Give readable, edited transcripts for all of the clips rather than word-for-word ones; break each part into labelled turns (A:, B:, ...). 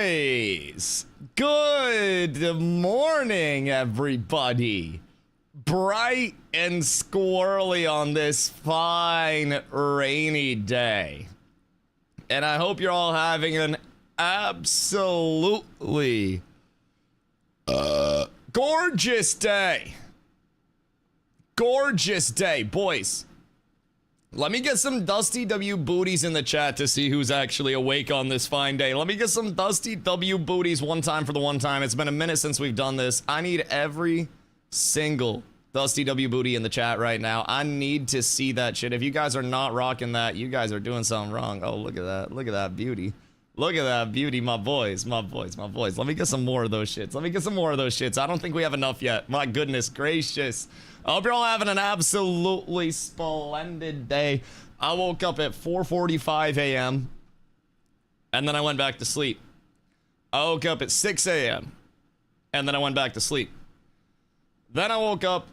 A: boys, good morning, everybody. Bright and squirrely on this fine rainy day. And I hope you're all having an absolutely gorgeous day. Gorgeous day, boys. Let me get some Dusty W booties in the chat to see who's actually awake on this fine day. Let me get some Dusty W booties one time for the one time. It's been a minute since we've done this. I need every single Dusty W booty in the chat right now. I need to see that shit. If you guys are not rocking that, you guys are doing something wrong. Oh, look at that. Look at that beauty. Look at that beauty, my boys, my boys, my boys. Let me get some more of those shits. Let me get some more of those shits. I don't think we have enough yet. My goodness gracious. I hope you're all having an absolutely splendid day. I woke up at 4:45 a.m. and then I went back to sleep. I woke up at 6 a.m. and then I went back to sleep. Then I woke up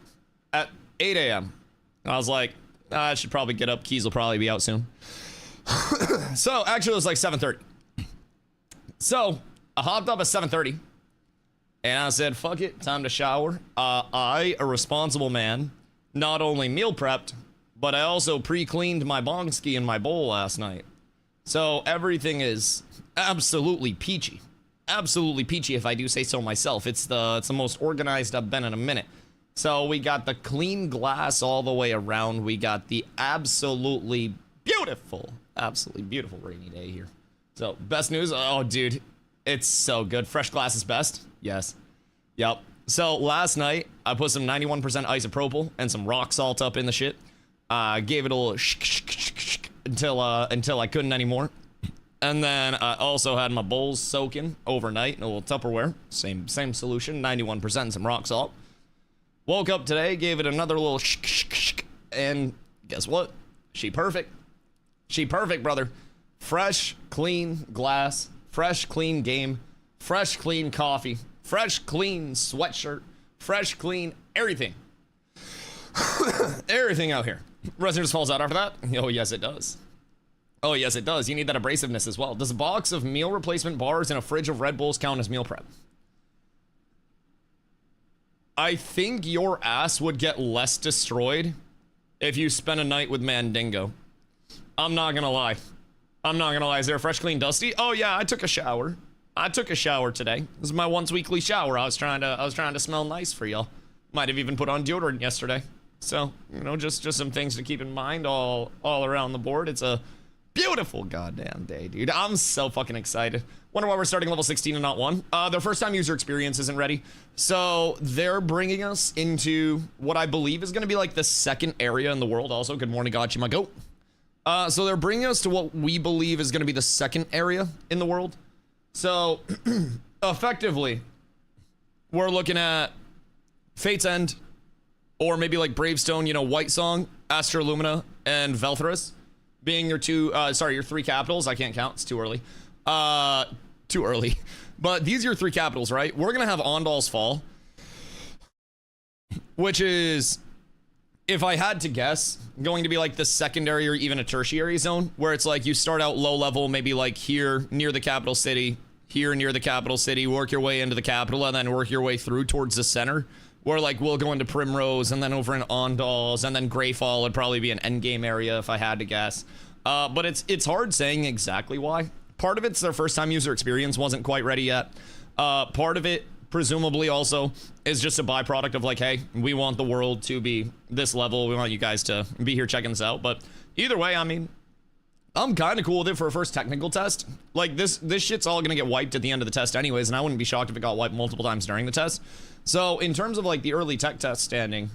A: at 8 a.m. and I was like, I should probably get up. Keys will probably be out soon. So actually it was like 7:30. So I hopped up at 7:30. And I said, fuck it, time to shower. I, a responsible man, not only meal prepped, but I also pre-cleaned my bong ski in my bowl last night. So everything is absolutely peachy. Absolutely peachy, if I do say so myself. It's the most organized I've been in a minute. So we got the clean glass all the way around. We got the absolutely beautiful rainy day here. So, best news. Oh, dude. It's so good. Fresh glass is best. Yes. Yep. So last night I put some 91% isopropyl and some rock salt up in the shit. Gave it a little until I couldn't anymore. And then I also had my bowls soaking overnight in a little Tupperware. Same solution. 91% and some rock salt. Woke up today, gave it another little and guess what? She perfect. She perfect, brother. Fresh, clean glass. Fresh, clean game, fresh, clean coffee, fresh, clean sweatshirt, fresh, clean everything. Everything out here. Resin just falls out after that? Oh, yes, it does. Oh, yes, it does. You need that abrasiveness as well. Does a box of meal replacement bars and a fridge of Red Bulls count as meal prep? I think your ass would get less destroyed if you spent a night with Mandingo. I'm not gonna lie. I'm not gonna lie. Is there a fresh, clean, dusty? Oh yeah, I took a shower. I took a shower today. This is my once weekly shower. I was trying to smell nice for y'all. Might have even put on deodorant yesterday. So, you know, just some things to keep in mind all around the board. It's a beautiful goddamn day, dude. I'm so fucking excited. Wonder why we're starting level 16 and not 1. Their first time user experience isn't ready. So they're bringing us into what I believe is gonna be like the second area in the world. Also, good morning, Gotchi, my goat. So they're bringing us to what we believe is going to be the second area in the world. So, effectively, we're looking at Fate's End, or maybe like Bravestone, you know, White Song, Astra Lumina, and Veltharis being your your three capitals. I can't count, it's too early. Too early. But these are your three capitals, right? We're going to have Ondal's Fall, which is, if I had to guess, going to be like the secondary or even a tertiary zone, where it's like you start out low level, maybe like here near the capital city, here near the capital city, work your way into the capital, and then work your way through towards the center, where like we'll go into Primrose, and then over in Ondals, and then Greyfall would probably be an endgame area if I had to guess. But it's hard saying exactly why. Part of it's their first time user experience wasn't quite ready yet. Part of it, presumably also, is just a byproduct of like, hey, we want the world to be this level. We want you guys to be here checking this out. But either way, I mean, I'm kind of cool with it for a first technical test. Like this shit's all gonna get wiped at the end of the test anyways, and I wouldn't be shocked if it got wiped multiple times during the test. So in terms of like the early tech test standing,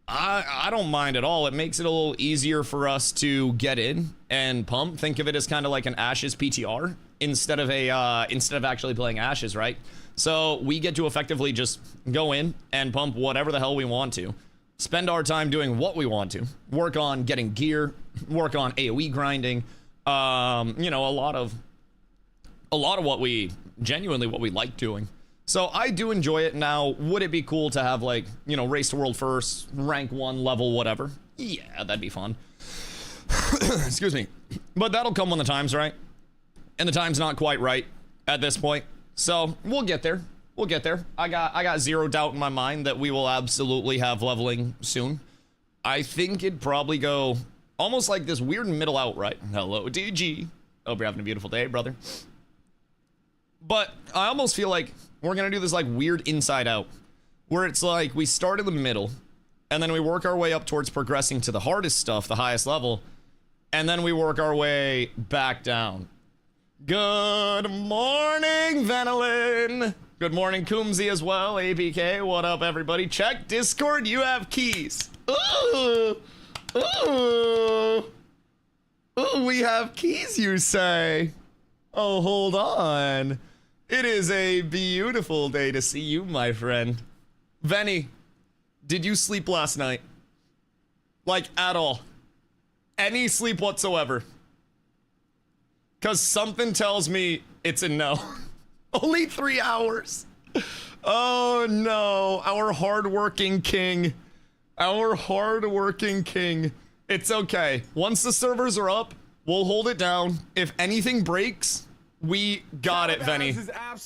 A: I don't mind at all. It makes it a little easier for us to get in and pump. Think of it as kind of like an Ashes PTR instead of actually playing Ashes, right? So we get to effectively just go in and pump whatever the hell we want to. Spend our time doing what we want to. Work on getting gear, work on AoE grinding, you know, a lot of what we like doing. So I do enjoy it. Now, would it be cool to have like, you know, race to world first, rank 1, level whatever? Yeah, that'd be fun. Excuse me. But that'll come when the time's right. And the time's not quite right. at this point. So we'll get there. We'll get there. I got zero doubt in my mind that we will absolutely have leveling soon. I think it'd probably go almost like this weird middle outright. Hello, DG. Hope you're having a beautiful day, brother. But I almost feel like we're gonna do this like weird inside out, where it's like we start in the middle, and then we work our way up towards progressing to the hardest stuff, the highest level, and then we work our way back down. Good morning, Venelin. Good morning, Coomsy as well. APK, what up, everybody? Check Discord, you have keys. Ooh, ooh, ooh, we have keys, you say? Oh, hold on. It is a beautiful day to see you, my friend. Venny, did you sleep last night? Like, at all? Any sleep whatsoever? Because something tells me it's a no. Only 3 hours. Oh, no. Our hardworking king. Our hardworking king. It's okay. Once the servers are up, we'll hold it down. If anything breaks, we got it, Venny.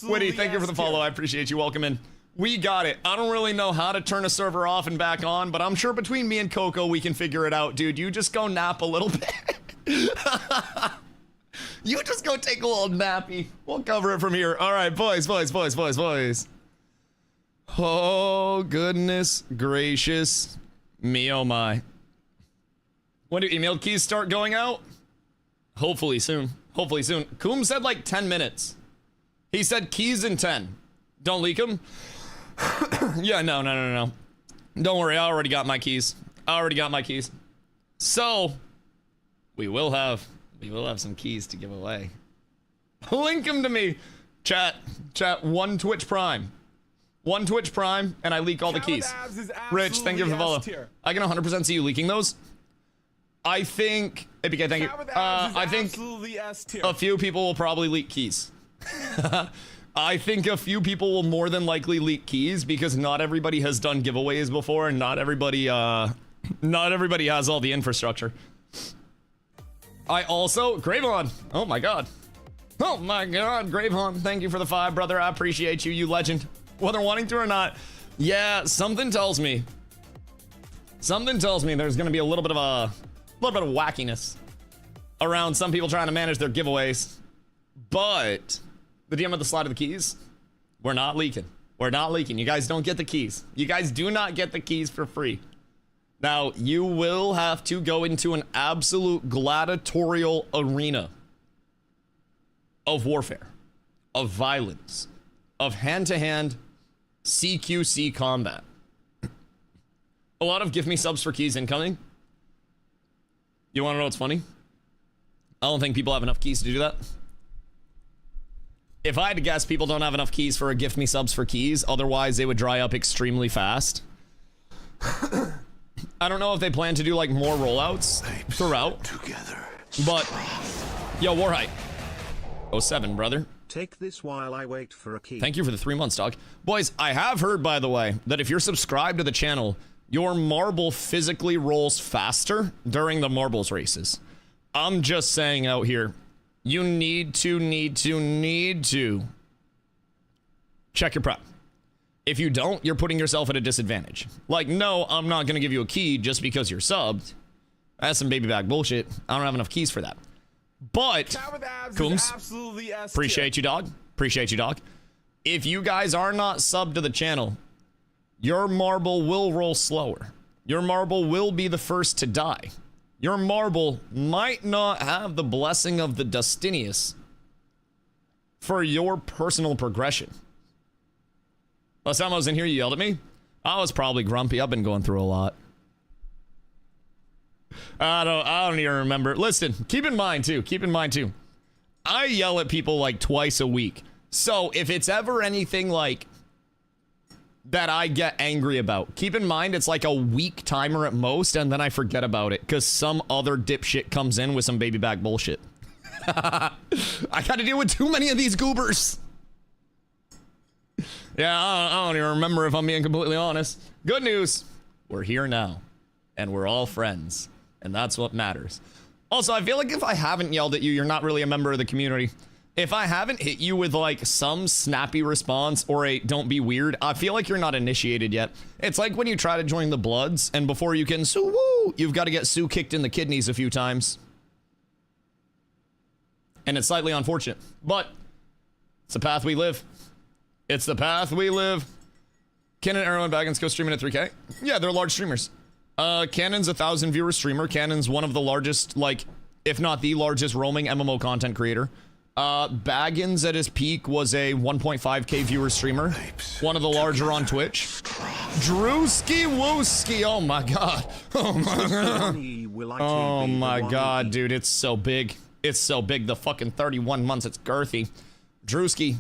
A: Witty, thank you for the follow. I appreciate you. Welcome in. We got it. I don't really know how to turn a server off and back on, but I'm sure between me and Coco, we can figure it out, dude. You just go nap a little bit. You just go take a little nappy. We'll cover it from here. All right, boys. Oh, goodness gracious. Me, oh my. When do email keys start going out? Hopefully soon. Hopefully soon. Coom said like 10 minutes. He said keys in 10. Don't leak them. Yeah, no. Don't worry, I already got my keys. So, we will have some keys to give away. Link them to me. Chat, one Twitch Prime. One Twitch Prime, and I leak all the keys. Rich, thank you for the follow. I can 100% see you leaking those. I think, APK, thank you. I think a few people will probably leak keys. I think a few people will more than likely leak keys because not everybody has done giveaways before, and not everybody has all the infrastructure. I also, Gravon, oh my god, Gravon, thank you for the 5, brother. I appreciate you, you legend. Whether wanting to or not, yeah, something tells me there's gonna be a little bit of wackiness around some people trying to manage their giveaways. But the DM of the slide of the keys, we're not leaking. You guys don't get the keys. You guys do not get the keys for free. Now, you will have to go into an absolute gladiatorial arena of warfare, of violence, of hand-to-hand CQC combat. A lot of give me subs for keys incoming. You want to know what's funny? I don't think people have enough keys to do that. If I had to guess, people don't have enough keys for a gift me subs for keys. Otherwise, they would dry up extremely fast. I don't know if they plan to do like more rollouts throughout. But, yo, Warhite. 07, brother.
B: Take this while I wait for a key.
A: Thank you for the 3 months, dog. Boys, I have heard, by the way, that if you're subscribed to the channel, your marble physically rolls faster during the marbles races. I'm just saying out here, you need to check your prep. If you don't, you're putting yourself at a disadvantage. Like, no, I'm not gonna give you a key just because you're subbed. That's some baby back bullshit. I don't have enough keys for that. But, Coombs, appreciate you, dog. If you guys are not subbed to the channel, your marble will roll slower. Your marble will be the first to die. Your marble might not have the blessing of the Dustinius for your personal progression. Last time I was in here, you yelled at me. I was probably grumpy. I've been going through a lot. I don't even remember. Listen, keep in mind too. I yell at people like twice a week. So if it's ever anything like that I get angry about, keep in mind it's like a week timer at most, and then I forget about it because some other dipshit comes in with some baby back bullshit. I gotta deal with too many of these goobers. Yeah, I don't even remember if I'm being completely honest. Good news, we're here now, and we're all friends, and that's what matters. Also, I feel like if I haven't yelled at you, you're not really a member of the community. if I haven't hit you with like some snappy response or a don't be weird, I feel like you're not initiated yet. It's like when you try to join the Bloods and before you can sue woo, you've got to get Sue kicked in the kidneys a few times. And it's slightly unfortunate, but it's the path we live. It's the path we live. Cannon, Arrow, and Baggins go streaming at 3K. Yeah, they're large streamers. Cannon's a 1,000 viewer streamer. Cannon's one of the largest, like, if not the largest roaming MMO content creator. Baggins at his peak was a 1.5k viewer streamer. One of the larger on Twitch. Drewski Wooski. Oh my god. Oh my god. Oh my god, dude. It's so big. It's so big. The fucking 31 months. It's girthy. Drewski.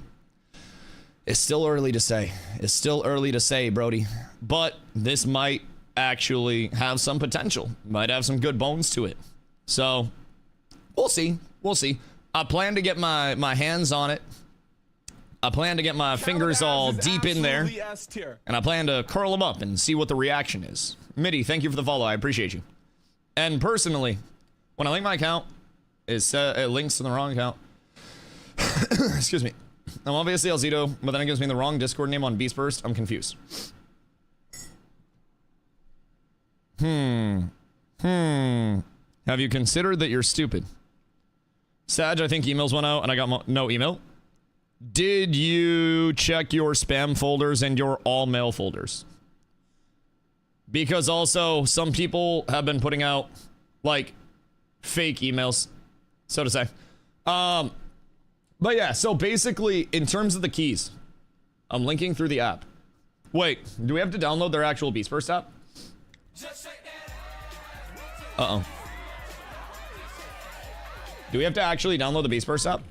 A: It's still early to say. It's still early to say, Brody. But this might actually have some potential. Might have some good bones to it. So, we'll see. We'll see. I plan to get my hands on it. I plan to get my fingers all deep in there. And I plan to curl them up and see what the reaction is. Mitty, thank you for the follow. I appreciate you. And personally, when I link my account, it links to the wrong account. Excuse me. I'm obviously Alzito, but then it gives me the wrong Discord name on Beast Burst. I'm confused. Have you considered that you're stupid? Sag, I think emails went out and I got no email. Did you check your spam folders and your all mail folders? Because also some people have been putting out like fake emails, so to say. But yeah, so basically in terms of the keys, I'm linking through the app. Wait, do we have to download their actual Beast Burst app? Uh-oh. Do we have to actually download the Beast Burst app?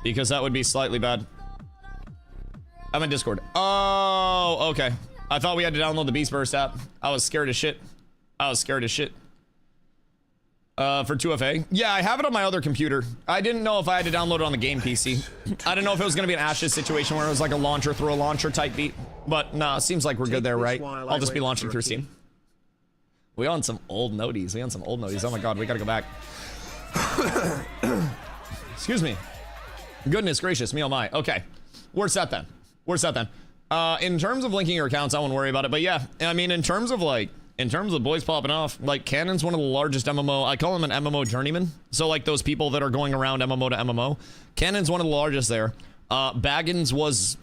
A: Because that would be slightly bad. I'm in Discord. Oh, okay. I thought we had to download the Beast Burst app. I was scared as shit. I was scared as shit. For 2FA. Yeah, I have it on my other computer. I didn't know if I had to download it on the game PC. I didn't know if it was going to be an Ashes situation where it was like a launcher through a launcher type beat. But nah, seems like we're good there, right? I'll just be launching through Steam. We on some old noties. We on some old noties. Oh my god, we gotta go back. Excuse me. Goodness gracious, me oh my. Okay. Where's that then? Where's that then? In terms of linking your accounts, I won't worry about it. But yeah, I mean, in terms of boys popping off, like Cannon's one of the largest MMO. I call him an MMO journeyman. So like those people that are going around MMO to MMO. Cannon's one of the largest there. Baggins was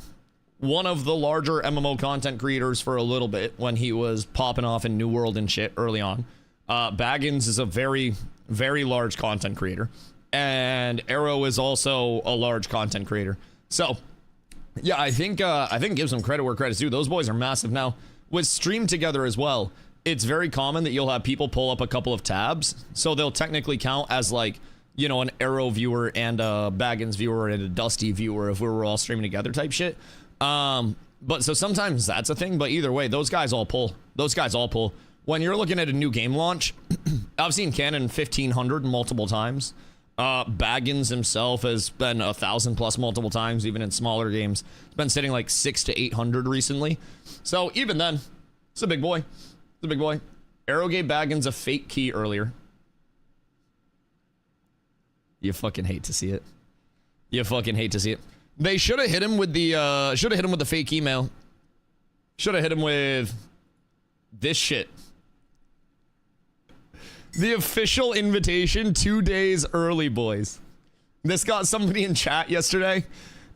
A: one of the larger MMO content creators for a little bit when he was popping off in New World and shit early on. Baggins is a very, very large content creator. And Arrow is also a large content creator. So, yeah, I think give some credit where credit's due. Those boys are massive. Now, with Stream Together as well, it's very common that you'll have people pull up a couple of tabs. So they'll technically count as like, you know, an Arrow viewer and a Baggins viewer and a Dusty viewer if we were all streaming together type shit. But so sometimes that's a thing, but either way, those guys all pull. Those guys all pull. When you're looking at a new game launch, I've seen Cannon 1,500 multiple times. Baggins himself has been 1,000 plus multiple times, even in smaller games. He's been sitting like 600 to 800 recently. So even then, it's a big boy. It's a big boy. Arrow gave Baggins a fake key earlier. You fucking hate to see it. You fucking hate to see it. They should have hit him with the fake email. Should have hit him with this shit. The official invitation 2 days early, boys. This got somebody in chat yesterday,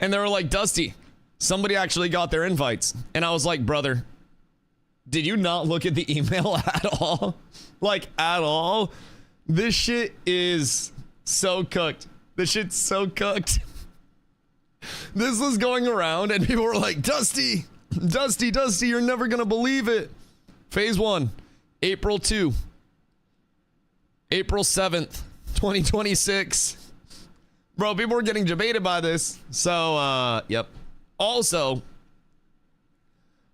A: and they were like, Dusty, somebody actually got their invites. And I was like, brother, did you not look at the email at all? Like, at all? This shit is so cooked. This shit's so cooked. This was going around, and people were like, Dusty, Dusty, Dusty, you're never gonna believe it. Phase 1, April 2. April 7th, 2026. Bro, people were getting debated by this. So, yep. Also,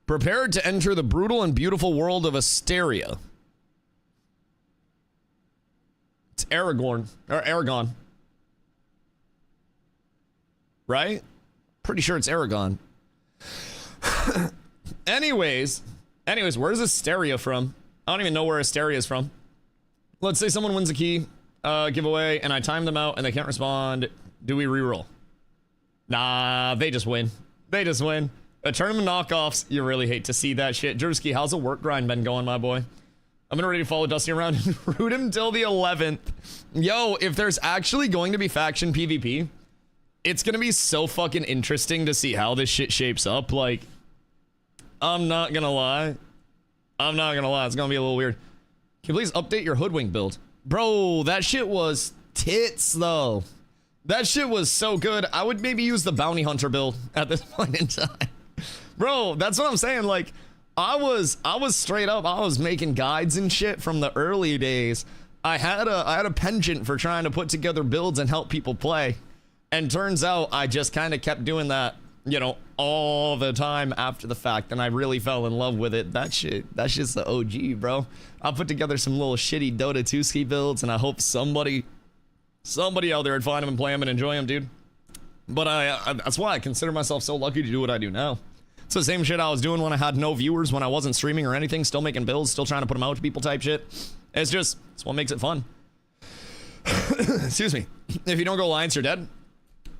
A: prepared to enter the brutal and beautiful world of Asteria. It's Aragorn. Or Aragon. Right? Pretty sure it's Aragon. Anyways, where's Asteria from? I don't even know where Asteria is from. Let's say someone wins a key. giveaway and I time them out and they can't respond, do we reroll? Nah, they just win. They just win. A tournament knockoffs, you really hate to see that shit. Jersky, how's the work grind been going, my boy? I've been ready to follow Dusty around and root him till the 11th. Yo, if there's actually going to be faction PvP, it's gonna be so fucking interesting to see how this shit shapes up. Like, I'm not gonna lie. I'm not gonna lie, it's gonna be a little weird. Can you please update your hoodwink build? Bro, that shit was tits, though. That shit was so good. I would maybe use the bounty hunter build at this point in time. Bro, that's what I'm saying. Like, I was straight up, I was making guides and shit from the early days. I had a penchant for trying to put together builds and help people play. And turns out I just kind of kept doing that, you know, all the time after the fact, and I really fell in love with it. That's just the OG, bro. I'll put together some little shitty Dota 2 ski builds, and I hope somebody out there would find them and play them and enjoy them, dude. But that's why I consider myself so lucky to do what I do now. It's the same shit I was doing when I had no viewers, when I wasn't streaming or anything, still making builds, still trying to put them out to people type shit. It's what makes it fun. Excuse me. If you don't go Alliance, you're dead.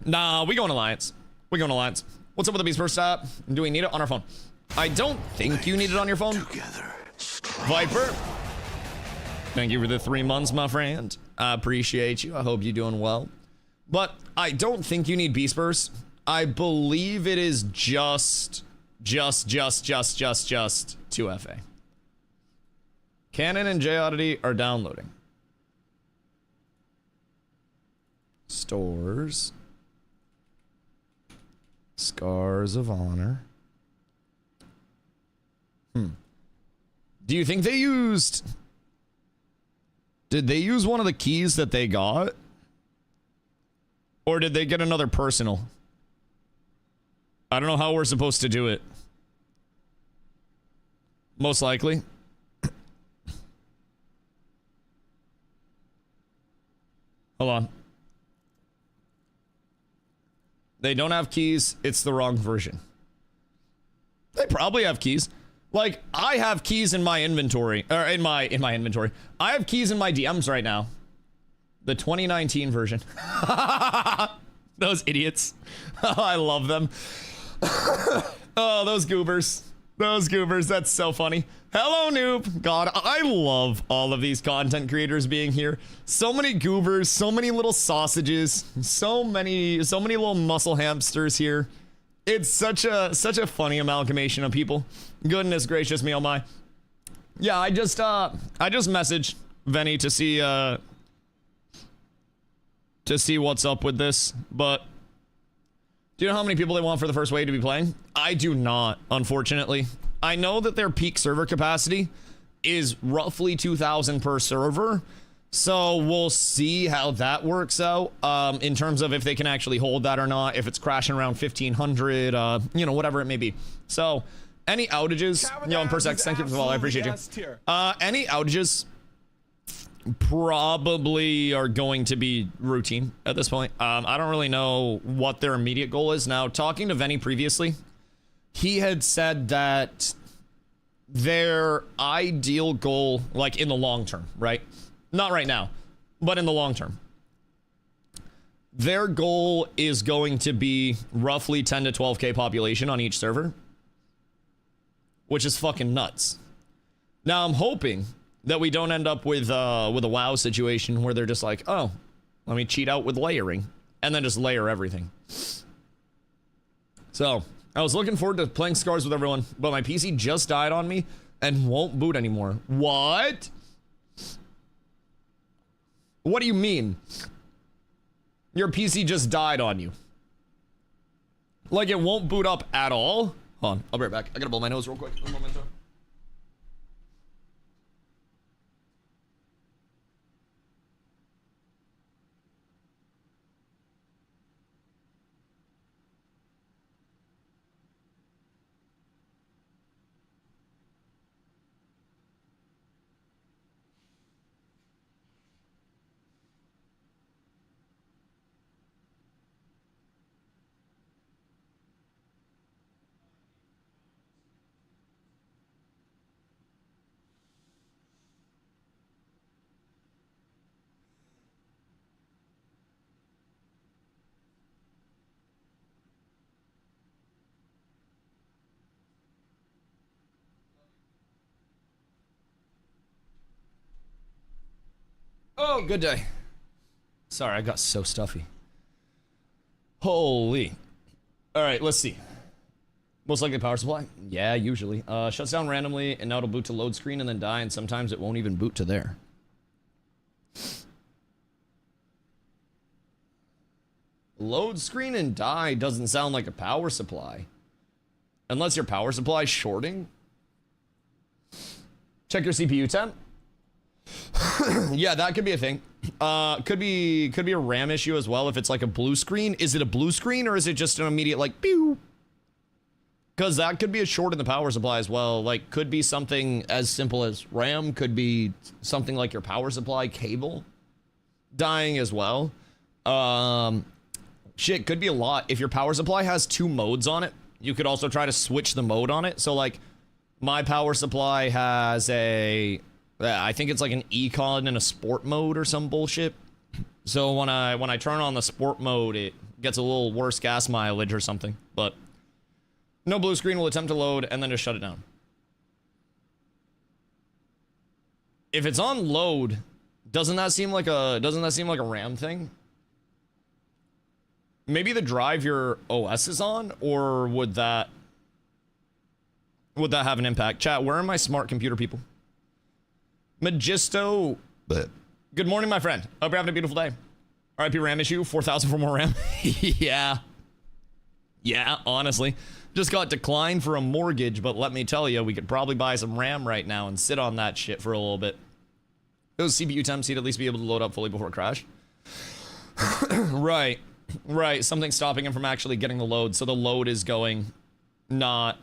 A: Nah, we going Alliance. We going Alliance. What's up with the Beast Burst app? Do we need it on our phone? I don't think you need it on your phone. Viper. Thank you for the 3 months, my friend. I appreciate you. I hope you're doing well. But I don't think you need Beast Burst. I believe it is just 2FA. Canon and J-Oddity are downloading. Stores. Scars of Honor. Do you think they used... Did they use one of the keys that they got? Or did they get another personal? I don't know how we're supposed to do it. Most likely. Hold on. They don't have keys. It's the wrong version. They probably have keys. Like, I have keys in my inventory. Or in my inventory. I have keys in my DMs right now. The 2019 version. Those idiots. Oh, I love them. Oh, those goobers. Those goobers. That's so funny. Hello, noob. God, I love all of these content creators being here. So many goobers, so many little sausages, so many little muscle hamsters here. It's such a funny amalgamation of people. Goodness gracious me, oh my. Yeah, I just messaged Venny to see what's up with this, but do you know how many people they want for the first wave to be playing? I do not, unfortunately. I know that their peak server capacity is roughly 2,000 per server, so we'll see how that works out in terms of if they can actually hold that or not, if it's crashing around 1,500, you know, whatever it may be. So, any outages, yo, and Persex, thank you for the follow, I appreciate you. Any outages probably are going to be routine at this point. I don't really know what their immediate goal is. Now, talking to Venny previously, he had said that their ideal goal, like in the long term, right? Not right now, but in the long term. Their goal is going to be roughly 10 to 12k population on each server, which is fucking nuts. Now, I'm hoping that we don't end up with a WoW situation where they're just like, oh, let me cheat out with layering, and then just layer everything. So, I was looking forward to playing Scars with everyone, but my PC just died on me and won't boot anymore. What? What do you mean? Your PC just died on you? Like it won't boot up at all? Hold on, I'll be right back. I gotta blow my nose real quick. One momento. Oh, good day. Sorry, I got so stuffy. Holy. All right, let's see. Most likely power supply? Yeah, usually. Shuts down randomly, and now it'll boot to load screen and then die, and sometimes it won't even boot to there. Load screen and die doesn't sound like a power supply. Unless your power supply is shorting. Check your CPU temp. Yeah, that could be a thing. Could be a RAM issue as well if it's like a blue screen. Is it a blue screen or is it just an immediate like pew? Because that could be a short in the power supply as well. Like, could be something as simple as RAM. Could be something like your power supply cable dying as well. Shit, could be a lot. If your power supply has 2 modes on it, you could also try to switch the mode on it. So, like, my power supply has a... I think it's like an econ and a sport mode or some bullshit. So when I turn on the sport mode, it gets a little worse gas mileage or something. But no blue screen, will attempt to load and then just shut it down. If it's on load, doesn't that seem like a RAM thing? Maybe the drive your OS is on, or would that have an impact? Chat, where are my smart computer people? Magisto. Good morning, my friend. Hope you're having a beautiful day. RIP RAM issue, 4,000 for more RAM. Yeah. Yeah, honestly. Just got declined for a mortgage, but let me tell you, we could probably buy some RAM right now and sit on that shit for a little bit. Those CPU temps, he'd at least be able to load up fully before it crashed. Right. Right. Something's stopping him from actually getting the load, so the load is going not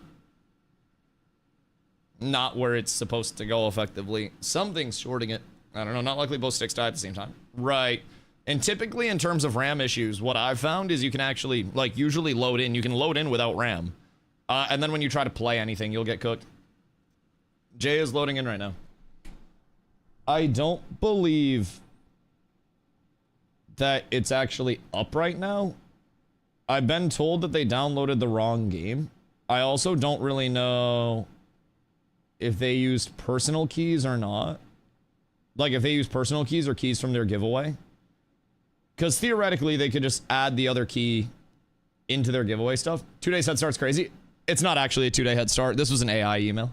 A: where it's supposed to go effectively. Something's shorting it. I don't know, not likely both sticks die at the same time. Right. And typically in terms of RAM issues, what I've found is you can actually, like, usually load in. You can load in without RAM. And then when you try to play anything, you'll get cooked. Jay is loading in right now. I don't believe that it's actually up right now. I've been told that they downloaded the wrong game. I also don't really know if they used personal keys or not. Like, if they use personal keys or keys from their giveaway. Because theoretically, they could just add the other key into their giveaway stuff. 2 days head start's crazy. It's not actually a 2-day head start. This was an AI email.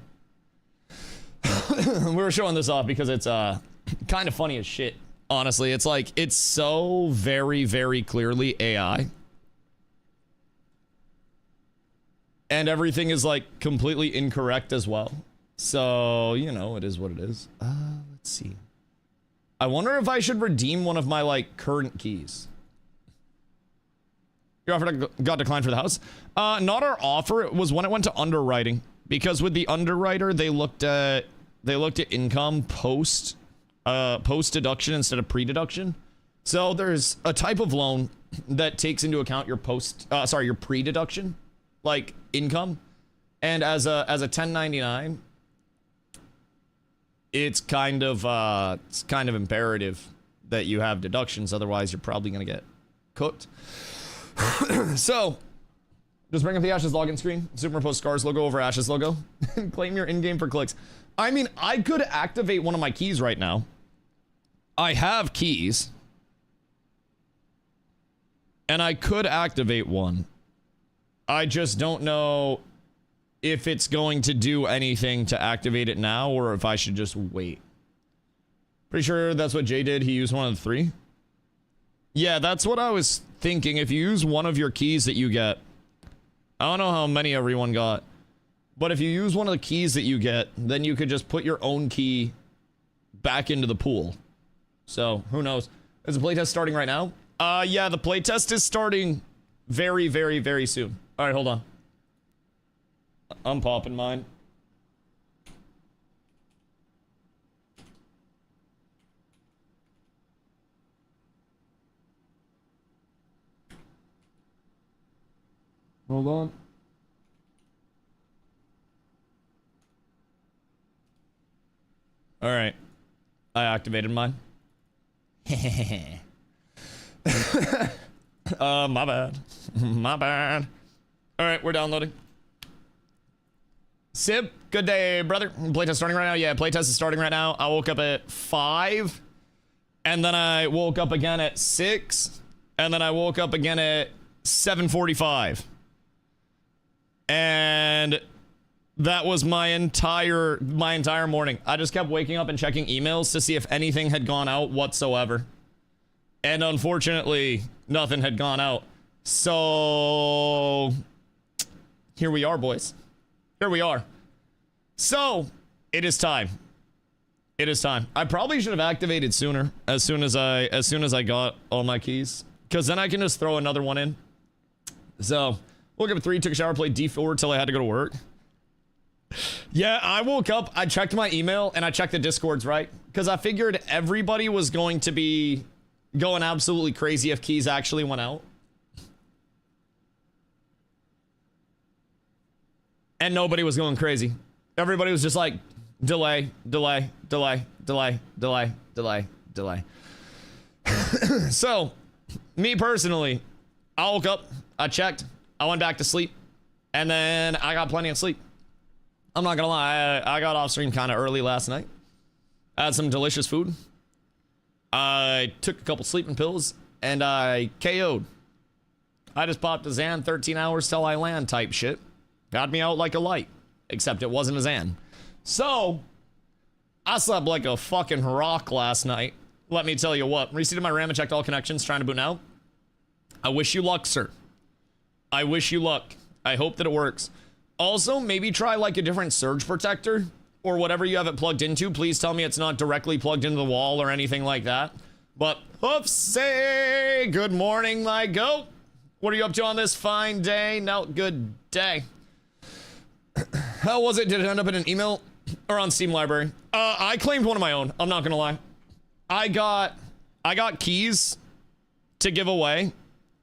A: We were showing this off because it's kind of funny as shit. Honestly, it's like, it's so very, very clearly AI. And everything is like completely incorrect as well. So, you know, it is what it is. Let's see. I wonder if I should redeem one of my, like, current keys. Your offer got declined for the house? Not our offer. It was when it went to underwriting. Because with the underwriter, they looked at income post deduction instead of pre-deduction. So there's a type of loan that takes into account your your pre-deduction, like, income. And as a 1099, it's kind of imperative that you have deductions, otherwise you're probably gonna get cooked. So, just bring up the Ashes login screen, superimpose Scars logo over Ashes logo, and claim your in-game for clicks. I mean, I could activate one of my keys right now. I have keys. And I could activate one. I just don't know if it's going to do anything to activate it now, or if I should just wait. Pretty sure that's what Jay did. He used one of the 3. Yeah, that's what I was thinking. If you use one of your keys that you get, I don't know how many everyone got, but if you use one of the keys that you get, then you could just put your own key back into the pool. So, who knows? Is the playtest starting right now? Yeah, the playtest is starting very, very, very soon. All right, hold on. I'm popping mine. Hold on. All right. I activated mine. My bad. My bad. All right, we're downloading. Sib, good day, brother. Playtest starting right now? Yeah, playtest is starting right now. I woke up at 5. And then I woke up again at 6. And then I woke up again at 7:45. And that was my entire morning. I just kept waking up and checking emails to see if anything had gone out whatsoever. And unfortunately, nothing had gone out. So here we are, boys. Here we are. So it is time. It is time. I probably should have activated sooner, as soon as I got all my keys, because then I can just throw another one in. So woke up at 3, took a shower, played D4 till I had to go to work. Yeah, I woke up, I checked my email, and I checked the Discords, right? Because I figured everybody was going to be going absolutely crazy if keys actually went out. And nobody was going crazy. Everybody was just like, delay, delay, delay, delay, delay, delay, delay. So, me personally, I woke up, I checked, I went back to sleep, and then I got plenty of sleep. I'm not gonna lie, I got off stream kind of early last night. I had some delicious food. I took a couple sleeping pills, and I KO'd. I just popped a Xan, 13 hours till I land type shit. Got me out like a light, except it wasn't a Xan. So, I slept like a fucking rock last night. Let me tell you what. Reseated my RAM and checked all connections, trying to boot now. I wish you luck, sir. I wish you luck. I hope that it works. Also, maybe try like a different surge protector or whatever you have it plugged into. Please tell me it's not directly plugged into the wall or anything like that. But, hoofsay, good morning, my goat. What are you up to on this fine day? No, good day. How was it? Did it end up in an email or on Steam Library? I claimed one of my own. I'm not gonna lie. I got keys to give away,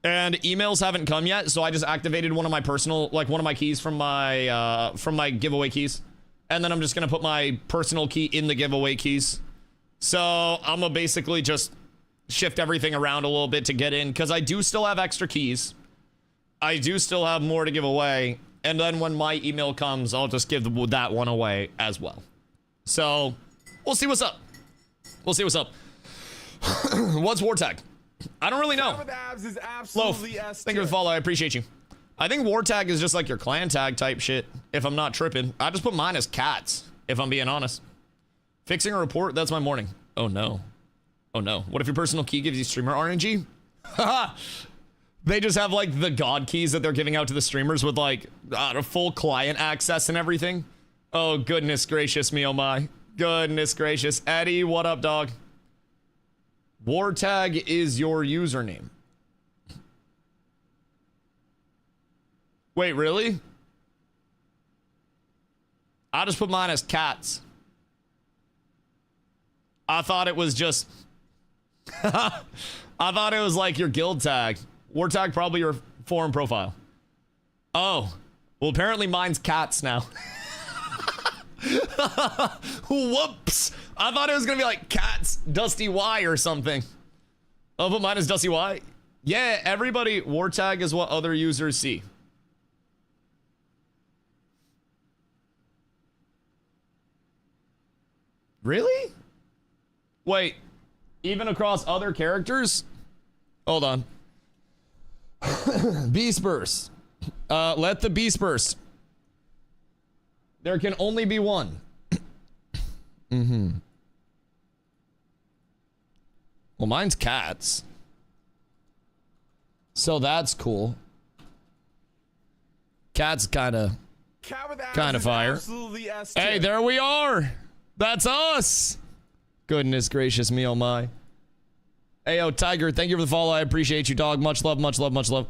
A: and emails haven't come yet. So I just activated one of my personal, like one of my keys from my giveaway keys, and then I'm just gonna put my personal key in the giveaway keys. So I'm gonna basically just shift everything around a little bit to get in, because I do still have extra keys. I do still have more to give away. And then when my email comes, I'll just give that one away as well. So, we'll see what's up. We'll see what's up. What's War Tag? I don't really know. Loaf, thank you for the follow. I appreciate you. I think War Tag is just like your clan tag type shit, if I'm not tripping. I just put mine as cats, if I'm being honest. Fixing a report, that's my morning. Oh no. Oh no. What if your personal key gives you streamer RNG? Haha. They just have like the god keys that they're giving out to the streamers with like full client access and everything. Oh goodness gracious me, oh my. Goodness gracious. Eddie, what up, dog? War Tag is your username. Wait, really? I just put mine as cats. I thought it was just... I thought it was like your guild tag. War Tag, probably your forum profile. Oh. Well, apparently mine's cats now. Whoops. I thought it was gonna be like cats, DustyWhy or something. Oh, but mine is DustyWhy. Yeah, everybody, War Tag is what other users see. Really? Wait, even across other characters? Hold on. Beast Burst. Let the Beast Burst. There can only be one. Well, mine's cats. So that's cool. Cats kind of fire. Hey, there we are. That's us. Goodness gracious me, oh my. Hey, yo, Tiger, thank you for the follow. I appreciate you, dog. Much love, much love, much love.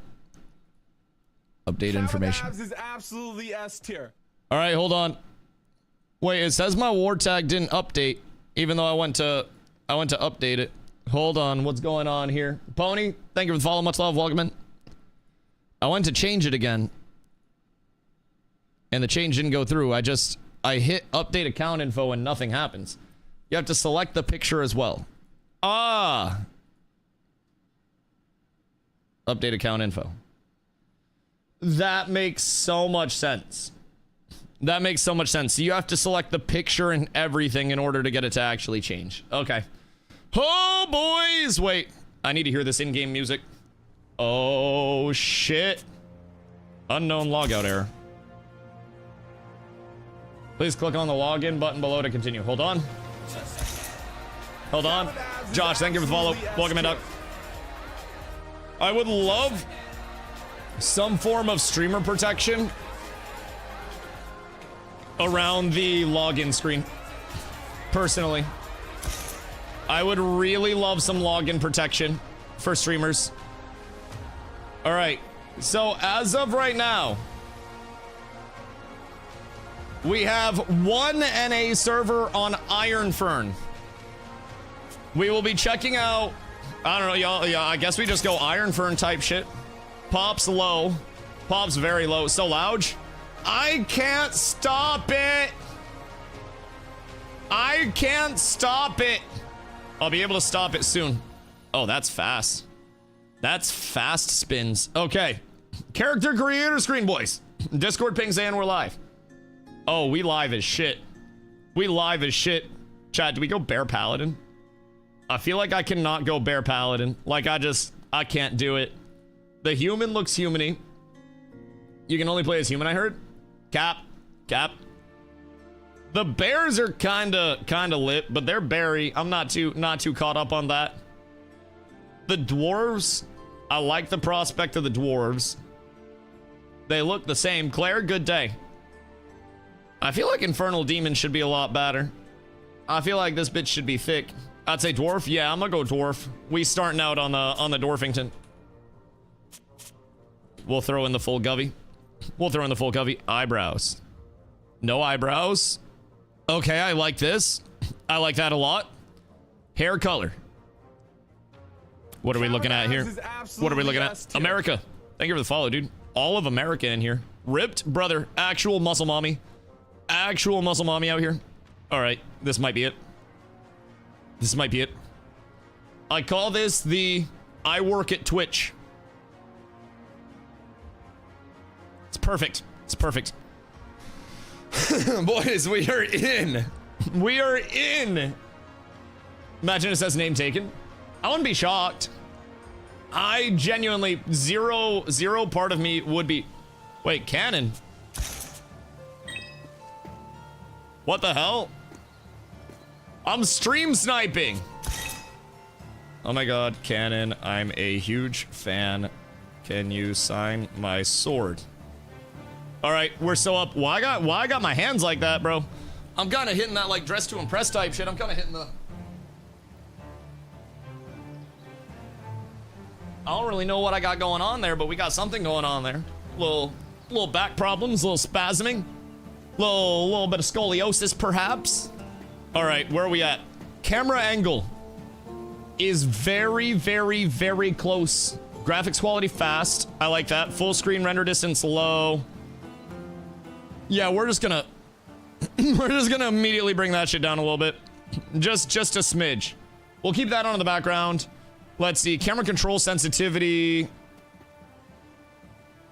A: Updated information.
C: Is absolutely S tier.
A: All right, hold on. Wait, it says my War Tag didn't update, even though I went to update it. Hold on, what's going on here? Pony, thank you for the follow. Much love, welcome in. I went to change it again, and the change didn't go through. I hit update account info and nothing happens. You have to select the picture as well. Ah. Update account info. That makes so much sense. That makes so much sense. So you have to select the picture and everything in order to get it to actually change. Okay. Oh, boys. Wait, I need to hear this in-game music. Oh, shit. Unknown logout error. Please click on the login button below to continue. Hold on. Hold on. Josh, thank you for the follow. Welcome in, Doc. I would love some form of streamer protection around the login screen. Personally, I would really love some login protection for streamers. All right, so as of right now, we have one NA server on Iron Fern. We will be checking out, I don't know, y'all. Yeah, I guess we just go Iron Fern type shit. Pop's low. Pop's very low. So loud. I can't stop it. I can't stop it. I'll be able to stop it soon. Oh, that's fast. That's fast spins. Okay. Character creator screen, boys. Discord ping saying we're live. Oh, we live as shit. We live as shit. Chat, do we go Bear Paladin? I feel like I cannot go Bear Paladin. Like, I can't do it. The human looks humany. You can only play as human, I heard. Cap. The bears are kinda lit, but they're berry. I'm not too caught up on that. The dwarves, I like the prospect of the dwarves. They look the same. Claire, good day. I feel like Infernal Demon should be a lot better. I feel like this bitch should be thick. I'd say dwarf. Yeah, I'm gonna go dwarf. We starting out on the Dwarfington. We'll throw in the full govy. Eyebrows. No eyebrows. Okay, I like this. I like that a lot. Hair color. What are we looking at here? What are we looking at? America. Thank you for the follow, dude. All of America in here. Ripped, brother. Actual muscle mommy. Actual muscle mommy out here. All right, this might be it. This might be it. I call this the I work at Twitch. It's perfect. It's perfect. Boys, we are in. We are in. Imagine it says name taken. I wouldn't be shocked. I genuinely, zero part of me would be. Wait, cannon? What the hell? I'm stream sniping. Oh my god, cannon, I'm a huge fan. Can you sign my sword? All right, we're so up. Why I got my hands like that, bro? I'm kind of hitting that like dress to impress type shit. I'm kind of hitting the. I don't really know what I got going on there, but we got something going on there. Little back problems, little spasming, little bit of scoliosis, perhaps. All right, where are we at? Camera angle is very, very, very close. Graphics quality fast. I like that. Full screen render distance low. Yeah, we're just gonna immediately bring that shit down a little bit. Just a smidge. We'll keep that on in the background. Let's see, camera control sensitivity.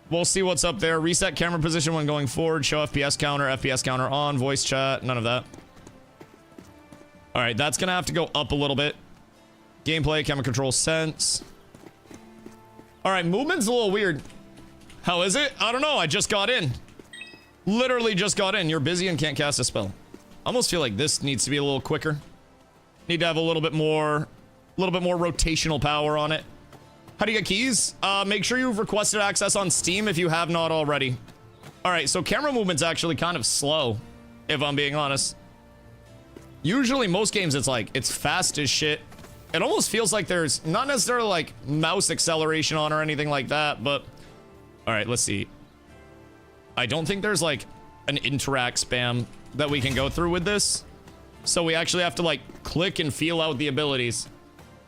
A: We'll see what's up there. Reset camera position when going forward. Show FPS counter on. Voice chat, none of that. All right, that's gonna have to go up a little bit. Gameplay, camera control sense. All right, movement's a little weird. How is it? I don't know, I just got in. Literally just got in. You're busy and can't cast a spell. I almost feel like this needs to be a little quicker. Need to have a little bit more rotational power on it. How do you get keys? Make sure you've requested access on Steam if you have not already. All right, so camera movement's actually kind of slow, if I'm being honest. Usually most games it's fast as shit. It almost feels like there's not necessarily like mouse acceleration on or anything like that, but all right, let's see. I don't think there's like an interact spam that we can go through with this. So we actually have to like click and feel out the abilities.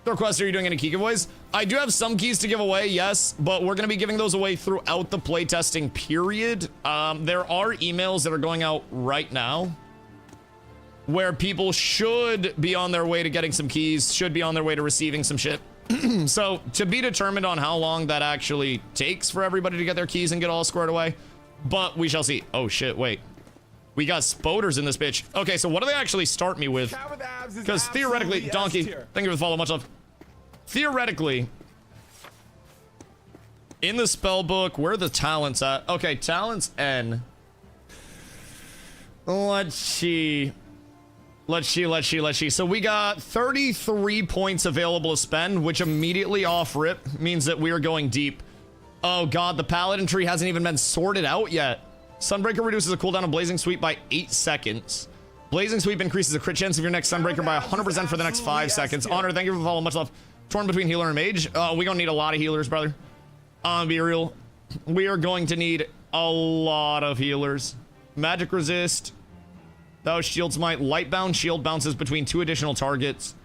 A: The request, are you doing any key giveaways? I do have some keys to give away, yes, but we're going to be giving those away throughout the playtesting period. There are emails that are going out right now where people should be on their way to getting some keys, should be on their way to receiving some shit. So to be determined on how long that actually takes for everybody to get their keys and get all squared away, but we shall see. Oh shit, wait. We got spoders in this bitch. Okay, so what do they actually start me with?
C: Cat with abs is
A: Because theoretically,
C: absolutely
A: Donkey,
C: S tier.
A: thank you for the follow, much love. Theoretically, in the spell book, where are the talents at? Okay, talents N. Let's see. So we got 33 points available to spend, which immediately off rip means that we are going deep. Oh god, the paladin tree hasn't even been sorted out yet. Sunbreaker reduces the cooldown of Blazing Sweep by 8 seconds. Blazing Sweep increases the crit chance of your next Sunbreaker by 100% for the next 5 seconds. Honor, thank you for the follow, much love. Torn between healer and mage. We gonna need a lot of healers, brother. Be real. We are going to need a lot of healers. Magic resist. Thou shield smite. Lightbound shield bounces between 2 additional targets,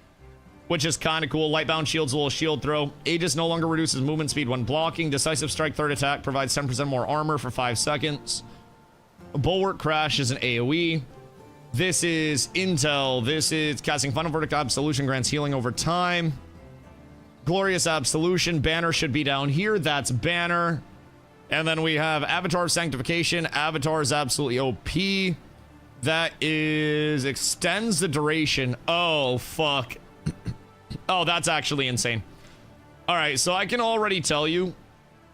A: which is kind of cool. Lightbound shield's a little shield throw. Aegis no longer reduces movement speed when blocking. Decisive strike third attack provides 10% more armor for 5 seconds. Bulwark crash is an AoE. This is intel. This is casting final verdict absolution grants healing over time. Glorious absolution. Banner should be down here. That's banner. And then we have Avatar of Sanctification. Avatar is absolutely OP. That is extends the duration. Oh, fuck. Oh, that's actually insane. All right, so I can already tell you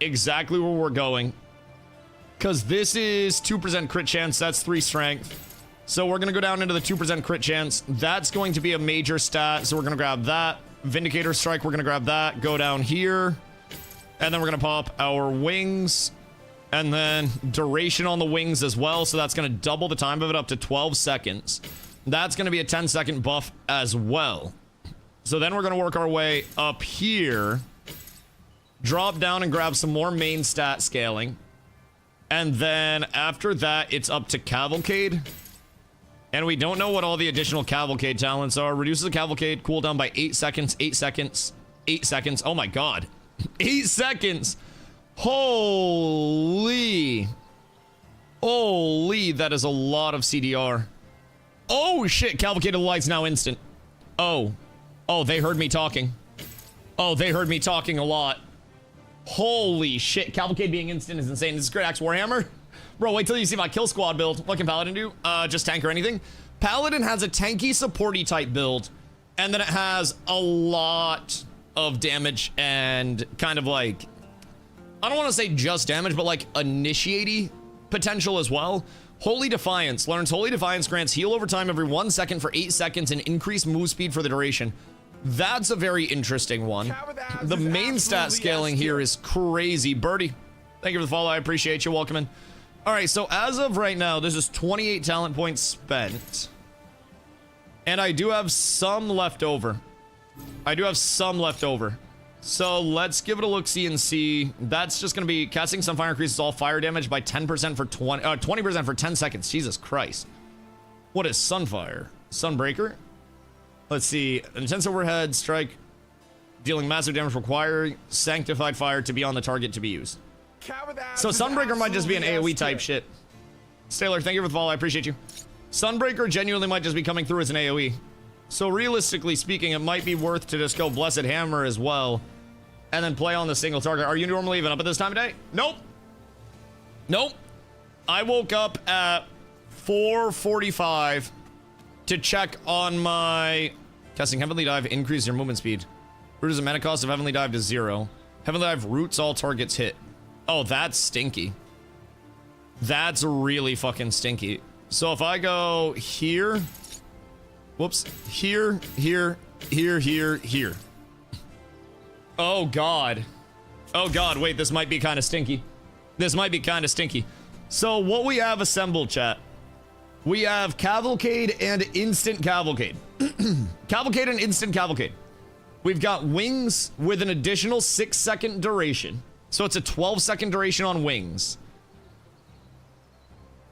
A: exactly where we're going. Because this is 2% crit chance. That's 3 strength. So we're going to go down into the 2% crit chance. That's going to be a major stat. So we're going to grab that. Vindicator Strike, we're going to grab that. Go down here. And then we're going to pop our wings. And then duration on the wings as well. So that's going to double the time of it up to 12 seconds. That's going to be a 10-second buff as well. So then we're going to work our way up here. Drop down and grab some more main stat scaling. And then after that, it's up to Cavalcade. And we don't know what all the additional Cavalcade talents are. Reduces the Cavalcade cooldown by 8 seconds, 8 seconds, 8 seconds. Oh my god. 8 seconds. Holy. Holy, that is a lot of CDR. Oh shit, Cavalcade of the Light's now instant. Oh. Oh, they heard me talking. Oh, they heard me talking a lot. Holy shit, Cavalcade being instant is insane. This is Great Axe Warhammer. Bro, wait till you see my kill squad build. What can Paladin do? Just tank or anything. Paladin has a tanky supporty type build. And then it has a lot of damage and kind of like, I don't want to say just damage, but like initiate-y potential as well. Holy Defiance. Learns Holy Defiance grants heal over time every 1 second for 8 seconds and increased move speed for the duration. That's a very interesting one. The main stat scaling here is crazy. Birdie, thank you for the follow. I appreciate you. Welcome in. All right, so as of right now, this is 28 talent points spent. And I do have some left over. So let's give it a look-see and see. That's just going to be casting Sunfire increases all fire damage by 10% for 20% for 10 seconds. Jesus Christ. What is Sunfire? Sunbreaker? Let's see. An intense overhead strike dealing massive damage requiring sanctified fire to be on the target to be used. So Sunbreaker might just be an AoE type shit. Sailor, thank you for the follow. I appreciate you. Sunbreaker genuinely might just be coming through as an AoE. So realistically speaking, it might be worth to just go Blessed Hammer as well. And then play on the single target. Are you normally even up at this time of day? Nope. Nope. I woke up at 4:45 to check on my casting Heavenly Dive, increase your movement speed. Reduces the mana cost of Heavenly Dive to 0. Heavenly Dive roots all targets hit. Oh, that's stinky. That's really fucking stinky. So if I go here, whoops, here, here, here, here, here. Oh god. Oh god, wait, this might be kind of stinky. So what we have assembled, chat. We have Cavalcade and Instant Cavalcade. Cavalcade and Instant Cavalcade. We've got wings with an additional 6-second duration. So it's a 12-second duration on wings.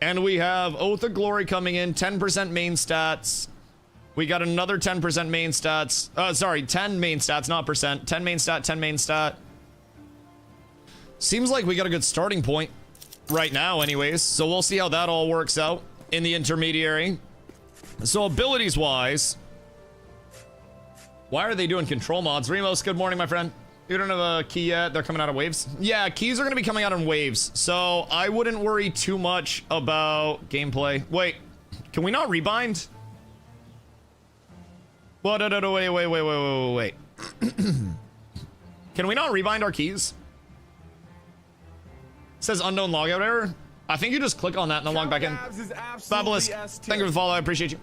A: And we have Oath of Glory coming in, 10% main stats. We got another 10% main stats. Sorry, 10 main stats, not percent. 10 main stat, 10 main stat. Seems like we got a good starting point right now anyways. So we'll see how that all works out in the intermediary. So abilities-wise, why are they doing control mods? Remos, good morning, my friend. You don't have a key yet. They're coming out of waves. Yeah, keys are going to be coming out in waves. So I wouldn't worry too much about gameplay. Wait, can we not rebind? Well, no, wait. Can we not rebind our keys? It says unknown logout error. I think you just click on that and then log back in. Fabulous. Thank you for the follow. I appreciate you.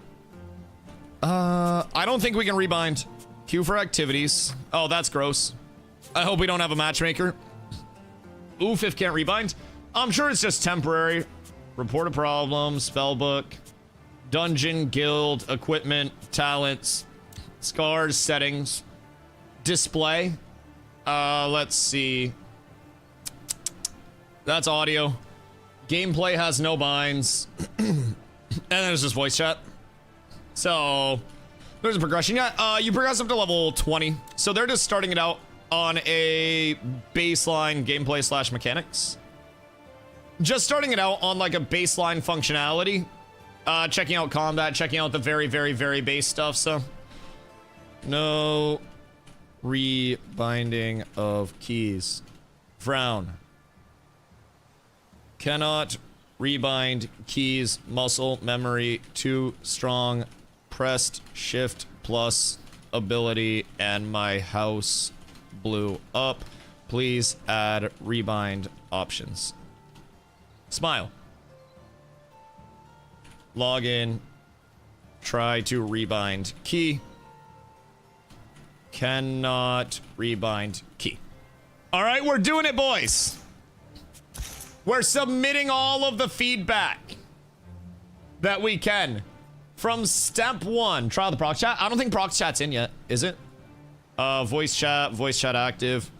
A: I don't think we can rebind. Queue for activities. Oh, that's gross. I hope we don't have a matchmaker. Oof, if can't rebind. I'm sure it's just temporary. Report a problem. Spellbook. Dungeon, guild, equipment, talents, scars, settings, display. Let's see. That's audio. Gameplay has no binds. And then there's just voice chat. So there's a progression. Yeah, you progress up to level 20. So they're just starting it out on a baseline gameplay slash mechanics. Just starting it out on like a baseline functionality. Checking out combat, checking out the very, very, very base stuff. So no rebinding of keys. Frown. Cannot rebind keys, muscle memory, too strong, pressed shift plus ability, and my house blew up. Please add rebind options. Smile. Log in. Try to rebind key. Cannot rebind key. All right, we're doing it, boys. We're submitting all of the feedback that we can from step 1. Trial the proc chat. I don't think proc chat's in yet, is it? Voice chat active.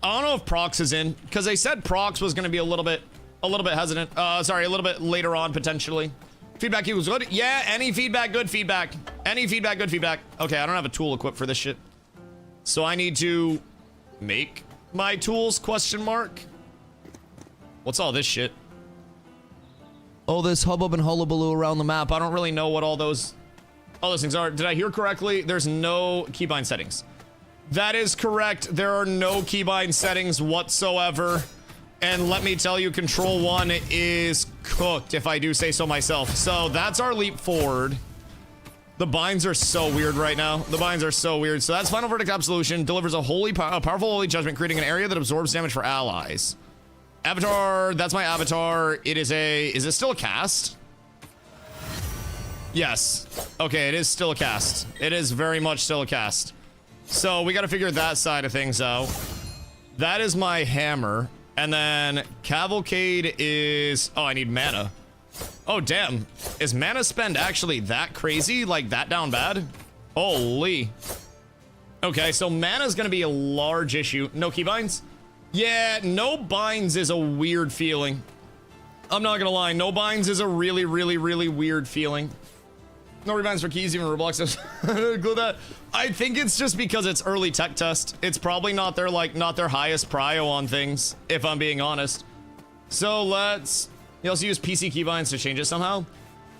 A: I don't know if procs is in because they said procs was going to be a little bit hesitant. Sorry, a little bit later on potentially. Feedback equals good. Yeah, any feedback, good feedback. Any feedback, good feedback. Okay, I don't have a tool equipped for this shit, so I need to make my tools? Question mark. What's all this shit? Oh, this hubbub and hullabaloo around the map. I don't really know what all those things are. Did I hear correctly? There's no keybind settings. That is correct. There are no keybind settings whatsoever. And let me tell you, Control 1 is cooked, if I do say so myself. So that's our leap forward. The binds are so weird right now. The binds are so weird. So that's Final Verdict Absolution. Delivers a powerful holy judgment, creating an area that absorbs damage for allies. Avatar, that's my avatar. It is it still a cast? Yes. Okay, it is still a cast. It is very much still a cast. So we got to figure that side of things out. That is my hammer. And then Cavalcade is... Oh, I need mana. Oh, damn. Is mana spend actually that crazy? Like, that down bad? Holy. Okay, so mana's gonna be a large issue. No keybinds? Yeah, no binds is a weird feeling. I'm not gonna lie. No binds is a really, really, really weird feeling. No rebinds for keys, even Roblox. Include that. I think it's just because it's early tech test. It's probably not their highest prio on things, if I'm being honest. So let's... He also used PC keybinds to change it somehow.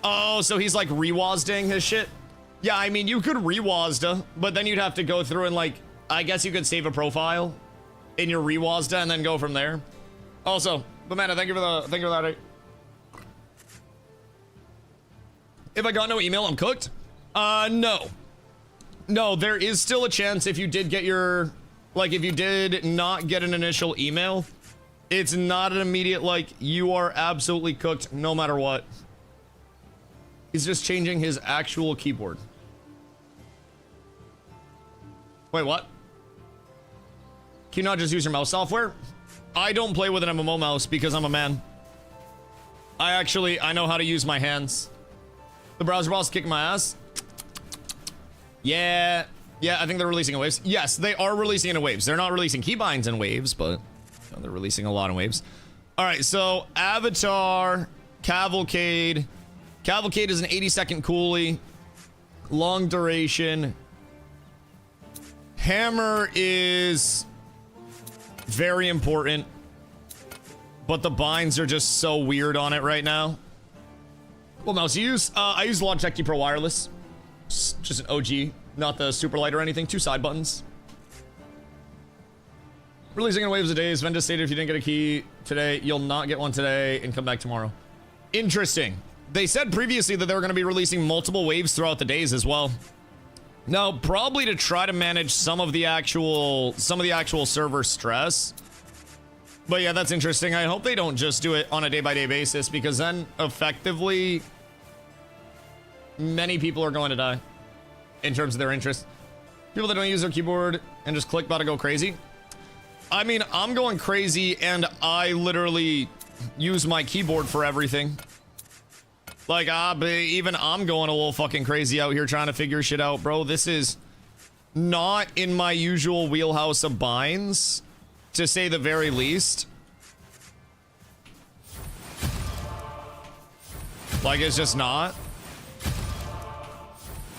A: Oh, so he's like re-WASDing his shit? Yeah, I mean, you could re-WASDA, but then you'd have to go through and like... I guess you could save a profile in your re-WASDA and then go from there. Also, Banana, thank you for that. If I got no email, I'm cooked? No. No, there is still a chance if you did get your... Like, if you did not get an initial email, it's not an immediate, like, you are absolutely cooked no matter what. He's just changing his actual keyboard. Wait, what? Can you not just use your mouse software? I don't play with an MMO mouse because I'm a man. I know how to use my hands. The browser boss kicking my ass. Yeah, I think they're releasing in waves. Yes, they are releasing in waves. They're not releasing keybinds in waves, but they're releasing a lot in waves. All right, so Avatar, Cavalcade. Cavalcade is an 80-second coolie. Long duration. Hammer is very important, but the binds are just so weird on it right now. What mouse you use? I use Logitech G Pro Wireless. Just an OG, not the super light or anything. 2 side buttons. Releasing in waves of days. Vendor stated if you didn't get a key today, you'll not get one today and come back tomorrow. Interesting. They said previously that they were going to be releasing multiple waves throughout the days as well. Now, probably to try to manage some of the actual server stress. But yeah, that's interesting. I hope they don't just do it on a day-by-day basis, because then effectively many people are going to die in terms of their interest. People that don't use their keyboard and just click about to go crazy. I mean, I'm going crazy and I literally use my keyboard for everything. Like, even I'm going a little fucking crazy out here trying to figure shit out, bro. This is not in my usual wheelhouse of binds, to say the very least. Like, it's just not.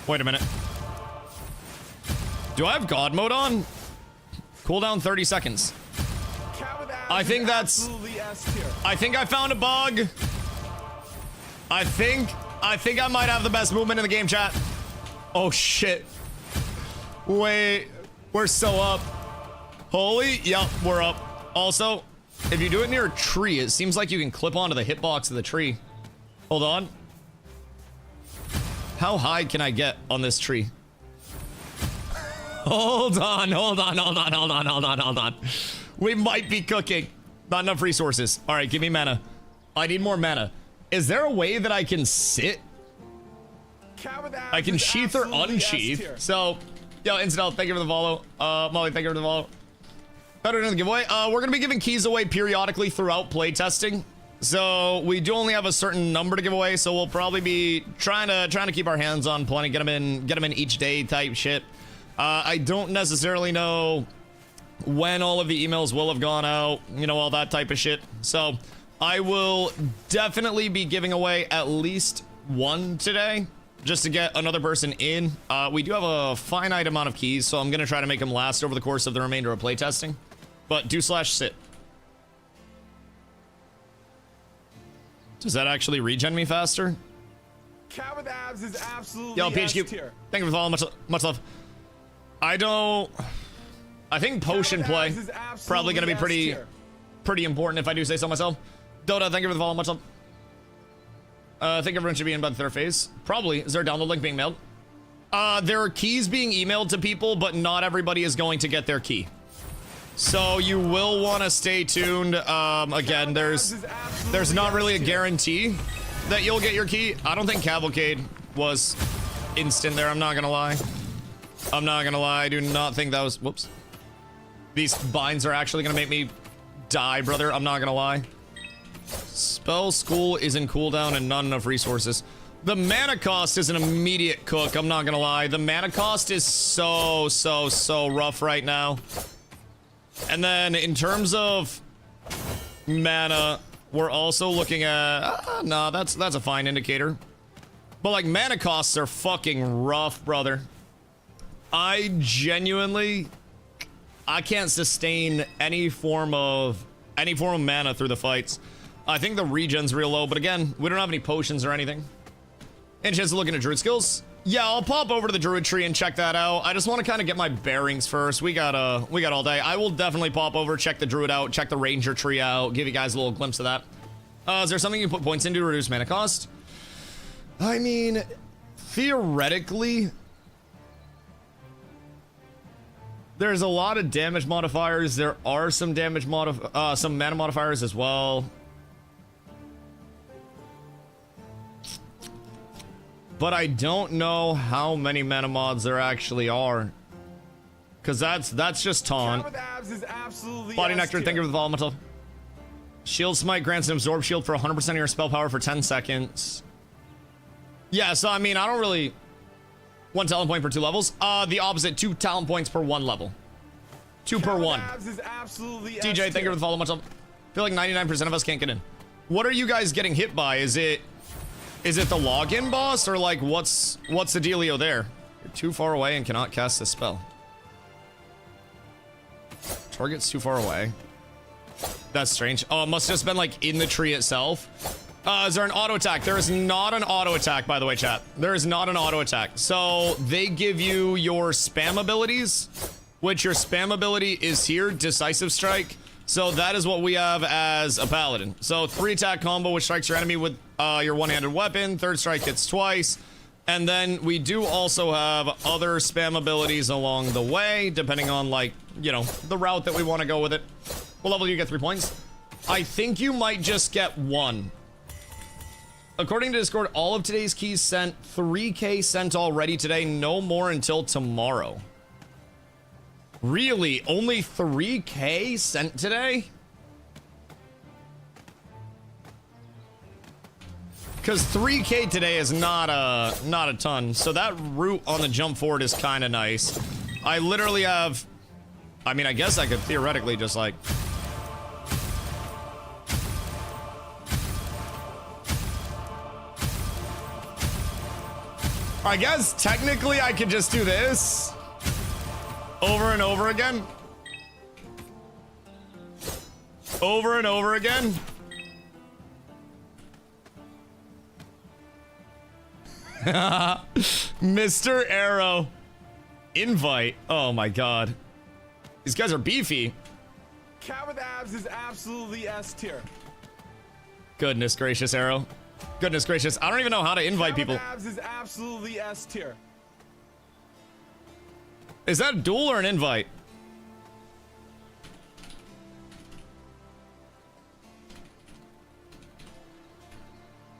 A: Wait a minute. Do I have God mode on? Cooldown 30 seconds. I think that's... I think I found a bug. I think I might have the best movement in the game, chat. Oh, shit. Wait. We're so up. Holy... Yep, we're up. Also, if you do it near a tree, it seems like you can clip onto the hitbox of the tree. Hold on. How high can I get on this tree? Hold on. We might be cooking. Not enough resources. All right, give me mana. I need more mana. Is there a way that I can sit? I can sheath or unsheath. So, yo, Incidel, thank you for the follow. Molly, thank you for the follow. Better than the giveaway. We're gonna be giving keys away periodically throughout playtesting. So we do only have a certain number to give away. So we'll probably be trying to keep our hands on plenty, get them in each day type shit. I don't necessarily know when all of the emails will have gone out, you know, all that type of shit. So I will definitely be giving away at least one today, just to get another person in. We do have a finite amount of keys, so I'm going to try to make them last over the course of the remainder of playtesting. But do/sit. Does that actually regen me faster?
C: Cat with abs is absolutely
A: Yo, PHQ, thank you for the follow. Much love. I think potion play probably going to be pretty important, if I do say so myself. Dota, thank you for the follow. Much love. I think everyone should be in by the third phase. Probably. Is there a download link being mailed? There are keys being emailed to people, but not everybody is going to get their key. So you will want to stay tuned. Again, there's not really a guarantee that you'll get your key. I don't think Cavalcade was instant there. I'm not gonna lie. I do not think that was... Whoops. These binds are actually gonna make me die, brother. I'm not gonna lie. Spell school is in cooldown and not enough resources. The mana cost is an immediate cook. I'm not gonna lie. The mana cost is so rough right now. And then in terms of mana, we're also looking at... nah, that's a fine indicator. But like, mana costs are fucking rough, brother. I can't sustain any form of mana through the fights. I think the regen's real low, but again, we don't have any potions or anything. Any chance of looking at druid skills? Yeah, I'll pop over to the druid tree and check that out. I just want to kind of get my bearings first. We got all day. I will definitely pop over, check the druid out, check the ranger tree out, give you guys a little glimpse of that. Is there something you can put points into to reduce mana cost? I mean, theoretically, there's a lot of damage modifiers. There are some some mana modifiers as well. But I don't know how many mana mods there actually are. Because that's just taunt. Body Nectar, thank you for the follow, myself. Shield Smite grants an absorb shield for 100% of your spell power for 10 seconds. Yeah, so I mean, I don't really... 1 talent point per 2 levels. The opposite, 2 talent points per 1 level. 2 per 1. DJ, thank you for the follow, myself. I feel like 99% of us can't get in. What are you guys getting hit by? Is it the login boss, or like what's the dealio there? You're too far away and cannot cast this spell. Target's too far away. That's strange. Oh, it must have just been like in the tree itself. Is there an auto attack? There is not an auto attack, by the way, chat. There is not an auto attack. So they give you your spam abilities which your spam ability is here, Decisive Strike. So that is what we have as a paladin. So 3 attack combo, which strikes your enemy with your one-handed weapon. Third strike hits twice. And then we do also have other spam abilities along the way, depending on, like, you know, the route that we want to go with it. What level do you get 3 points? I think you might just get 1. According to Discord, all of today's keys sent. 3K sent already today. No more until tomorrow. Really? Only 3K sent today? Because 3K today is not a ton. So that route on the jump forward is kind of nice. I literally have... I mean, I guess I could theoretically just, like... I guess technically I could just do this over and over again. Over and over again. Mr. Arrow. Invite. Oh my god. These guys are beefy.
C: Cat with abs is absolutely S tier.
A: Goodness gracious, Arrow. Goodness gracious. I don't even know how to invite people.
C: Cat with abs is absolutely S tier.
A: Is that a duel or an invite?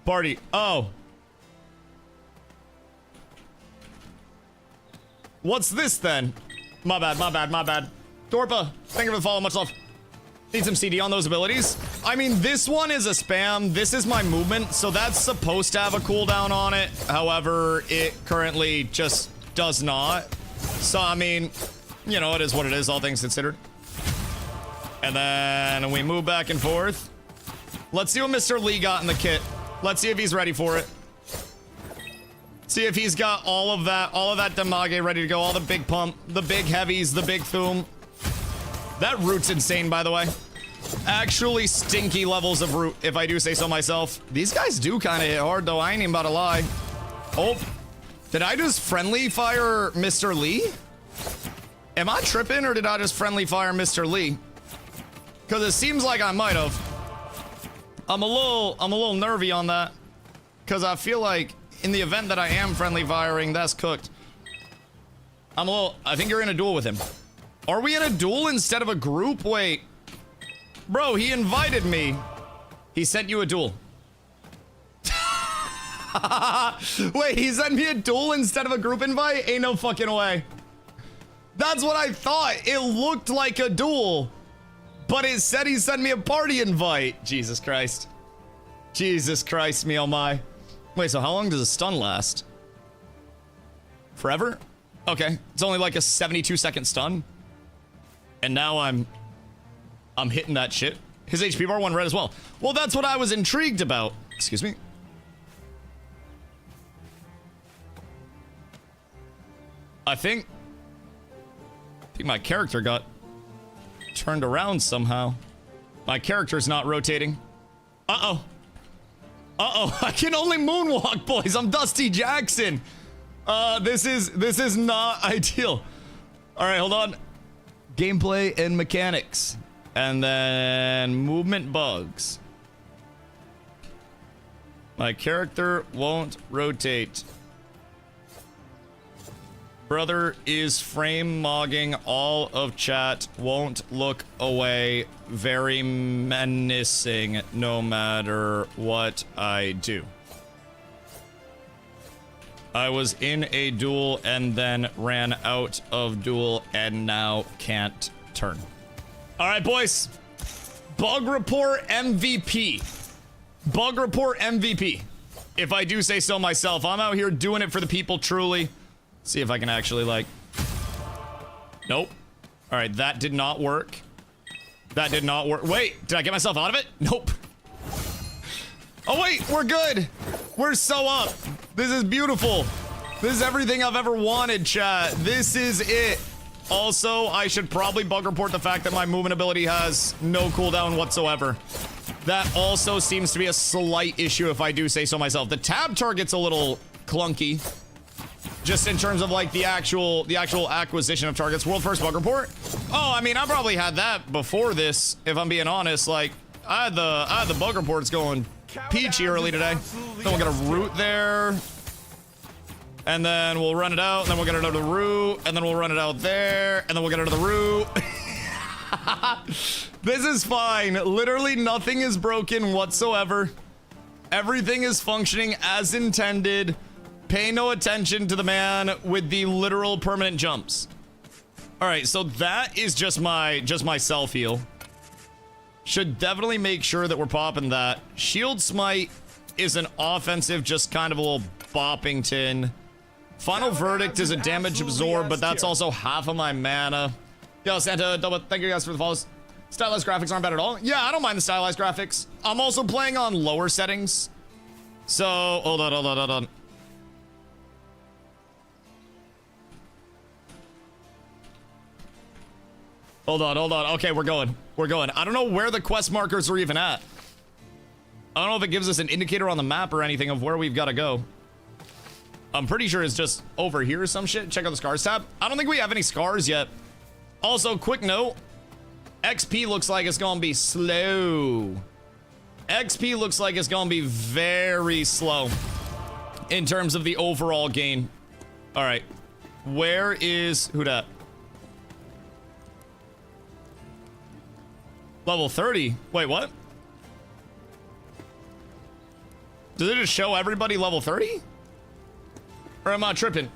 A: Party. Oh. What's this then? My bad, my bad, my bad. Dorpa, thank you for the follow. Much love. Need some CD on those abilities. I mean, this one is a spam. This is my movement, so that's supposed to have a cooldown on it. However, it currently just does not. So, I mean, you know, it is what it is, all things considered. And then we move back and forth. Let's see what Mr. Lee got in the kit. Let's see if he's ready for it. See if he's got all of that damage ready to go. All the big pump, the big heavies, the big thoom. That root's insane, by the way. Actually stinky levels of root, if I do say so myself. These guys do kind of hit hard, though. I ain't even about to lie. Oh, did I just friendly fire Mr. Lee? Am I tripping, or did I just friendly fire Mr. Lee? Because it seems like I might have. I'm a little nervy on that, because I feel like in the event that I am friendly firing, that's cooked. I think you're in a duel with him. Are we in a duel instead of a group? Wait. Bro, he invited me. He sent you a duel. Wait, he sent me a duel instead of a group invite? Ain't no fucking way. That's what I thought. It looked like a duel, but it said he sent me a party invite. Jesus Christ. Jesus Christ, me oh my. Wait, so how long does a stun last? Forever? Okay, it's only like a 72-second stun. And now I'm hitting that shit. His HP bar 1 red as well. Well, that's what I was intrigued about. Excuse me. I think my character got turned around somehow. My character's not rotating. Uh-oh. Uh-oh, I can only moonwalk, boys. I'm Dusty Jackson. This is not ideal. All right, hold on. Gameplay and mechanics. And then movement bugs. My character won't rotate. Brother is frame mogging all of chat. Won't look away. Very menacing no matter what I do. I was in a duel and then ran out of duel and now can't turn. All right, boys. Bug report MVP. Bug report MVP. If I do say so myself, I'm out here doing it for the people truly. See if I can actually, like... Nope. All right, that did not work. That did not work. Wait, did I get myself out of it? Nope. Oh, wait, we're good. We're so up. This is beautiful. This is everything I've ever wanted, chat. This is it. Also, I should probably bug report the fact that my movement ability has no cooldown whatsoever. That also seems to be a slight issue if I do say so myself. The tab target's a little clunky. Just in terms of like the actual acquisition of targets. World first bug report. Oh, I mean, I probably had that before this, if I'm being honest. Like, I had the bug reports going peachy early today. Then we'll get a route there. And then we'll run it out, and then we'll get another route, and then we'll run it out there, and then we'll get another route. This is fine. Literally nothing is broken whatsoever. Everything is functioning as intended. Pay no attention to the man with the literal permanent jumps. All right, so that is just my self heal. Should definitely make sure that we're popping that. Shield Smite is an offensive, just kind of a little bopping tin. Final Verdict is a damage absorb, but that's also half of my mana. Yo, Santa, double, thank you guys for the follows. Stylized graphics aren't bad at all. Yeah, I don't mind the stylized graphics. I'm also playing on lower settings. So, hold on. Hold on. Okay, we're going. I don't know where the quest markers are even at. I don't know if it gives us an indicator on the map or anything of where we've got to go. I'm pretty sure it's just over here or some shit. Check out the scars tab. I don't think we have any scars yet. Also, quick note. XP looks like it's gonna be slow. XP looks like it's gonna be very slow in terms of the overall gain. All right. Where is... Who dat? Level 30. Wait, what? Did it just show everybody level 30? Or am I tripping?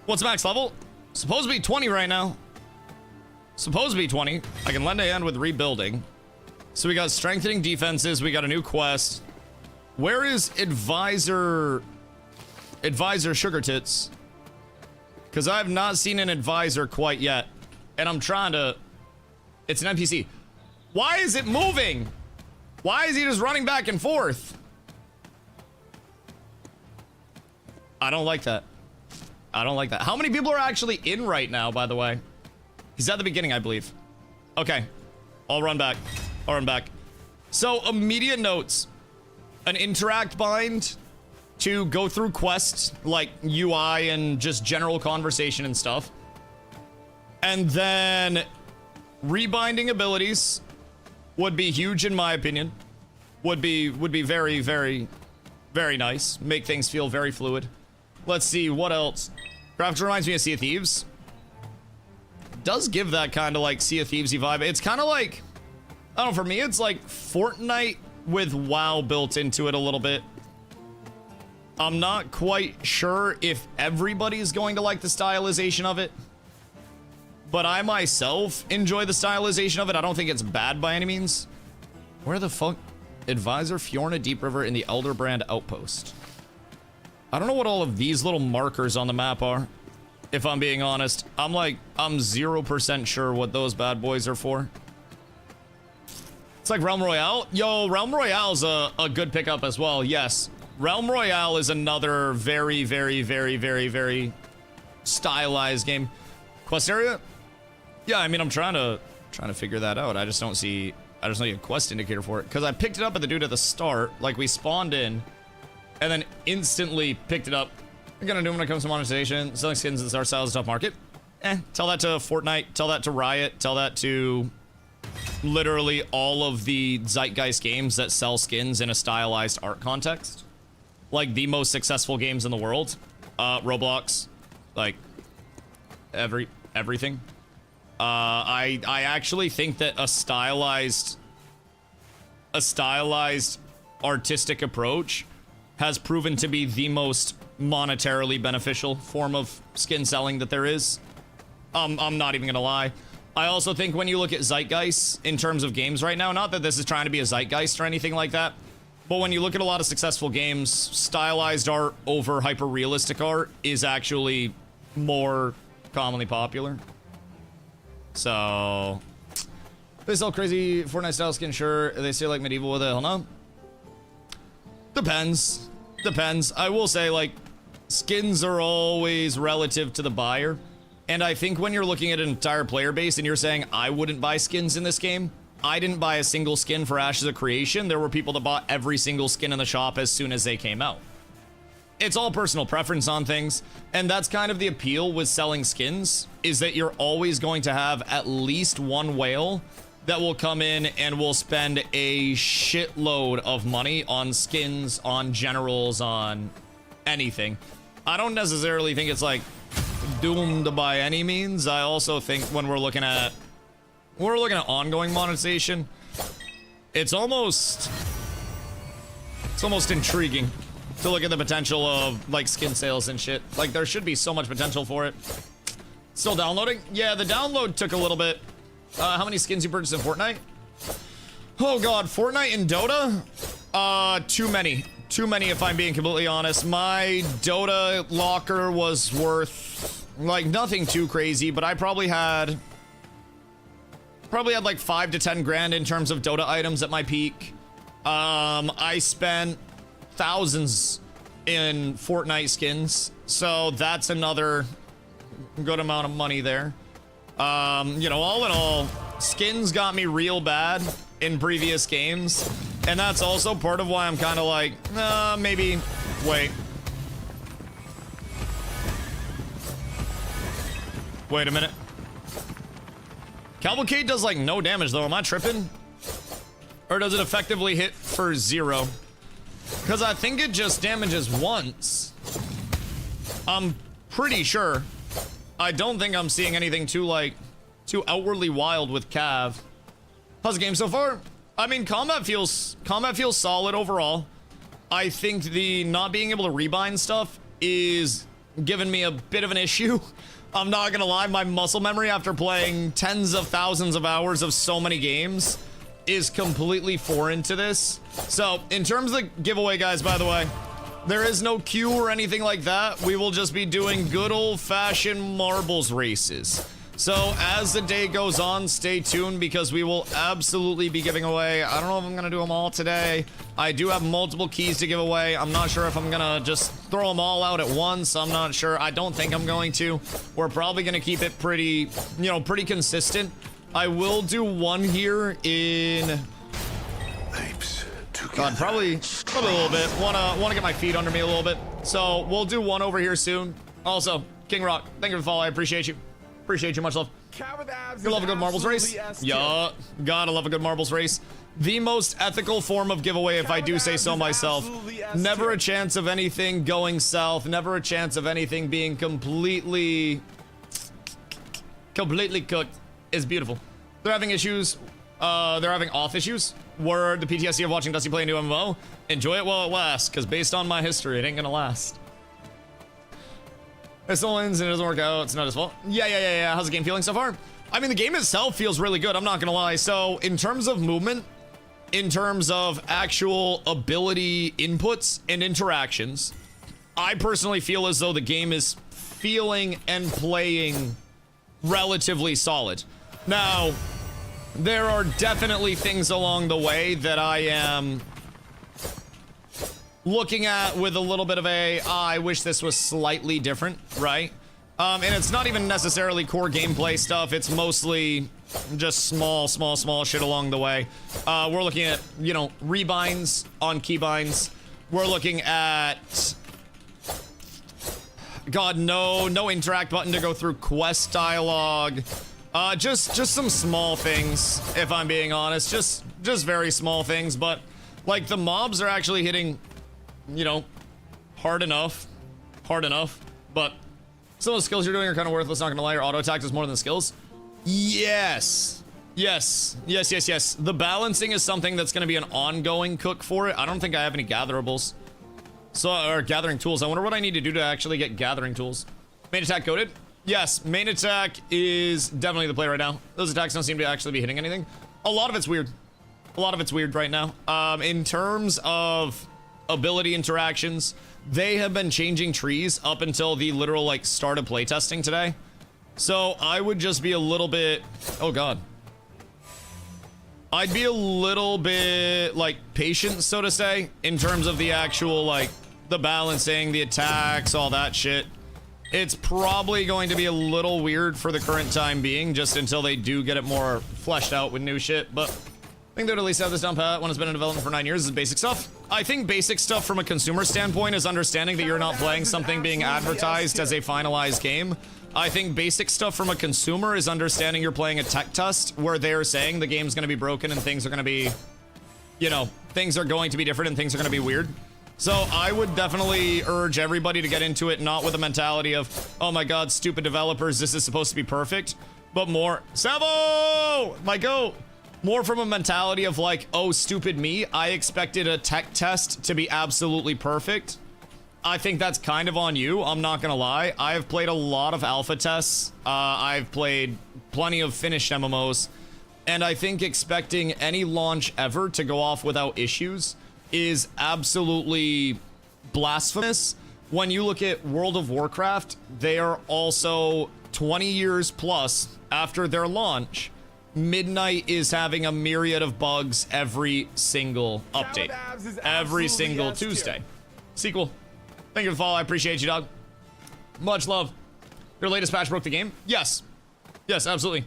A: What's max level? Supposed to be 20 right now. Supposed to be 20. I can lend a hand with rebuilding. So we got strengthening defenses. We got a new quest. Where is advisor sugar tits? Because I have not seen an advisor quite yet. And I'm trying to... It's an NPC. Why is it moving? Why is he just running back and forth? I don't like that. How many people are actually in right now, by the way? He's at the beginning, I believe. Okay. I'll run back. So, immediate notes. An interact bind to go through quests, like UI and just general conversation and stuff. And then rebinding abilities would be huge in my opinion. Would be very, very, very nice. Make things feel very fluid. Let's see, what else? Graphics reminds me of Sea of Thieves. Does give that kind of like Sea of Thieves-y vibe. It's kind of like, I don't know, for me, it's like Fortnite with WoW built into it a little bit. I'm not quite sure if everybody's going to like the stylization of it, but I myself enjoy the stylization of it. I don't think it's bad by any means. Where the fuck? Advisor, Fiorna, Deep River, in the Elderbrand Outpost. I don't know what all of these little markers on the map are, if I'm being honest. I'm 0% sure what those bad boys are for. It's like Realm Royale. Yo, Realm Royale's a good pickup as well. Yes. Realm Royale is another very, very, very, very, very stylized game. Quest area? Yeah, I mean, I'm trying to figure that out. I just don't see a quest indicator for it. Because I picked it up at the dude at the start. Like, we spawned in. And then instantly picked it up. I'm gonna do when it comes to monetization. Selling skins in our styles tough market. Tell that to Fortnite. Tell that to Riot. Tell that to literally all of the Zeitgeist games that sell skins in a stylized art context. Like the most successful games in the world. Roblox. Like everything. I actually think that a stylized artistic approach has proven to be the most monetarily beneficial form of skin selling that there is. I'm not even gonna lie. I also think when you look at Zeitgeist in terms of games right now, not that this is trying to be a Zeitgeist or anything like that, but when you look at a lot of successful games, stylized art over hyper-realistic art is actually more commonly popular. So, they sell crazy Fortnite style skin, sure. They say like medieval, what the hell no? Depends. I will say, like, skins are always relative to the buyer. And I think when you're looking at an entire player base and you're saying, I wouldn't buy skins in this game, I didn't buy a single skin for Ashes of Creation. There were people that bought every single skin in the shop as soon as they came out. it's all personal preference on things, and that's kind of the appeal with selling skins, is that you're always going to have at least one whale that will come in and will spend a shitload of money on skins, on generals, on anything. I don't necessarily think it's like doomed by any means. I also think when we're looking at ongoing monetization, it's almost intriguing to look at the potential of like skin sales and shit. Like there should be so much potential for it. Still downloading? Yeah, the download took a little bit. How many skins you purchased in Fortnite? Oh god, Fortnite and Dota? Too many. Too many if I'm being completely honest. My Dota locker was worth like nothing too crazy, but I probably had like 5 to 10 grand in terms of Dota items at my peak. I spent thousands in Fortnite skins, so that's another good amount of money there. You know, all in all, skins got me real bad in previous games, and that's also part of why I'm kind of like, maybe wait a minute. Cavalcade does like no damage though. Am I tripping? Or does it effectively hit for 0? Because I think it just damages once. I'm pretty sure. I don't think I'm seeing anything too outwardly wild with Cav. How's the game so far? I mean, combat feels solid overall. I think the not being able to rebind stuff is giving me a bit of an issue. I'm not gonna lie, my muscle memory after playing tens of thousands of hours of so many games is completely foreign to this. So, in terms of the giveaway, guys, by the way, there is no queue or anything like that. We will just be doing good old-fashioned marbles races. So, as the day goes on, stay tuned because we will absolutely be giving away. I don't know if I'm gonna do them all today. I do have multiple keys to give away. I'm not sure if I'm gonna just throw them all out at once. I'm not sure. I don't think I'm going to. We're probably gonna keep it pretty, you know, pretty consistent. I will do one here in... God, probably a little bit. Wanna get my feet under me a little bit. So we'll do one over here soon. Also, King Rock, thank you for the follow. I appreciate you. Appreciate you, much love. You love a good marbles race? Yeah, gotta love a good marbles race. The most ethical form of giveaway, if I do say so myself. Never a chance of anything going south. Never a chance of anything being completely cooked. Is beautiful. They're having issues. They're having auth issues. Were the PTSD of watching Dusty play a new MMO. Enjoy it while it lasts, because based on my history, it ain't gonna last. It still wins and it doesn't work out. It's not his fault. Yeah. How's the game feeling so far? I mean, the game itself feels really good. I'm not gonna lie. So, in terms of movement, in terms of actual ability inputs and interactions, I personally feel as though the game is feeling and playing relatively solid. Now, there are definitely things along the way that I am looking at with a little bit of a, I wish this was slightly different, right? And it's not even necessarily core gameplay stuff. It's mostly just small shit along the way. We're looking at, you know, rebinds on keybinds. We're looking at, God, no interact button to go through quest dialogue. Just some small things, if I'm being honest. Just very small things, but like the mobs are actually hitting, you know, hard enough, but some of the skills you're doing are kind of worthless, not gonna lie. Your auto attack does more than the skills. Yes. The balancing is something that's gonna be an ongoing cook for it. I don't think I have any gatherables. Or gathering tools. I wonder what I need to do to actually get gathering tools. Main attack goated? Yes, main attack is definitely the play right now. Those attacks don't seem to actually be hitting anything. A lot of it's weird. Right now. In terms of ability interactions, they have been changing trees up until the literal like start of playtesting today. So I would just be a little bit, oh god. I'd be a little bit like patient, so to say, in terms of the actual like the balancing, the attacks, all that shit. It's probably going to be a little weird for the current time being, just until they do get it more fleshed out with new shit, but think they'd at least have this down pat when it's been in development for 9 years is basic stuff. I think basic stuff from a consumer standpoint is understanding that you're not playing something being advertised as a finalized game. I think basic stuff from a consumer is understanding you're playing a tech test where they're saying the game's going to be broken and things are going to be, you know, things are going to be different and things are going to be weird. So I would definitely urge everybody to get into it, not with a mentality of, oh my god, stupid developers, this is supposed to be perfect, but more, Savo, my goat, more from a mentality of like, oh, stupid me, I expected a tech test to be absolutely perfect. I think that's kind of on you, I'm not gonna lie. I've played a lot of alpha tests, I've played plenty of finished MMOs, and I think expecting any launch ever to go off without issues is absolutely blasphemous. When you look at World of Warcraft, they are also 20 years plus after their launch. Midnight is having a myriad of bugs every single update, every single Tuesday. Sequel, thank you for the follow. I appreciate you, dog. Much love. Your latest patch broke the game? Yes. Yes, absolutely.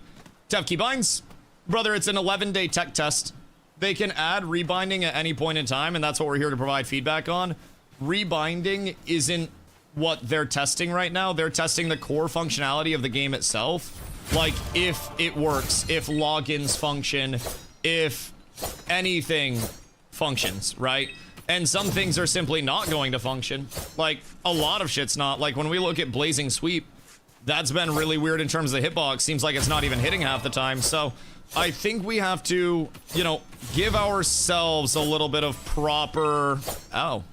A: Tev Keybinds. Brother, it's an 11-day tech test. They can add rebinding at any point in time, and that's what we're here to provide feedback on. Rebinding isn't what they're testing right now. They're testing the core functionality of the game itself. Like, if it works, if logins function, if anything functions, right? And some things are simply not going to function. Like, a lot of shit's not. Like, when we look at Blazing Sweep, that's been really weird in terms of the hitbox. Seems like it's not even hitting half the time. So I think we have to, you know, give ourselves a little bit of proper... Oh.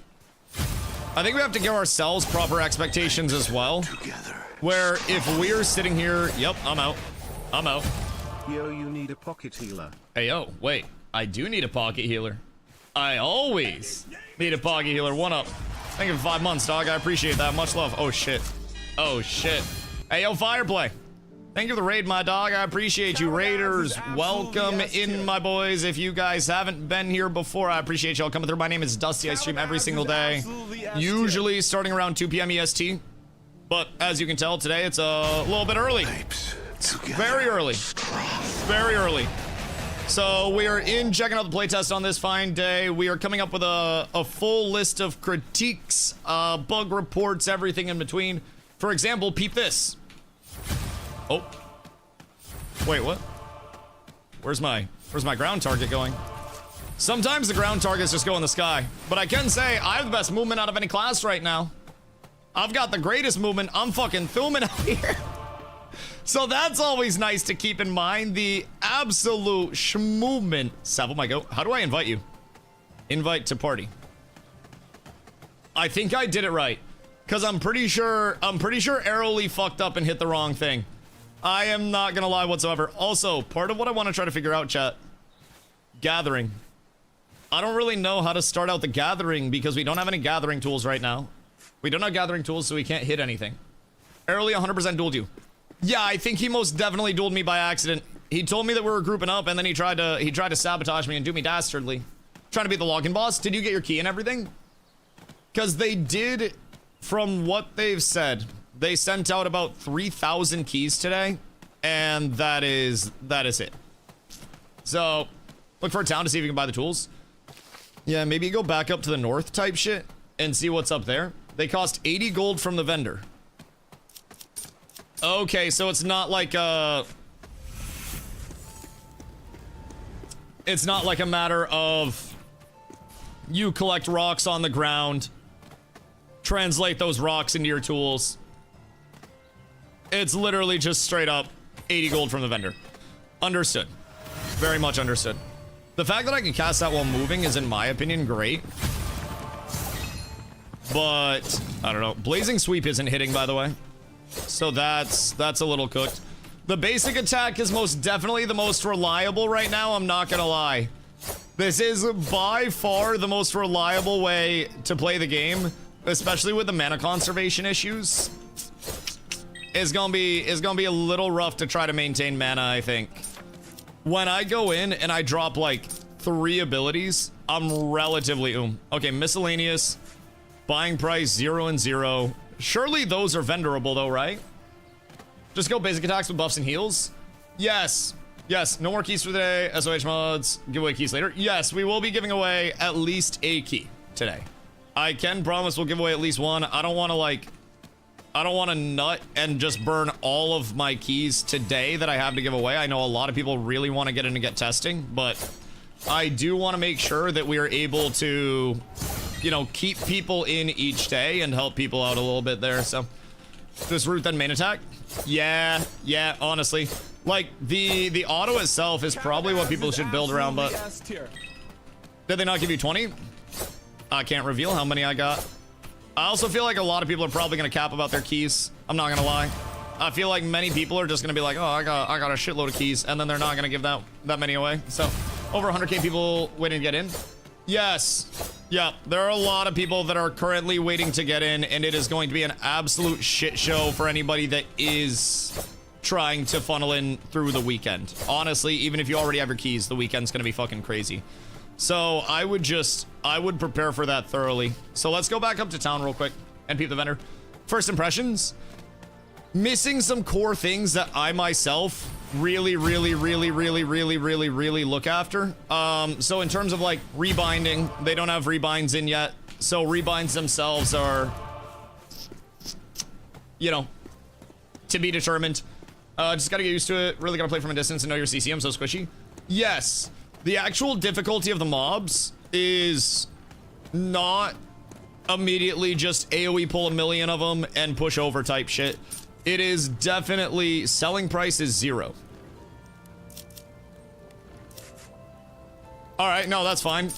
A: I think we have to give ourselves proper expectations as well. Where if we're sitting here... Yep, I'm out. I'm out.
B: Yo, you need a pocket healer.
A: Hey, yo, wait. I do need a pocket healer. I always need a pocket healer. One up. Thank you for 5 months, dog. I appreciate that. Much love. Oh, shit. Oh, shit. Hey, yo, Fireplay. Thank you for the raid, my dog. I appreciate you. Raiders, welcome in, my boys. If you guys haven't been here before, I appreciate y'all coming through. My name is Dusty. I stream every single day, usually starting around 2 p.m. EST. But as you can tell, today it's a little bit early. Very early. Very early. So we are in checking out the playtest on this fine day. We are coming up with a full list of critiques, bug reports, everything in between. For example, peep this. Oh. Wait, what? Where's my ground target going? Sometimes the ground targets just go in the sky. But I can say I have the best movement out of any class right now. I've got the greatest movement. I'm fucking filming out here. So that's always nice to keep in mind. The absolute schmovement. Savile, my goat. How do I invite you? Invite to party. I think I did it right. Because I'm pretty sure Arrowly fucked up and hit the wrong thing. I am not gonna lie whatsoever. Also, part of what I want to try to figure out, chat, gathering. I don't really know how to start out the gathering because we don't have any gathering tools right now. We don't have gathering tools, so we can't hit anything. Arrowly 100% dueled you. Yeah, I think he most definitely dueled me by accident. He told me that we were grouping up, and then he tried to sabotage me and do me dastardly. Trying to be the login boss. Did you get your key and everything? Because they did, from what they've said, they sent out about 3,000 keys today, and that is it. So, look for a town to see if you can buy the tools. Yeah, maybe go back up to the north type shit and see what's up there. They cost 80 gold from the vendor. Okay, so it's not like a... It's not like a matter of you collect rocks on the ground, translate those rocks into your tools. It's literally just straight up 80 gold from the vendor. Understood. Very much understood. The fact that I can cast that while moving is, in my opinion, great. But, I don't know. Blazing Sweep isn't hitting, by the way. So that's a little cooked. The basic attack is most definitely the most reliable right now, I'm not gonna lie. This is by far the most reliable way to play the game, especially with the mana conservation issues. It's gonna be a little rough to try to maintain mana, I think. When I go in and I drop like 3 abilities, I'm relatively Okay, miscellaneous, buying price 0 and 0. Surely those are vendorable though, right? Just go basic attacks with buffs and heals. Yes, Yes, no more keys for today. SOH mods, give away keys later. Yes, we will be giving away at least a key today. I can promise we'll give away at least one. I don't want to nut and just burn all of my keys today that I have to give away. I know a lot of people really want to get in and get testing, but I do want to make sure that we are able to, you know, keep people in each day and help people out a little bit there. So this route then main attack. Yeah, honestly. Like, the auto itself is probably what people should build around, but... Did they not give you 20? I can't reveal how many I got. I also feel like a lot of people are probably going to cap about their keys. I'm not going to lie. I feel like many people are just going to be like, oh, I got a shitload of keys, and then they're not going to give that many away. So, over 100k people waiting to get in. Yes. Yeah, there are a lot of people that are currently waiting to get in, and it is going to be an absolute shit show for anybody that is trying to funnel in through the weekend. Honestly, even if you already have your keys, the weekend's gonna be fucking crazy. So I would prepare for that thoroughly. So let's go back up to town real quick and peep the vendor. First impressions, missing some core things that I myself really look after. So in terms of like rebinding, they don't have rebinds in yet. So rebinds themselves are, you know, to be determined. Just gotta get used to it. Really gotta play from a distance and know your CCM, so squishy. Yes, the actual difficulty of the mobs is not immediately just AoE pull a million of them and push over type shit. It is definitely, selling price is 0. Alright, no, that's fine.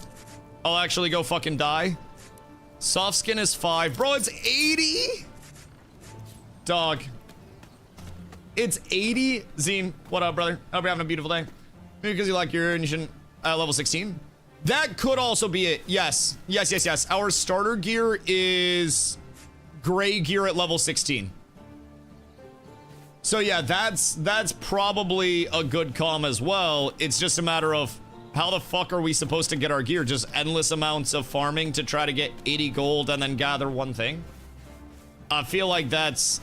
A: I'll actually go fucking die. Soft skin is 5. Bro, it's 80? Dog. It's 80. Zine, what up, brother? Hope you're having a beautiful day. Maybe because you like your and you shouldn't level 16. That could also be it. Yes. Our starter gear is gray gear at level 16. So yeah, that's probably a good comm as well. It's just a matter of how the fuck are we supposed to get our gear? Just endless amounts of farming to try to get 80 gold and then gather one thing? I feel like that's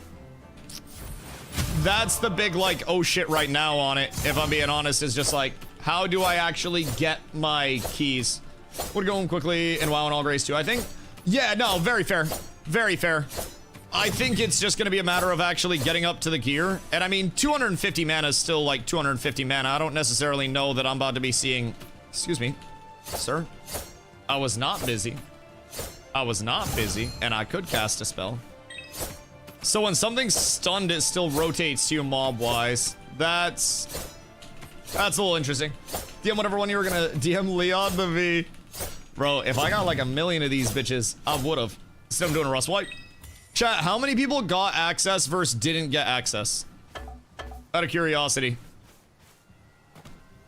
A: the big, like, oh shit right now on it, if I'm being honest, is just like, how do I actually get my keys? We're going quickly in WoW and All Grace too, I think. Yeah, no, very fair. Very fair. I think it's just gonna be a matter of actually getting up to the gear. And I mean, 250 mana is still like 250 mana. I don't necessarily know that I'm about to be seeing... Excuse me, sir. I was not busy. And I could cast a spell. So when something's stunned, it still rotates to you mob-wise. That's a little interesting. DM whatever one you were gonna DM Leon the V. Bro, if I got like a million of these bitches, I would've. Instead of doing a rust wipe. Chat, how many people got access versus didn't get access? Out of curiosity.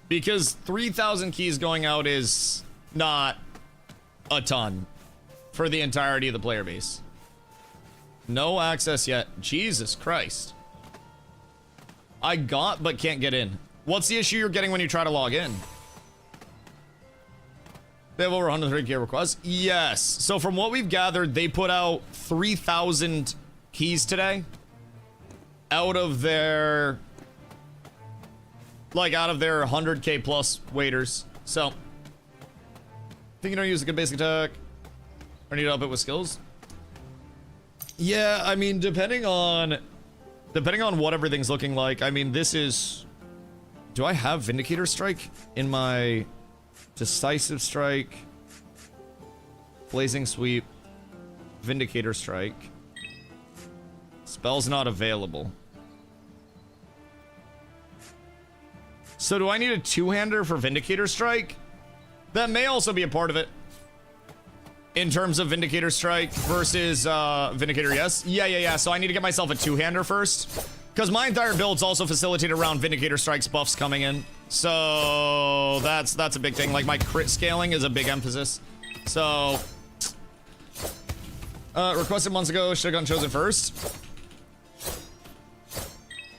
A: Because 3,000 keys going out is not a ton for the entirety of the player base. No access yet. Jesus Christ. I got but can't get in. What's the issue you're getting when you try to log in? They have over 130k requests? Yes. So from what we've gathered, they put out 3,000 keys today. Out of their... like, out of their 100k plus waiters. So... think you don't use a good basic attack? Or need to help it with skills? Yeah, I mean, depending on what everything's looking like. I mean, this is... do I have Vindicator Strike in my... Decisive Strike, Blazing Sweep, Vindicator Strike. Spell's not available. So do I need a two-hander for Vindicator Strike? That may also be a part of it. In terms of Vindicator Strike versus Vindicator, yes. Yeah. So I need to get myself a two-hander first. Because my entire build's also facilitated around Vindicator Strike's buffs coming in. So that's a big thing. Like, my crit scaling is a big emphasis. So requested months ago, should have gotten chosen first.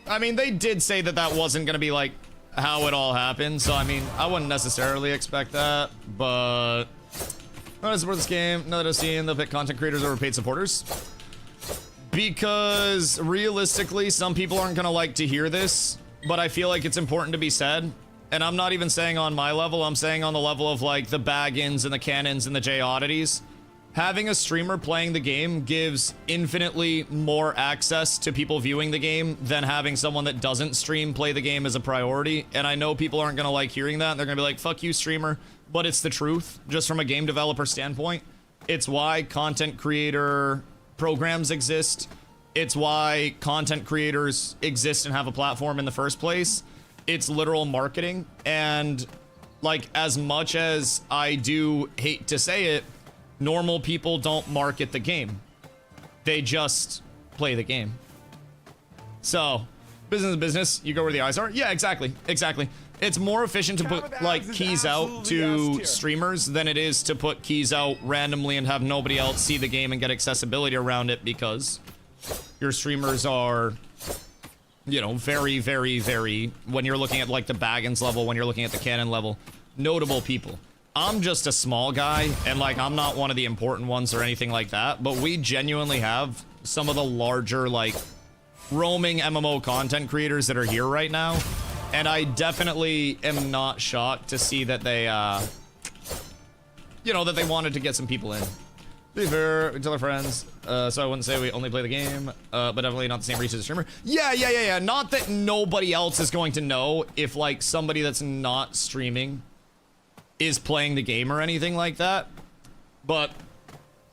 A: I mean, they did say that wasn't gonna be like how it all happened. So I mean, I wouldn't necessarily expect that, but I want to support this game. Now that I've seen, they'll pick content creators over paid supporters. Because realistically, some people aren't gonna like to hear this. but I feel like it's important to be said. And I'm not even saying on my level, I'm saying on the level of like the Baggins and the Cannons and the J Oddities. Having a streamer playing the game gives infinitely more access to people viewing the game than having someone that doesn't stream play the game as a priority. And I know people aren't going to like hearing that. They're going to be like, fuck you, streamer. But it's the truth, just from a game developer standpoint. It's why content creator programs exist. It's why content creators exist and have a platform in the first place. It's literal marketing. And like, as much as I do hate to say it, normal people don't market the game. They just play the game. So, business is business. You go where the eyes are. Yeah, exactly. Exactly. It's more efficient to put, like, keys out to streamers than it is to put keys out randomly and have nobody else see the game and get accessibility around it, because your streamers are, you know, very, very, very, when you're looking at, like, the Baggins level, when you're looking at the Cannon level, notable people. I'm just a small guy, and like, I'm not one of the important ones or anything like that, but we genuinely have some of the larger, like, roaming MMO content creators that are here right now, and I definitely am not shocked to see that they, you know, that they wanted to get some people in. To be fair, we tell our friends, so I wouldn't say we only play the game, but definitely not the same reach as a streamer. Yeah. Not that nobody else is going to know if, like, somebody that's not streaming is playing the game or anything like that, but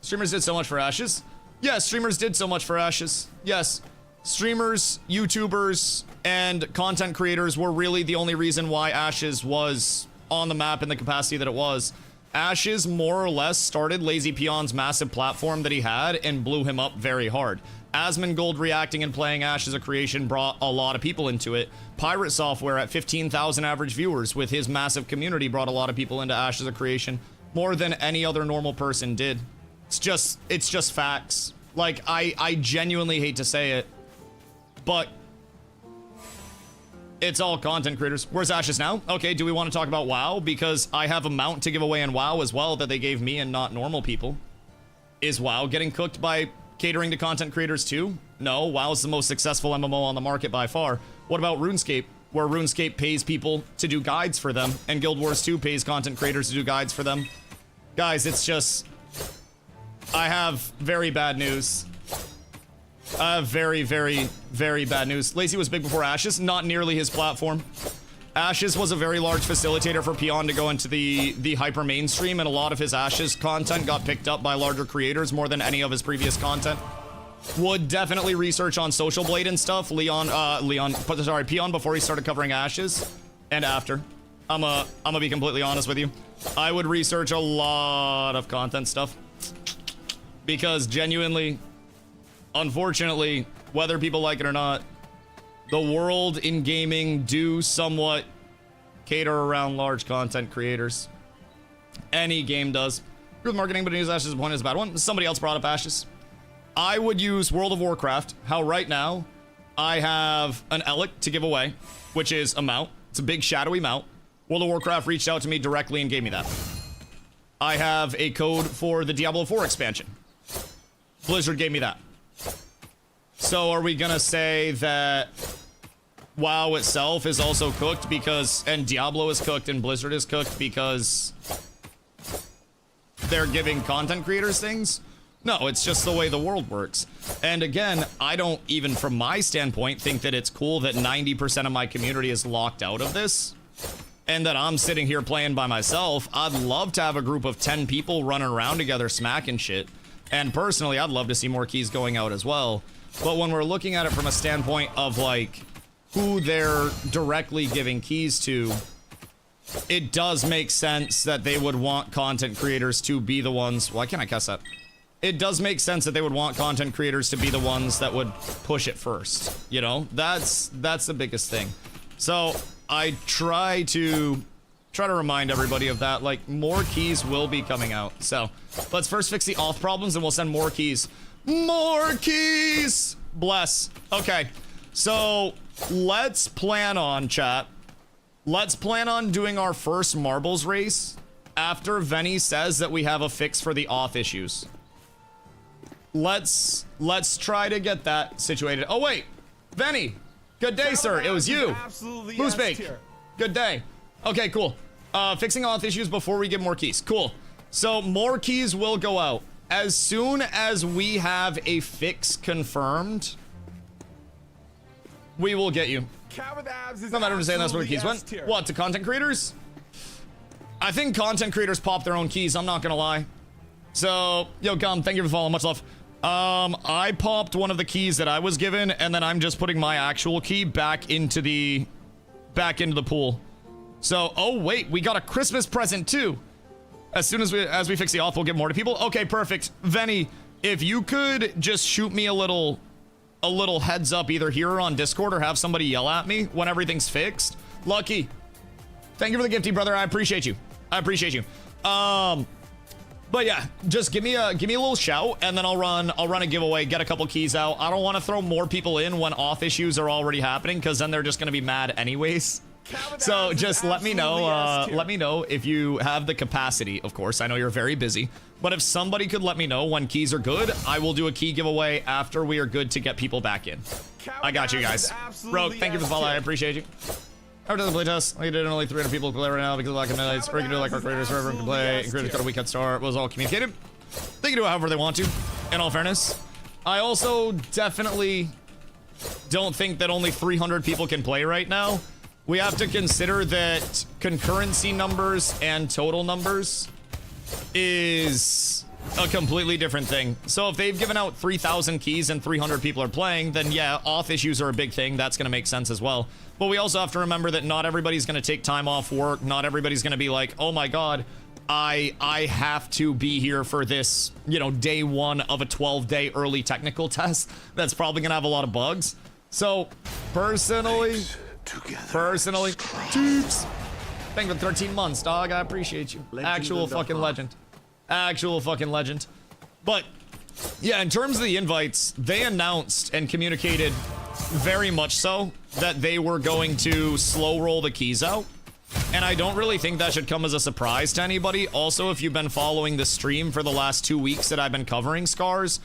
A: streamers did so much for Ashes. Yes, streamers did so much for Ashes. Yes, streamers, YouTubers, and content creators were really the only reason why Ashes was on the map in the capacity that it was. Ashes more or less started Lazy Peon's massive platform that he had and blew him up very hard. Asmongold reacting and playing Ash as a creation brought a lot of people into it. Pirate Software at 15,000 average viewers with his massive community brought a lot of people into Ash as a creation, more than any other normal person did. It's just facts. Like, I genuinely hate to say it, but it's all content creators. Where's Ashes now? Okay, do we want to talk about WoW? Because I have a mount to give away in WoW as well that they gave me and not normal people. Is WoW getting cooked by catering to content creators too? No, WoW is the most successful MMO on the market by far. What about RuneScape, where RuneScape pays people to do guides for them, and Guild Wars 2 pays content creators to do guides for them? Guys, it's just, I have very bad news. I have very, very, very bad news. Lazy was big before Ashes, not nearly his platform. Ashes was a very large facilitator for Peon to go into the hyper mainstream, and a lot of his Ashes content got picked up by larger creators more than any of his previous content. Would definitely research on Social Blade and stuff. Peon before he started covering Ashes, and after. I'm gonna be completely honest with you. I would research a lot of content stuff, because genuinely, unfortunately, whether people like it or not, the world in gaming do somewhat cater around large content creators. Any game does. With marketing, but use Ashes' point is a bad one. Somebody else brought up Ashes. I would use World of Warcraft. How right now, I have an Elic to give away, which is a mount. It's a big shadowy mount. World of Warcraft reached out to me directly and gave me that. I have a code for the Diablo 4 expansion. Blizzard gave me that. So are we gonna say that WoW itself is also cooked because, and Diablo is cooked and Blizzard is cooked because they're giving content creators things? No, it's just the way the world works. And again, I don't even from my standpoint think that it's cool that 90% of my community is locked out of this and that I'm sitting here playing by myself. I'd love to have a group of 10 people running around together smacking shit. And personally, I'd love to see more keys going out as well. But when we're looking at it from a standpoint of, like, who they're directly giving keys to, it does make sense that they would want content creators to be the ones... Why can't I cuss that? It does make sense that they would want content creators to be the ones that would push it first. You know? That's the biggest thing. So, I try to remind everybody of that. Like, more keys will be coming out. So, let's first fix the auth problems and we'll send more keys. More keys! Bless. Okay, so let's plan on, chat. Let's plan on doing our first marbles race after Venny says that we have a fix for the auth issues. Let's try to get that situated. Oh wait, Venny, Good day, sir. It was you.
C: Absolutely
A: Who's
C: S
A: big?
C: tier.
A: Good day. Okay, cool. Fixing auth issues before we get more keys. Cool. So more keys will go out. As soon as we have a fix confirmed, we will get you.
C: Cat with abs is
A: No matter what saying, that's where the keys
C: absolutely
A: went.
C: S tier.
A: What, to content creators? I think content creators pop their own keys, I'm not gonna lie. So, yo, Gum, thank you for the follow, much love. I popped one of the keys that I was given, and then I'm just putting my actual key back into the pool. So, oh wait, we got a Christmas present too. As soon as we fix the auth, we'll give more to people. Okay, perfect. Venny, if you could just shoot me a little heads up either here or on Discord, or have somebody yell at me when everything's fixed. Lucky, thank you for the gifty, brother. I appreciate you. I appreciate you. But yeah, just give me a little shout, and then I'll run a giveaway, get a couple keys out. I don't want to throw more people in when auth issues are already happening, because then they're just gonna be mad anyways. So just let me know if you have the capacity. Of course, I know you're very busy, but if somebody could let me know when keys are good, I will do a key giveaway after we are good to get people back in. I got you guys. Bro, thank you for the follow. I appreciate you. I've done the playtest. I did only 300 people play right now because of lack of midnights. Or you can do like our creators, so everyone can play. And creators got a week head start. Was all communicated. They can do it however they want to, in all fairness. I also definitely don't think that only 300 people can play right now. We have to consider that concurrency numbers and total numbers is a completely different thing. So if they've given out 3,000 keys and 300 people are playing, then yeah, auth issues are a big thing. That's going to make sense as well. But we also have to remember that not everybody's going to take time off work. Not everybody's going to be like, oh my God, I have to be here for this, you know, day one of a 12-day early technical test. That's probably going to have a lot of bugs. So personally, Tubes, thank you for 13 months, dog. I appreciate you. Actual fucking legend. Actual fucking legend. But yeah, in terms of the invites, they announced and communicated very much so that they were going to slow roll the keys out. And I don't really think that should come as a surprise to anybody. Also, if you've been following the stream for the last 2 weeks that I've been covering Scars,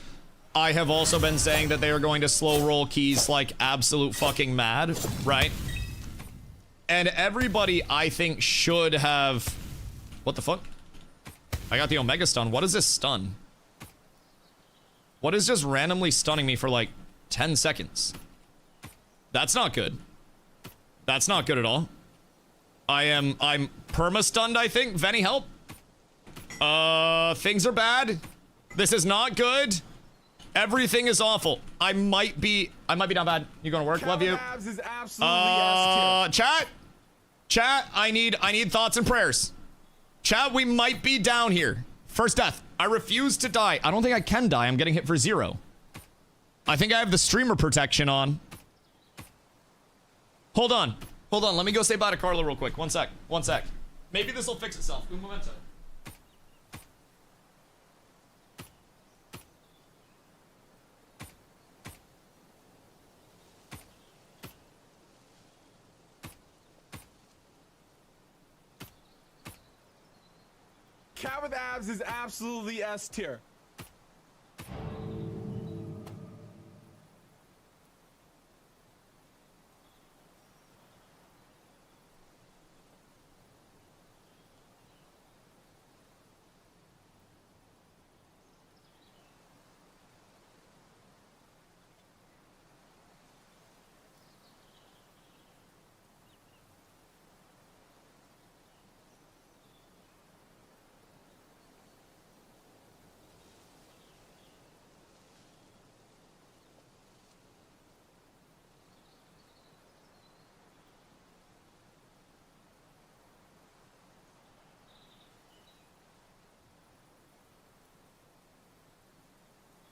A: I have also been saying that they are going to slow roll keys like absolute fucking mad, right? And everybody, I think, should have... What the fuck? I got the Omega stun. What is this stun? What is just randomly stunning me for like 10 seconds? That's not good. That's not good at all. I'm perma-stunned, I think. Venny, help. Things are bad. This is not good. Everything is awful. I might be not bad. You going to work? Love you. Chat, I need thoughts and prayers. Chat, we might be down here. First death. I refuse to die. I don't think I can die. I'm getting hit for 0. I think I have the streamer protection on. Hold on. Hold on. Let me go say bye to Carla real quick. One sec. One sec. Maybe this will fix itself. Un momento.
C: Cat with abs is absolutely S tier.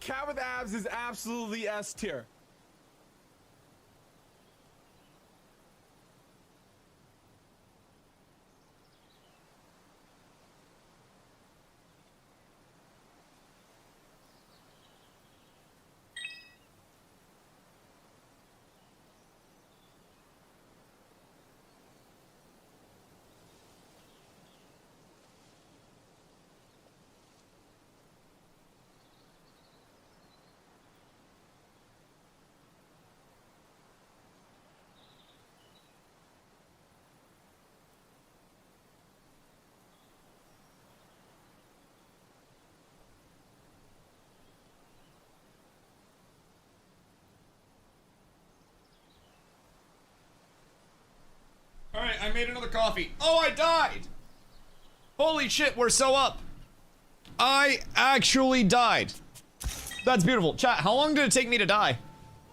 C: Cat with abs is absolutely S tier.
A: the coffee. Oh, I died. Holy shit, we're so up. I actually died. That's beautiful. Chat, how long did it take me to die?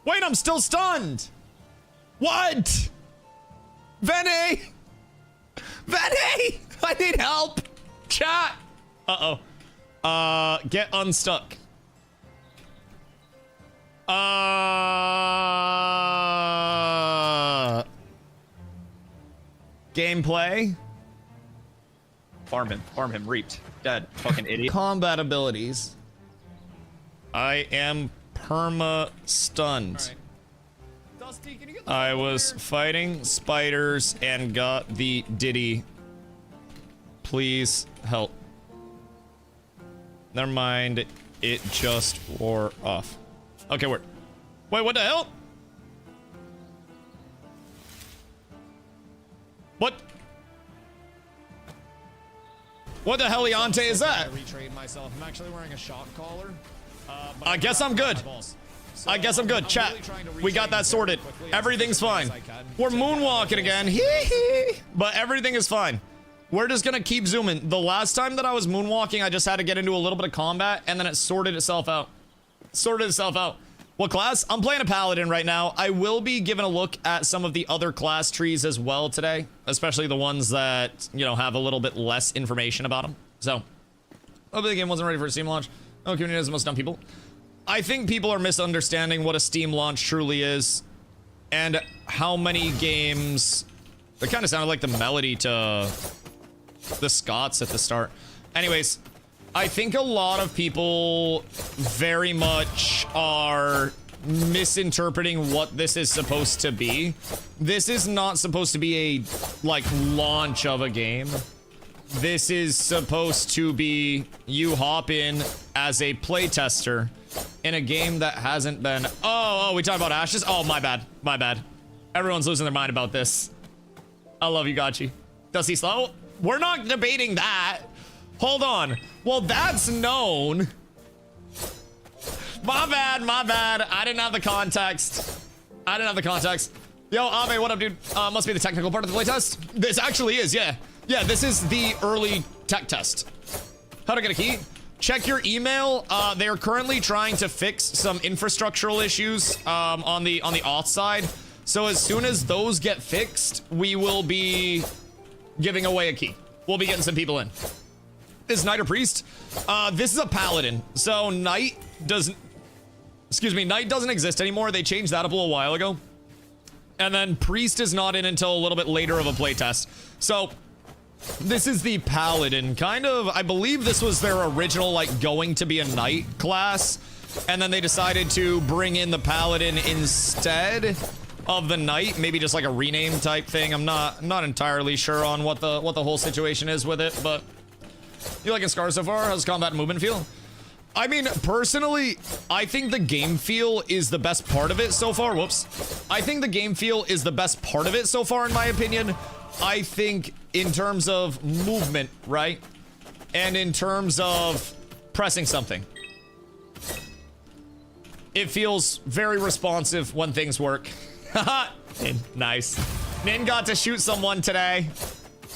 A: Wait, I'm still stunned. What? Vinny! Vinny! I need help. Chat. Uh-oh. Get unstuck. Gameplay.
D: Farm him, reaped. Dead. Fucking idiot.
A: Combat abilities. I am perma-stunned.
C: Right. Dusty, can you get the
A: I
C: phone
A: was
C: here?
A: fighting spiders and got the Diddy. Please help. Never mind, it just wore off. Okay, wait, what the hell? What the heliante is that?
C: I retrained myself. I'm actually wearing a shock collar. But
A: I guess I'm good. I guess I'm good. Chat, we got that sorted. Everything's fine. We're moonwalking again. Hee. But everything is fine. We're just gonna keep zooming. The last time that I was moonwalking, I just had to get into a little bit of combat, and then it sorted itself out. What class? I'm playing a paladin right now. I will be giving a look at some of the other class trees as well today, especially the ones that, you know, have a little bit less information about them. So, hopefully the game wasn't ready for a Steam launch. Oh, community has the most dumb people. I think people are misunderstanding what a Steam launch truly is, and how many games. It kind of sounded like the melody to the Scots at the start. Anyways, I think a lot of people very much are misinterpreting what this is supposed to be. This is not supposed to be a, like, launch of a game. This is supposed to be you hop in as a playtester in a game that hasn't been... Oh, we talk about Ashes? Oh, my bad. Everyone's losing their mind about this. I love you, Gachi. Does he slow? We're not debating that. Hold on. Well, that's known. My bad. I didn't have the context. Yo, Ave, what up, dude? Must be the technical part of the playtest. This actually is, yeah. Yeah, this is the early tech test. How to get a key? Check your email. They are currently trying to fix some infrastructural issues on the auth side. So as soon as those get fixed, we will be giving away a key. We'll be getting some people in. Is Knight or Priest? This is a Paladin. So Knight doesn't... Excuse me, Knight doesn't exist anymore. They changed that up a little while ago. And then Priest is not in until a little bit later of a playtest. So this is the Paladin. Kind of, I believe this was their original, like, going to be a Knight class. And then they decided to bring in the Paladin instead of the Knight. Maybe just like a rename type thing. I'm not entirely sure on what the whole situation is with it, but... You liking Scar so far? How's combat and movement feel? I mean, personally, I think the game feel is the best part of it so far. Whoops. I think the game feel is the best part of it so far, in my opinion. I think in terms of movement, right? And in terms of pressing something. It feels very responsive when things work. Haha. Nice. Nin got to shoot someone today.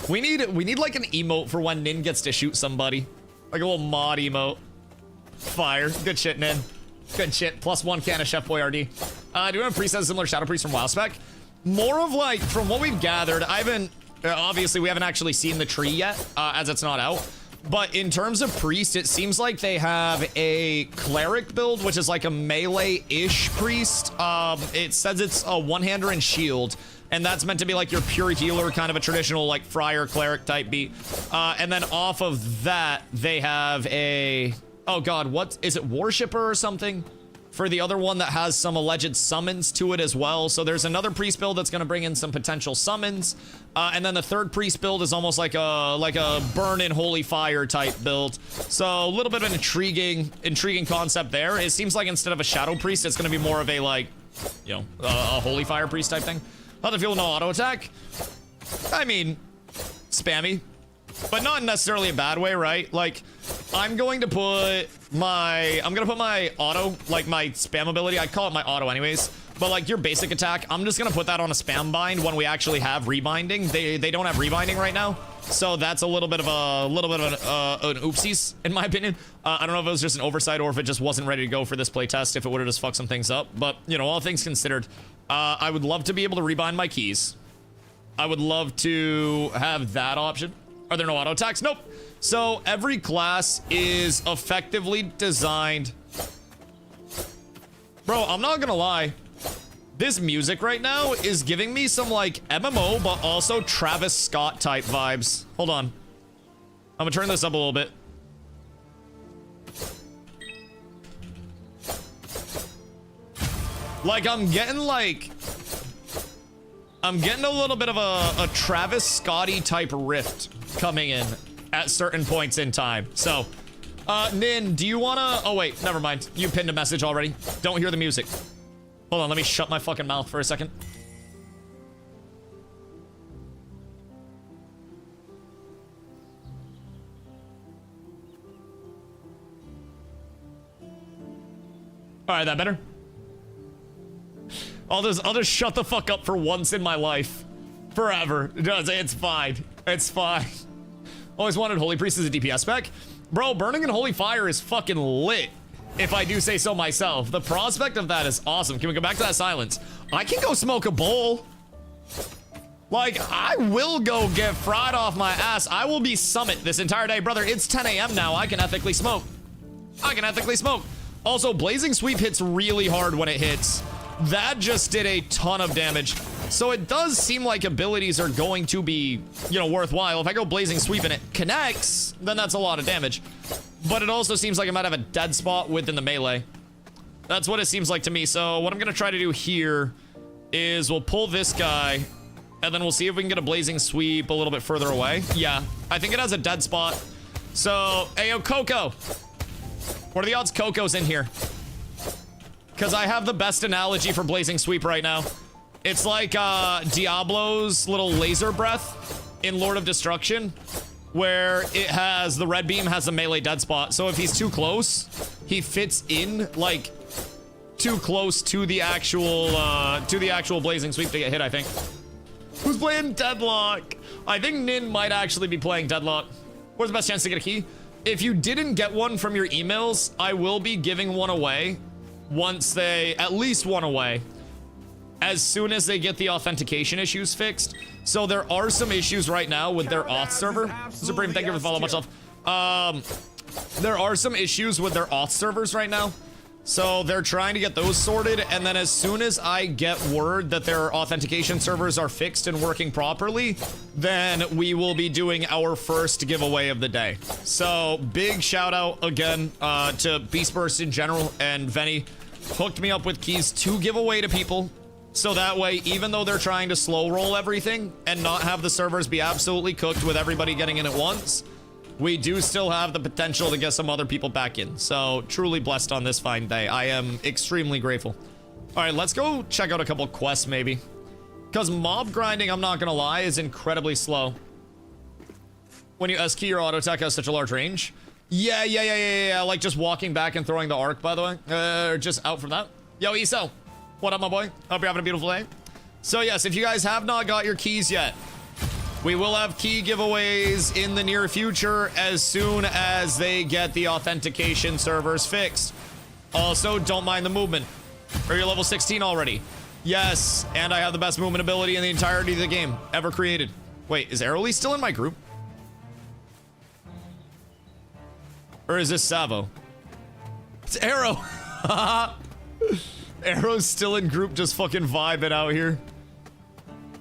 A: We need like an emote for when Nin gets to shoot somebody. Like a little mod emote. Fire. Good shit, Nin. Good shit. +1 can of Chef Boyardee. Do you want a priest as a similar Shadow Priest from WoW spec? More of like, from what we've gathered, I haven't, obviously we haven't actually seen the tree yet, as it's not out. But in terms of priest, it seems like they have a cleric build, which is like a melee-ish priest. It says it's a one-hander and shield. And that's meant to be like your pure healer, kind of a traditional like friar cleric type beat. And then off of that, they have a, oh god, what is it, worshipper or something? For the other one that has some alleged summons to it as well. So there's another priest build that's gonna bring in some potential summons. And then the third priest build is almost like a burn in holy fire type build. So a little bit of an intriguing concept there. It seems like instead of a shadow priest, it's gonna be more of a like, you know, a holy fire priest type thing. How'd it feel with no auto attack? I mean, spammy. but not necessarily a bad way, right? Like, I'm gonna put my auto, like my spam ability. I call it my auto anyways. But like your basic attack, I'm just gonna put that on a spam bind when we actually have rebinding. They don't have rebinding right now, so that's a little bit of an oopsies in my opinion. I don't know if it was just an oversight or if it just wasn't ready to go for this playtest. If it would have just fucked some things up, but you know, all things considered, I would love to be able to rebind my keys. I would love to have that option. Are there no auto attacks? Nope. So every class is effectively designed. Bro, I'm not gonna lie. This music right now is giving me some like MMO, but also Travis Scott type vibes. Hold on. I'm gonna turn this up a little bit. Like I'm getting a little bit of a Travis Scotty type rift coming in at certain points in time. So, Nin, do you wanna, oh wait, never mind. You pinned a message already. Don't hear the music. Hold on, let me shut my fucking mouth for a second. All right, that better? I'll just shut the fuck up for once in my life. Forever. It's fine. It's fine. Always wanted Holy Priest as a DPS spec. Bro, Burning in Holy Fire is fucking lit. If I do say so myself. The prospect of that is awesome. Can we go back to that silence? I can go smoke a bowl. Like, I will go get fried off my ass. I will be Summit this entire day. Brother, it's 10 a.m. now. I can ethically smoke. I can ethically smoke. Also, Blazing Sweep hits really hard when it hits. That just did a ton of damage. So it does seem like abilities are going to be, you know, worthwhile. If I go Blazing Sweep and it connects, then that's a lot of damage. But it also seems like I might have a dead spot within the melee. That's what it seems like to me. So what I'm going to try to do here is we'll pull this guy, and then we'll see if we can get a Blazing Sweep a little bit further away. Yeah, I think it has a dead spot. So, ayo, Coco. What are the odds Coco's in here? Because I have the best analogy for Blazing Sweep right now. It's like Diablo's little laser breath in Lord of Destruction, where it has the red beam has a melee dead spot. So if he's too close, he fits in like too close to the actual Blazing Sweep to get hit, I think. Who's playing Deadlock? I think Nin might actually be playing Deadlock. Where's the best chance to get a key? If you didn't get one from your emails, I will be giving one away once they, at least one away, as soon as they get the authentication issues fixed. So there are some issues right now with their auth server. Supreme, thank you for the follow. Much love. There are some issues with their auth servers right now. So they're trying to get those sorted. And then as soon as I get word that their authentication servers are fixed and working properly, then we will be doing our first giveaway of the day. So big shout out again to Beastburst in general, and Venny hooked me up with keys to give away to people. So that way, even though they're trying to slow roll everything and not have the servers be absolutely cooked with everybody getting in at once, we do still have the potential to get some other people back in. So truly blessed on this fine day. I am extremely grateful. All right, let's go check out a couple quests maybe. Because mob grinding, I'm not gonna lie, is incredibly slow. When you S-key, your auto attack has such a large range. Yeah. Like just walking back and throwing the arc, by the way. Just out from that. Yo, Eso. What up, my boy? Hope you're having a beautiful day. So yes, if you guys have not got your keys yet, we will have key giveaways in the near future as soon as they get the authentication servers fixed. Also, don't mind the movement. Are you level 16 already? Yes, and I have the best movement ability in the entirety of the game ever created. Wait, is Aerolee still in my group? Or is this Savo? It's Arrow. Arrow's still in group, just fucking vibing out here.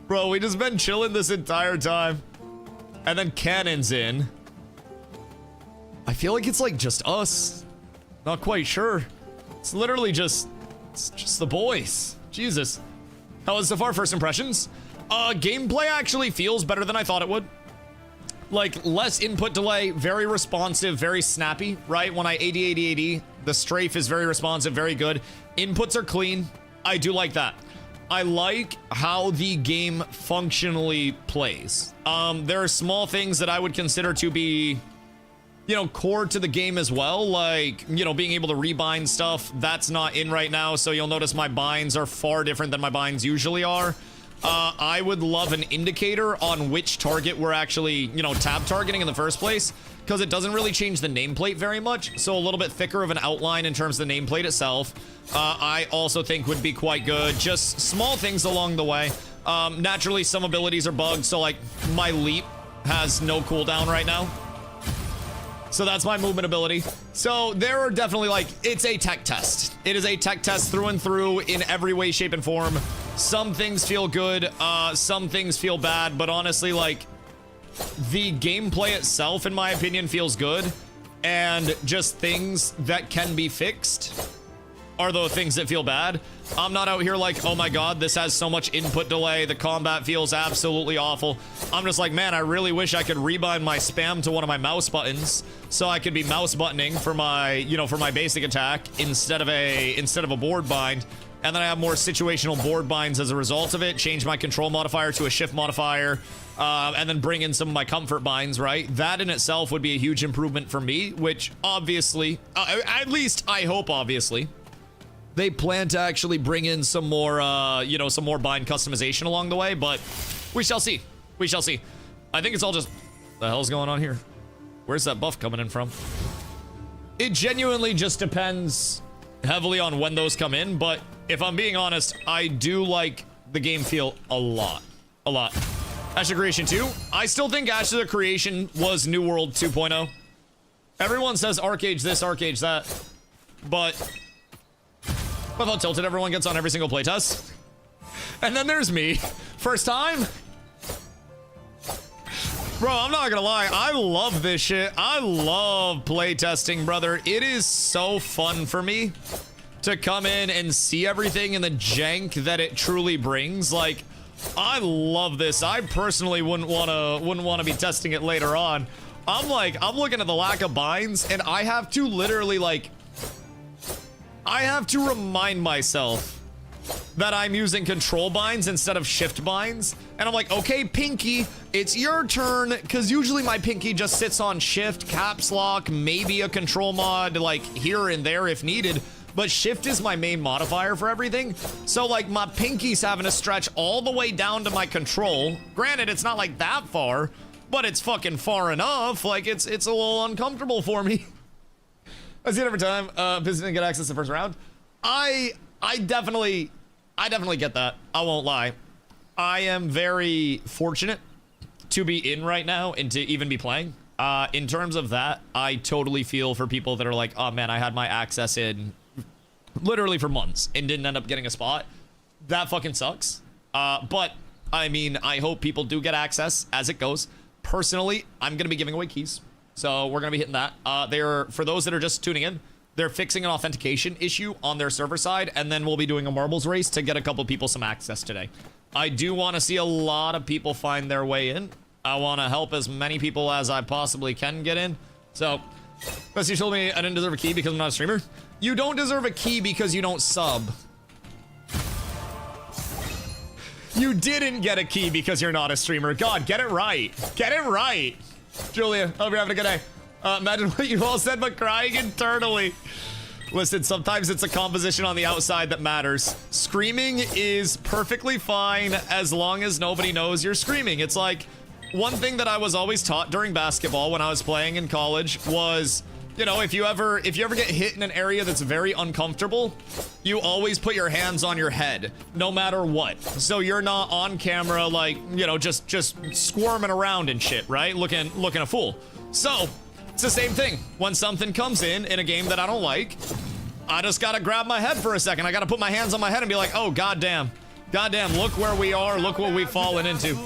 A: Bro, we just been chilling this entire time. And then Cannon's in. I feel like it's like just us. Not quite sure. It's literally just the boys. Jesus. How was so far? First impressions? Gameplay actually feels better than I thought it would. Like, less input delay, very responsive, very snappy, right? When I AD, the strafe is very responsive, very good. Inputs are clean. I do like that. I like how the game functionally plays. There are small things that I would consider to be, you know, core to the game as well, like, you know, being able to rebind stuff. That's not in right now, so you'll notice my binds are far different than my binds usually are. I would love an indicator on which target we're actually, you know, tab targeting in the first place, because it doesn't really change the nameplate very much, so a little bit thicker of an outline in terms of the nameplate itself, I also think would be quite good. Just small things along the way. Naturally, some abilities are bugged, so, like, my leap has no cooldown right now. So that's my movement ability. So there are definitely, like, it's a tech test. It is a tech test through and through in every way, shape, and form. Some things feel good, some things feel bad, but honestly, like, the gameplay itself, in my opinion, feels good. And just things that can be fixed are the things that feel bad. I'm not out here like, oh my god, this has so much input delay, the combat feels absolutely awful. I'm just like, man, I really wish I could rebind my spam to one of my mouse buttons so I could be mouse buttoning for my, you know, for my basic attack instead of a board bind. And then I have more situational board binds as a result of it, change my control modifier to a shift modifier, and then bring in some of my comfort binds, right? That in itself would be a huge improvement for me, which obviously, at least I hope, obviously, they plan to actually bring in some more, you know, some more bind customization along the way, but we shall see. We shall see. I think it's all just, the hell's going on here? Where's that buff coming in from? It genuinely just depends heavily on when those come in, but if I'm being honest, I do like the game feel a lot. A lot. Ash of Creation 2. I still think Ash of the Creation was New World 2.0. Everyone says Arcade this, Arcade that, but with how tilted everyone gets on every single playtest. And then there's me. First time? Bro, I'm not gonna lie. I love this shit. I love playtesting, brother. It is so fun for me to come in and see everything and the jank that it truly brings. Like, I love this. I personally wouldn't wanna be testing it later on. I'm looking at the lack of binds, and I have to literally, like, I have to remind myself that I'm using control binds instead of shift binds. And I'm like, okay, Pinky, it's your turn, because usually my Pinky just sits on shift, caps lock, maybe a control mod, like, here and there if needed. But shift is my main modifier for everything. So, like, my Pinky's having to stretch all the way down to my control. Granted, it's not, like, that far, but it's fucking far enough. Like, it's a little uncomfortable for me. I see it every time. Piston didn't get access to the first round. I definitely get that. I won't lie. I am very fortunate to be in right now and to even be playing. In terms of that, I totally feel for people that are like, oh man, I had my access in literally for months and didn't end up getting a spot. That fucking sucks. But I mean, I hope people do get access as it goes. Personally, I'm going to be giving away keys. So we're going to be hitting that. For those that are just tuning in, they're fixing an authentication issue on their server side, and then we'll be doing a marbles race to get a couple people some access today. I do want to see a lot of people find their way in. I want to help as many people as I possibly can get in. So, Bessie told me I didn't deserve a key because I'm not a streamer. You don't deserve a key because you don't sub. You didn't get a key because you're not a streamer. God, get it right. Get it right. Julia, hope you're having a good day. Imagine what you all said, but crying internally. Listen, sometimes it's a composition on the outside that matters. Screaming is perfectly fine as long as nobody knows you're screaming. It's like, one thing that I was always taught during basketball when I was playing in college was, you know, if you ever get hit in an area that's very uncomfortable, you always put your hands on your head, no matter what. So you're not on camera, like, you know, just squirming around and shit, right? Looking a fool. So it's the same thing. When something comes in a game that I don't like, I just gotta grab my head for a second. I gotta put my hands on my head and be like, oh, goddamn, look where we are, look what we've fallen into.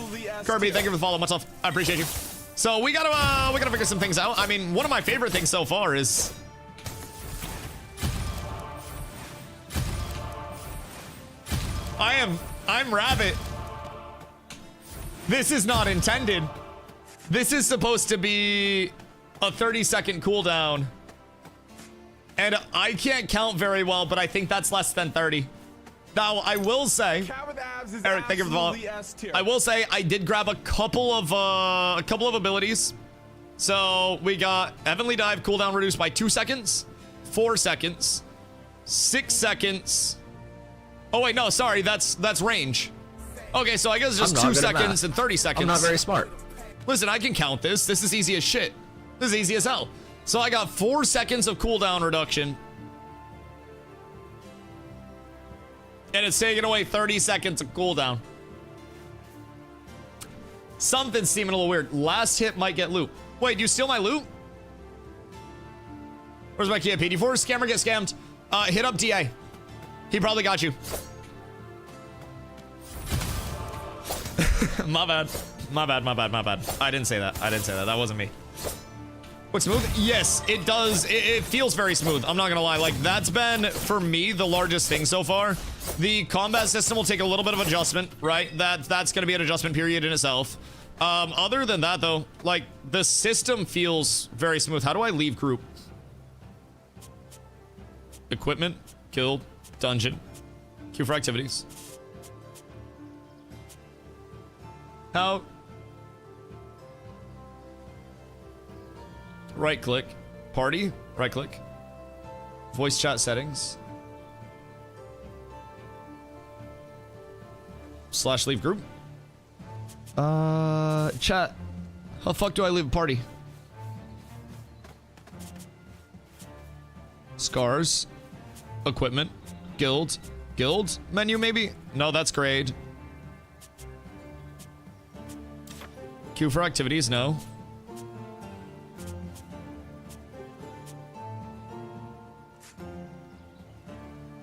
A: Kirby, thank you for the follow. Much love. I appreciate you. So we gotta figure some things out. I mean, one of my favorite things so far is I'm Rabbit. This is not intended. This is supposed to be a 30-second cooldown. And I can't count very well, but I think that's less than 30. Now, I will say,
C: Cat with abs is
A: Eric, thank you for the follow.
C: absolutely S tier.
A: I will say I did grab a couple of abilities. So we got Heavenly Dive cooldown reduced by 2 seconds, 4 seconds, 6 seconds. Oh wait, no, sorry, that's range. Okay, so I guess just 2 seconds and 30 seconds.
E: I'm not very smart.
A: Listen, I can count this. This is easy as shit. This is easy as hell. So I got 4 seconds of cooldown reduction. And it's taking away 30 seconds of cooldown. Something's seeming a little weird. Last hit might get loot. Wait, do you steal my loot? Where's my Kia PD4? Scammer get scammed. Hit up DA. He probably got you. My bad. My bad, my bad, my bad. I didn't say that. I didn't say that. That wasn't me. Look smooth? Yes, it does. It feels very smooth. I'm not gonna lie. Like, that's been, for me, the largest thing so far. The combat system will take a little bit of adjustment, right? That's gonna be an adjustment period in itself. Other than that, though, like, the system feels very smooth. How do I leave group? Equipment, guild, dungeon, queue for activities. How? Right click, party, right click, voice chat settings, / leave group. Chat. How the fuck do I leave a party? Scars, equipment, guild, menu maybe? No, that's grade. Queue for activities, no.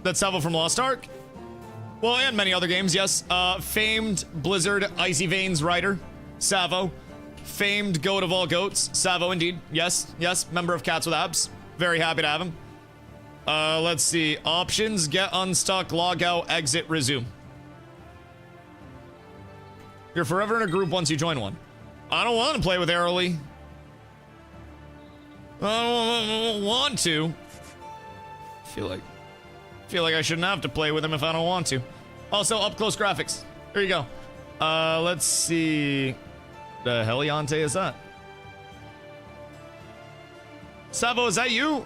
A: That's Salvo from Lost Ark. Well, and many other games, yes. Famed Blizzard Icy Veins writer, Savo. Famed goat of all goats, Savo indeed. Yes, yes, member of Cats with Abs. Very happy to have him. Let's see. Options, get unstuck, log out, exit, resume. You're forever in a group once you join one. I don't want to play with Airly. I don't want to. Feel like I shouldn't have to play with him if I don't want to. Also, up close graphics. There you go. Let's see. The Heliante is that? Savo, is that you?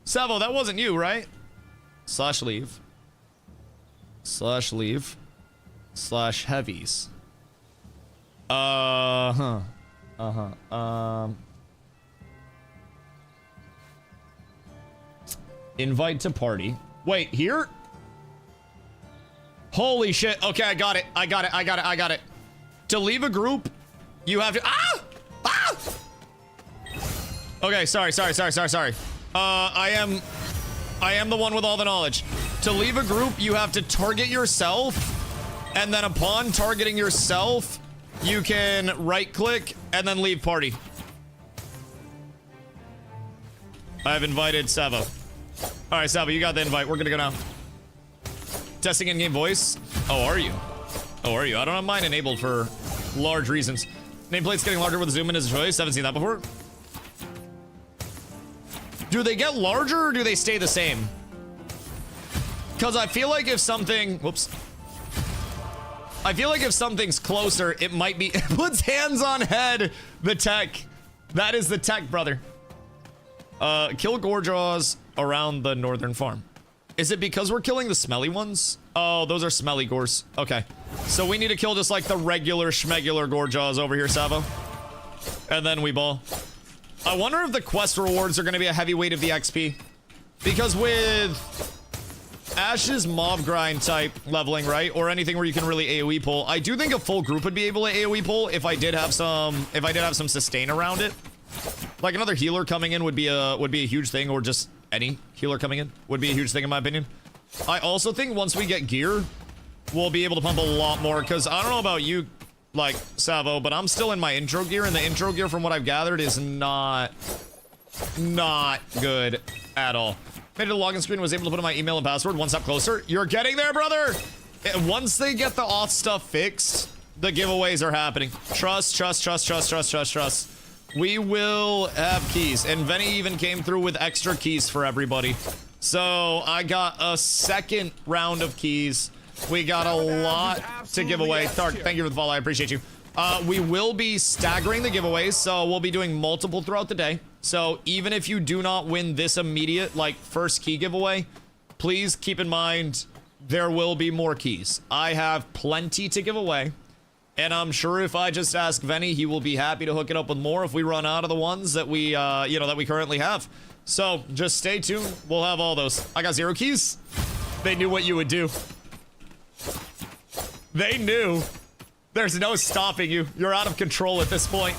A: Savo, that wasn't you, right? / leave. / leave. / heavies. Invite to party. Wait, here? Holy shit. Okay, I got it. To leave a group, you have to... Okay, sorry. I am the one with all the knowledge. To leave a group, you have to target yourself, and then upon targeting yourself, you can right-click and then leave party. I've invited Savo. All right, Savo, you got the invite. We're gonna go now. Testing in-game voice. Oh, are you? I don't have mine enabled for large reasons. Nameplate's getting larger with zoom in as a choice. Haven't seen that before. Do they get larger or do they stay the same? Because I feel like if something... Whoops. I feel like if something's closer, it might be... Puts hands on head. The tech. That is the tech, brother. Kill Gorjaws around the northern farm. Is it because we're killing the smelly ones? Oh, those are smelly gores. Okay. So we need to kill just like the regular schmegular Gorjaws over here, Savo. And then we ball. I wonder if the quest rewards are going to be a heavy weight of the XP. Because with Ash's mob grind type leveling, right? Or anything where you can really AoE pull. I do think a full group would be able to AoE pull if I did have some sustain around it. Like another healer coming in would be a huge thing, or just any healer coming in would be a huge thing in my opinion. I also think once we get gear, we'll be able to pump a lot more, because I don't know about you, like, Savo, but I'm still in my intro gear, and the intro gear, from what I've gathered, is not good at all. Made it to the login screen, was able to put in my email and password one step closer. You're getting there, brother! Once they get the auth stuff fixed, the giveaways are happening. Trust. We will have keys, and Venny even came through with extra keys for everybody. So I got a second round of keys. We got a lot to give away. Thark, thank you for the follow. I appreciate you. We will be staggering the giveaways, so we'll be doing multiple throughout the day. So even if you do not win this immediate, like, first key giveaway, please keep in mind there will be more keys. I have plenty to give away, and I'm sure if I just ask Venny, he will be happy to hook it up with more if we run out of the ones that we, that we currently have. So just stay tuned. We'll have all those. I got 0 keys. They knew what you would do. They knew. There's no stopping you. You're out of control at this point.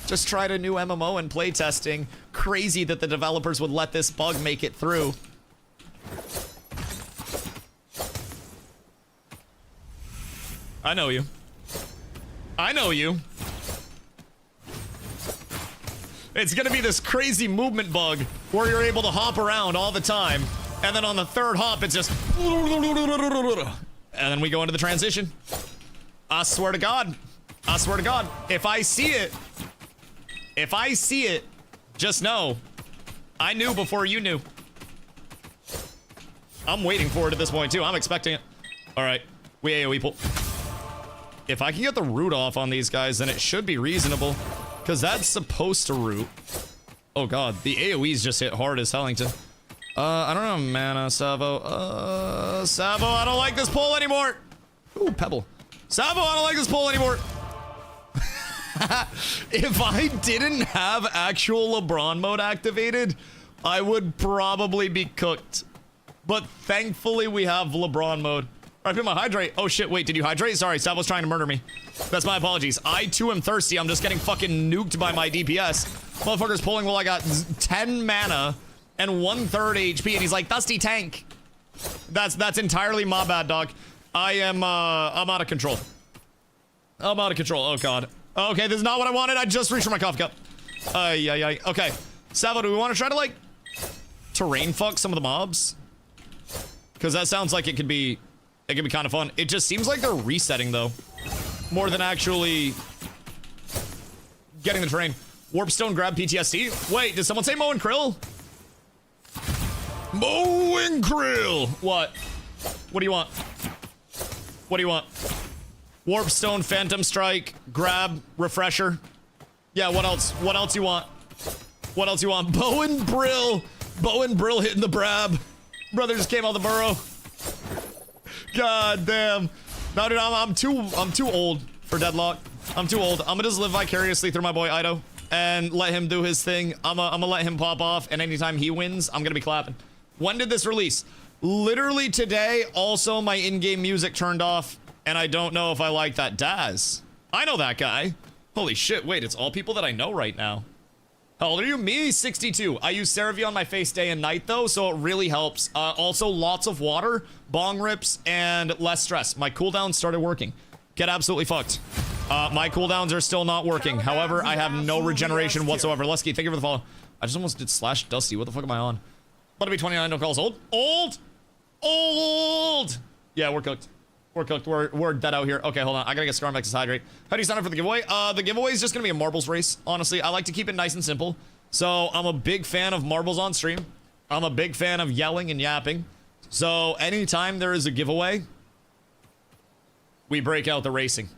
A: Just tried a new MMO and playtesting. Crazy that the developers would let this bug make it through. I know you. I know you. It's gonna be this crazy movement bug where you're able to hop around all the time. And then on the third hop, it's just... And then we go into the transition. I swear to God. I swear to God. If I see it, just know, I knew before you knew. I'm waiting for it at this point, too. I'm expecting it. All right. We AoE pull. If I can get the root off on these guys, then it should be reasonable. Because that's supposed to root. Oh, God. The AoEs just hit hard as Hellington. I don't know, mana, Savo. Savo, I don't like this pull anymore. Ooh, Pebble. Savo, I don't like this pull anymore. If I didn't have actual LeBron mode activated, I would probably be cooked. But thankfully, we have LeBron mode. All right, put my hydrate. Oh, shit, wait, did you hydrate? Sorry, Savo's trying to murder me. That's my apologies. I, too, am thirsty. I'm just getting fucking nuked by my DPS. Motherfucker's pulling while I got 10 mana and 1/3 HP, and he's like, Dusty tank. That's entirely my bad, dog. I'm out of control. I'm out of control. Oh, God. Okay, this is not what I wanted. I just reached for my coffee cup. Okay. Savo, do we want to try to, like, terrain fuck some of the mobs? Because that sounds like it could be kind of fun. It just seems like they're resetting, though. More than actually getting the terrain. Warpstone grab PTSD? Wait, did someone say Mo and Krill? Mo and Krill! What? What do you want? What do you want? Warpstone, Phantom Strike, grab, refresher. Yeah, what else? What else you want? What else you want? Bow and Brill. Bow and Brill hitting the brab. Brother just came out the burrow. God damn. No, dude, I'm too old for Deadlock. I'm too old. I'm gonna just live vicariously through my boy Ido and let him do his thing. I'm gonna let him pop off, and anytime he wins, I'm gonna be clapping. When did this release? Literally today. Also, my in-game music turned off, and I don't know if I like that. Daz. I know that guy. Holy shit, wait, it's all people that I know right now. How old are you? Me, 62. I use CeraVe on my face day and night, though, so it really helps. Also, lots of water, bong rips, and less stress. My cooldowns started working. Get absolutely fucked. My cooldowns are still not working. However, I have no regeneration whatsoever. Lusky, thank you for the follow. I just almost did slash Dusty. What the fuck am I on? About to be 29, no calls. Old? Old? Old! Yeah, we're cooked. We're cooked. We're dead out here. Okay, hold on. I gotta get Scarmax's hydrate. How do you sign up for the giveaway? The giveaway is just gonna be a marbles race, honestly. I like to keep it nice and simple. So, I'm a big fan of marbles on stream. I'm a big fan of yelling and yapping. So, anytime there is a giveaway, we break out the racing.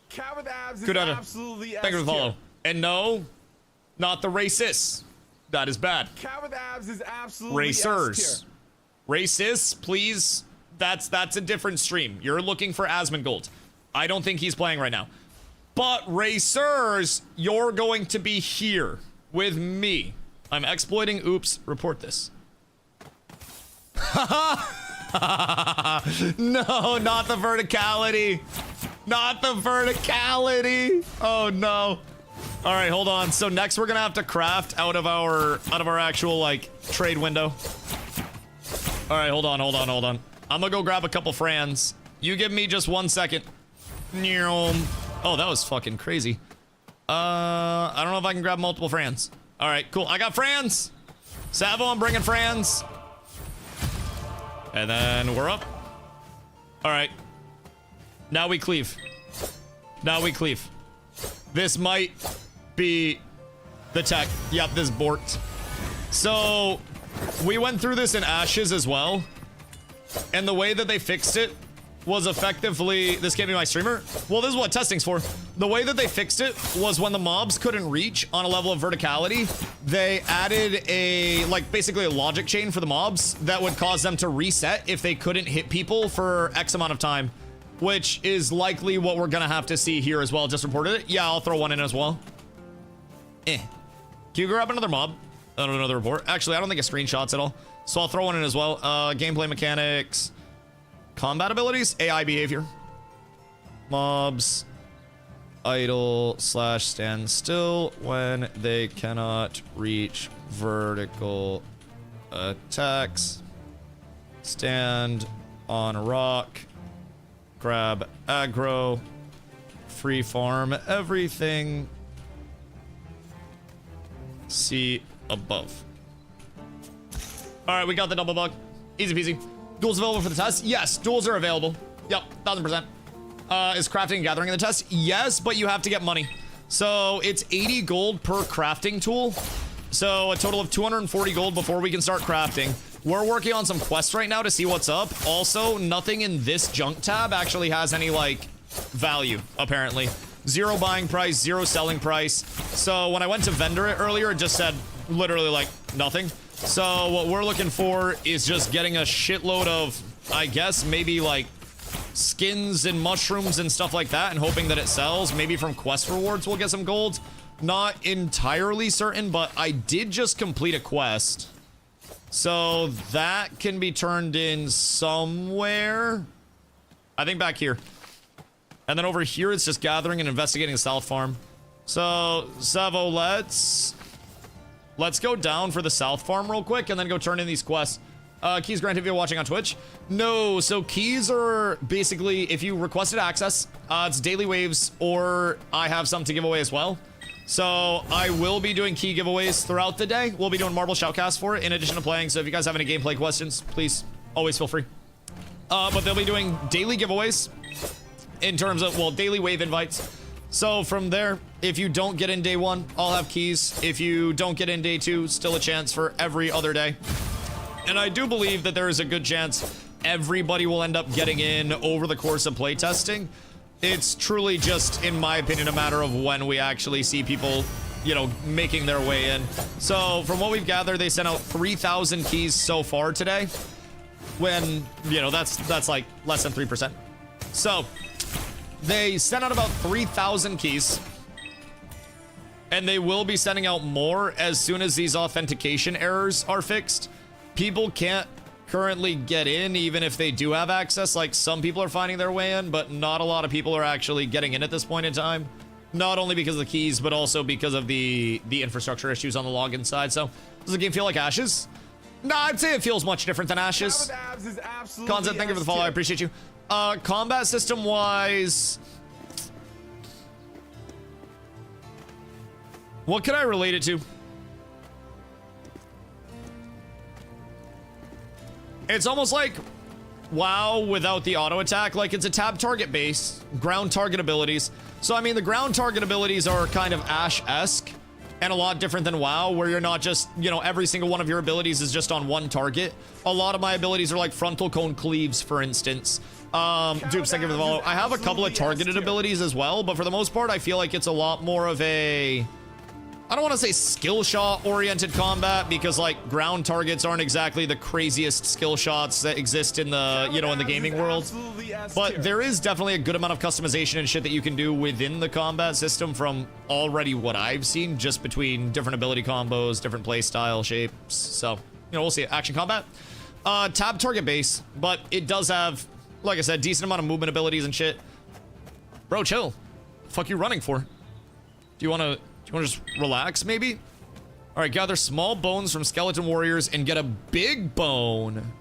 C: Cat with abs is
A: Good
C: absolutely
A: Thank you for the follow.
C: S-tier.
A: And no, not the racists. That is bad.
C: Cat with abs is absolutely
A: Racers.
C: S-tier.
A: Racists, please. That's a different stream. You're looking for Asmongold. I don't think he's playing right now. But racers, you're going to be here with me. I'm exploiting. Oops. Report this. No, not the verticality. Not the verticality. Oh no. All right, hold on. So next we're gonna have to craft out of our actual like trade window. All right, hold on. I'm gonna go grab a couple Frans. You give me just 1 second. Oh, that was fucking crazy. I don't know if I can grab multiple Frans. All right, cool. I got Frans. Savo, I'm bringing Frans. And then we're up. All right. Now we cleave. This might be the tech. Yep, this borked. So, We went through this in Ashes as well, and the way that they fixed it was effectively, this can't be my streamer. Well, this is what testing's for. The way that they fixed it was when the mobs couldn't reach on a level of verticality, they added a, like, basically a logic chain for the mobs that would cause them to reset if they couldn't hit people for X amount of time, which is likely what we're gonna have to see here as well. Just reported it. Yeah, I'll throw one in as well. Can you grab another mob? Another report. Actually, I don't think it screenshots at all, so I'll throw one in as well. Gameplay mechanics. Combat abilities, AI behavior, mobs, idle / stand still when they cannot reach vertical attacks, stand on a rock, grab aggro, free farm everything, see above. All right, we got the double bug, easy peasy. Duels available for the test? Yes, duels are available. Yep, 1000%. Is crafting and gathering in the test? Yes, but you have to get money. So it's 80 gold per crafting tool. So a total of 240 gold before we can start crafting. We're working on some quests right now to see what's up. Also, nothing in this junk tab actually has any, like, value, apparently. 0 buying price, 0 selling price. So when I went to vendor it earlier, it just said literally, like, nothing. So what we're looking for is just getting a shitload of, I guess, maybe like skins and mushrooms and stuff like that, and hoping that it sells. Maybe from quest rewards we'll get some gold. Not entirely certain, but I did just complete a quest. So that can be turned in somewhere. I think back here. And then over here it's just gathering and investigating the South Farm. So, Savo, let's go down for the South Farm real quick and then go turn in these quests. Keys granted if you're watching on Twitch. No, so keys are basically, if you requested access, it's daily waves, or I have some to give away as well. So I will be doing key giveaways throughout the day. We'll be doing Marble Shoutcast for it in addition to playing. So if you guys have any gameplay questions, please always feel free. But they'll be doing daily giveaways in terms of, well, daily wave invites. So from there, if you don't get in day 1, I'll have keys. If you don't get in day 2, still a chance for every other day. And I do believe that there is a good chance everybody will end up getting in over the course of playtesting. It's truly just, in my opinion, a matter of when we actually see people, you know, making their way in. So from what we've gathered, they sent out 3,000 keys so far today. When, you know, that's like less than 3%. So they sent out about 3,000 keys. And they will be sending out more as soon as these authentication errors are fixed. People can't currently get in even if they do have access. Like, some people are finding their way in, but not a lot of people are actually getting in at this point in time. Not only because of the keys, but also because of the infrastructure issues on the login side. So does the game feel like Ashes? No, I'd say it feels much different than Ashes. Concept, thank you for the follow. I appreciate you. Combat system wise, what could I relate it to? It's almost like WoW without the auto attack. Like, it's a tab target base, ground target abilities. So I mean, the ground target abilities are kind of Ash-esque and a lot different than WoW, where you're not just, you know, every single one of your abilities is just on one target. A lot of my abilities are like frontal cone cleaves, for instance. Dupes, thank you for the follow. I have a couple of targeted abilities as well, but for the most part, I feel like it's a lot more of a, I don't want to say skill shot oriented combat, because like ground targets aren't exactly the craziest skill shots that exist in the, you know, in the gaming world. But there is definitely a good amount of customization and shit that you can do within the combat system from already what I've seen, just between different ability combos, different play style shapes. So, you know, we'll see. Action combat. Tab target base, but it does have, like I said, decent amount of movement abilities and shit. Bro, chill. Fuck you running for? Do you want to just relax, maybe? All right, gather small bones from skeleton warriors and get a big bone.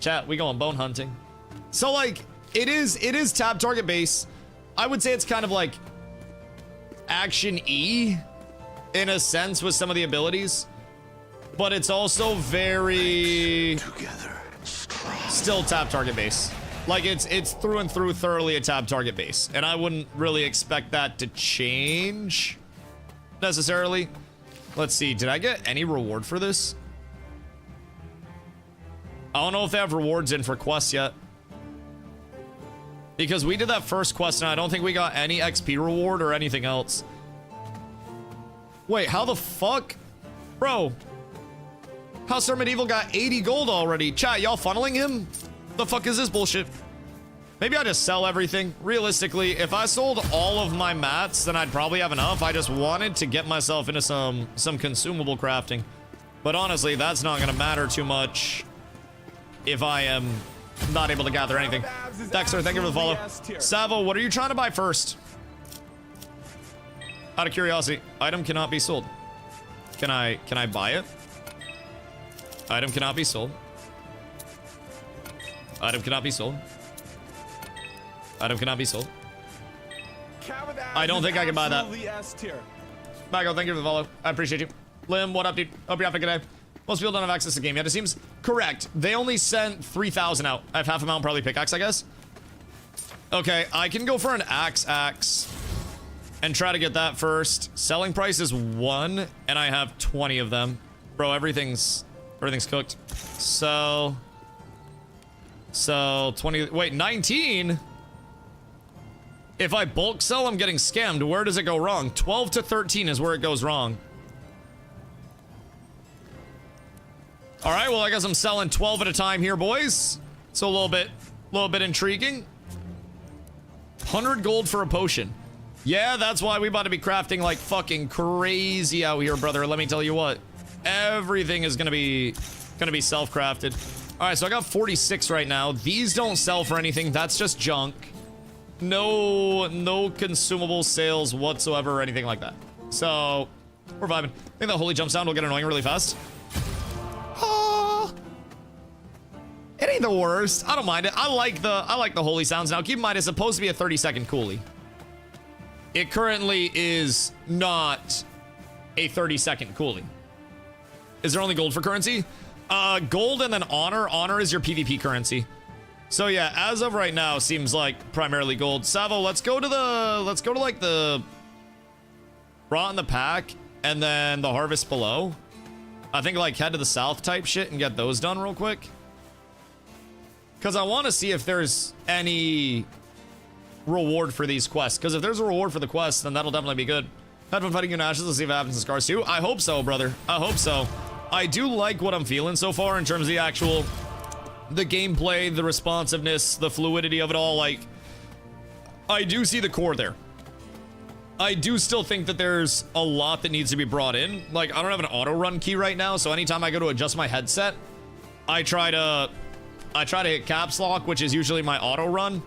A: Chat, we go on bone hunting. So, like, it is tab target base. I would say it's kind of like action E in a sense with some of the abilities, but it's also very still tab target base. Like, it's through and through thoroughly a tab target base, and I wouldn't really expect that to change necessarily. Let's see. Did I get any reward for this? I don't know if they have rewards in for quests yet. Because we did that first quest and I don't think we got any XP reward or anything else. Wait, how the fuck? Bro. House Star Medieval got 80 gold already. Chat, y'all funneling him? The fuck is this bullshit? Maybe I just sell everything. Realistically, if I sold all of my mats, then I'd probably have enough. I just wanted to get myself into some consumable crafting. But honestly, that's not gonna matter too much if I am not able to gather anything. Dexter, thank you for the follow. Savo, what are you trying to buy first? Out of curiosity, item cannot be sold. Can I buy it? Item cannot be sold. Item cannot be sold. Item cannot be sold. I don't think I can buy that. Bago, thank you for the follow. I appreciate you. Lim, what up, dude? Hope you're having a good day. Most people don't have access to the game yet. It seems correct. They only sent 3,000 out. I have half a mount, probably pickaxe, I guess. Okay, I can go for an axe and try to get that first. Selling price is 1, and I have 20 of them. Bro, everything's cooked. So 20. Wait, 19. If I bulk sell, I'm getting scammed. Where does it go wrong? 12 to 13 is where it goes wrong. All right, well, I guess I'm selling 12 at a time here, boys. So a little bit intriguing. 100 gold for a potion. Yeah, that's why we about to be crafting like fucking crazy out here, brother. Let me tell you what. Everything is gonna be self-crafted. All right, so I got 46 right now. These don't sell for anything. That's just junk. No consumable sales whatsoever or anything like that. So we're vibing. I think the holy jump sound will get annoying really fast. It ain't the worst. I don't mind it. I like the holy sounds. Now keep in mind it's supposed to be a 30-second coolie. It currently is not a 30-second coolie. Is there only gold for currency? Gold and then honor. Honor is your PvP currency. So yeah, as of right now, seems like primarily gold. Savo, let's go to like the Rot in the Pack and then the Harvest Below. I think like head to the south type shit and get those done real quick. Because I want to see if there's any reward for these quests. Because if there's a reward for the quests, then that'll definitely be good. Had fun fighting you in Ashes. Let's see if it happens in Scars too. I hope so, brother. I hope so. I do like what I'm feeling so far in terms of the gameplay, the responsiveness, the fluidity of it all. Like, I do see the core there. I do still think that there's a lot that needs to be brought in. Like, I don't have an auto run key right now, so anytime I go to adjust my headset, I try to hit caps lock, which is usually my auto run,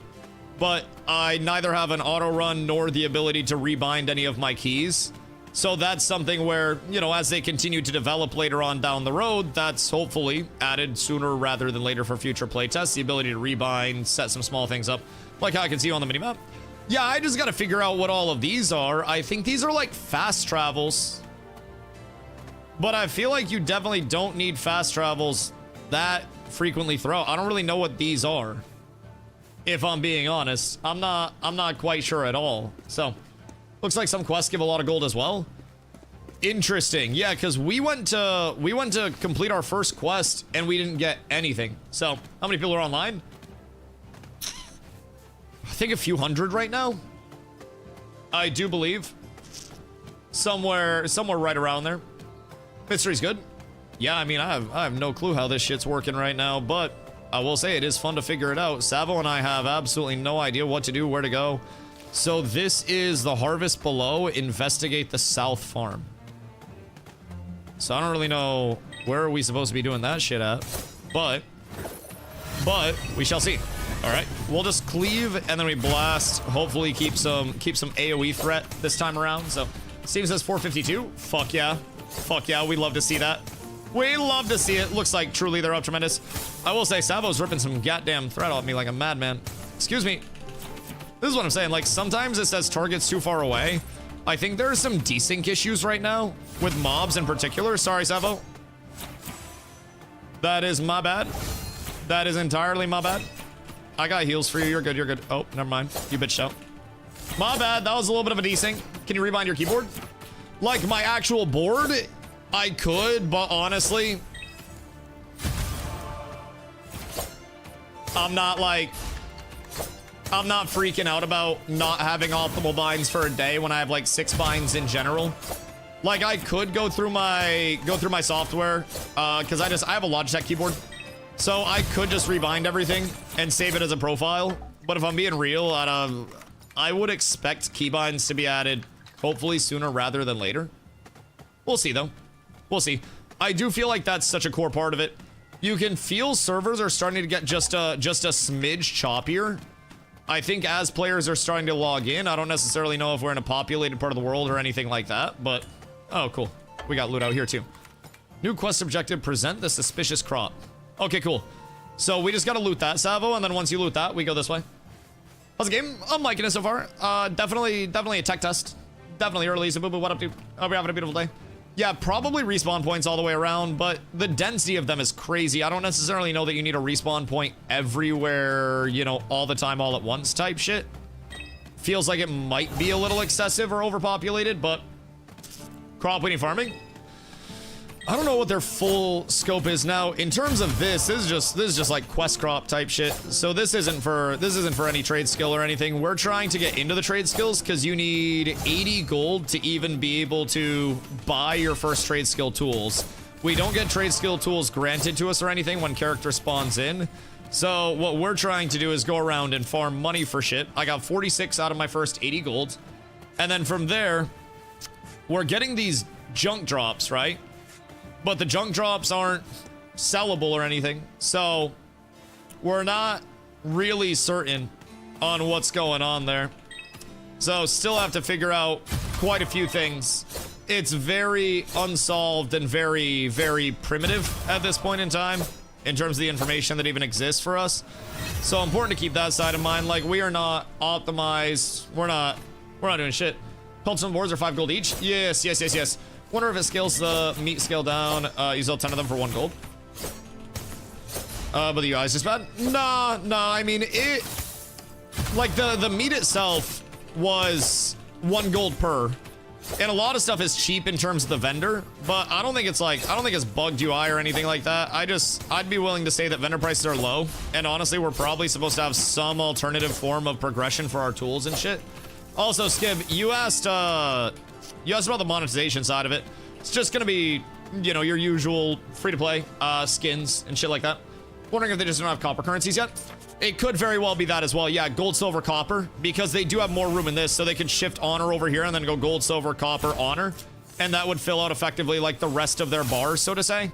A: but I neither have an auto run nor the ability to rebind any of my keys. So that's something where, you know, as they continue to develop later on down the road, that's hopefully added sooner rather than later for future playtests. The ability to rebind, set some small things up, like how I can see on the minimap. Yeah, I just got to figure out what all of these are. I think these are like fast travels, but I feel like you definitely don't need fast travels that frequently throughout. I don't really know what these are, if I'm being honest. I'm not quite sure at all. So looks like some quests give a lot of gold as well. Interesting. Yeah, because we went to complete our first quest and we didn't get anything. So how many people are online? I think a few hundred right now. I do believe somewhere right around there. Mystery's good. Yeah, I mean, I have no clue how this shit's working right now, but I will say it is fun to figure it out. Savo and I have absolutely no idea what to do, where to go. So this is the Harvest Below. Investigate the South Farm. So I don't really know where are we supposed to be doing that shit at, but we shall see. All right, we'll just cleave and then we blast. Hopefully keep some AoE threat this time around. So Steam says 452. Fuck yeah, we love to see that. We love to see it. Looks like truly they're up tremendous. I will say Savo's ripping some goddamn threat off me like a madman. Excuse me. This is what I'm saying. Like, sometimes it says targets too far away. I think there are some desync issues right now with mobs in particular. Sorry, Savo. That is my bad. That is entirely my bad. I got heals for you. You're good. You're good. Oh, never mind. You bitched out. My bad. That was a little bit of a desync. Can you rebind your keyboard? Like, my actual board I could, but honestly, I'm not freaking out about not having optimal binds for a day when I have like 6 binds in general. Like, I could go through my software, because I have a Logitech keyboard, so I could just rebind everything and save it as a profile. But if I'm being real, I would expect keybinds to be added hopefully sooner rather than later. We'll see though. We'll see. I do feel like that's such a core part of it. You can feel servers are starting to get just a smidge choppier. I think as players are starting to log in, I don't necessarily know if we're in a populated part of the world or anything like that, but oh, cool. We got loot out here too. New quest objective, present the suspicious crop. Okay, cool. So we just gotta loot that, Savo, and then once you loot that, we go this way. How's the game? I'm liking it so far. Definitely a tech test. Definitely early. So, Boo-Boo, what up, dude? Hope you're having a beautiful day. Yeah, probably respawn points all the way around, but the density of them is crazy. I don't necessarily know that you need a respawn point everywhere, you know, all the time, all at once type shit. Feels like it might be a little excessive or overpopulated, but crop weeding farming. I don't know what their full scope is now. In terms of this is just like quest crop type shit. So this isn't for any trade skill or anything. We're trying to get into the trade skills because you need 80 gold to even be able to buy your first trade skill tools. We don't get trade skill tools granted to us or anything when character spawns in. So what we're trying to do is go around and farm money for shit. I got 46 out of my first 80 gold. And then from there, we're getting these junk drops, right? But the junk drops aren't sellable or anything, so we're not really certain on what's going on there. So still have to figure out quite a few things. It's very unsolved and very, very primitive at this point in time in terms of the information that even exists for us. So important to keep that side of mind. Like, we are not optimized. We're not doing shit. Pelts boards are 5 gold each. Yes. Wonder if it scales the meat scale down. You sell 10 of them for 1 gold. But the UI is just bad? Nah, I mean, it... Like, the meat itself was 1 gold per. And a lot of stuff is cheap in terms of the vendor, but I don't think it's bugged UI or anything like that. I'd be willing to say that vendor prices are low. And honestly, we're probably supposed to have some alternative form of progression for our tools and shit. Also, Skib, you asked about the monetization side of it. It's just gonna be, you know, your usual free-to-play skins and shit like that. Wondering if they just don't have copper currencies yet. It could very well be that as well. Yeah, gold, silver, copper, because they do have more room in this, so they could shift honor over here and then go gold, silver, copper, honor, and that would fill out effectively like the rest of their bars, so to say.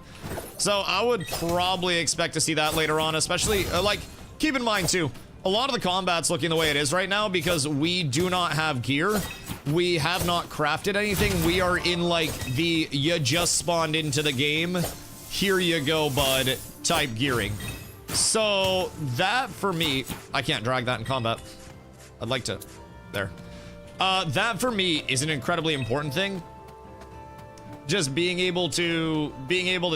A: So I would probably expect to see that later on, especially like, keep in mind too, a lot of the combat's looking the way it is right now because we do not have gear. We have not crafted anything. We are in like the you just spawned into the game, here you go bud type gearing. So that for me, I can't drag that in combat. I'd like to, there. That for me is an incredibly important thing. Just being able to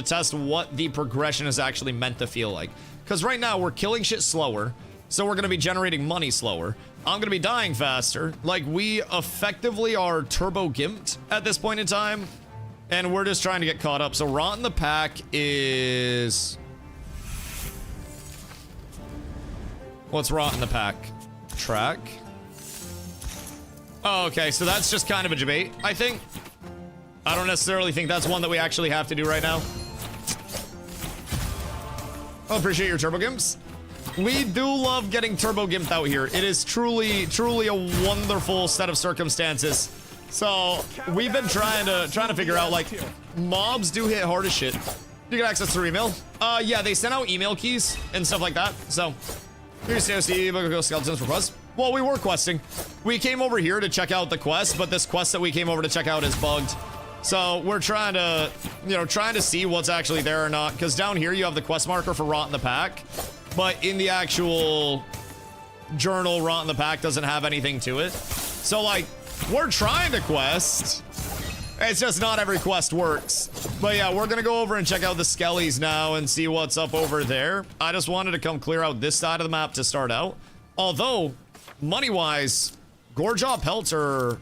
A: test what the progression is actually meant to feel like. Because right now we're killing shit slower. So we're going to be generating money slower. I'm going to be dying faster. Like, we effectively are turbo gimped at this point in time. And we're just trying to get caught up. So Rot in the Pack is... What's Rot in the Pack? Track? Oh, okay. So that's just kind of a debate, I think. I don't necessarily think that's one that we actually have to do right now. I appreciate your turbo gimps. We do love getting turbo gimped out here. It is truly a wonderful set of circumstances. So we've been trying to figure out, like, mobs do hit hard as shit. You get access to email. Yeah, they sent out email keys and stuff like that. So here's COC, skeletons for quests. Well, we were questing. We came over here to check out the quest, but this quest that we came over to check out is bugged. So we're trying to see what's actually there or not. Because down here you have the quest marker for Rot in the Pack. But in the actual journal, Rot in the Pack doesn't have anything to it. So, like, we're trying to quest. It's just not every quest works. But yeah, we're gonna go over and check out the skellies now and see what's up over there. I just wanted to come clear out this side of the map to start out. Although, money-wise, Gorjaw pelts are...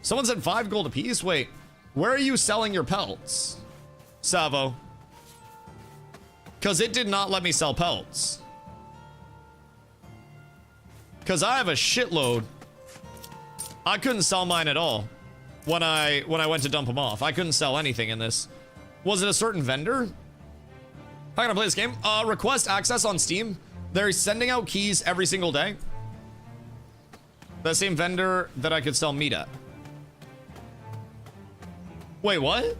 A: Someone said 5 gold apiece? Wait. Where are you selling your pelts, Savo? Because it did not let me sell pelts. Because I have a shitload. I couldn't sell mine at all when I went to dump them off. I couldn't sell anything in this. Was it a certain vendor? How can I play this game? Request access on Steam. They're sending out keys every single day. The same vendor that I could sell meat at. Wait, what?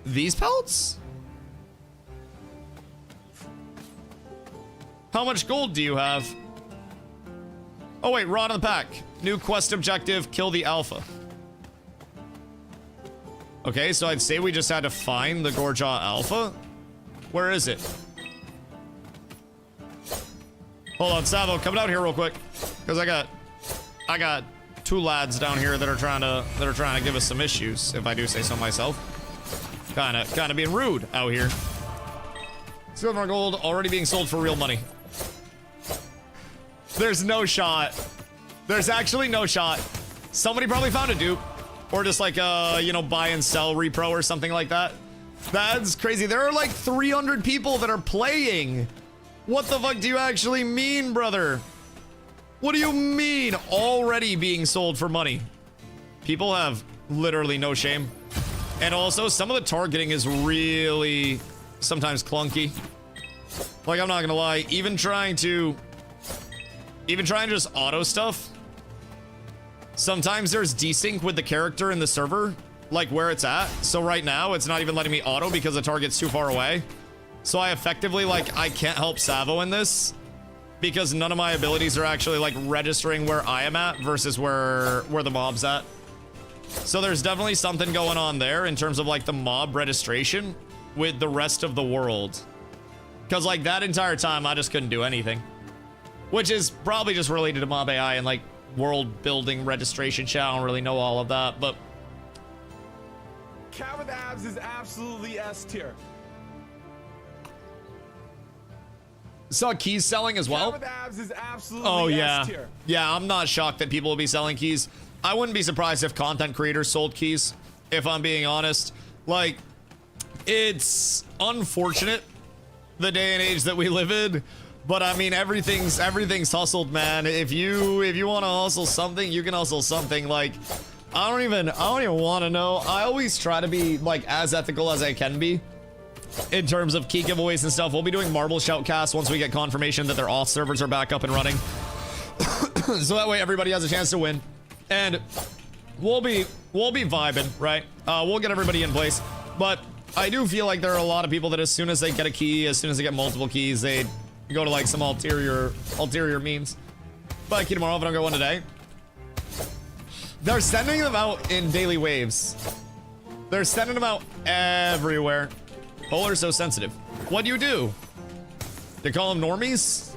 A: These pelts? How much gold do you have? Oh wait, Rod in the pack. New quest objective, kill the alpha. Okay, so I'd say we just had to find the Gorjaw alpha. Where is it? Hold on, Savo, coming out here real quick. Because I got two lads down here that are trying to give us some issues, if I do say so myself. Kinda being rude out here. Silver and gold already being sold for real money. There's no shot. There's actually no shot. Somebody probably found a dupe. Or just like you know, buy and sell repro or something like that. That's crazy. There are like 300 people that are playing. What the fuck do you actually mean, brother? What do you mean already being sold for money? People have literally no shame. And also, some of the targeting is really sometimes clunky. Like, I'm not gonna lie, even trying to just auto stuff, sometimes there's desync with the character in the server, like where it's at. So right now, it's not even letting me auto because the target's too far away. So I effectively, like, I can't help Savo in this because none of my abilities are actually, like, registering where I am at versus where the mob's at. So there's definitely something going on there in terms of, like, the mob registration with the rest of the world. Because, like, that entire time, I just couldn't do anything. Which is probably just related to mob AI and, like, world building registration shit. I don't really know all of that, but...
C: Cat with abs is absolutely S tier.
A: Saw keys selling as well.
C: Cat with abs is absolutely
A: Oh, yeah.
C: S tier.
A: Yeah, I'm not shocked that people will be selling keys. I wouldn't be surprised if content creators sold keys, if I'm being honest. Like, it's unfortunate, the day and age that we live in. But I mean, everything's hustled, man. If you want to hustle something, you can hustle something. Like, I don't even want to know. I always try to be like as ethical as I can be in terms of key giveaways and stuff. We'll be doing marble shoutcasts once we get confirmation that their auth servers are back up and running. So that way everybody has a chance to win. And we'll be vibing, right? We'll get everybody in place. But I do feel like there are a lot of people that as soon as they get a key, as soon as they get multiple keys, they go to like some ulterior means. But key tomorrow if I don't get one today. They're sending them out in daily waves. They're sending them out everywhere. Polar's so sensitive. What do you do? They call them normies?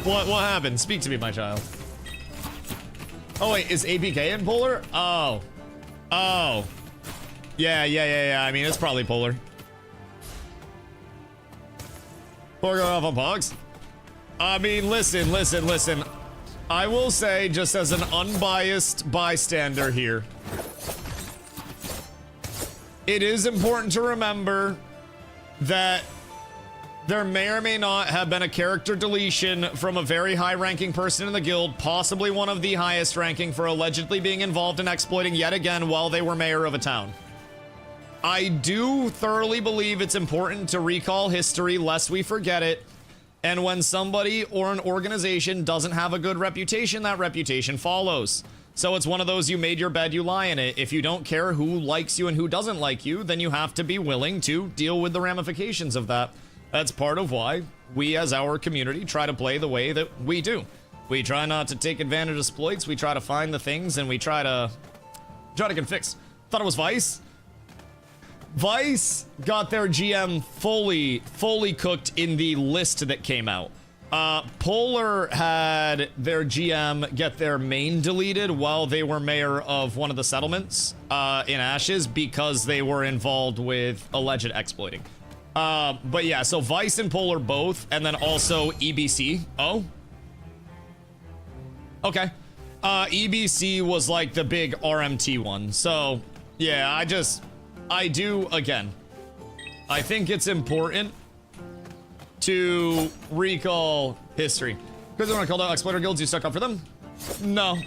A: What happened? Speak to me, my child. Oh wait, is APK in Polar? Oh. Yeah. I mean, it's probably Polar. Polar going off on Pogs? I mean, listen. I will say, just as an unbiased bystander here, it is important to remember that there may or may not have been a character deletion from a very high-ranking person in the guild, possibly one of the highest ranking, for allegedly being involved in exploiting yet again while they were mayor of a town. I do thoroughly believe it's important to recall history lest we forget it. And when somebody or an organization doesn't have a good reputation, that reputation follows. So it's one of those, you made your bed, you lie in it. If you don't care who likes you and who doesn't like you, then you have to be willing to deal with the ramifications of that. That's part of why we as our community try to play the way that we do. We try not to take advantage of exploits. We try to find the things and we try to get fixed. Thought it was Vice. Vice got their GM fully cooked in the list that came out. Polar had their GM get their main deleted while they were mayor of one of the settlements in Ashes because they were involved with alleged exploiting. But yeah, so Vice and Polar both, and then also EBC. Oh. Okay. EBC was like the big RMT one. So Yeah, I do, again, I think it's important to recall history. Because when I called out exploiter guilds, you stuck up for them? No.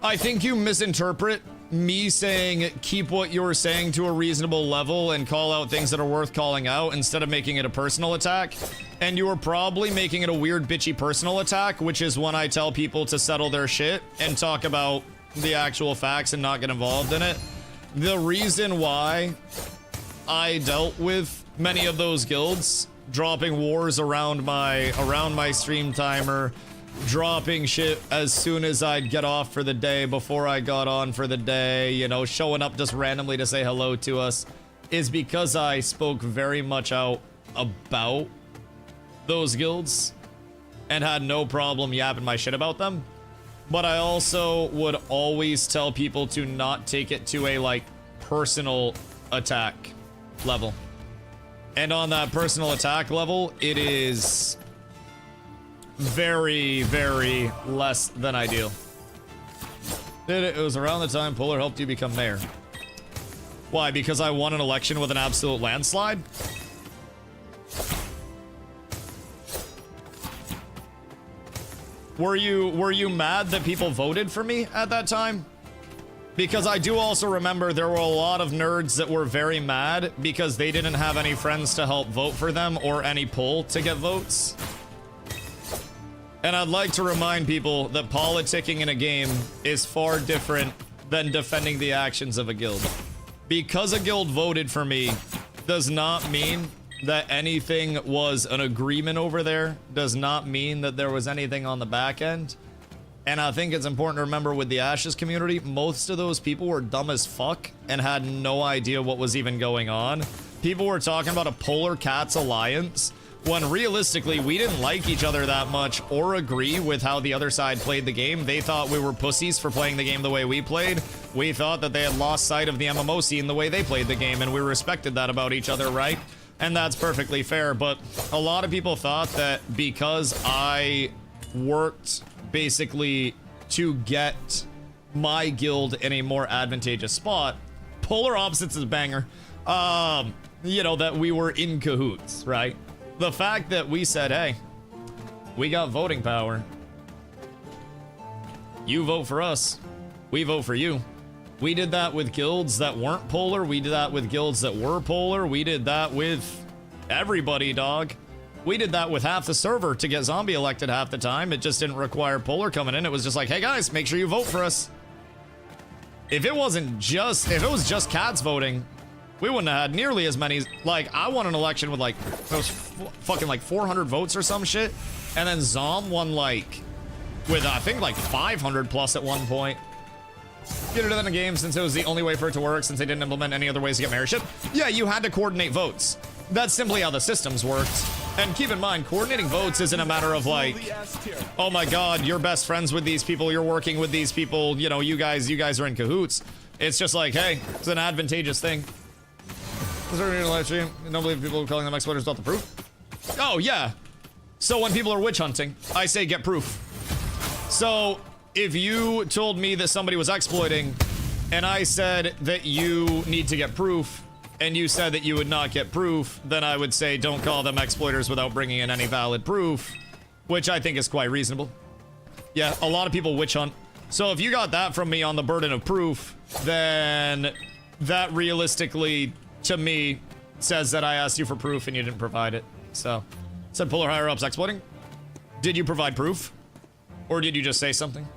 A: I think you misinterpret me saying keep what you're saying to a reasonable level and call out things that are worth calling out instead of making it a personal attack. And you were probably making it a weird bitchy personal attack, which is when I tell people to settle their shit and talk about the actual facts and not get involved in it. The reason why I dealt with many of those guilds, dropping wars around my stream timer, dropping shit as soon as I'd get off for the day before I got on for the day, you know, showing up just randomly to say hello to us, is because I spoke very much out about those guilds and had no problem yapping my shit about them. But I also would always tell people to not take it to a, like, personal attack level. And on that personal attack level, it is very, very less than ideal. It was around the time Polar helped you become mayor. Why? Because I won an election with an absolute landslide? Were you mad that people voted for me at that time? Because I do also remember there were a lot of nerds that were very mad because they didn't have any friends to help vote for them or any pull to get votes. And I'd like to remind people that politicking in a game is far different than defending the actions of a guild. Because a guild voted for me does not mean that anything was an agreement over there, does not mean that there was anything on the back end. And I think it's important to remember with the Ashes community, most of those people were dumb as fuck and had no idea what was even going on. People were talking about a Polar Cats alliance when realistically we didn't like each other that much or agree with how the other side played the game. They thought we were pussies for playing the game the way we played. We thought that they had lost sight of the MMO scene the way they played the game, and we respected that about each other, right? And that's perfectly fair, but a lot of people thought that because I worked basically to get my guild in a more advantageous spot, Polar Opposites is banger, you know, that we were in cahoots, right? The fact that we said, hey, we got voting power. You vote for us. We vote for you. We did that with guilds that weren't Polar. We did that with guilds that were Polar. We did that with everybody, dog. We did that with half the server to get Zombie elected half the time. It just didn't require Polar coming in. It was just like, hey guys, make sure you vote for us. If it was just cats voting, we wouldn't have had nearly as many. Like, I won an election with like, it was fucking like 400 votes or some shit. And then Zom won like, with I think like 500 plus at one point. Get it in the game since it was the only way for it to work, since they didn't implement any other ways to get mayorship. Yeah, you had to coordinate votes. That's simply how the systems worked. And keep in mind, coordinating votes isn't a matter of like, oh my god, you're best friends with these people, you're working with these people, you know, you guys are in cahoots. It's just like, hey, it's an advantageous thing. Live stream. Don't believe people calling them exploiters without the proof. Oh yeah. So when people are witch hunting, I say get proof. So if you told me that somebody was exploiting, and I said that you need to get proof, and you said that you would not get proof, then I would say don't call them exploiters without bringing in any valid proof, which I think is quite reasonable. Yeah, a lot of people witch hunt. So if you got that from me on the burden of proof, then that realistically, to me, says that I asked you for proof and you didn't provide it. So, said Polar higher-ups exploiting. Did you provide proof? Or did you just say something?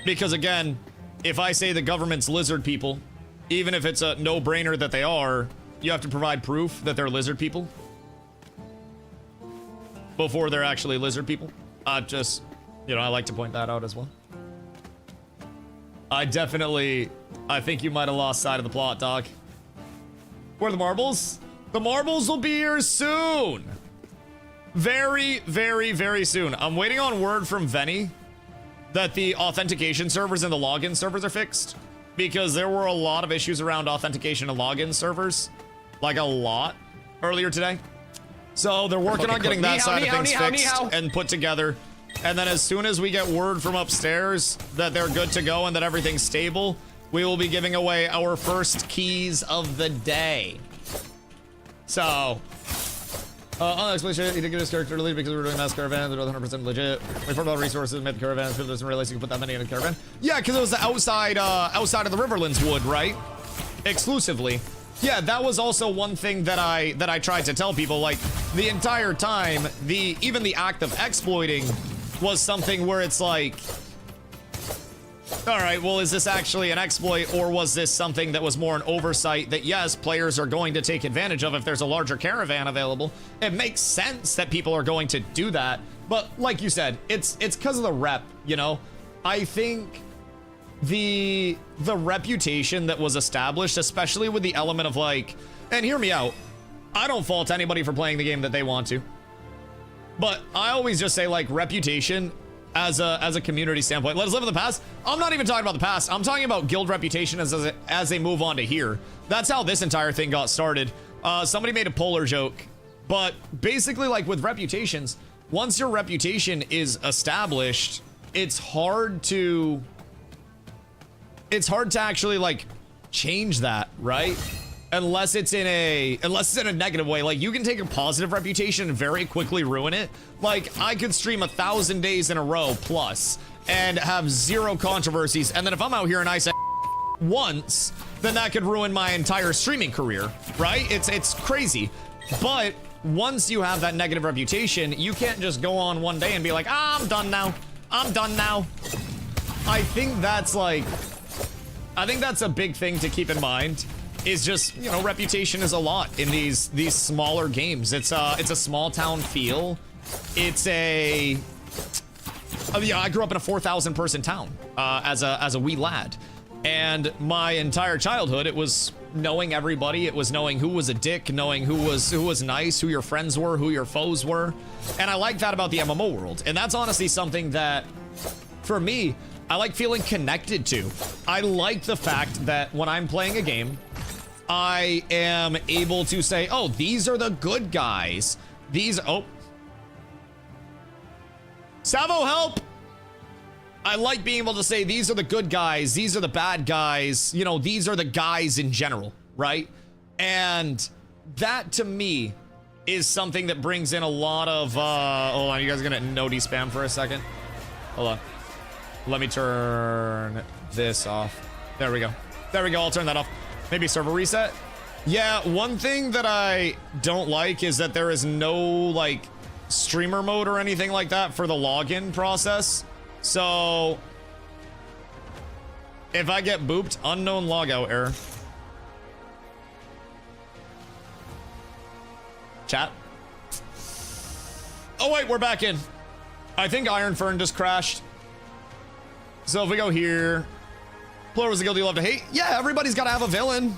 A: Because again, if I say the government's lizard people, even if it's a no-brainer that they are, you have to provide proof that they're lizard people before they're actually lizard people. Just, you know, I like to point that out as well. I think you might have lost sight of the plot, dog. Where are the marbles? The marbles will be here soon. Very, very, very soon. I'm waiting on word from Venny that the authentication servers and the login servers are fixed, because there were a lot of issues around authentication and login servers, like a lot, earlier today. So they're working on getting that side of things fixed and put together. And then as soon as we get word from upstairs that they're good to go and that everything's stable, we will be giving away our first keys of the day. So, on the explanation, he did get his character to lead because we were doing mass caravans. They're 100% legit. We found all resources, made the caravans. People doesn't realize you can put that many in a caravan. Yeah, because it was the outside of the Riverlands wood, right? Exclusively. Yeah, that was also one thing that I tried to tell people. Like, the entire time, even the act of exploiting was something where it's like, all right, well, is this actually an exploit, or was this something that was more an oversight that, yes, players are going to take advantage of if there's a larger caravan available? It makes sense that people are going to do that, but like you said, it's because of the rep, you know? I think the reputation that was established, especially with the element of like, and hear me out, I don't fault anybody for playing the game that they want to, but I always just say, like, reputation as a community standpoint. Let us live in the past. I'm not even talking about the past. I'm talking about guild reputation as they move on to here. That's how this entire thing got started. Somebody made a polar joke, but basically, like, with reputations, once your reputation is established, it's hard to actually, like, change that, right? Unless it's in a negative way. Like, you can take a positive reputation and very quickly ruin it. Like, I could stream 1,000 days in a row plus and have zero controversies, and then if I'm out here and I say once, then that could ruin my entire streaming career, right? It's crazy. But once you have that negative reputation, you can't just go on one day and be like, ah, I'm done now. I'm done now. I think that's a big thing to keep in mind. Is just, you know, reputation is a lot in these smaller games. It's a small town feel. It's yeah, I grew up in a 4,000 person town as a wee lad, and my entire childhood it was knowing everybody. It was knowing who was a dick, knowing who was nice, who your friends were, who your foes were, and I like that about the MMO world. And that's honestly something that, for me, I like feeling connected to. I like the fact that when I'm playing a game, I am able to say, oh, these are the good guys. Oh. Savo, help! I like being able to say, these are the good guys, these are the bad guys, you know, these are the guys in general, right? And that, to me, is something that brings in a lot of, hold on, you guys are gonna no-D spam for a second? Hold on. Let me turn this off. There we go. There we go, I'll turn that off. Maybe server reset? Yeah, one thing that I don't like is that there is no, like, streamer mode or anything like that for the login process. So, if I get booped, unknown logout error. Chat. Oh, wait, we're back in. I think Ironfern just crashed. So if we go here, Plural was a guild you love to hate. Yeah, everybody's got to have a villain.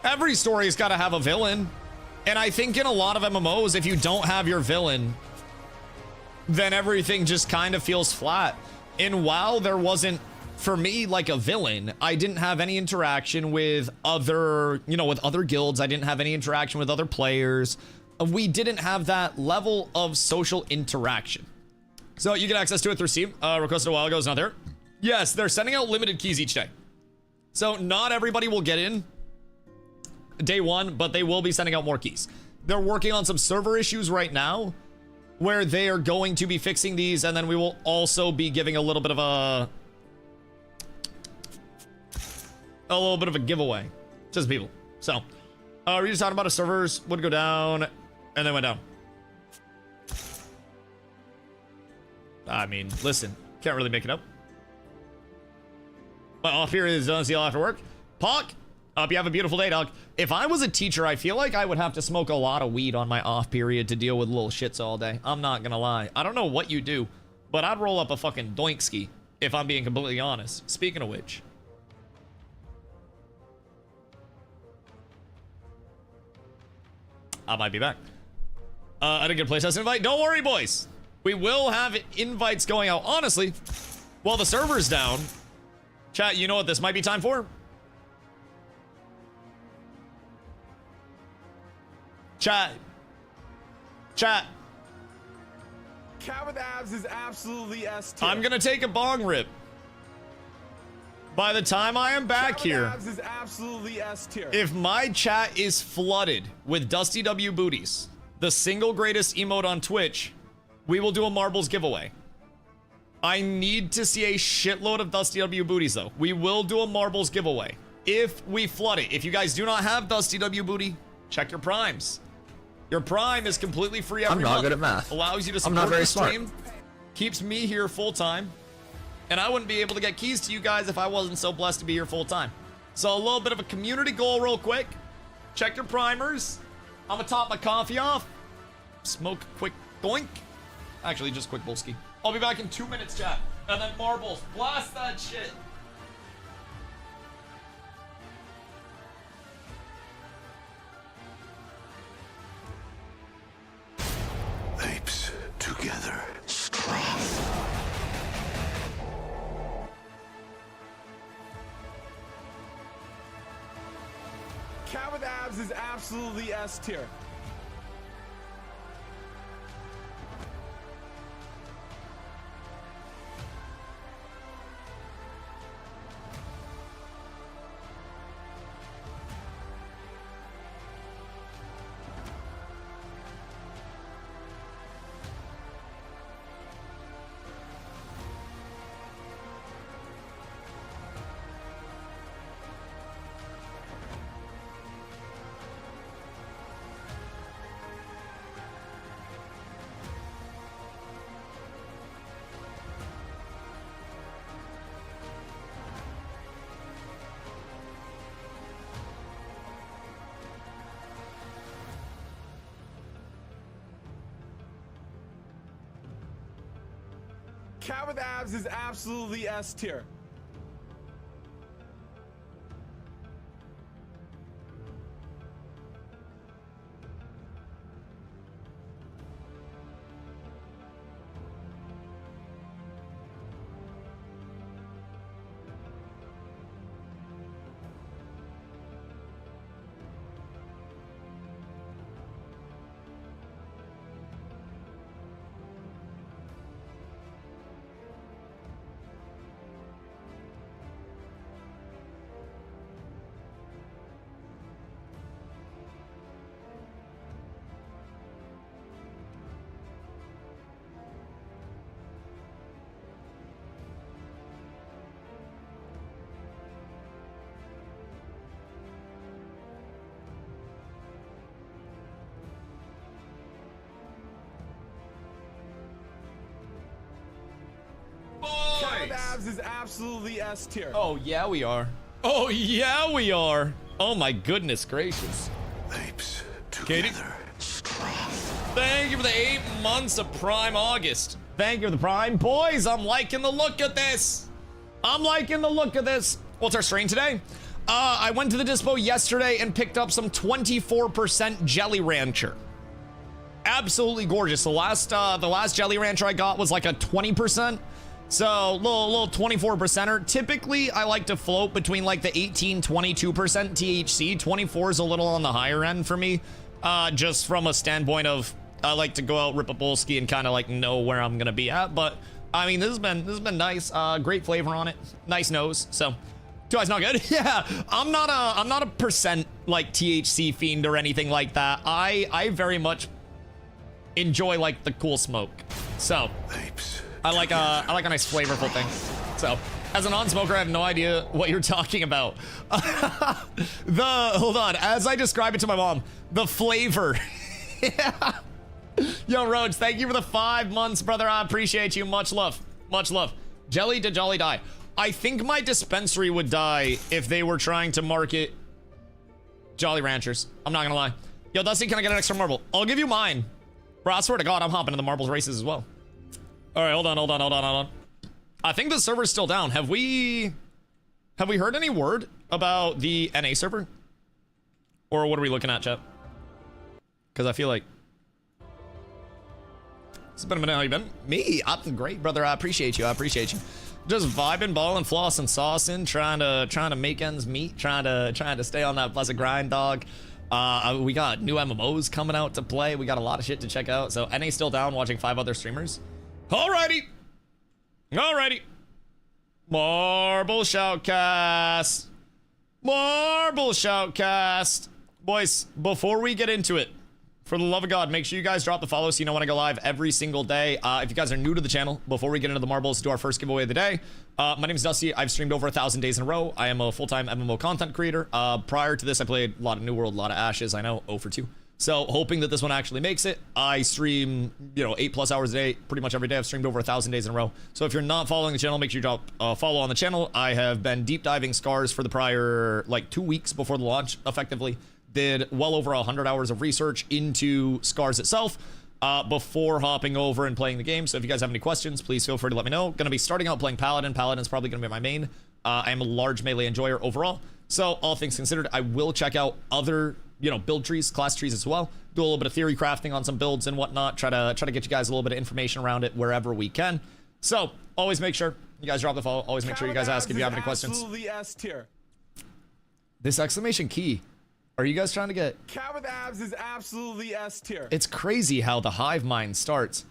A: Every story's got to have a villain. And I think in a lot of MMOs, if you don't have your villain, then everything just kind of feels flat. In WoW, there wasn't, for me, like a villain. I didn't have any interaction with other, you know, with other guilds. I didn't have any interaction with other players. We didn't have that level of social interaction. So you get access to it through Steam. Requested a while ago, it's not there. Yes, they're sending out limited keys each day. So not everybody will get in day one, but they will be sending out more keys. They're working on some server issues right now where they are going to be fixing these, and then we will also be giving a little bit of a giveaway to the people. So, we're just talking about a servers would go down and then went down. I mean, listen, can't really make it up. My off period is done. See you after work. Pock, hope you have a beautiful day, dog. If I was a teacher, I feel like I would have to smoke a lot of weed on my off period to deal with little shits all day. I'm not gonna lie. I don't know what you do, but I'd roll up a fucking doinkski if I'm being completely honest. Speaking of which. I might be back. I didn't get a Playtest invite. Don't worry, boys. We will have invites going out. Honestly, while the server's down, chat, you know what this might be time for? Chat. Cat with abs is absolutely S tier. I'm gonna take a bong rip. By the time I am back here,
C: Abs is absolutely S tier.
A: if my chat is flooded with Dusty W booties, the single greatest emote on Twitch, we will do a marbles giveaway. I need to see a shitload of Dusty W booties though. We will do a marbles giveaway if we flood it. If you guys do not have Dusty W booty, check your primes. Your prime is completely free every month.
E: I'm not good at math.
A: Allows you to
E: I'm
A: support
E: not very
A: the
E: smart.
A: stream. Keeps me here full time. And I wouldn't be able to get keys to you guys if I wasn't so blessed to be here full time. So a little bit of a community goal real quick. Check your primers. I'm gonna top my coffee off. Smoke a quick doink. Actually, just quick bolski. I'll be back in 2 minutes, chat. And then marbles. Blast that shit.
F: Apes together. Strong.
C: Cat with abs is absolutely S tier. Cat with abs is absolutely S tier. Cat with abs is absolutely S tier.
A: Oh, yeah, we are. Oh, yeah, we are. Oh, my goodness gracious.
F: Apes
A: Katie?
F: together. Strong.
A: Thank you for the 8 months of Prime August. Thank you for the Prime. Boys, I'm liking the look of this. I'm liking the look of this. What's our strain today? I went to the dispo yesterday and picked up some 24% Jelly Rancher. Absolutely gorgeous. The last Jelly Rancher I got was like a 20%. So little 24%er. Typically, I like to float between like the 18, 22% THC. 24 is a little on the higher end for me. Just from a standpoint of I like to go out, rip a bolski, and kind of like know where I'm gonna be at. But I mean, this has been nice. Great flavor on it. Nice nose. So, two eyes not good. Yeah, I'm not a percent like THC fiend or anything like that. I very much enjoy like the cool smoke. So,
F: Apes.
A: I like a nice flavorful thing. So, as a non-smoker, I have no idea what you're talking about. Hold on, as I describe it to my mom, the flavor. Yeah. Yo, Roach, thank you for the 5 months, brother. I appreciate you. Much love. Much love. Jelly to Jolly die. I think my dispensary would die if they were trying to market Jolly Ranchers. I'm not gonna lie. Yo, Dusty, can I get an extra marble? I'll give you mine. Bro, I swear to God, I'm hopping in the marbles races as well. All right, hold on. I think the server's still down. Have we heard any word about the NA server? Or what are we looking at, chat? Because I feel like it's been a minute. How you been? Me? I'm great, brother. I appreciate you. Just vibing, balling, flossing, saucing, trying to make ends meet, trying to stay on that blessed grind, dog. We got new MMOs coming out to play. We got a lot of shit to check out. So NA still down, watching 5 other streamers. Alrighty. Marble Shoutcast. Marble Shoutcast. Boys, before we get into it, for the love of God, make sure you guys drop the follow so you know when I go live every single day. If you guys are new to the channel, before we get into the marbles, do our first giveaway of the day. My name is Dusty. I've streamed over 1,000 days in a row. I am a full-time MMO content creator. Prior to this, I played a lot of New World, a lot of Ashes. I know, 0 for 2. So hoping that this one actually makes it. I stream, 8+ hours a day, pretty much every day. I've streamed over 1,000 days in a row. So if you're not following the channel, make sure you drop a follow on the channel. I have been deep diving Scars for the prior, 2 weeks before the launch, effectively. Did well over 100 hours of research into Scars itself before hopping over and playing the game. So if you guys have any questions, please feel free to let me know. Gonna be starting out playing Paladin. Paladin's probably gonna be my main. I am a large melee enjoyer overall. So all things considered, I will check out other, build trees, class trees as well. Do a little bit of theory crafting on some builds and whatnot. Try to get you guys a little bit of information around it wherever we can. So always make sure you guys drop the follow. Always make sure you guys ask if you have any questions.
C: Absolutely S tier.
A: This exclamation key. Are you guys trying to get...
C: Cat with abs is absolutely S tier.
A: It's crazy how the hive mind starts.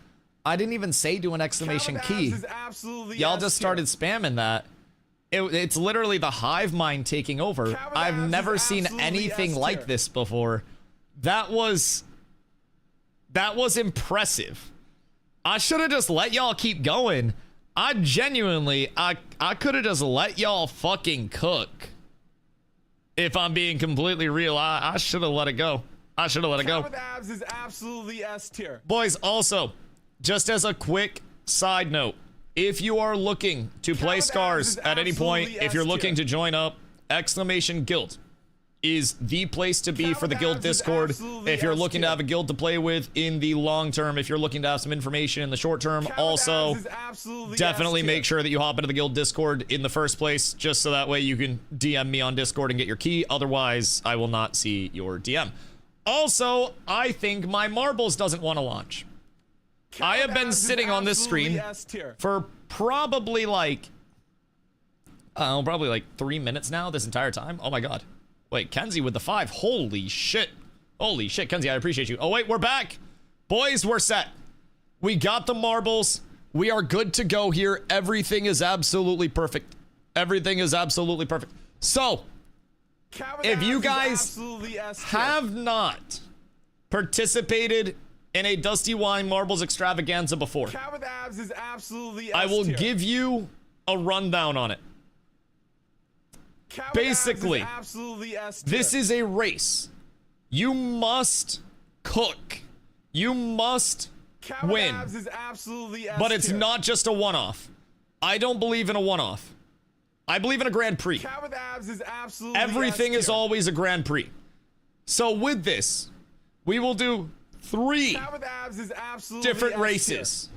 A: I didn't even say do an exclamation key. Y'all just started spamming that. It's literally the hive mind taking over. I've never seen anything like this before. That was impressive. I should have just let y'all keep going. I genuinely, I could have just let y'all fucking cook. If I'm being completely real, I should have let it go. I should have let it go.
C: Cat with abs is absolutely S tier.
A: Boys, also, just as a quick side note, if you are looking to play Scars at any point, if you're looking to join up, exclamation guild is the place to be for the guild Discord. If you're looking to have a guild to play with in the long term, if you're looking to have some information in the short term, also definitely make sure that you hop into the guild Discord in the first place, just so that way you can DM me on Discord and get your key. Otherwise, I will not see your DM. Also, I think my marbles doesn't want to launch. I have been sitting on this screen for probably probably 3 minutes now this entire time. Oh my God. Wait, Kenzie with the 5. Holy shit. Holy shit, Kenzie, I appreciate you. Oh, wait, we're back. Boys, we're set. We got the marbles. We are good to go here. Everything is absolutely perfect. Everything is absolutely perfect. So, if you guys have not participated in a DustyWhy Marbles extravaganza before, I will give you a rundown on it. Basically, this is a race. You must cook. You must win. But it's not just a one-off. I don't believe in a one-off. I believe in a Grand Prix. Everything is always a Grand Prix. So with this, we will do 3 different races.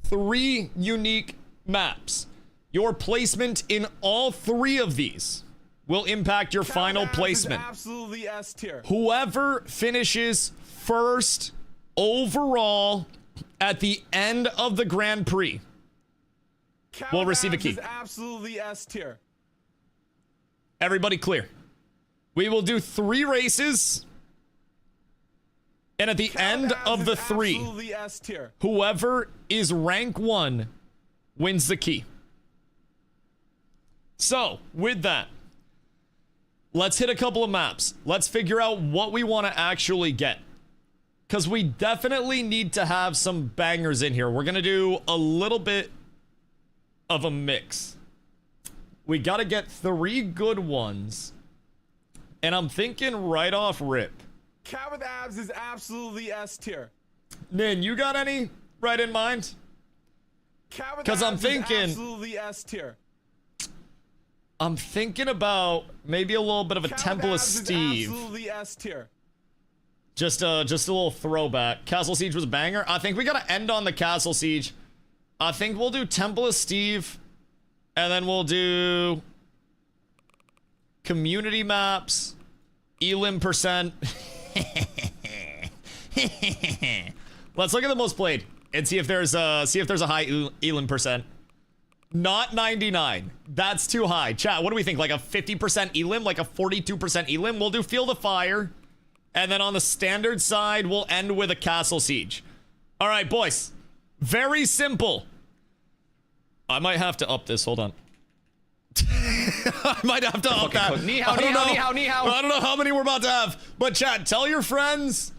A: 3 unique maps. Your placement in all 3 of these will impact your final placement. Whoever finishes first overall at the end of the Grand Prix will receive a key. Everybody clear. We will do 3 races, and at the end of the 3, whoever is rank 1 wins the key. So, with that, let's hit a couple of maps. Let's figure out what we want to actually get. Because we definitely need to have some bangers in here. We're going to do a little bit of a mix. We got to get 3 good ones. And I'm thinking right off rip.
C: Cat with abs is absolutely S tier.
A: Nin, you got any right in mind? Because I'm thinking...
C: absolutely S tier.
A: I'm thinking about maybe a little bit of a Temple of Steve. Just a little throwback. Castle Siege was a banger. I think we gotta end on the Castle Siege. I think we'll do Temple of Steve, and then we'll do community maps, Elim %. Let's look at the most played and see if there's a high Elim %. Not 99. That's too high. Chat, what do we think? Like a 50% Elim? Like a 42% Elim? We'll do Field of Fire. And then on the standard side, we'll end with a Castle Siege. All right, boys. Very simple. I might have to up this. Hold on. I might have to up that.
D: Ni hao,
A: I don't
D: ni hao,
A: know.
D: ni hao, ni hao.
A: I don't know how many we're about to have. But chat, tell your friends.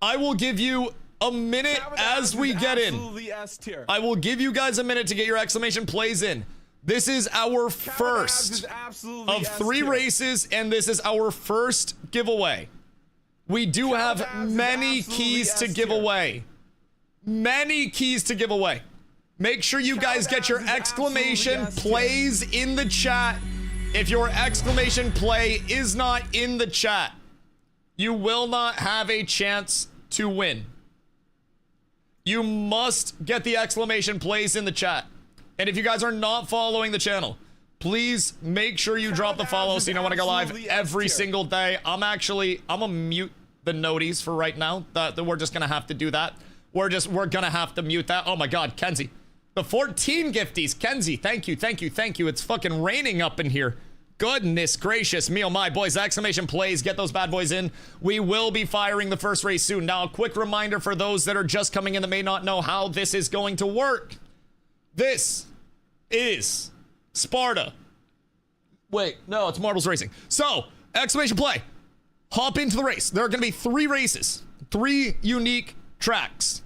A: I will give you a minute as we get in.
C: Absolutely S tier.
A: I will give you guys a minute to get your exclamation plays in. This is our first of 3 races, and this is our first giveaway. We do have many keys to give away. Many keys to give away. Make sure you guys get your exclamation plays in the chat. If your exclamation play is not in the chat, you will not have a chance to win. You must get the exclamation plays in the chat. And if you guys are not following the channel, please make sure you drop the follow so you know when I go live every single day. I'm gonna mute the noties for right now. We're just gonna have to do that. We're gonna have to mute that. Oh my God, Kenzie. The 14 gifties. Kenzie, thank you, thank you, thank you. It's fucking raining up in here. Goodness gracious me, oh my, boys, exclamation plays, get those bad boys in. We will be firing the first race soon. Now, a quick reminder for those that are just coming in that may not know how this is going to work. This is Sparta. Wait, no, it's Marbles Racing. So, exclamation play. Hop into the race. There are going to be 3 races, 3 unique tracks.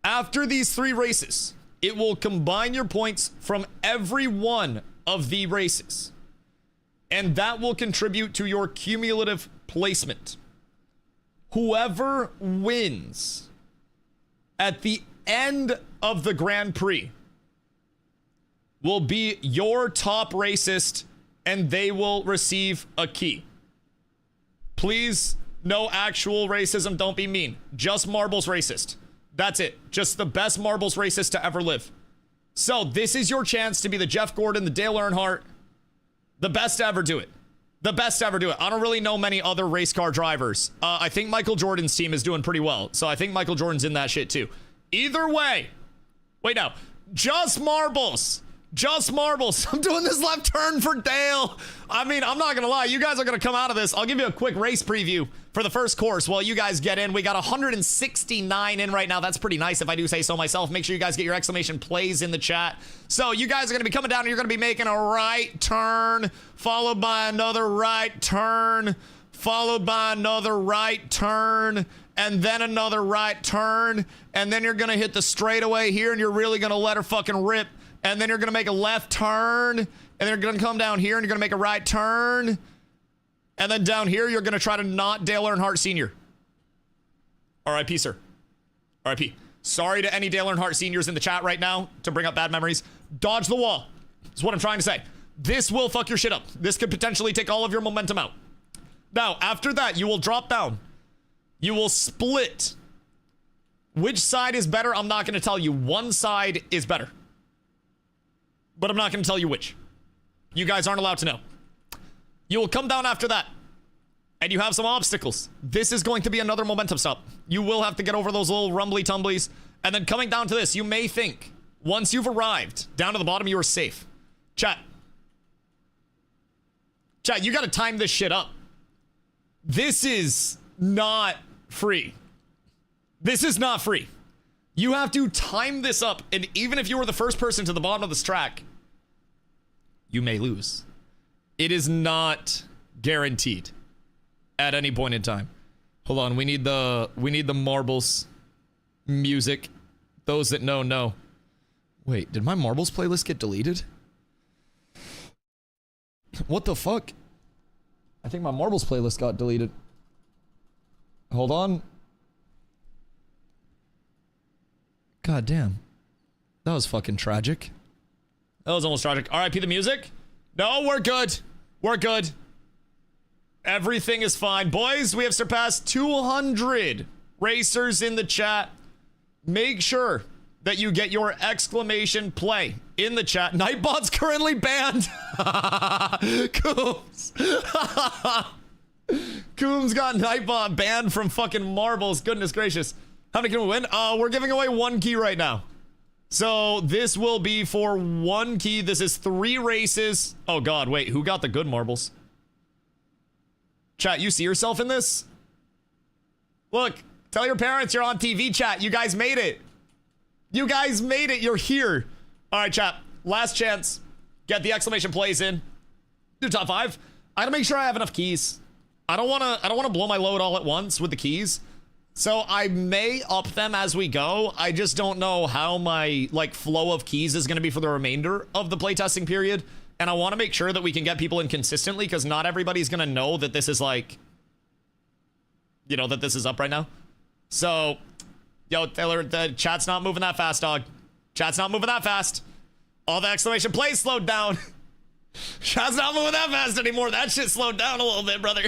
A: After these 3 races, it will combine your points from every one of the races. And that will contribute to your cumulative placement. Whoever wins at the end of the Grand Prix will be your top racist, and they will receive a key. Please, no actual racism, don't be mean. Just Marbles racist. That's it. Just the best Marbles racist to ever live. So this is your chance to be the Jeff Gordon, the Dale Earnhardt, the best to ever do it. The best to ever do it. I don't really know many other race car drivers. I think Michael Jordan's team is doing pretty well. So I think Michael Jordan's in that shit too. Either way. Wait, now. Just Marbles. Just Marbles. I'm doing this left turn for Dale. I mean, I'm not going to lie. You guys are going to come out of this. I'll give you a quick race preview for the first course while you guys get in. We got 169 in right now. That's pretty nice if I do say so myself. Make sure you guys get your exclamation plays in the chat. So you guys are going to be coming down and you're going to be making a right turn, followed by another right turn, followed by another right turn, and then another right turn. And then you're going to hit the straightaway here and you're really going to let her fucking rip. And then you're going to make a left turn. And then you're going to come down here and you're going to make a right turn. And then down here, you're going to try to not Dale Earnhardt Sr. R.I.P., sir. R.I.P. Sorry to any Dale Earnhardt Seniors in the chat right now to bring up bad memories. Dodge the wall. That's what I'm trying to say. This will fuck your shit up. This could potentially take all of your momentum out. Now, after that, you will drop down. You will split. Which side is better? I'm not going to tell you. One side is better. But I'm not going to tell you which. You guys aren't allowed to know. You will come down after that. And you have some obstacles. This is going to be another momentum stop. You will have to get over those little rumbly tumblies. And then coming down to this, you may think, once you've arrived down to the bottom, you are safe. Chat. Chat, you got to time this shit up. This is not free. This is not free. You have to time this up, and even if you were the first person to the bottom of this track, you may lose. It is not guaranteed at any point in time. Hold on, we need the Marbles music. Those that know. Wait, did my Marbles playlist get deleted? What the fuck? I think my Marbles playlist got deleted. Hold on. God damn. That was fucking tragic. That was almost tragic. R.I.P. the music? No, we're good. We're good. Everything is fine. Boys, we have surpassed 200 racers in the chat. Make sure that you get your exclamation play in the chat. Nightbot's currently banned. Coombs. Coombs got Nightbot banned from fucking Marbles. Goodness gracious. How many can we win? We're giving away 1 key right now. So this will be for 1 key. This is 3 races. Oh God, wait, who got the good Marbles? Chat, you see yourself in this? Look, tell your parents you're on TV, chat. You guys made it. You guys made it. You're here. All right, chat. Last chance. Get the exclamation plays in. Do top 5. I gotta make sure I have enough keys. I don't wanna blow my load all at once with the keys. So I may up them as we go. I just don't know how my like flow of keys is gonna be for the remainder of the playtesting period. And I want to make sure that we can get people in consistently because not everybody's gonna know that this is like, you know, that this is up right now. So, yo, Taylor, the chat's not moving that fast, dog. Chat's not moving that fast. All the exclamation plays slowed down. Chat's not moving that fast anymore. That shit slowed down a little bit, brother.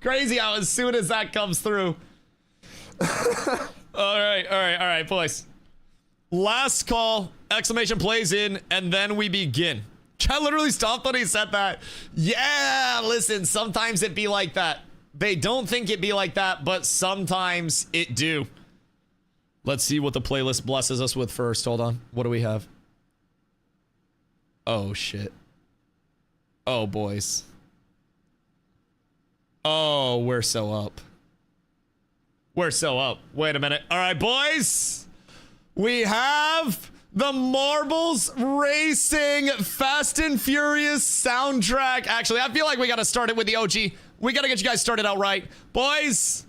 A: Crazy how as soon as that comes through. All right, boys. Last call, exclamation plays in, and then we begin. Chat literally stopped when he said that. Yeah, listen, sometimes it be like that. They don't think it be like that, but sometimes it do. Let's see what the playlist blesses us with first. Hold on. What do we have? Oh, shit. Oh, boys. Oh, we're so up. We're so up. Wait a minute. All right, boys. We have the Marbles Racing Fast and Furious soundtrack. Actually, I feel like we got to start it with the OG. We got to get you guys started out right. Boys,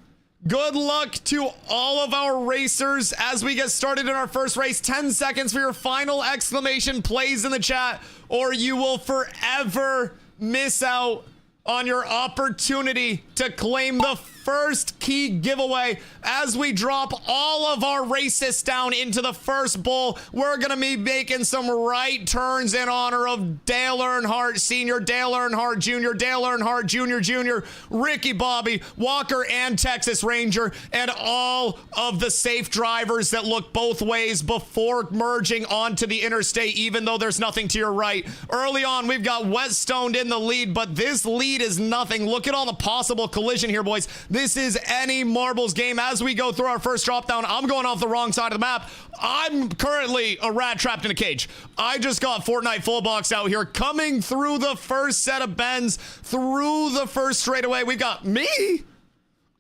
A: good luck to all of our racers as we get started in our first race. 10 seconds for your final exclamation plays in the chat, or you will forever miss out on your opportunity to claim the first key giveaway. As we drop all of our racists down into the first bowl, we're gonna be making some right turns in honor of Dale Earnhardt Sr., Dale Earnhardt Jr., Dale Earnhardt Jr., Ricky Bobby, Walker, and Texas Ranger, and all of the safe drivers that look both ways before merging onto the interstate, even though there's nothing to your right. Early on, we've got Wetstoned in the lead, but this lead is nothing. Look at all the possible collision here, boys. This is any marbles game. As we go through our first drop down, I'm going off the wrong side of the map. I'm currently a rat trapped in a cage. I just got Fortnite full box out here, coming through the first set of bends, through the first straightaway. We've got me.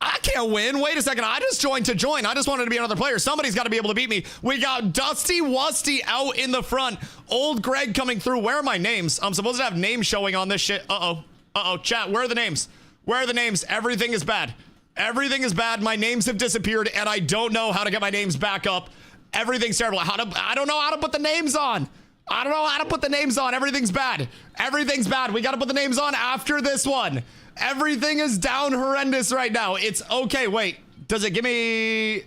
A: I can't win. Wait a second. I just joined to join. I just wanted to be another player. Somebody's got to be able to beat me. We got DustyWhy out in the front. Old Greg coming through. Where are my names? I'm supposed to have names showing on this shit. Uh-oh, chat, where are the names? Where are the names? Everything is bad. Everything is bad. My names have disappeared, and I don't know how to get my names back up. Everything's terrible. I don't know how to put the names on. I don't know how to put the names on. Everything's bad. Everything's bad. We got to put the names on after this one. Everything is down horrendous right now. It's okay. Wait, does it give me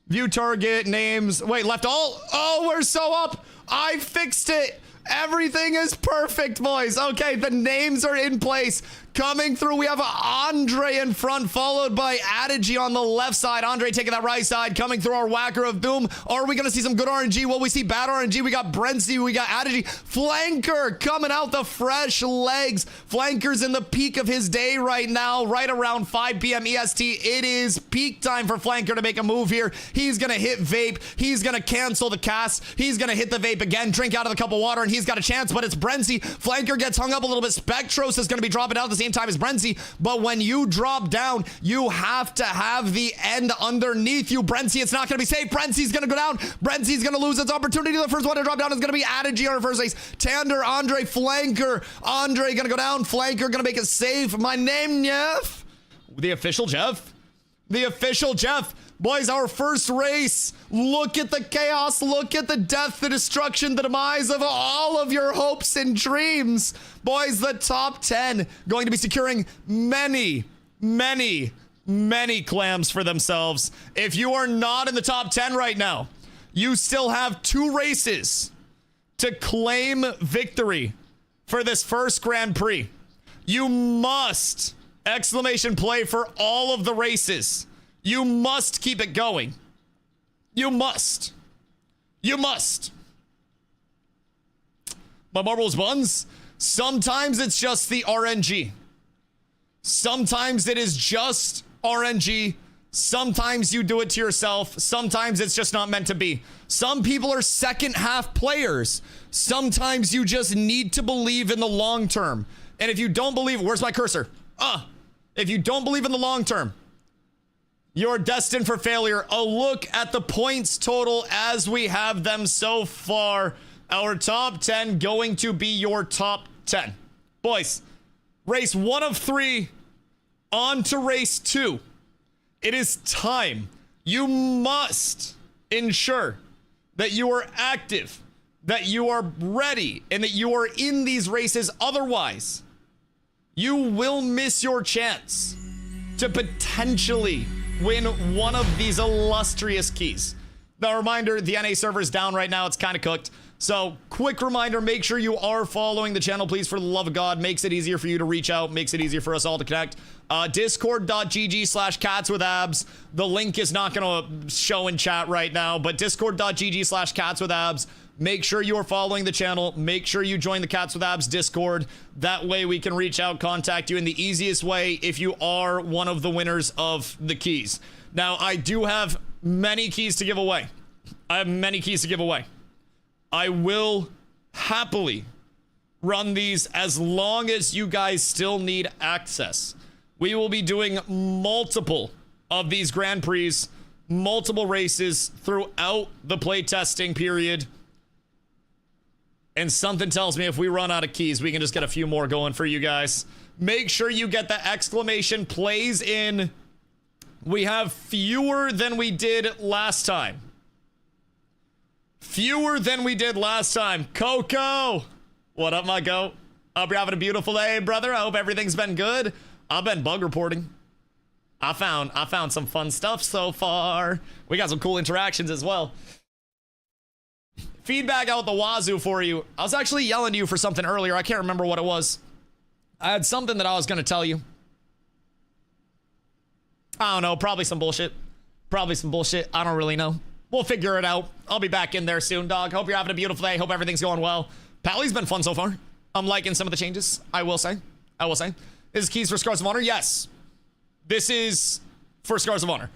A: view target names? Wait, left all? Oh, we're so up. I fixed it. Everything is perfect, boys. Okay, the names are in place. Coming through, we have Andre in front, followed by Adigy on the left side. Andre taking that right side, coming through our Whacker of Doom. Are we going to see some good RNG? Will we see bad RNG? We got Brentsy, we got Adigy. Flanker coming out the fresh legs. Flanker's in the peak of his day right now, right around 5 p.m. EST. It is peak time for Flanker to make a move here. He's going to hit vape. He's going to cancel the cast. He's going to hit the vape again, drink out of the cup of water, and he's got a chance, but it's Brentsy. Flanker gets hung up a little bit. Spectros is going to be dropping out at the same time as Brentsy, but when you drop down, you have to have the end underneath you. Brentsy, it's not going to be safe. Brentsy's going to go down. Brentsy's going to lose its opportunity. The first one to drop down is going to be Adigy on our first race. Tander, Andre, Flanker. Andre going to go down. Flanker going to make it safe. My name, Jeff. The official Jeff. The official Jeff. Boys, our first race. Look at the chaos. Look at the death, the destruction, the demise of all of your hopes and dreams. Boys, the top 10 going to be securing many clams for themselves. If you are not in the top 10 right now, you still have 2 races to claim victory for this first Grand Prix. You must exclamation play for all of the races. You must keep it going. You must. You must. My marbles buns, sometimes it's just the RNG. Sometimes it is just RNG. Sometimes you do it to yourself. Sometimes it's just not meant to be. Some people are second half players. Sometimes you just need to believe in the long term. And if you don't believe, where's my cursor? If you don't believe in the long term, you're destined for failure. A look at the points total as we have them so far. Our top 10 going to be your top 10. Boys, race 1 of 3 on to race 2. It is time. You must ensure that you are active, that you are ready, and that you are in these races. Otherwise, you will miss your chance to potentially win one of these illustrious keys. The reminder, the NA server is down right now. It's kind of cooked. So, quick reminder, make sure you are following the channel, please, for the love of God. Makes it easier for you to reach out, makes it easier for us all to connect. Discord.gg/catswithabs. The link is not going to show in chat right now, but discord.gg/catswithabs. Make sure you are following the channel. Make sure you join the Cats with Abs Discord. That way we can reach out, contact you in the easiest way if you are one of the winners of the keys. Now, I do have many keys to give away. I will happily run these as long as you guys still need access. We will be doing multiple of these Grand Prix, multiple races throughout the playtesting period. And something tells me if we run out of keys, we can just get a few more going for you guys. Make sure you get the exclamation plays in. We have fewer than we did last time. Coco! What up, my goat? Hope you're having a beautiful day, brother. I hope everything's been good. I've been bug reporting. I found some fun stuff so far. We got some cool interactions as well. Feedback out the wazoo for you. I was actually yelling at you for something earlier. I can't remember what it was. I had something that I was going to tell you. I don't know. Probably some bullshit. I don't really know. We'll figure it out. I'll be back in there soon, dog. Hope you're having a beautiful day. Hope everything's going well. Pally's been fun so far. I'm liking some of the changes. I will say. This is keys for Scars of Honor. Yes. This is for Scars of Honor.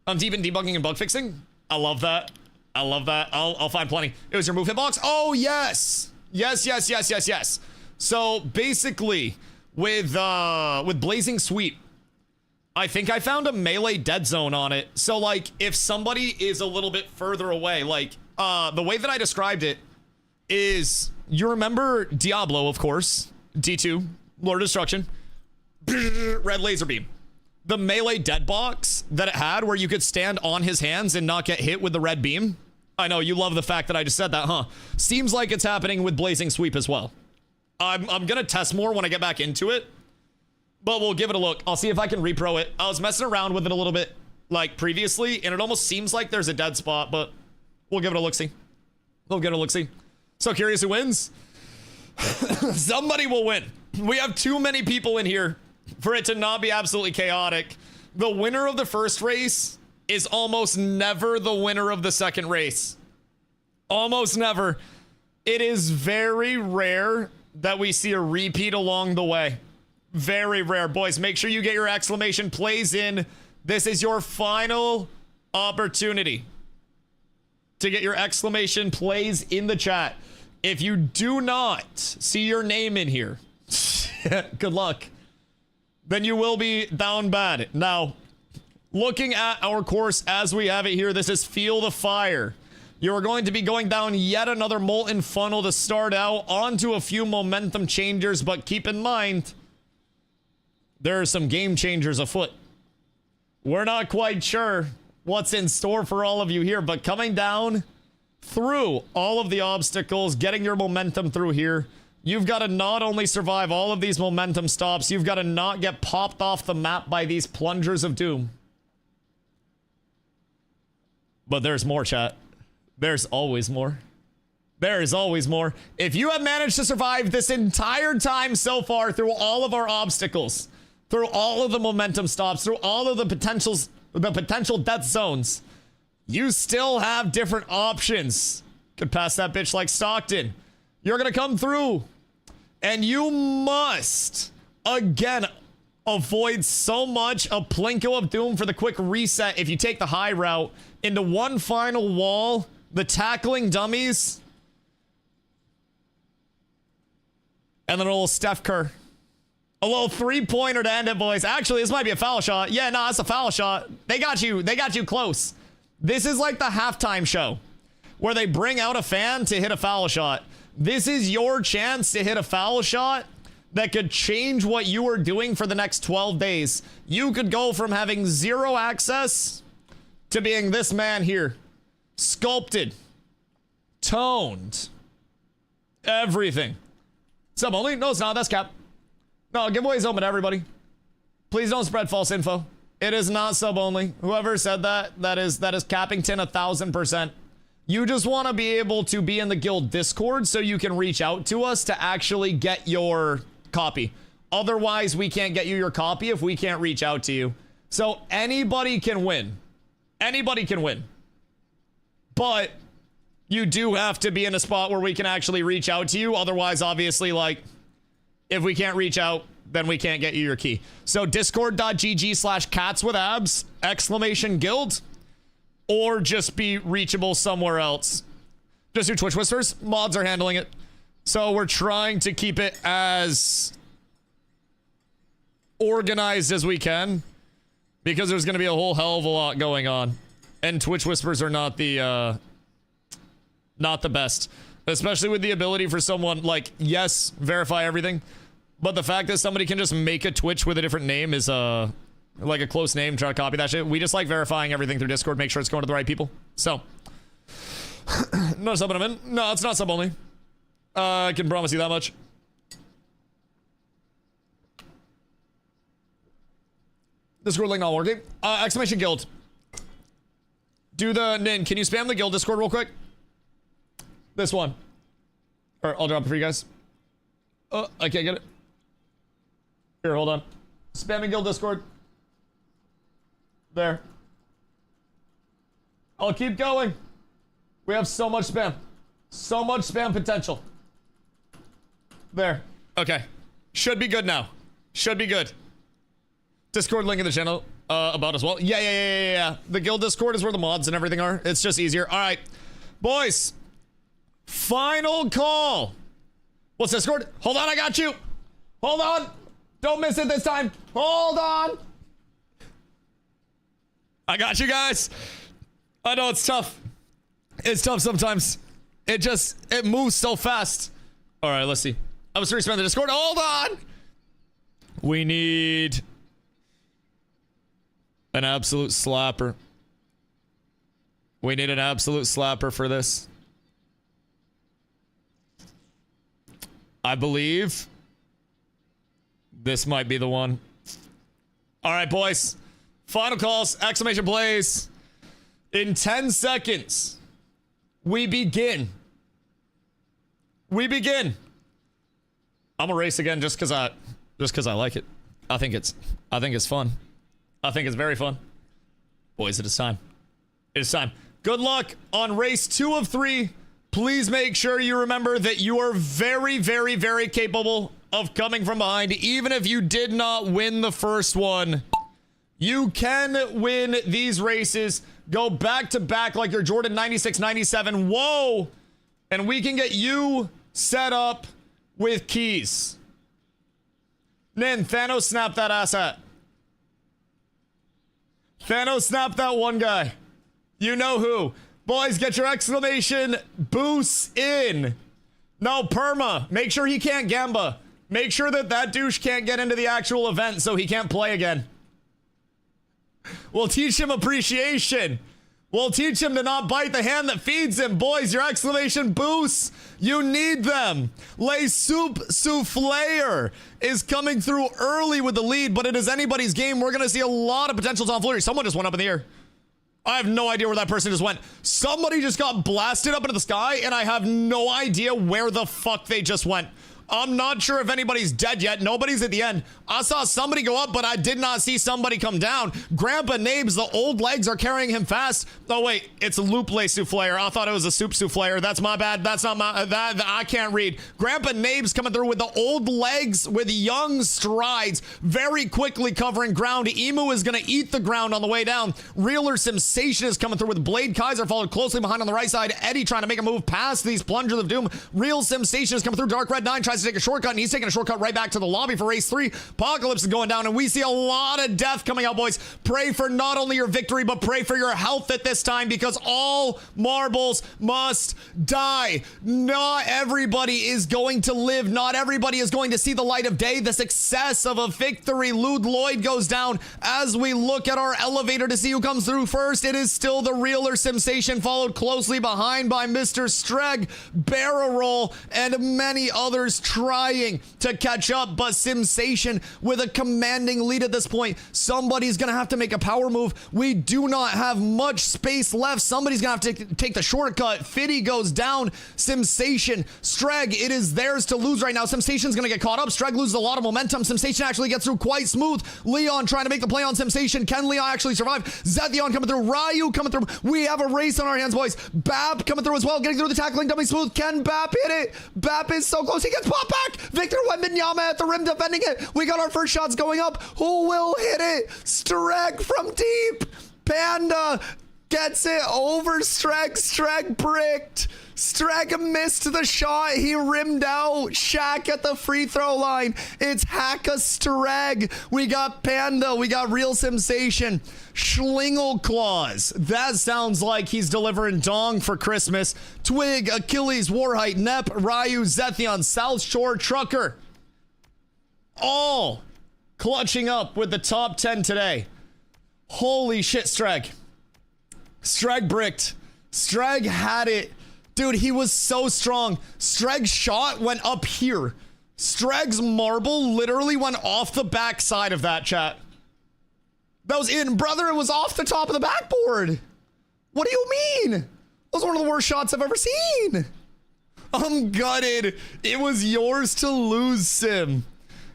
A: I'm deep in debugging and bug fixing. I love that. I'll find plenty. It was your move hitbox. Oh, yes. Yes. So basically with Blazing Sweep, I think I found a melee dead zone on it. So like if somebody is a little bit further away, like the way that I described it is, you remember Diablo, of course, D2, Lord of Destruction, red laser beam. The melee dead box that it had where you could stand on his hands and not get hit with the red beam. I know you love the fact that I just said that, huh? Seems like it's happening with Blazing Sweep as well. I'm gonna test more when I get back into it, but we'll give it a look. I'll see if I can repro it. I was messing around with it a little bit like previously, and it almost seems like there's a dead spot, but we'll give it a look-see. So curious who wins? Somebody will win. We have too many people in here for it to not be absolutely chaotic. The winner of the first race is almost never the winner of the second race. Almost never. It is very rare that we see a repeat along the way. Very rare. Boys, make sure you get your exclamation plays in. This is your final opportunity to get your exclamation plays in the chat. If you do not see your name in here, good luck. Then you will be down bad. Now, looking at our course as we have it here, this is Feel the Fire. You're going to be going down yet another molten funnel to start out, onto a few momentum changers, but keep in mind, there are some game changers afoot. We're not quite sure what's in store for all of you here, but coming down through all of the obstacles, getting your momentum through here, you've got to not only survive all of these momentum stops, you've got to not get popped off the map by these plungers of doom. But there's more, chat. There's always more. There is always more. If you have managed to survive this entire time so far through all of our obstacles, through all of the momentum stops, through all of the potential death zones, you still have different options. Could pass that bitch like Stockton. You're gonna come through, and you must, again, avoid so much a Plinko of Doom for the quick reset if you take the high route into one final wall, the tackling dummies, and then a little Steph Kerr. A little three-pointer to end it, boys. Actually, this might be a foul shot. Yeah, no, that's a foul shot. They got you close. This is like the halftime show where they bring out a fan to hit a foul shot. This is your chance to hit a foul shot that could change what you are doing for the next 12 days. You could go from having 0 access to being this man here. Sculpted. Toned. Everything. Sub only? No, it's not. That's cap. No, giveaway's open to everybody. Please don't spread false info. It is not sub only. Whoever said that, that is Cappington 1000%. You just want to be able to be in the guild Discord so you can reach out to us to actually get your copy. Otherwise, we can't get you your copy if we can't reach out to you. So anybody can win. Anybody can win. But you do have to be in a spot where we can actually reach out to you. Otherwise, obviously, like, if we can't reach out, then we can't get you your key. So discord.gg/catswithabs, !guild, or just be reachable somewhere else. Just do Twitch Whispers. Mods are handling it. So we're trying to keep it as organized as we can, because there's going to be a whole hell of a lot going on. And Twitch Whispers are not the best. Especially with the ability for someone, like, yes, verify everything. But the fact that somebody can just make a Twitch with a different name is, like a close name, try to copy that shit. We just like verifying everything through Discord, make sure it's going to the right people. So, no sub in. No, it's not sub only. I can promise you that much. Discord link not working. Exclamation guild. Do the Nin. Can you spam the guild Discord real quick? This one. Or I'll drop it for you guys. Oh, I can't get it. Here, hold on. Spamming guild Discord. There. I'll keep going. We have so much spam. So much spam potential. There. Okay. Should be good now. Should be good. Discord link in the channel about as well. Yeah. The guild Discord is where the mods and everything are. It's just easier. All right. Boys. Final call. What's Discord? Hold on, I got you. Hold on. Don't miss it this time. Hold on. I got you guys. I know it's tough. It's tough sometimes. It moves so fast. All right, let's see. I was responding to Discord. Hold on. We need an absolute slapper. We need an absolute slapper for this. I believe this might be the one. All right, boys. Final calls. Exclamation plays. In 10 seconds, we begin. We begin. I'm gonna race again just because I like it. I think it's fun. I think it's very fun. Boys, it is time. It is time. Good luck on race 2 of 3. Please make sure you remember that you are very, very, very capable of coming from behind. Even if you did not win the first one, you can win these races. Go back to back like your Jordan 96, 97. Whoa! And we can get you set up with keys. Nin, Thanos snap that ass at. Thanos snap that one guy. You know who. Boys, get your exclamation boosts in. No, perma. Make sure he can't gamba. Make sure that douche can't get into the actual event so he can't play again. We'll teach him appreciation. We'll teach him to not bite the hand that feeds him. Boys, your exclamation boosts, you need them. Les Soup Soufflair is coming through early with the lead, but it is anybody's game. We're going to see a lot of potential Tom Fleury. Someone just went up in the air. I have no idea where that person just went. Somebody just got blasted up into the sky, and I have no idea where the fuck they just went. I'm not sure if anybody's dead yet. Nobody's at the end. I saw somebody go up, but I did not see somebody come down. Grandpa Nabes, the old legs are carrying him fast. Oh, wait. It's a Loop Le Soufflair. I thought it was a Soup Soufflair. That's my bad. That's not my... I can't read. Grandpa Nabes coming through with the old legs with young strides. Very quickly covering ground. Emu is going to eat the ground on the way down. Realer Sensation is coming through with Blade Kaiser followed closely behind on the right side. Eddie trying to make a move past these Plungers of Doom. Real Sensation is coming through. Dark Red 9 tries decides to take a shortcut, and he's taking a shortcut right back to the lobby for race 3. Apocalypse is going down, and we see a lot of death coming out, boys. Pray for not only your victory, but pray for your health at this time, because all marbles must die. Not everybody is going to live. Not everybody is going to see the light of day. The success of a victory. Lude Lloyd goes down. As we look at our elevator to see who comes through first, it is still the Reeler Sensation, followed closely behind by Mr. Streg, Barrel Roll, and many others trying to catch up, but Sensation with a commanding lead at this point. Somebody's gonna have to make a power move. We do not have much space left. Somebody's gonna have to take the shortcut. Fiddy goes down. Sensation, Streg, it is theirs to lose right now. Sensation's gonna get caught up. Streg loses a lot of momentum. Sensation actually gets through quite smooth. Leon trying to make the play on Sensation. Can Leon actually survive? Zethion coming through. Ryu coming through. We have a race on our hands, boys. Bap coming through as well, getting through the tackling dummy smooth. Can Bap hit it? Bap is so close. He gets popped back. Victor Wembanyama at the rim defending it. We got our first shots going up. Who will hit it? Streg from deep. Panda gets it over Streg. Streg bricked. Streg missed the shot. He rimmed out. Shaq at the free throw line. It's Hacka Streg. We got Panda. We got Real Sensation. Schlingle Claws. That sounds like he's delivering dong for Christmas. Twig, Achilles, Warhite, Nep, Ryu, Zethion, South Shore, Trucker. All clutching up with the top 10 today. Holy shit, Streg. Streg bricked. Streg had it. Dude, he was so strong. Streg's shot went up here. Streg's marble literally went off the back side of that, chat. That was in, brother. It was off the top of the backboard. What do you mean? That was one of the worst shots I've ever seen. I'm gutted. It was yours to lose, Sim.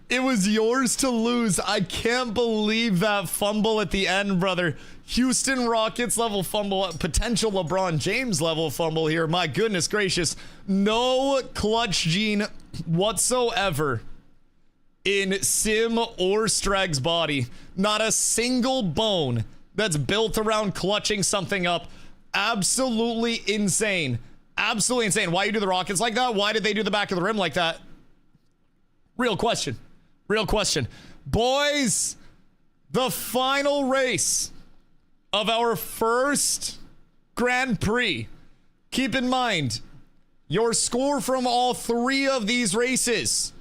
A: It was yours to lose. I can't believe that fumble at the end, brother. Houston Rockets level fumble, potential LeBron James level fumble here. My goodness gracious. No clutch gene whatsoever in Sim or Streg's body. Not a single bone that's built around clutching something up. Absolutely insane. Absolutely insane. Why you do the Rockets like that? Why did they do the back of the rim like that? Real question. Real question. Boys, the final race of our first Grand Prix. Keep in mind, your score from all 3 of these races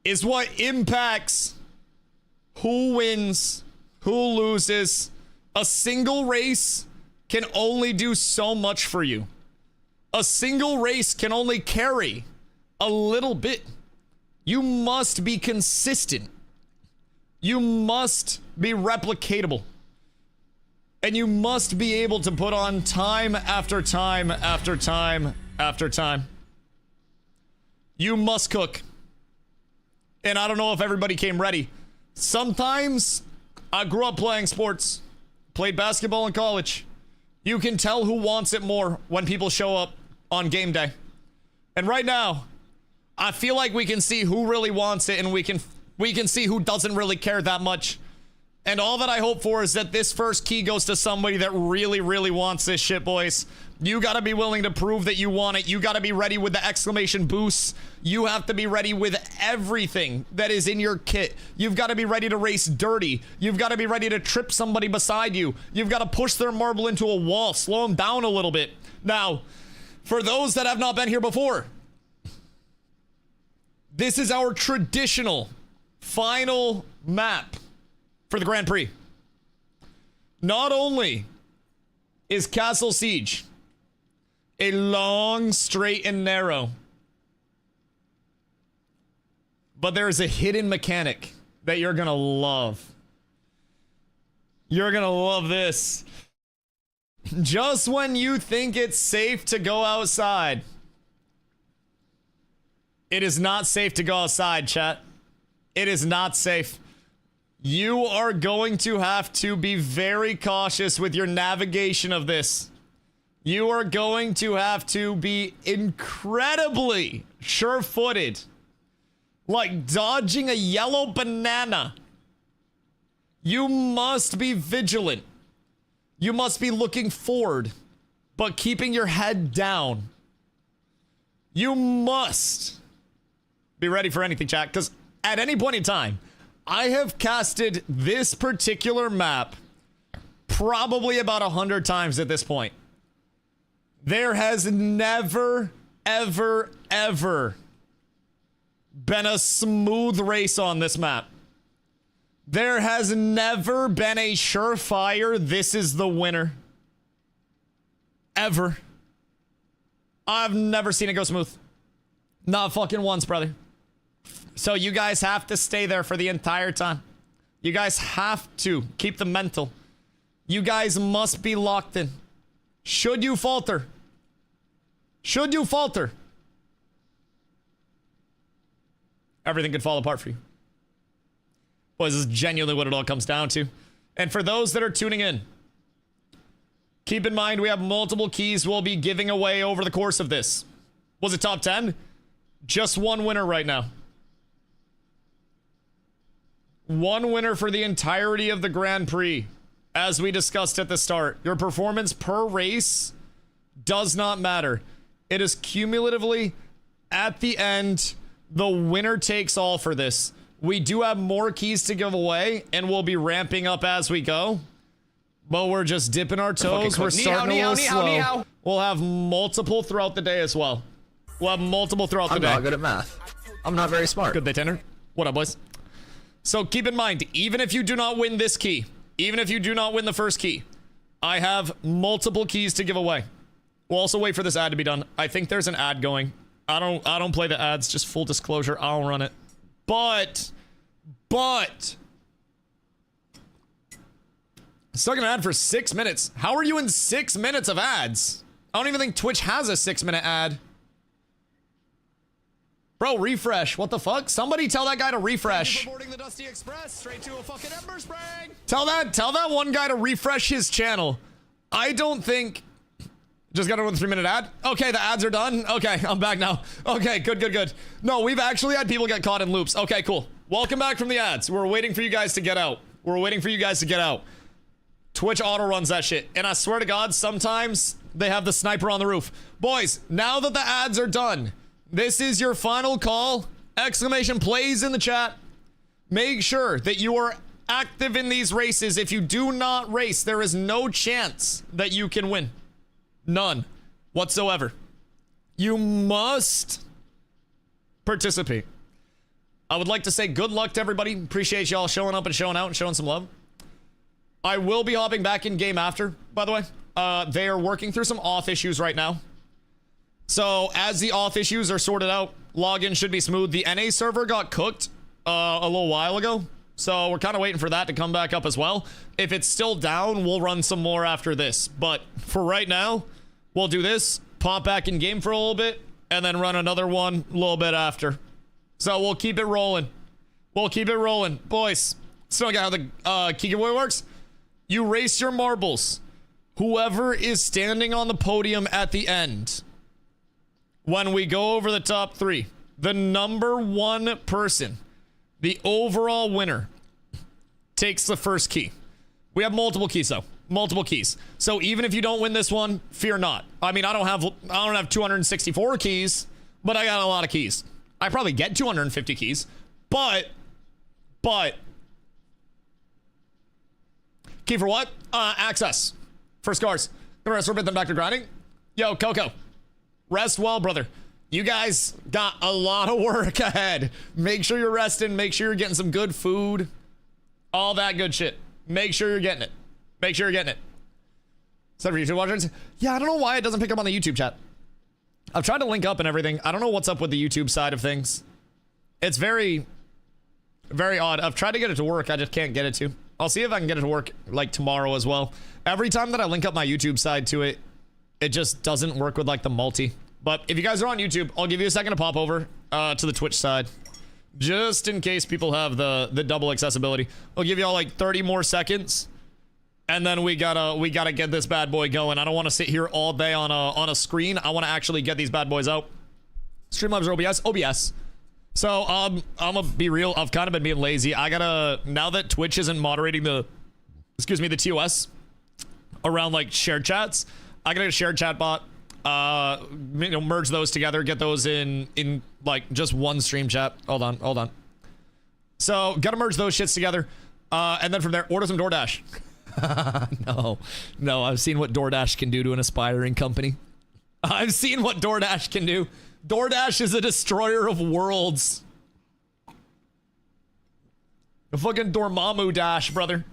A: is what impacts who wins, who loses. A single race can only do so much for you. A single race can only carry a little bit. You must be consistent. You must be replicatable. And you must be able to put on time after time after time after time. You must cook. And I don't know if everybody came ready. Sometimes I grew up playing sports, played basketball in college. You can tell who wants it more when people show up on game day. And right now, I feel like we can see who really wants it, and we can see who doesn't really care that much. And all that I hope for is that this first key goes to somebody that really, really wants this shit, boys. You gotta be willing to prove that you want it. You gotta be ready with the exclamation boosts. You have to be ready with everything that is in your kit. You've gotta be ready to race dirty. You've gotta be ready to trip somebody beside you. You've gotta push their marble into a wall, slow them down a little bit. Now, for those that have not been here before, this is our traditional final map for the Grand Prix. Not only is Castle Siege a long, straight, and narrow, but there is a hidden mechanic that you're gonna love. You're gonna love this. Just when you think it's safe to go outside, it is not safe to go outside, chat. It is not safe. You are going to have to be very cautious with your navigation of this. You are going to have to be incredibly sure-footed, like dodging a yellow banana. You must be vigilant. You must be looking forward, but keeping your head down. You must Be ready for anything, chat, because at any point in time, I have casted this particular map probably about 100 times at this point. There has never, ever, ever been a smooth race on this map. There has never been a surefire, this is the winner. Ever. I've never seen it go smooth. Not fucking once, brother. So you guys have to stay there for the entire time. You guys have to keep the mental. You guys must be locked in. Should you falter? Should you falter? Everything could fall apart for you. Boys, this is genuinely what it all comes down to. And for those that are tuning in, keep in mind we have multiple keys we'll be giving away over the course of this. Was it top 10? Just one winner right now. One winner for the entirety of the Grand Prix. As we discussed at the start, your performance per race does not matter. It is cumulatively, at the end, the winner takes all for this. We do have more keys to give away, and we'll be ramping up as we go. But we're just dipping our toes. We're starting a little slow. We'll have multiple throughout the day as well. We'll have multiple throughout the day.
E: I'm not good at math. I'm not very smart.
A: Good day, Tanner. What up, boys? So keep in mind, even if you do not win this key, even if you do not win the first key, I have multiple keys to give away. We'll also wait for this ad to be done. I think there's an ad going. I don't play the ads, just full disclosure, I'll run it. But stuck in an ad for 6 minutes. How are you in 6 minutes of ads? I don't even think Twitch has a 6-minute ad. Bro, refresh. What the fuck? Somebody tell that guy to refresh. The Dusty Express straight to a fucking ember spring. Tell that one guy to refresh his channel. I don't think. Just got another 3-minute ad. Okay, the ads are done. Okay, I'm back now. Okay, good. No, we've actually had people get caught in loops. Okay, cool. Welcome back from the ads. We're waiting for you guys to get out. Twitch auto runs that shit. And I swear to God, sometimes they have the sniper on the roof. Boys, now that the ads are done, this is your final call. Exclamation plays in the chat. Make sure that you are active in these races. If you do not race, there is no chance that you can win. None whatsoever. You must participate. I would like to say good luck to everybody. Appreciate y'all showing up and showing out and showing some love. I will be hopping back in game after, by the way. They are working through some auth issues right now. So as the auth issues are sorted out, login should be smooth. The NA server got cooked a little while ago. So we're kind of waiting for that to come back up as well. If it's still down, we'll run some more after this. But for right now, we'll do this, pop back in game for a little bit, and then run another one a little bit after. So we'll keep it rolling. Boys, still got how the key giveaway works. You race your marbles. Whoever is standing on the podium at the end, when we go over the top 3, the number 1 person, the overall winner, takes the first key. We have multiple keys though. Multiple keys. So even if you don't win this one, fear not. I mean, I don't have 264 keys, but I got a lot of keys. I probably get 250 keys, but key for what? Access. For scars. Gonna rest for a bit, then back to grinding. Yo, Coco. Rest well, brother. You guys got a lot of work ahead. Make sure you're resting. Make sure you're getting some good food. All that good shit. Make sure you're getting it. Is that for YouTube watchers? Yeah, I don't know why it doesn't pick up on the YouTube chat. I've tried to link up and everything. I don't know what's up with the YouTube side of things. It's very, very odd. I've tried to get it to work. I just can't get it to. I'll see if I can get it to work like tomorrow as well. Every time that I link up my YouTube side to it, it just doesn't work with like the multi. But if you guys are on YouTube, I'll give you a second to pop over to the Twitch side. Just in case people have the double accessibility. I'll give y'all like 30 more seconds. And then we gotta get this bad boy going. I don't want to sit here all day on a screen. I want to actually get these bad boys out. Streamlabs or OBS. So I'm gonna be real. I've kind of been being lazy. I gotta, now that Twitch isn't moderating the TOS around like shared chats, I gotta get a shared chat bot. merge those together, get those in like just one stream chat. Hold on. So gotta merge those shits together, and then from there order some DoorDash. No, I've seen what DoorDash can do to an aspiring company. I've seen what DoorDash can do. DoorDash is a destroyer of worlds. A fucking Dormammu Dash, brother.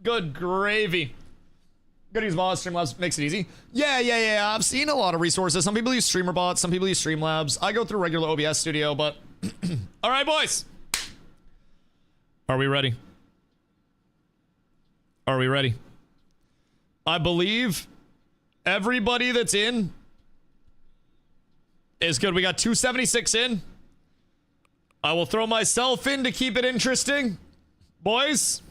A: Good gravy. Gotta use VOD, Streamlabs, makes it easy. Yeah. I've seen a lot of resources. Some people use StreamerBot, some people use Streamlabs. I go through regular OBS Studio, but... All right, boys. Are we ready? Are we ready? I believe everybody that's in is good. We got 276 in. I will throw myself in to keep it interesting. Boys,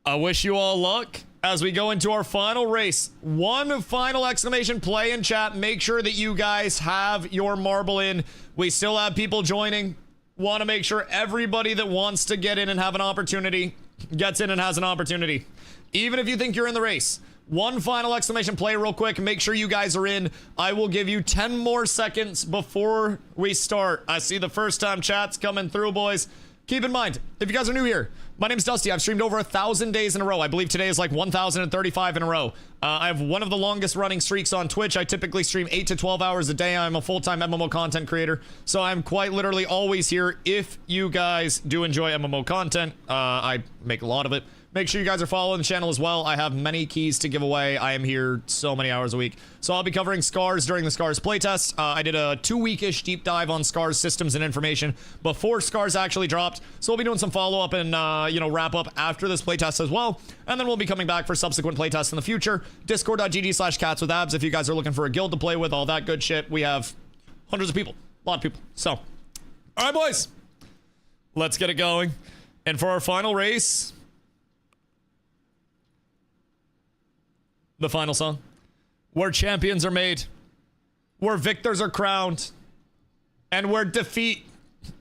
A: I wish you all luck as we go into our final race. One final exclamation play in chat. Make sure that you guys have your marble in. We still have people joining. Want to make sure everybody that wants to get in and have an opportunity gets in and has an opportunity. Even if you think you're in the race. One final exclamation play real quick. Make sure you guys are in. I will give you 10 more seconds before we start. I see the first time chats coming through, boys. Keep in mind, if you guys are new here, my name's Dusty. I've streamed over 1,000 days in a row. I believe today is like 1,035 in a row. I have one of the longest running streaks on Twitch. I typically stream 8 to 12 hours a day. I'm a full-time MMO content creator, so I'm quite literally always here. If you guys do enjoy MMO content, I make a lot of it. Make sure you guys are following the channel as well. I have many keys to give away. I am here so many hours a week. So I'll be covering Scars during the Scars playtest. I did a 2-week-ish deep dive on Scars systems and information before Scars actually dropped. So we'll be doing some follow-up and, wrap up after this playtest as well. And then we'll be coming back for subsequent playtests in the future. Discord.gg/catswithabs if you guys are looking for a guild to play with, all that good shit. We have hundreds of people, a lot of people. So, all right, boys. Let's get it going. And for our final race... the final song, where champions are made, where victors are crowned, and where defeat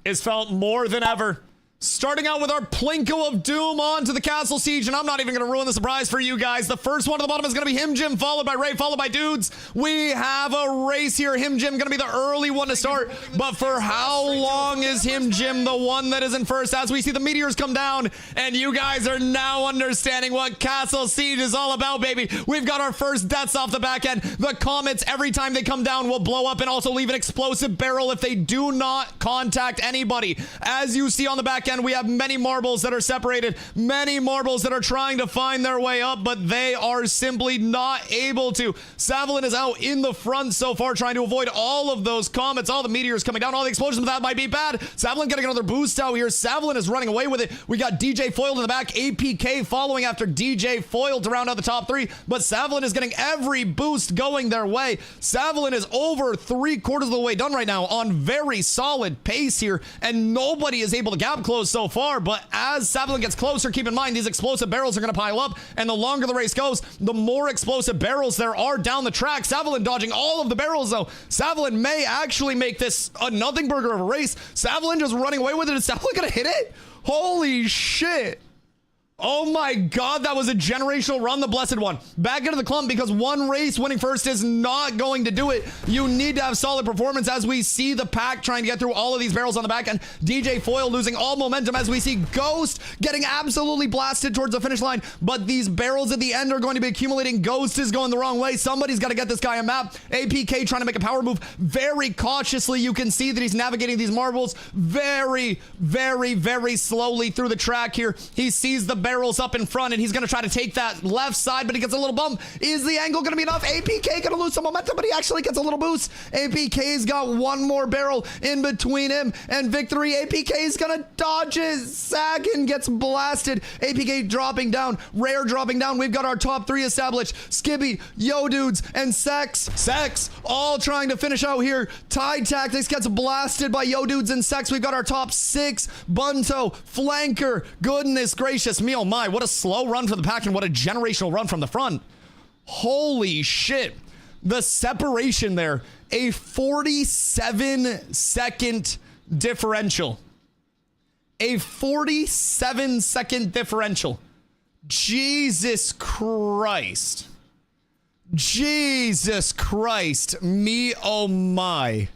A: is felt more than ever. Starting out with our Plinko of Doom on to the Castle Siege, and I'm not even going to ruin the surprise for you guys. The first one at the bottom is going to be Him Jim, followed by Ray, followed by Dudes. We have a race here. Him Jim going to be the early one to start, but for how long is Him Jim the one that is in first as we see the meteors come down, and you guys are now understanding what Castle Siege is all about, baby. We've got our first deaths off the back end. The comets, every time they come down, will blow up and also leave an explosive barrel if they do not contact anybody. As you see on the back end, we have many marbles that are separated, many marbles that are trying to find their way up, but they are simply not able to. Savalin is out in the front so far, trying to avoid all of those comets, all the meteors coming down, all the explosions, but that might be bad. Savalin getting another boost out here. Savalin is running away with it. We got DJ Foiled in the back, APK following after DJ Foiled to round out the top three, but Savalin is getting every boost going their way. Savalin is over 3/4 of the way done right now on very solid pace here, and nobody is able to gap close so far, but as Savalin gets closer, keep in mind these explosive barrels are going to pile up, and the longer the race goes, the more explosive barrels there are down the track. Savalin dodging all of the barrels, though. Savalin may actually make this a nothing burger of a race. Savalin just running away with it. Is Savalin going to hit it? Holy shit. Oh my god, that was a generational run, the blessed one. Back into the clump, because one race winning first is not going to do it. You need to have solid performance as we see the pack trying to get through all of these barrels on the back end. DJ Foil losing all momentum as we see Ghost getting absolutely blasted towards the finish line, but these barrels at the end are going to be accumulating. Ghost is going the wrong way. Somebody's got to get this guy a map. APK trying to make a power move very cautiously. You can see that he's navigating these marbles very, very, very slowly through the track here. He sees the barrels up in front, and he's going to try to take that left side, but he gets a little bump. Is the angle going to be enough? APK going to lose some momentum, but he actually gets a little boost. APK's got one more barrel in between him and victory. APK's going to dodge it. Sagan gets blasted. APK dropping down. Rare dropping down. We've got our top three established. Skibby, Yo Dudes, and Sex all trying to finish out here. Tide Tactics gets blasted by Yo Dudes and Sex. We've got our top six. Bunto, Flanker. Goodness gracious me, oh my, what a slow run for the pack and what a generational run from the front. Holy shit. The separation there, a 47-second differential. A 47-second differential. Jesus Christ. Jesus Christ. Me, oh my.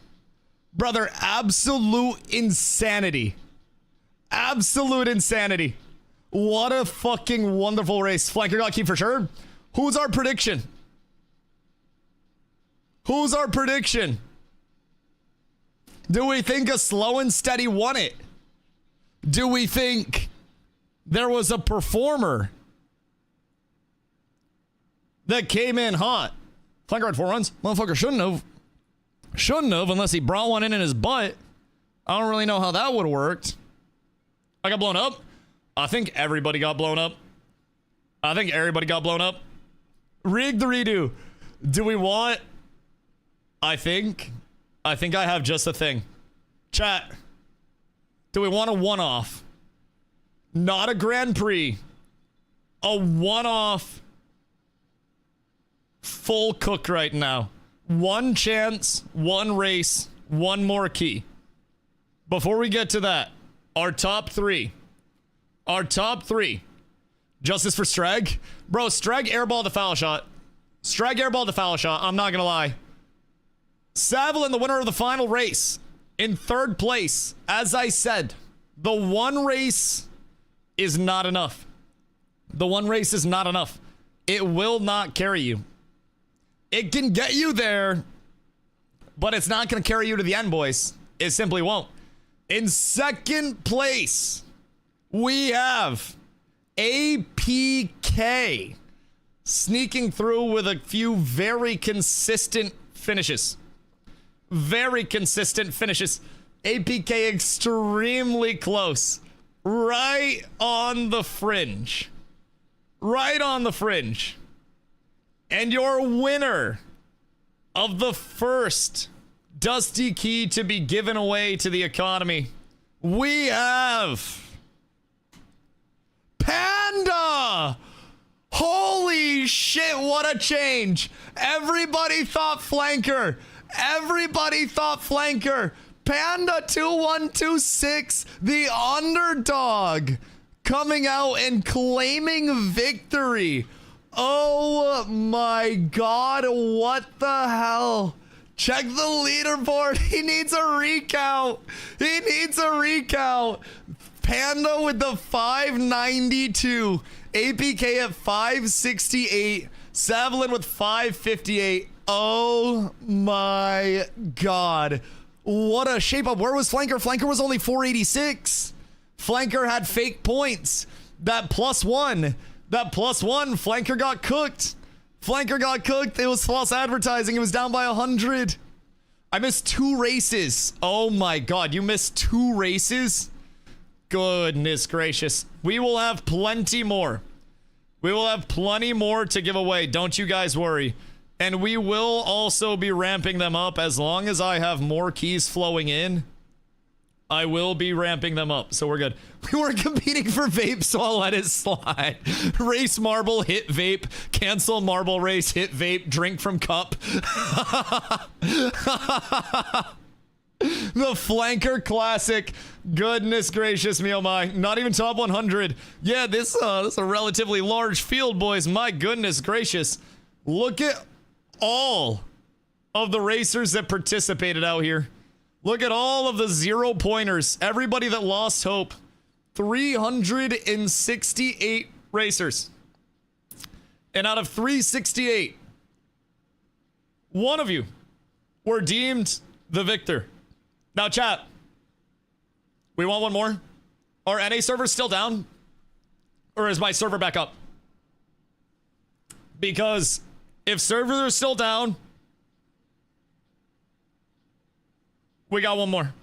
A: Brother, absolute insanity. Absolute insanity. What a fucking wonderful race. Flanker got key for sure. Who's our prediction? Who's our prediction? Do we think a slow and steady won it? Do we think there was a performer that came in hot? Flanker had 4 runs. Motherfucker shouldn't have. Shouldn't have unless he brought one in his butt. I don't really know how that would have worked. I got blown up. I think everybody got blown up. I think everybody got blown up. Rig the redo. Do we want... I think I have just a thing. Chat. Do we want a one-off? Not a Grand Prix. A one-off. Full cook right now. One chance, one race, one more key. Before we get to that, our top 3. Our top 3. Justice for Strag. Bro, Strag airball the foul shot. Strag airball the foul shot. I'm not gonna lie. Savelin, the winner of the final race, in 3rd place. As I said, the one race is not enough. The one race is not enough. It will not carry you. It can get you there, but it's not going to carry you to the end, boys. It simply won't. In 2nd place, we have APK sneaking through with a few very consistent finishes. Very consistent finishes. APK extremely close. Right on the fringe. Right on the fringe. And your winner of the first Dusty Key to be given away to the economy, we have Panda! Holy shit, what a change! Everybody thought Flanker. Everybody thought Flanker. Panda 2126, the underdog, coming out and claiming victory. Oh my god, what the hell? Check the leaderboard. He needs a recount. He needs a recount. Panda with the 592. APK at 568. Savelin with 558. Oh my god. What a shape up. Where was Flanker? Flanker was only 486. Flanker had fake points. That +1. That +1. Flanker got cooked. Flanker got cooked. It was false advertising. It was down by 100. I missed 2 races. Oh my god. You missed 2 races? Goodness gracious. We will have plenty more. We will have plenty more to give away. Don't you guys worry. And we will also be ramping them up. As long as I have more keys flowing in, I will be ramping them up. So we're good. We were competing for vape, so I'll let it slide. Race marble, hit vape. Cancel marble race, hit vape. Drink from cup. The Flanker Classic. Goodness gracious me, oh my. Not even top 100. Yeah, this is a relatively large field, boys. My goodness gracious. Look at all of the racers that participated out here. Look at all of the 0-pointers. Everybody that lost hope. 368 racers. And out of 368, one of you were deemed the victor. Now, chat, we want one more? Are NA servers still down? Or is my server back up? Because if servers are still down, we got one more.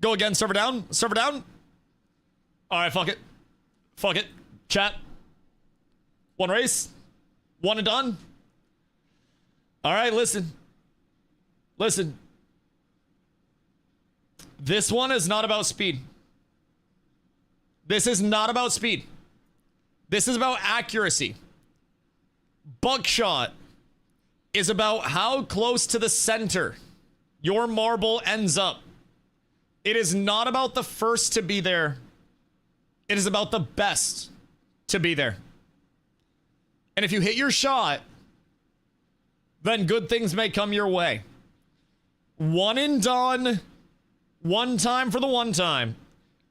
A: Go again, server down, server down. All right, fuck it. Fuck it. Chat. One race. One and done. All right, listen. Listen. This one is not about speed. This is not about speed. This is about accuracy. Buckshot is about how close to the center your marble ends up. It is not about the first to be there. It is about the best to be there. And if you hit your shot, then good things may come your way. One and done. One time for the one time.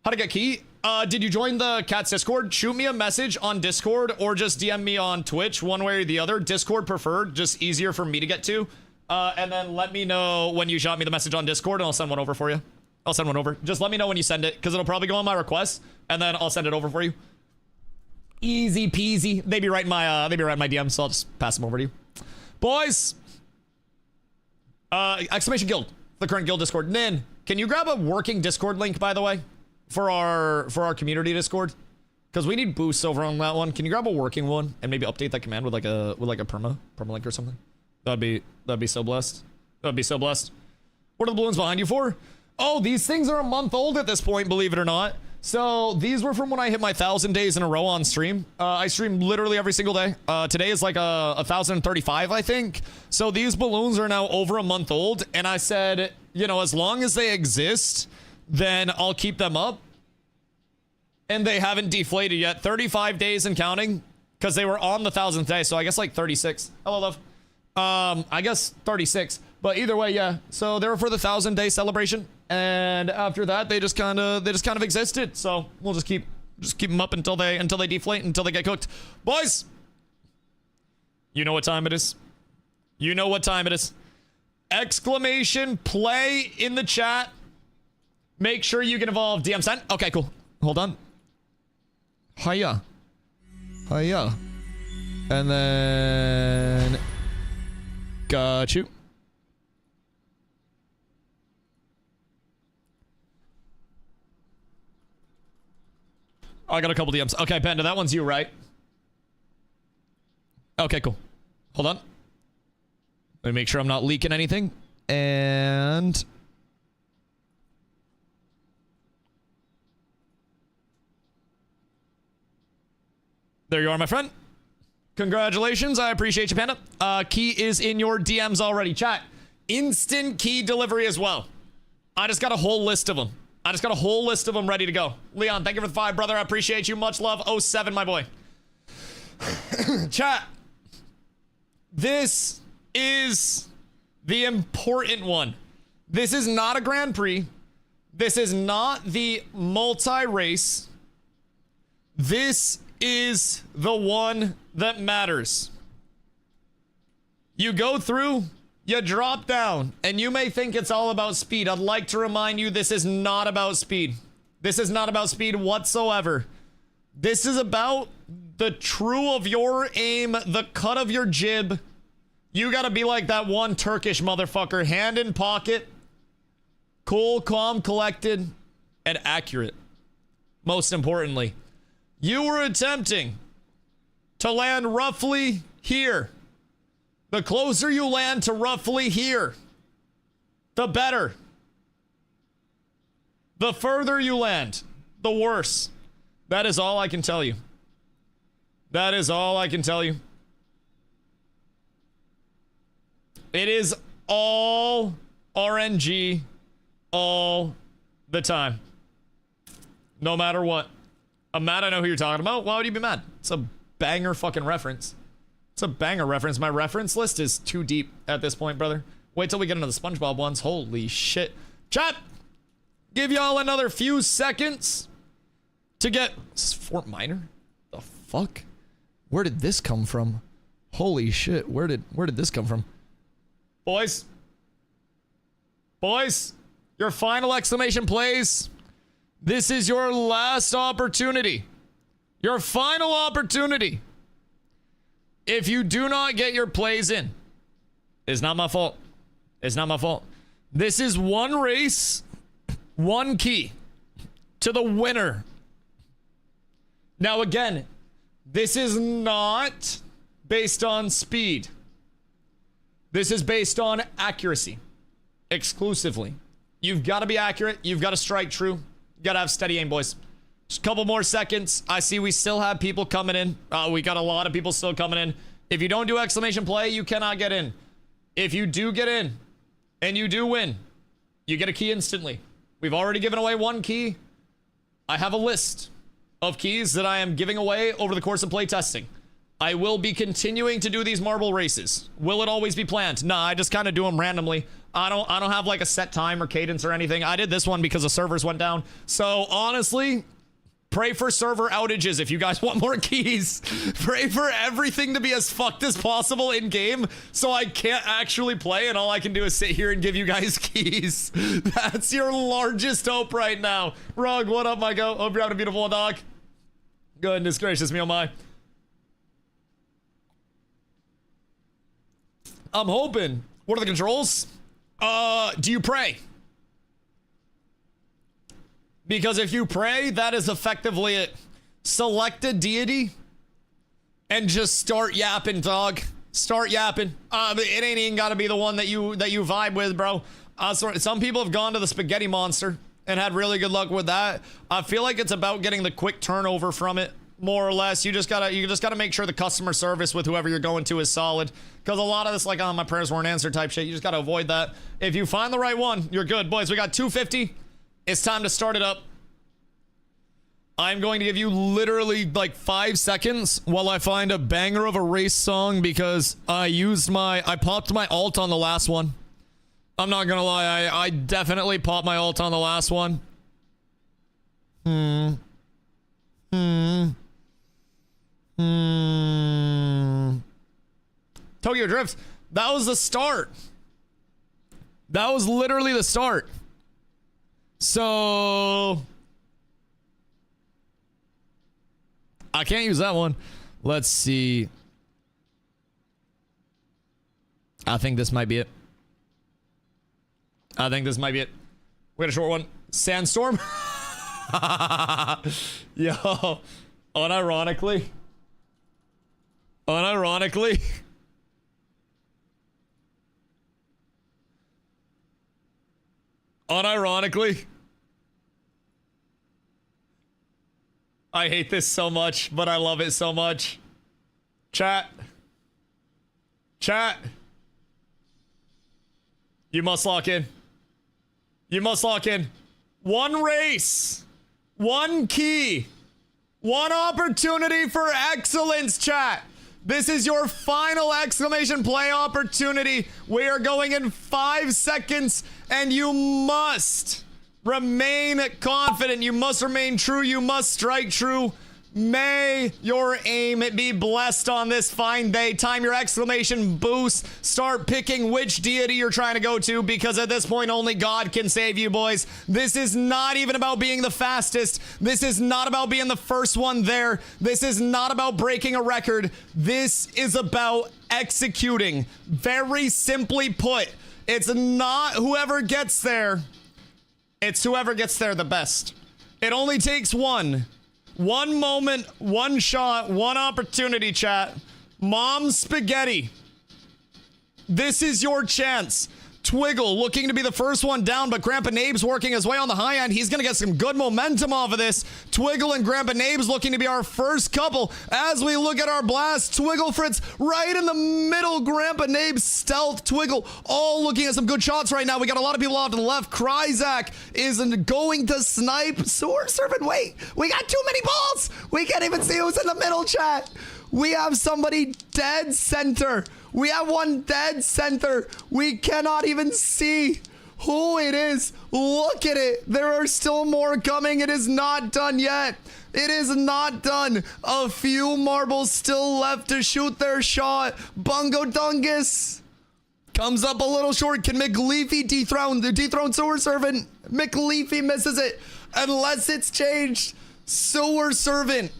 A: How to get key? Did you join the Cat's Discord? Shoot me a message on Discord or just DM me on Twitch, one way or the other. Discord preferred, just easier for me to get to. And then let me know when you shot me the message on Discord and I'll send one over for you. I'll send one over. Just let me know when you send it because it'll probably go on my request and then I'll send it over for you. Easy peasy. They be writing my DMs, so I'll just pass them over to you. Boys. Exclamation guild. The current guild Discord. Nin, can you grab a working Discord link, by the way? For our community Discord, because we need boosts over on that one. Can you grab a working one and maybe update that command with like a permalink or something? That'd be so blessed. That'd be so blessed. What are the balloons behind you for? Oh, these things are a month old at this point, believe it or not. So these were from when I hit my 1,000 days in a row on stream. I stream literally every single day. Today is like 1,035, I think. So these balloons are now over a month old, and I said, you know, as long as they exist, then I'll keep them up. And they haven't deflated yet. 35 days and counting, because they were on the 1,000th day, so I guess like 36. Hello, love. I guess 36. But either way, yeah. So they were for the 1,000-day celebration, and after that, they just kind of existed. So we'll just keep them up until they deflate, until they get cooked. Boys, you know what time it is. You know what time it is. Exclamation play in the chat. Make sure you can evolve DM sent. Okay, cool. Hold on. Hiya. Hiya. And then... got you. I got a couple DMs. Okay, Panda, that one's you, right? Okay, cool. Hold on. Let me make sure I'm not leaking anything. And... there you are, my friend. Congratulations. I appreciate you, Panda. Key is in your DMs already. Chat. Instant key delivery as well. I just got a whole list of them. Ready to go. Leon, thank you for the 5, brother. I appreciate you. Much love. 07, my boy. Chat. This is the important one. This is not a Grand Prix. This is not the multi-race. This is the one that matters. You go through, you drop down, and you may think it's all about speed. I'd like to remind you, this is not about speed. This is not about speed whatsoever. This is about the true of your aim, the cut of your jib. You gotta be like that one Turkish motherfucker, hand in pocket, cool, calm, collected, and accurate. Most importantly, you were attempting to land roughly here. The closer you land to roughly here, the better. The further you land, the worse. That is all I can tell you. That is all I can tell you. It is all RNG all the time. No matter what. I'm mad I know who you're talking about. Why would you be mad? It's a banger fucking reference. It's a banger reference. My reference list is too deep at this point, brother. Wait till we get into the SpongeBob ones. Holy shit. Chat! Give y'all another few seconds to get... This is Fort Minor? The fuck? Where did this come from? Holy shit. Where did this come from? Boys. Boys. Your final exclamation plays. This is your last opportunity. Your final opportunity. If you do not get your plays in, it's not my fault. It's not my fault. This is one race, one key to the winner. Now again, this is not based on speed. This is based on accuracy exclusively. You've got to be accurate. You've got to strike true. You got to have steady aim, boys. Just a couple more seconds. I see we still have people coming in. We got a lot of people still coming in. If you don't do exclamation play, you cannot get in. If you do get in and you do win, you get a key instantly. We've already given away one key. I have a list of keys that I am giving away over the course of playtesting. I will be continuing to do these marble races. Will it always be planned? Nah, I just kind of do them randomly. I don't have like a set time or cadence or anything. I did this one because the servers went down. So honestly, pray for server outages if you guys want more keys. Pray for everything to be as fucked as possible in game so I can't actually play and all I can do is sit here and give you guys keys. That's your largest hope right now. Rug, what up, my go? Hope you're having a beautiful one, dog. Goodness gracious me, oh my. I'm hoping. What are the controls? Do you pray? Because if you pray, that is effectively it. Select a deity and just start yapping, dog. Start yapping. It ain't even gotta be the one that you vibe with, bro. Some people have gone to the spaghetti monster and had really good luck with that. I feel like it's about getting the quick turnover from it. More or less, you just gotta make sure the customer service with whoever you're going to is solid. Because a lot of this, like, oh, my prayers weren't answered type shit, you just gotta avoid that. If you find the right one, you're good. Boys, we got 250. It's time to start it up. I'm going to give you literally like 5 seconds while I find a banger of a race song because I popped my alt on the last one. I'm not gonna lie, I definitely popped my alt on the last one. Tokyo Drift, that was the start. That was literally the start. So I can't use that one. Let's see. I think this might be it. We got a short one. Sandstorm. Yo, unironically, I hate this so much, but I love it so much. Chat. You must lock in. One race. One key. One opportunity for excellence, chat. This is your final exclamation play opportunity. We are going in 5 seconds, and you must remain confident. You must remain true. You must strike true. May your aim be blessed on this fine day. Time your exclamation boost. Start picking which deity you're trying to go to, because at this point only God can save you, boys. This is not even about being the fastest. This is not about being the first one there. This is not about breaking a record. This is about executing. Very simply put, it's not whoever gets there. It's whoever gets there the best. It only takes one moment, one shot, one opportunity, chat. Mom Spaghetti. This is your chance. Twiggle looking to be the first one down, but Grandpa Nabe's working his way on the high end. He's going to get some good momentum off of this. Twiggle and Grandpa Nabe's looking to be our first couple as we look at our blast. Twiggle Fritz right in the middle. Grandpa Nabe's stealth. Twiggle all looking at some good shots right now. We got a lot of people off to the left. Kryzak is going to snipe. Sword Servant, wait. We got too many balls. We can't even see who's in the middle, chat. We have somebody dead center. We have one dead center. We cannot even see who it is. Look at it. There are still more coming. It is not done yet. It is not done. A few marbles still left to shoot their shot. Bungo Dungus comes up a little short. Can McLeafy dethrone the dethroned Sewer Servant? McLeafy misses it unless it's changed. Sewer Servant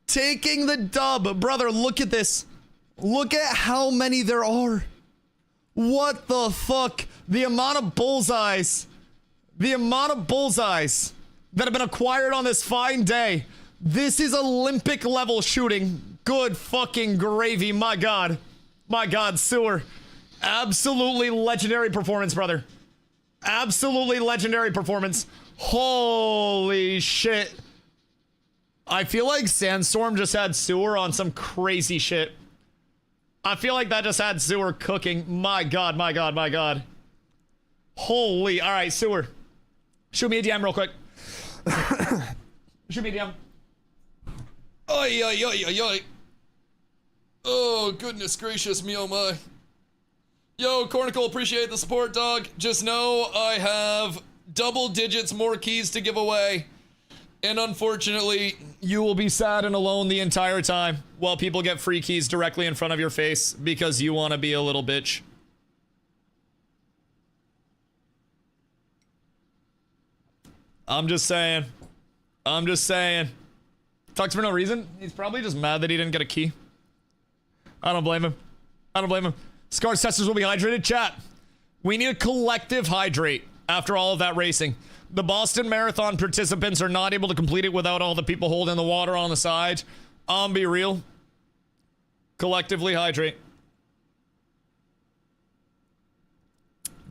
A: taking the dub. Brother, look at this. Look at how many there are. What the fuck? The amount of bullseyes. The amount of bullseyes that have been acquired on this fine day. This is Olympic level shooting. Good fucking gravy. My God. My God, Sewer. Absolutely legendary performance, brother. Absolutely legendary performance. Holy shit. I feel like Sandstorm just had Sewer on some crazy shit. I feel like that just had Sewer cooking. My God, my God, my God. Holy. All right, Sewer. Shoot me a DM real quick. Shoot me a DM. Oi, oi, oi, oi, oi. Oh, goodness gracious me, oh my. Yo, Cornicle, appreciate the support, dog. Just know I have double digits more keys to give away. And unfortunately, you will be sad and alone the entire time while people get free keys directly in front of your face because you want to be a little bitch. I'm just saying. I'm just saying. Talks for no reason. He's probably just mad that he didn't get a key. I don't blame him. I don't blame him. Scars testers will be hydrated. Chat. We need a collective hydrate after all of that racing. The Boston Marathon participants are not able to complete it without all the people holding the water on the side. Be real. Collectively hydrate.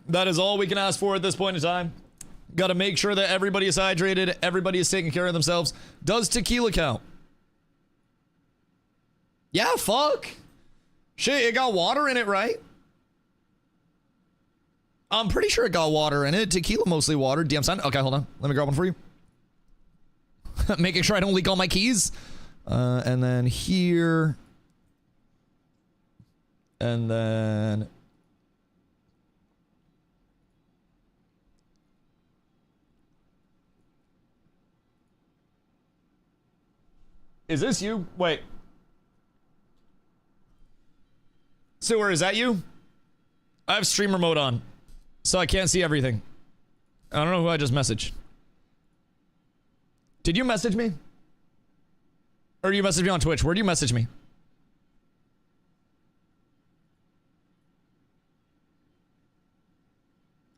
A: That is all we can ask for at this point in time. Got to make sure that everybody is hydrated. Everybody is taking care of themselves. Does tequila count? Yeah, fuck. Shit, it got water in it, right? I'm pretty sure it got water in it. Tequila mostly water. DM sign. Okay, hold on. Let me grab one for you. Making sure I don't leak all my keys. And then here. And then... Is this you? Wait. Sewer, is that you? I have streamer mode on, so I can't see everything. I don't know who I just messaged. Did you message me? Or you messaged me on Twitch? Where do you message me?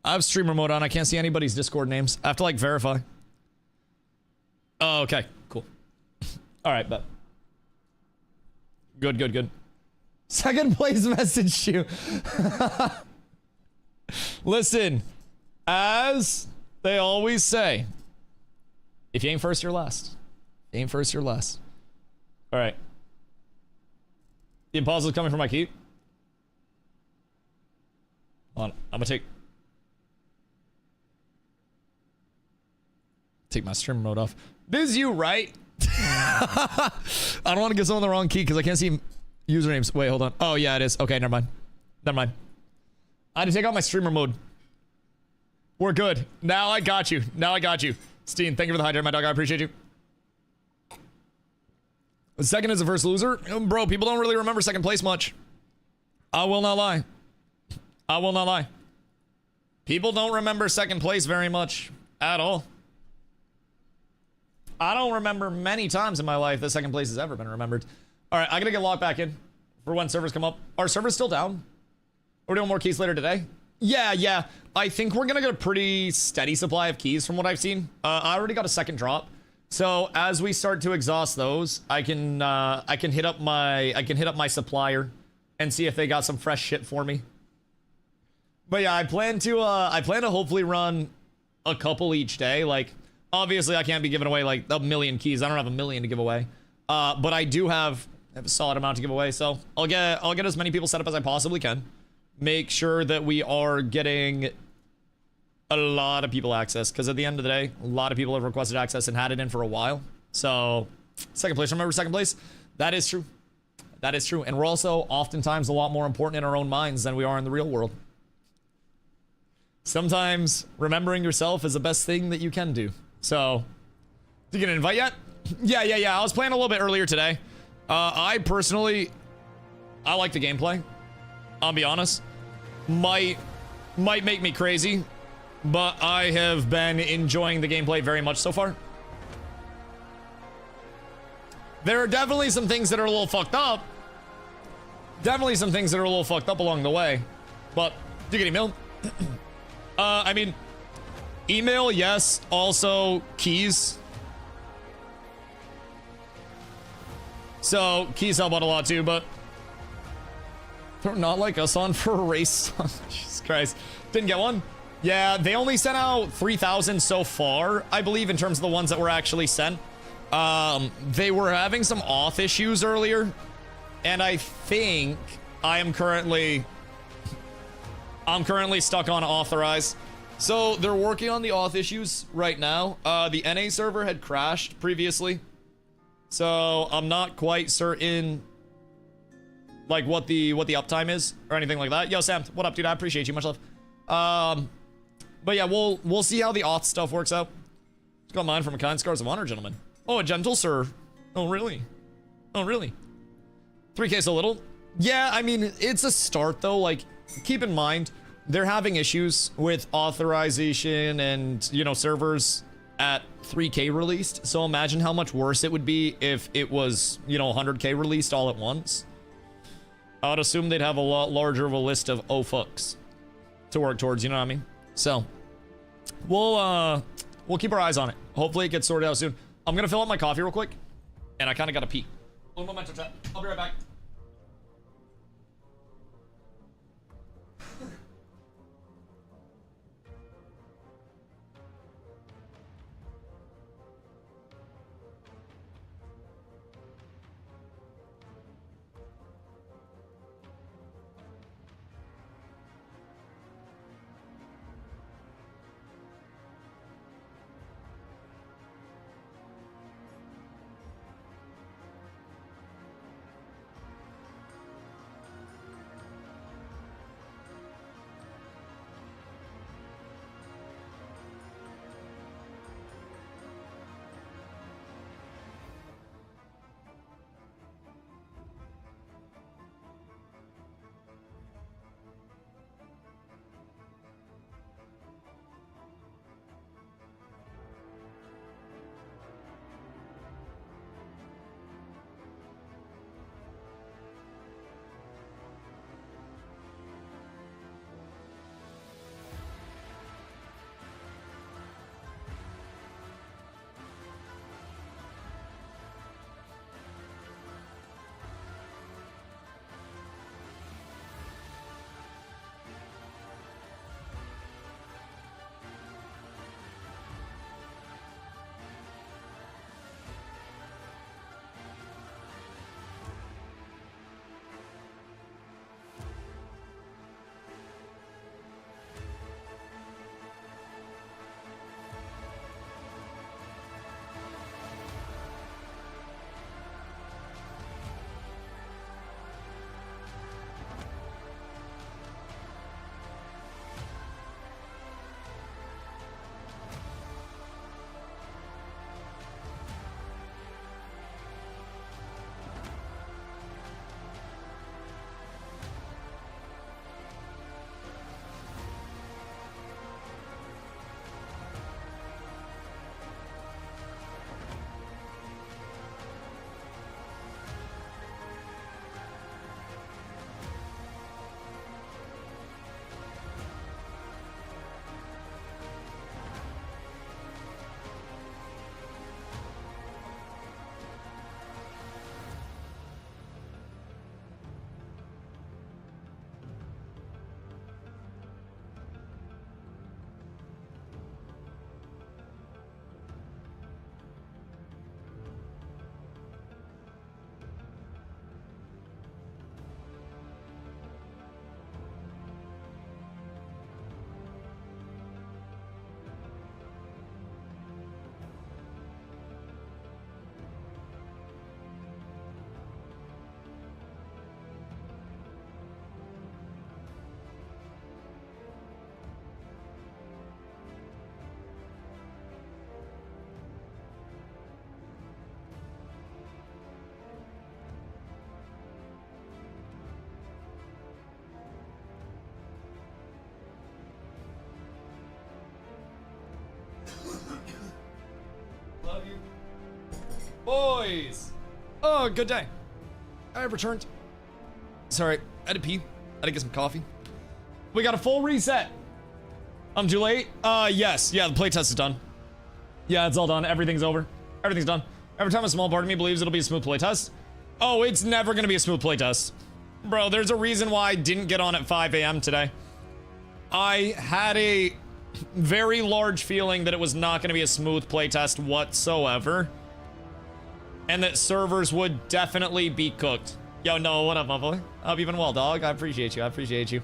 A: I have streamer mode on. I can't see anybody's Discord names. I have to, like, verify. Oh, okay. Cool. All right, bet. Good, good, good. Second place message you. Listen, as they always say, if you ain't first, you're last. If you ain't first, you're last. All right. The impossible is coming for my key. Hold on, I'm gonna take my stream mode off. This is you, right? I don't want to give someone the wrong key because I can't see usernames. Wait, hold on. Oh, yeah, it is. Okay, never mind. Never mind. I had to take out my streamer mode. We're good. Now I got you. Now I got you. Steen, thank you for the hydrate, my dog. I appreciate you. The second is the first loser. Bro, people don't really remember second place much. I will not lie. I will not lie. People don't remember second place very much at all. I don't remember many times in my life that second place has ever been remembered. All right, I gotta get locked back in for when servers come up. Are servers still down? We're doing more keys later today? Yeah. I think we're gonna get a pretty steady supply of keys from what I've seen. I already got a second drop. So as we start to exhaust those, I can hit up my supplier and see if they got some fresh shit for me. But yeah, I plan to hopefully run a couple each day. Like, obviously I can't be giving away like a million keys. I don't have a million to give away. But I do have a solid amount to give away. So I'll get as many people set up as I possibly can. Make sure that we are getting a lot of people access, because at the end of the day, a lot of people have requested access and had it in for a while. So second place, remember second place? That is true. That is true. And we're also oftentimes a lot more important in our own minds than we are in the real world. Sometimes remembering yourself is the best thing that you can do. So, did you get an invite yet? Yeah. I was playing a little bit earlier today. I personally, I like the gameplay. I'll be honest. Might make me crazy, but I have been enjoying the gameplay very much so far. There are definitely some things that are a little fucked up. Definitely some things that are a little fucked up along the way. But, do you get email? I mean, email, yes. Also, keys. So, keys help out a lot too, but they're not like us on for a race. Jesus Christ. Didn't get one? Yeah, they only sent out 3,000 so far, I believe, in terms of the ones that were actually sent. They were having some auth issues earlier, and I think I'm currently stuck on authorize. So they're working on the auth issues right now. The NA server had crashed previously, so I'm not quite certain like what the uptime is or anything like that. Yo, Sam, what up, dude? I appreciate you. Much love. But yeah, we'll see how the auth stuff works out. Just got mine from a kind scars of honor, gentlemen. Oh, a gentle sir. Oh, really? Oh, really? 3K so little? Yeah, I mean, it's a start though. Like, keep in mind, they're having issues with authorization and, you know, servers at 3K released. So imagine how much worse it would be if it was, you know, 100K released all at once. I would assume they'd have a lot larger of a list of oh fucks to work towards, you know what I mean? So, we'll keep our eyes on it. Hopefully it gets sorted out soon. I'm gonna fill up my coffee real quick, and I kind of gotta pee. Un momento, chat. I'll be right back. Love you. Boys! Oh, good day. I've returned. Sorry, I had to pee. I had to get some coffee. We got a full reset. I'm too late? Yes. Yeah, the playtest is done. Yeah, it's all done. Everything's over. Everything's done. Every time a small part of me believes it'll be a smooth playtest. Oh, it's never gonna be a smooth playtest. Bro, there's a reason why I didn't get on at 5 a.m. today. I had a very large feeling that it was not gonna be a smooth playtest whatsoever. And that servers would definitely be cooked. Yo, no, what up, my boy? Hope you've been well, dog. I appreciate you. I appreciate you.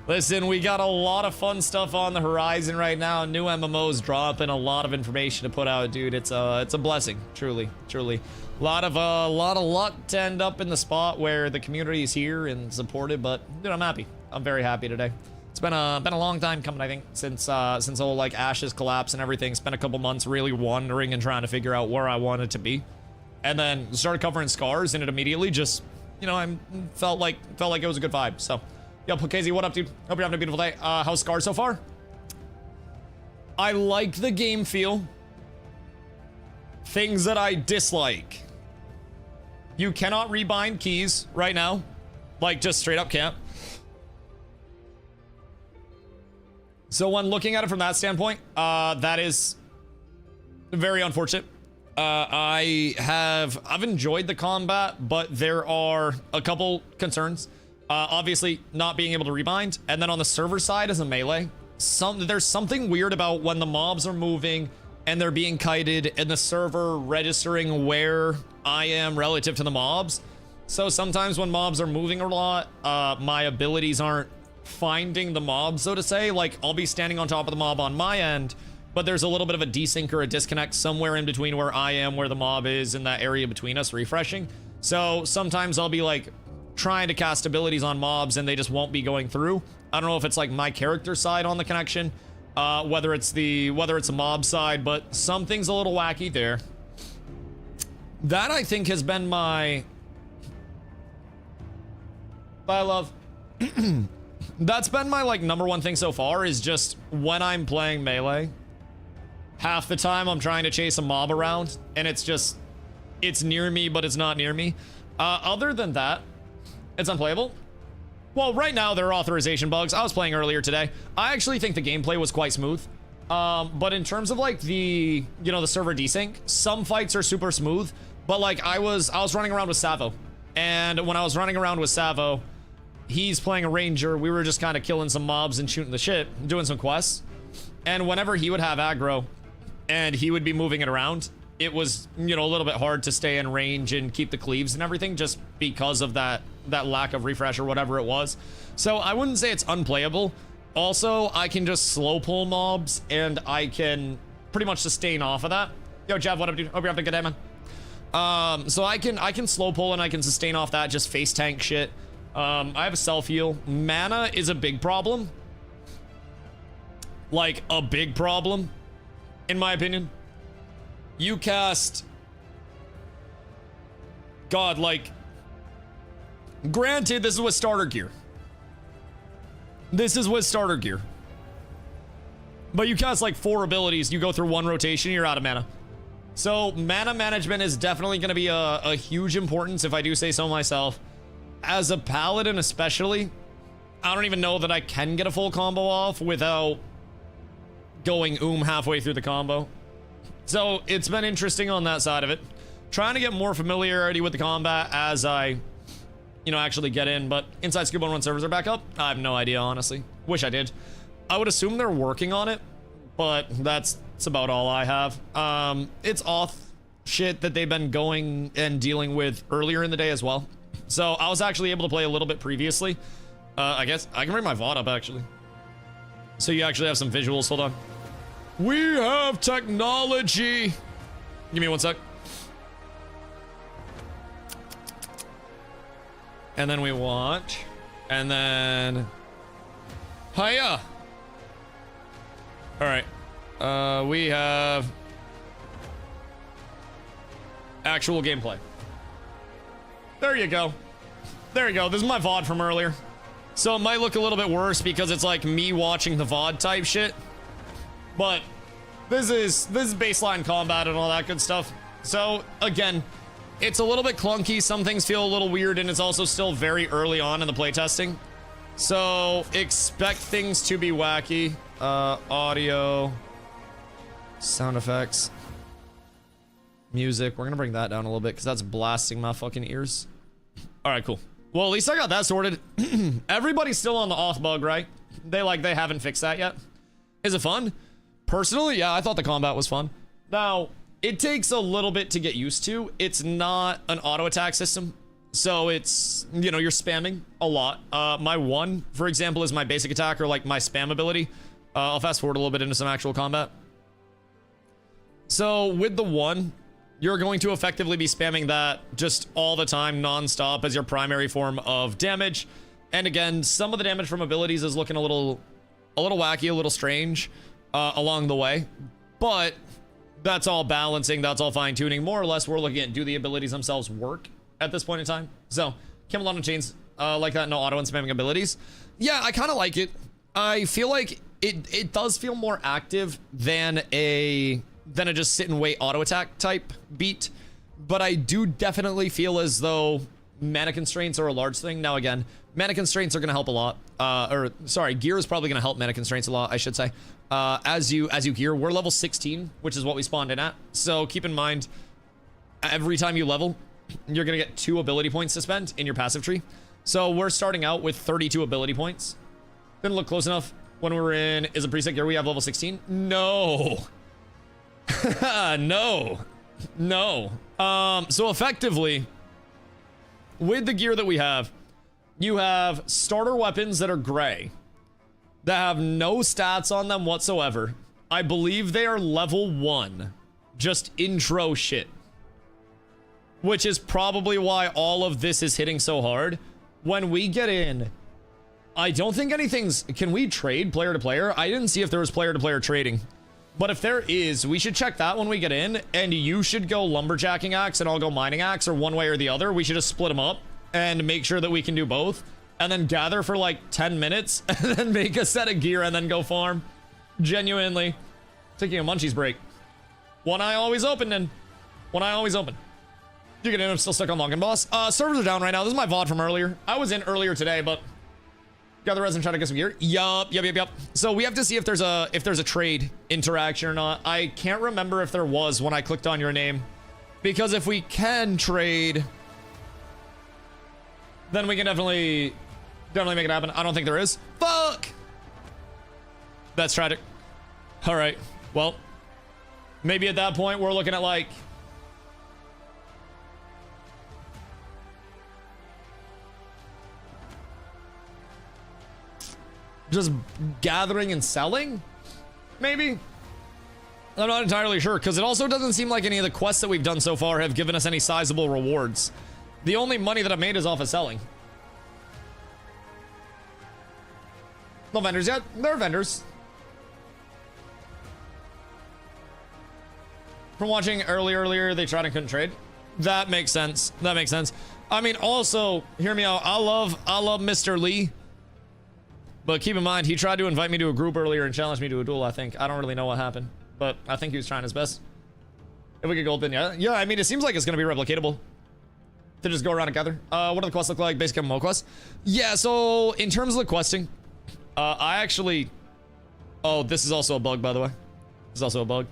A: Listen, we got a lot of fun stuff on the horizon right now. New MMOs dropping, a lot of information to put out, dude. It's a blessing, truly, truly. A lot of luck to end up in the spot where the community is here and supported. But dude, I'm happy. I'm very happy today. It's been a long time coming, I think, since all like Ash's collapse and everything. Spent a couple months really wandering and trying to figure out where I wanted to be, and then started covering Scars, and it immediately just, you know, I felt like it was a good vibe. So. Yo, Casey, what up, dude? Hope you're having a beautiful day. How's Scars so far? I like the game feel. Things that I dislike. You cannot rebind keys right now. Like, just straight up can't. So when looking at it from that standpoint, that is very unfortunate. I've enjoyed the combat, but there are a couple concerns. Obviously, not being able to rebind, and then on the server side as a melee, there's something weird about when the mobs are moving and they're being kited, and the server registering where I am relative to the mobs. So sometimes when mobs are moving a lot, my abilities aren't finding the mob, so to say. Like, I'll be standing on top of the mob on my end, but there's a little bit of a desync or a disconnect somewhere in between where I am, where the mob is, in that area between us refreshing. So sometimes I'll be like trying to cast abilities on mobs and they just won't be going through. I don't know if it's like my character side on the connection, whether it's a mob side, but something's a little wacky there. That, I think, has been my... Bye, love. That's been my, like, number one thing so far, is just when I'm playing melee, half the time I'm trying to chase a mob around, and it's near me, but it's not near me. Other than that, it's unplayable. Well, right now there are authorization bugs. I was playing earlier today. I actually think the gameplay was quite smooth. But in terms of like the, you know, the server desync, some fights are super smooth. But like I was running around with Savo, and when I was running around with Savo, he's playing a ranger. We were just kind of killing some mobs and shooting the shit, doing some quests. And whenever he would have aggro and he would be moving it around, it was, you know, a little bit hard to stay in range and keep the cleaves and everything, just because of that lack of refresh or whatever it was. So I wouldn't say it's unplayable. Also, I can just slow pull mobs and I can pretty much sustain off of that. Yo, Jav, what up, dude? Hope you're having a good day, man. So I can slow pull and I can sustain off that, just face tank shit. I have a self heal. Mana is a big problem. Like, a big problem, in my opinion. You cast... God, like... Granted, this is with starter gear. This is with starter gear. But you cast like 4 abilities, you go through 1 rotation, you're out of mana. So mana management is definitely going to be a huge importance, if I do say so myself. As a paladin especially, I don't even know that I can get a full combo off without going halfway through the combo. So it's been interesting on that side of it. Trying to get more familiarity with the combat as I, you know, actually get in. But Inside Scuba 1 servers are back up? I have no idea, honestly. Wish I did. I would assume they're working on it, but that's about all I have. It's auth shit that they've been going and dealing with earlier in the day as well. So I was actually able to play a little bit previously. I guess I can bring my VOD up, actually. So you actually have some visuals. Hold on. We have technology. Give me 1 sec. And then we watch. And then... Hiya! Alright. We have... actual gameplay. There you go. There you go. This is my VOD from earlier. So it might look a little bit worse because it's like me watching the VOD type shit. But this is baseline combat and all that good stuff. So again, it's a little bit clunky. Some things feel a little weird, and it's also still very early on in the playtesting. So expect things to be wacky. Audio, sound effects, music. We're gonna bring that down a little bit because that's blasting my fucking ears. All right, cool. Well, at least I got that sorted. Everybody's still on the auth bug, right? They haven't fixed that yet. Is it fun? Personally, yeah, I thought the combat was fun. Now, it takes a little bit to get used to. It's not an auto attack system. So it's, you know, you're spamming a lot. My 1, for example, is my basic attack, or like my spam ability. I'll fast forward a little bit into some actual combat. So with the 1, you're going to effectively be spamming that just all the time, non-stop, as your primary form of damage. And again, some of the damage from abilities is looking a little wacky, a little strange along the way. But that's all balancing, that's all fine-tuning. More or less, we're looking at, do the abilities themselves work at this point in time? So, Camelot and Chains, like that, no auto and spamming abilities. Yeah, I kind of like it. I feel like it does feel more active than a just sit and wait auto attack type beat. But I do definitely feel as though mana constraints are a large thing. Now again, mana constraints are going to help a lot. Or sorry, gear is probably going to help mana constraints a lot, I should say. As you gear, we're level 16, which is what we spawned in at. So keep in mind, every time you level, you're going to get 2 ability points to spend in your passive tree. So we're starting out with 32 ability points. Didn't look close enough when we were in, is a preset gear we have level 16? No. No. So effectively, with the gear that we have, you have starter weapons that are gray, that have no stats on them whatsoever. I believe they are level 1, just intro shit. Which is probably why all of this is hitting so hard. When we get in, I don't think anything's... Can we trade player to player? I didn't see if there was player to player trading. But if there is, we should check that when we get in. And you should go lumberjacking axe and I'll go mining axe, or one way or the other. We should just split them up and make sure that we can do both. And then gather for like 10 minutes and then make a set of gear and then go farm. Genuinely. Taking a munchies break. One eye always open, and one eye always open. You get in, I'm still stuck on Login Boss. Servers are down right now. This is my VOD from earlier. I was in earlier today, but got the resin trying to get some gear. Yup. So we have to see if there's a trade interaction or not. I can't remember if there was when I clicked on your name. Because if we can trade, then we can definitely make it happen. I don't think there is. Fuck! That's tragic. Alright. Well, maybe at that point we're looking at like... just gathering and selling? Maybe? I'm not entirely sure, because it also doesn't seem like any of the quests that we've done so far have given us any sizable rewards. The only money that I've made is off of selling. No vendors yet? There are vendors. From watching earlier, they tried and couldn't trade. That makes sense. That makes sense. I mean, also, hear me out. I love Mr. Lee. But keep in mind, he tried to invite me to a group earlier and challenge me to a duel, I think. I don't really know what happened, but I think he was trying his best. If we get gold, then yeah. Yeah, I mean, it seems like it's going to be replicatable to just go around and gather. What do the quests look like? Basic MMO quests? Yeah, so in terms of the questing, I actually... Oh, this is also a bug, by the way. This is also a bug.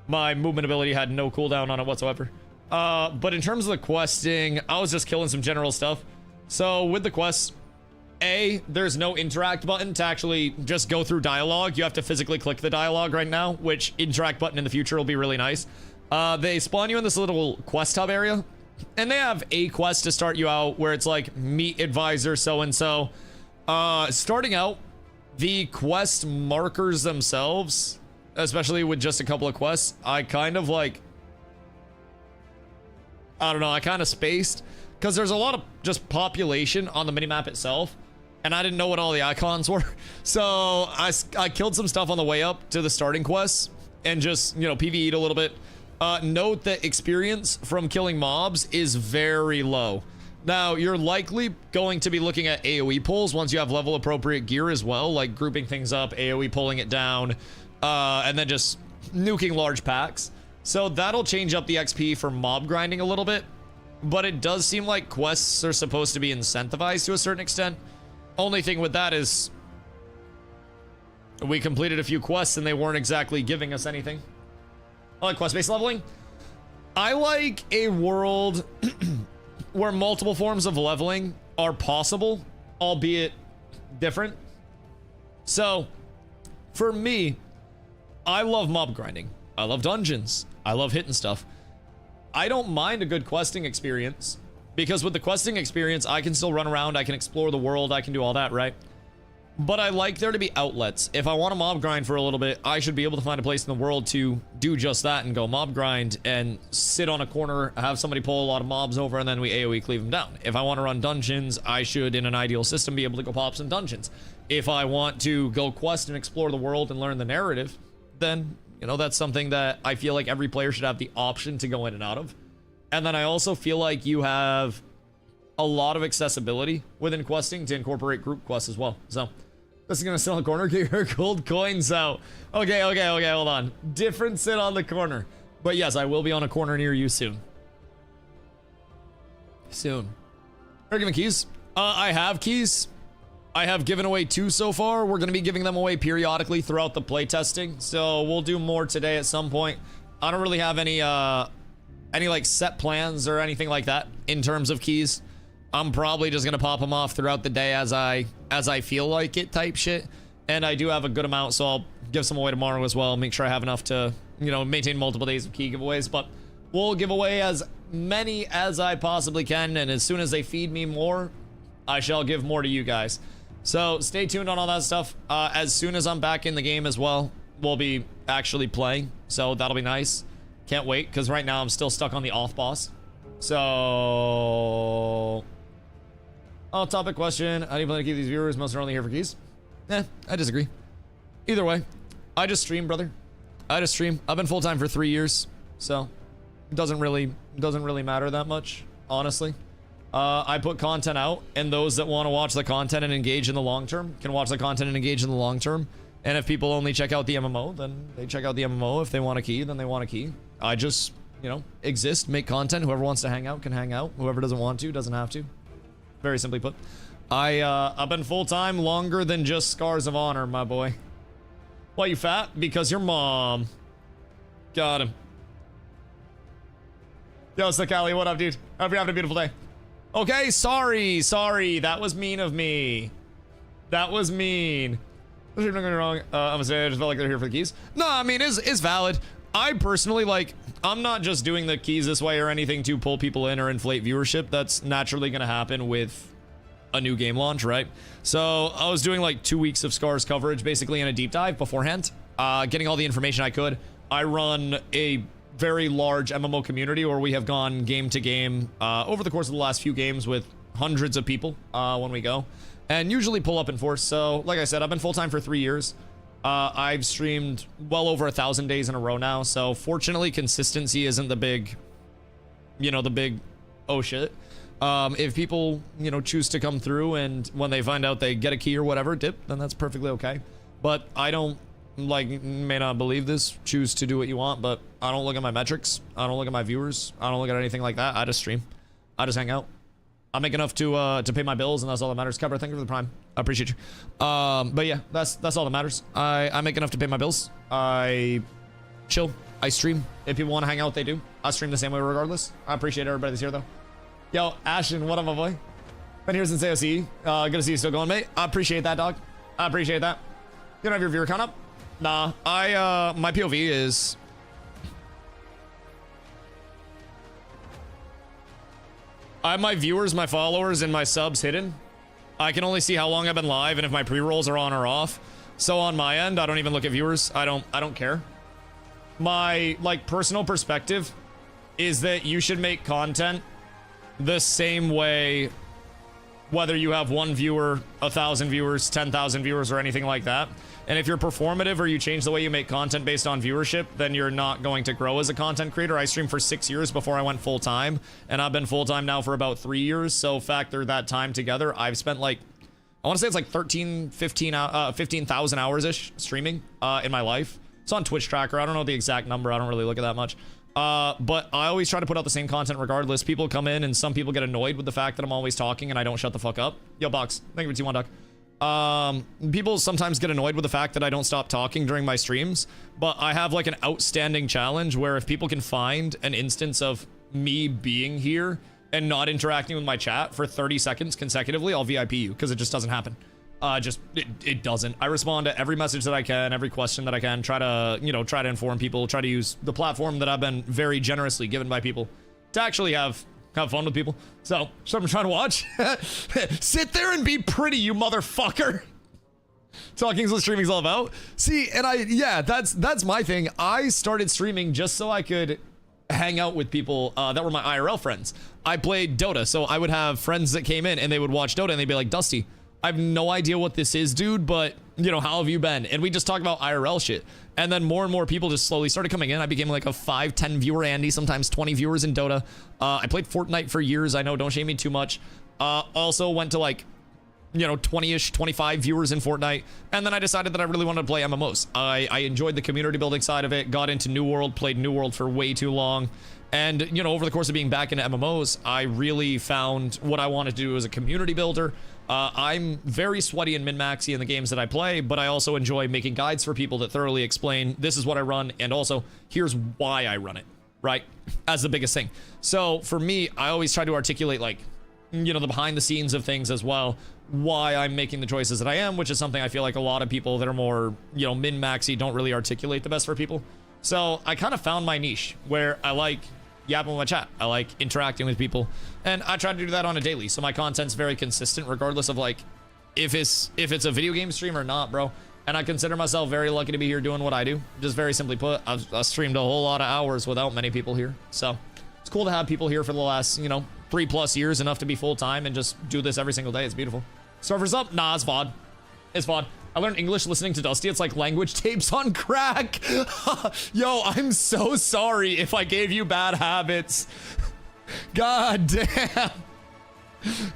A: My movement ability had no cooldown on it whatsoever. But in terms of the questing, I was just killing some general stuff. So with the quests... there's no interact button to actually just go through dialogue. You have to physically click the dialogue right now, which interact button in the future will be really nice. They spawn you in this little quest hub area, and they have a quest to start you out where it's like, meet advisor so-and-so. Starting out, the quest markers themselves, especially with just a couple of quests, I kind of like... I don't know, I kind of spaced, because there's a lot of just population on the minimap itself. And I didn't know what all the icons were. So I killed some stuff on the way up to the starting quests and just, you know, PvE'd a little bit. Note that experience from killing mobs is very low. Now, you're likely going to be looking at AoE pulls once you have level appropriate gear as well, like grouping things up, AoE pulling it down, and then just nuking large packs. So that'll change up the XP for mob grinding a little bit. But it does seem like quests are supposed to be incentivized to a certain extent. Only thing with that is we completed a few quests and they weren't exactly giving us anything. I like quest-based leveling. I like a world where multiple forms of leveling are possible, albeit different. So, for me, I love mob grinding. I love dungeons. I love hitting stuff. I don't mind a good questing experience Because with the questing experience, I can still run around, I can explore the world, I can do all that, right? But I like there to be outlets. If I want to mob grind for a little bit, I should be able to find a place in the world to do just that and go mob grind and sit on a corner, have somebody pull a lot of mobs over, and then we AoE cleave them down. If I want to run dungeons, I should, in an ideal system, be able to go pop some dungeons. If I want to go quest and explore the world and learn the narrative, then, you know, that's something that I feel like every player should have the option to go in and out of. And then I also feel like you have a lot of accessibility within questing to incorporate group quests as well. So this is gonna sit on the corner. Get your gold coins out. Okay, hold on. Different sit on the corner. But yes, I will be on a corner near you soon. Soon. Are you giving keys? I have keys. I have given away 2 so far. We're gonna be giving them away periodically throughout the playtesting. So we'll do more today at some point. I don't really have any like set plans or anything like that in terms of keys. I'm probably just gonna pop them off throughout the day as I feel like it type shit. And I do have a good amount, so I'll give some away tomorrow as well. Make sure I have enough to, you know, maintain multiple days of key giveaways. But we'll give away as many as I possibly can, and as soon as they feed me more, I shall give more to you guys. So stay tuned on all that stuff. As soon as I'm back in the game as well, we'll be actually playing, so that'll be nice. Can't wait, because right now I'm still stuck on the off boss. So topic question. How do you plan to keep these viewers? Most are only here for keys. I disagree. Either way, I just stream, brother. I just stream. I've been full-time for 3 years, so it doesn't really matter that much, honestly. I put content out, and those that want to watch the content and engage in the long term can watch the content and engage in the long term. And if people only check out the MMO, then they check out the MMO. If they want a key, then they want a key. I just, you know, exist, make content. Whoever wants to hang out can hang out. Whoever doesn't want to doesn't have to. Very simply put. I've been full-time longer than just Scars of Honor, my boy. Why you fat? Because your mom. Got him. Yo, Sakali, what up, dude? Hope you're having a beautiful day. Okay, sorry. That was mean of me. That was mean. I'm not getting wrong. I'm gonna say I just felt like they're here for the keys. No, I mean, it's valid. I personally, like, I'm not just doing the keys this way or anything to pull people in or inflate viewership. That's naturally gonna happen with a new game launch, right? So I was doing like 2 weeks of Scars coverage, basically in a deep dive beforehand, getting all the information I could. I run a very large MMO community where we have gone game to game over the course of the last few games with hundreds of people when we go, and usually pull up in force. So like I said, I've been full-time for 3 years. I've streamed well over 1,000 days in a row now, so fortunately consistency isn't the big, you know, the big oh shit. If people, you know, choose to come through and when they find out they get a key or whatever, dip, then that's perfectly okay. But I don't, like, may not believe this, choose to do what you want, but I don't look at my metrics, I don't look at my viewers, I don't look at anything like that. I just stream, I just hang out. I make enough to pay my bills, and that's all that matters. Cover, thank you for the prime, I appreciate you. But yeah, that's all that matters. I make enough to pay my bills. I chill, I stream. If people want to hang out, they do. I stream the same way regardless. I appreciate everybody that's here though. Yo, Ashton, what up, my boy? Been here since AOC. Good to see you still going, mate. I appreciate that, dog. I appreciate that. You don't have your viewer count up? Nah, my POV is... I have my viewers, my followers, and my subs hidden. I can only see how long I've been live and if my pre-rolls are on or off. So on my end, I don't even look at viewers. I don't care. My, like, personal perspective is that you should make content the same way, whether you have 1 viewer, 1,000 viewers, 10,000 viewers, or anything like that. And if you're performative or you change the way you make content based on viewership, then you're not going to grow as a content creator. I streamed for 6 years before I went full-time, and I've been full-time now for about 3 years. So factor that time together, I've spent like, I want to say it's like 15,000 hours-ish streaming in my life. It's on Twitch Tracker. I don't know the exact number. I don't really look at that much. But I always try to put out the same content regardless. People come in and some people get annoyed with the fact that I'm always talking and I don't shut the fuck up. Yo, Box, thank you for T1 Duck. People sometimes get annoyed with the fact that I don't stop talking during my streams, but I have like an outstanding challenge where if people can find an instance of me being here and not interacting with my chat for 30 seconds consecutively, I'll VIP you, because it just doesn't happen. It doesn't. I respond to every message that I can, every question that I can, try to, you know, try to inform people, try to use the platform that I've been very generously given by people to actually have have fun with people. So, something I'm trying to watch. Sit there and be pretty, you motherfucker. Talking's what streaming's all about. See, and that's my thing. I started streaming just so I could hang out with people that were my IRL friends. I played Dota, so I would have friends that came in and they would watch Dota and they'd be like, Dusty, I have no idea what this is, dude, but, you know, how have you been? And we just talk about IRL shit. And then more and more people just slowly started coming in. I became like a 5, 10 viewer Andy, sometimes 20 viewers in Dota. I played Fortnite for years. I know, don't shame me too much. Also went to like, you know, 20-ish, 25 viewers in Fortnite. And then I decided that I really wanted to play MMOs. I enjoyed the community building side of it, got into New World, played New World for way too long. And, you know, over the course of being back into MMOs, I really found what I wanted to do as a community builder. I'm very sweaty and min-maxy in the games that I play, but I also enjoy making guides for people that thoroughly explain this is what I run, and also here's why I run it, right? As the biggest thing. So for me, I always try to articulate, like, you know, the behind the scenes of things as well, why I'm making the choices that I am, which is something I feel like a lot of people that are more, you know, min-maxy don't really articulate the best for people. So I kind of found my niche where I like yapping with my chat. I like interacting with people, and I try to do that on a daily. So my content's very consistent, regardless of like if it's a video game stream or not, bro. And I consider myself very lucky to be here doing what I do. Just very simply put, I've streamed a whole lot of hours without many people here. So it's cool to have people here for the last, you know, 3+ years, enough to be full time and just do this every single day. It's beautiful. Servers up? Nah, it's VOD. It's VOD. I learned English listening to Dusty. It's like language tapes on crack. Yo, I'm so sorry if I gave you bad habits. God damn.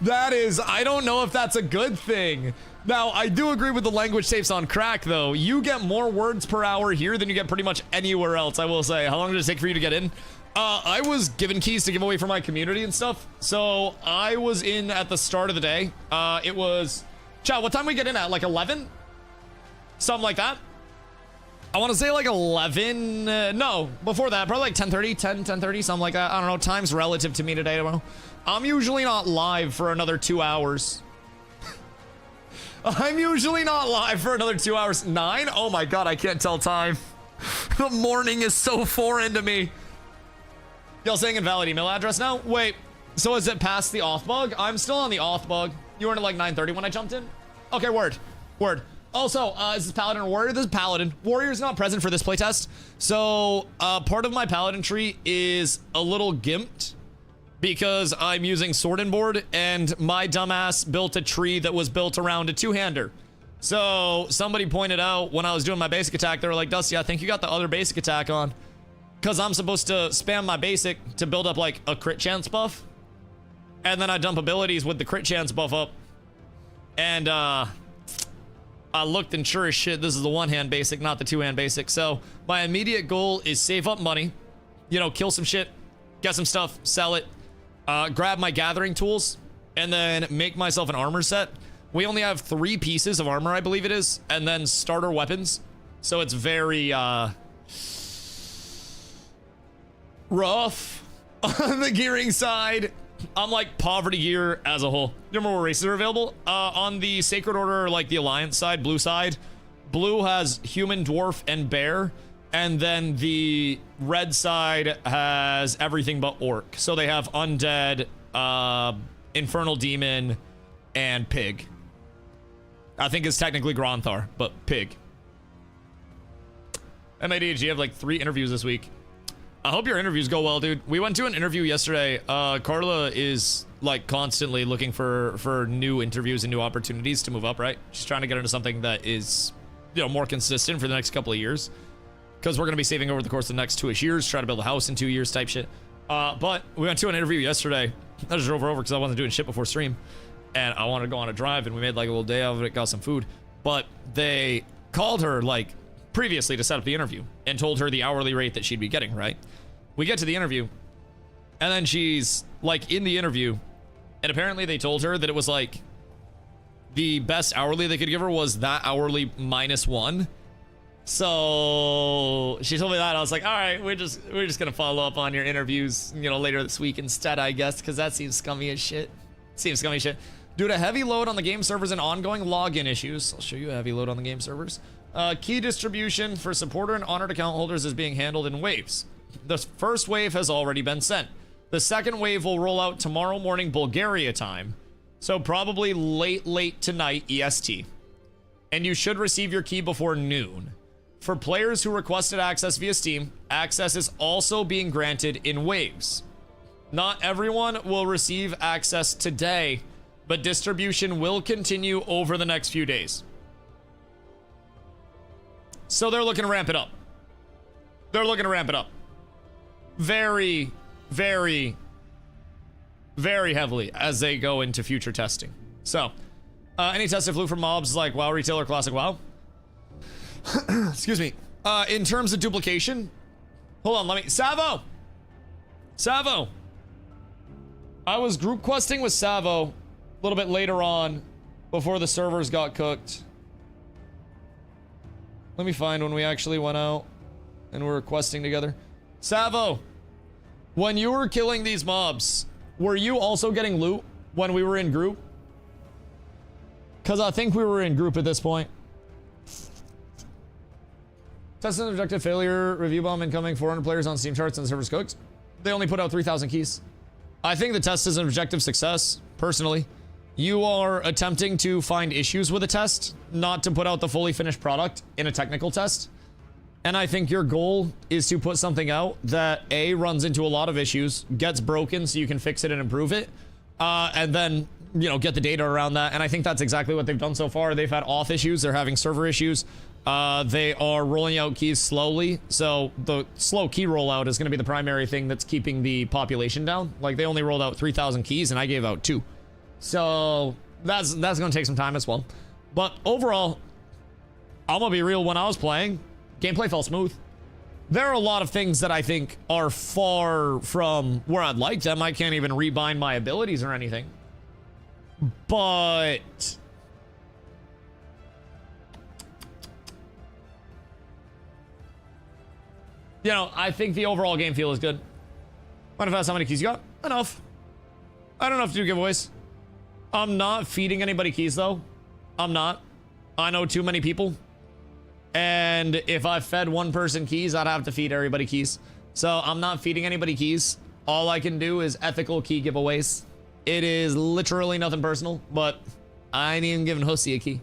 A: That is, I don't know if that's a good thing. Now, I do agree with the language tapes on crack, though. You get more words per hour here than you get pretty much anywhere else, I will say. How long did it take for you to get in? I was given keys to give away for my community and stuff. So I was in at the start of the day. It was, chat, what time we get in at? Like 11? Something like that. I want to say like 11. No, before that, probably like 10:30, 10:30, something like that. I don't know. Time's relative to me today. I'm usually not live for another 2 hours. I'm usually not live for another 2 hours. 9? Oh my god, I can't tell time. The morning is so foreign to me. Y'all saying invalid email address now? Wait, so is it past the auth bug? I'm still on the auth bug. You weren't at like 9:30 when I jumped in? Okay, word. Also, is this Paladin or Warrior? This is Paladin. Warrior's not present for this playtest. So, part of my Paladin tree is a little gimped because I'm using Sword and Board, and my dumbass built a tree that was built around a two-hander. So, somebody pointed out when I was doing my basic attack, they were like, Dusty, I think you got the other basic attack on. Because I'm supposed to spam my basic to build up, like, a crit chance buff. And then I dump abilities with the crit chance buff up. And, I looked, and sure as shit, this is the one-hand basic, not the two-hand basic. So my immediate goal is save up money, you know, kill some shit, get some stuff, sell it, grab my gathering tools, and then make myself an armor set. We only have 3 pieces of armor, I believe it is, and then starter weapons. So it's very, rough on the gearing side. I'm like poverty gear as a whole. Remember what races are available? On the Sacred Order, like the Alliance side, blue side, blue has human, dwarf, and bear. And then the red side has everything but orc. So they have undead, infernal demon, and pig. I think it's technically Gronthar, but pig. MADG, you have like 3 interviews this week. I hope your interviews go well, dude. We went to an interview yesterday. Carla is like constantly looking for new interviews and new opportunities to move up, right? She's trying to get into something that is, you know, more consistent for the next couple of years. Because we're going to be saving over the course of the next 2-ish years, try to build a house in 2 years type shit. But we went to an interview yesterday. I just drove over because I wasn't doing shit before stream. And I wanted to go on a drive, and we made like a little day out of it, got some food. But they called her like previously to set up the interview and told her the hourly rate that she'd be getting, right? We get to the interview, and then she's like in the interview, and apparently they told her that it was like the best hourly they could give her was that hourly -1. So she told me that. I was like, all right, we're just gonna follow up on your interviews, you know, later this week instead, I guess, because that seems scummy as shit. Due to heavy load on the game servers and ongoing login issues, I'll show you a heavy load on the game servers. Key distribution for supporter and honored account holders is being handled in waves. The first wave has already been sent. The second wave will roll out tomorrow morning Bulgaria time, so probably late tonight EST. And you should receive your key before noon. For players who requested access via Steam, access is also being granted in waves. Not everyone will receive access today, but distribution will continue over the next few days. So they're looking to ramp it up. They're looking to ramp it up. Very, very, very heavily as they go into future testing. So, any test that flew from mobs like WoW Retailer Classic WoW? Excuse me. In terms of duplication, hold on, let me... Savo! Savo! I was group questing with Savo a little bit later on before the servers got cooked. Let me find when we actually went out and were questing together. Savo, when you were killing these mobs, were you also getting loot when we were in group? Because I think we were in group at this point. Test and objective failure, review bomb incoming, 400 players on Steam charts and servers cooked. They only put out 3,000 keys. I think the test is an objective success, personally. You are attempting to find issues with a test, not to put out the fully finished product in a technical test. And I think your goal is to put something out that A, runs into a lot of issues, gets broken so you can fix it and improve it, and then, you know, get the data around that. And I think that's exactly what they've done so far. They've had auth issues, they're having server issues. They are rolling out keys slowly, so the slow key rollout is going to be the primary thing that's keeping the population down. Like, they only rolled out 3,000 keys, and I gave out 2. So, that's going to take some time as well. But overall, I'm going to be real, when I was playing, gameplay felt smooth. There are a lot of things that I think are far from where I'd like them. I can't even rebind my abilities or anything. But... you know, I think the overall game feel is good. Mind if I ask how many keys you got? Enough. I don't have to do giveaways. I'm not feeding anybody keys, though. I'm not. I know too many people. And if I fed one person keys, I'd have to feed everybody keys. So I'm not feeding anybody keys. All I can do is ethical key giveaways. It is literally nothing personal, but I ain't even giving Hussy a key.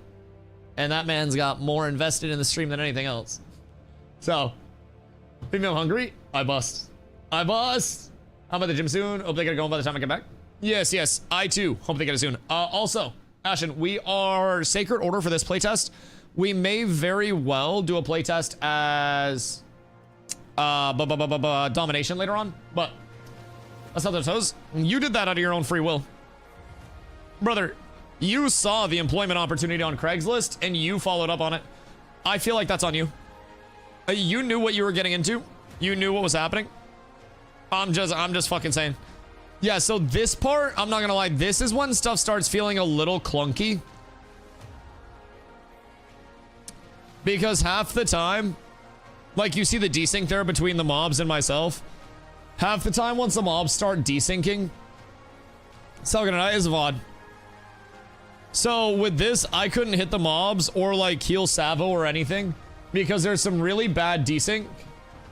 A: And that man's got more invested in the stream than anything else. So... think I'm hungry? I bust. I bust. I'm at the gym soon. Hope they get going by the time I get back. Yes, yes. I too hope they get it soon. Also, Ashen, we are Sacred Order for this playtest. We may very well do a playtest as Domination later on, but that's not their toes. You did that out of your own free will. Brother, you saw the employment opportunity on Craigslist and you followed up on it. I feel like that's on you. You knew what you were getting into. You knew what was happening. I'm just fucking saying. Yeah, so this part, I'm not gonna lie, this is when stuff starts feeling a little clunky. Because half the time, like you see the desync there between the mobs and myself. Half the time once the mobs start desyncing, Salganite is VOD. So with this, I couldn't hit the mobs or like heal Savo or anything. Because there's some really bad desync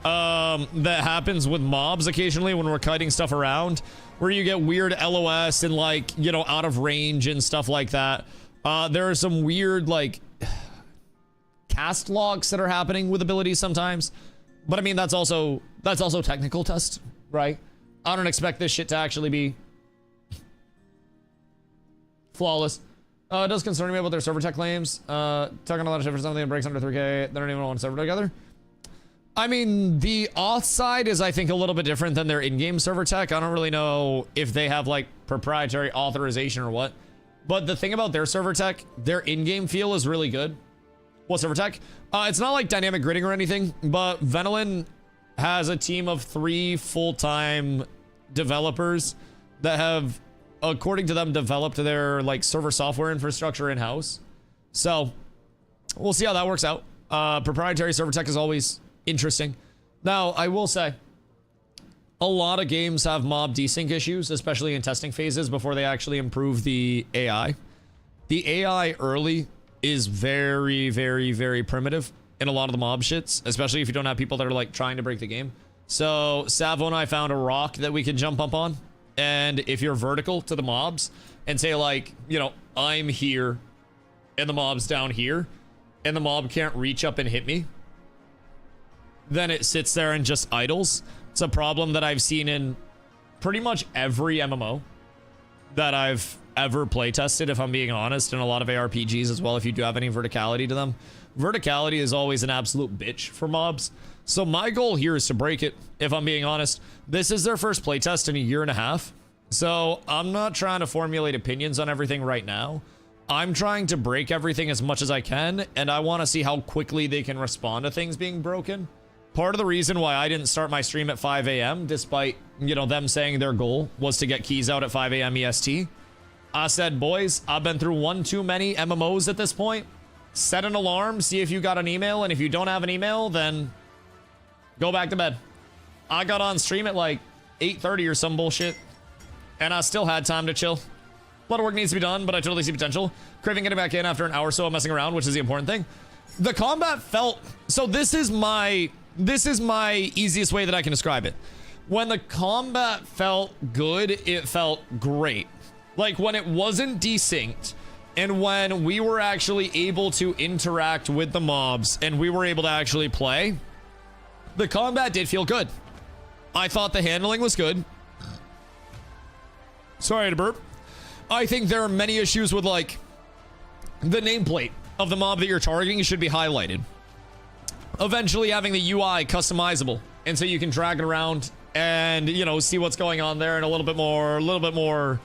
A: that happens with mobs occasionally when we're kiting stuff around, where you get weird LOS and like, you know, out of range and stuff like that. There are some weird like cast locks that are happening with abilities sometimes. But I mean, that's also technical test, right? I don't expect this shit to actually be flawless. It does concern me about their server tech claims. Talking a lot of shit for something that breaks under 3K. They don't even want to server together. I mean, the auth side is, I think, a little bit different than their in-game server tech. I don't really know if they have, like, proprietary authorization or what. But the thing about their server tech, their in-game feel is really good. What server tech? It's not like dynamic gridding or anything, but Venelin has a team of 3 full-time developers that have, according to them, developed their like server software infrastructure in-house. So we'll see how that works out. Proprietary server tech is always interesting. Now, I will say, a lot of games have mob desync issues, especially in testing phases before they actually improve the AI. The AI early is very, very, very primitive in a lot of the mob shits, especially if you don't have people that are like trying to break the game. So Savo and I found a rock that we can jump up on. And if you're vertical to the mobs and say like, you know, I'm here and the mob's down here and the mob can't reach up and hit me, then it sits there and just idles. It's a problem that I've seen in pretty much every MMO that I've ever playtested, if I'm being honest, and a lot of ARPGs as well, if you do have any verticality to them. Verticality is always an absolute bitch for mobs. So my goal here is to break it, if I'm being honest. This is their first playtest in a year and a half. So I'm not trying to formulate opinions on everything right now. I'm trying to break everything as much as I can, and I want to see how quickly they can respond to things being broken. Part of the reason why I didn't start my stream at 5 a.m., despite, you know, them saying their goal was to get keys out at 5 a.m. EST. I said, boys, I've been through one too many MMOs at this point. Set an alarm, see if you got an email, and if you don't have an email, then go back to bed. I got on stream at like 8:30 or some bullshit, and I still had time to chill. A lot of work needs to be done, but I totally see potential. Craving getting back in after an hour or so of messing around, which is the important thing. The combat felt... So this is my easiest way that I can describe it. When the combat felt good, it felt great. Like when it wasn't desynced, and when we were actually able to interact with the mobs, and we were able to actually play, the combat did feel good. I thought the handling was good. Sorry to burp. I think there are many issues with, like, the nameplate of the mob that you're targeting should be highlighted. Eventually having the UI customizable, and so you can drag it around and, you know, see what's going on there, and a little bit more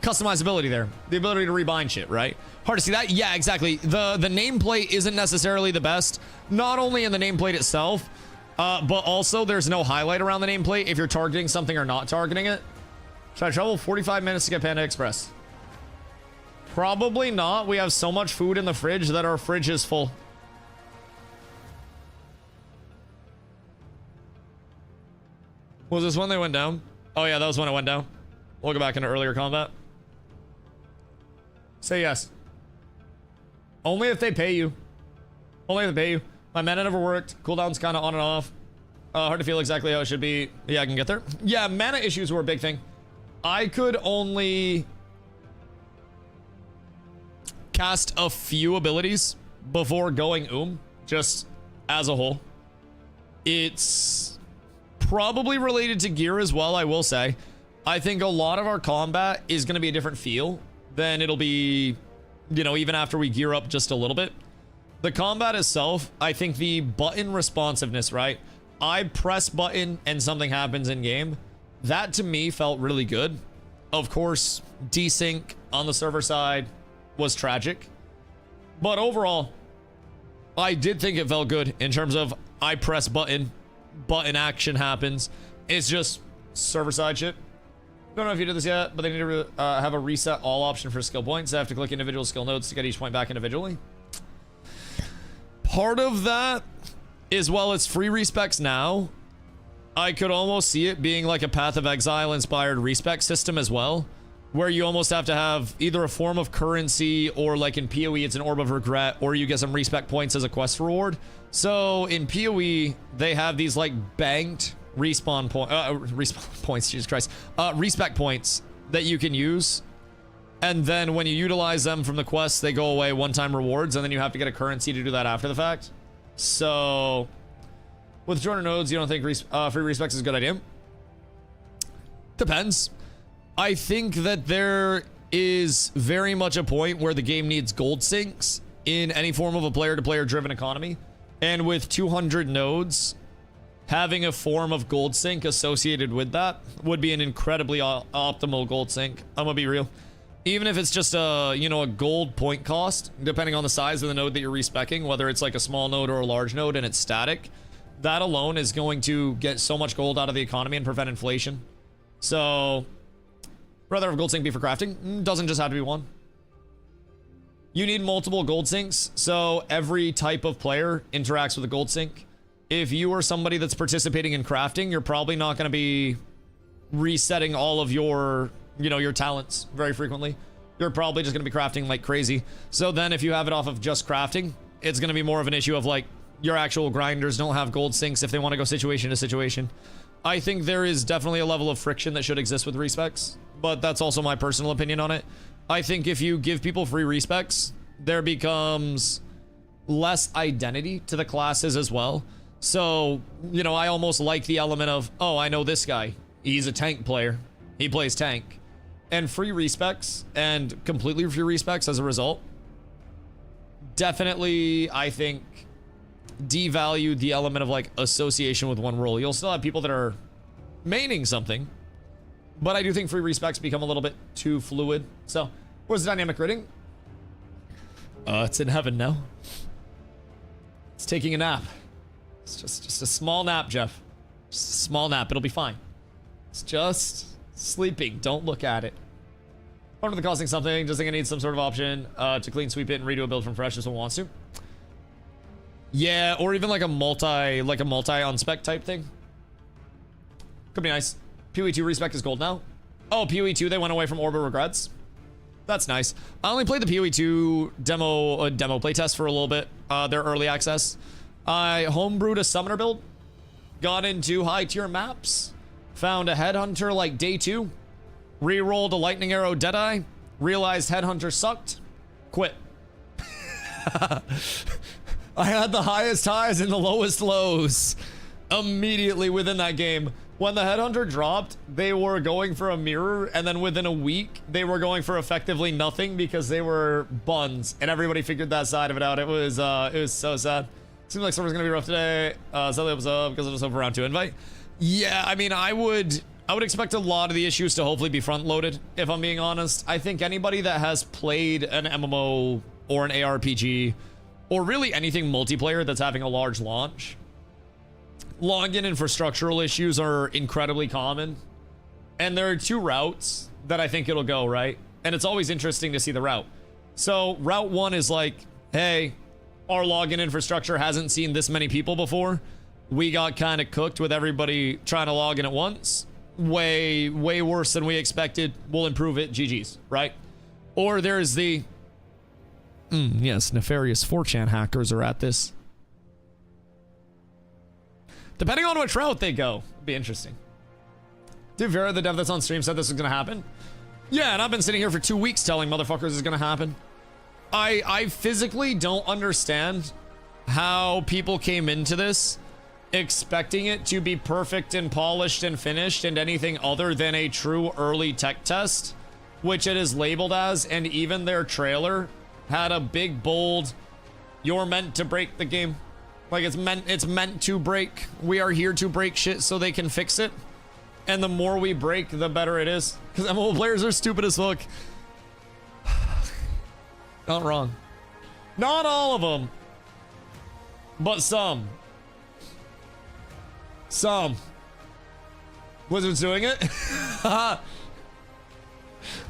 A: customizability there. The ability to rebind shit, right? Hard to see that? Yeah, exactly. The nameplate isn't necessarily the best, not only in the nameplate itself, but also there's no highlight around the nameplate if you're targeting something or not targeting it. Should I travel 45 minutes to get Panda Express? Probably not. We have so much food in the fridge that our fridge is full. Was this when they went down? Oh yeah, that was when it went down. We'll go back into earlier combat. Say yes. Only if they pay you. Only if they pay you. My mana never worked. Cooldown's kind of on and off. Hard to feel exactly how it should be. Yeah, I can get there. Yeah, mana issues were a big thing. I could only cast a few abilities before going just as a whole. It's probably related to gear as well, I will say. I think a lot of our combat is going to be a different feel than it'll be, you know, even after we gear up just a little bit. The combat itself, I think the button responsiveness, right? I press button and something happens in game. That to me felt really good. Of course, desync on the server side was tragic. But overall, I did think it felt good in terms of I press button action happens. It's just server side shit. Don't know if you did this yet, but they need to have a reset all option for skill points. I have to click individual skill nodes to get each point back individually. Part of that is, well, it's free respecs now. I could almost see it being like a Path of Exile inspired respec system as well, where you almost have to have either a form of currency, or like in PoE it's an Orb of Regret, or you get some respec points as a quest reward. So in PoE they have these like banked respawn points, Jesus Christ, respec points that you can use, and then when you utilize them from the quest they go away, one-time rewards, and then you have to get a currency to do that after the fact. So with joiner nodes, you don't think free respecs is a good idea? Depends. I think that there is very much a point where the game needs gold sinks in any form of a player-to-player driven economy, and with 200 nodes, having a form of gold sink associated with that would be an incredibly optimal gold sink. I'm gonna be real. Even if it's just a, you know, a gold point cost, depending on the size of the node that you're respecing, whether it's like a small node or a large node and it's static, that alone is going to get so much gold out of the economy and prevent inflation. So rather have gold sink be for crafting. Doesn't just have to be one. You need multiple gold sinks, so every type of player interacts with a gold sink. If you are somebody that's participating in crafting, you're probably not going to be resetting all of your, you know, your talents very frequently. You're probably just going to be crafting like crazy. So then if you have it off of just crafting, it's going to be more of an issue of like your actual grinders don't have gold sinks if they want to go situation to situation. I think there is definitely a level of friction that should exist with respecs, but that's also my personal opinion on it. I think if you give people free respecs, there becomes less identity to the classes as well. So, you know, I almost like the element of, oh, I know this guy. He's a tank player. He plays tank. And free respecs and completely free respecs as a result definitely, I think, devalued the element of like association with one role. You'll still have people that are maining something, but I do think free respecs become a little bit too fluid. So, where's the dynamic rating? It's in heaven now. It's taking a nap. It's just a small nap, Jeff. Just a small nap. It'll be fine. It's just sleeping. Don't look at it. Part of the costing something. Does think it needs some sort of option to clean sweep it and redo a build from fresh if someone wants to? Yeah, or even like a multi on spec type thing. Could be nice. PoE 2 respec is gold now. Oh, PoE 2 they went away from Orbit Regrets. That's nice. I only played the PoE 2 demo playtest for a little bit. Their early access. I homebrewed a summoner build. Got into high tier maps. Found a headhunter like day 2. Rerolled a lightning arrow Deadeye. Realized headhunter sucked. Quit. I had the highest highs and the lowest lows immediately within that game. When the headhunter dropped, they were going for a mirror, and then within a week, they were going for effectively nothing because they were buns, and everybody figured that side of it out. It was so sad. Seems like server's gonna be rough today. Sadly, it was up because it was over round 2 invite. Yeah, I mean, I would expect a lot of the issues to hopefully be front loaded. If I'm being honest, I think anybody that has played an MMO or an ARPG or really anything multiplayer that's having a large launch, login infrastructural issues are incredibly common. And there are 2 routes that I think it'll go, right? And it's always interesting to see the route. So route 1 is like, hey, our login infrastructure hasn't seen this many people before. We got kind of cooked with everybody trying to log in at once. Way worse than we expected. We'll improve it. GG's, right? Or there's the yes, nefarious 4chan hackers are at this. Depending on which route they go, it'd be interesting. Dude, Vera, the dev that's on stream, said this was gonna happen. Yeah, and I've been sitting here for 2 weeks telling motherfuckers it's gonna happen. I physically don't understand how people came into this expecting it to be perfect and polished and finished and anything other than a true early tech test, which it is labeled as, and even their trailer had a big bold, you're meant to break the game. Like it's meant to break. We are here to break shit so they can fix it. And the more we break, the better it is. Because MMO players are stupid as fuck. Not wrong. Not all of them. But some. Some. Wizards doing it? I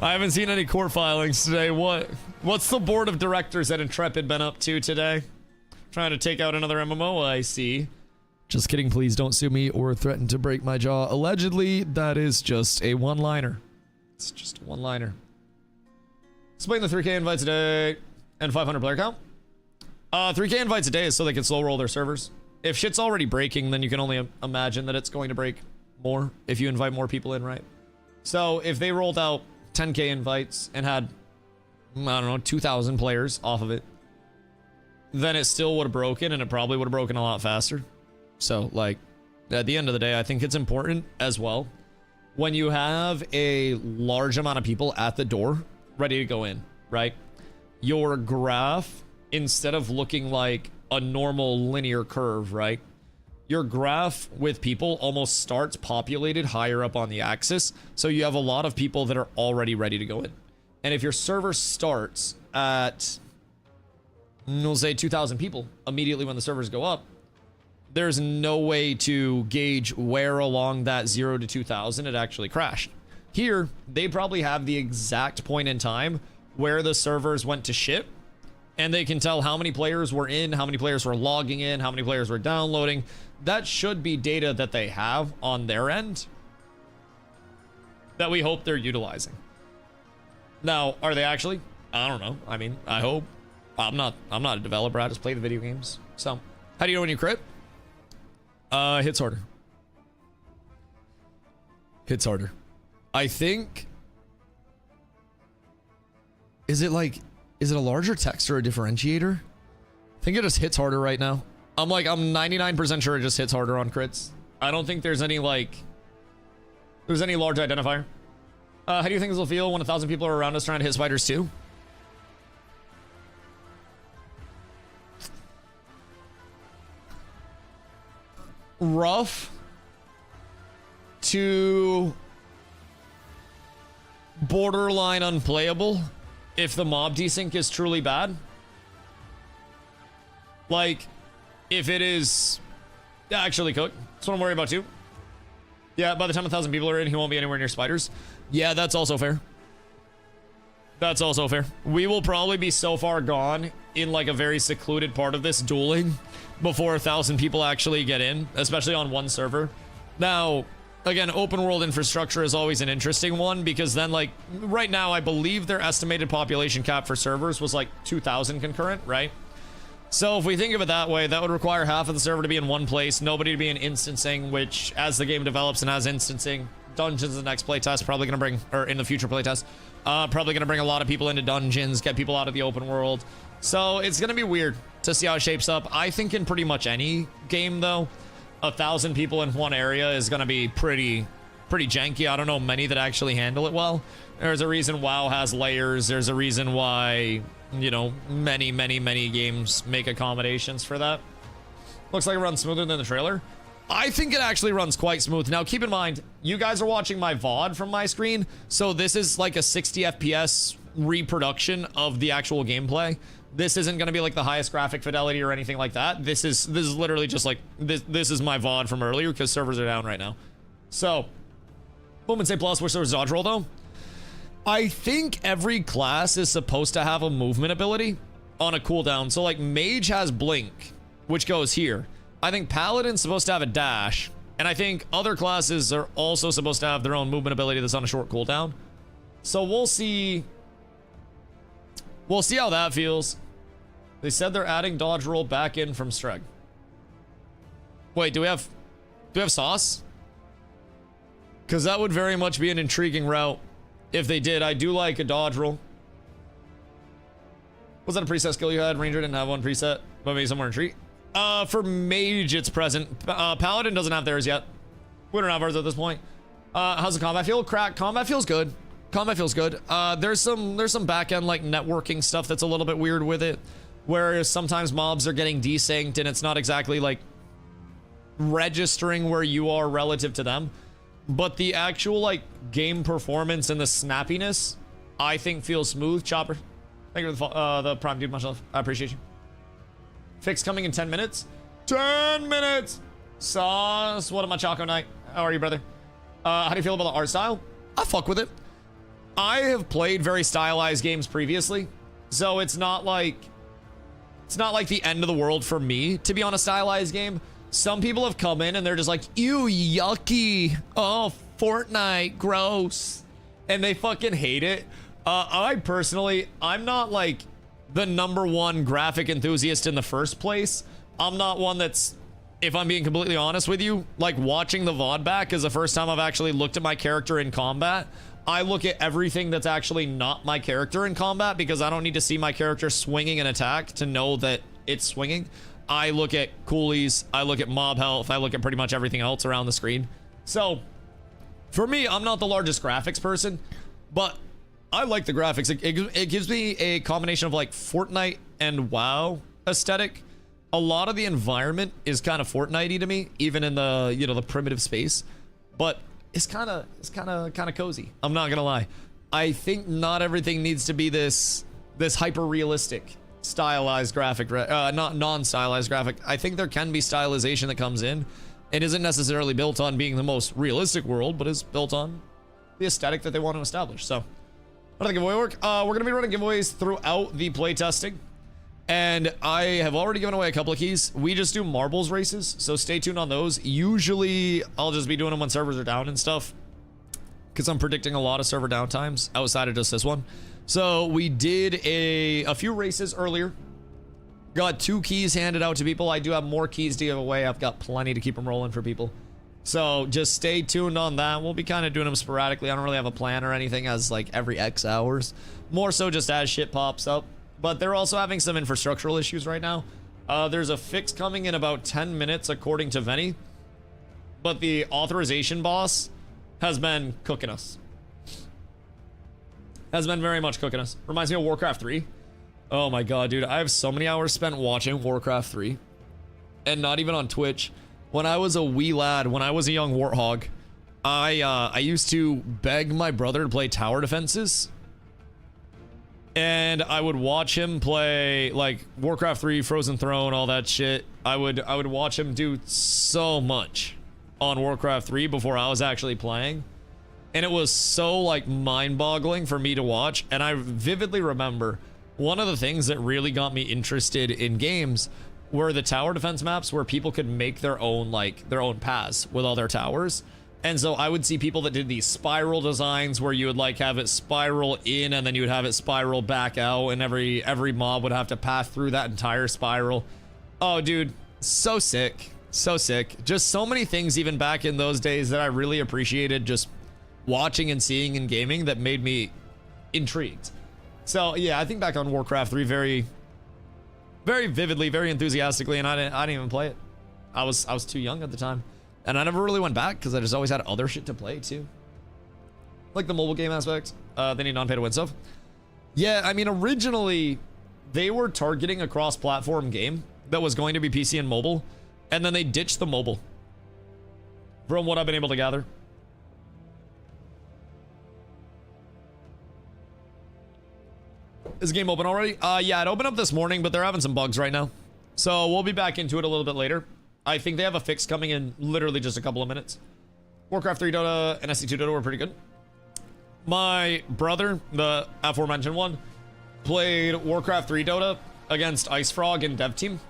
A: haven't seen any court filings today. What's the board of directors at Intrepid been up to today? Trying to take out another MMO, I see. Just kidding, please don't sue me or threaten to break my jaw. Allegedly, that is just a one-liner. It's just a one-liner. Explain the 3K invites a day and 500 player count. 3K invites a day is so they can slow roll their servers. If shit's already breaking, then you can only imagine that it's going to break more if you invite more people in, right? So if they rolled out 10K invites and had, I don't know, 2,000 players off of it, then it still would have broken, and it probably would have broken a lot faster. So, like, at the end of the day, I think it's important as well when you have a large amount of people at the door ready to go in, right? Your graph, instead of looking like a normal linear curve, right? Your graph with people almost starts populated higher up on the axis. So you have a lot of people that are already ready to go in. And if your server starts at, we'll say 2,000 people immediately when the servers go up, there's no way to gauge where along that 0 to 2,000 it actually crashed. Here, they probably have the exact point in time where the servers went to shit, and they can tell how many players were in, how many players were logging in, how many players were downloading. That should be data that they have on their end that we hope they're utilizing. Now, are they actually? I don't know. I mean, I hope. I'm not a developer. I just play the video games. So, how do you know when you crit? Hits harder. hits harder. I think... Is it a larger text or a differentiator? I think it just hits harder right now. I'm 99% sure it just hits harder on crits. I don't think there's any large identifier. How do you think this will feel when 1,000 people are around us trying to hit spiders too? Rough to borderline unplayable if the mob desync is truly bad. Like, if it is actually cooked. That's what I'm worried about too. Yeah, by the time 1,000 people are in, he won't be anywhere near spiders. Yeah, that's also fair. That's also fair. We will probably be so far gone in like a very secluded part of this dueling before 1,000 people actually get in, especially on one server. Now, again, open world infrastructure is always an interesting one because then like right now, I believe their estimated population cap for servers was like 2,000 concurrent, right? So if we think of it that way, that would require half of the server to be in one place, nobody to be in instancing, which as the game develops and has instancing, dungeons in the next playtest, probably going to bring, or in the future playtest, probably going to bring a lot of people into dungeons, get people out of the open world. So it's going to be weird to see how it shapes up. I think in pretty much any game though, 1,000 people in one area is going to be pretty janky. I don't know many that actually handle it well. There's a reason WoW has layers. There's a reason why, you know, many games make accommodations for that. Looks like it runs smoother than the trailer. I think it actually runs quite smooth. Now, keep in mind, you guys are watching my VOD from my screen, so this is like a 60 FPS reproduction of the actual gameplay. This isn't going to be like the highest graphic fidelity or anything like that. This is literally just like, this is my VOD from earlier because servers are down right now. So, boom and say plus, which servers dodge roll though? I think every class is supposed to have a movement ability on a cooldown. So like Mage has Blink, which goes here. I think Paladin's supposed to have a dash. And I think other classes are also supposed to have their own movement ability that's on a short cooldown. So we'll see. We'll see how that feels. They said they're adding dodge roll back in from Streg. Wait, do we have sauce? Because that would very much be an intriguing route. If they did, I do like a dodge roll. Was that a preset skill you had? Ranger didn't have one preset, but maybe somewhere in tree. For Mage, it's present. Paladin doesn't have theirs yet. We don't have ours at this point. How's the combat feel? Crack. Combat feels good. Combat feels good. There's some back end like networking stuff that's a little bit weird with it, whereas sometimes mobs are getting desynced and it's not exactly like registering where you are relative to them. But the actual like game performance and the snappiness, I think feels smooth. Chopper, thank you for the prime dude. Much love. I appreciate you. Fix coming in 10 minutes. 10 minutes. Sauce. What am I, Choco Knight? How are you, brother? How do you feel about the art style? I fuck with it. I have played very stylized games previously, so it's not like the end of the world for me to be on a stylized game. Some people have come in and they're just like, ew, yucky. Oh, Fortnite, gross. And they fucking hate it. I personally, I'm not like the #1 graphic enthusiast in the first place. I'm not one that's, if I'm being completely honest with you, like watching the VOD back is the first time I've actually looked at my character in combat. I look at everything that's actually not my character in combat because I don't need to see my character swinging an attack to know that it's swinging. I look at coolies, I look at mob health, I look at pretty much everything else around the screen. So, for me, I'm not the largest graphics person, but I like the graphics. It gives me a combination of like Fortnite and WoW aesthetic. A lot of the environment is kind of Fortnite-y to me, even in the, you know, the primitive space. But it's kind of cozy. I'm not gonna lie. I think not everything needs to be this hyper realistic stylized graphic, not non-stylized graphic. I think there can be stylization that comes in. It isn't necessarily built on being the most realistic world, but is built on the aesthetic that they want to establish. So, how does the giveaway work? We're gonna be running giveaways throughout the playtesting, and I have already given away a couple of keys. We just do marbles races, so stay tuned on those. Usually, I'll just be doing them when servers are down and stuff, because I'm predicting a lot of server downtimes outside of just this one. So we did a few races earlier. Got 2 keys handed out to people. I do have more keys to give away. I've got plenty to keep them rolling for people. So just stay tuned on that. We'll be kind of doing them sporadically. I don't really have a plan or anything as like every X hours. More so just as shit pops up. But they're also having some infrastructural issues right now. There's a fix coming in about 10 minutes according to Venny. But the authorization boss has been cooking us. Has been very much cooking us. Reminds me of Warcraft 3. Oh my god, dude. I have so many hours spent watching Warcraft 3. And not even on Twitch. When I was a wee lad, when I was a young warthog, I used to beg my brother to play tower defenses. And I would watch him play like Warcraft 3, Frozen Throne, all that shit. I would watch him do so much on Warcraft 3 before I was actually playing. And it was so like mind-boggling for me to watch. And I vividly remember one of the things that really got me interested in games were the tower defense maps where people could make their own paths with all their towers. And so I would see people that did these spiral designs where you would like have it spiral in and then you would have it spiral back out, and every mob would have to pass through that entire spiral. Oh dude, so sick. So sick. Just so many things even back in those days that I really appreciated just watching and seeing in gaming that made me intrigued. So yeah, I think back on Warcraft 3 very vividly, very enthusiastically, and I didn't even play it. I was too young at the time, and I never really went back because I just always had other shit to play too, like the mobile game aspect. They need non-pay to win stuff. Yeah, I mean originally they were targeting a cross-platform game that was going to be PC and mobile, and then they ditched the mobile, from what I've been able to gather. Is the game open already? Yeah, it opened up this morning, but they're having some bugs right now. So we'll be back into it a little bit later. I think they have a fix coming in literally just a couple of minutes. Warcraft 3 Dota and SC2 Dota were pretty good. My brother, the aforementioned one, played Warcraft 3 Dota against Ice Frog and Dev Team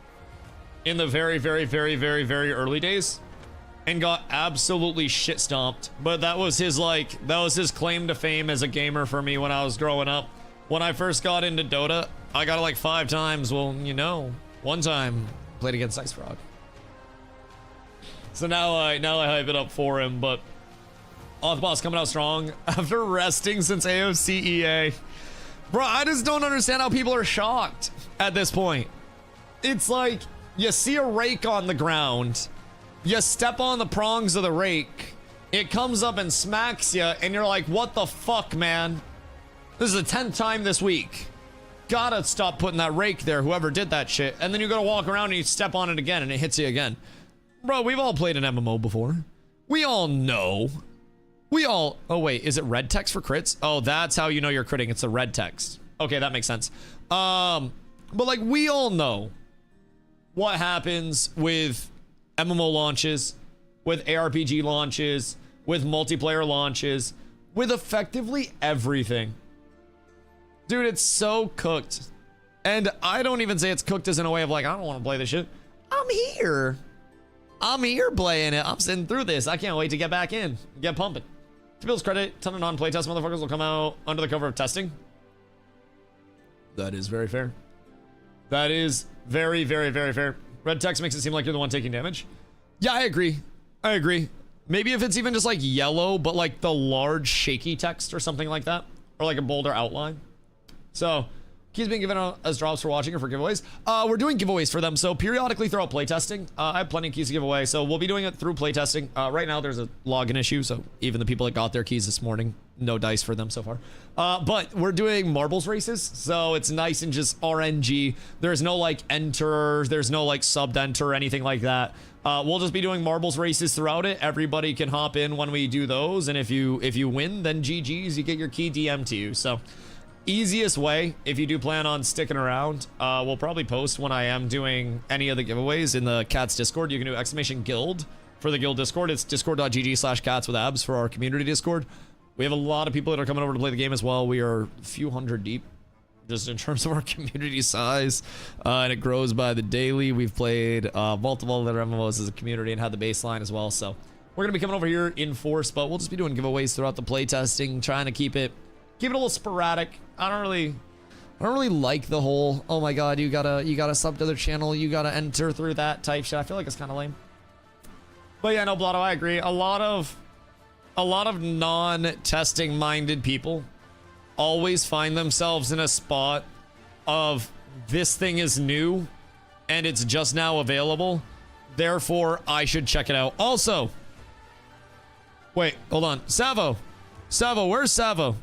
A: in the very early days and got absolutely shit stomped. But that was his claim to fame as a gamer for me when I was growing up. When I first got into Dota, I got it like 5 times. Well, you know, one time played against Ice Frog. So now I hype it up for him, but Othboss coming out strong after resting since AOCEA. Bro, I just don't understand how people are shocked at this point. It's like you see a rake on the ground, you step on the prongs of the rake, it comes up and smacks you, and you're like, what the fuck, man? This is the 10th time this week. Gotta stop putting that rake there, whoever did that shit. And then you gotta walk around and you step on it again and it hits you again. Bro, we've all played an MMO before. We all know. Oh wait, is it red text for crits? Oh, that's how you know you're critting. It's the red text. Okay, that makes sense. But like we all know what happens with MMO launches, with ARPG launches, with multiplayer launches, with effectively everything. Dude, it's so cooked. And I don't even say it's cooked as in a way of like, I don't want to play this shit. I'm here playing it. I'm sitting through this. I can't wait to get back in, get pumping. To Bill's credit, ton of non-playtest motherfuckers will come out under the cover of testing. That is very fair. That is very fair. Red text makes it seem like you're the one taking damage. Yeah, I agree. Maybe if it's even just like yellow, but like the large shaky text or something like that, or like a bolder outline. So, keys being given out as drops for watching or for giveaways. We're doing giveaways for them, so periodically throughout playtesting. I have plenty of keys to give away, so we'll be doing it through playtesting. Right now, there's a login issue, so even the people that got their keys this morning, no dice for them so far. But we're doing marbles races, so it's nice and just RNG. There's no like enter, there's no like subbed enter or anything like that. We'll just be doing marbles races throughout it. Everybody can hop in when we do those, and if you win, then GG's, you get your key DM to you. So easiest way, if you do plan on sticking around, we'll probably post when I am doing any of the giveaways in the Cats Discord. You can do ! Guild for the Guild Discord. It's discord.gg/cats with abs for our community Discord. We have a lot of people that are coming over to play the game as well. We are a few hundred deep just in terms of our community size, and it grows by the daily. We've played multiple other MMOs as a community and had the baseline as well, so we're gonna be coming over here in force, but we'll just be doing giveaways throughout the playtesting, trying to keep it a little sporadic. I don't really like the whole, oh my god, you gotta sub to their channel, you gotta enter through that type shit. I feel like it's kind of lame. But yeah, no, Blotto, I agree. A lot of non-testing minded people always find themselves in a spot of this thing is new and it's just now available. Therefore, I should check it out. Also, wait, hold on. Savo. Savo, where's Savo?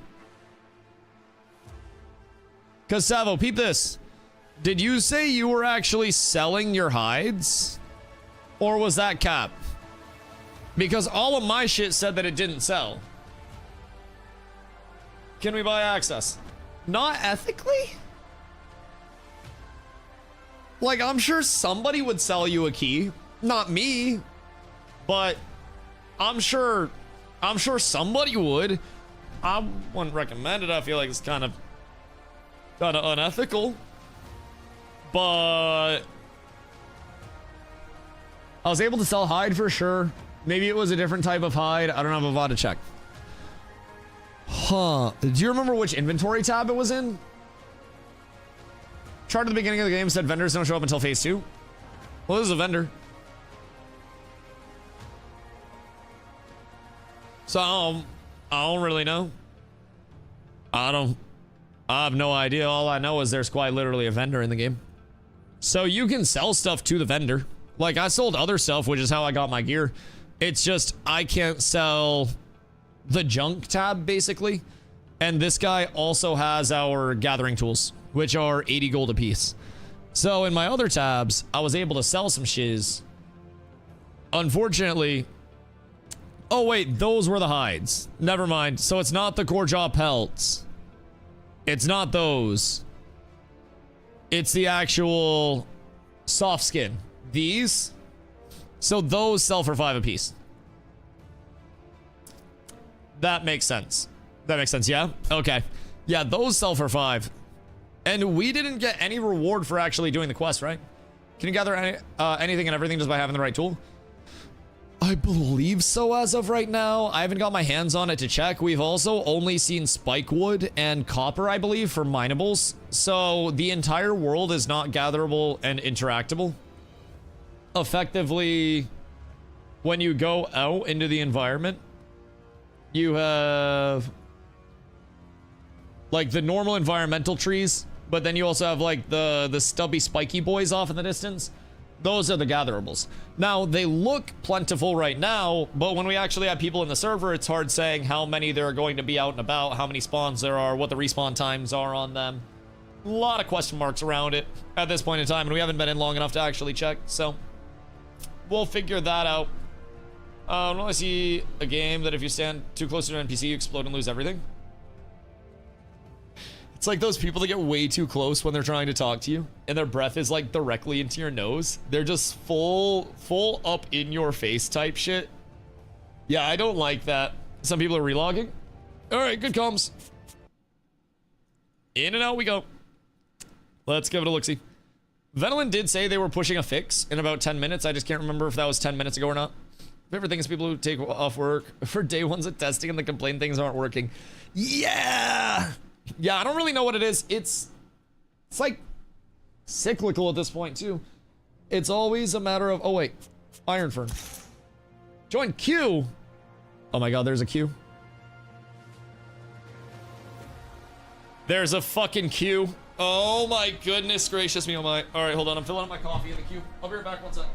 A: Because Savo, peep this. Did you say you were actually selling your hides? Or was that cap? Because all of my shit said that it didn't sell. Can we buy access? Not ethically? Like, I'm sure somebody would sell you a key. Not me. But I'm sure somebody would. I wouldn't recommend it. I feel like it's kind of unethical. But I was able to sell hide for sure. Maybe it was a different type of hide. I don't have a VOD to check. Huh. Do you remember which inventory tab it was in? Chart at the beginning of the game said vendors don't show up until phase 2. Well, this is a vendor. So I don't really know. I have no idea. All I know is there's quite literally a vendor in the game. So you can sell stuff to the vendor. Like, I sold other stuff, which is how I got my gear. It's just I can't sell the junk tab, basically. And this guy also has our gathering tools, which are 80 gold apiece. So in my other tabs, I was able to sell some shiz. Unfortunately... Oh, wait, those were the hides. Never mind. So it's not the core jaw pelts. It's not those. It's the actual soft skin. These. So those sell for 5 apiece. That makes sense. That makes sense, yeah? Okay. Yeah, those sell for 5. And we didn't get any reward for actually doing the quest, right? Can you gather anything and everything just by having the right tool? I believe so as of right now. I haven't got my hands on it to check. We've also only seen spike wood and copper, I believe, for minables. So the entire world is not gatherable and interactable. Effectively, when you go out into the environment, you have like the normal environmental trees, but then you also have like the stubby spiky boys off in the distance. Those are the gatherables. Now, they look plentiful right now, but when we actually have people in the server, it's hard saying how many there are going to be out and about, how many spawns there are, what the respawn times are on them. A lot of question marks around it at this point in time, and we haven't been in long enough to actually check, so we'll figure that out. I don't really see a game that if you stand too close to an NPC, you explode and lose everything. It's like those people that get way too close when they're trying to talk to you and their breath is like directly into your nose. They're just full up in your face type shit. Yeah, I don't like that. Some people are relogging. All right, good comms. In and out we go. Let's give it a look-see. Venelin did say they were pushing a fix in about 10 minutes. I just can't remember if that was 10 minutes ago or not. Favorite thing is people who take off work for day ones at testing and they complain things aren't working. Yeah! Yeah, I don't really know what it is. It's like cyclical at this point too. It's always a matter of, oh wait, Ironfern. Join queue. Oh my god, there's a queue. There's a fucking queue. Oh my goodness gracious me, oh my. All right, hold on, I'm filling up my coffee in the queue. I'll be right back, one sec.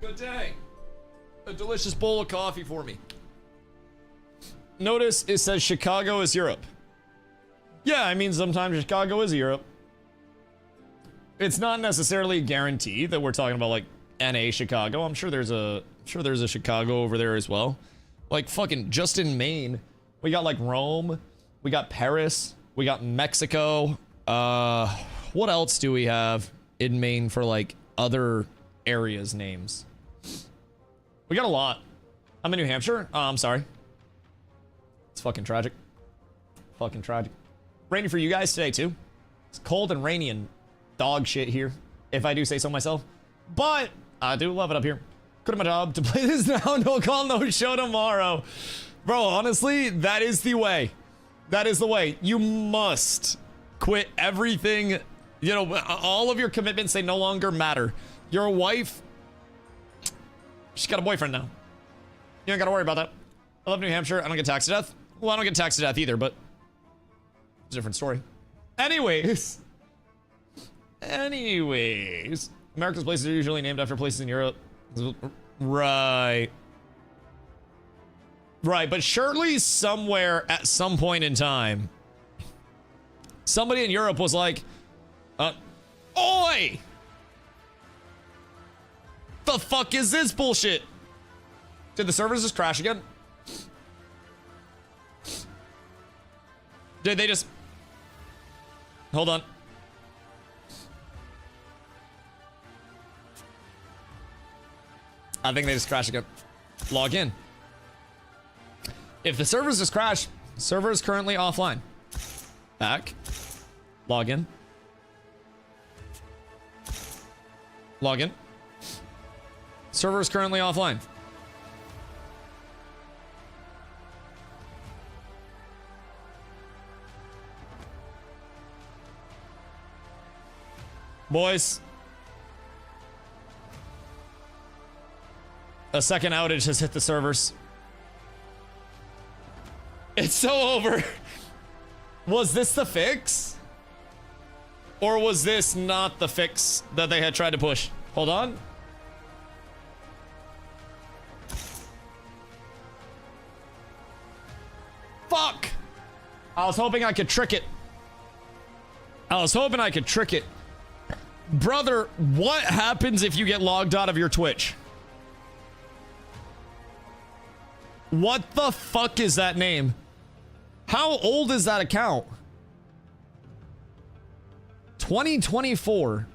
A: Good day. A delicious bowl of coffee for me. Notice it says Chicago is Europe. Yeah, I mean sometimes Chicago is Europe. It's not necessarily a guarantee that we're talking about like NA Chicago. I'm sure there's a Chicago over there as well. Like fucking just in Maine, we got like Rome, we got Paris, we got Mexico. What else do we have in Maine for like other areas names? We got a lot. I'm in New Hampshire. Oh, I'm sorry. It's fucking tragic. Fucking tragic. Rainy for you guys today too. It's cold and rainy and dog shit here, if I do say so myself. But I do love it up here. Quit my job to play this now. No call, no show tomorrow. Bro, honestly, that is the way. That is the way. You must quit everything. You know, all of your commitments, they no longer matter. Your wife, she's got a boyfriend now. You don't gotta worry about that. I love New Hampshire. I don't get taxed to death. Well, I don't get taxed to death either, but it's a different story. Anyways. America's places are usually named after places in Europe. Right. Right, but surely somewhere at some point in time, somebody in Europe was like, oi! The fuck is this bullshit? Did the servers just crash again? Did they just... Hold on. I think they just crashed again. Log in. If the servers just crash, server is currently offline. Back. Log in. Log in. Server is currently offline. Boys. A second outage has hit the servers. It's so over. Was this the fix? Or was this not the fix that they had tried to push? Hold on. Fuck! I was hoping I could trick it. Brother, what happens if you get logged out of your Twitch? What the fuck is that name? How old is that account? 2024.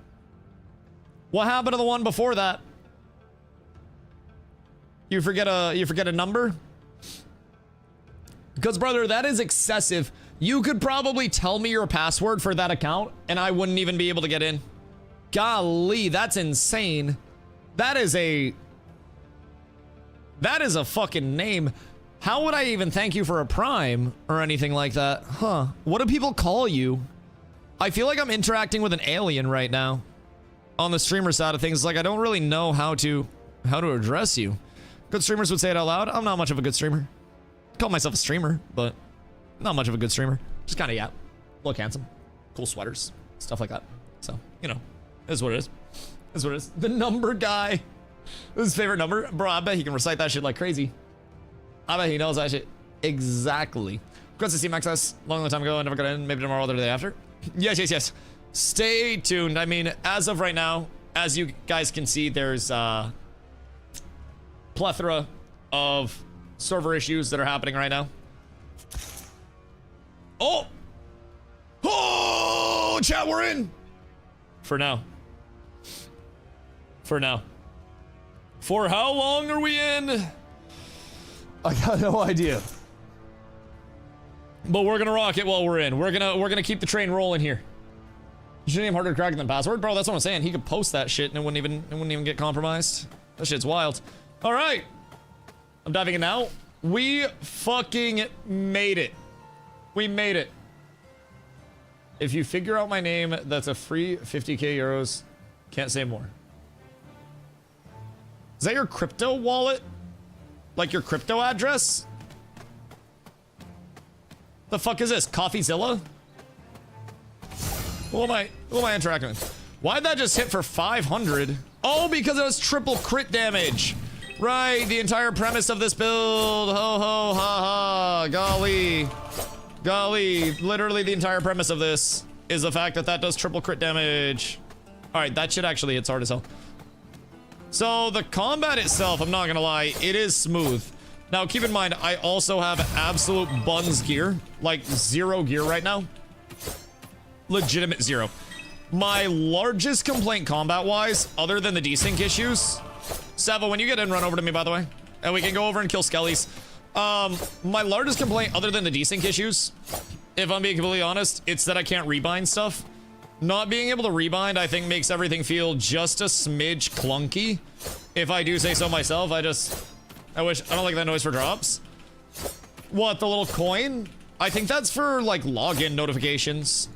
A: What happened to the one before that? You forget a number? Because brother, that is excessive. You could probably tell me your password for that account and I wouldn't even be able to get in. Golly, that's insane. That is a fucking name. How would I even thank you for a prime or anything like that? Huh. What do people call you? I feel like I'm interacting with an alien right now. On the streamer side of things, like I don't really know how to address you. Good streamers would say it out loud. I'm not much of a good streamer. Call myself a streamer, but not much of a good streamer. Just kind of, yeah. Look handsome. Cool sweaters. Stuff like that. So, you know, it is what it is. It is what it is. The number guy. This is his favorite number. Bro, I bet he can recite that shit like crazy. I bet he knows that shit exactly. Great to see Maxis. Long time ago. I never got in. Maybe tomorrow or the day after. Yes. Stay tuned. I mean, as of right now, as you guys can see, there's a plethora of server issues that are happening right now. Oh! Chat, we're in! For now. For how long are we in? I got no idea. But we're gonna rock it while we're in. We're gonna keep the train rolling here. You should name harder to crack than password, bro. That's what I'm saying. He could post that shit and it wouldn't even get compromised. That shit's wild. All right, I'm diving in now. We fucking made it. We made it. If you figure out my name, that's a free 50k euros. Can't say more. Is that your crypto wallet? Like your crypto address? The fuck is this? CoffeeZilla? Who am I interacting with? Why'd that just hit for 500? Oh, because it was triple crit damage. Right, the entire premise of this build. Ho ho ha ha. Golly. Golly. Literally the entire premise of this is the fact that that does triple crit damage. Alright, that shit actually hits hard as hell. So the combat itself, I'm not gonna lie, it is smooth. Now keep in mind, I also have absolute buns gear. Like 0 gear right now. Legitimate 0. My largest complaint combat-wise, other than the desync issues... Sava, when you get in, run over to me, by the way. And we can go over and kill skellies. My largest complaint, other than the desync issues, if I'm being completely honest, it's that I can't rebind stuff. Not being able to rebind, I think, makes everything feel just a smidge clunky. If I do say so myself, I don't like that noise for drops. What, the little coin? I think that's for, like, login notifications.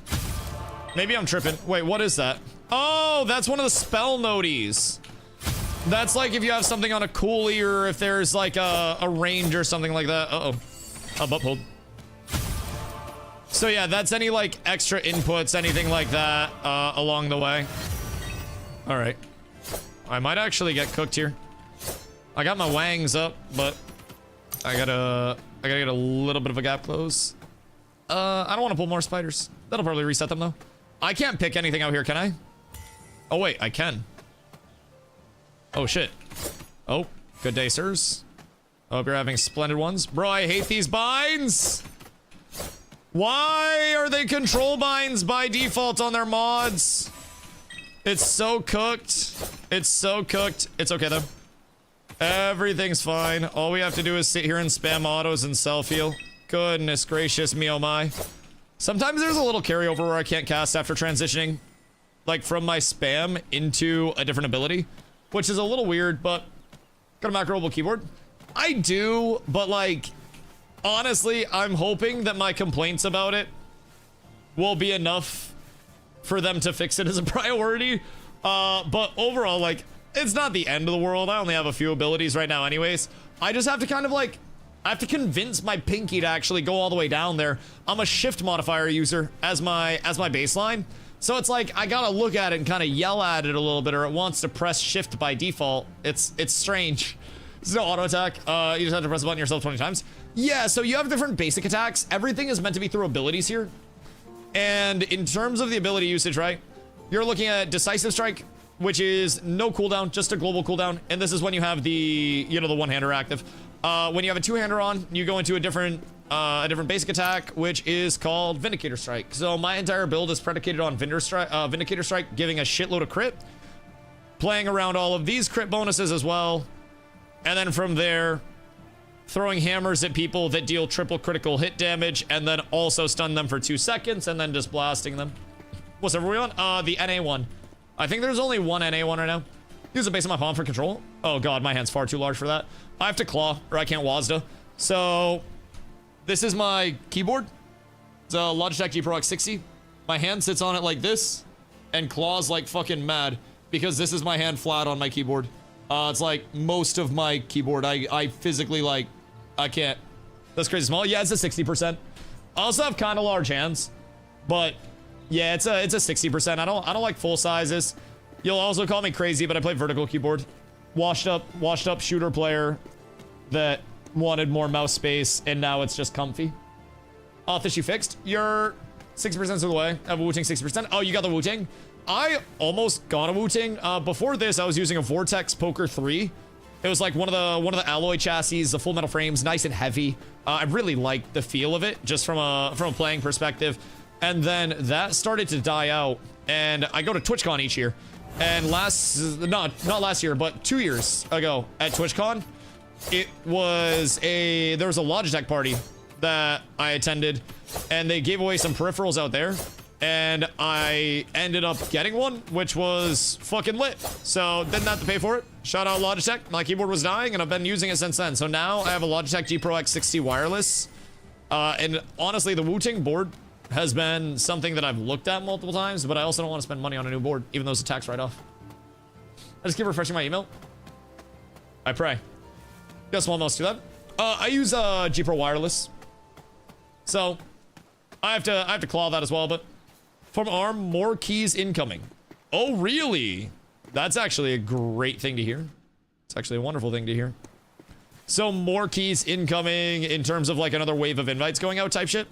A: Maybe I'm tripping. Wait, what is that? Oh, that's one of the spell noties. That's like if you have something on a coolie or if there's like a range or something like that. Uh-oh. A butt hold. So yeah, that's any like extra inputs, anything like that along the way. All right. I might actually get cooked here. I got my wangs up, but I gotta get a little bit of a gap close. I don't want to pull more spiders. That'll probably reset them though. I can't pick anything out here, can I? Oh wait, I can. Oh shit. Oh, good day, sirs. Hope you're having splendid ones. Bro, I hate these binds. Why are they control binds by default on their mods? It's so cooked. It's so cooked. It's okay though. Everything's fine. All we have to do is sit here and spam autos and self-heal. Goodness gracious me, oh my. Sometimes there's a little carryover where I can't cast after transitioning, like from my spam into a different ability, which is a little weird, but got a macroable keyboard. I do, but like, honestly, I'm hoping that my complaints about it will be enough for them to fix it as a priority. But overall, like, it's not the end of the world. I only have a few abilities right now anyways. I just have to kind of like, I have to convince my pinky to actually go all the way down there. I'm a shift modifier user as my baseline. So it's like, I gotta look at it and kind of yell at it a little bit, or it wants to press shift by default. It's strange. There's no auto attack. You just have to press the button yourself 20 times. Yeah, so you have different basic attacks. Everything is meant to be through abilities here. And in terms of the ability usage, right? You're looking at Decisive Strike, which is no cooldown, just a global cooldown. And this is when you have the, you know, the one-hander active. When you have a two-hander on, you go into a different basic attack, which is called Vindicator Strike. So my entire build is predicated on Vindicator Strike, giving a shitload of crit, playing around all of these crit bonuses as well, and then from there, throwing hammers at people that deal triple critical hit damage, and then also stun them for 2 seconds, and then just blasting them. What's everyone on? The NA one. I think there's only one NA one right now. Use a base on my palm for control. Oh god, my hand's far too large for that. I have to claw, or I can't WASD. So, this is my keyboard. It's a Logitech G Pro X60. My hand sits on it like this, and claws like fucking mad, because this is my hand flat on my keyboard. It's like most of my keyboard. I physically like, I can't. That's crazy small. Yeah, it's a 60%. I also have kind of large hands, but yeah, it's a 60%. I don't like full sizes. You'll also call me crazy, but I play vertical keyboard. Washed up shooter player that wanted more mouse space, and now it's just comfy. This you fixed. You're 60% of the way. I have a Wu-Tang 60%. Oh, you got the Wu-Tang? I almost got a Wu-Tang. Before this, I was using a Vortex Poker 3. It was like one of the alloy chassis, the full metal frames, nice and heavy. I really liked the feel of it, just from a playing perspective. And then that started to die out, and I go to TwitchCon each year. And not last year, but 2 years ago at TwitchCon, there was a Logitech party that I attended, and they gave away some peripherals out there, and I ended up getting one, which was fucking lit. So didn't have to pay for it. Shout out Logitech. My keyboard was dying, and I've been using it since then. So now I have a Logitech G Pro X60 wireless, and honestly, the Wu-Tang board has been something that I've looked at multiple times, but I also don't want to spend money on a new board, even though it's a tax write-off. I just keep refreshing my email. I pray. Got a small mouse to that. I use G Pro wireless, so I have to claw that as well. But from ARM, more keys incoming. Oh, really? That's actually a great thing to hear. It's actually a wonderful thing to hear. So more keys incoming in terms of like another wave of invites going out type shit.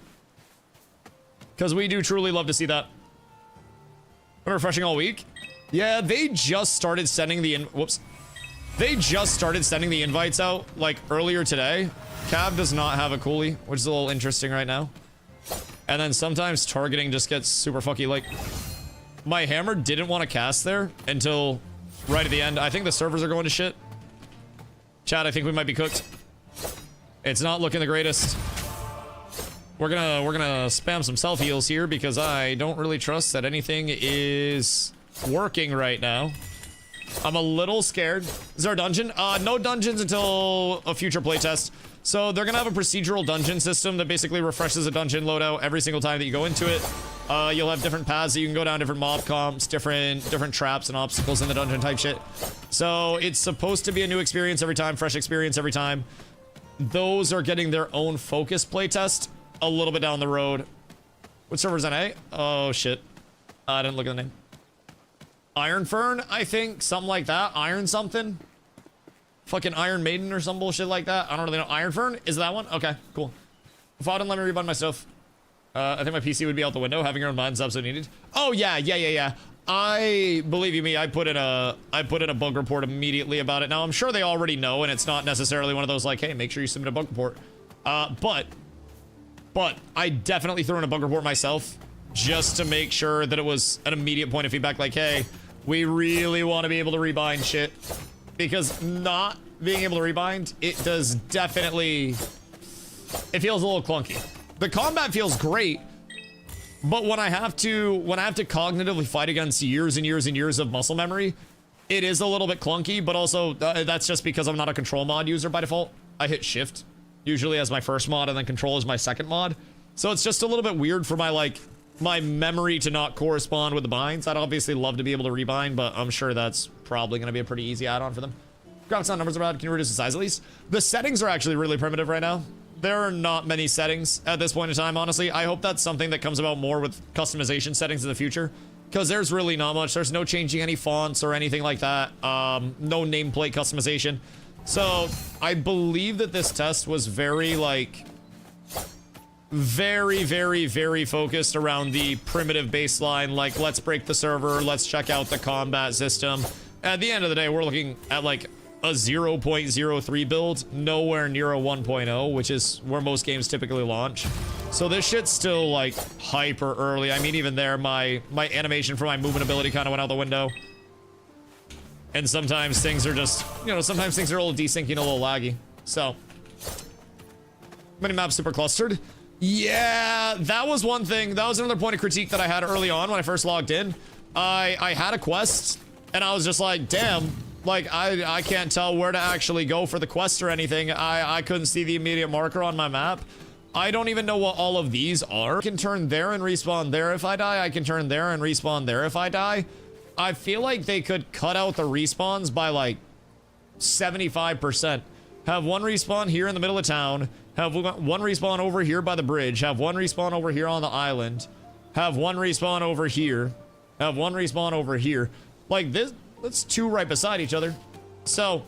A: Because we do truly love to see that. Been refreshing all week. Yeah, they just started sending the They just started sending the invites out like earlier today. Cav does not have a coolie, which is a little interesting right now. And then sometimes targeting just gets super fucky. Like, my hammer didn't want to cast there until right at the end. I think the servers are going to shit. Chat, I think we might be cooked. It's not looking the greatest. We're gonna spam some self heals here because I don't really trust that anything is working right now. I'm a little scared. Is there a dungeon? No dungeons until a future playtest. So they're gonna have a procedural dungeon system that basically refreshes a dungeon loadout every single time that you go into it. You'll have different paths that you can go down, different mob comps, different traps and obstacles in the dungeon type shit. So it's supposed to be a new experience every time, fresh experience every time. Those are getting their own focus playtest a little bit down the road. What server's NA? Oh shit. I didn't look at the name. Iron Fern, I think, something like that. Iron something. Fucking Iron Maiden or some bullshit like that. I don't really know. Iron Fern? Is that one? Okay, cool. If I didn't let me rebund my stuff, I think my PC would be out the window. Having your own mind is absolutely needed. Oh yeah. I believe you me. I put in a bug report immediately about it. Now I'm sure they already know, and it's not necessarily one of those like, hey, make sure you submit a bug report. But I definitely threw in a bug report myself just to make sure that it was an immediate point of feedback. Like, hey, we really want to be able to rebind shit. Because not being able to rebind, it does definitely... It feels a little clunky. The combat feels great, but when I have to cognitively fight against years and years and years of muscle memory, it is a little bit clunky, but also that's just because I'm not a control mod user by default. I hit shift usually as my first mod and then control as my second mod. So it's just a little bit weird for my memory to not correspond with the binds. I'd obviously love to be able to rebind, but I'm sure that's probably going to be a pretty easy add-on for them. Graphics on numbers are bad. Can you reduce the size at least? The settings are actually really primitive right now. There are not many settings at this point in time, honestly. I hope that's something that comes about more with customization settings in the future, because there's really not much. There's no changing any fonts or anything like that. No nameplate customization. So I believe that this test was very very focused around the primitive baseline, like let's break the server, let's check out the combat system. At the end of the day, we're looking at like a 0.03 build, nowhere near a 1.0, which is where most games typically launch. So this shit's still like hyper early. I mean, even there, my animation for my movement ability kind of went out the window. And sometimes things are just, sometimes things are a little desyncing, a little laggy. So, minimap super clustered. Yeah, that was one thing. That was another point of critique that I had early on when I first logged in. I had a quest, and I was just like, damn, like, I can't tell where to actually go for the quest or anything. I couldn't see the immediate marker on my map. I don't even know what all of these are. I can turn there and respawn there if I die. I can turn there and respawn there if I die. I feel like they could cut out the respawns by like 75%. Have one respawn here in the middle of town. Have one respawn over here by the bridge. Have one respawn over here on the island. Have one respawn over here. Have one respawn over here. Like this, that's two right beside each other. So,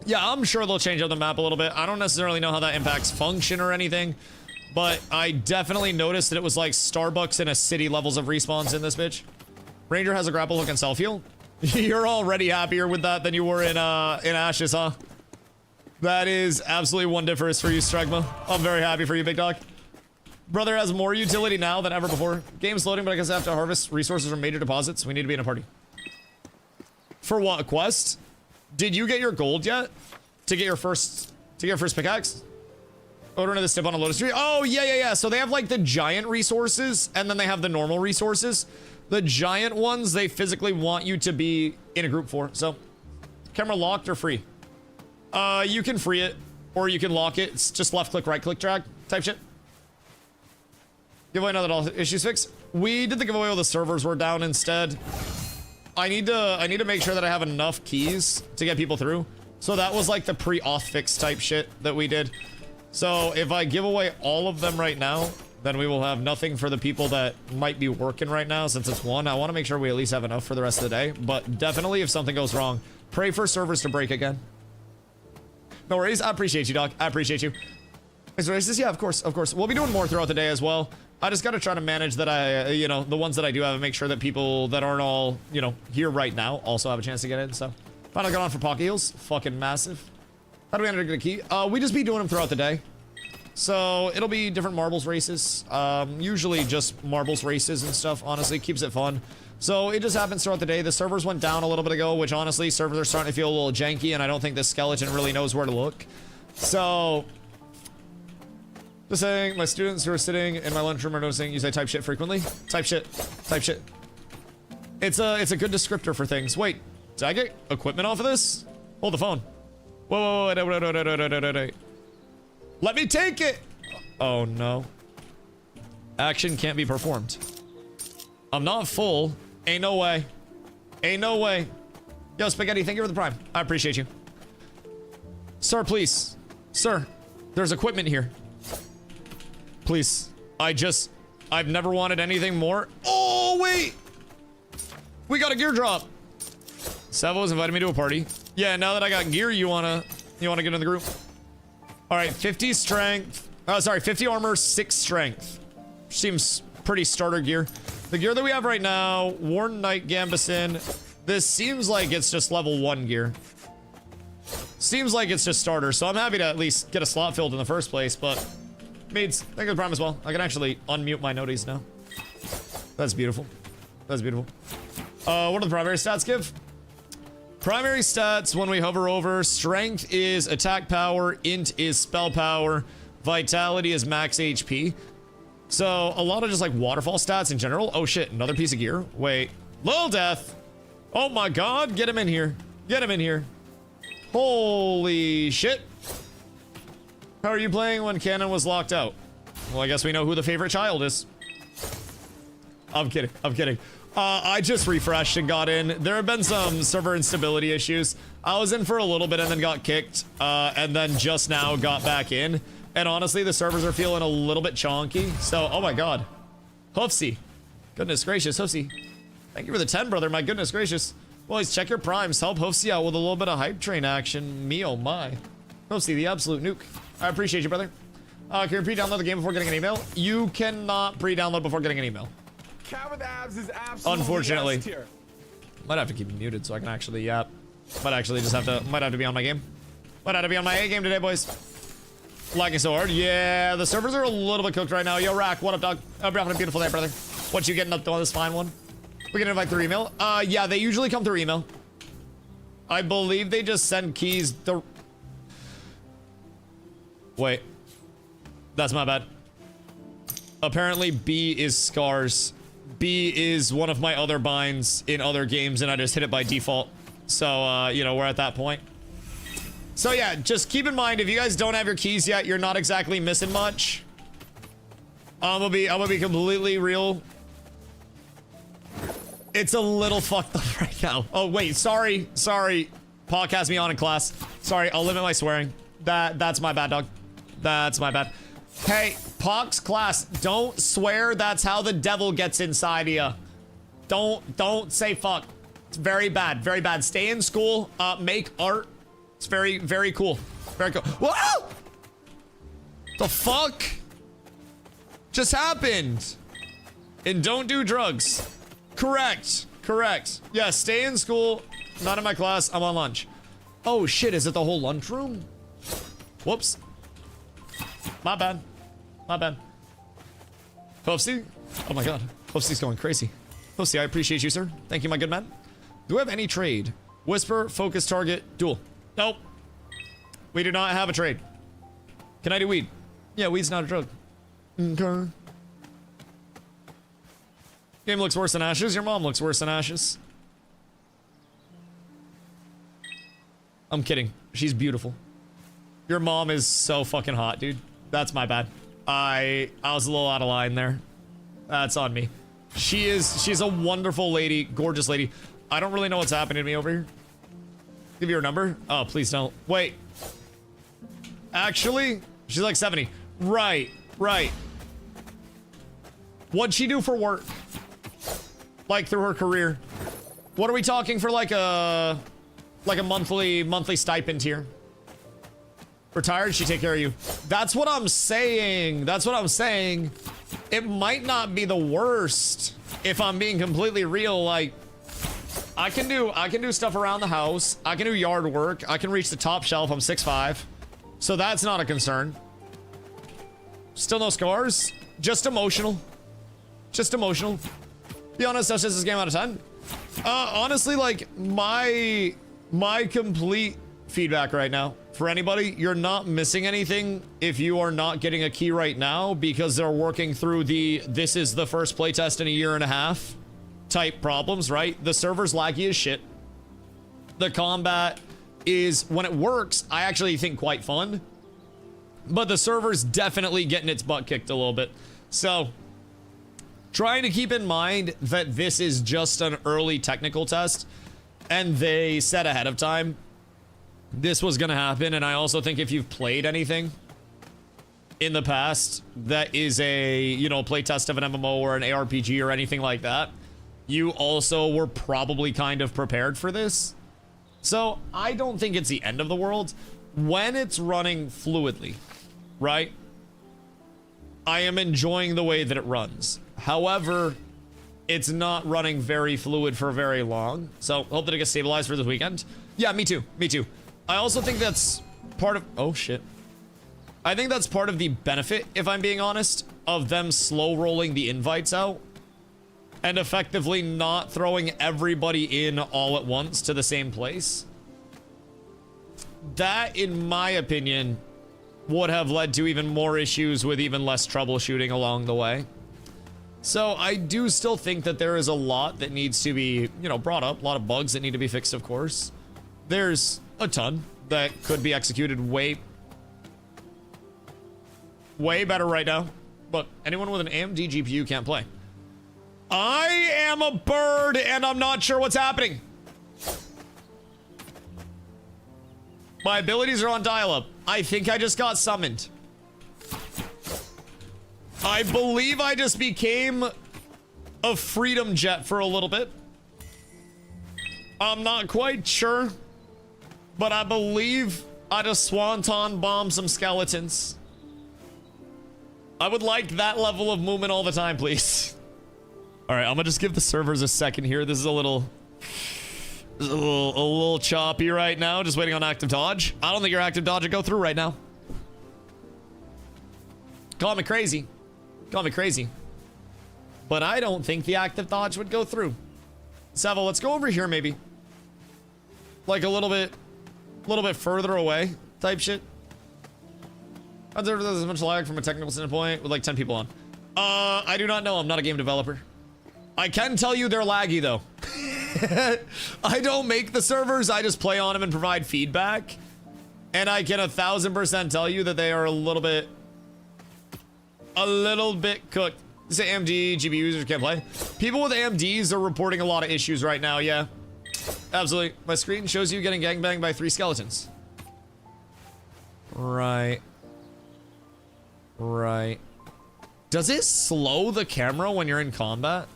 A: yeah, I'm sure they'll change up the map a little bit. I don't necessarily know how that impacts function or anything, but I definitely noticed that it was like Starbucks in a city levels of respawns in this bitch. Ranger has a grapple hook and self-heal. You're already happier with that than you were in Ashes, huh? That is absolutely one difference for you, Stregma. I'm very happy for you, big dog. Brother has more utility now than ever before. Game's loading, but I guess I have to harvest resources from major deposits. We need to be in a party. For what quest? Did you get your gold yet? To get your first pickaxe? Order into the step on a lotus tree. Oh, yeah. So they have like the giant resources, and then they have the normal resources. The giant ones, they physically want you to be in a group for. So, camera locked or free? You can free it, or you can lock it. It's just left click, right click, drag type shit. Giveaway now that all issues fixed. We did the giveaway while the servers were down instead. I need to make sure that I have enough keys to get people through. So that was like the pre-auth fix type shit that we did. So if I give away all of them right now, then we will have nothing for the people that might be working right now since it's 1. I want to make sure we at least have enough for the rest of the day, but definitely if something goes wrong, pray for servers to break again. No worries. I appreciate you, dog. I appreciate you. Is there races? Yeah, of course, of course. We'll be doing more throughout the day as well. I just got to try to manage that you know, the ones that I do have and make sure that people that aren't all, you know, here right now also have a chance to get in, so. Finally got on for pocket heals. Fucking massive. How do we enter the key? We just be doing them throughout the day. So, it'll be different marbles races. Usually just marbles races and stuff, honestly. Keeps it fun. So, it just happens throughout the day. The servers went down a little bit ago, which honestly, servers are starting to feel a little janky, and I don't think this skeleton really knows where to look. So, just saying, my students who are sitting in my lunchroom are noticing you say type shit frequently. Type shit. Type shit. It's a good descriptor for things. Wait, did I get equipment off of this? Hold the phone. Whoa, wait. Let me take it! Oh, no. Action can't be performed. I'm not full. Ain't no way. Ain't no way. Yo, Spaghetti, thank you for the prime. I appreciate you. Sir, please. Sir, there's equipment here. Please. I've never wanted anything more. Oh, wait! We got a gear drop. Savo's invited me to a party. Yeah, now that I got gear, you wanna get in the group? All right, 50 strength. Oh, sorry, 50 armor, 6 strength. Seems pretty starter gear. The gear that we have right now, Worn Knight Gambison. This seems like it's just level 1 gear. Seems like it's just starter, so I'm happy to at least get a slot filled in the first place, but Maids, thank you for the prime as well. I can actually unmute my noties now. That's beautiful. That's beautiful. What do the primary stats give? Primary stats, when we hover over, strength is attack power, int is spell power, vitality is max HP. So, a lot of just like waterfall stats in general. Oh shit, another piece of gear. Wait, Lil Death. Oh my god, get him in here. Get him in here. Holy shit. How are you playing when Cannon was locked out? Well, I guess we know who the favorite child is. I'm kidding. I'm kidding. I just refreshed and got in. There have been some server instability issues. I was in for a little bit and then got kicked, and then just now got back in. And honestly, the servers are feeling a little bit chonky. So, oh my god. Hoofsy. Goodness gracious, Hoofsy. Thank you for the 10, brother. My goodness gracious. Boys, check your primes. Help Hoofsy out with a little bit of hype train action. Me oh my. Hoofsy, the absolute nuke. I appreciate you, brother. Can you pre-download the game before getting an email? You cannot pre-download before getting an email.
C: Cat with abs is absolutely
A: Unfortunately.
C: S tier.
A: Might have to keep it muted so I can actually, might actually just have to, might have to be on my game. Might have to be on my A game today, boys. Lagging so hard. Yeah, the servers are a little bit cooked right now. Yo, Rack, what up, dog? Hope you're having a beautiful day, brother. What you getting up to on this fine one? We can invite through email. Yeah, they usually come through email. I believe they just send keys the... Wait. That's my bad. Apparently, B is Scars. B is one of my other binds in other games, and I just hit it by default. So, you know, we're at that point. So, yeah, just keep in mind, if you guys don't have your keys yet, you're not exactly missing much. I'm gonna be completely real. It's a little fucked up right now. Oh, wait, sorry. Podcast me on in class. Sorry, I'll limit my swearing. That's my bad, dog. That's my bad. Hey, Pox class, don't swear. That's how the devil gets inside of you. Don't say fuck. It's very bad, very bad. Stay in school, make art. It's very, very cool. Very cool. Whoa! The fuck just happened? And don't do drugs. Correct. Yeah, stay in school. Not in my class. I'm on lunch. Oh shit, is it the whole lunchroom? Whoops. My bad. Hoofsy? Oh my god. Hoofsy's going crazy. Hoofsy, I appreciate you, sir. Thank you, my good man. Do we have any trade? Whisper, focus, target, duel. Nope. We do not have a trade. Can I do weed? Yeah, weed's not a drug. Okay. Game looks worse than Ashes. Your mom looks worse than Ashes. I'm kidding. She's beautiful. Your mom is so fucking hot, dude. That's my bad. I was a little out of line there. That's on me. She's a wonderful lady, gorgeous lady. I don't really know what's happening to me over here. Give you her number? Oh, please don't. Wait. Actually, she's like 70. Right. What'd she do for work? Like through her career? What are we talking for like a monthly stipend here? Retired, she take care of you. That's what I'm saying. That's what I'm saying. It might not be the worst if I'm being completely real. Like, I can do stuff around the house. I can do yard work. I can reach the top shelf. I'm 6'5", so that's not a concern. Still no scars. Just emotional. Just emotional. Be honest, that's just this game out of 10. Honestly, like my complete feedback right now for anybody, you're not missing anything if you are not getting a key right now because they're working through this is the first playtest in a year and a half type problems, right? The server's laggy as shit. The combat is, when it works, I actually think quite fun, but the server's definitely getting its butt kicked a little bit. So trying to keep in mind that this is just an early technical test and they said ahead of time this was gonna happen. And I also think if you've played anything in the past that is a, you know, playtest of an MMO or an ARPG or anything like that, you also were probably kind of prepared for this. So I don't think it's the end of the world when it's running fluidly, right? I am enjoying the way that it runs. However, it's not running very fluid for very long. So hope that it gets stabilized for this weekend. Yeah, me too. Me too. I also think that's part of... Oh, shit. I think that's part of the benefit, if I'm being honest, of them slow rolling the invites out and effectively not throwing everybody in all at once to the same place. That, in my opinion, would have led to even more issues with even less troubleshooting along the way. So I do still think that there is a lot that needs to be, you know, brought up. A lot of bugs that need to be fixed, of course. There's a ton that could be executed way better right now. But anyone with an AMD GPU can't play. I am a bird and I'm not sure what's happening. My abilities are on dial-up. I think I just got summoned. I believe I just became a freedom jet for a little bit. I'm not quite sure, but I believe I just swanton bombed some skeletons. I would like that level of movement all the time, please. All right, I'm gonna just give the servers a second here. This is a little choppy right now. Just waiting on active dodge. I don't think your active dodge would go through right now. Call me crazy. Call me crazy. But I don't think the active dodge would go through. Seville, let's go over here maybe. Like a little bit further away type shit. There's as much lag from a technical standpoint with like 10 people on. I do not know. I'm not a game developer. I can tell you they're laggy though. I don't make the servers. I just play on them and provide feedback. And I can 1000% tell you that they are a little bit cooked. This AMD GPU users can't play. People with AMDs are reporting a lot of issues right now. Yeah, absolutely. My screen shows you getting gangbanged by 3 skeletons. Right. Right. Does it slow the camera when you're in combat?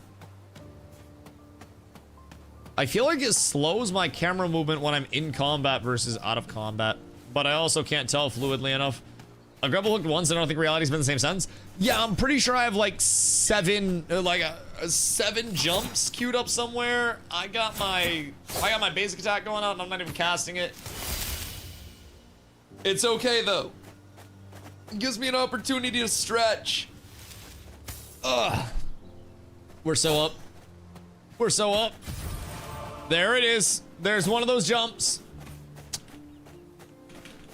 A: I feel like it slows my camera movement when I'm in combat versus out of combat, but I also can't tell fluidly enough. I've grapple hooked once, and I don't think reality's been the same sense. Yeah, I'm pretty sure I have like 7 jumps queued up somewhere. I got my basic attack going out, and I'm not even casting it. It's okay though. It gives me an opportunity to stretch. Ugh. We're so up. We're so up. There it is. There's one of those jumps.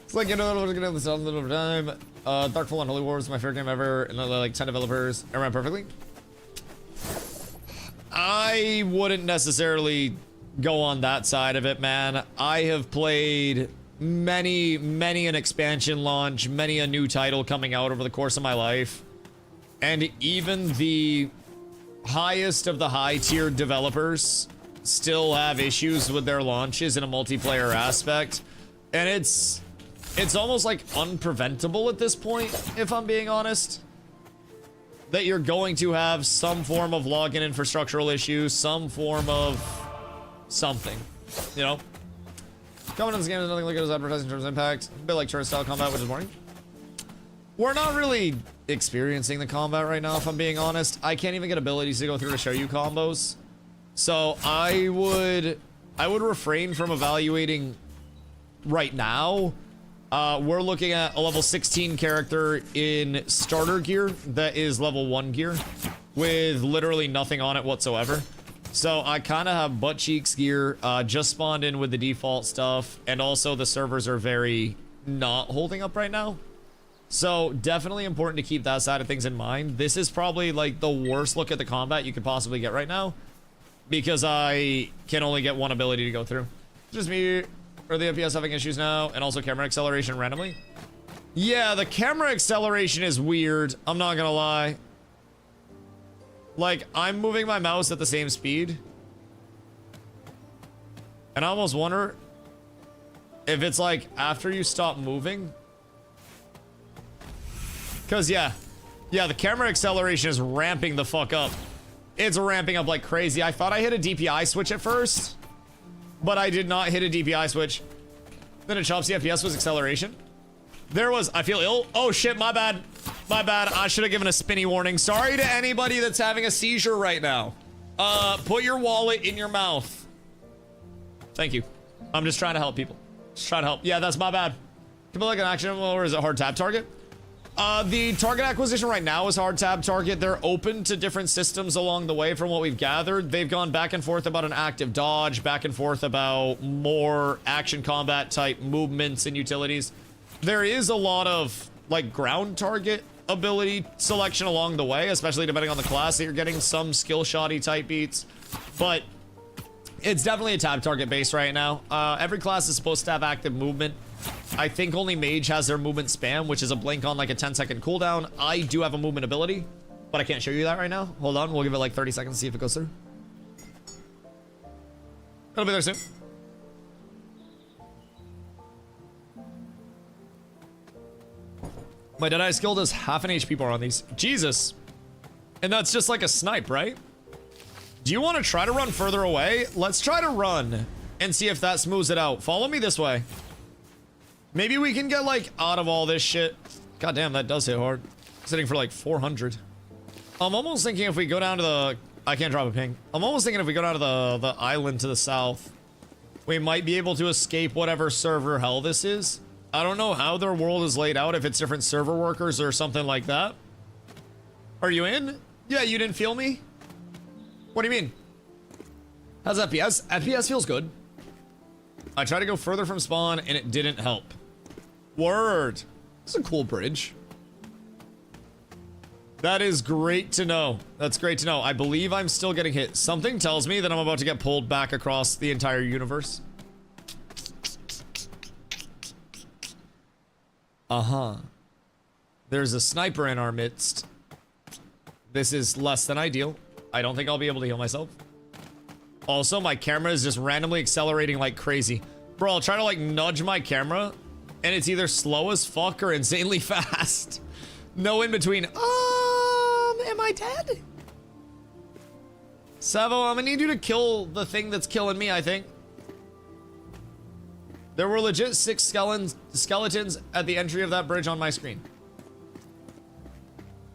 A: It's like, you know, we're gonna have this a little over time. Darkfall and Holy War is my favorite game ever. And like 10 developers. I ran perfectly. I wouldn't necessarily go on that side of it, man. I have played many an expansion launch, many a new title coming out over the course of my life. And even the highest of the high-tier developers still have issues with their launches in a multiplayer aspect. And it's almost like unpreventable at this point, if I'm being honest. that you're going to have some form of login infrastructural issue, some form of something, you know? Coming in this game is nothing like it as advertising in terms of impact. A bit like turret style combat, which is boring. We're not really experiencing the combat right now, if I'm being honest. I can't even get abilities to go through to show you combos. So I would refrain from evaluating right now. We're looking at a level 16 character in starter gear that is level 1 gear with literally nothing on it whatsoever. So I kind of have butt cheeks gear, just spawned in with the default stuff, and also the servers are very not holding up right now. So definitely important to keep that side of things in mind. This is probably like the worst look at the combat you could possibly get right now, because I can only get one ability to go through. Just me, or the FPS having issues now, and also camera acceleration randomly. Yeah, the camera acceleration is weird, I'm not gonna lie. Like, I'm moving my mouse at the same speed, and I almost wonder if it's like after you stop moving. Because yeah, the camera acceleration is ramping the fuck up. It's ramping up like crazy. I thought I hit a DPI switch at first, but I did not hit a DPI switch. Then it chops the FPS was acceleration. There was, I feel ill. Oh shit, my bad. My bad, I should have given a spinny warning. Sorry to anybody that's having a seizure right now. Put your wallet in your mouth. Thank you. I'm just trying to help people. Just trying to help. Yeah, that's my bad. Can be like an action, or is it hard tab target? The target acquisition right now is hard tab target. They're open to different systems along the way from what we've gathered. They've gone back and forth about an active dodge, back and forth about more action combat type movements and utilities. There is a lot of like ground target ability selection along the way, especially depending on the class that you're getting, some skill shoddy type beats, but it's definitely a tab target base right now. Every class is supposed to have active movement. I think only mage has their movement spam, which is a blink on like a 10-second cooldown. I do have a movement ability, but I can't show you that right now. Hold on, we'll give it like 30 seconds to see if it goes through. It'll be there soon. My Deadeye skill does half an HP bar on these. Jesus. And that's just like a snipe, right? Do you want to try to run further away? Let's try to run and see if that smooths it out. Follow me this way. Maybe we can get like out of all this shit. God damn, that does hit hard. Sitting for like 400. I'm almost thinking if we go down to the... I can't drop a ping. I'm almost thinking if we go down to the island to the south, we might be able to escape whatever server hell this is. I don't know how their world is laid out, if it's different server workers or something like that. Are you in? Yeah, you didn't feel me? What do you mean? How's FPS? FPS feels good. I tried to go further from spawn and it didn't help. Word. This is a cool bridge. That is great to know. That's great to know. I believe I'm still getting hit. Something tells me that I'm about to get pulled back across the entire universe. Uh-huh. There's a sniper in our midst. This is less than ideal. I don't think I'll be able to heal myself. Also, my camera is just randomly accelerating like crazy. Bro, I'll try to like nudge my camera and it's either slow as fuck or insanely fast. No in between. Am I dead? Savo, I'm gonna need you to kill the thing that's killing me, I think. There were legit 6 skeletons at the entry of that bridge on my screen.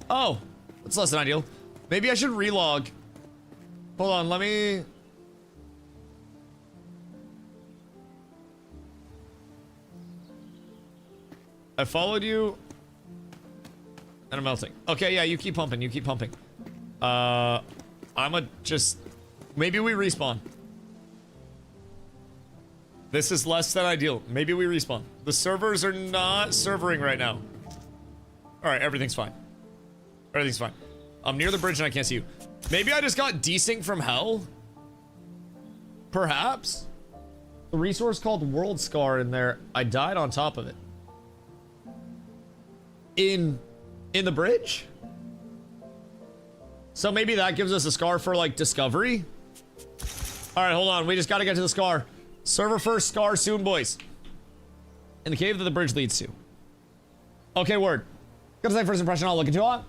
A: Oh, that's less than ideal. Maybe I should relog. Hold on, let me... I followed you. And I'm melting. Okay, yeah, you keep pumping, you keep pumping. I'ma just... Maybe we respawn. This is less than ideal. Maybe we respawn. The servers are not servering right now. Alright, everything's fine. Everything's fine. I'm near the bridge and I can't see you. Maybe I just got desync from hell? Perhaps? The resource called World Scar in there. I died on top of it. In the bridge? So maybe that gives us a scar for like discovery? Alright, hold on. We just gotta get to the scar. Server first, scar soon, boys. In the cave that the bridge leads to. Okay, word. Gotta say first impression, I'll look into it.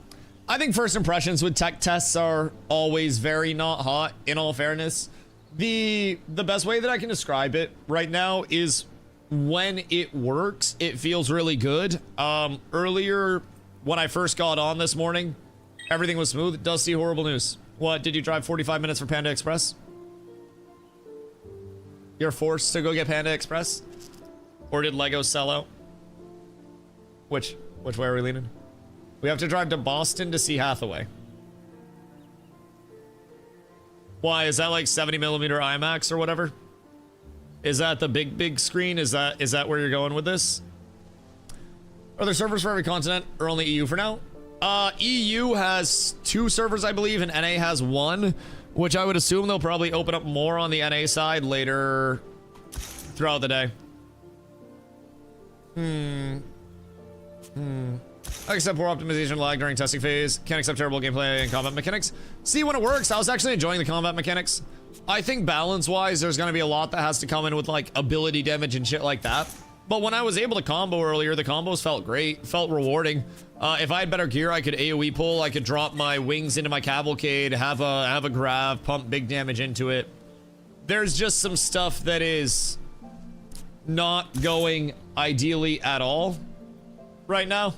A: I think first impressions with tech tests are always very not hot, in all fairness. The best way that I can describe it right now is when it works, it feels really good. Earlier, when I first got on this morning, everything was smooth. Dusty, horrible news. What, did you drive 45 minutes for Panda Express? You're forced to go get Panda Express? Or did Lego sell out? Which way are we leaning? We have to drive to Boston to see Hathaway. Why, is that like 70mm IMAX or whatever? Is that the big screen? Is that where you're going with this? Are there servers for every continent or only EU for now? EU has 2 servers, I believe, and NA has 1, which I would assume they'll probably open up more on the NA side later throughout the day. I accept poor optimization lag during testing phase. Can't accept terrible gameplay and combat mechanics. See, when it works, I was actually enjoying the combat mechanics. I think balance-wise, there's going to be a lot that has to come in with, like, ability damage and shit like that. But when I was able to combo earlier, the combos felt great, felt rewarding. If I had better gear, I could AoE pull, I could drop my wings into my cavalcade, have a grav, pump big damage into it. There's just some stuff that is not going ideally at all right now.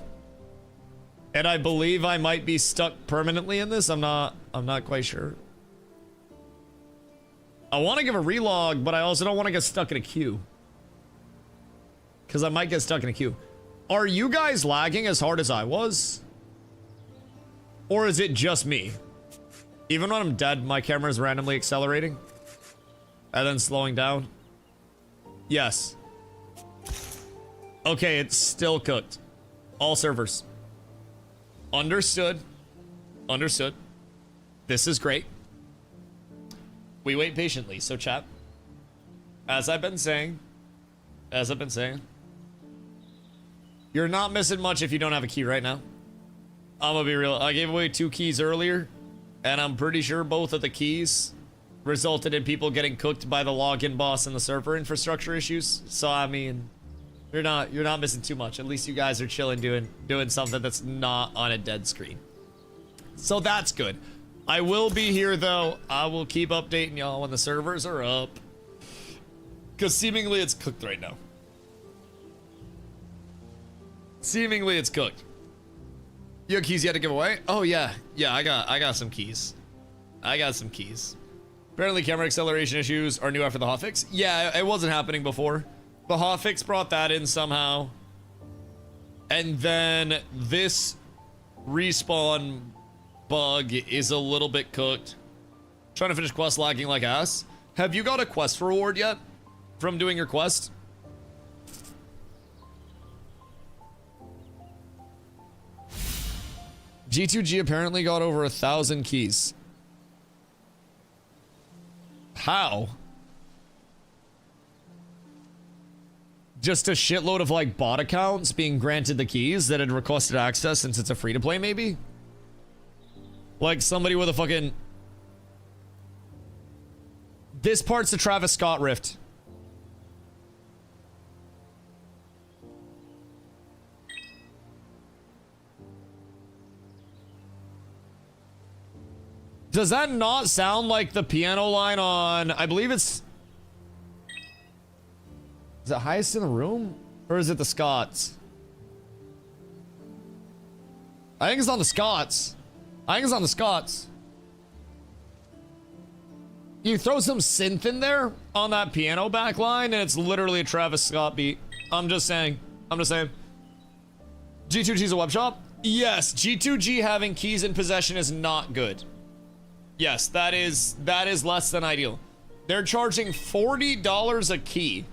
A: And I believe I might be stuck permanently in this. I'm not quite sure. I want to give a relog, but I also don't want to get stuck in a queue. Because I might get stuck in a queue. Are you guys lagging as hard as I was? Or is it just me? Even when I'm dead, my camera is randomly accelerating. And then slowing down. Yes. Okay, it's still cooked. All servers. Understood. Understood. This is great. We wait patiently, so chat. As I've been saying, you're not missing much if you don't have a key right now. I'm gonna be real. I gave away 2 keys earlier, and I'm pretty sure both of the keys resulted in people getting cooked by the login boss and the server infrastructure issues. So I mean, you're not missing too much. At least you guys are chilling doing something that's not on a dead screen. So that's good. I will be here though. I will keep updating y'all when the servers are up. Because seemingly it's cooked right now. Seemingly it's cooked. You have keys yet to give away? Oh yeah. Yeah, I got some keys. I got some keys. Apparently camera acceleration issues are new after the hotfix. Yeah, it wasn't happening before. The hotfix brought that in somehow. And then this respawn bug is a little bit cooked. Trying to finish quest lagging like ass. Have you got a quest reward yet from doing your quest? G2G apparently got over 1,000 keys. How? Just a shitload of like bot accounts being granted the keys that had requested access since it's a free-to-play maybe? Like somebody with a fucking... This part's the Travis Scott rift. Does that not sound like the piano line on... I believe it's... Is it Highest in the Room? Or is it the Scots? I think it's on the Scots. You throw some synth in there on that piano back line and it's literally a Travis Scott beat. I'm just saying. G2G's a web shop? Yes, G2G having keys in possession is not good. Yes, that is less than ideal. They're charging $40 a key.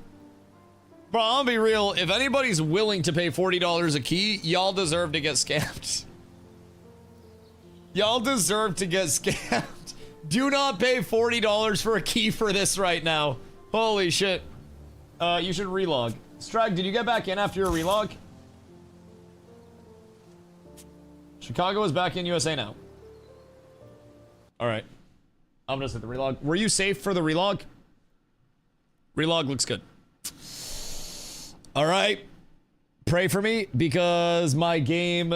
A: Bro, I'll be real. If anybody's willing to pay $40 a key, y'all deserve to get scammed. Y'all deserve to get scammed. Do not pay $40 for a key for this right now. Holy shit. You should relog. Strag, did you get back in after your relog? Chicago is back in USA now. Alright. I'm gonna set the relog. Were you safe for the relog? Relog looks good. Alright. Pray for me because my game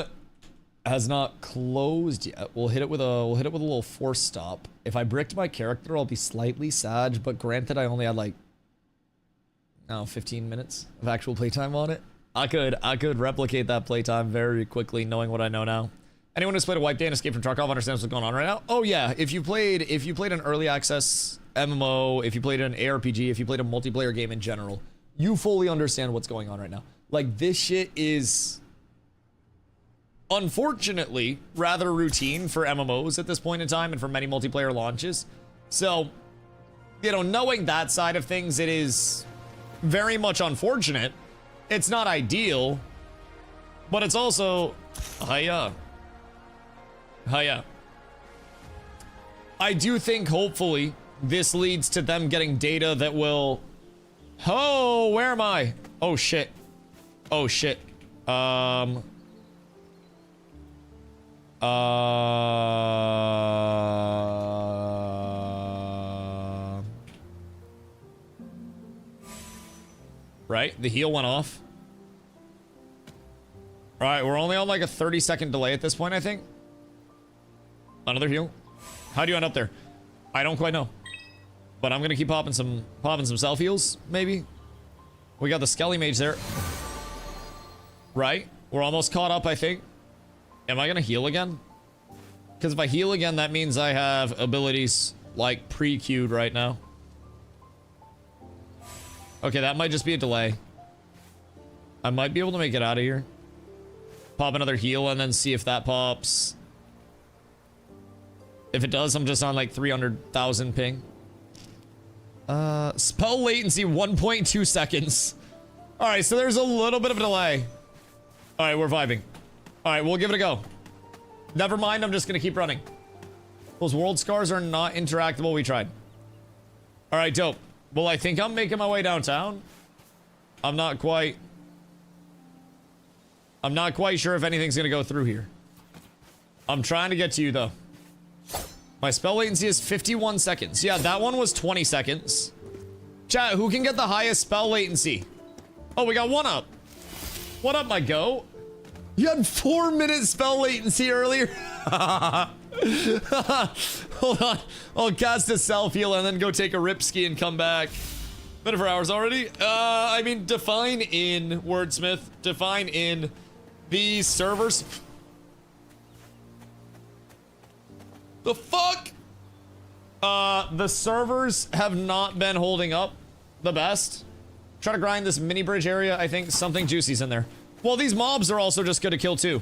A: Has not closed yet. We'll hit it with a little force stop. If I bricked my character, I'll be slightly sad, but granted I only had like 15 minutes of actual playtime on it. I could replicate that playtime very quickly knowing what I know now. Anyone who's played a wipe day and escape from Tarkov understands what's going on right now? Oh yeah, if you played an early access MMO, if you played an ARPG, if you played a multiplayer game in general, you fully understand what's going on right now. Like, this shit is unfortunately rather routine for MMOs at this point in time and for many multiplayer launches. So, you know, knowing that side of things, it is very much unfortunate. It's not ideal, but it's also hiya. I do think hopefully this leads to them getting data that will... Oh, where am I? Oh shit. Oh shit. Right, the heal went off. All right, we're only on like a 30-second delay at this point, I think. Another heal. How do you end up there? I don't quite know. But I'm gonna keep popping some self heals, maybe. We got the Skelly Mage there. Right? We're almost caught up, I think. Am I gonna heal again? Because if I heal again, that means I have abilities like pre-queued right now. Okay, that might just be a delay. I might be able to make it out of here. Pop another heal and then see if that pops. If it does, I'm just on like 300,000 ping. Spell latency 1.2 seconds. All right, so there's a little bit of a delay. All right, we're vibing. All right, we'll give it a go. Never mind, I'm just gonna keep running. Those world scars are not interactable. We tried. All right, dope. Well, I think I'm making my way downtown. I'm not quite sure if anything's gonna go through here. I'm trying to get to you though. My spell latency is 51 seconds. Yeah, that one was 20 seconds. Chat, who can get the highest spell latency? Oh, we got one up. What up, my go? You had 4 minutes spell latency earlier. Hold on. I'll cast a self heal and then go take a rip ski and come back. Been for hours already. I mean, define in wordsmith. Define in the servers. The fuck? The servers have not been holding up the best. Try to grind this mini bridge area. I think something juicy's in there. Well, these mobs are also just good to kill too.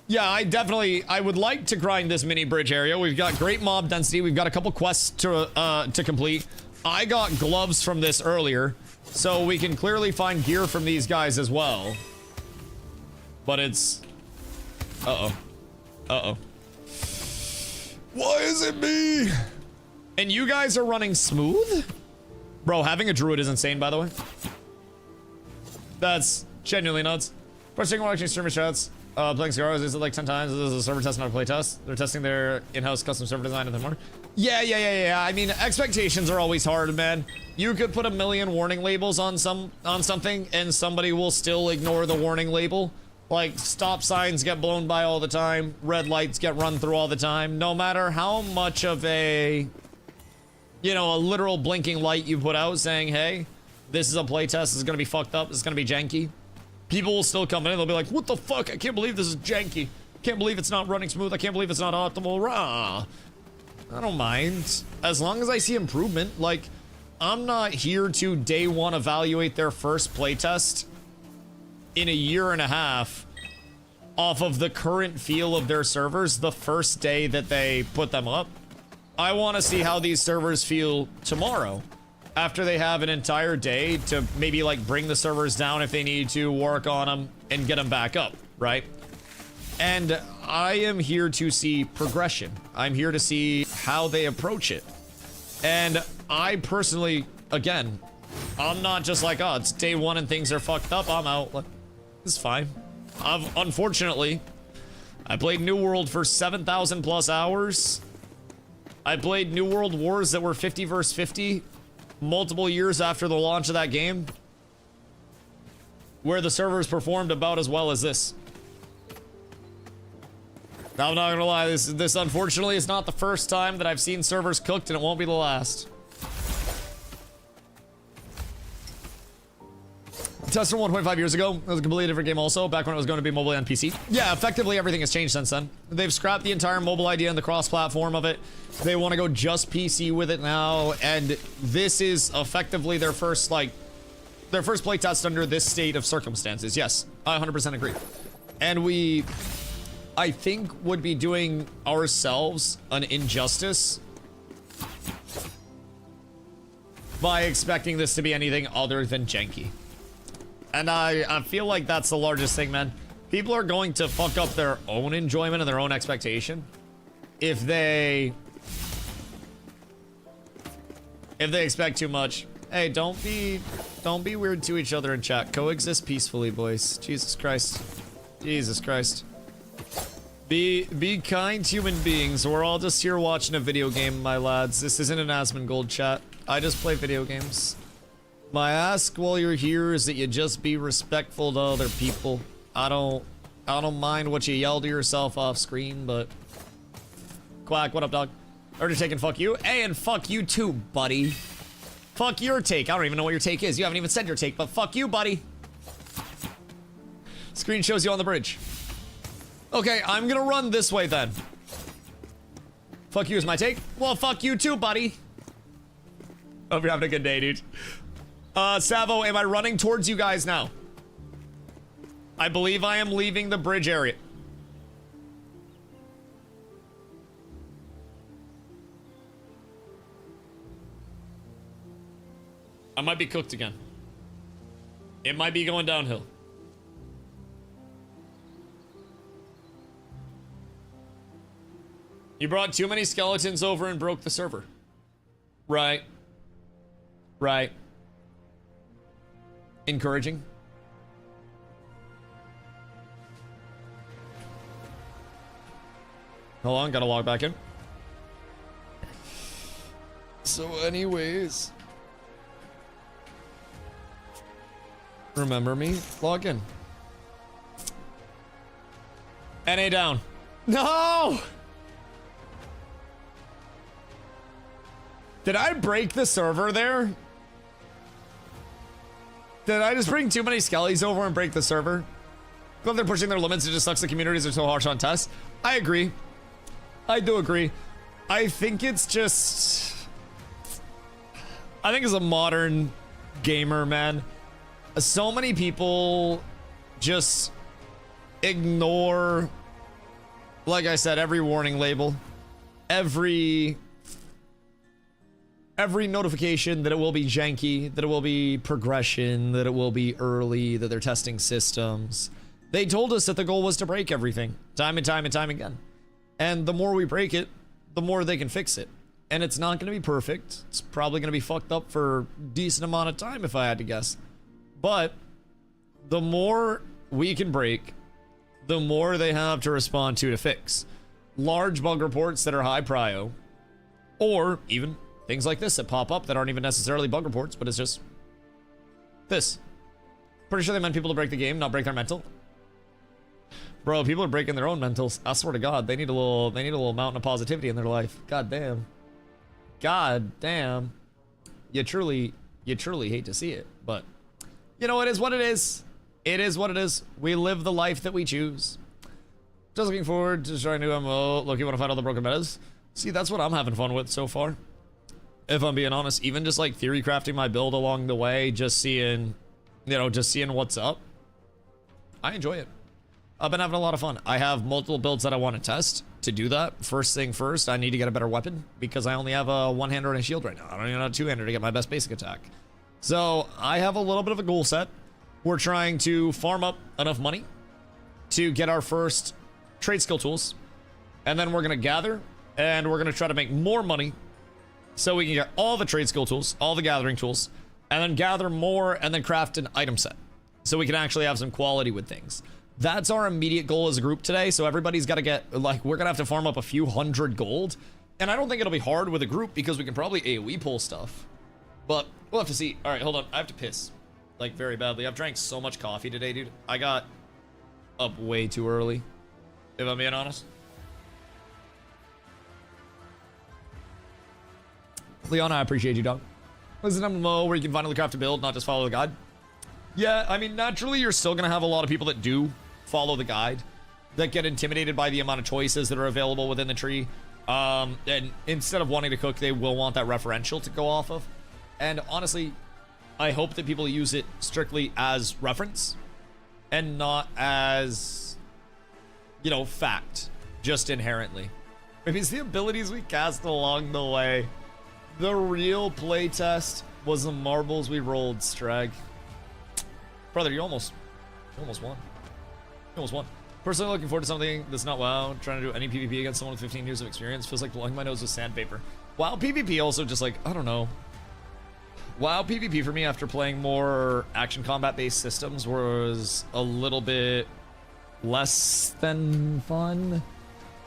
A: Yeah, I would like to grind this mini bridge area. We've got great mob density. We've got a couple quests to complete. I got gloves from this earlier, so we can clearly find gear from these guys as well. But it's... Uh-oh. Uh-oh. Why is it me? And you guys are running smooth? Bro, having a druid is insane, by the way. That's genuinely nuts. First thing, watching streamer chats. Playing cigars is it like 10 times. This is a server test, not a play test. They're testing their in-house custom server design and then more. Yeah. I mean, expectations are always hard, man. You could put a million warning labels on something, and somebody will still ignore the warning label. Like, stop signs get blown by all the time. Red lights get run through all the time. No matter how much of a, you know, a literal blinking light you put out saying, hey, this is a playtest, this is gonna be fucked up, this is gonna be janky. People will still come in, they'll be like, what the fuck? I can't believe this is janky. Can't believe it's not running smooth. I can't believe it's not optimal. Rah. I don't mind. As long as I see improvement. Like, I'm not here to day one evaluate their first playtest in a year and a half off of the current feel of their servers the first day that they put them up. I want to see how these servers feel tomorrow after they have an entire day to maybe like bring the servers down if they need to, work on them and get them back up, right? And I am here to see progression. I'm here to see how they approach it. And I personally, again, I'm not just like, oh, it's day one and things are fucked up, I'm out. Like, it's fine. Unfortunately, I played New World for 7,000 plus hours. I played New World Wars that were 50 versus 50 multiple years after the launch of that game, where the servers performed about as well as this. I'm not gonna lie, this unfortunately is not the first time that I've seen servers cooked, and it won't be the last. Tested 1.5 years ago. It was a completely different game also, back when it was going to be mobile on PC. Yeah, effectively everything has changed since then. They've scrapped the entire mobile idea and the cross-platform of it. They want to go just PC with it now, and this is effectively their first playtest under this state of circumstances. Yes, I 100% agree. And we, I think, would be doing ourselves an injustice by expecting this to be anything other than janky. And I feel like that's the largest thing, man. People are going to fuck up their own enjoyment and their own expectation if they expect too much. Hey, don't be weird to each other in chat. Coexist peacefully, boys. Jesus Christ. Jesus Christ. Be kind human beings. We're all just here watching a video game, my lads. This isn't an Asmongold chat. I just play video games. My ask while you're here is that you just be respectful to other people. I don't mind what you yell to yourself off screen, but Quack, what up, dog? Already taking fuck you. Hey, and fuck you too, buddy. Fuck your take. I don't even know what your take is. You haven't even said your take, but fuck you, buddy. Screen shows you on the bridge. Okay, I'm gonna run this way then. Fuck you is my take. Well, fuck you too, buddy. Hope you're having a good day, dude. Savo, am I running towards you guys now? I believe I am leaving the bridge area. I might be cooked again. It might be going downhill. You brought too many skeletons over and broke the server. Right. Right. Encouraging. Hold on, gotta log back in. So anyways, remember me? Log in. NA down. No! Did I break the server there? Did I just bring too many skellies over and break the server? Well, they're pushing their limits. It just sucks the communities are so harsh on tests. I agree. I do agree. I think it's just... I think as a modern gamer, man, so many people just ignore, like I said, every warning label, every notification that it will be janky, that it will be progression, that it will be early, that they're testing systems. They told us that the goal was to break everything time and time and time again. And the more we break it, the more they can fix it. And it's not going to be perfect. It's probably going to be fucked up for a decent amount of time if I had to guess. But the more we can break, the more they have to respond to fix. Large bug reports that are high prio, or even things like this that pop up that aren't even necessarily bug reports, but it's just this. Pretty sure they meant people to break the game, not break their mental. Bro, people are breaking their own mentals. I swear to God, they need a little mountain of positivity in their life. God damn. God damn. You truly hate to see it, but you know, it is what it is. It is what it is. We live the life that we choose. Just looking forward to trying new MMO. Look, you want to find all the broken metas? See, that's what I'm having fun with so far. If I'm being honest, even just like theory crafting my build along the way, just seeing, you know, just seeing what's up. I enjoy it. I've been having a lot of fun. I have multiple builds that I want to test. To do that, first thing first, I need to get a better weapon because I only have a one-hander and a shield right now. I don't even have a two-hander to get my best basic attack. So I have a little bit of a goal set. We're trying to farm up enough money to get our first trade skill tools. And then we're going to gather and we're going to try to make more money so we can get all the trade skill tools, all the gathering tools, and then gather more and then craft an item set so we can actually have some quality with things. That's our immediate goal as a group today. So everybody's got to get, like, we're going to have to farm up a few hundred gold. And I don't think it'll be hard with a group because we can probably AoE pull stuff. But we'll have to see. All right, hold on. I have to piss. Like, very badly. I've drank so much coffee today, dude. I got up way too early, if I'm being honest. Leon, I appreciate you, dog. This is an MMO where you can finally craft a build, not just follow the guide. Yeah, I mean, naturally, you're still going to have a lot of people that do follow the guide, that get intimidated by the amount of choices that are available within the tree. And instead of wanting to cook, they will want that referential to go off of. And honestly, I hope that people use it strictly as reference and not as, you know, fact, just inherently. Maybe it's the abilities we cast along the way. The real playtest was the marbles we rolled, Strag. Brother, you almost won. You almost won. Personally looking forward to something that's not WoW. Trying to do any PvP against someone with 15 years of experience feels like blowing my nose with sandpaper. WoW PvP also just like, I don't know. WoW PvP for me after playing more action combat based systems was a little bit less than fun.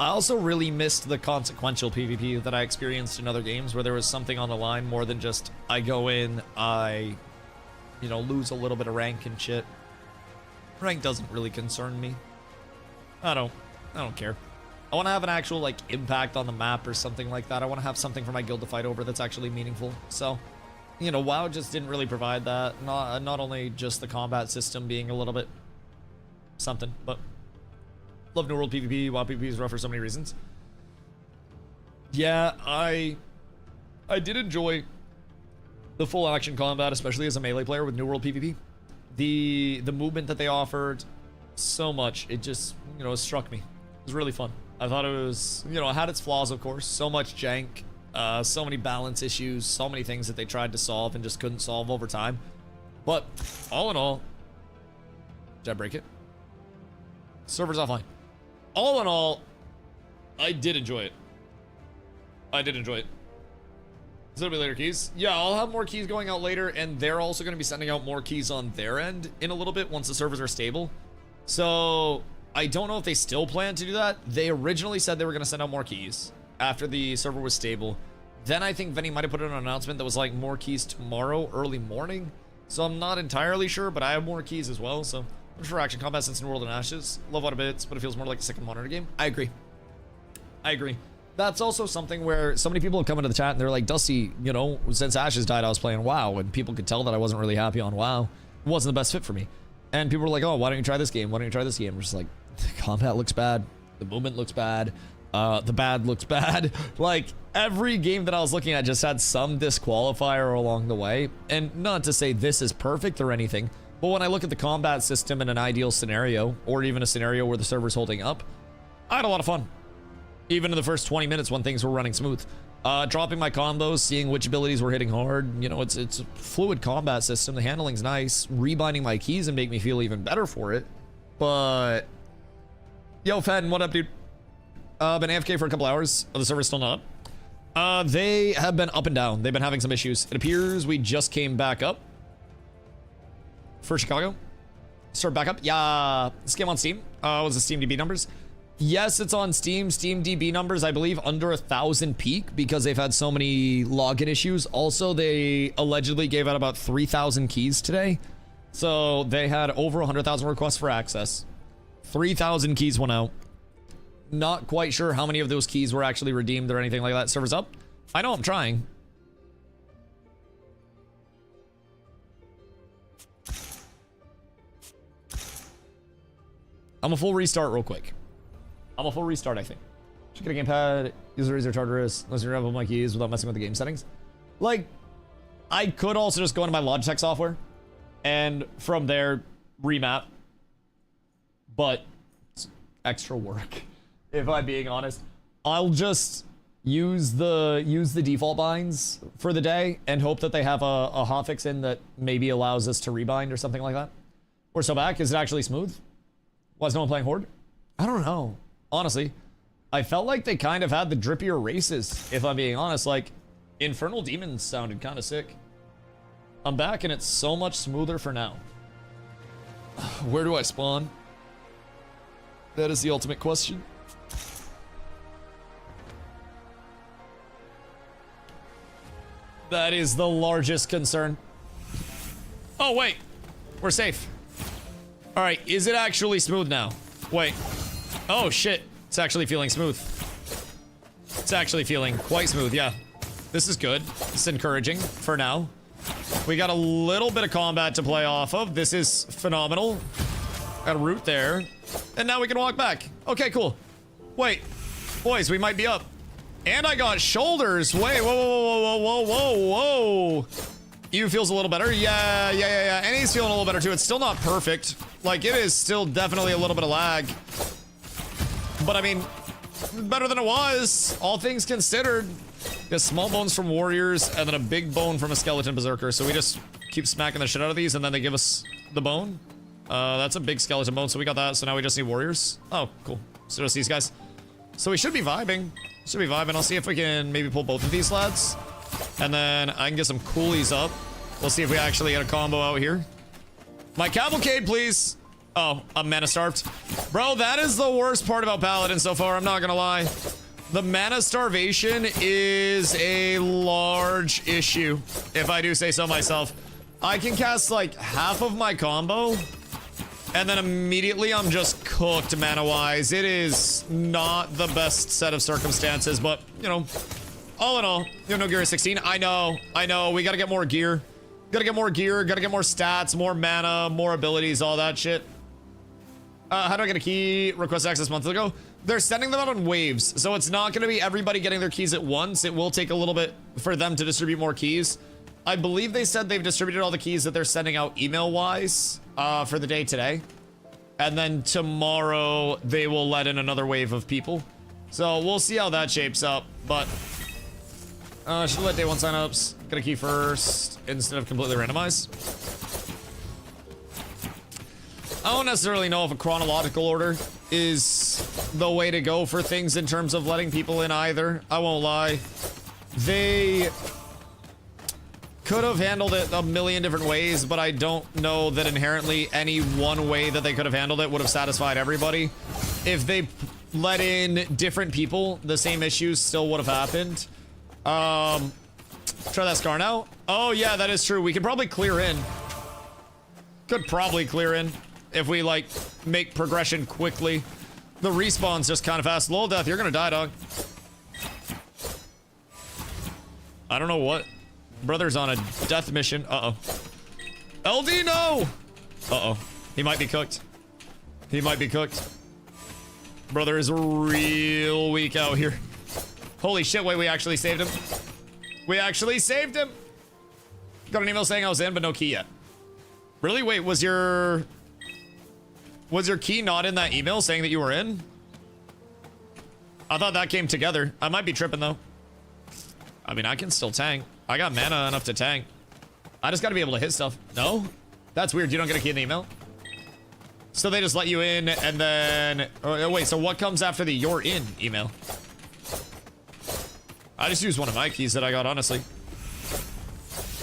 A: I also really missed the consequential PvP that I experienced in other games where there was something on the line more than just I go in, I, you know, lose a little bit of rank and shit. Rank doesn't really concern me. I don't care. I want to have an actual like impact on the map or something like that. I want to have something for my guild to fight over that's actually meaningful. So, you know, WoW just didn't really provide that. Not only just the combat system being a little bit something, but love New World PvP. WoW PvP is rough for so many reasons. Yeah, I did enjoy the full action combat, especially as a melee player with New World PvP. The movement that they offered, so much, it just, you know, it struck me. It was really fun. I thought it was, you know, it had its flaws, of course. So much jank, so many balance issues, so many things that they tried to solve and just couldn't solve over time. But all in all, did I break it? Server's offline. All in all, I did enjoy it. I did enjoy it. Is there be later keys? Yeah, I'll have more keys going out later, and they're also going to be sending out more keys on their end in a little bit once the servers are stable. So I don't know if they still plan to do that. They originally said they were going to send out more keys after the server was stable. Then I think Vinny might have put in an announcement that was like more keys tomorrow, early morning. So I'm not entirely sure, but I have more keys as well. So I'm sure action combat since New World and Ashes. Love out of bits, but it feels more like a second monitor game. I agree. I agree. That's also something where so many people have come into the chat and they're like, Dusty, you know, since Ashes died, I was playing WoW, and people could tell that I wasn't really happy on WoW. It wasn't the best fit for me. And people were like, oh, why don't you try this game? Why don't you try this game? We're just like, the combat looks bad. The movement looks bad. The bad looks bad. Like, every game that I was looking at just had some disqualifier along the way. And not to say this is perfect or anything, but when I look at the combat system in an ideal scenario, or even a scenario where the server's holding up, I had a lot of fun. Even in the first 20 minutes when things were running smooth. Dropping my combos, seeing which abilities were hitting hard. You know, it's a fluid combat system. The handling's nice. Rebinding my keys and make me feel even better for it. But yo, Fadden, what up, dude? Been AFK for a couple hours. Oh, the server's still not up. They have been up and down. They've been having some issues. It appears we just came back up for Chicago. Start back up. Yeah, this game on Steam. What's the Steam DB numbers? Yes, it's on Steam. Steam DB numbers, I believe, under 1,000 peak because they've had so many login issues. Also, they allegedly gave out about 3,000 keys today. So they had over 100,000 requests for access. 3,000 keys went out. Not quite sure how many of those keys were actually redeemed or anything like that. Server's up? I know I'm trying. I'm a full restart real quick. I'm a full restart, I think. Should get a gamepad. User is Tartarus. Unless you're my keys without messing with the game settings. Like, I could also just go into my Logitech software and from there remap. But it's extra work, if I'm being honest. I'll just use the default binds for the day and hope that they have a hotfix in that maybe allows us to rebind or something like that. We're still back. Is it actually smooth? Why is no one playing Horde? I don't know. Honestly, I felt like they kind of had the drippier races, if I'm being honest. Like, Infernal Demons sounded kind of sick. I'm back and it's so much smoother for now. Where do I spawn? That is the ultimate question. That is the largest concern. Oh, wait. We're safe. All right, is it actually smooth now? Wait. Oh, shit. It's actually feeling smooth. It's actually feeling quite smooth, yeah. This is good. It's encouraging for now. We got a little bit of combat to play off of. This is phenomenal. Got a route there. And now we can walk back. Okay, cool. Wait. Boys, we might be up. And I got shoulders. Wait, whoa, whoa, whoa, whoa, whoa, whoa. You feels a little better. Yeah. And he's feeling a little better too. It's still not perfect. Like, it is still definitely a little bit of lag. But I mean, better than it was. All things considered. Got small bones from warriors and then a big bone from a skeleton berserker. So we just keep smacking the shit out of these and then they give us the bone. That's a big skeleton bone. So we got that. So now we just need warriors. Oh, cool. So just these guys. So we should be vibing. I'll see if we can maybe pull both of these lads. And then I can get some coolies up. We'll see if we actually get a combo out here. My cavalcade, please. Oh, I'm mana starved. Bro, that is the worst part about Paladin so far. I'm not gonna lie. The mana starvation is a large issue, if I do say so myself. I can cast like half of my combo, and then immediately I'm just cooked mana-wise. It is not the best set of circumstances, but, you know, all in all, you have no gear at 16. I know. We gotta get more gear. Gotta get more stats, more mana, more abilities, all that shit. How do I get a key? Request access months ago. They're sending them out on waves, so it's not going to be everybody getting their keys at once. It will take a little bit for them to distribute more keys. I believe they said they've distributed all the keys that they're sending out email-wise for the day today. And then tomorrow, they will let in another wave of people. So we'll see how that shapes up, but... should let day one signups. Get a key first instead of completely randomized. I don't necessarily know if a chronological order is the way to go for things in terms of letting people in either. I won't lie. They could have handled it a million different ways, but I don't know that inherently any one way that they could have handled it would have satisfied everybody. If they let in different people, the same issues still would have happened. Try that scar now. Oh yeah, that is true. We could probably clear in. Could probably clear in. If we, like, make progression quickly. The respawn's just kind of fast. Lol death, you're gonna die, dog. I don't know what. Brother's on a death mission. Uh-oh. LD, no! Uh-oh. He might be cooked. Brother is real weak out here. Holy shit, wait, we actually saved him. Got an email saying I was in, but no key yet. Really? Wait, was your key not in that email saying that you were in? I thought that came together. I might be tripping, though. I mean, I can still tank. I got mana enough to tank. I just gotta be able to hit stuff. No? That's weird. You don't get a key in the email? So they just let you in, and then... Oh, wait, so what comes after the you're in email? I just used one of my keys that I got, honestly.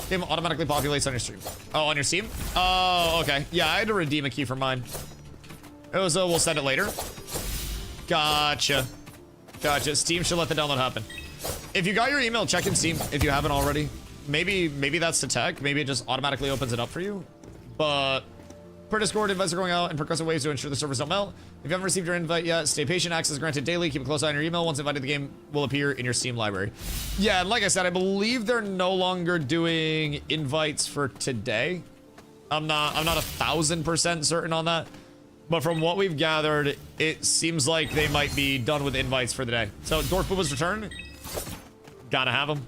A: Game automatically populates on your stream. Oh, on your Steam? Oh, okay. Yeah, I had to redeem a key for mine. It was we'll send it later. Gotcha. Steam should let the download happen. If you got your email, check in Steam if you haven't already. Maybe that's the tech. Maybe it just automatically opens it up for you. But per Discord, invites are going out in progressive ways to ensure the servers don't melt. If you haven't received your invite yet, stay patient. Access granted daily. Keep a close eye on your email. Once invited, the game will appear in your Steam library. Yeah, and like I said, I believe they're no longer doing invites for today. I'm not 1000% certain on that. But from what we've gathered, it seems like they might be done with invites for the day. So, Dwarf Booba's return. Gotta have him.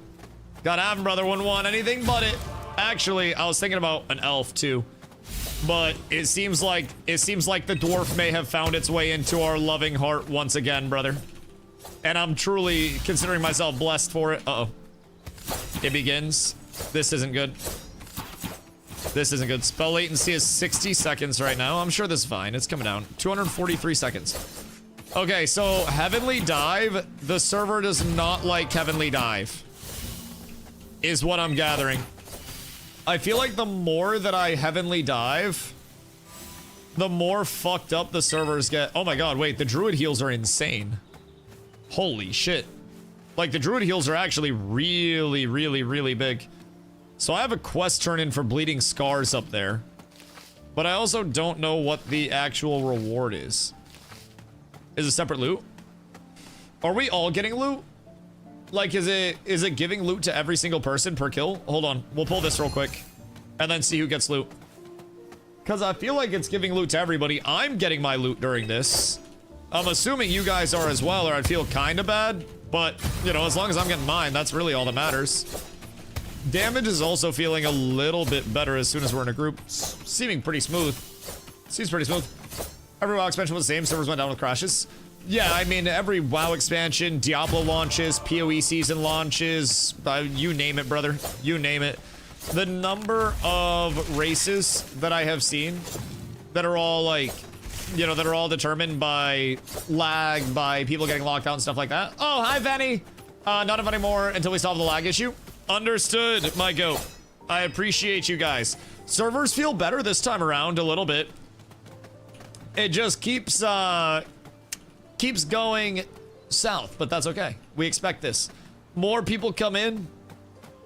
A: Brother. Wouldn't want anything but it. Actually, I was thinking about an elf, too. But it seems like the dwarf may have found its way into our loving heart once again, brother. And I'm truly considering myself blessed for it. Uh-oh. It begins. This isn't good. Spell latency is 60 seconds right now. I'm sure this is fine. It's coming down. 243 seconds. Okay, so Heavenly Dive. The server does not like Heavenly Dive. Is what I'm gathering. I feel like the more that I Heavenly Dive, the more fucked up the servers get. Oh my god, wait. The Druid heals are insane. Holy shit. Like, the Druid heals are actually really, really, really big. So I have a quest turn in for Bleeding Scars up there. But I also don't know what the actual reward is. Is it separate loot? Are we all getting loot? Like, is it giving loot to every single person per kill? Hold on, we'll pull this real quick and then see who gets loot. Because I feel like it's giving loot to everybody. I'm getting my loot during this. I'm assuming you guys are as well, or I'd feel kind of bad. But, you know, as long as I'm getting mine, that's really all that matters. Damage is also feeling a little bit better as soon as we're in a group. Seeming pretty smooth. Seems pretty smooth. Every WoW expansion was the same. Servers went down with crashes. Yeah, I mean, every WoW expansion, Diablo launches, PoE season launches, you name it, brother. You name it. The number of races that I have seen that are all like, you know, that are all determined by lag, by people getting locked out and stuff like that. Oh, hi, Venny. Not enough anymore until we solve the lag issue. Understood, my goat. I appreciate you guys. Servers feel better this time around a little bit. It just keeps going south, but that's okay. We expect this. More people come in,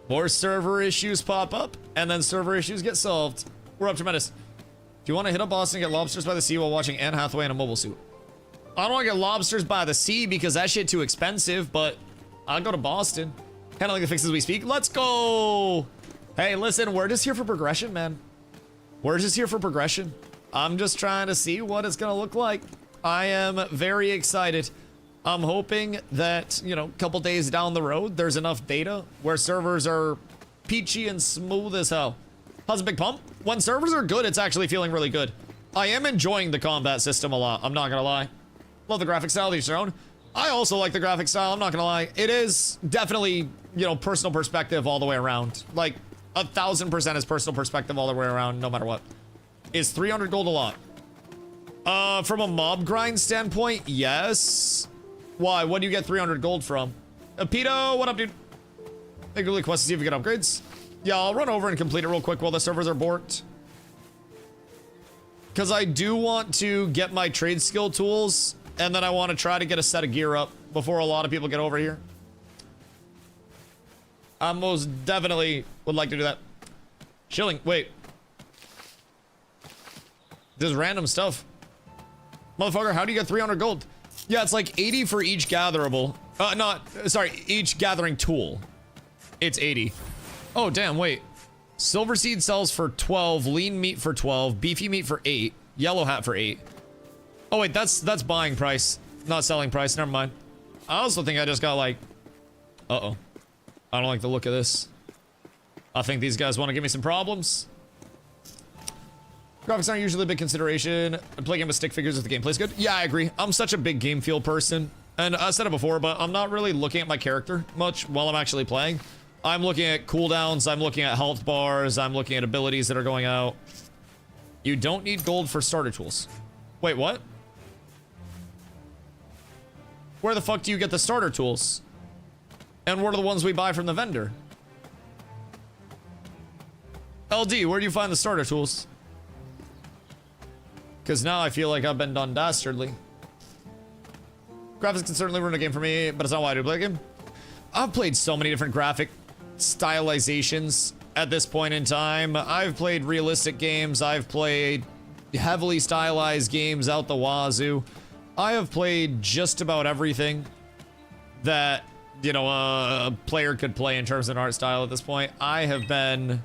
A: more server issues pop up, and then server issues get solved. We're up tremendous. Do you want to hit up Boston and get lobsters by the sea while watching Anne Hathaway in a mobile suit? I don't want to get lobsters by the sea because that shit too expensive, but I'll go to Boston. Handling the fixes as we speak. Let's go! Hey, listen, we're just here for progression, man. We're just here for progression. I'm just trying to see what it's gonna look like. I am very excited. I'm hoping that, you know, a couple days down the road, there's enough data where servers are peachy and smooth as hell. How's a big pump? When servers are good, it's actually feeling really good. I am enjoying the combat system a lot, I'm not gonna lie. Love the graphic style, each their own. I also like the graphic style, I'm not gonna lie. It is definitely, you know, personal perspective all the way around. Like, 1000% is personal perspective all the way around, no matter what. Is 300 gold a lot? From a mob grind standpoint, yes. Why? What do you get 300 gold from? Pito, what up, dude? Make a really quest to see if we get upgrades. Yeah, I'll run over and complete it real quick while the servers are borked. Because I do want to get my trade skill tools, and then I want to try to get a set of gear up before a lot of people get over here. I most definitely would like to do that. Shilling, wait. This is random stuff. Motherfucker, how do you get 300 gold? Yeah, it's like 80 for each gatherable. Each gathering tool. It's 80. Oh, damn, wait. Silver seed sells for 12, lean meat for 12, beefy meat for 8, yellow hat for 8. Oh, wait, that's buying price, not selling price. Never mind. I also think I just got like... Uh-oh. I don't like the look of this. I think these guys want to give me some problems. Graphics aren't usually a big consideration. I play a game with stick figures if the gameplay's good. Yeah, I agree. I'm such a big game feel person. And I said it before, but I'm not really looking at my character much while I'm actually playing. I'm looking at cooldowns, I'm looking at health bars, I'm looking at abilities that are going out. You don't need gold for starter tools. Wait, what? Where the fuck do you get the starter tools? And what are the ones we buy from the vendor? LD, where do you find the starter tools? Because now I feel like I've been done dastardly. Graphics can certainly ruin a game for me, but it's not why I do play a game. I've played so many different graphic stylizations at this point in time. I've played realistic games. I've played heavily stylized games out the wazoo. I have played just about everything that, you know, a player could play in terms of an art style at this point. I have been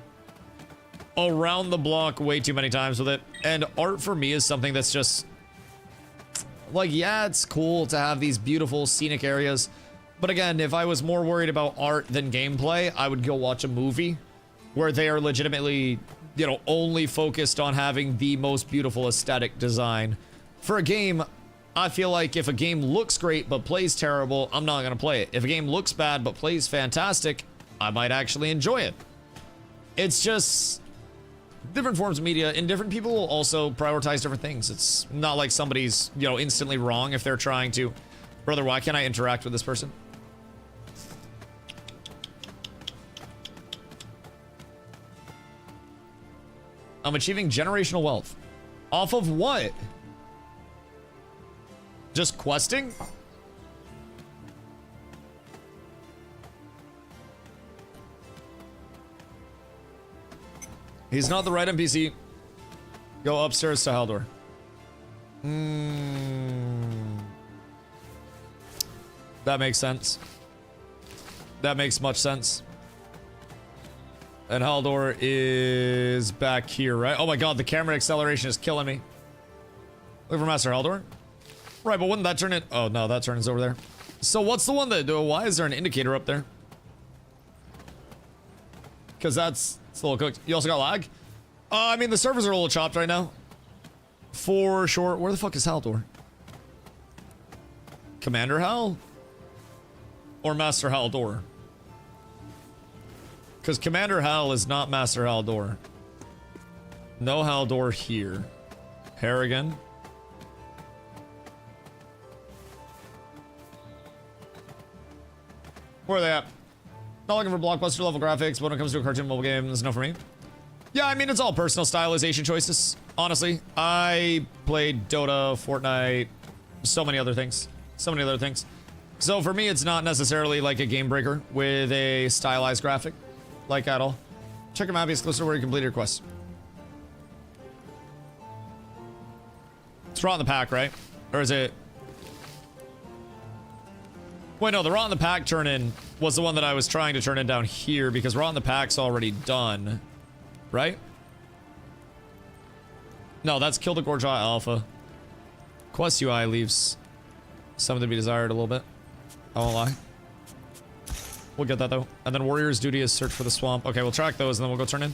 A: around the block way too many times with it, and art for me is something that's just like, yeah, it's cool to have these beautiful scenic areas, but again, if I was more worried about art than gameplay, I would go watch a movie where they are legitimately, you know, only focused on having the most beautiful aesthetic design. For a game, I feel like if a game looks great but plays terrible, I'm not gonna play it. If a game looks bad but plays fantastic, I might actually enjoy it. It's just different forms of media, and different people will also prioritize different things. It's not like somebody's, you know, instantly wrong if they're trying to... Brother, why can't I interact with this person? I'm achieving generational wealth. Off of what? Just questing? He's not the right NPC. Go upstairs to Haldor. That makes sense. That makes much sense. And Haldor is back here, right? Oh my god, the camera acceleration is killing me. Look for Master Haldor. Right, but wouldn't that turn it? Oh no, that turns over there. So what's the one that... Why is there an indicator up there? Because it's a little cooked. You also got lag? I mean, the servers are a little chopped right now. For sure. Where the fuck is Haldor? Commander Hal? Or Master Haldor? Because Commander Hal is not Master Haldor. No Haldor here. Harrigan. Where are they at? Not looking for blockbuster level graphics, but when it comes to a cartoon mobile game, it's no for me. Yeah, I mean, it's all personal stylization choices. Honestly, I played Dota, Fortnite, so many other things. So many other things. So for me, it's not necessarily like a game breaker with a stylized graphic. Like at all. Check your map exclusive where you complete your quest. It's Raw in the Pack, right? Or is it... Wait, no, the Raw in the Pack turn-in was the one that I was trying to turn in down here because Raw in the Pack's already done. Right? No, that's Kill the Gorgia Alpha. Quest UI leaves something to be desired a little bit. I won't lie. We'll get that though. And then Warrior's Duty is search for the swamp. Okay, we'll track those and then we'll go turn in.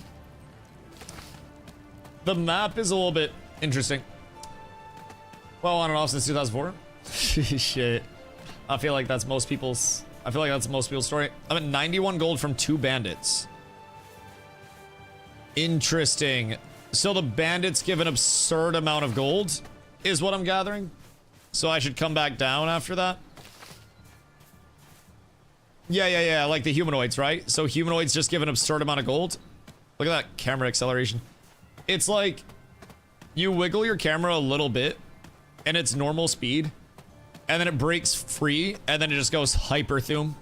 A: The map is a little bit interesting. Well, on and off since 2004. Shit. I feel like that's most people's story. I'm at 91 gold from 2 bandits. Interesting. So the bandits give an absurd amount of gold, is what I'm gathering. So I should come back down after that. Yeah, like the humanoids, right? So humanoids just give an absurd amount of gold. Look at that camera acceleration. It's like you wiggle your camera a little bit and it's normal speed and then it breaks free and then it just goes hyper zoom.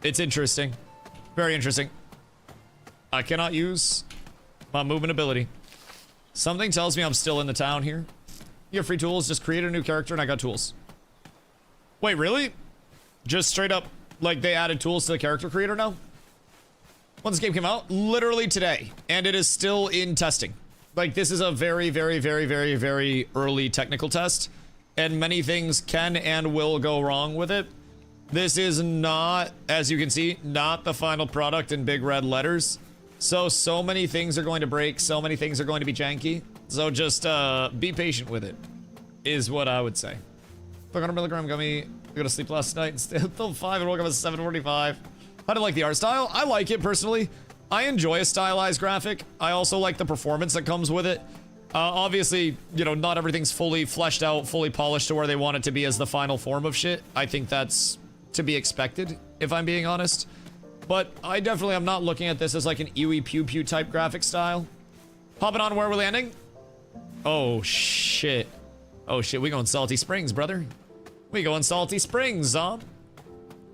A: It's interesting. Very interesting. I cannot use my movement ability. Something tells me I'm still in the town here. You have free tools, just create a new character and I got tools. Wait, really? Just straight up, like they added tools to the character creator now? When this game came out? Literally today. And it is still in testing. Like this is a very, very, very, very, very early technical test. And many things can and will go wrong with it. This is not, as you can see, not the final product in big red letters. So many things are going to break. So many things are going to be janky. So just be patient with it, is what I would say. 500 milligram gummy. I go to sleep last night and stayed until 5 and woke up at 7:45. I didn't like the art style. I like it personally. I enjoy a stylized graphic. I also like the performance that comes with it. Obviously, you know, not everything's fully fleshed out, fully polished to where they want it to be as the final form of shit. I think that's to be expected, if I'm being honest. But I definitely am not looking at this as like an Ewy Pew Pew type graphic style. Hopping on where we're landing. Oh shit. Oh shit, we going Salty Springs, brother. We going Salty Springs, I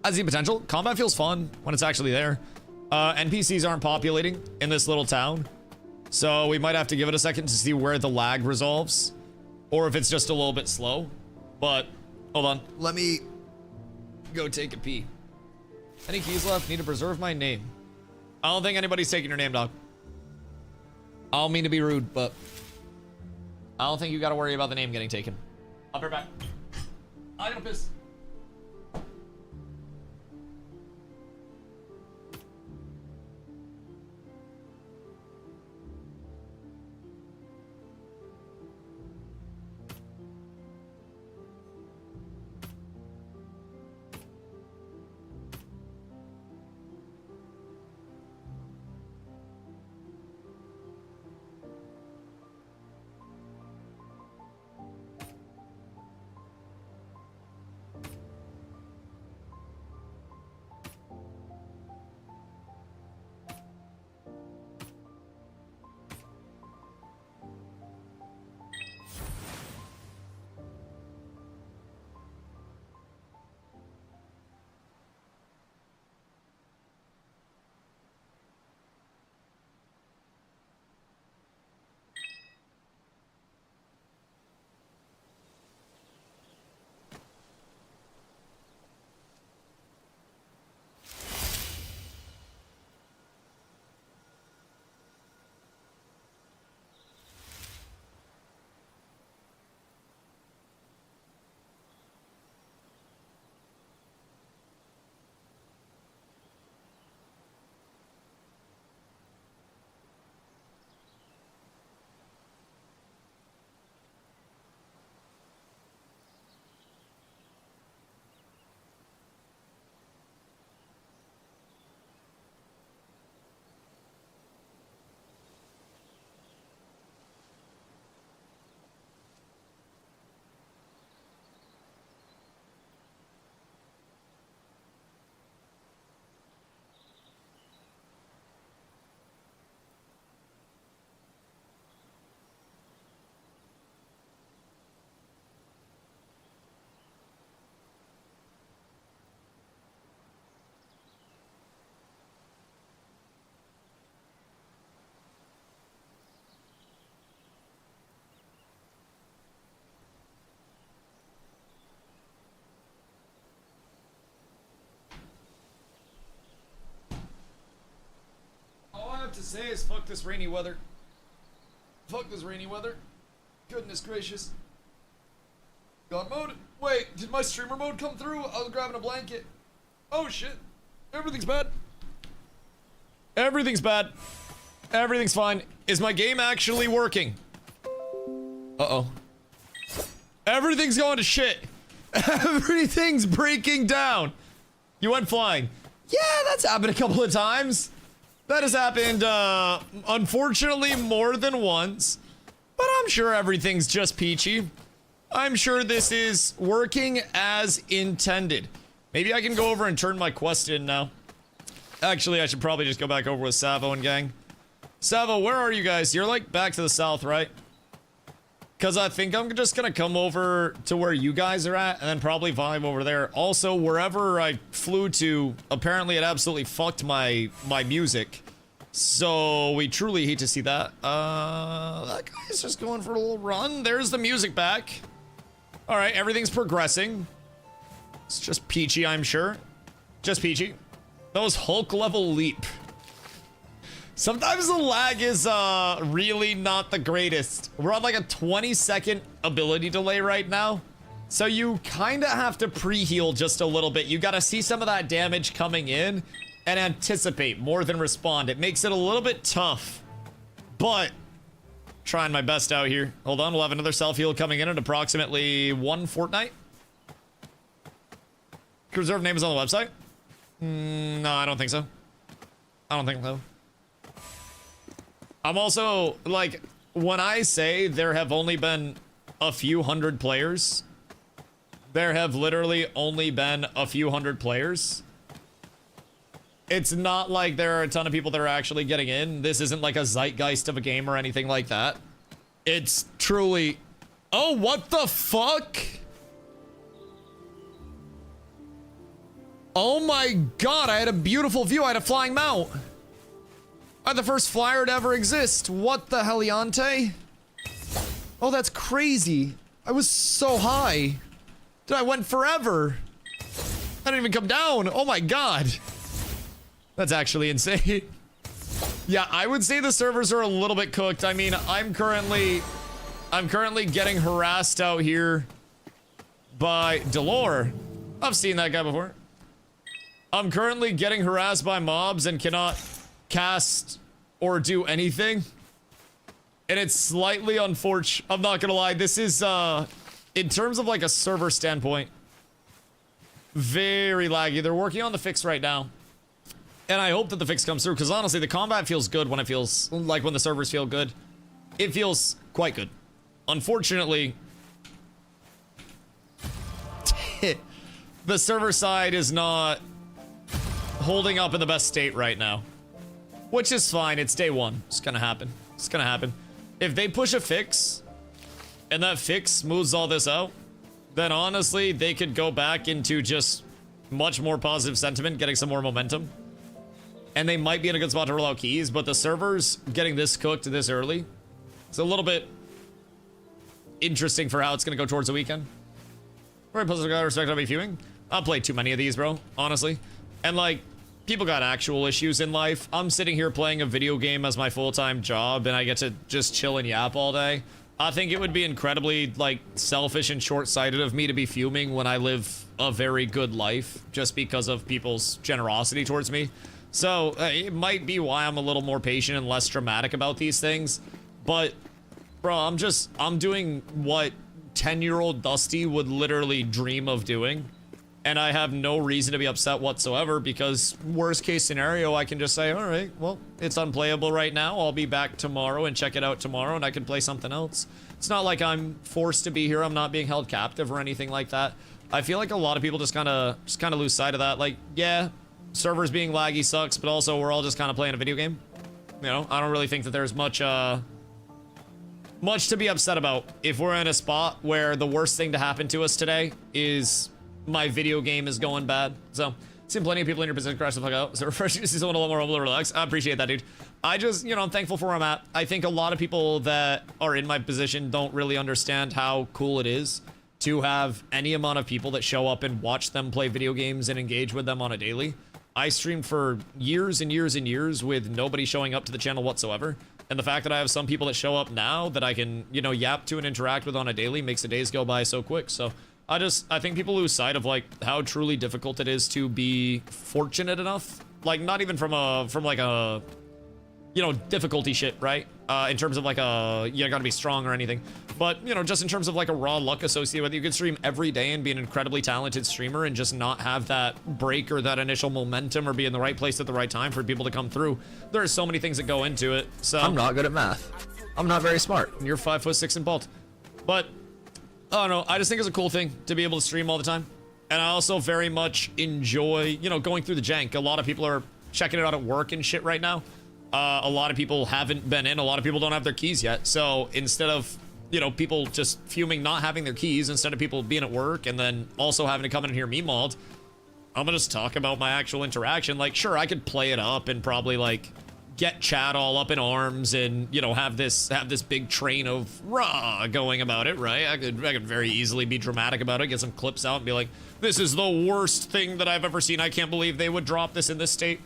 A: see potential. Combat feels fun when it's actually there. NPCs aren't populating in this little town. So we might have to give it a second to see where the lag resolves. Or if it's just a little bit slow. But, hold on. Let me go take a pee. Any keys left? Need to preserve my name. I don't think anybody's taking your name, dog. I don't mean to be rude, but I don't think you gotta worry about the name getting taken. I'll be right back. I gotta piss. have to say is fuck this rainy weather. Fuck this rainy weather. Goodness gracious. God mode. Wait, did my streamer mode come through? I was grabbing a blanket. Oh shit. Everything's bad. Everything's bad. Everything's fine. Is my game actually working? Uh-oh. Everything's going to shit. Everything's breaking down. You went flying. Yeah, that's happened a couple of times. That has happened, unfortunately, more than once. But I'm sure everything's just peachy. I'm sure this is working as intended. Maybe I can go over and turn my quest in now. Actually, I should probably just go back over with Savo and gang. Savo, where are you guys? You're like back to the south, right? Because I think I'm just gonna come over to where you guys are at and then probably vibe over there. Also, wherever I flew to, apparently it absolutely fucked my music. So we truly hate to see that. That guy's just going for a little run. There's the music back. All right, everything's progressing. It's just peachy, I'm sure. Just peachy. That was Hulk level leap. Sometimes the lag is really not the greatest. We're on like a 20-second ability delay right now. So you kind of have to pre-heal just a little bit. You got to see some of that damage coming in and anticipate more than respond. It makes it a little bit tough, but trying my best out here. Hold on, we'll have another self-heal coming in at approximately 1 fortnight. Reserve name is on the website? No, I don't think so. I don't think so. I'm also, like, when I say there have only been a few hundred players, there have literally only been a few hundred players. It's not like there are a ton of people that are actually getting in. This isn't like a zeitgeist of a game or anything like that. It's truly... Oh, what the fuck? Oh my god, I had a beautiful view. I had a flying mount. I'm the first flyer to ever exist. What the heliante? Oh, that's crazy. I was so high. Dude, I went forever. I didn't even come down. Oh my god. That's actually insane. Yeah, I would say the servers are a little bit cooked. I mean, I'm currently getting harassed out here by Delore. I've seen that guy before. I'm currently getting harassed by mobs and cannot cast or do anything. And it's slightly unfortunate. I'm not gonna lie. This is, in terms of like a server standpoint, very laggy. They're working on the fix right now. And I hope that the fix comes through, because honestly, the combat feels good when it feels like when the servers feel good. It feels quite good. Unfortunately, the server side is not holding up in the best state right now. Which is fine, it's day one. It's gonna happen. It's gonna happen. If they push a fix, and that fix smooths all this out, then honestly, they could go back into just much more positive sentiment, getting some more momentum. And they might be in a good spot to roll out keys, but the servers getting this cooked this early, it's a little bit interesting for how it's gonna go towards the weekend. Very positive guy, respect on me viewing. I'll play too many of these, bro, honestly. And like, people got actual issues in life. I'm sitting here playing a video game as my full-time job, and I get to just chill and yap all day. I think it would be incredibly, like, selfish and short-sighted of me to be fuming when I live a very good life just because of people's generosity towards me. So, it might be why I'm a little more patient and less dramatic about these things. But, bro, I'm doing what 10-year-old Dusty would literally dream of doing. And I have no reason to be upset whatsoever, because worst case scenario, I can just say, all right, well, it's unplayable right now. I'll be back tomorrow and check it out tomorrow, and I can play something else. It's not like I'm forced to be here. I'm not being held captive or anything like that. I feel like a lot of people just kind of lose sight of that. Like, yeah, servers being laggy sucks, but also we're all just kind of playing a video game. You know, I don't really think that there's much to be upset about if we're in a spot where the worst thing to happen to us today is my video game is going bad. So, seen plenty of people in your position crash the fuck out. So, refreshing to see someone a lot more able to relax. I appreciate that, dude. I just, you know, I'm thankful for where I'm at. I think a lot of people that are in my position don't really understand how cool it is to have any amount of people that show up and watch them play video games and engage with them on a daily. I streamed for years and years and years with nobody showing up to the channel whatsoever. And the fact that I have some people that show up now that I can, you know, yap to and interact with on a daily makes the days go by so quick. So I think people lose sight of like how truly difficult it is to be fortunate enough. Like not even from like a, you know, difficulty shit, right? In terms of like you gotta be strong or anything. But, you know, just in terms of like a raw luck associated with it, you can stream every day and be an incredibly talented streamer and just not have that break or that initial momentum or be in the right place at the right time for people to come through. There are so many things that go into it. So
E: I'm not good at math. I'm not very smart.
A: You're 5'6" and bald. But, I don't know, I just think it's a cool thing to be able to stream all the time. And I also very much enjoy, you know, going through the jank. A lot of people are checking it out at work and shit right now. A lot of people haven't been in. A lot of people don't have their keys yet. So instead of, you know, people just fuming not having their keys, instead of people being at work and then also having to come in and hear me mauled, I'm gonna just talk about my actual interaction. Like, sure, I could play it up and probably like get chat all up in arms and, you know, have this big train of rah going about it, right? I could very easily be dramatic about it, get some clips out and be like, this is the worst thing that I've ever seen. I can't believe they would drop this in this state.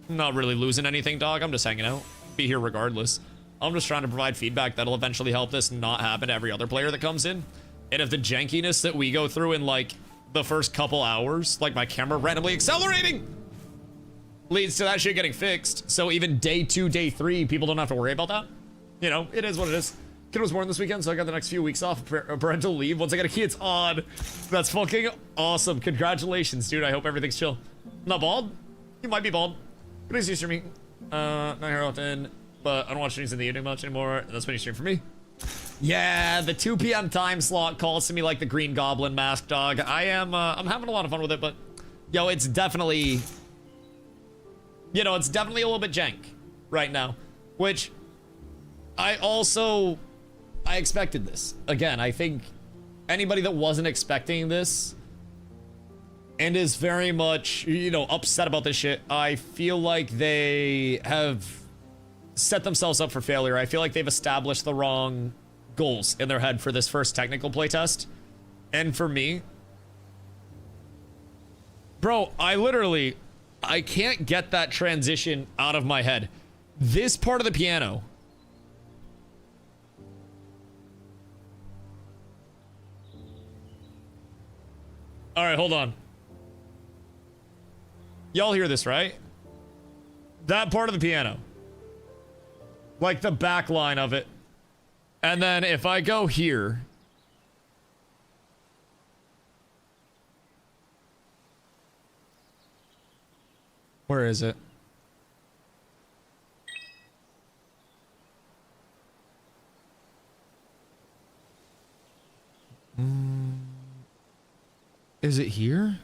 A: I'm not really losing anything, dog. I'm just hanging out. Be here regardless. I'm just trying to provide feedback that'll eventually help this not happen to every other player that comes in. And if the jankiness that we go through in like the first couple hours, like my camera randomly accelerating, leads to that shit getting fixed, so even day 2, day 3, people don't have to worry about that. You know, it is what it is. Kid was born this weekend, so I got the next few weeks off parental leave. Once I get a kid, it's on. That's fucking awesome. Congratulations, dude. I hope everything's chill. Not bald? You might be bald. Good to see you streaming. Not here often, but I don't watch streams in the evening much anymore. That's when you stream for me. Yeah, the 2 p.m. time slot calls to me like the Green Goblin mask, dog. I'm having a lot of fun with it, but yo, it's definitely, you know, it's definitely a little bit jank right now, which I expected this. Again, I think anybody that wasn't expecting this and is very much, you know, upset about this shit, I feel like they have set themselves up for failure. I feel like they've established the wrong goals in their head for this first technical playtest. And for me, bro, I can't get that transition out of my head. This part of the piano. All right, hold on. Y'all hear this, right? That part of the piano. Like the back line of it. And then if I go here. Where is it? Is it here?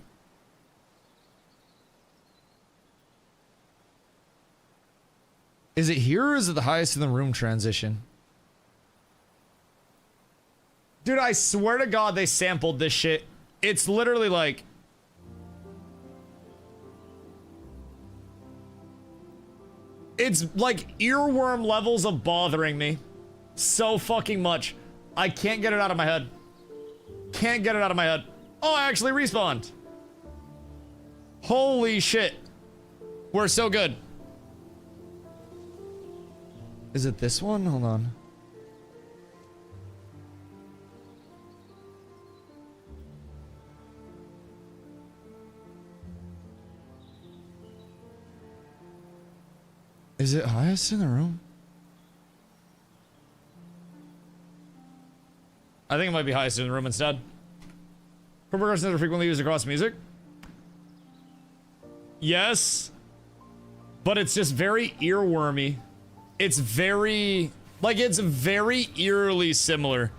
A: Is it here or is it the highest in the room transition? Dude, I swear to God they sampled this shit. It's literally like... It's like earworm levels of bothering me so fucking much. I can't get it out of my head. Can't get it out of my head. Oh, I actually respawned. Holy shit. We're so good. Is it this one? Hold on. Is it highest in the room? I think it might be highest in the room instead. Chord progressions are frequently used across music. Yes. But it's just very earwormy. It's very... Like, it's very eerily similar.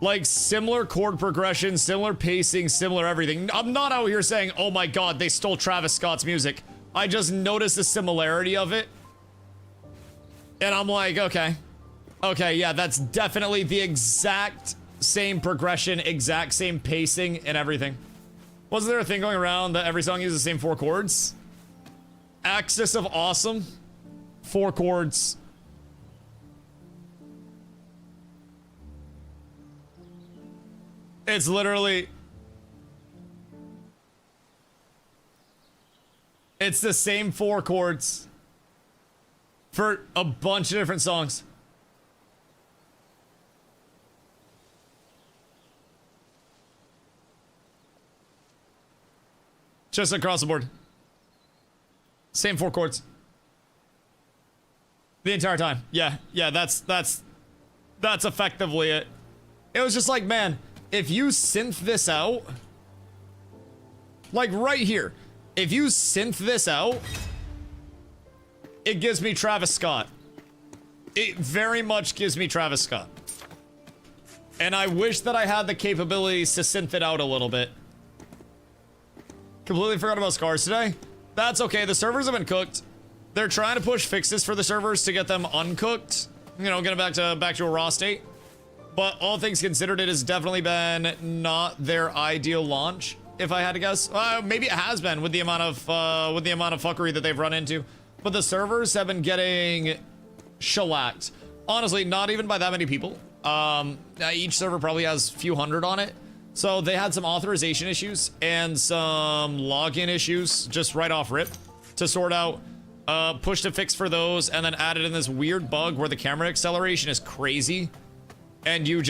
A: Like, similar chord progression, similar pacing, similar everything. I'm not out here saying, oh my god, they stole Travis Scott's music. I just noticed the similarity of it. And I'm like, okay. Okay, yeah, that's definitely the exact same progression, exact same pacing, and everything. Wasn't there a thing going around that every song uses the same 4 chords? Axis of awesome. 4 chords. It's literally... It's the same 4 chords for a bunch of different songs. Just across the board. Same 4 chords. The entire time. Yeah, that's effectively it. It was just like, man, if you synth this out, like right here, if you synth this out, it gives me Travis Scott. It very much gives me Travis Scott. And I wish that I had the capabilities to synth it out a little bit. Completely forgot about scars today. That's okay. The servers have been cooked. They're trying to push fixes for the servers to get them uncooked. You know, get them back to a raw state. But all things considered, it has definitely been not their ideal launch, if I had to guess. Maybe it has been with the amount of fuckery that they've run into. But the servers have been getting shellacked. Honestly, not even by that many people. Each server probably has a few hundred on it. So they had some authorization issues and some login issues just right off rip to sort out. Pushed a fix for those and then added in this weird bug where the camera acceleration is crazy. And you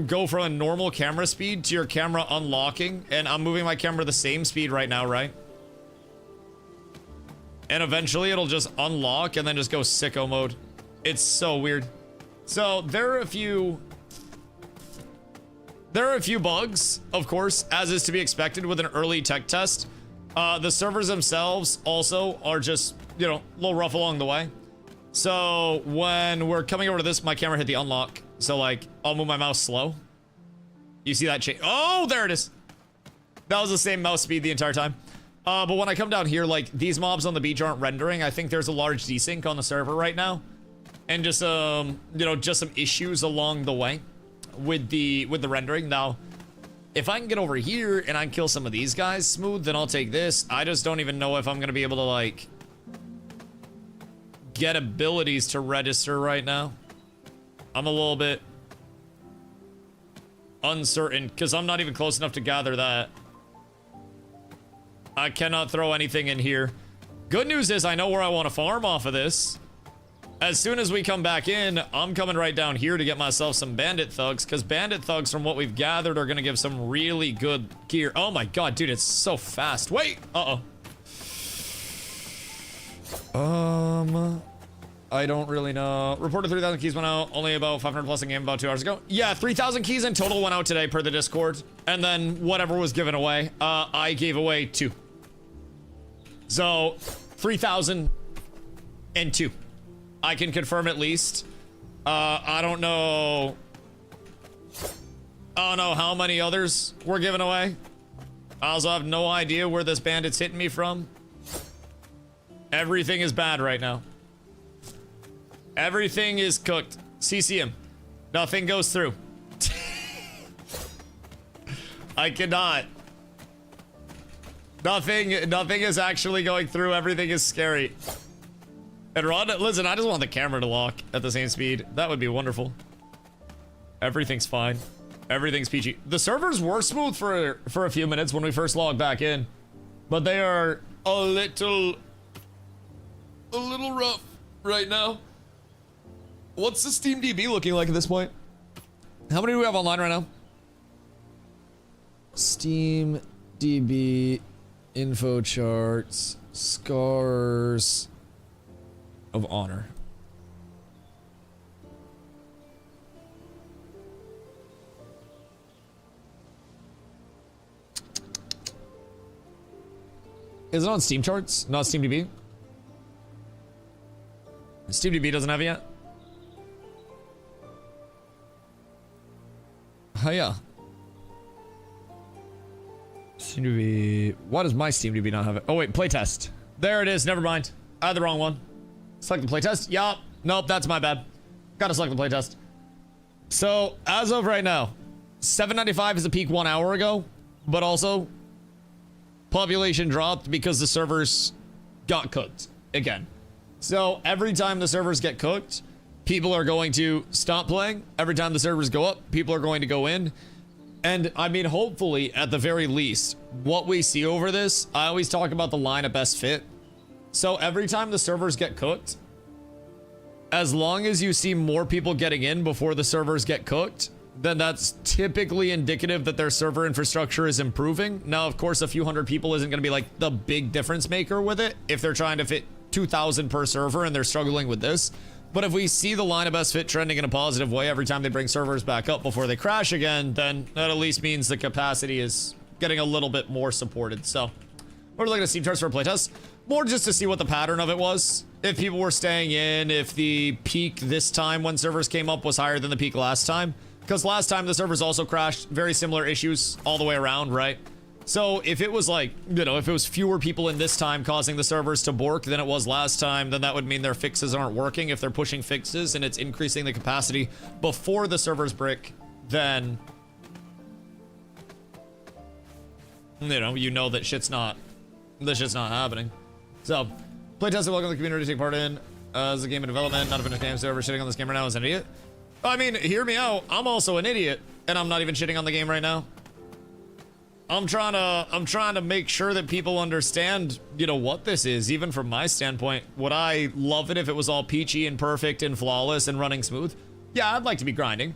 A: go from a normal camera speed to your camera unlocking. And I'm moving my camera the same speed right now, right? And eventually it'll just unlock and then just go sicko mode. It's so weird. So there are a few bugs, of course, as is to be expected with an early tech test. The servers themselves also are just, you know, a little rough along the way. So when we're coming over to this, my camera hit the unlock. So like, I'll move my mouse slow. You see that change? Oh, there it is. That was the same mouse speed the entire time. But when I come down here, like these mobs on the beach aren't rendering. I think there's a large desync on the server right now. And just, you know, just some issues along the way with the rendering. Now, if I can get over here and I can kill some of these guys smooth, then I'll take this. I just don't even know if I'm going to be able to, like, get abilities to register right now. I'm a little bit uncertain because I'm not even close enough to gather that. I cannot throw anything in here. Good news is I know where I want to farm off of this. As soon as we come back in, I'm coming right down here to get myself some bandit thugs, because bandit thugs, from what we've gathered, are going to give some really good gear. Oh my god, dude, it's so fast. Wait! Uh-oh. I don't really know. Reported 3,000 keys went out, only about 500 plus in game about 2 hours ago. Yeah, 3,000 keys in total went out today per the Discord, and then whatever was given away, I gave away 2. So, 3,002. I can confirm at least. I don't know how many others were given away. I also have no idea where this bandit's hitting me from. Everything is bad right now. Everything is cooked. CC him. Nothing goes through. I cannot. Nothing is actually going through. Everything is scary. And Ron, listen, I just want the camera to lock at the same speed. That would be wonderful. Everything's fine. Everything's peachy. The servers were smooth for a few minutes when we first logged back in, but they are a little rough right now. What's the Steam DB looking like at this point? How many do we have online right now? Steam DB info charts scars of honor. Is it on Steam charts? Not Steam DB? Steam DB doesn't have it yet? Oh yeah. Steam DB. Why does my Steam DB not have it? Oh wait, playtest. There it is. Never mind. I had the wrong one. Select the playtest. Yup. Nope, that's my bad. Gotta select the playtest. So, as of right now, 795 is a peak 1 hour ago, but also population dropped because the servers got cooked again. So, every time the servers get cooked, people are going to stop playing. Every time the servers go up, people are going to go in. And, I mean, hopefully, at the very least, what we see over this, I always talk about the line of best fit. So every time the servers get cooked, as long as you see more people getting in before the servers get cooked, then that's typically indicative that their server infrastructure is improving. Now, of course, a few hundred people isn't going to be like the big difference maker with it if they're trying to fit 2,000 per server and they're struggling with this. But if we see the line of best fit trending in a positive way every time they bring servers back up before they crash again, then that at least means the capacity is getting a little bit more supported. So we're looking at Steam charts for a playtest, more just to see what the pattern of it was. If people were staying in, if the peak this time when servers came up was higher than the peak last time. Because last time the servers also crashed, very similar issues all the way around, right? So if it was like, you know, if it was fewer people in this time causing the servers to bork than it was last time, then that would mean their fixes aren't working. If they're pushing fixes and it's increasing the capacity before the servers brick, then, you know that shit's not happening. So, playtest, welcome to the community to take part in. As a game in development, not a finished game, so whoever shitting on this game right now is an idiot. I mean, hear me out. I'm also an idiot, and I'm not even shitting on the game right now. I'm trying to make sure that people understand, you know, what this is, even from my standpoint. Would I love it if it was all peachy and perfect and flawless and running smooth? Yeah, I'd like to be grinding.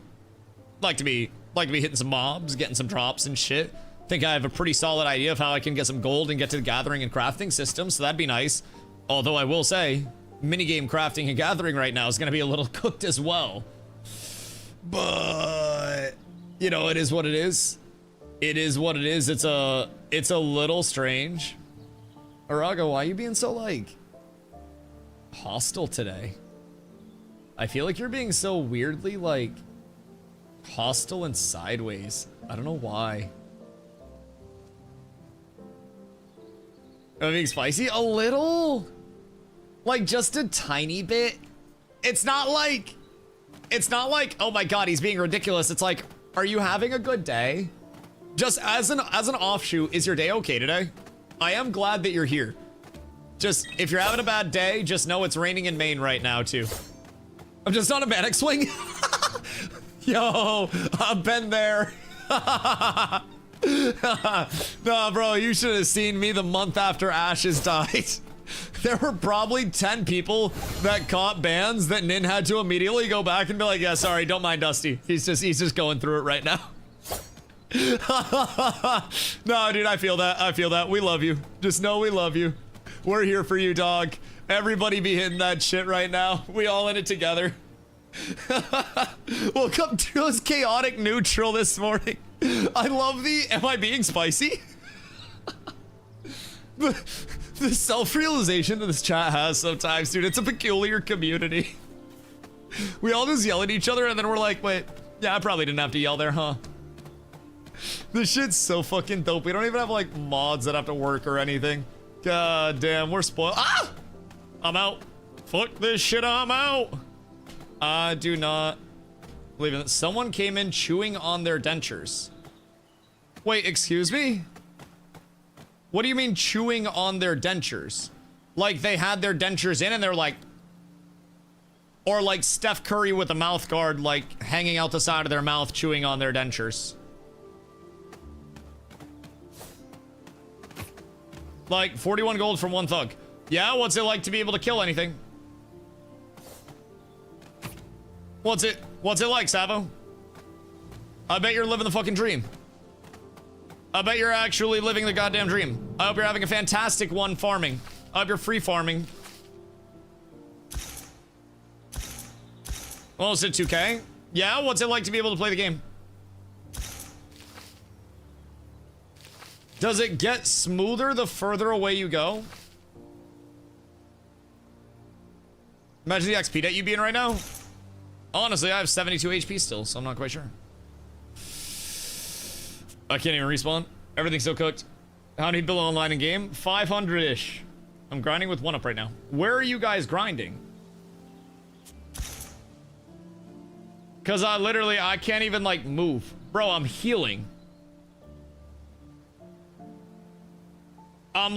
A: Like to be hitting some mobs, getting some drops and shit. Think I have a pretty solid idea of how I can get some gold and get to the gathering and crafting system, so that'd be nice. Although I will say, minigame crafting and gathering right now is going to be a little cooked as well. But, you know, it is what it is. It is what it is. It's a little strange. Arago, why are you being so, like, hostile today? I feel like you're being so weirdly, like, hostile and sideways. I don't know why. Am I being spicy? A little? Like, just a tiny bit? It's not like, oh my god, he's being ridiculous. It's like, are you having a good day? Just as an offshoot, is your day okay today? I am glad that you're here. Just, if you're having a bad day, just know it's raining in Maine right now, too. I'm just on a manic swing. Yo, I've been there. Nah, bro, you should have seen me the month after Ashes died. There were probably 10 people that caught bans that Nin had to immediately go back and be like, yeah, sorry, don't mind Dusty. He's just going through it right now. No, dude, I feel that. We love you. Just know we love you. We're here for you, dog. Everybody be hitting that shit right now. We all in it together. Woke up to us chaotic neutral this morning. I love the, am I being spicy? The self-realization that this chat has sometimes, dude, it's a peculiar community. We all just yell at each other and then we're like, wait, yeah, I probably didn't have to yell there, huh? This shit's so fucking dope. We don't even have like mods that have to work or anything. God damn, we're spoiled. Ah! I'm out. Fuck this shit, I'm out. I do not believe in it. Someone came in chewing on their dentures. Wait, excuse me? What do you mean chewing on their dentures? Like they had their dentures in and they're like, or like Steph Curry with a mouth guard, like hanging out the side of their mouth, chewing on their dentures. Like 41 gold from one thug. Yeah, what's it like to be able to kill anything? What's it like, Savo? I bet you're living the fucking dream. I bet you're actually living the goddamn dream. I hope you're having a fantastic one farming. I hope you're free farming. Well, is it 2K? Yeah, what's it like to be able to play the game? Does it get smoother the further away you go? Imagine the XP that you'd be in right now. Honestly, I have 72 HP still, so I'm not quite sure. I can't even respawn. Everything's still cooked. How many people online in game? 500-ish. I'm grinding with 1-up right now. Where are you guys grinding? Because I can't even, like, move. Bro, I'm healing. I'm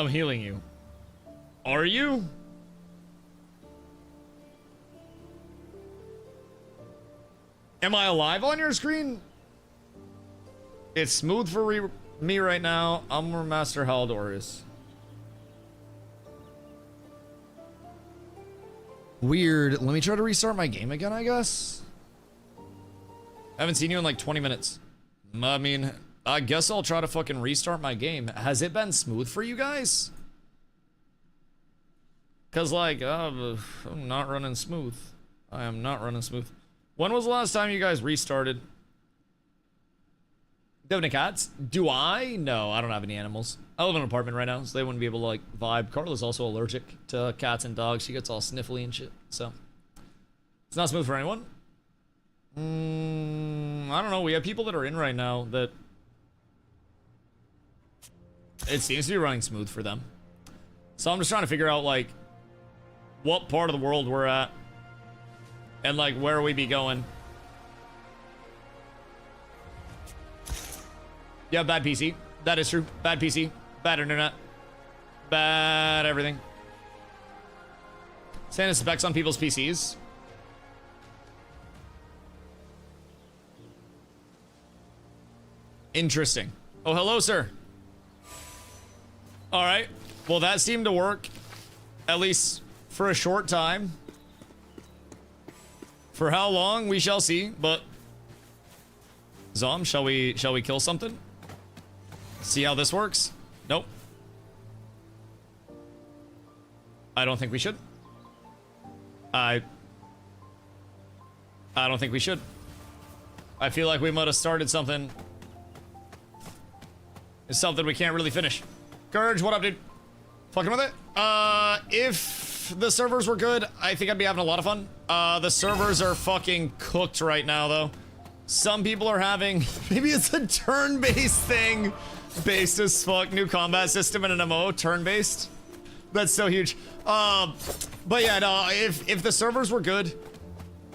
A: healing you. Are you? Am I alive on your screen? It's smooth for me right now. I'm where Master Haldor is. Weird. Let me try to restart my game again, I guess. I haven't seen you in like 20 minutes. I mean, I guess I'll try to fucking restart my game. Has it been smooth for you guys? Because, like, I'm not running smooth. I am not running smooth. When was the last time you guys restarted? Do you have any cats? Do I? No, I don't have any animals. I live in an apartment right now, so they wouldn't be able to, like, vibe. Carla's also allergic to cats and dogs. She gets all sniffly and shit, so. It's not smooth for anyone. I don't know. We have people that are in right now that it seems to be running smooth for them. So I'm just trying to figure out, like, what part of the world we're at and, like, where we be going. Yeah, bad PC. That is true. Bad PC. Bad internet. Bad everything. Santa specs on people's PCs. Interesting. Oh, hello, sir. All right. Well, that seemed to work, at least for a short time. For how long, we shall see. But Zom, shall we kill something? See how this works? Nope. I don't think we should. I don't think we should. I feel like we might have started something. It's something we can't really finish. Courage, what up, dude? Fucking with it? If the servers were good, I think I'd be having a lot of fun. The servers are fucking cooked right now, though. Some people are having... Maybe it's a turn-based thing. Based as fuck. New combat system and an MMO. Turn-based. That's so huge. But yeah, no, if the servers were good,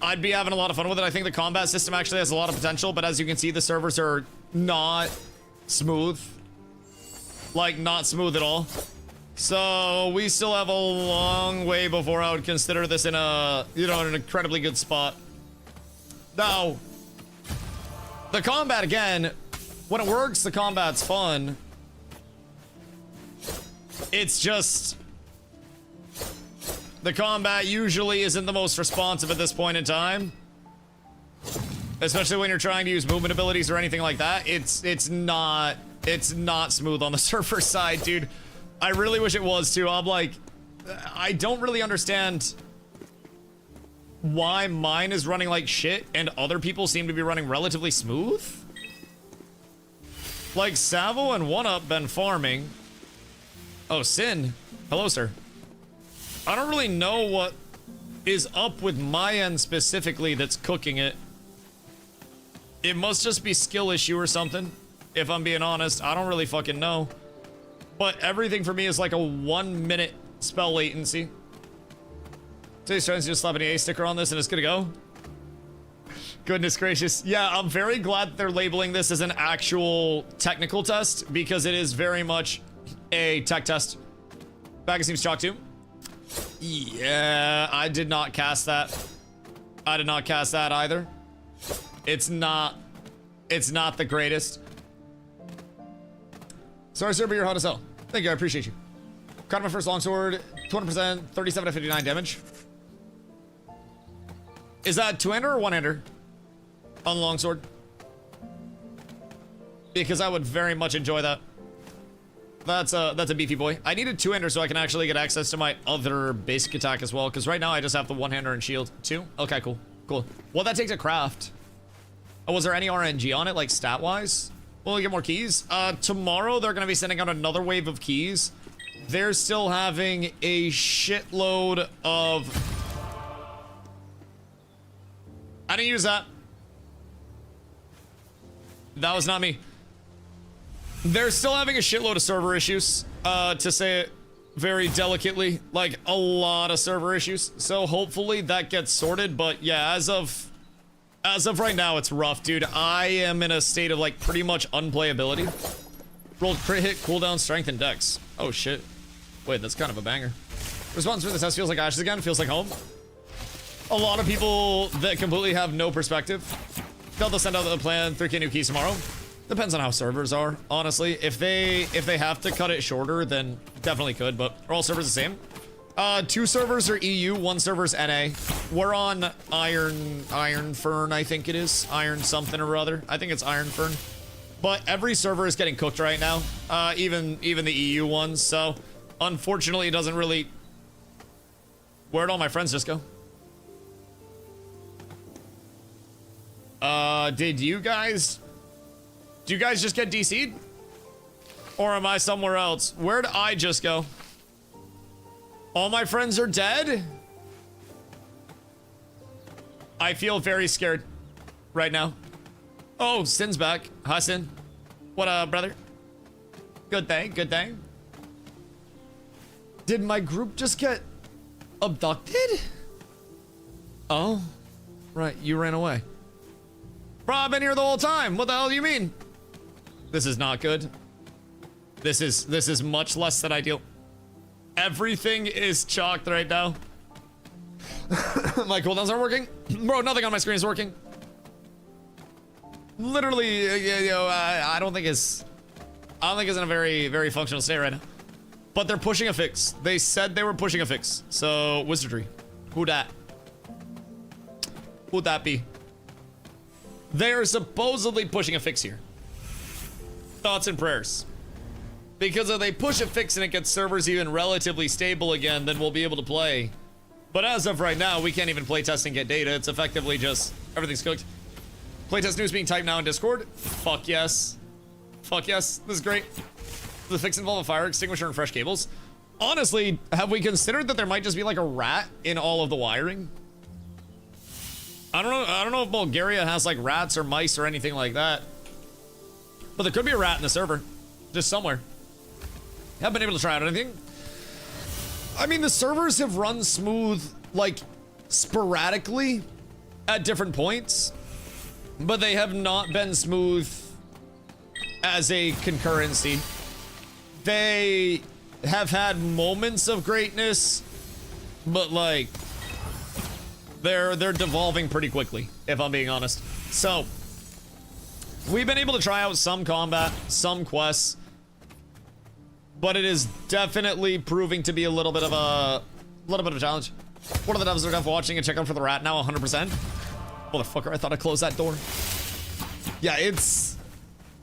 A: I'd be having a lot of fun with it. I think the combat system actually has a lot of potential, but as you can see, the servers are not smooth. Like, not smooth at all. So, we still have a long way before I would consider this in a, you know, in an incredibly good spot. Now, the combat, again, when it works, the combat's fun. It's just... the combat usually isn't the most responsive at this point in time. Especially when you're trying to use movement abilities or anything like that. It's not smooth on the server side, dude. I really wish it was too. I'm like, I don't really understand why mine is running like shit and other people seem to be running relatively smooth. Like Savo and 1UP been farming. Oh, Sin. Hello, sir. I don't really know what is up with my end specifically that's cooking it. It must just be skill issue or something. If I'm being honest, I don't really fucking know. But everything for me is like a 1 minute spell latency. Today's trying to just slap an EA sticker on this and it's gonna go. Goodness gracious. Yeah, I'm very glad that they're labeling this as an actual technical test because it is very much a tech test. Bag of seems chalk too. Yeah, I did not cast that. I did not cast that either. It's not the greatest. Sorry, sir, but you're hot as hell. Thank you, I appreciate you. Caught my first longsword, 200%, 37 to 59 damage. Is that two-hander or one-hander on the longsword? Because I would very much enjoy that. That's a beefy boy. I need a two-hander so I can actually get access to my other basic attack as well. Because right now I just have the one-hander and shield. Two? Okay, cool. Cool. Well, that takes a craft. Oh, was there any RNG on it, like stat-wise? Will we get more keys? Tomorrow they're going to be sending out another wave of keys. They're still having a shitload of... I didn't use that. That was not me. They're still having a shitload of server issues, to say it very delicately. Like, a lot of server issues. So hopefully that gets sorted, but yeah, as of right now, it's rough, dude. I am in a state of, like, pretty much unplayability. Rolled crit hit, cooldown, strength, and dex. Oh, shit. Wait, that's kind of a banger. Response for the test feels like Ashes again. Feels like home. A lot of people that completely have no perspective. They'll send out the plan. 3K new keys tomorrow. Depends on how servers are, honestly. If they have to cut it shorter, then definitely could, but are all servers the same? 2 servers are EU, 1 server's NA. We're on Iron Fern, I think it is. Iron something or other. I think it's Iron Fern. But every server is getting cooked right now. Even the EU ones, so unfortunately it doesn't really... Where'd all my friends just go? Do you guys just get DC'd? Or am I somewhere else? Where'd I just go? All my friends are dead? I feel very scared right now. Oh, Sin's back. Hi, Sin. What up, brother? Good thing, good thing. Did my group just get abducted? Oh, right, you ran away. Bro, I've been here the whole time. What the hell do you mean? This is not good. This is much less than ideal. Everything is chalked right now. My cooldowns aren't working. Bro, nothing on my screen is working. Literally, you know, I don't think it's in a very functional state right now. But they're pushing a fix. They said they were pushing a fix. So, wizardry. Who dat? Who'd that be? They're supposedly pushing a fix here. Thoughts and prayers. Because if they push a fix and it gets servers even relatively stable again, then we'll be able to play. But as of right now, we can't even playtest and get data. It's effectively just, everything's cooked. Playtest news being typed now in Discord. Fuck yes. Fuck yes. This is great. Does the fix involve a fire extinguisher and fresh cables? Honestly, have we considered that there might just be like a rat in all of the wiring? I don't know if Bulgaria has like rats or mice or anything like that. But there could be a rat in the server. Just somewhere. Haven't been able to try out anything. I mean, the servers have run smooth, like, sporadically at different points. But they have not been smooth as a concurrency. They have had moments of greatness, but like, they're devolving pretty quickly, if I'm being honest. So, we've been able to try out some combat, some quests, but it is definitely proving to be a little bit of a challenge. What are the devs that are watching and check out for the rat now? 100%. Motherfucker, I thought I closed that door. Yeah, it's...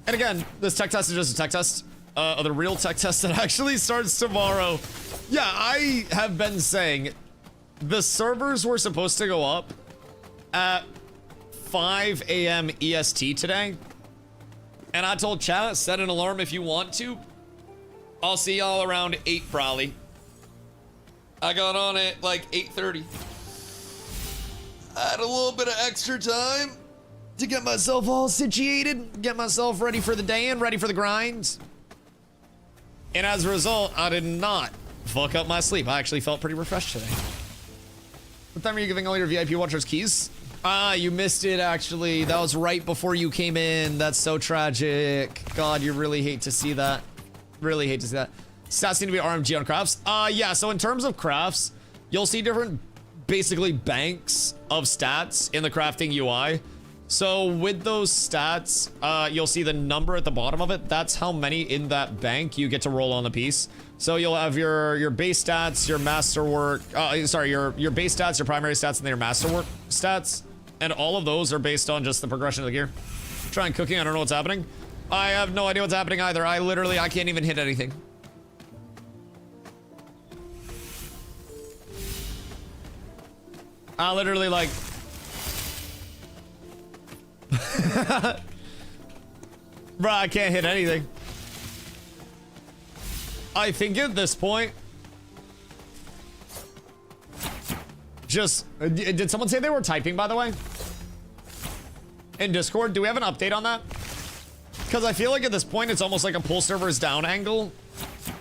A: And again, this tech test is just a tech test. The real tech test that actually starts tomorrow. Yeah, I have been saying the servers were supposed to go up at 5 a.m. EST today. And I told chat, set an alarm if you want to. I'll see y'all around 8 probably. I got on at like 8:30. I had a little bit of extra time to get myself all situated, get myself ready for the day and ready for the grind. And as a result, I did not fuck up my sleep. I actually felt pretty refreshed today. What time are you giving all your VIP watchers keys? Ah, you missed it actually. That was right before you came in. That's so tragic. God, you really hate to see that. Really hate to see that. Stats seem to be RMG on crafts. Yeah, so in terms of crafts, you'll see different, basically, banks of stats in the crafting UI. So with those stats, you'll see the number at the bottom of it. That's how many in that bank you get to roll on the piece. So you'll have your base stats, your masterwork, your base stats, your primary stats, and then your masterwork stats. And all of those are based on just the progression of the gear. Trying cooking, I don't know what's happening. I have no idea what's happening either. I can't even hit anything. I literally like... Bruh, I can't hit anything. I think at this point... Just... Did someone say they were typing, by the way? In Discord? Do we have an update on that? Because I feel like at this point, it's almost like a pull servers down angle.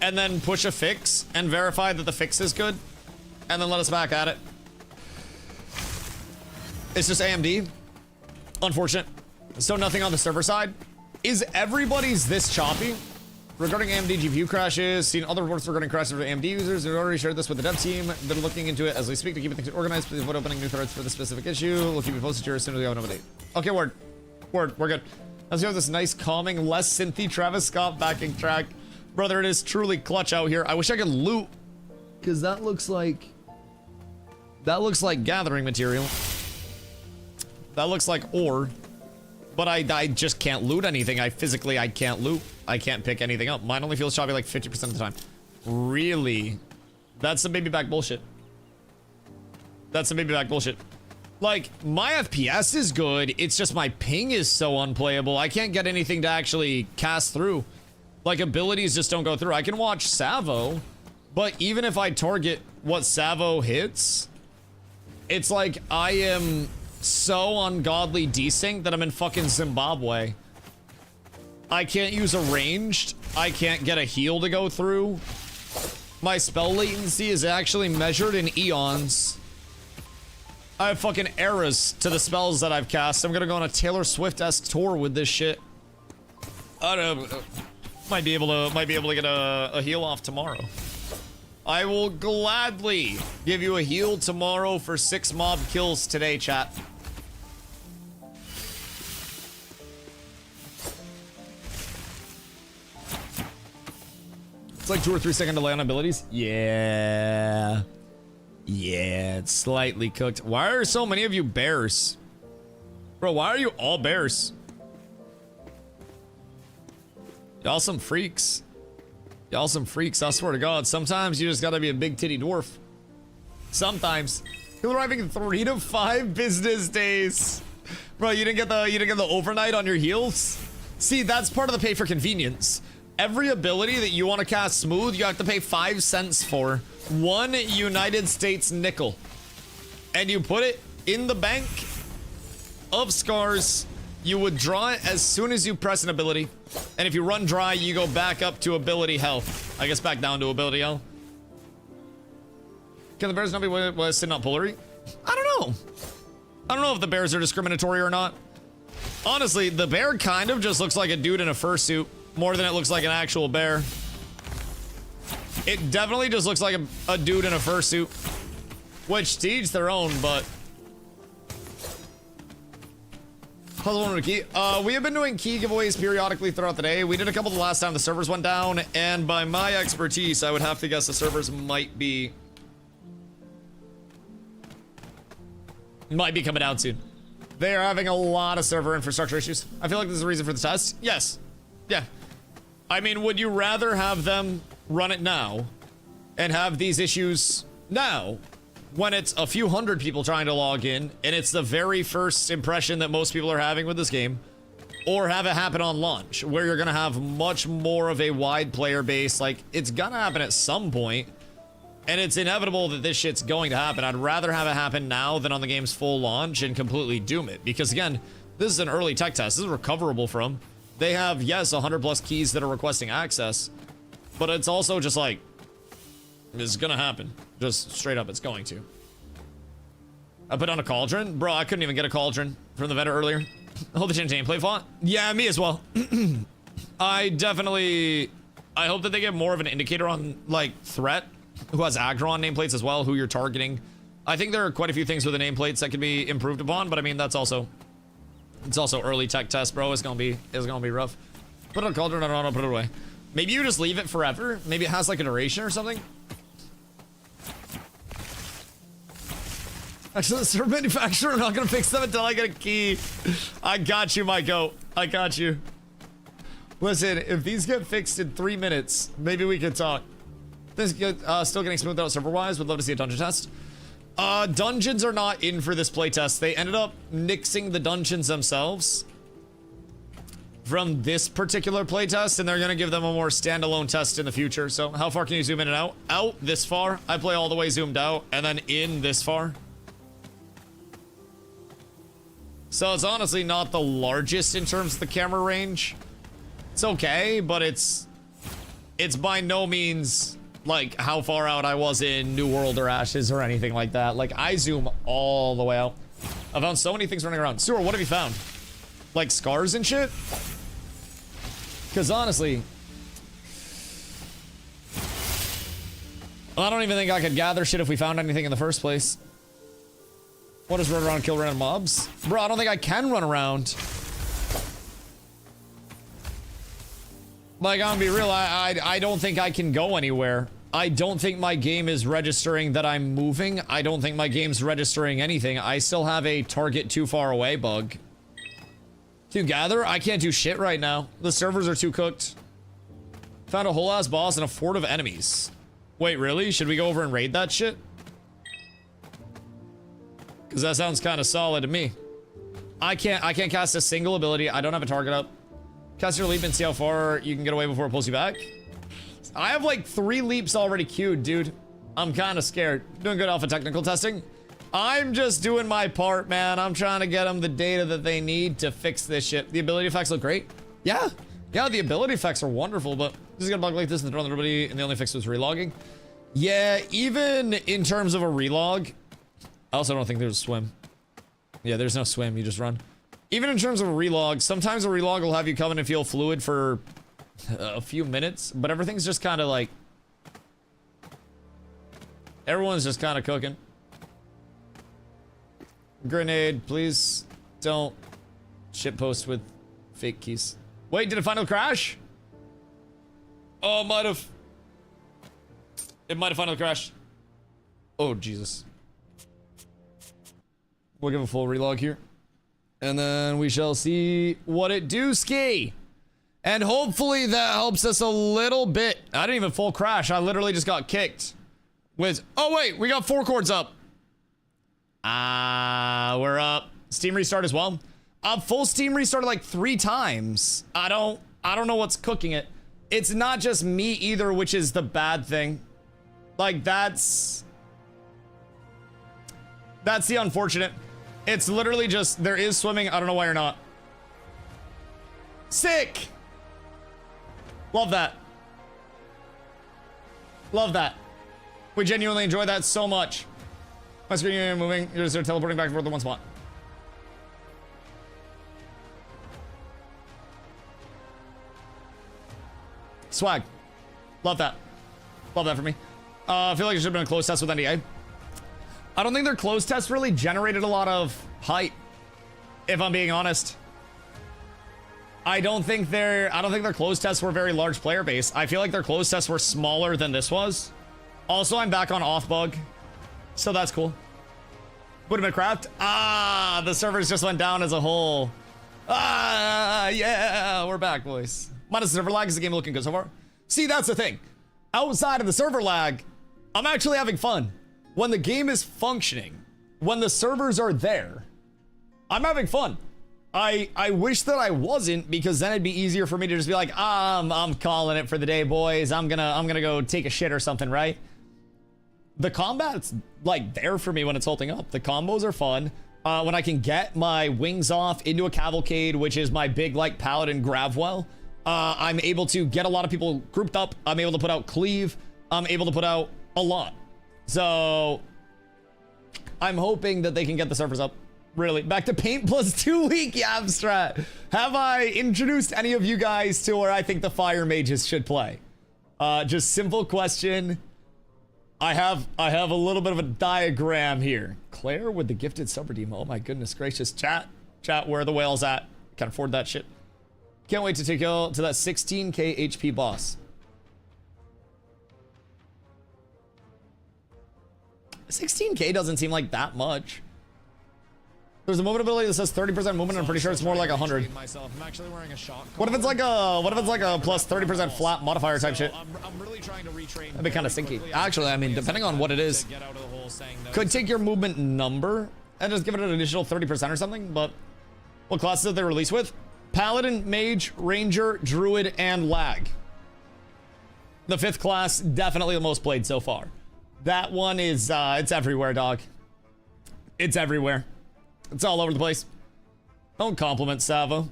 A: And then push a fix and verify that the fix is good. And then let us back at it. It's just AMD. Unfortunate. So nothing on the server side. Is everybody's this choppy? Regarding AMD GPU crashes, seen other reports regarding crashes for AMD users. We've already shared this with the dev team. Been looking into it as we speak to keep things organized. Please avoid opening new threads for this specific issue. We'll keep you posted here as soon as we have an update. Okay, word. We're good. Let's go with this nice, calming, less synthy Travis Scott backing track. Brother, it is truly clutch out here. I wish I could loot, because that looks like gathering material. That looks like ore. But I just can't loot anything. I can't loot. I can't pick anything up. Mine only feels choppy like 50% of the time. Really? That's some baby back bullshit. That's some baby back bullshit. Like, my FPS is good. It's just my ping is so unplayable. I can't get anything to actually cast through. Like, abilities just don't go through. I can watch Savo, but even if I target what Savo hits, it's like I am so ungodly desync that I'm in fucking Zimbabwe. I can't use a ranged. I can't get a heal to go through. My spell latency is actually measured in eons. I have fucking eras to the spells that I've cast. I'm gonna go on a Taylor Swift-esque tour with this shit. I don't know. Might be able to get a heal off tomorrow. I will gladly give you a heal tomorrow for 6 mob kills today, chat. It's like 2 or 3 second delay on abilities. Yeah. Yeah, it's slightly cooked. Why are so many of you bears? Bro, why are you all bears? Y'all some freaks. Y'all some freaks, I swear to God. Sometimes you just gotta be a big titty dwarf. Sometimes. You're arriving in 3 to 5 business days. Bro, you didn't get the overnight on your heals? See, that's part of the pay for convenience. Every ability that you want to cast smooth, you have to pay 5 cents for. 1 United States nickel. And you put it in the bank of scars. You withdraw it as soon as you press an ability. And if you run dry, you go back up to ability health. I guess back down to ability health. Can the bears not be sitting on Pullery? I don't know. I don't know if the bears are discriminatory or not. Honestly, the bear kind of just looks like a dude in a fursuit more than it looks like an actual bear. It definitely just looks like a dude in a fursuit. Which to each their own, but... we have been doing key giveaways periodically throughout the day. We did a couple the last time the servers went down, and by my expertise, I would have to guess the servers might be coming out soon. They are having a lot of server infrastructure issues. I feel like this is a reason for the test. Yes. Yeah. I mean, would you rather have them run it now and have these issues now when it's a few hundred people trying to log in and it's the very first impression that most people are having with this game, or have it happen on launch where you're gonna have much more of a wide player base? Like, it's gonna happen at some point, and it's inevitable that this shit's going to happen. I'd rather have it happen now than on the game's full launch and completely doom it, because again, this is an early tech test. This is recoverable from. They have, yes, 100 plus keys that are requesting access, but it's also just like, this is gonna happen. Just straight up, it's going to. I put on a cauldron? Bro, I couldn't even get a cauldron from the vendor earlier. Oh, the change gameplay font? Yeah, me as well. I hope that they get more of an indicator on, like, threat, who has Agron nameplates as well, who you're targeting. I think there are quite a few things with the nameplates that can be improved upon, but I mean, that's also... It's also early tech test, bro. It's gonna be rough. Put it on cauldron, I don't know, put it away. Maybe you just leave it forever. Maybe it has like a duration or something. Actually, the server manufacturer, I'm not gonna fix them until I get a key. I got you, my goat. I got you. Listen, if these get fixed in 3 minutes, maybe we can talk. This is still getting smoothed out server-wise. Would love to see a dungeon test. Dungeons are not in for this playtest. They ended up nixing the dungeons themselves from this particular playtest, and they're gonna give them a more standalone test in the future. So how far can you zoom in and out? Out this far. I play all the way zoomed out, and then in this far. So it's honestly not the largest in terms of the camera range. It's okay, but it's by no means like how far out I was in New World or Ashes or anything like that. Like, I zoom all the way out. I found so many things running around. Sewer, what have you found? Like scars and shit? Because honestly, I don't even think I could gather shit if we found anything in the first place. What is run around, kill random mobs? Bro, I don't think I can run around. Like, I'm gonna be real, I don't think I can go anywhere. I don't think my game is registering that I'm moving. I don't think my game's registering anything. I still have a target too far away bug. To gather, I can't do shit right now. The servers are too cooked. Found a whole ass boss and a fort of enemies. Wait, really? Should we go over and raid that shit? Because that sounds kind of solid to me. I can't cast a single ability. I don't have a target up. Cast your leap and see how far you can get away before it pulls you back. I have like 3 leaps already queued, dude. I'm kind of scared. Doing good alpha technical testing. I'm just doing my part, man. I'm trying to get them the data that they need to fix this shit. The ability effects look great. Yeah. Yeah, the ability effects are wonderful, but this is gonna bug like this and throw everybody, and the only fix was relogging. Yeah, even in terms of a relog, I also don't think there's a swim. Yeah, there's no swim, you just run. Even in terms of a relog, sometimes a relog will have you come in and feel fluid for a few minutes, but everything's just kind of like... Everyone's just kind of cooking. Grenade, please don't shitpost with fake keys. Wait, did it finally crash? Oh, it might have. It might have finally crashed. Oh, Jesus. We'll give a full relog here. And then we shall see what it do ski. And hopefully that helps us a little bit. I didn't even full crash. I literally just got kicked. With, oh wait, we got 4 chords up. We're up. Steam restart as well. Full Steam restarted like 3 times. I don't know what's cooking it. It's not just me either, which is the bad thing. Like that's the unfortunate. It's literally just, there is swimming. I don't know why you're not. Sick. Love that. Love that. We genuinely enjoy that so much. My screen moving. You're just teleporting back and forth to one spot. Swag. Love that. Love that for me. I feel like it should have been a close test with NDA. I don't think their close test really generated a lot of hype, if I'm being honest. I don't think their close tests were very large player base. I feel like their close tests were smaller than this was. Also, I'm back on off bug, so that's cool. Would have been craft. The servers just went down as a whole. Yeah, we're back, boys. Minus server lag, is the game looking good so far? See, that's the thing. Outside of the server lag, I'm actually having fun. When the game is functioning, when the servers are there, I'm having fun. I wish that I wasn't, because then it'd be easier for me to just be like, I'm calling it for the day, boys. I'm gonna go take a shit or something, right? The combat's like there for me when it's holding up. The combos are fun. When I can get my wings off into a cavalcade, which is my big like paladin Gravwell, I'm able to get a lot of people grouped up. I'm able to put out cleave. I'm able to put out a lot. So I'm hoping that they can get the servers up. Really, back to paint plus 2 week Yabstrat. Have I introduced any of you guys to where I think the fire mages should play? Just simple question. I have a little bit of a diagram here. Claire with the gifted sub redeem. Oh my goodness gracious. Chat, where are the whales at? Can't afford that shit. Can't wait to take you to that 16k HP boss. 16k doesn't seem like that much. There's a movement ability that says 30% movement, and I'm pretty sure it's more like 100. What if it's like a plus 30% flat modifier type shit? That'd be kind of stinky. Actually, I mean, depending on what it is, could take your movement number and just give it an additional 30% or something. But what classes did they release with? Paladin, Mage, Ranger, Druid, and Lag. The 5th class, definitely the most played so far. That one is, it's everywhere, dog. It's everywhere. It's all over the place. Don't compliment Savo.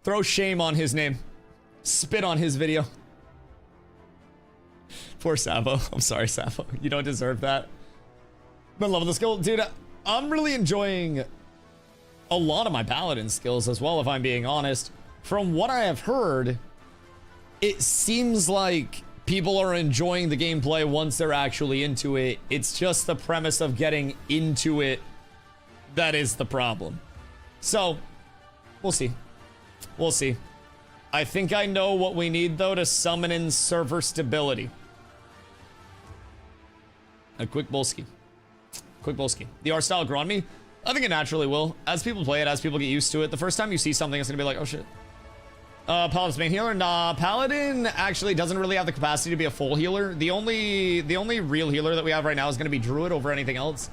A: Throw shame on his name. Spit on his video. Poor Savo. I'm sorry, Savo. You don't deserve that. Been loving the skill. Dude, I'm really enjoying a lot of my paladin skills as well, if I'm being honest. From what I have heard, it seems like people are enjoying the gameplay once they're actually into it. It's just the premise of getting into it that is the problem. So, we'll see. We'll see. I think I know what we need, though, to summon in server stability. A quick Bolski. Quick Bolski. The art style grow on me? I think it naturally will. As people play it, as people get used to it, the first time you see something, it's gonna be like, oh shit. Paladin's main healer? Nah, Paladin actually doesn't really have the capacity to be a full healer. The only real healer that we have right now is gonna be Druid over anything else.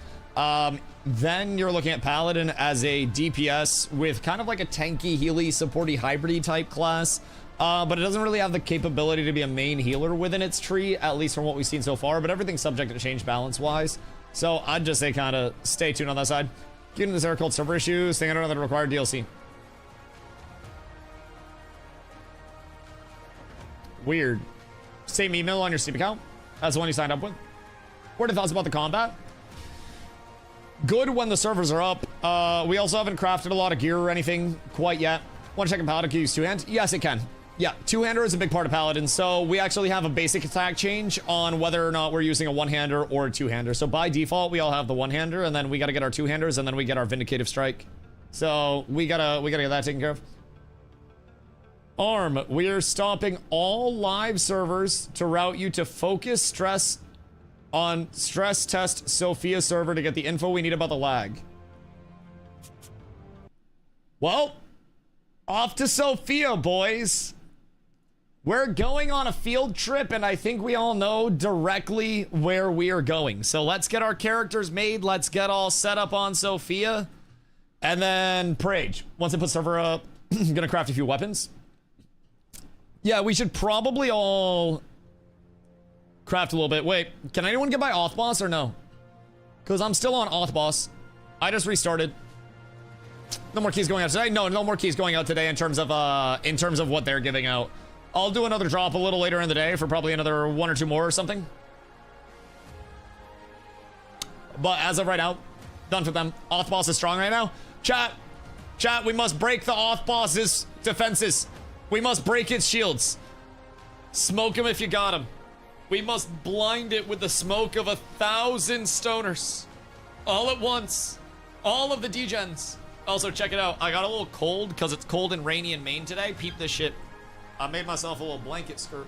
A: Then you're looking at Paladin as a DPS with kind of like a tanky, healy, supporty, hybrid type class. But it doesn't really have the capability to be a main healer within its tree, at least from what we've seen so far. But everything's subject to change balance-wise. So I'd just say kind of stay tuned on that side. Get into this era called server issues. Think I don't know that required DLC. Weird. Same email on your Steam account as the one you signed up with. What are your thoughts about the combat? Good when the servers are up. We also haven't crafted a lot of gear or anything quite yet. Want to check if Paladin can use two-hand? Yes, it can. Yeah, two-hander is a big part of Paladin, so we actually have a basic attack change on whether or not we're using a one-hander or a two-hander. So by default, we all have the one-hander, and then we gotta get our two-handers, and then we get our Vindicative Strike. So we gotta get that taken care of. Arm, we're stopping all live servers to route you to focus stress on stress test Sophia server to get the info we need about the lag. Well, off to Sophia, boys. We're going on a field trip, and I think we all know directly where we are going. So let's get our characters made. Let's get all set up on Sophia. And then Prage. Once I put server up, I'm gonna craft a few weapons. Yeah, we should probably all craft a little bit. Wait, can anyone get by Authboss or no? Because I'm still on Authboss. I just restarted. No more keys going out today. No more keys going out today in terms of what they're giving out. I'll do another drop a little later in the day for probably another one or two more or something. But as of right now, done for them. Authboss is strong right now. Chat, we must break the Authboss's defenses. We must break its shields. Smoke him if you got him. We must blind it with the smoke of 1,000 stoners. All at once. All of the degens. Also, check it out. I got a little cold because it's cold and rainy in Maine today. Peep this shit. I made myself a little blanket skirt.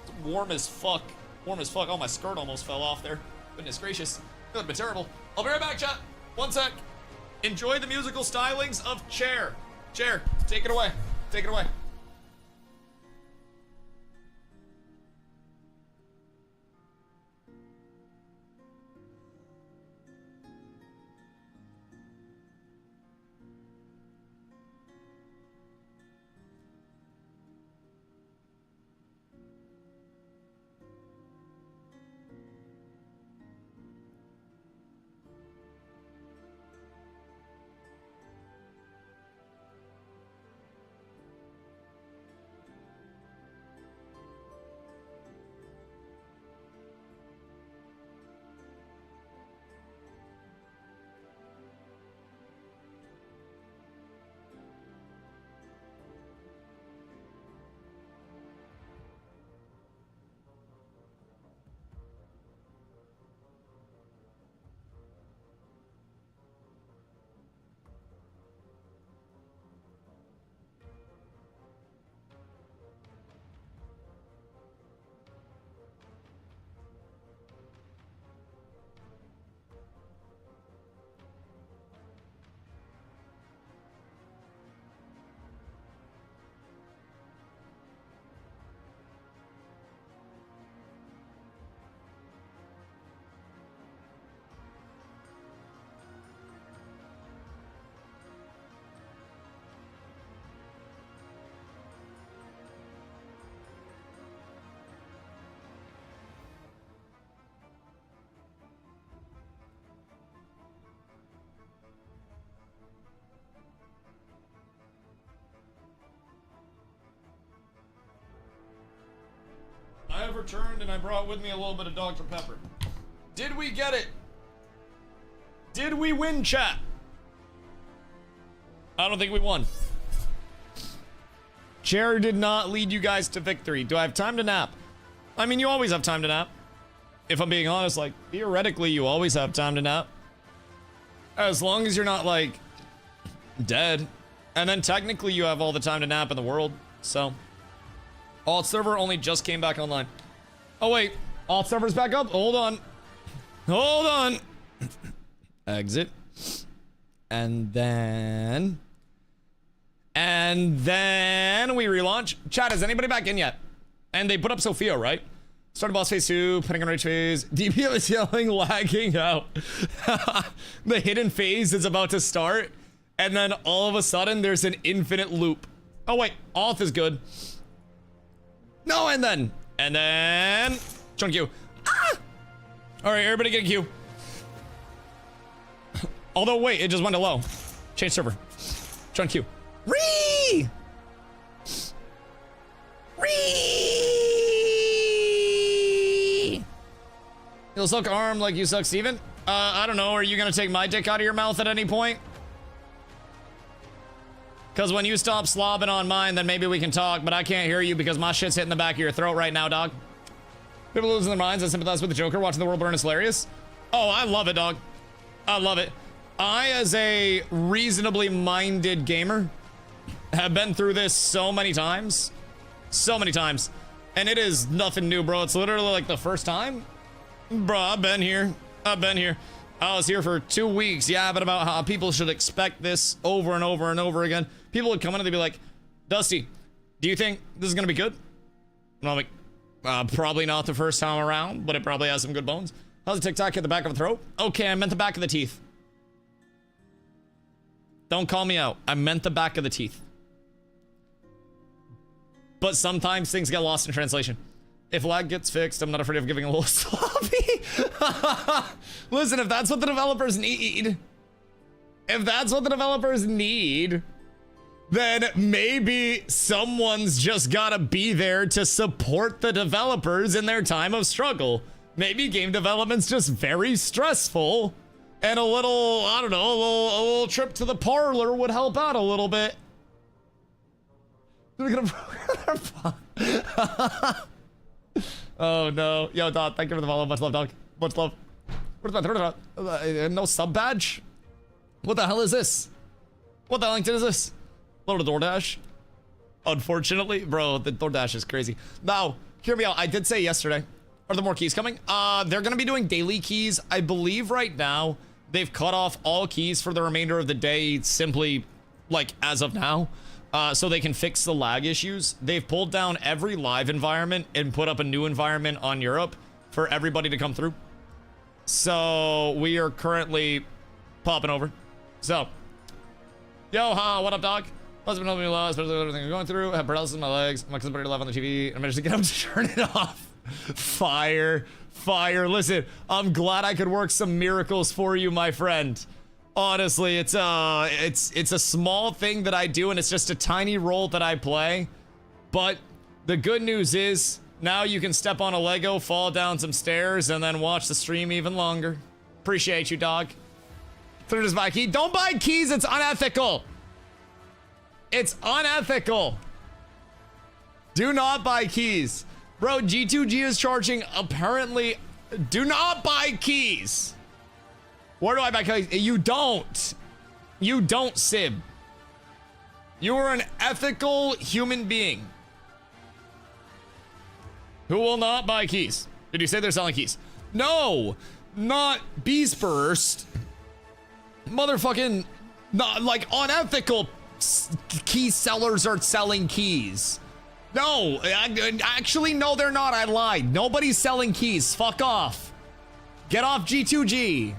A: It's warm as fuck. Warm as fuck. Oh, my skirt almost fell off there. Goodness gracious. That would be terrible. I'll be right back, chat. One sec. Enjoy the musical stylings of Chair. Chair, take it away. Take it away. I have returned and I brought with me a little bit of Dr. Pepper. Did we get it? Did we win, chat? I don't think we won. Chair did not lead you guys to victory. Do I have time to nap? I mean, you always have time to nap. If I'm being honest, like, theoretically, you always have time to nap. As long as you're not, like, dead. And then technically you have all the time to nap in the world, so... Alt server only just came back online. Oh wait, alt server's back up? Hold on. Hold on. Exit. And then we relaunch. Chat, is anybody back in yet? And they put up Sophia, right? Started boss phase 2, putting on rage phase. DPM is yelling, lagging out. The hidden phase is about to start, and then all of a sudden there's an infinite loop. Oh wait, auth is good. No, and then Chunk Q. Ah! All right, everybody get a Q. Although wait, it just went to low. Change server. Chunk Q. Ree! You'll suck arm like you suck Steven? I don't know. Are you gonna take my dick out of your mouth at any point? Because when you stop slobbing on mine, then maybe we can talk, but I can't hear you because my shit's hitting the back of your throat right now, dog. People losing their minds. I sympathize with the Joker. Watching the world burn is hilarious. Oh, I love it, dog. I love it. I, as a reasonably minded gamer, have been through this so many times. So many times. And it is nothing new, bro. It's literally like the first time. Bro, I've been here. I was here for 2 weeks yapping about how people should expect this over and over and over again. People would come in and they'd be like, Dusty, do you think this is going to be good? And I'm like, probably not the first time around, but it probably has some good bones. How's the TikTok at the back of the throat? Okay, I meant the back of the teeth. Don't call me out. I meant the back of the teeth. But sometimes things get lost in translation. If lag gets fixed, I'm not afraid of giving a little sloppy. Listen, if that's what the developers need, then maybe someone's just gotta be there to support the developers in their time of struggle. Maybe game development's just very stressful, and a little, I don't know, a little trip to the parlor would help out a little bit. We're gonna Oh no. Yo, dog, thank you for the follow. Much love, dog. Much love. Where's my no sub badge? What the hell is this? What the LinkedIn is this? Load of DoorDash. Unfortunately, bro, the DoorDash is crazy. Now, hear me out. I did say yesterday. Are there more keys coming? They're gonna be doing daily keys. I believe right now they've cut off all keys for the remainder of the day, simply like as of now. So they can fix the lag issues. They've pulled down every live environment and put up a new environment on Europe for everybody to come through. So we are currently popping over. So, yo, what up, dog? Must have been helping me a lot, especially with everything I'm going through. I have paralysis in my legs. My cousin put it live on the TV. I managed to get him to turn it off. Fire. Listen, I'm glad I could work some miracles for you, my friend. Honestly, it's a small thing that I do, and it's just a tiny role that I play. But the good news is now you can step on a Lego, fall down some stairs, and then watch the stream even longer. Appreciate you, dog. Third is buy key. Don't buy keys. It's unethical. It's unethical. Do not buy keys. Bro, G2G is charging apparently. Do not buy keys. Where do I buy keys? You don't. You don't, Sib. You are an ethical human being who will not buy keys. Did you say they're selling keys? No, not Beast Burst. Motherfucking, not like unethical key sellers are selling keys. No, actually, no, they're not. I lied. Nobody's selling keys. Fuck off. Get off G2G.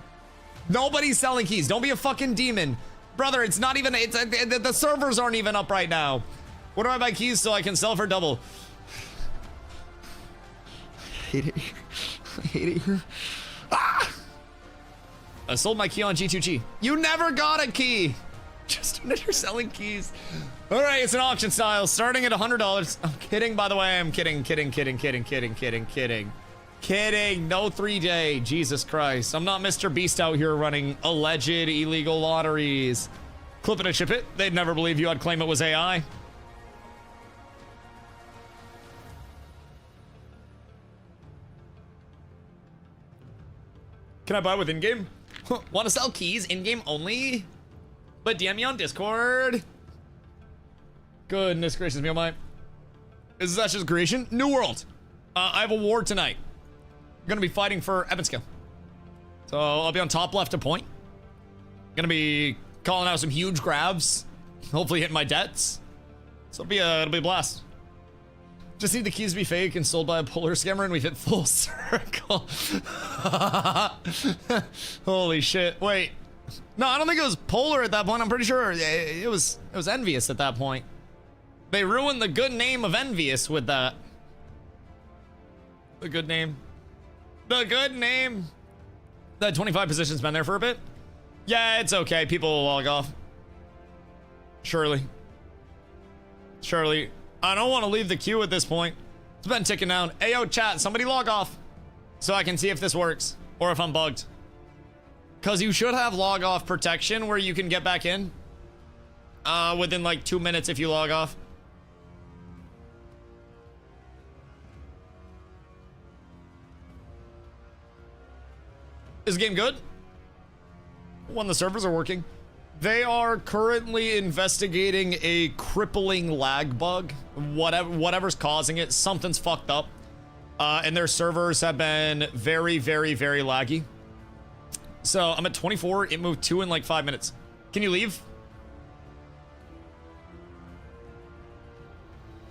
A: Nobody's selling keys. Don't be a fucking demon. Brother, it's not even, the servers aren't even up right now. What do I buy keys so I can sell for double? I hate it. I hate it here. Ah! I sold my key on G2G. You never got a key. Just admit you're selling keys. All right, it's an auction style starting at $100. I'm kidding, by the way. I'm kidding. Kidding, no 3-day. Jesus Christ. I'm not Mr. Beast out here running alleged illegal lotteries. Clip it and ship it. They'd never believe you. I'd claim it was AI. Can I buy with in-game? Want to sell keys in-game only? But DM me on Discord. Goodness gracious me, oh my. Is this Ash's creation? New world. I have a war tonight. I'm gonna be fighting for Evanskill. So I'll be on top left to point. Gonna be calling out some huge grabs. Hopefully hitting my debts. So it'll be a blast. Just need the keys to be fake and sold by a polar scammer and we've hit full circle. Holy shit. Wait. No, I don't think it was polar at that point. I'm pretty sure it was envious at that point. They ruined the good name of envious with that. The good name. The good name. That 25 position's been there for a bit. Yeah, it's okay. People will log off. Surely. I don't want to leave the queue at this point. It's been ticking down. Ayo, chat, somebody log off so I can see if this works or if I'm bugged. Because you should have log off protection where you can get back in within like 2 minutes if you log off. Is the game good? When the servers are working. They are currently investigating a crippling lag bug. Whatever's causing it, something's fucked up. And their servers have been very, very, very laggy. So I'm at 24. It moved 2 in like 5 minutes. Can you leave?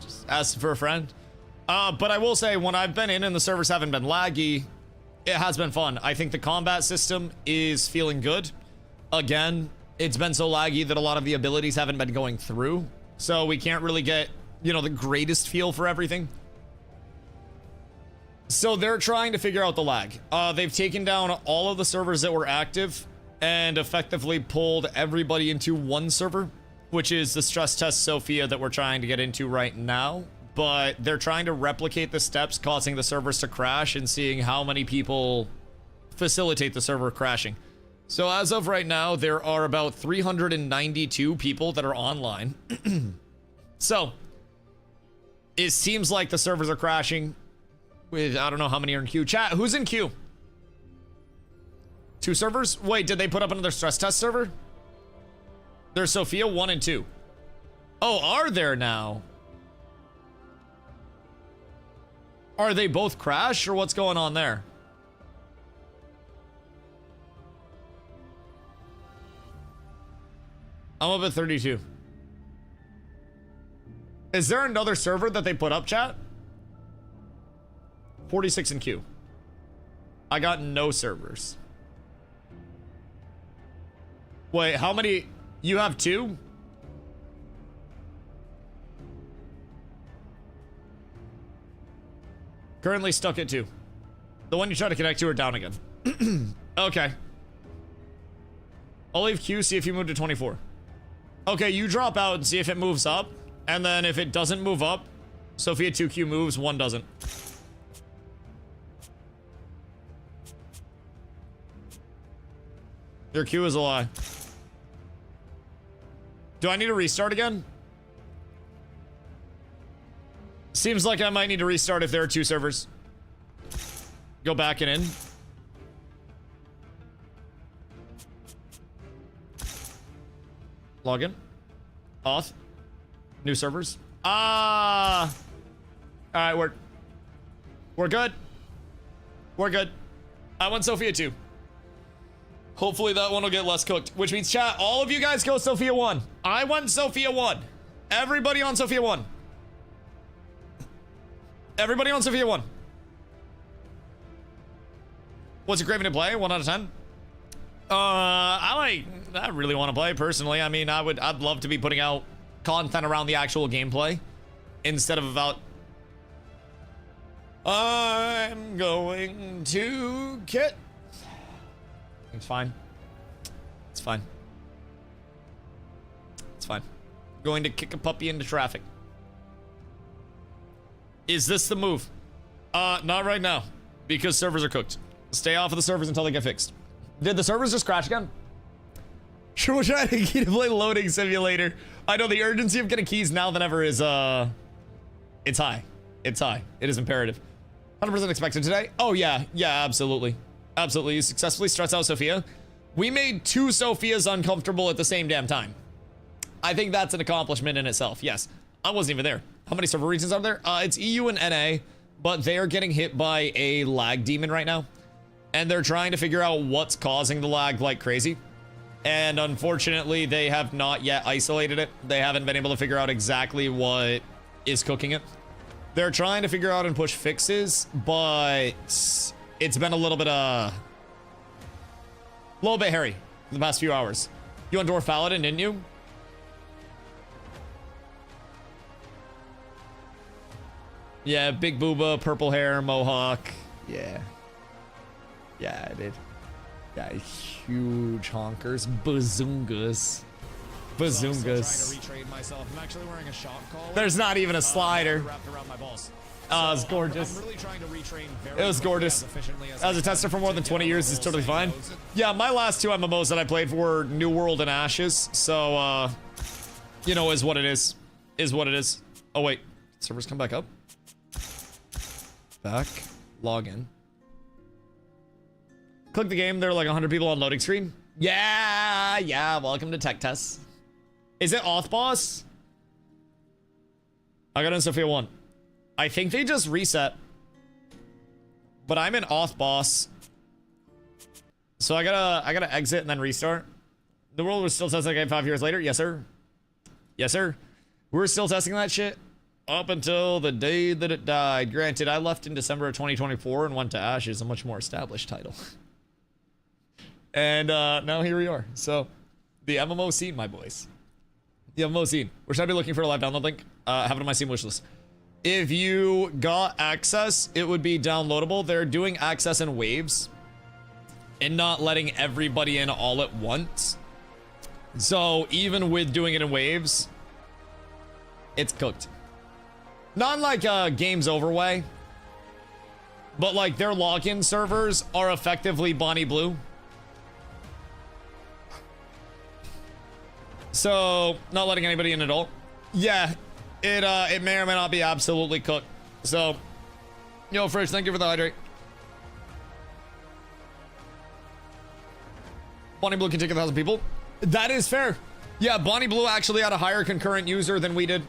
A: Just ask for a friend. But I will say, when I've been in and the servers haven't been laggy, it has been fun. I think the combat system is feeling good. Again, it's been so laggy that a lot of the abilities haven't been going through. So we can't really get, you know, the greatest feel for everything. So they're trying to figure out the lag. They've taken down all of the servers that were active and effectively pulled everybody into one server, which is the stress test Sophia that we're trying to get into right now. But they're trying to replicate the steps causing the servers to crash and seeing how many people facilitate the server crashing. So as of right now, there are about 392 people that are online. So it seems like the servers are crashing with, I don't know how many are in queue. Chat, who's in queue? 2 servers? Wait, did they put up another stress test server? There's Sophia 1 and 2. Oh, are there now? Are they both crash or what's going on there? I'm up at 32. Is there another server that they put up, chat? 46 in queue. I got no servers. Wait, how many? You have 2? Currently stuck at 2. The one you try to connect to are down again. Okay. I'll leave queue, see if you move to 24. Okay, you drop out and see if it moves up. And then if it doesn't move up, Sophia 2Q moves, 1 doesn't. Your queue is a lie. Do I need to restart again? Seems like I might need to restart if there are 2 servers. Go back and in. Login. Auth. New servers. Alright, we're good. We're good. I want Sophia 2. Hopefully that one will get less cooked. Which means, chat, all of you guys go Sophia 1. I want Sophia 1. Everybody on Sophia 1. Everybody on Sophia 1. What's it craving to play? 1 out of 10? I really want to play personally. I mean, I'd love to be putting out content around the actual gameplay instead of about I'm going to kit. It's fine. It's fine. It's fine. Going to kick a puppy into traffic. Is this the move? Not right now, because servers are cooked. Stay off of the servers until they get fixed. Did the servers just crash again? Sure, we're trying to play loading simulator. I know the urgency of getting keys now than ever is, it's high. It's high. It is imperative. 100% expected today? Oh, yeah. Yeah, absolutely. Absolutely. You successfully stress out Sophia. We made 2 Sophias uncomfortable at the same damn time. I think that's an accomplishment in itself. Yes. I wasn't even there. How many server regions are there? It's EU and NA, but they are getting hit by a lag demon right now. And they're trying to figure out what's causing the lag like crazy. And unfortunately, they have not yet isolated it. They haven't been able to figure out exactly what is cooking it. They're trying to figure out and push fixes, but it's been a little bit hairy the past few hours. You on Dwarf Paladin, didn't you? Yeah, big booba, purple hair, mohawk. Yeah. Yeah, I did. Yeah, huge honkers. Bazoongas. Bazoongas. I'm actually wearing a shock collar. There's not even a slider. Oh, it's gorgeous. It was gorgeous. As a tester for more than 20 years is totally fine. Yeah, my last two MMOs that I played were New World and Ashes. So, you know, is what it is. Is what it is. Oh, wait. Servers come back up. Back. Login. Click the game. There are like 100 people on loading screen. Yeah. Welcome to Tech Test. Is it Auth Boss? I got in Sophia 1. I think they just reset. But I'm in Auth Boss. So I gotta exit and then restart. The world was still testing the game 5 years later. Yes, sir. Yes, sir. We're still testing that shit up until the day that it died. Granted, I left in December of 2024 and went to Ashes, a much more established title. And now here we are. So, the MMO scene, my boys. The MMO scene. Where should I be looking for a live download link? Have it on my Steam wishlist. If you got access, it would be downloadable. They're doing access in waves and not letting everybody in all at once. So, even with doing it in waves, it's cooked. Not like Games Over way, but like their login servers are effectively Bonnie Blue. So, not letting anybody in at all. Yeah, it may or may not be absolutely cooked. So, yo, Frisch, thank you for the hydrate. Bonnie Blue can take 1,000 people. That is fair. Yeah, Bonnie Blue actually had a higher concurrent user than we did.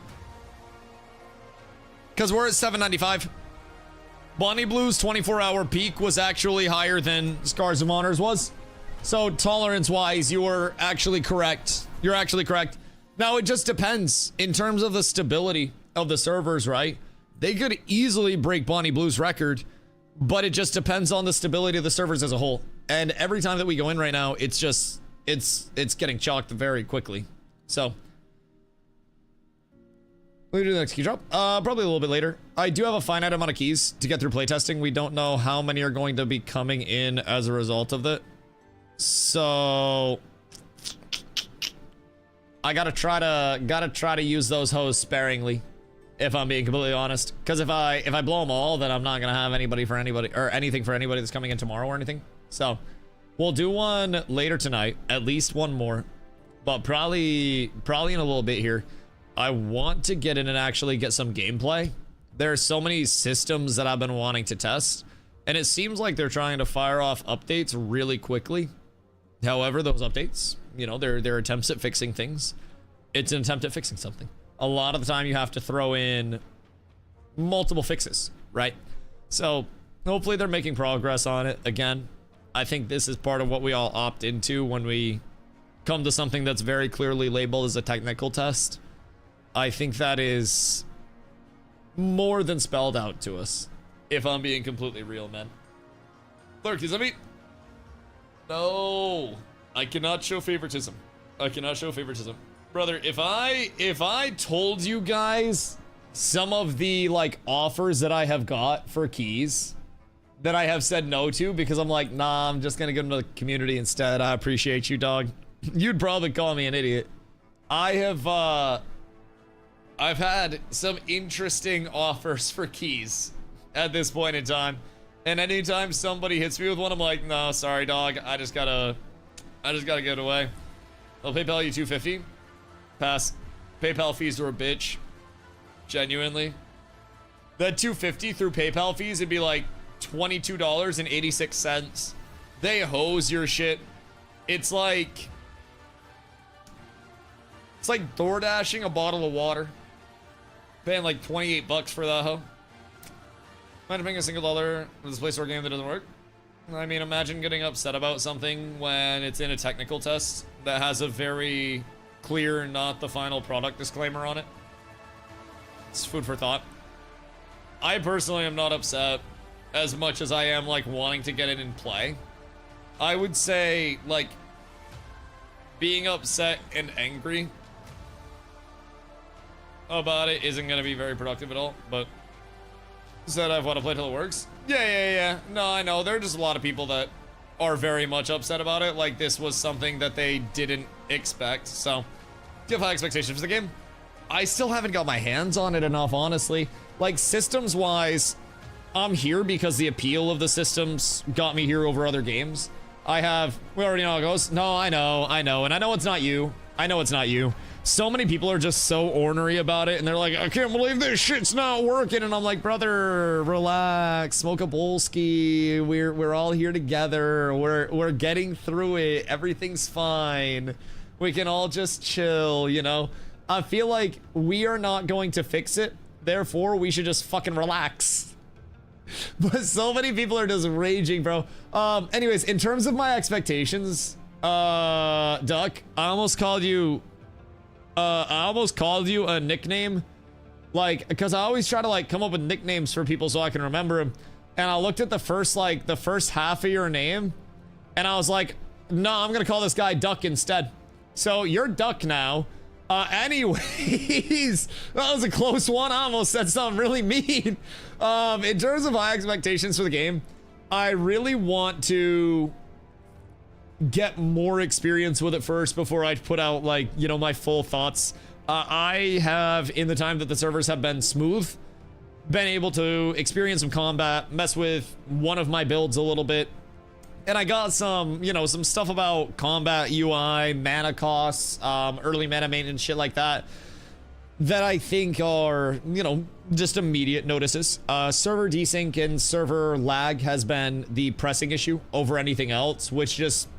A: Because we're at 795. Bonnie Blue's 24-hour peak was actually higher than Scars of Honors was. So, tolerance-wise, you were actually correct. You're actually correct. Now, it just depends in terms of the stability of the servers, right? They could easily break Bonnie Blue's record, but it just depends on the stability of the servers as a whole. And every time that we go in right now, it's just, it's getting chalked very quickly. So, we'll do the next key drop. Probably a little bit later. I do have a finite amount of keys to get through playtesting. We don't know how many are going to be coming in as a result of that. So, I gotta try to use those hoes sparingly, if I'm being completely honest. Because if I blow them all, then I'm not gonna have anybody for anybody or anything for anybody that's coming in tomorrow or anything. So, we'll do one later tonight, at least one more, but probably in a little bit here. I want to get in and actually get some gameplay. There are so many systems that I've been wanting to test, and it seems like they're trying to fire off updates really quickly. However, those updates, you know, they're attempts at fixing things. It's an attempt at fixing something. A lot of the time you have to throw in multiple fixes, right? So hopefully they're making progress on it. Again, I think this is part of what we all opt into when we come to something that's very clearly labeled as a technical test. I think that is more than spelled out to us, if I'm being completely real, man. Lurk, does that mean? No, I cannot show favoritism. I cannot show favoritism. Brother, if I told you guys some of the like offers that I have got for keys that I have said no to because I'm like, nah, I'm just gonna give them to the community instead. I appreciate you, dog. You'd probably call me an idiot. I've had some interesting offers for keys at this point in time. And anytime somebody hits me with one, I'm like, no, sorry, dog. I just gotta get it away. I'll PayPal you $250. Pass. PayPal fees are a bitch. Genuinely. That $250 through PayPal fees, it'd be like $22.86. They hose your shit. It's like DoorDashing a bottle of water. Paying like 28 bucks for that, huh? Imagine paying a single dollar for this Play Store game that doesn't work. I mean, imagine getting upset about something when it's in a technical test that has a very clear, not the final product disclaimer on it. It's food for thought. I personally am not upset as much as I am, like, wanting to get it in play. I would say, like, being upset and angry about it isn't going to be very productive at all, but said I've want to play till it works. Yeah. No, I know. There are just a lot of people that are very much upset about it. Like, this was something that they didn't expect, so do you have high expectations for the game? I still haven't got my hands on it enough, honestly. Like, systems-wise, I'm here because the appeal of the systems got me here over other games. We already know how it goes. No, I know, and I know it's not you. I know it's not you. So many people are just so ornery about it, and they're like, I can't believe this shit's not working, and I'm like, brother, relax, smoke a bolski, we're all here together, we're getting through it, everything's fine, we can all just chill, you know? I feel like we are not going to fix it, therefore we should just fucking relax. But so many people are just raging, bro. Anyways, in terms of my expectations, Duck, I almost called you a nickname, like, because I always try to, like, come up with nicknames for people so I can remember them. And I looked at the first half of your name, and I was like, no, I'm gonna call this guy Duck instead. So you're Duck now. Anyways, that was a close one. I almost said something really mean. In terms of high expectations for the game, I really want to get more experience with it first before I put out, like, you know, my full thoughts. I have, in the time that the servers have been smooth, been able to experience some combat, mess with one of my builds a little bit, and I got some, you know, some stuff about combat UI, mana costs, early mana maintenance, shit like that I think are, you know, just immediate notices. Server desync and server lag has been the pressing issue over anything else, which just,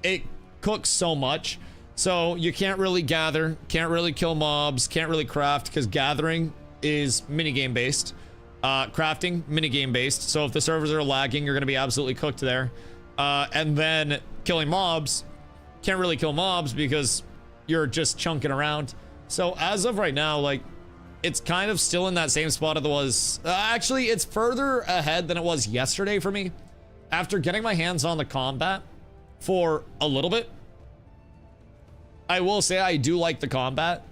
A: it cooks so much. So you can't really gather, can't really kill mobs, can't really craft, because gathering is minigame based. Crafting, minigame based. So if the servers are lagging, you're going to be absolutely cooked there. And then killing mobs, can't really kill mobs because you're just chunking around. So as of right now, like, it's kind of still in that same spot it was. Actually, it's further ahead than it was yesterday for me. After getting my hands on the combat for a little bit, I will say I do like the combat.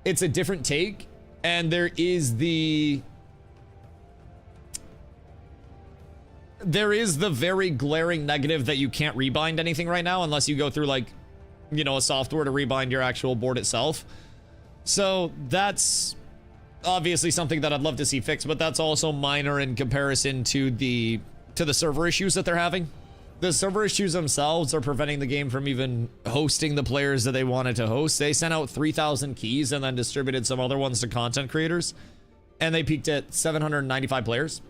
A: It's a different take, and there is the very glaring negative that you can't rebind anything right now unless you go through, like, you know, a software to rebind your actual board itself. So that's obviously something that I'd love to see fixed, but that's also minor in comparison to the server issues that they're having. The server issues themselves are preventing the game from even hosting the players that they wanted to host. They sent out 3,000 keys and then distributed some other ones to content creators, and they peaked at 795 players.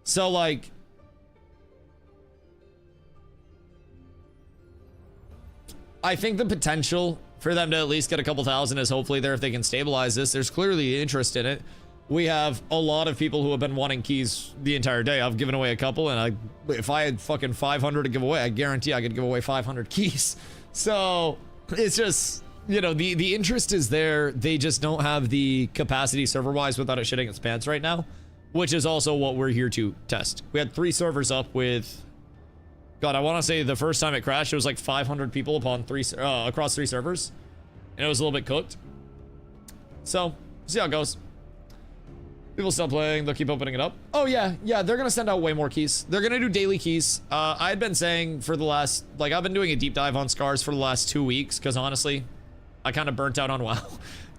A: So, like, I think the potential for them to at least get a couple thousand is hopefully there if they can stabilize this. There's clearly interest in it. We have a lot of people who have been wanting keys the entire day. I've given away a couple, and if I had fucking 500 to give away, I guarantee I could give away 500 keys. So it's just, you know, the interest is there. They just don't have the capacity server-wise without it shitting its pants right now, which is also what we're here to test. We had 3 servers up with, God, I want to say the first time it crashed, it was like 500 people upon across 3 servers, and it was a little bit cooked. So, see how it goes. People still playing, they'll keep opening it up. Oh yeah, they're gonna send out way more keys. They're gonna do daily keys. I had been saying for the last, like, I've been doing a deep dive on Scars for the last 2 weeks, because honestly, I kind of burnt out on WoW,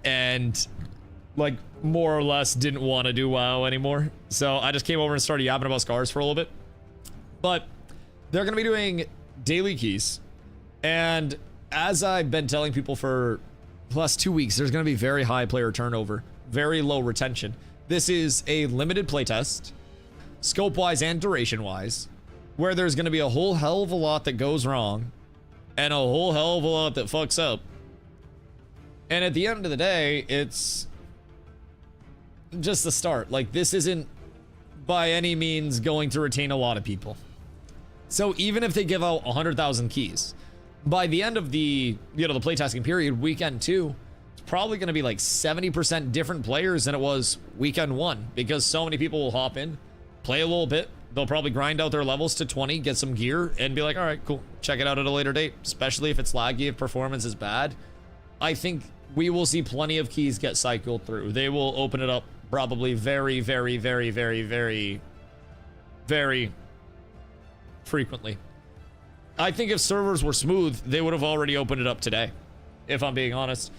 A: and, like, more or less didn't want to do WoW anymore. So I just came over and started yapping about Scars for a little bit. But they're gonna be doing daily keys, and as I've been telling people for the last 2 weeks, there's gonna be very high player turnover, very low retention. This is a limited playtest, scope-wise and duration-wise, where there's going to be a whole hell of a lot that goes wrong and a whole hell of a lot that fucks up. And at the end of the day, it's just the start. Like, this isn't by any means going to retain a lot of people. So even if they give out 100,000 keys, by the end of the, the playtesting period, weekend 2, it's probably going to be like 70% different players than it was weekend 1, because so many people will hop in, play a little bit, they'll probably grind out their levels to 20, get some gear, and be like, all right, cool, check it out at a later date, especially if it's laggy, if performance is bad. I think we will see plenty of keys get cycled through. They will open it up probably very, very, very, very, very, very frequently. I think if servers were smooth, they would have already opened it up today, if I'm being honest.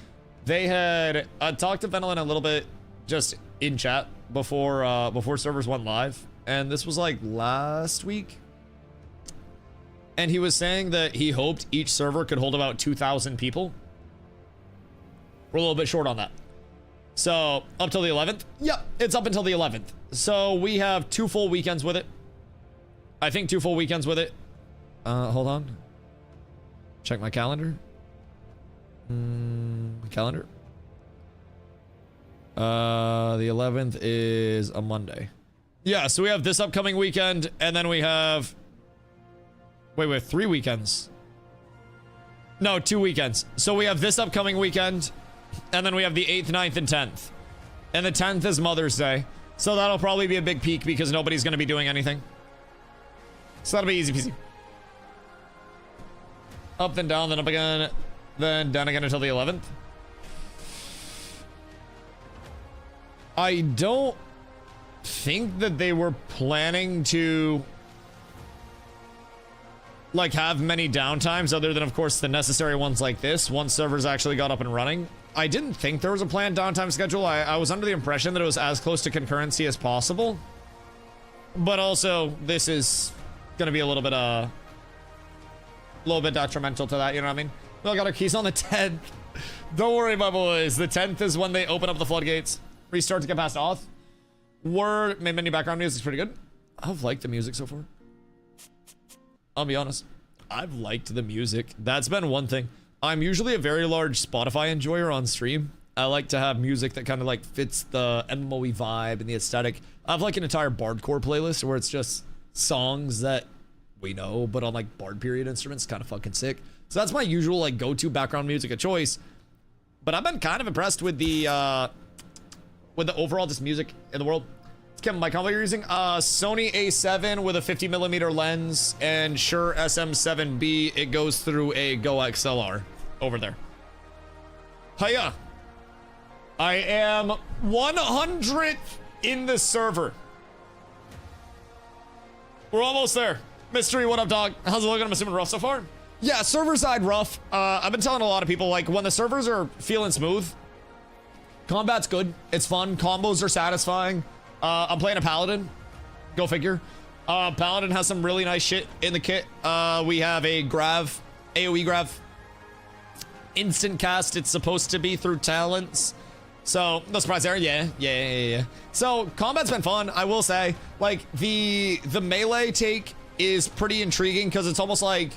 A: They had talked to Venelin a little bit just in chat before servers went live, and this was like last week. And he was saying that he hoped each server could hold about 2,000 people. We're a little bit short on that. So, up till the 11th? Yep, it's up until the 11th. So, we have 2 full weekends with it. I think 2 full weekends with it. Hold on. Check my calendar. Calendar. The 11th is a Monday. Yeah, so we have this upcoming weekend, and then we have... Wait, 3 weekends. No, 2 weekends. So we have this upcoming weekend, and then we have the 8th, 9th, and 10th. And the 10th is Mother's Day. So that'll probably be a big peak because nobody's going to be doing anything. So that'll be easy peasy. Up, then down, then up again, then down again until the 11th. I don't think that they were planning to like have many downtimes other than, of course, the necessary ones like this once servers actually got up and running. I didn't think there was a planned downtime schedule. I was under the impression that it was as close to concurrency as possible. But also, this is going to be a little bit detrimental to that, you know what I mean? We all got our keys on the 10th. Don't worry, my boys. The 10th is when they open up the floodgates. Restart to get past auth. Menu background music's pretty good. I've liked the music so far. I'll be honest. I've liked the music. That's been one thing. I'm usually a very large Spotify enjoyer on stream. I like to have music that kind of like fits the MMOE vibe and the aesthetic. I have like an entire Bardcore playlist where it's just songs that we know, but on like Bard period instruments, kind of fucking sick. So that's my usual like go-to background music of choice. But I've been kind of impressed with the overall just music in the world. It's Kevin, my combo you're using Sony A7 with a 50mm lens and Shure SM7B. It goes through a Go XLR over there. Hiya. I am 100th in the server. We're almost there. Mystery, what up, dog? How's it looking? I'm assuming rough so far. Yeah, server side rough. I've been telling a lot of people, like, when the servers are feeling smooth, combat's good. It's fun. Combos are satisfying. I'm playing a paladin. Go figure. Paladin has some really nice shit in the kit. We have a grav, AoE grav. Instant cast. It's supposed to be through talents. So, no surprise there. Yeah. So, combat's been fun, I will say. Like, the melee take is pretty intriguing because it's almost like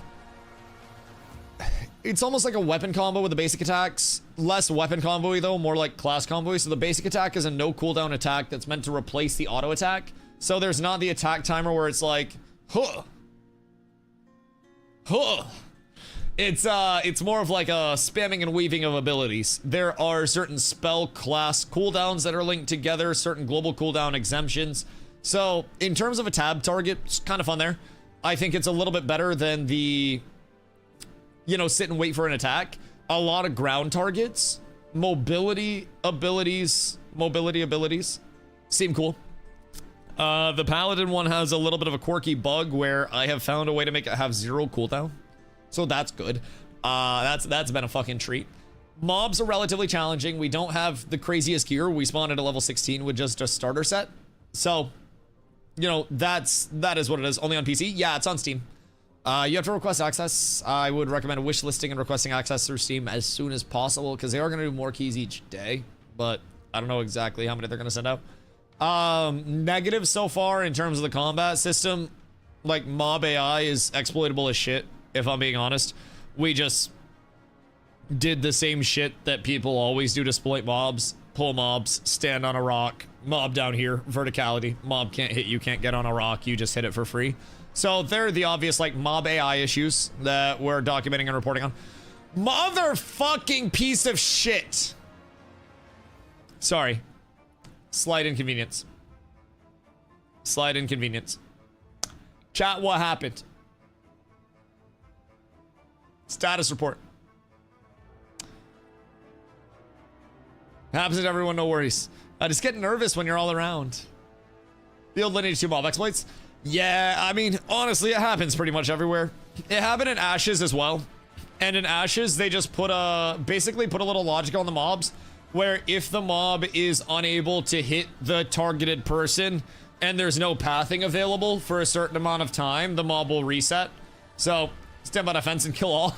A: a weapon combo with the basic attacks. Less weapon combo-y though, more like class combo-y. So the basic attack is a no cooldown attack that's meant to replace the auto attack. So there's not the attack timer where it's like, huh. It's more of like a spamming and weaving of abilities. There are certain spell class cooldowns that are linked together, certain global cooldown exemptions. So in terms of a tab target, it's kind of fun there. I think it's a little bit better than the, you know, sit and wait for an attack. A lot of ground targets, mobility abilities seem cool. The paladin one has a little bit of a quirky bug where I have found a way to make it have 0 cooldown. So that's good. That's been a fucking treat. Mobs are relatively challenging. We don't have the craziest gear. We spawned at a level 16 with just a starter set. So, you know, that is what it is. Only on PC? Yeah, it's on Steam. You have to request access. I would recommend wish listing and requesting access through Steam as soon as possible because they are going to do more keys each day, but I don't know exactly how many they're going to send out. Negative so far in terms of the combat system, like mob AI is exploitable as shit, if I'm being honest. We just did the same shit that people always do to exploit mobs pull mobs, stand on a rock, mob down here, verticality, mob can't hit you, can't get on a rock, you just hit it for free. So they're the obvious like mob AI issues that we're documenting and reporting on. Motherfucking piece of shit. Sorry. Slight inconvenience. Slight inconvenience. Chat, what happened? Status report. Happens to everyone, no worries. I just get nervous when you're all around. Field lineage 2 mob exploits. Yeah, I mean, honestly, it happens pretty much everywhere. It happened in Ashes as well. And in Ashes, they just put basically put a little logic on the mobs where if the mob is unable to hit the targeted person and there's no pathing available for a certain amount of time, the mob will reset. So, stand by defense and kill all.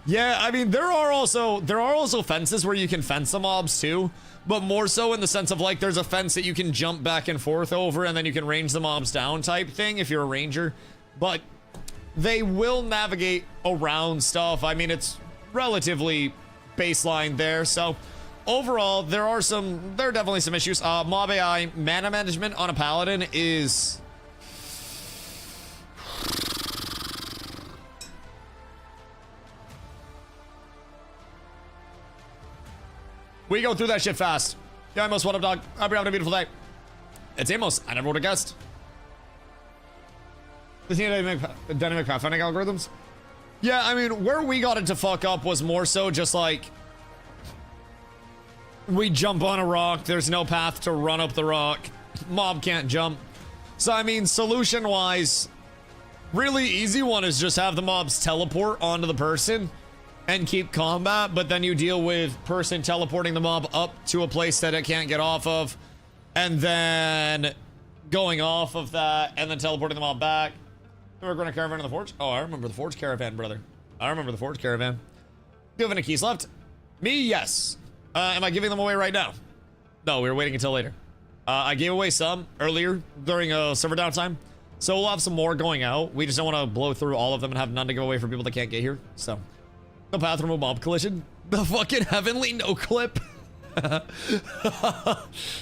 A: Yeah, I mean, there are also fences where you can fence the mobs too, but more so in the sense of like there's a fence that you can jump back and forth over and then you can range the mobs down type thing if you're a ranger. But they will navigate around stuff. I mean, it's relatively baseline there. So overall, there are definitely some issues. Mob AI mana management on a paladin is... We go through that shit fast. Yeah, Amos, what up, dog? Hope you're having a beautiful day. It's Amos. I never would have guessed. The dynamic pathfinding algorithms? Yeah, I mean, where we got it to fuck up was more so just like... we jump on a rock, there's no path to run up the rock. Mob can't jump. So, I mean, solution-wise, really easy one is just have the mobs teleport onto the person and keep combat, but then you deal with person teleporting the mob up to a place that it can't get off of, and then going off of that, and then teleporting the mob back. We're going to caravan in the forge. Oh, I remember the forge caravan, brother. I remember the forge caravan. Do you have any keys left? Me, yes. Am I giving them away right now? No, we were waiting until later. I gave away some earlier during a server downtime, so we'll have some more going out. We just don't want to blow through all of them and have none to give away for people that can't get here. So, no path remove mob collision. The fucking heavenly no clip.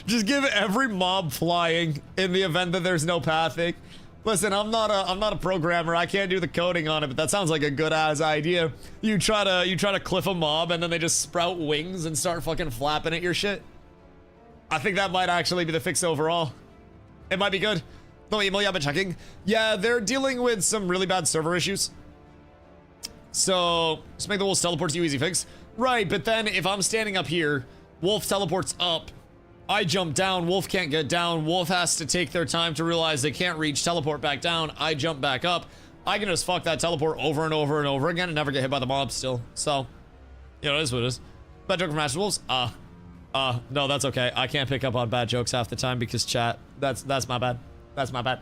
A: Just give every mob flying in the event that there's no pathing. Listen, I'm not a programmer. I can't do the coding on it, but that sounds like a good ass idea. You try to cliff a mob and then they just sprout wings and start fucking flapping at your shit. I think that might actually be the fix overall. It might be good. No, Emil, yeah, I've been checking. Yeah, they're dealing with some really bad server issues. So, just make the wolves teleport to you, easy fix. Right, but then if I'm standing up here, wolf teleports up, I jump down, wolf can't get down, wolf has to take their time to realize they can't reach, teleport back down, I jump back up. I can just fuck that teleport over and over and over again and never get hit by the mob still. So, you know, it is what it is. Bad joke from Master Wolves? No, that's okay. I can't pick up on bad jokes half the time because chat, that's my bad. That's my bad.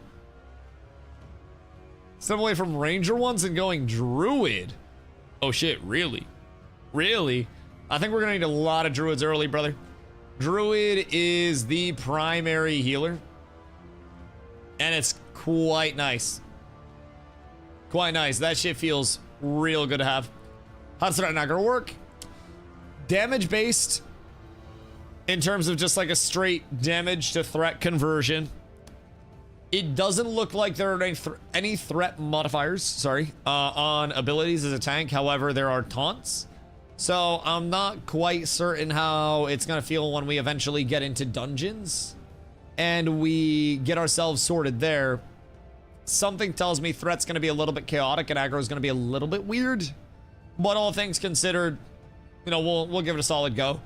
A: Step away from ranger ones and going druid. Oh shit, really? Really? I think we're gonna need a lot of druids early, brother. Druid is the primary healer. And it's quite nice. Quite nice. That shit feels real good to have. How does that not gonna work? Damage based in terms of just like a straight damage to threat conversion. It doesn't look like there are any threat modifiers, sorry, on abilities as a tank. However, there are taunts. So I'm not quite certain how it's going to feel when we eventually get into dungeons and we get ourselves sorted there. Something tells me threat's going to be a little bit chaotic and aggro is going to be a little bit weird. But all things considered, you know, we'll give it a solid go.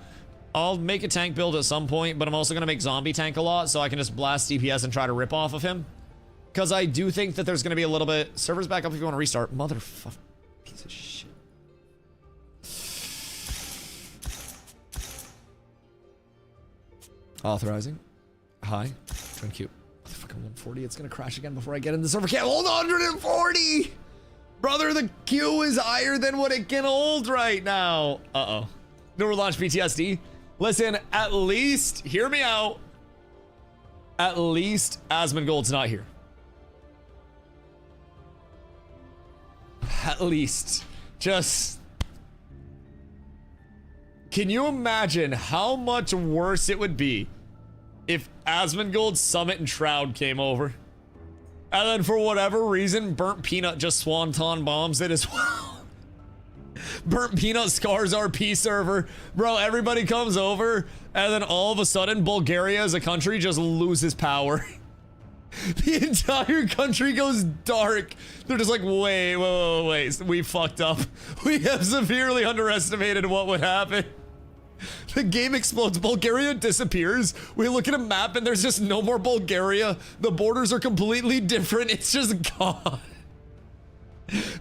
A: I'll make a tank build at some point, but I'm also going to make zombie tank a lot so I can just blast DPS and try to rip off of him. Because I do think that there's going to be a little bit... Servers back up if you want to restart. Motherfucker. Piece of shit. Authorizing. Hi. Join queue. Motherfucking 140. It's going to crash again before I get in the server. Can't hold 140! Brother, the queue is higher than what it can hold right now. Uh-oh. No relaunch PTSD. Listen, at least, hear me out. At least Asmongold's not here. At least. Just Can you imagine how much worse it would be if Asmongold, Summit, and Shroud came over? And then for whatever reason, Burnt Peanut just Swanton bombs it as well. Burnt Peanut scars RP server. Bro, everybody comes over, and then all of a sudden, Bulgaria as a country just loses power. The entire country goes dark. They're just like, wait, we fucked up. We have severely underestimated what would happen. The game explodes. Bulgaria disappears. We look at a map and there's just no more Bulgaria. The borders are completely different. It's just gone.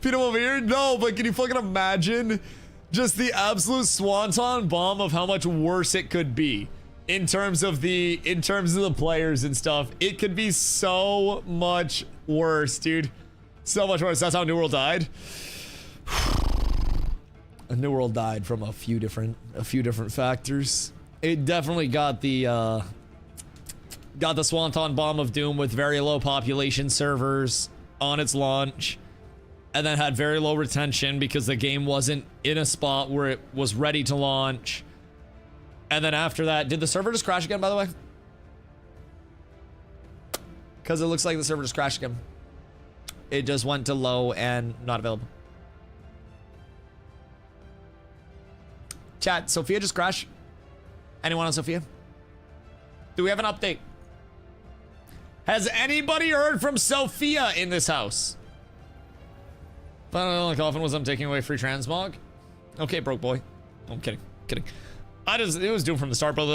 A: Peanut over here? No, but can you fucking imagine just the absolute swanton bomb of how much worse it could be in terms of the players and stuff? It could be so much worse, dude. So much worse. That's how New World died. A New World died from a few different factors. It definitely got the Swanton bomb of doom with very low population servers on its launch, and then had very low retention because the game wasn't in a spot where it was ready to launch. And then after that, did the server just crash again, by the way? Because it looks like the server just crashed again. It just went to low and not available. Chat, Sophia just crashed. Anyone on Sophia? Do we have an update? Has anybody heard from Sophia in this house? I don't know, like often was I'm taking away free transmog. Okay, broke boy. Oh, I'm kidding. It was doomed from the start, but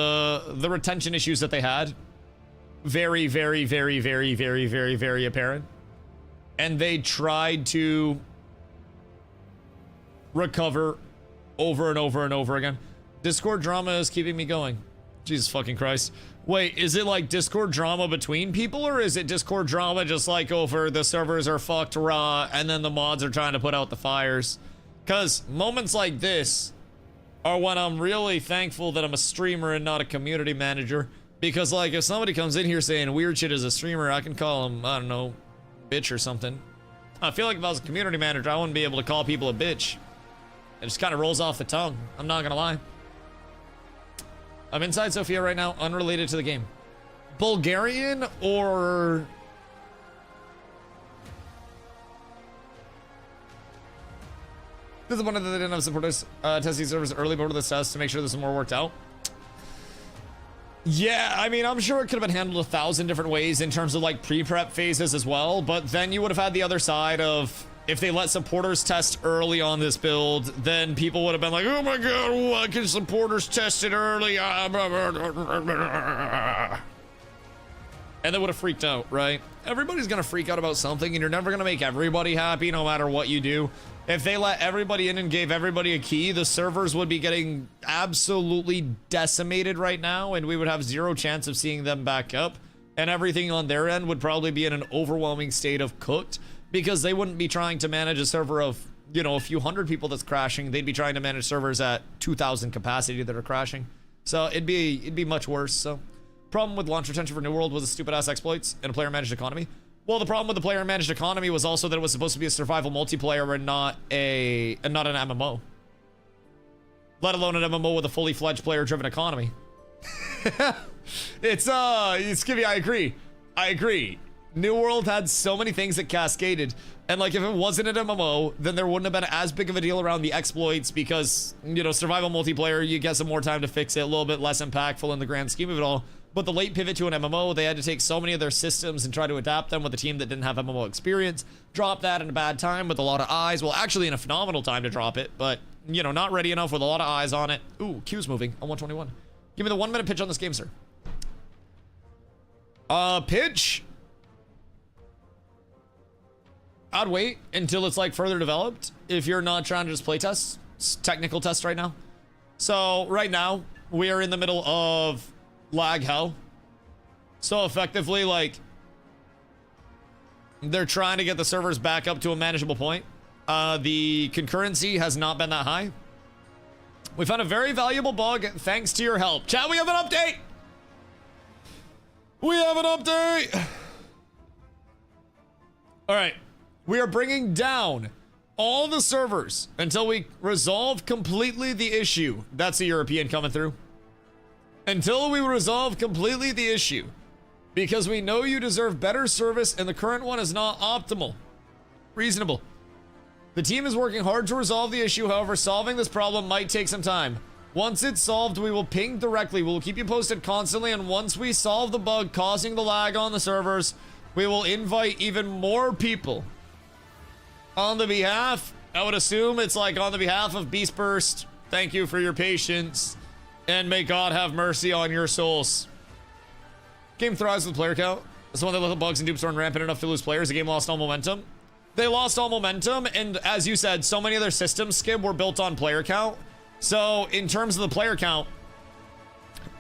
A: the retention issues that they had, very apparent. And they tried to recover over and over again. Discord drama is keeping me going. Jesus fucking Christ. Wait, is it like Discord drama between people, or is it Discord drama just like over the servers are fucked raw and then the mods are trying to put out the fires? Because moments like this are when I'm really thankful that I'm a streamer and not a community manager. Because like if somebody comes in here saying weird shit as a streamer, I can call them, I don't know, bitch or something. I feel like if I was a community manager, I wouldn't be able to call people a bitch. It just kind of rolls off the tongue. I'm not gonna lie. I'm inside Sophia right now, unrelated to the game. Bulgarian or... This is one of the they didn't have supporters testing servers early before this test to make sure this is more worked out. Yeah, I mean, I'm sure it could have been handled 1,000 different ways in terms of like pre-prep phases as well, but then you would have had the other side of if they let supporters test early on this build, then people would have been like, oh my god, why can supporters test it early? And they would have freaked out, right? Everybody's gonna freak out about something, and you're never gonna make everybody happy no matter what you do. If they let everybody in and gave everybody a key, the servers would be getting absolutely decimated right now, and we would have zero chance of seeing them back up. And everything on their end would probably be in an overwhelming state of cooked, because they wouldn't be trying to manage a server of, you know, a few hundred people that's crashing. They'd be trying to manage servers at 2,000 capacity that are crashing. So it'd be much worse. So problem with launch retention for New World was the stupid ass exploits and a player managed economy. Well, the problem with the player managed economy was also that it was supposed to be a survival multiplayer and not an MMO. Let alone an MMO with a fully fledged player driven economy. it's Skivvy, I agree. New World had so many things that cascaded, and like if it wasn't an MMO, then there wouldn't have been as big of a deal around the exploits because, you know, survival multiplayer, you get some more time to fix it, a little bit less impactful in the grand scheme of it all. But the late pivot to an MMO, they had to take so many of their systems and try to adapt them with a team that didn't have MMO experience, drop that in a bad time with a lot of eyes. Well, actually in a phenomenal time to drop it, but, you know, not ready enough with a lot of eyes on it. Ooh, Q's moving on 121. Give me the 1 minute pitch on this game, sir. Pitch? I'd wait until it's like further developed if you're not trying to just play test. It's technical test right now. So right now we are in the middle of lag hell. So effectively, like, they're trying to get the servers back up to a manageable point. The concurrency has not been that high. We found a very valuable bug thanks to your help. Chat, we have an update. We have an update. All right. We are bringing down all the servers until we resolve completely the issue. That's a European coming through. Until we resolve completely the issue. Because we know you deserve better service and the current one is not optimal. Reasonable. The team is working hard to resolve the issue, however, solving this problem might take some time. Once it's solved, we will ping directly. We'll keep you posted constantly, and once we solve the bug causing the lag on the servers, we will invite even more people. On the behalf, I would assume it's like on the behalf of Beast Burst, thank you for your patience, and may God have mercy on your souls. Game thrives with player count. It's one that let the bugs and dupes run rampant enough to lose players. The game lost all momentum. They lost all momentum, and as you said, so many of their systems, Skib, were built on player count. So, in terms of the player count,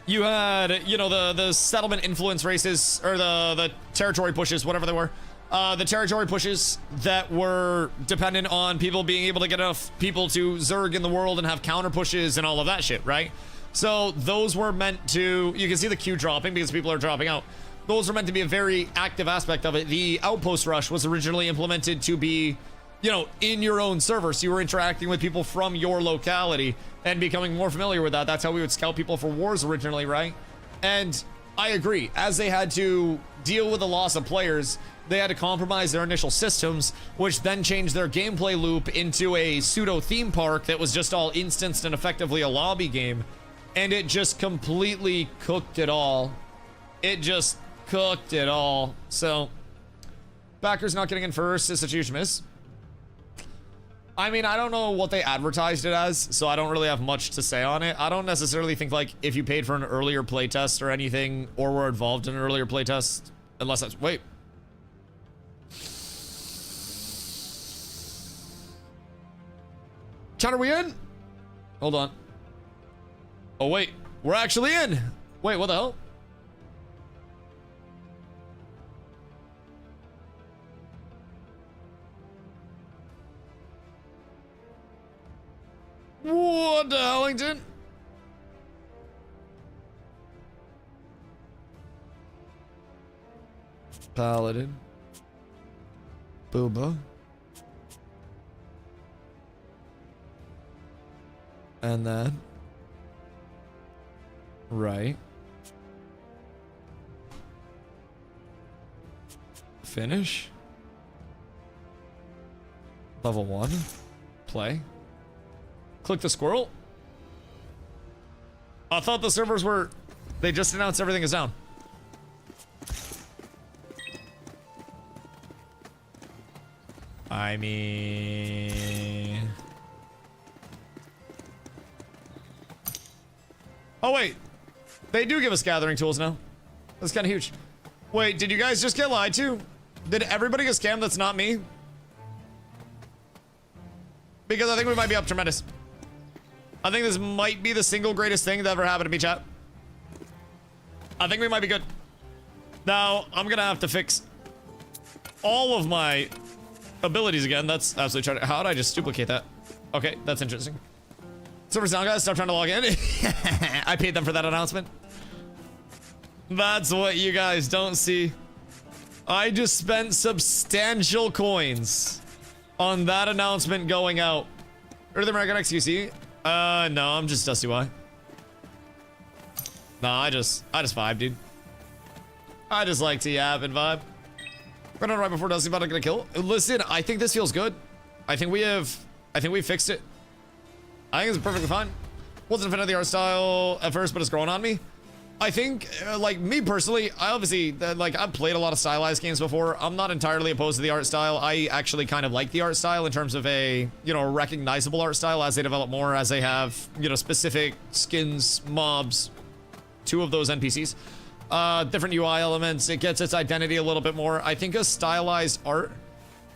A: you had, you know, the settlement influence races, or the territory pushes, whatever they were. The territory pushes that were dependent on people being able to get enough people to zerg in the world and have counter pushes and all of that shit, right? So, those were meant to, you can see the queue dropping because people are dropping out. Those were meant to be a very active aspect of it. The outpost rush was originally implemented to be, you know, in your own server. So you were interacting with people from your locality and becoming more familiar with that. That's how we would scout people for wars originally, right? And I agree. As they had to deal with the loss of players, they had to compromise their initial systems, which then changed their gameplay loop into a pseudo theme park that was just all instanced and effectively a lobby game. And it just completely cooked it all. It just cooked it all. So, backers not getting in first is a huge miss. I mean, I don't know what they advertised it as, so I don't really have much to say on it. I don't necessarily think, like, if you paid for an earlier playtest or anything, or were involved in an earlier playtest, unless that's... Wait. Chat, are we in? Hold on. Oh, wait. We're actually in! Wait, what the hell? What the Hellington? Paladin. Booba. And then... Right. Finish. Level 1. Play. Click the squirrel. I thought the servers were... They just announced everything is down. I mean... Oh, wait. They do give us gathering tools now. That's kind of huge. Wait, did you guys just get lied to? Did everybody get scammed that's not me? Because I think we might be up tremendous. I think this might be the single greatest thing that ever happened to me, chat. I think we might be good. Now, I'm gonna have to fix all of my abilities again. That's absolutely tragic. How did I just duplicate that? Okay, that's interesting. Servers down, guys. Stop trying to log in. I paid them for that announcement. That's what you guys don't see. I just spent substantial coins on that announcement going out. Earth American XQC? No, I'm just DustyWhy. Nah, I just vibe, dude. I just like to yap and vibe. We're not right before Dusty about to get a kill. Listen, I think this feels good. I think we fixed it. I think it's perfectly fine. Wasn't a fan of the art style at first, but it's growing on me. I think, like, me personally, I obviously, like, I've played a lot of stylized games before. I'm not entirely opposed to the art style. I actually kind of like the art style in terms of a, you know, recognizable art style as they develop more, as they have, you know, specific skins, mobs, 2 of those NPCs. Different UI elements. It gets its identity a little bit more. I think a stylized art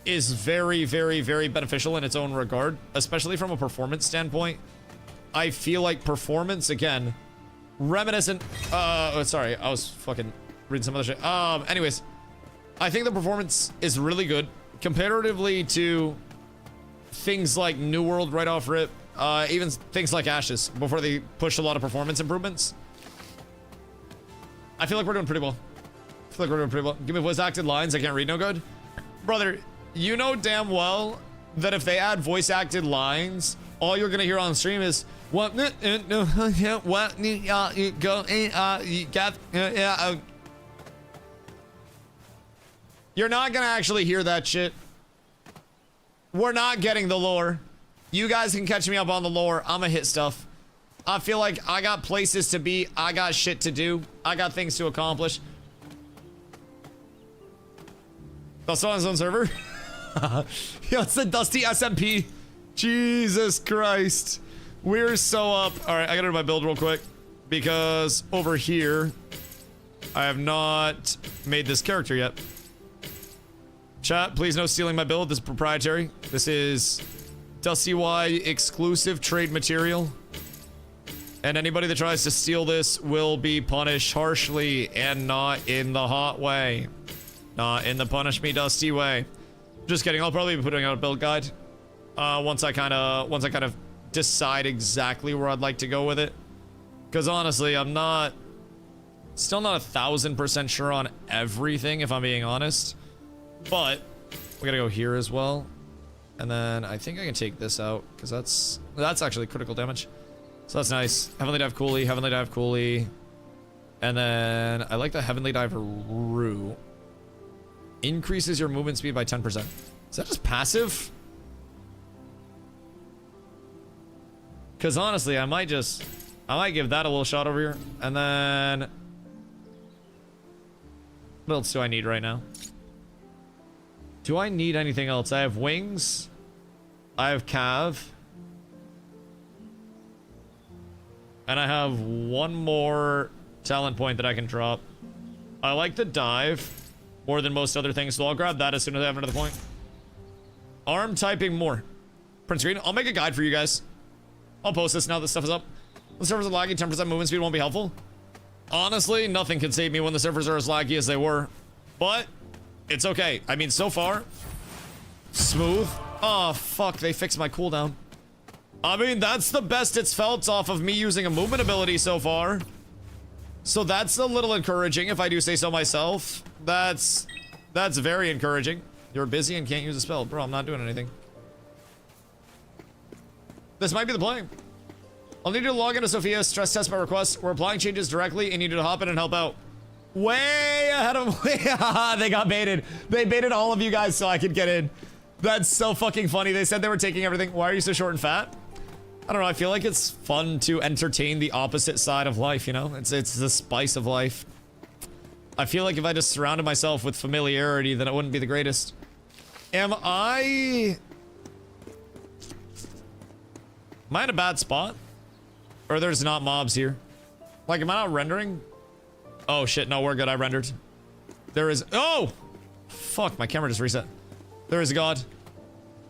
A: is very, very, very beneficial in its own regard, especially from a performance standpoint. I feel like performance, again, reminiscent, oh, sorry, I was fucking reading some other shit. Anyways, I think the performance is really good comparatively to things like New World right off rip, even things like Ashes before they push a lot of performance improvements. I feel like we're doing pretty well. Give me voice acted lines I can't read no good. Brother, you know damn well that if they add voice acted lines, all you're gonna hear on stream is what go you're not gonna actually hear that shit. We're not getting the lore. You guys can catch me up on the lore. I'ma hit stuff. I feel like I got places to be. I got shit to do. I got things to accomplish. That's on his own server. Yo, it's the Dusty SMP. Jesus Christ. We're so up. All right, I gotta do my build real quick because over here, I have not made this character yet. Chat, please no stealing my build. This is proprietary. This is DustyWhy exclusive trade material. And anybody that tries to steal this will be punished harshly and not in the hot way. Not in the punish me Dusty way. Just kidding. I'll probably be putting out a build guide once I kind of decide exactly where I'd like to go with it. Because honestly, I'm still not 1000% sure on everything, if I'm being honest. But we gotta go here as well, and then I think I can take this out because that's actually critical damage. So that's nice. Heavenly Dive Coolie, Heavenly Dive Coolie, and then I like the Heavenly Dive Rue. Increases your movement speed by 10%. Is that just passive? Because honestly, I might give that a little shot over here, and then what else do I need right now? Do I need anything else? I have wings. I have Cav. And I have one more talent point that I can drop. I like the dive more than most other things, so I'll grab that as soon as I have another point. Arm typing more. Print screen. I'll make a guide for you guys. I'll post this now that stuff is up. The servers are laggy. 10% movement speed won't be helpful. Honestly, nothing can save me when the servers are as laggy as they were. But it's okay. I mean, so far, smooth. Oh, fuck. They fixed my cooldown. I mean, that's the best it's felt off of me using a movement ability so far. So that's a little encouraging, if I do say so myself. That's very encouraging. You're busy and can't use a spell. Bro, I'm not doing anything. This might be the play. I'll need you to log into Sophia, stress test by request. We're applying changes directly and need you to hop in and help out. Way ahead of they got baited. They baited all of you guys so I could get in. That's so fucking funny. They said they were taking everything. Why are you so short and fat? I don't know. I feel like it's fun to entertain the opposite side of life, you know? It's the spice of life. I feel like if I just surrounded myself with familiarity, then it wouldn't be the greatest. Am I in a bad spot? Or there's not mobs here? Like, am I not rendering? Oh shit, no, we're good. I rendered. There is, oh! Fuck, my camera just reset. There is a god.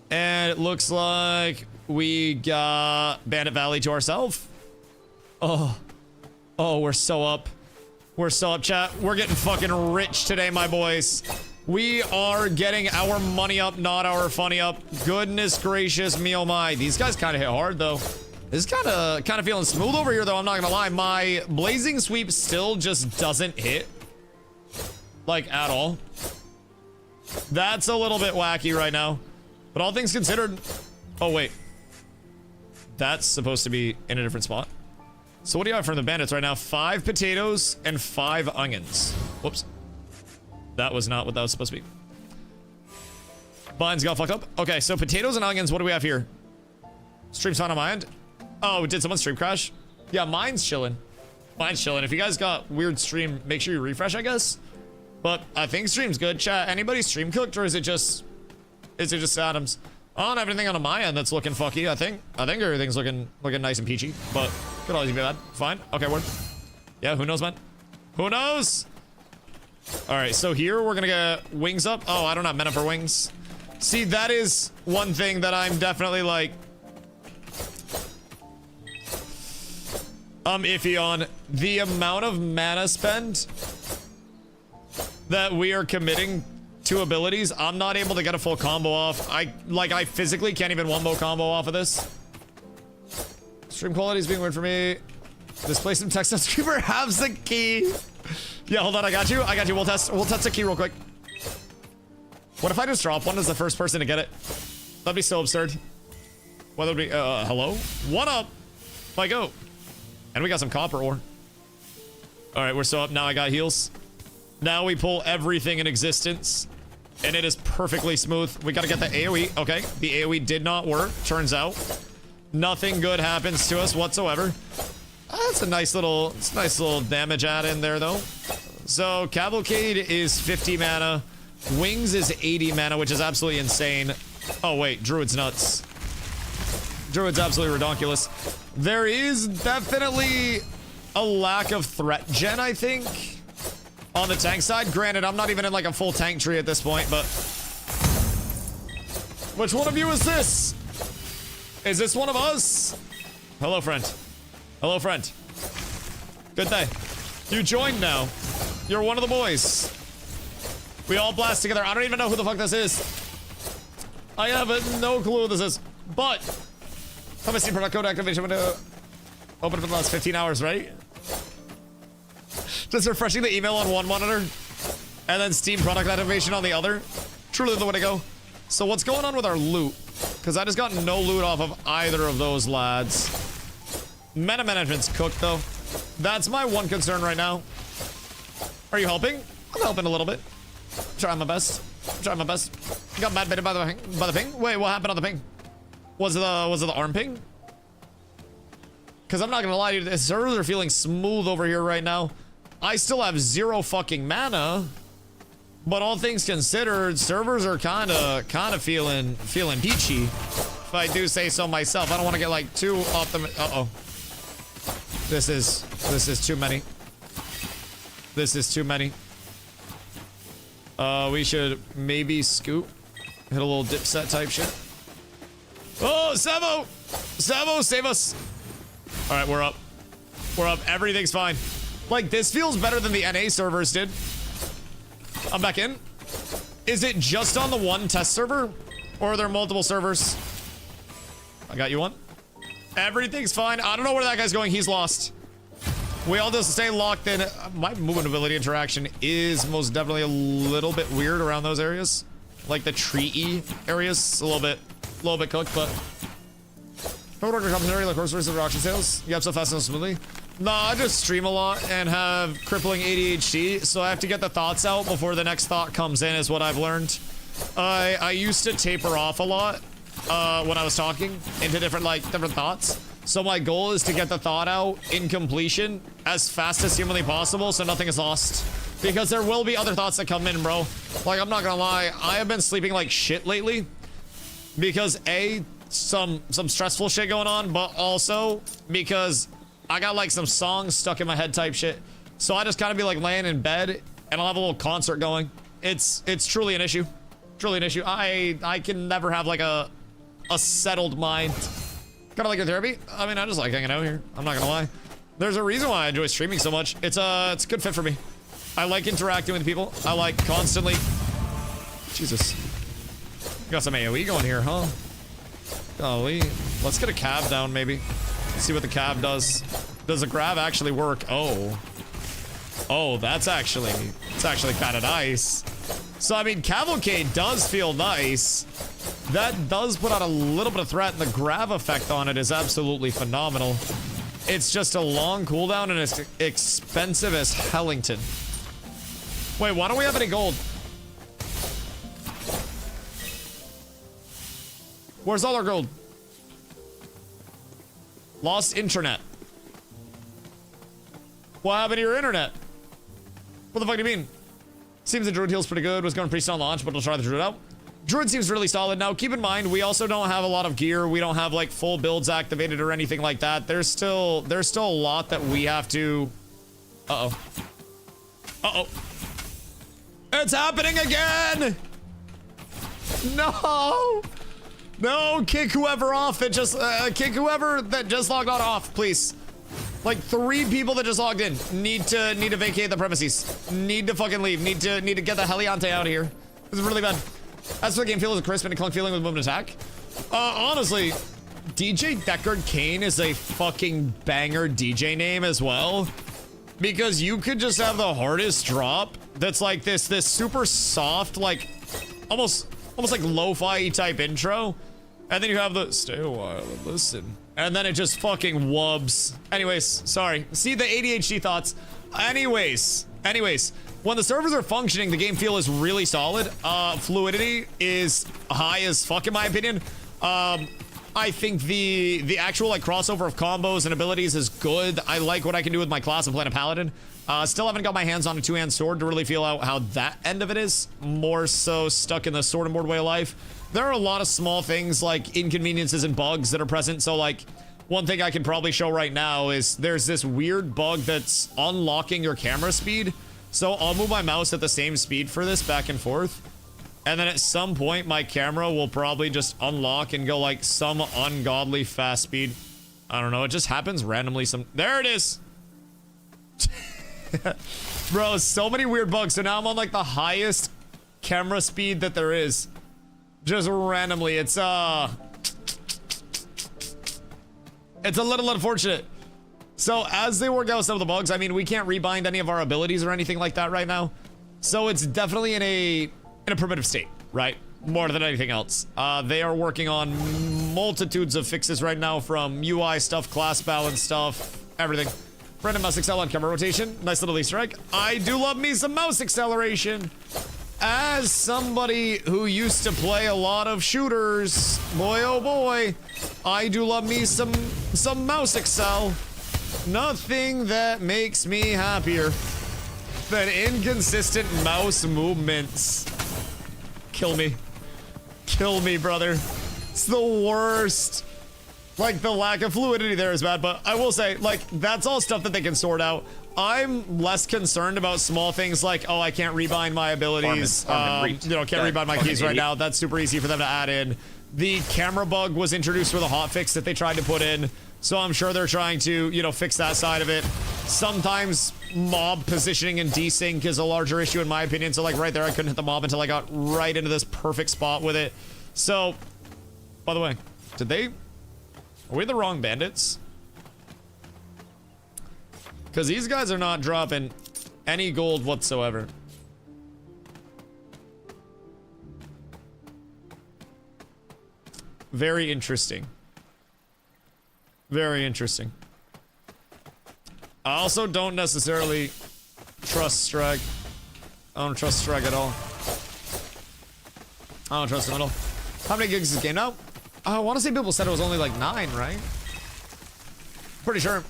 A: And it looks like we got Bandit Valley to ourselves. Oh, we're so up. We're so up, chat. We're getting fucking rich today, my boys. We are getting our money up, not our funny up. Goodness gracious me, oh my. These guys kind of hit hard, though. This is kind of feeling smooth over here, though. I'm not gonna lie. My blazing sweep still just doesn't hit, like, at all. That's a little bit wacky right now. But all things considered, oh wait, that's supposed to be in a different spot. So what do you have from the bandits right now? 5 potatoes and 5 onions. Whoops, that was not what that was supposed to be. Buttons got fucked up. Okay, so potatoes and onions. What do we have here? Stream's fine on my end. Oh, did someone stream crash? Yeah, mine's chilling. Mine's chilling. If you guys got weird stream, make sure you refresh, I guess. But I think stream's good. Chat, anybody stream cooked, or is it just Adams? I don't have anything on my end that's looking fucky. I think everything's looking nice and peachy, but could always be bad. Fine. Okay, word. Yeah, who knows, man? Who knows? All right, so here we're gonna get wings up. Oh, I don't have mana for wings. See, that is one thing that I'm definitely like iffy on. The amount of mana spend that we are committing to abilities. I'm not able to get a full combo off. I physically can't even one-mo combo off of this. Stream quality is being weird for me. Display some text on screamer has the key. Yeah, hold on, I got you. We'll test the key real quick. What if I just drop one as the first person to get it? That'd be so absurd. Whether it be, hello? What up? My goat. And we got some copper ore. All right, we're so up. Now I got heals. Now we pull everything in existence. And it is perfectly smooth. We got to get the AoE. Okay, the AoE did not work, turns out. Nothing good happens to us whatsoever. That's a nice little damage add in there, though. So, Cavalcade is 50 mana. Wings is 80 mana, which is absolutely insane. Oh, wait, Druid's nuts. Druid's absolutely redonkulous. There is definitely a lack of threat gen, I think, on the tank side. Granted, I'm not even in like a full tank tree at this point, but... Which one of you is this? Is this one of us? Hello, friend. Hello, friend. Good day. You joined now. You're one of the boys. We all blast together. I don't even know who the fuck this is. I have no clue who this is. But... Have a Steam product code activation window open for the last 15 hours, right? Just refreshing the email on one monitor and then Steam product activation on the other. Truly the way to go. So what's going on with our loot? Because I just got no loot off of either of those lads. Meta management's cooked though. That's my one concern right now. Are you helping? I'm helping a little bit. I'm trying my best. I'm trying my best. Got mad baited by the ping. Wait, what happened on the ping? Was it the arm ping? Because I'm not gonna lie to you, the servers are feeling smooth over here right now. I still have 0 fucking mana, but all things considered, servers are kind of feeling peachy. If I do say so myself, I don't want to get like too off the. This is too many. This is too many. We should maybe scoot, hit a little dip set type shit. Oh, Savo! Savo, save us! Alright, we're up. We're up. Everything's fine. Like, this feels better than the NA servers did. I'm back in. Is it just on the one test server? Or are there multiple servers? I got you one. Everything's fine. I don't know where that guy's going. He's lost. We all just stay locked in. My movement ability interaction is most definitely a little bit weird around those areas. Like the tree-y areas. A little bit cooked, but... No order commentary like horse races or auction sales. You have so fast and smoothly. No, I just stream a lot and have crippling ADHD, so I have to get the thoughts out before the next thought comes in, is what I've learned. I used to taper off a lot when I was talking into different thoughts. So my goal is to get the thought out in completion as fast as humanly possible so nothing is lost. Because there will be other thoughts that come in, bro. Like, I'm not gonna lie, I have been sleeping like shit lately. Because A, some stressful shit going on, but also because I got like some songs stuck in my head type shit. So I just kind of be like laying in bed and I'll have a little concert going. It's truly an issue. Truly an issue. I can never have like a settled mind. Kind of like your therapy. I mean, I just like hanging out here. I'm not gonna lie. There's a reason why I enjoy streaming so much. It's a good fit for me. I like interacting with people. I like constantly. Jesus. Got some AoE going here, huh? Golly. Let's get a cav down, maybe. See what the cav does. Does the grab actually work? Oh. Oh, it's actually kind of nice. So, I mean, Cavalcade does feel nice. That does put out a little bit of threat, and the grab effect on it is absolutely phenomenal. It's just a long cooldown, and it's expensive as Hellington. Wait, why don't we have any gold? Where's all our gold? Lost internet. What happened to your internet? What the fuck do you mean? Seems the Druid heal's pretty good. Was going pretty on launch, but we'll try the Druid out. Druid seems really solid. Now, keep in mind, we also don't have a lot of gear. We don't have, like, full builds activated or anything like that. There's still a lot that we have to... Uh-oh. Uh-oh. It's happening again! No! No, kick whoever off that just, kick whoever that just logged on off, please. Like 3 people that just logged in need to vacate the premises. Need to fucking leave. Need to get the Heliante out of here. This is really bad. As for the game feel is a crisp and a clunk feeling with movement attack. Honestly, DJ Deckard Kane is a fucking banger DJ name as well. Because you could just have the hardest drop that's like this super soft, like almost like lo-fi type intro. And then you have the stay a while and listen. And then it just fucking wubs. Anyways, sorry. See the ADHD thoughts. Anyways, when the servers are functioning, the game feel is really solid. Fluidity is high as fuck in my opinion. I think the actual like crossover of combos and abilities is good. I like what I can do with my class of playing a paladin. Still haven't got my hands on a two-hand sword to really feel out how that end of it is. More so stuck in the sword and board way of life. There are a lot of small things like inconveniences and bugs that are present. So like one thing I can probably show right now is there's this weird bug that's unlocking your camera speed. So I'll move my mouse at the same speed for this back and forth. And then at some point my camera will probably just unlock and go like some ungodly fast speed. I don't know. It just happens randomly. There it is. Bro, so many weird bugs. So now I'm on like the highest camera speed that there is. Just randomly. It's a little unfortunate. So as they work out some of the bugs, I mean, we can't rebind any of our abilities or anything like that right now. So it's definitely in a primitive state, right? More than anything else. They are working on multitudes of fixes right now, from UI stuff, class balance stuff, everything. Random mouse accel on camera rotation. Nice little Easter egg. I do love me some mouse acceleration. As somebody who used to play a lot of shooters, boy oh boy, I do love me some mouse accel. Nothing that makes me happier than inconsistent mouse movements. Kill me. Kill me, brother. It's the worst. Like, the lack of fluidity there is bad, but I will say, like, that's all stuff that they can sort out. I'm less concerned about small things like, oh, I can't rebind my abilities. You know, can't rebind my keys right now. That's super easy for them to add in. The camera bug was introduced with a hotfix that they tried to put in, so I'm sure they're trying to, you know, fix that side of it. Sometimes mob positioning and desync is a larger issue in my opinion, so like right there I couldn't hit the mob until I got right into this perfect spot with it. So, by the way, are we the wrong bandits? Because these guys are not dropping any gold whatsoever. Very interesting. Very interesting. I also don't necessarily trust Strag. I don't trust Strag at all. I don't trust him at all. How many gigs is this game now? I want to say people said it was only like 9, right? Pretty sure.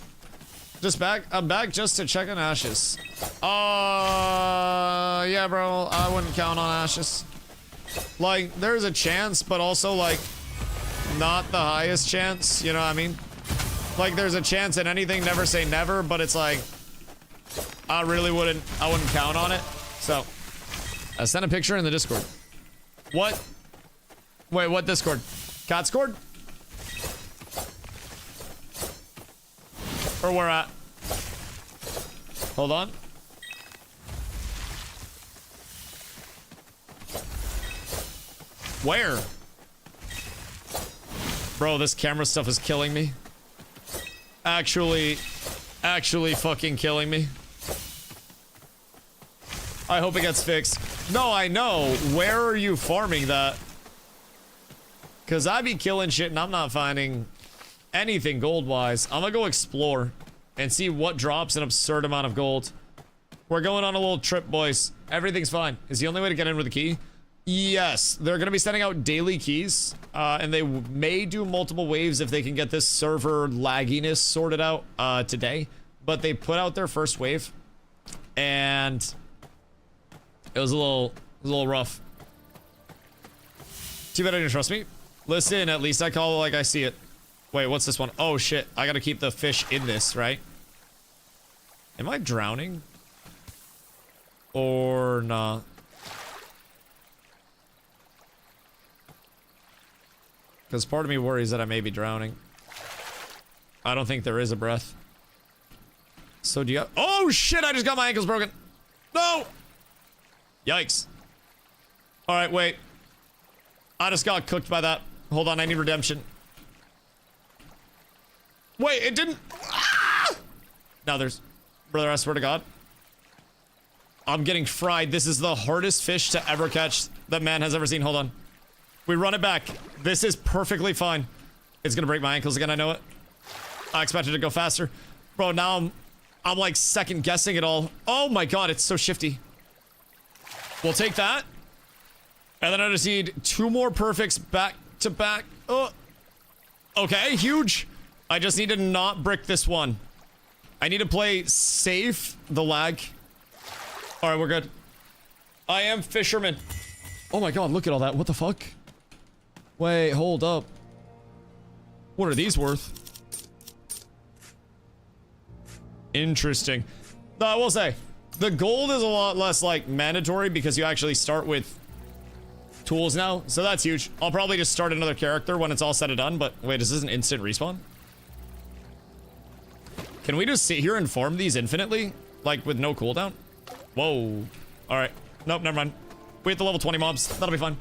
A: I'm back just to check on Ashes. Yeah, bro. I wouldn't count on Ashes. Like, there's a chance, but also, like, not the highest chance. You know what I mean? Like, there's a chance in anything, never say never, but it's like, I wouldn't count on it. So, I sent a picture in the Discord. What? Wait, what Discord? Cat scored? Or where at? Hold on. Where? Bro, this camera stuff is killing me. Actually fucking killing me. I hope it gets fixed. No, I know. Where are you farming that? Because I be killing shit and I'm not finding anything gold-wise. I'm gonna go explore and see what drops an absurd amount of gold. We're going on a little trip, boys. Everything's fine. Is the only way to get in with a key? Yes. They're gonna be sending out daily keys. And they may do multiple waves if they can get this server lagginess sorted out today. But they put out their first wave. And it was a little rough. Too bad I didn't trust me. Listen, at least I call it like I see it. Wait, what's this one? Oh shit, I gotta keep the fish in this, right? Am I drowning? Or not? Because part of me worries that I may be drowning. I don't think there is a breath. So do you have— oh shit, I just got my ankles broken. No! Yikes. Alright, wait. I just got cooked by that. Hold on, I need redemption. Wait, it didn't— ah! Now there's— brother, I swear to God. I'm getting fried. This is the hardest fish to ever catch that man has ever seen. Hold on. We run it back. This is perfectly fine. It's gonna break my ankles again, I know it. I expected it to go faster. Bro, now I'm like second guessing it all. Oh my god, it's so shifty. We'll take that. And then I just need 2 more perfects back to back. Oh. Okay, huge. I just need to not brick this one. I need to play safe the lag. All right, we're good. I am fisherman. Oh my god, look at all that. What the fuck? Wait, hold up. What are these worth? Interesting. Though I will say, the gold is a lot less, like, mandatory because you actually start with tools now. So that's huge. I'll probably just start another character when it's all said and done. But wait, is this an instant respawn? Can we just sit here and farm these infinitely? Like, with no cooldown? Whoa. Alright. Nope, never mind. We hit the level 20 mobs. That'll be fun.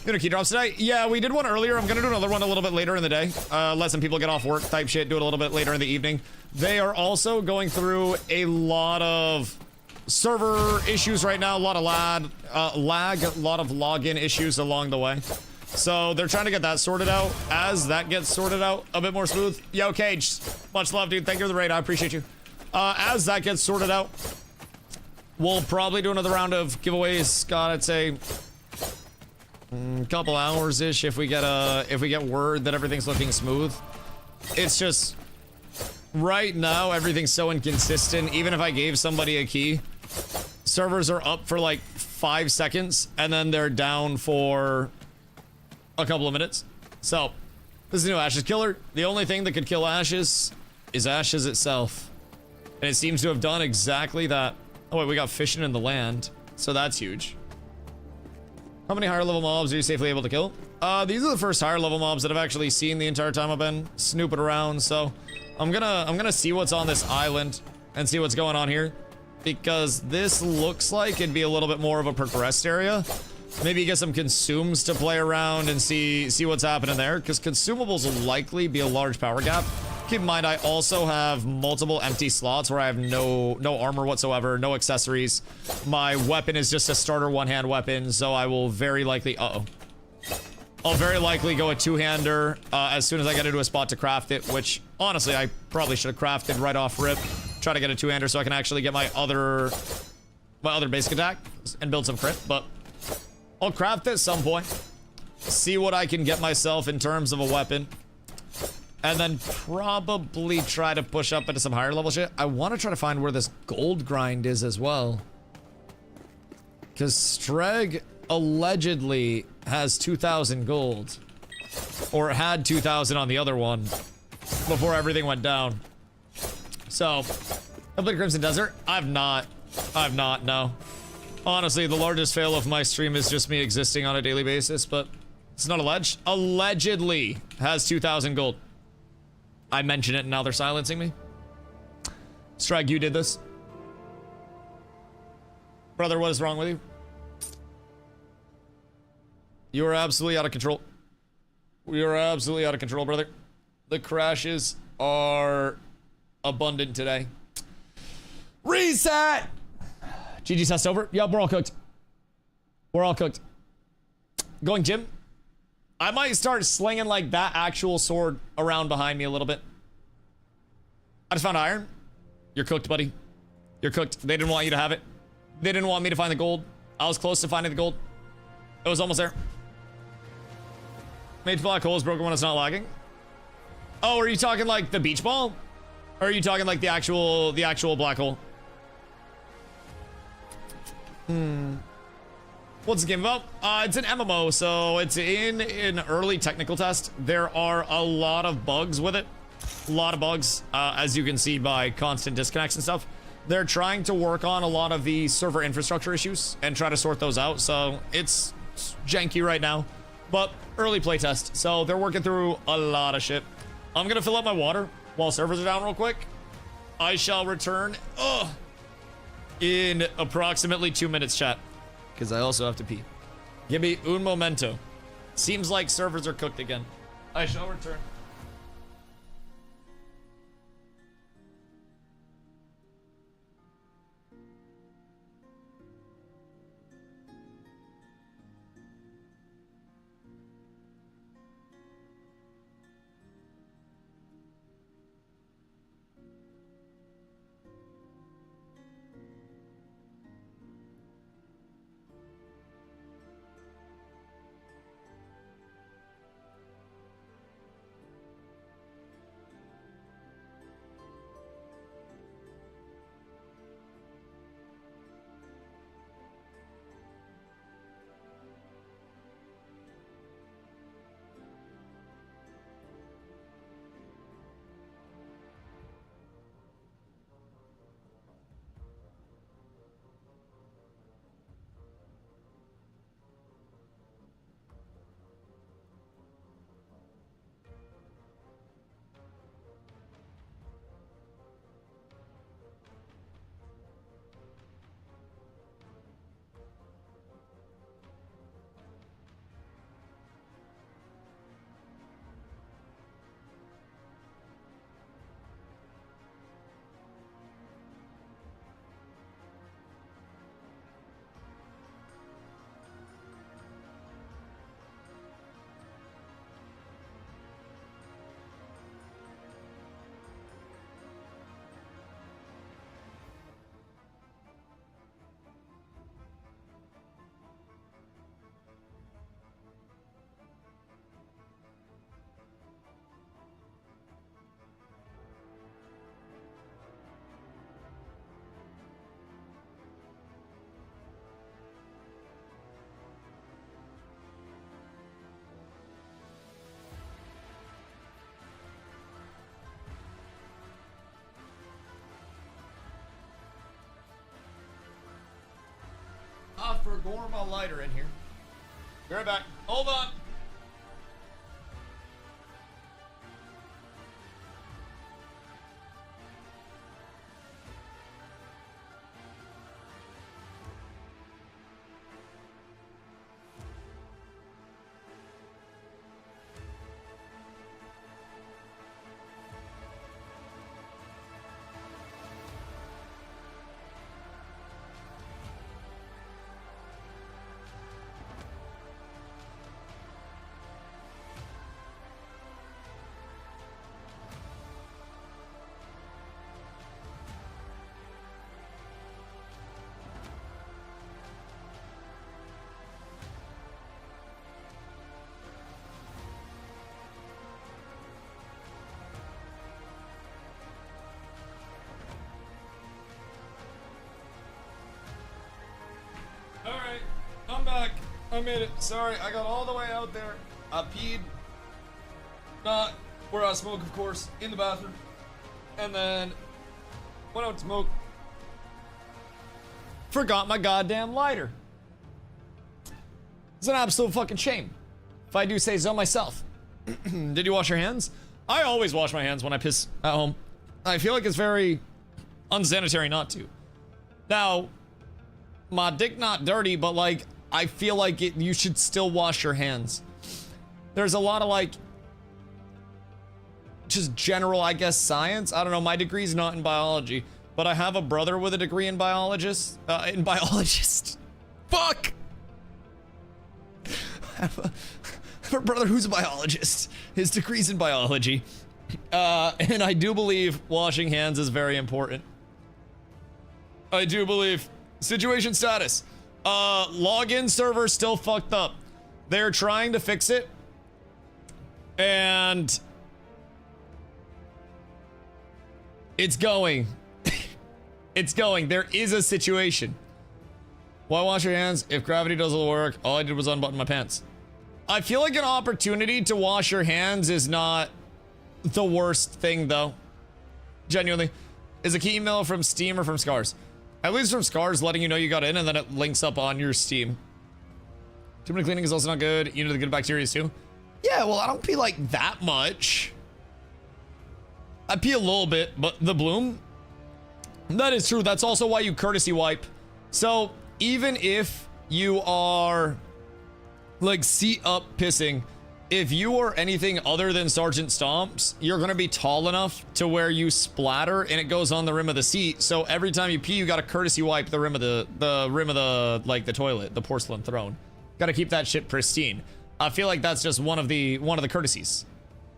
A: Gonna key drops today? Yeah, we did one earlier. I'm gonna do another one a little bit later in the day. Let some people get off work type shit. Do it a little bit later in the evening. They are also going through a lot of server issues right now. A lot of lag, a lot of login issues along the way. So they're trying to get that sorted out. As that gets sorted out a bit more smooth. Yo, Cage. Much love, dude. Thank you for the raid. I appreciate you. As that gets sorted out, we'll probably do another round of giveaways. God, I'd say couple hours-ish if we get word that everything's looking smooth. It's just right now everything's so inconsistent. Even if I gave somebody a key, servers are up for like 5 seconds and then they're down for a couple of minutes. So this is new Ashes killer. The only thing that could kill Ashes is Ashes itself, and it seems to have done exactly that. Oh wait, we got fishing in the land, so that's huge. How many higher level mobs are you safely able to kill? These are the first higher level mobs that I've actually seen the entire time I've been snooping around, so I'm gonna see what's on this island and see what's going on here, because this looks like it'd be a little bit more of a progressed area. Maybe get some consumes to play around and see what's happening there, because consumables will likely be a large power gap. Keep in mind, I also have multiple empty slots where I have no armor whatsoever, no accessories. My weapon is just a starter one-hand weapon, so I will very likely... I'll very likely go a two-hander as soon as I get into a spot to craft it, which, honestly, I probably should have crafted right off rip. Try to get a two-hander so I can actually get my other basic attack and build some crit, but I'll craft it at some point. See what I can get myself in terms of a weapon. And then probably try to push up into some higher level shit. I want to try to find where this gold grind is as well. Because Streg allegedly has 2,000 gold. Or had 2,000 on the other one before everything went down. So, I've played Crimson Desert. I've not, no. Honestly, the largest fail of my stream is just me existing on a daily basis, but it's not alleged. Allegedly has 2,000 gold. I mention it and now they're silencing me. Strag, you did this. Brother, what is wrong with you? You are absolutely out of control. We are absolutely out of control, brother. The crashes are abundant today. Reset! GG's test over. Yup, we're all cooked. We're all cooked. Going gym? I might start slinging like that actual sword around behind me a little bit. I just found iron. You're cooked, buddy. You're cooked. They didn't want you to have it. They didn't want me to find the gold. I was close to finding the gold. It was almost there. Mage black hole is broken when it's not lagging. Oh, are you talking like the beach ball? Or are you talking like the actual black hole? What's the game about? It's an MMO, so it's in an early technical test. There are a lot of bugs with it. A lot of bugs, as you can see by constant disconnects and stuff. They're trying to work on a lot of the server infrastructure issues and try to sort those out, so it's janky right now. But early playtest, so they're working through a lot of shit. I'm gonna fill up my water while servers are down real quick. I shall return in approximately 2 minutes, chat. Because I also have to pee. Give me un momento. Seems like servers are cooked again. I shall return. going my lighter in here. Be right back. Hold on. Alright, I'm back. I made it. Sorry, I got all the way out there. I peed. Not where I smoke, of course, in the bathroom. And then went out to smoke. Forgot my goddamn lighter. It's an absolute fucking shame, if I do say so myself. Did you wash your hands? I always wash my hands when I piss at home. I feel like it's very unsanitary not to. Now, my dick not dirty, but like, I feel like you should still wash your hands. There's a lot of like, just general, I guess, science. I don't know, my degree's not in biology, but I have a brother with a degree in biologist. Fuck! I have a brother who's a biologist. His degree's in biology. And I do believe washing hands is very important. I do believe. Situation status. Login server still fucked up. They're trying to fix it. And it's going. It's going. There is a situation. Why wash your hands? If gravity does all the work, all I did was unbutton my pants. I feel like an opportunity to wash your hands is not the worst thing, though. Genuinely. Is a key email from Steam or from Scars? At least from Scars letting you know you got in, and then it links up on your Steam. Too many cleaning is also not good. You know the good bacteria too. Yeah, well, I don't pee like that much. I pee a little bit, but the bloom. That is true. That's also why you courtesy wipe. So even if you are like seat up pissing, if you are anything other than Sergeant Stomps, you're gonna be tall enough to where you splatter and it goes on the rim of the seat. So every time you pee, you gotta courtesy wipe the rim of the toilet, the porcelain throne. Gotta keep that shit pristine. I feel like that's just one of the courtesies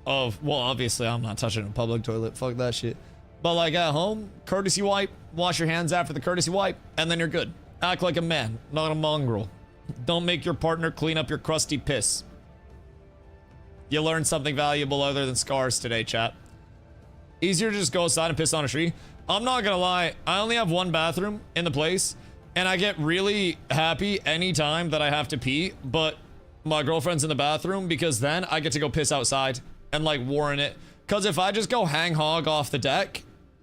A: of, well, obviously I'm not touching a public toilet, fuck that shit. But like at home, courtesy wipe, wash your hands after the courtesy wipe, and then you're good. Act like a man, not a mongrel. Don't make your partner clean up your crusty piss. You learned something valuable other than Scars today, chat. Easier to just go outside and piss on a tree. I'm not gonna lie, I only have one bathroom in the place, and I get really happy anytime that I have to pee, but my girlfriend's in the bathroom, because then I get to go piss outside and like warrant it. Because if I just go hang hog off the deck,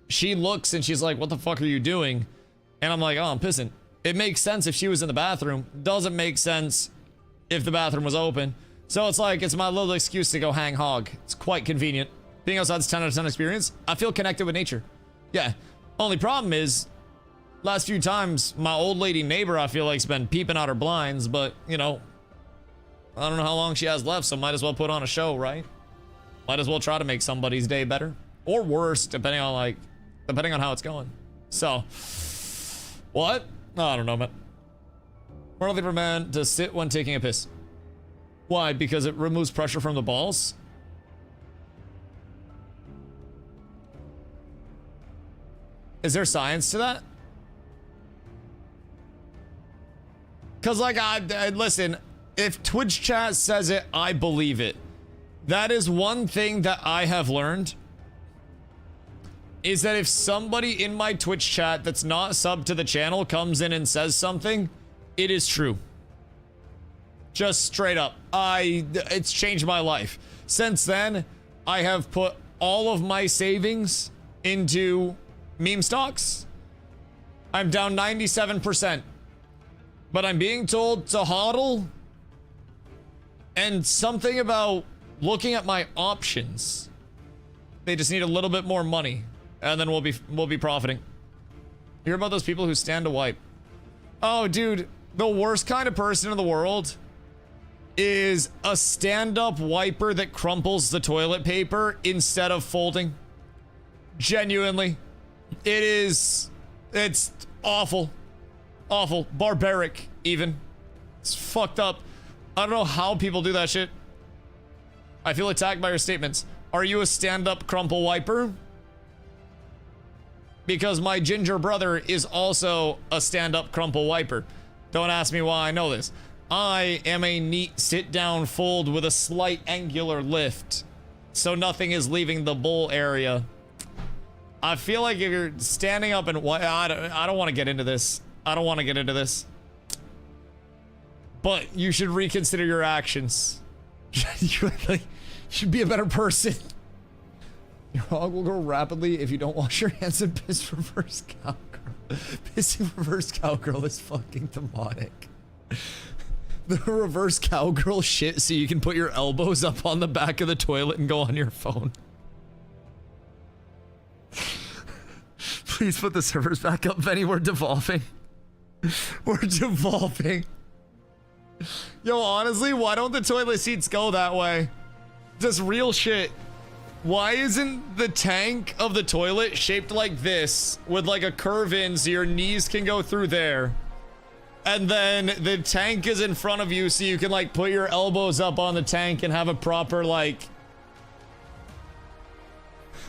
A: she looks and she's like, what the fuck are you doing? And I'm like, oh, I'm pissing. It makes sense if she was in the bathroom. Doesn't make sense if the bathroom was open. So it's like, it's my little excuse to go hang hog. It's quite convenient. Being outside's 10 out of 10 experience. I feel connected with nature. Yeah. Only problem is, last few times, my old lady neighbor, I feel like, has been peeping out her blinds, but, you know, I don't know how long she has left, so might as well put on a show, right? Might as well try to make somebody's day better. Or worse, depending on how it's going. So, what? I don't know, man. More likely for man to sit when taking a piss. Why? Because it removes pressure from the balls? Is there science to that? Because, like, I listen, if Twitch chat says it, I believe it. That is one thing that I have learned. Is that if somebody in my Twitch chat that's not subbed to the channel comes in and says something, it is true. Just straight up. It's changed my life. Since then, I have put all of my savings into meme stocks. I'm down 97%. But I'm being told to hodl and something about looking at my options. They just need a little bit more money and then we'll be profiting. You hear about those people who stand to wipe? Oh, dude, the worst kind of person in the world is a stand-up wiper that crumples the toilet paper instead of folding. Genuinely. It's awful. Awful. Barbaric, even. It's fucked up. I don't know how people do that shit. I feel attacked by your statements. Are you a stand-up crumple wiper? Because my ginger brother is also a stand-up crumple wiper. Don't ask me why I know this. I am a neat sit-down fold with a slight angular lift, so nothing is leaving the bowl area. I feel like if you're standing up and I don't want to get into this. I don't want to get into this. But you should reconsider your actions. You should be a better person. Your hog will grow rapidly if you don't wash your hands and piss reverse cowgirl. Pissing reverse cowgirl is fucking demonic. The reverse cowgirl shit so you can put your elbows up on the back of the toilet and go on your phone. Please put the servers back up, Benny. We're devolving. We're devolving. Yo, honestly, why don't the toilet seats go that way? Just real shit. Why isn't the tank of the toilet shaped like this with like a curve in so your knees can go through there? And then the tank is in front of you so you can like put your elbows up on the tank and have a proper like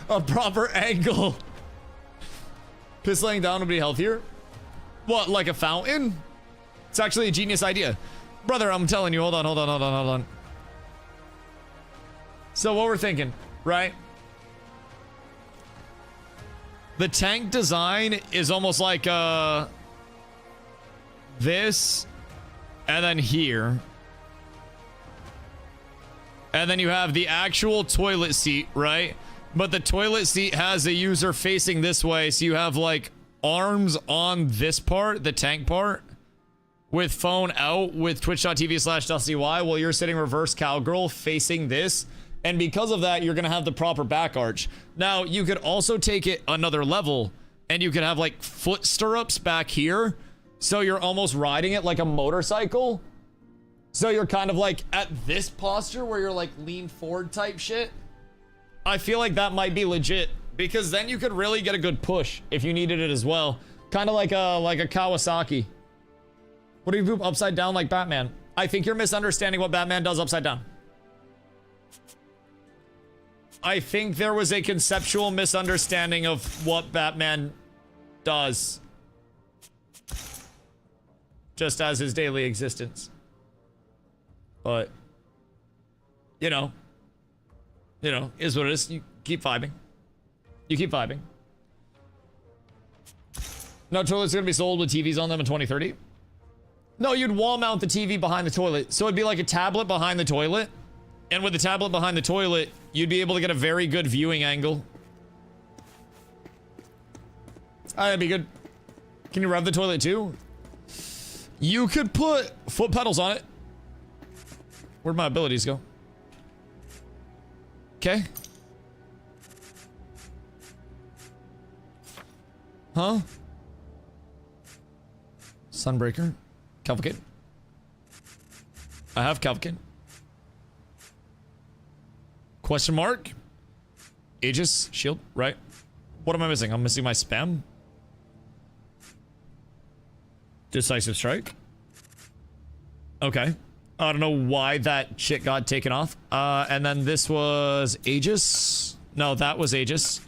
A: a proper angle. Piss laying down would be healthier. What, like a fountain? It's actually a genius idea. Brother, I'm telling you, hold on. So what we're thinking, right? The tank design is almost like this, and then here. And then you have the actual toilet seat, right? But the toilet seat has a user facing this way, so you have like arms on this part, the tank part, with phone out with twitch.tv/DustyWhy while you're sitting reverse cowgirl facing this. And because of that, you're gonna have the proper back arch. Now, you could also take it another level, and you could have like foot stirrups back here, so you're almost riding it like a motorcycle. So you're kind of like at this posture where you're like lean forward type shit. I feel like that might be legit, because then you could really get a good push if you needed it as well. Kind of like a Kawasaki. What do you poop upside down like Batman? I think you're misunderstanding what Batman does upside down. I think there was a conceptual misunderstanding of what Batman does. Just as his daily existence. But, you know, is what it is. You keep vibing. You keep vibing. No toilets are gonna be sold with TVs on them in 2030. No, you'd wall mount the TV behind the toilet. So it'd be like a tablet behind the toilet. And with the tablet behind the toilet, you'd be able to get a very good viewing angle. That'd be good. Can you rev the toilet too? You could put foot pedals on it. Where'd my abilities go? Okay. Huh? Sunbreaker. Cavalcade. I have Cavalcade. Question mark? Aegis, shield, right? What am I missing? I'm missing my spam. Decisive strike. Okay. I don't know why that shit got taken off. And then this was Aegis. No, that was Aegis.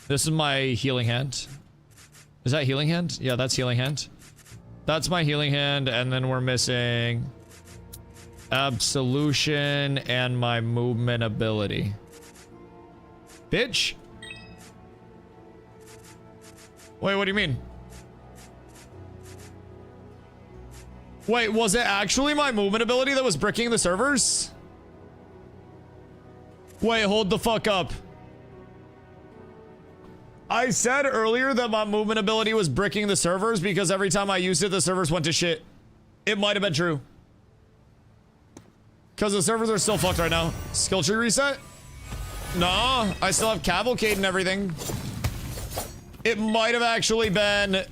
A: This is my healing hand. Is that healing hand? Yeah, that's healing hand. That's my healing hand, and then we're missing Absolution and my movement ability. Bitch. Wait, what do you mean? Wait, was it actually my movement ability that was bricking the servers? Wait, hold the fuck up. I said earlier that my movement ability was bricking the servers because every time I used it, the servers went to shit. It might have been true. Because the servers are still fucked right now. Skill tree reset? Nah, I still have Cavalcade and everything. It might have actually been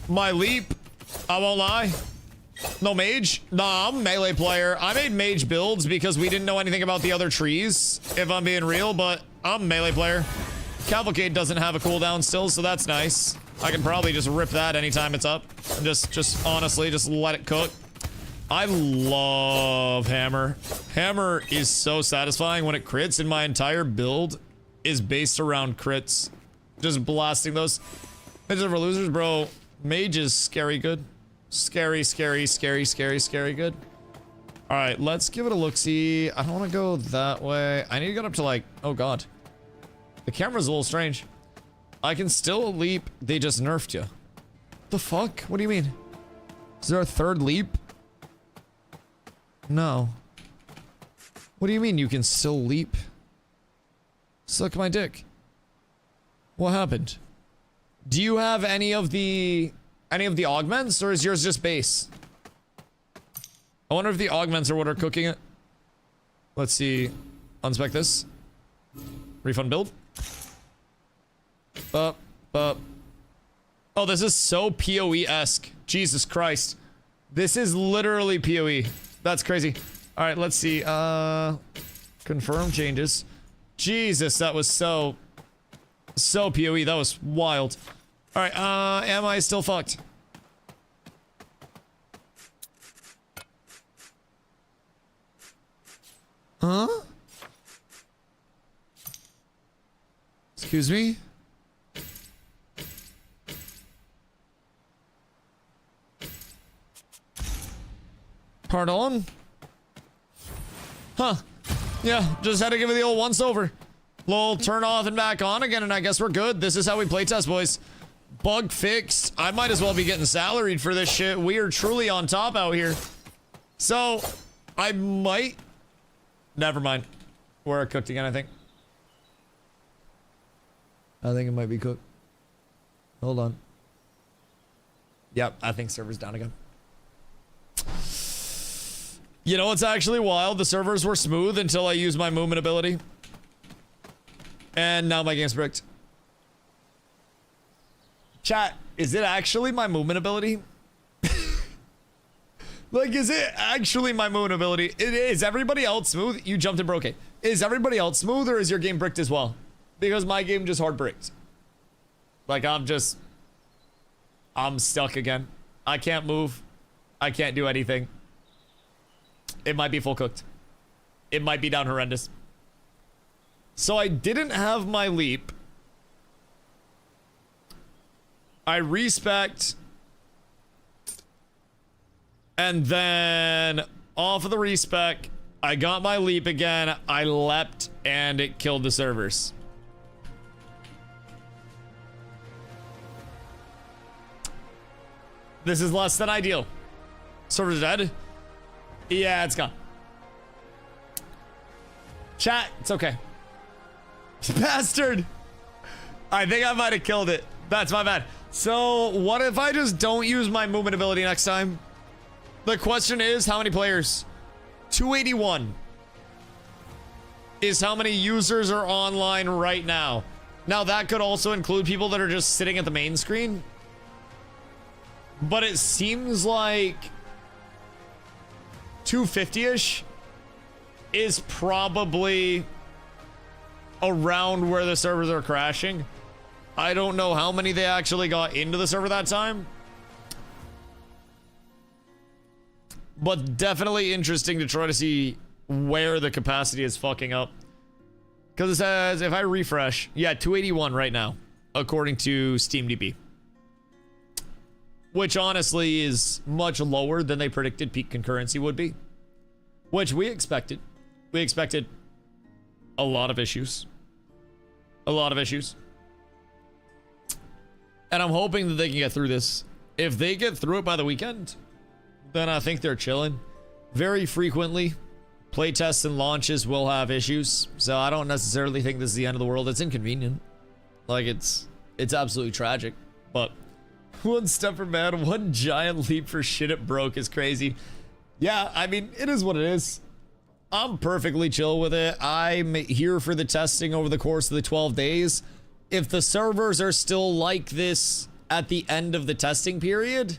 A: my leap. I won't lie. No mage? Nah, I'm a melee player. I made mage builds because we didn't know anything about the other trees, if I'm being real, but I'm a melee player. Cavalcade doesn't have a cooldown still, so that's nice. I can probably just rip that anytime it's up. And just honestly, just let it cook. I love Hammer. Hammer is so satisfying when it crits, and my entire build is based around crits. Just blasting those. Mages are for losers, bro. Mage is scary good. Scary, scary, scary, scary, scary good. Alright, let's give it a look-see. I don't want to go that way. I need to get up to like... Oh god. The camera's a little strange. I can still leap. They just nerfed you. The fuck? What do you mean? Is there a third leap? No. What do you mean you can still leap? Suck my dick. What happened? Do you have any of the augments, or is yours just base? I wonder if the augments are what are cooking it. Let's see. Unspec this. Refund build. Oh, this is so PoE-esque. Jesus Christ. This is literally PoE. That's crazy. All right, let's see. Confirm changes. Jesus, that was so PoE. That was wild. All right, am I still fucked? Huh? Excuse me? Pardon? Huh. Yeah, just had to give it the old once over. Lol, turn off and back on again, and I guess we're good. This is how we play test, boys. Bug fixed. I might as well be getting salaried for this shit. We are truly on top out here. So, I might... Never mind. We're cooked again, I think. I think it might be cooked. Hold on. Yep, I think server's down again. You know what's actually wild? The servers were smooth until I used my movement ability. And now my game's bricked. Chat, is it actually my movement ability? Like, is it actually my movement ability? It is. Everybody else smooth? You jumped and broke it. Is everybody else smooth, or is your game bricked as well? Because my game just hard bricked. Like, I'm stuck again. I can't move. I can't do anything. It might be full cooked. It might be down horrendous. So I didn't have my leap. I respect. And then off of the respec, I got my leap again. I leapt and it killed the servers. This is less than ideal. Server's dead. Yeah, it's gone. Chat, it's okay. Bastard. I think I might have killed it. That's my bad. So what if I just don't use my movement ability next time? The question is, how many players? 281 is how many users are online right now. Now that could also include people that are just sitting at the main screen. But it seems like 250-ish is probably around where the servers are crashing. I don't know how many they actually got into the server that time. But definitely interesting to try to see where the capacity is fucking up. Because it says, if I refresh, yeah, 281 right now, according to SteamDB. Which honestly is much lower than they predicted peak concurrency would be. Which we expected. We expected a lot of issues. A lot of issues. And I'm hoping that they can get through this. If they get through it by the weekend, then I think they're chilling. Very frequently, playtests and launches will have issues. So I don't necessarily think this is the end of the world. It's inconvenient. Like, it's absolutely tragic. But One step for man, one giant leap for shit it broke is crazy. Yeah, I mean, it is what it is. I'm perfectly chill with it. I'm here for the testing over the course of the 12 days. If the servers are still like this at the end of the testing period,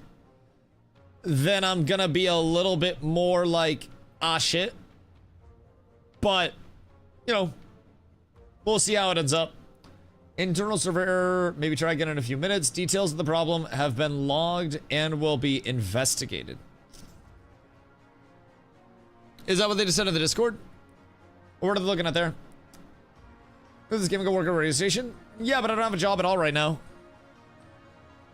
A: then I'm gonna be a little bit more like, ah, shit. But, you know, we'll see how it ends up. Internal server error, maybe try again in a few minutes. Details of the problem have been logged and will be investigated. Is that what they just said in the Discord? Or what are they looking at there? Is this game gonna work at a radio station? Yeah, but I don't have a job at all right now.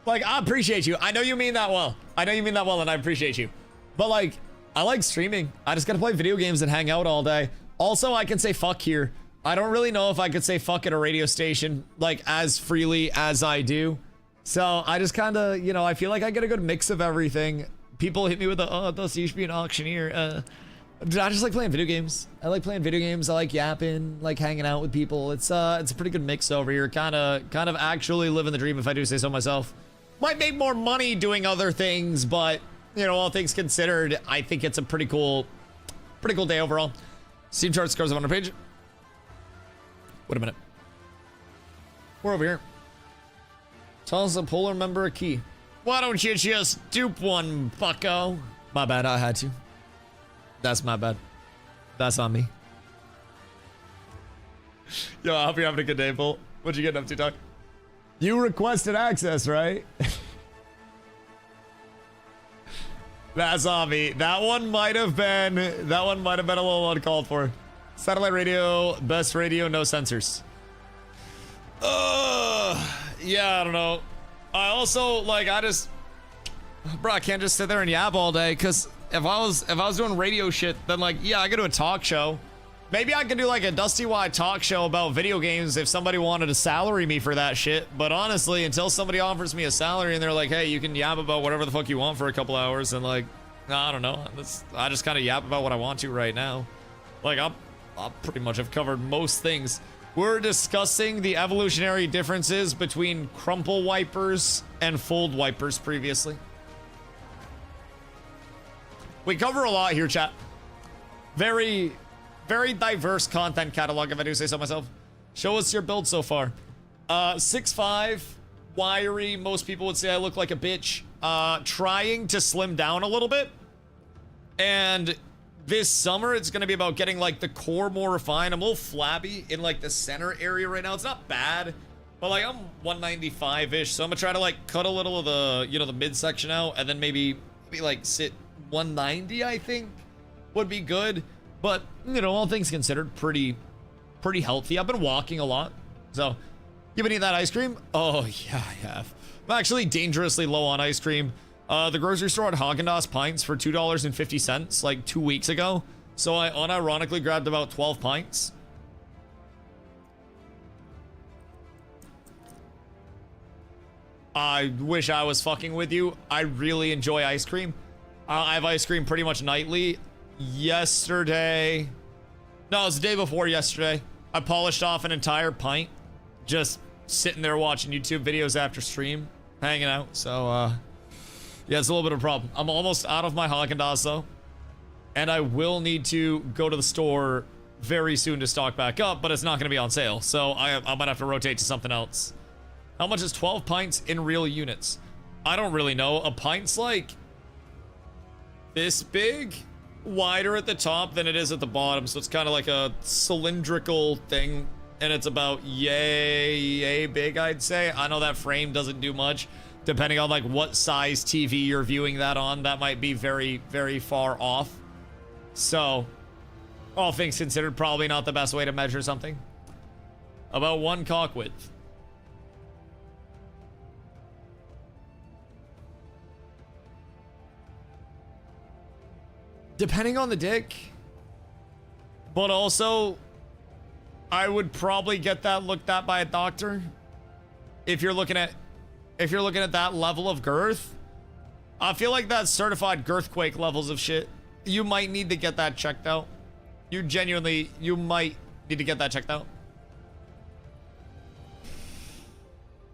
A: Like, I appreciate you. I know you mean that well. I know you mean that well, and I appreciate you. But, like, I like streaming. I just gotta play video games and hang out all day. Also, I can say fuck here. I don't really know if I could say fuck at a radio station, like, as freely as I do. So, I just kind of, you know, I feel like I get a good mix of everything. People hit me with the, oh, Dusty, you should be an auctioneer. I just like playing video games. I like playing video games. I like yapping, like hanging out with people. It's a pretty good mix over here. Kind of actually living the dream, if I do say so myself. Might make more money doing other things, but, you know, all things considered, I think it's a pretty cool day overall. Steam chart scores up on our page. Wait a minute. We're over here. Tell us a polar member a key. Why don't you just dupe one, bucko? My bad, I had to. That's my bad. That's on me. Yo, I hope you're having a good day, Bull. What'd you get up to, Doc? You requested access, right? That's on me. That one might have been a little uncalled for. Satellite radio, best radio, no sensors. Yeah, I don't know. I also, like, bro, I can't just sit there and yap all day, because if I was doing radio shit, then, like, yeah, I could do a talk show. Maybe I could do, like, a DustyWhy talk show about video games if somebody wanted to salary me for that shit. But honestly, until somebody offers me a salary and they're like, hey, you can yap about whatever the fuck you want for a couple hours, and, like, I don't know. I just kind of yap about what I want to right now. Like, I'll pretty much have covered most things. We're discussing the evolutionary differences between crumple wipers and fold wipers previously. We cover a lot here, chat. Very diverse content catalog, if I do say so myself. Show us your build so far. 6'5", wiry. Most people would say I look like a bitch. Trying to slim down a little bit. And this summer, it's going to be about getting, like, the core more refined. I'm a little flabby in, like, the center area right now. It's not bad, but, like, I'm 195-ish. So I'm going to try to, like, cut a little of the, you know, the midsection out. And then maybe like, sit 190, I think, would be good. But, you know, all things considered, pretty healthy. I've been walking a lot. So, you been eating that ice cream? Oh, yeah, I have. I'm actually dangerously low on ice cream. The grocery store had Haagen-Dazs pints for $2.50 like 2 weeks ago. So I unironically grabbed about 12 pints. I wish I was fucking with you. I really enjoy ice cream. I have ice cream pretty much nightly. Yesterday... No, it was the day before yesterday. I polished off an entire pint. Just sitting there watching YouTube videos after stream. Hanging out. So, yeah, it's a little bit of a problem. I'm almost out of my Haagen-Dazs, though. And I will need to go to the store very soon to stock back up, but it's not going to be on sale. So I might have to rotate to something else. How much is 12 pints in real units? I don't really know. A pint's like this big, wider at the top than it is at the bottom. So it's kind of like a cylindrical thing. And it's about yay big, I'd say. I know that frame doesn't do much. Depending on, like, what size TV you're viewing that on, that might be very, very far off. So, all things considered, probably not the best way to measure something. About 1 cock width. Depending on the dick. But also, I would probably get that looked at by a doctor. If you're looking at that level of girth, I feel like that's certified girthquake levels of shit. You might need to get that checked out. You might need to get that checked out.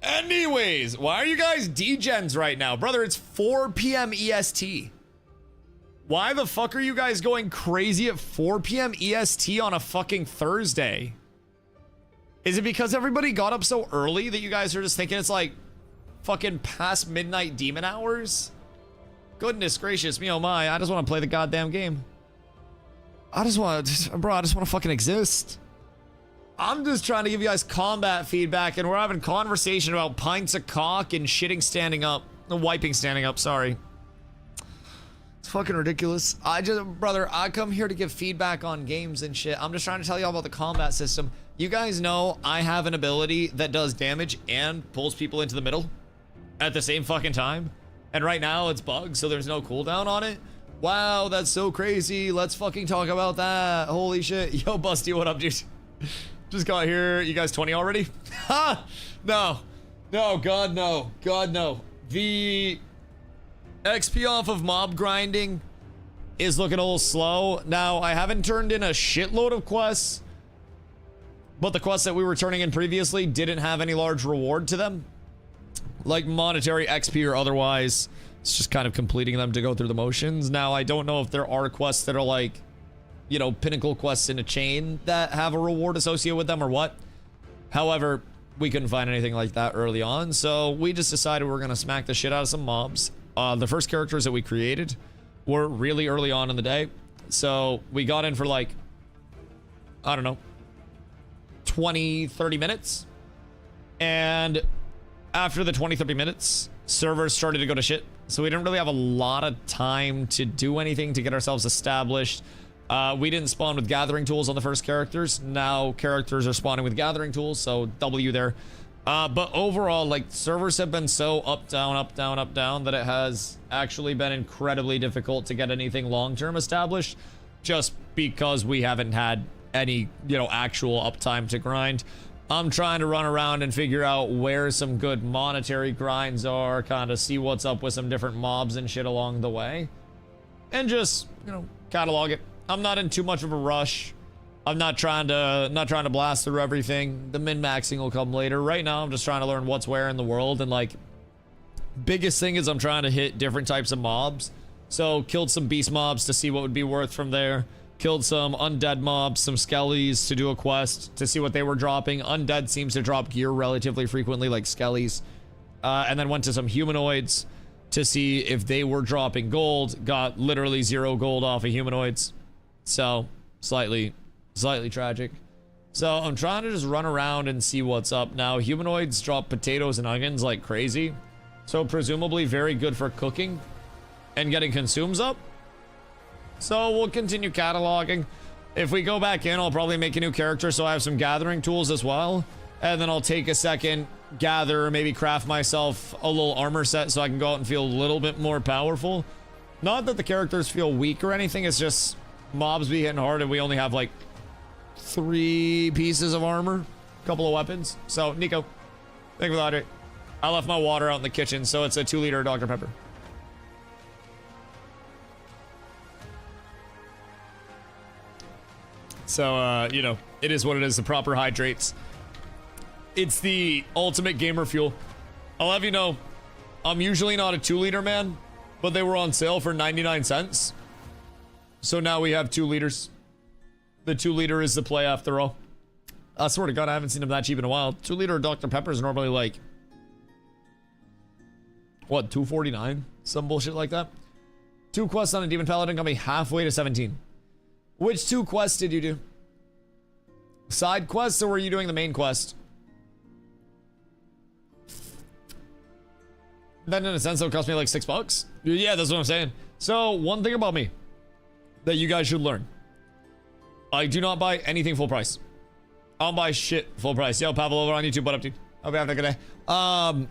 A: Anyways, why are you guys degens right now? Brother, it's 4 p.m. EST. Why the fuck are you guys going crazy at 4 p.m. EST on a fucking Thursday? Is it because everybody got up so early that you guys are just thinking it's like fucking past midnight demon hours? Goodness gracious me, oh my, I just want to play the goddamn game. I just want to fucking exist. I'm just trying to give you guys combat feedback, and we're having conversation about pints of cock and shitting standing up. Wiping standing up, sorry. It's fucking ridiculous. Brother, I come here to give feedback on games and shit. I'm just trying to tell you all about the combat system. You guys know I have an ability that does damage and pulls people into the middle at the same fucking time. And right now it's bugged, so there's no cooldown on it. Wow, that's so crazy. Let's fucking talk about that. Holy shit. Yo, Busty, what up, dude? Just got here. You guys 20 already? Ha! No. No, God, no. God, no. The XP off of mob grinding is looking a little slow. Now, I haven't turned in a shitload of quests, but the quests that we were turning in previously didn't have any large reward to them, like monetary XP or otherwise. It's just kind of completing them to go through the motions. Now, I don't know if there are quests that are like, you know, pinnacle quests in a chain that have a reward associated with them or what. However, we couldn't find anything like that early on, so we just decided we're gonna smack the shit out of some mobs. The first characters that we created were really early on in the day, so we got in for like, I don't know, 20-30 minutes, and after the 20-30 minutes, servers started to go to shit, so we didn't really have a lot of time to do anything to get ourselves established. We didn't spawn with gathering tools on the first characters. Now characters are spawning with gathering tools, so W there. But overall, like, servers have been so up, down, up, down, up, down that it has actually been incredibly difficult to get anything long-term established, just because we haven't had any, you know, actual uptime to grind. I'm trying to run around and figure out where some good monetary grinds are, kind of see what's up with some different mobs and shit along the way, and just, you know, catalog it. I'm not in too much of a rush. I'm not trying to blast through everything. The min-maxing will come later. Right now, I'm just trying to learn what's where in the world, and like, biggest thing is I'm trying to hit different types of mobs. So, killed some beast mobs to see what would be worth from there. Killed some undead mobs, some skellies to do a quest to see what they were dropping. Undead seems to drop gear relatively frequently, like skellies. And then went to some humanoids to see if they were dropping gold. Got literally 0 gold off of humanoids. So, slightly tragic. So, I'm trying to just run around and see what's up. Now, humanoids drop potatoes and onions like crazy. So, presumably very good for cooking and getting consumes up. So, we'll continue cataloging. If we go back in, I'll probably make a new character so I have some gathering tools as well. And then I'll take a second, gather, maybe craft myself a little armor set so I can go out and feel a little bit more powerful. Not that the characters feel weak or anything, it's just mobs be hitting hard and we only have like 3 pieces of armor, a couple of weapons. So, Nico, thank you for the hydrate. I left my water out in the kitchen, so it's a 2-liter Dr. Pepper. So, you know, it is what it is, the proper hydrates. It's the ultimate gamer fuel. I'll have you know, I'm usually not a 2-liter man, but they were on sale for 99 cents. So now we have 2 liters. The 2-liter is the play after all. I swear to God, I haven't seen them that cheap in a while. 2-liter Dr. Pepper is normally like, what, $2.49? Some bullshit like that. 2 quests on a Demon Paladin got me halfway to 17. Which 2 quests did you do? Side quests, or were you doing the main quest? Then in a sense, it would cost me like $6. Yeah, that's what I'm saying. So, one thing about me that you guys should learn. I do not buy anything full price. I don't buy shit full price. Yo, Pavel over on YouTube, what up, dude? Hope you're having a good day.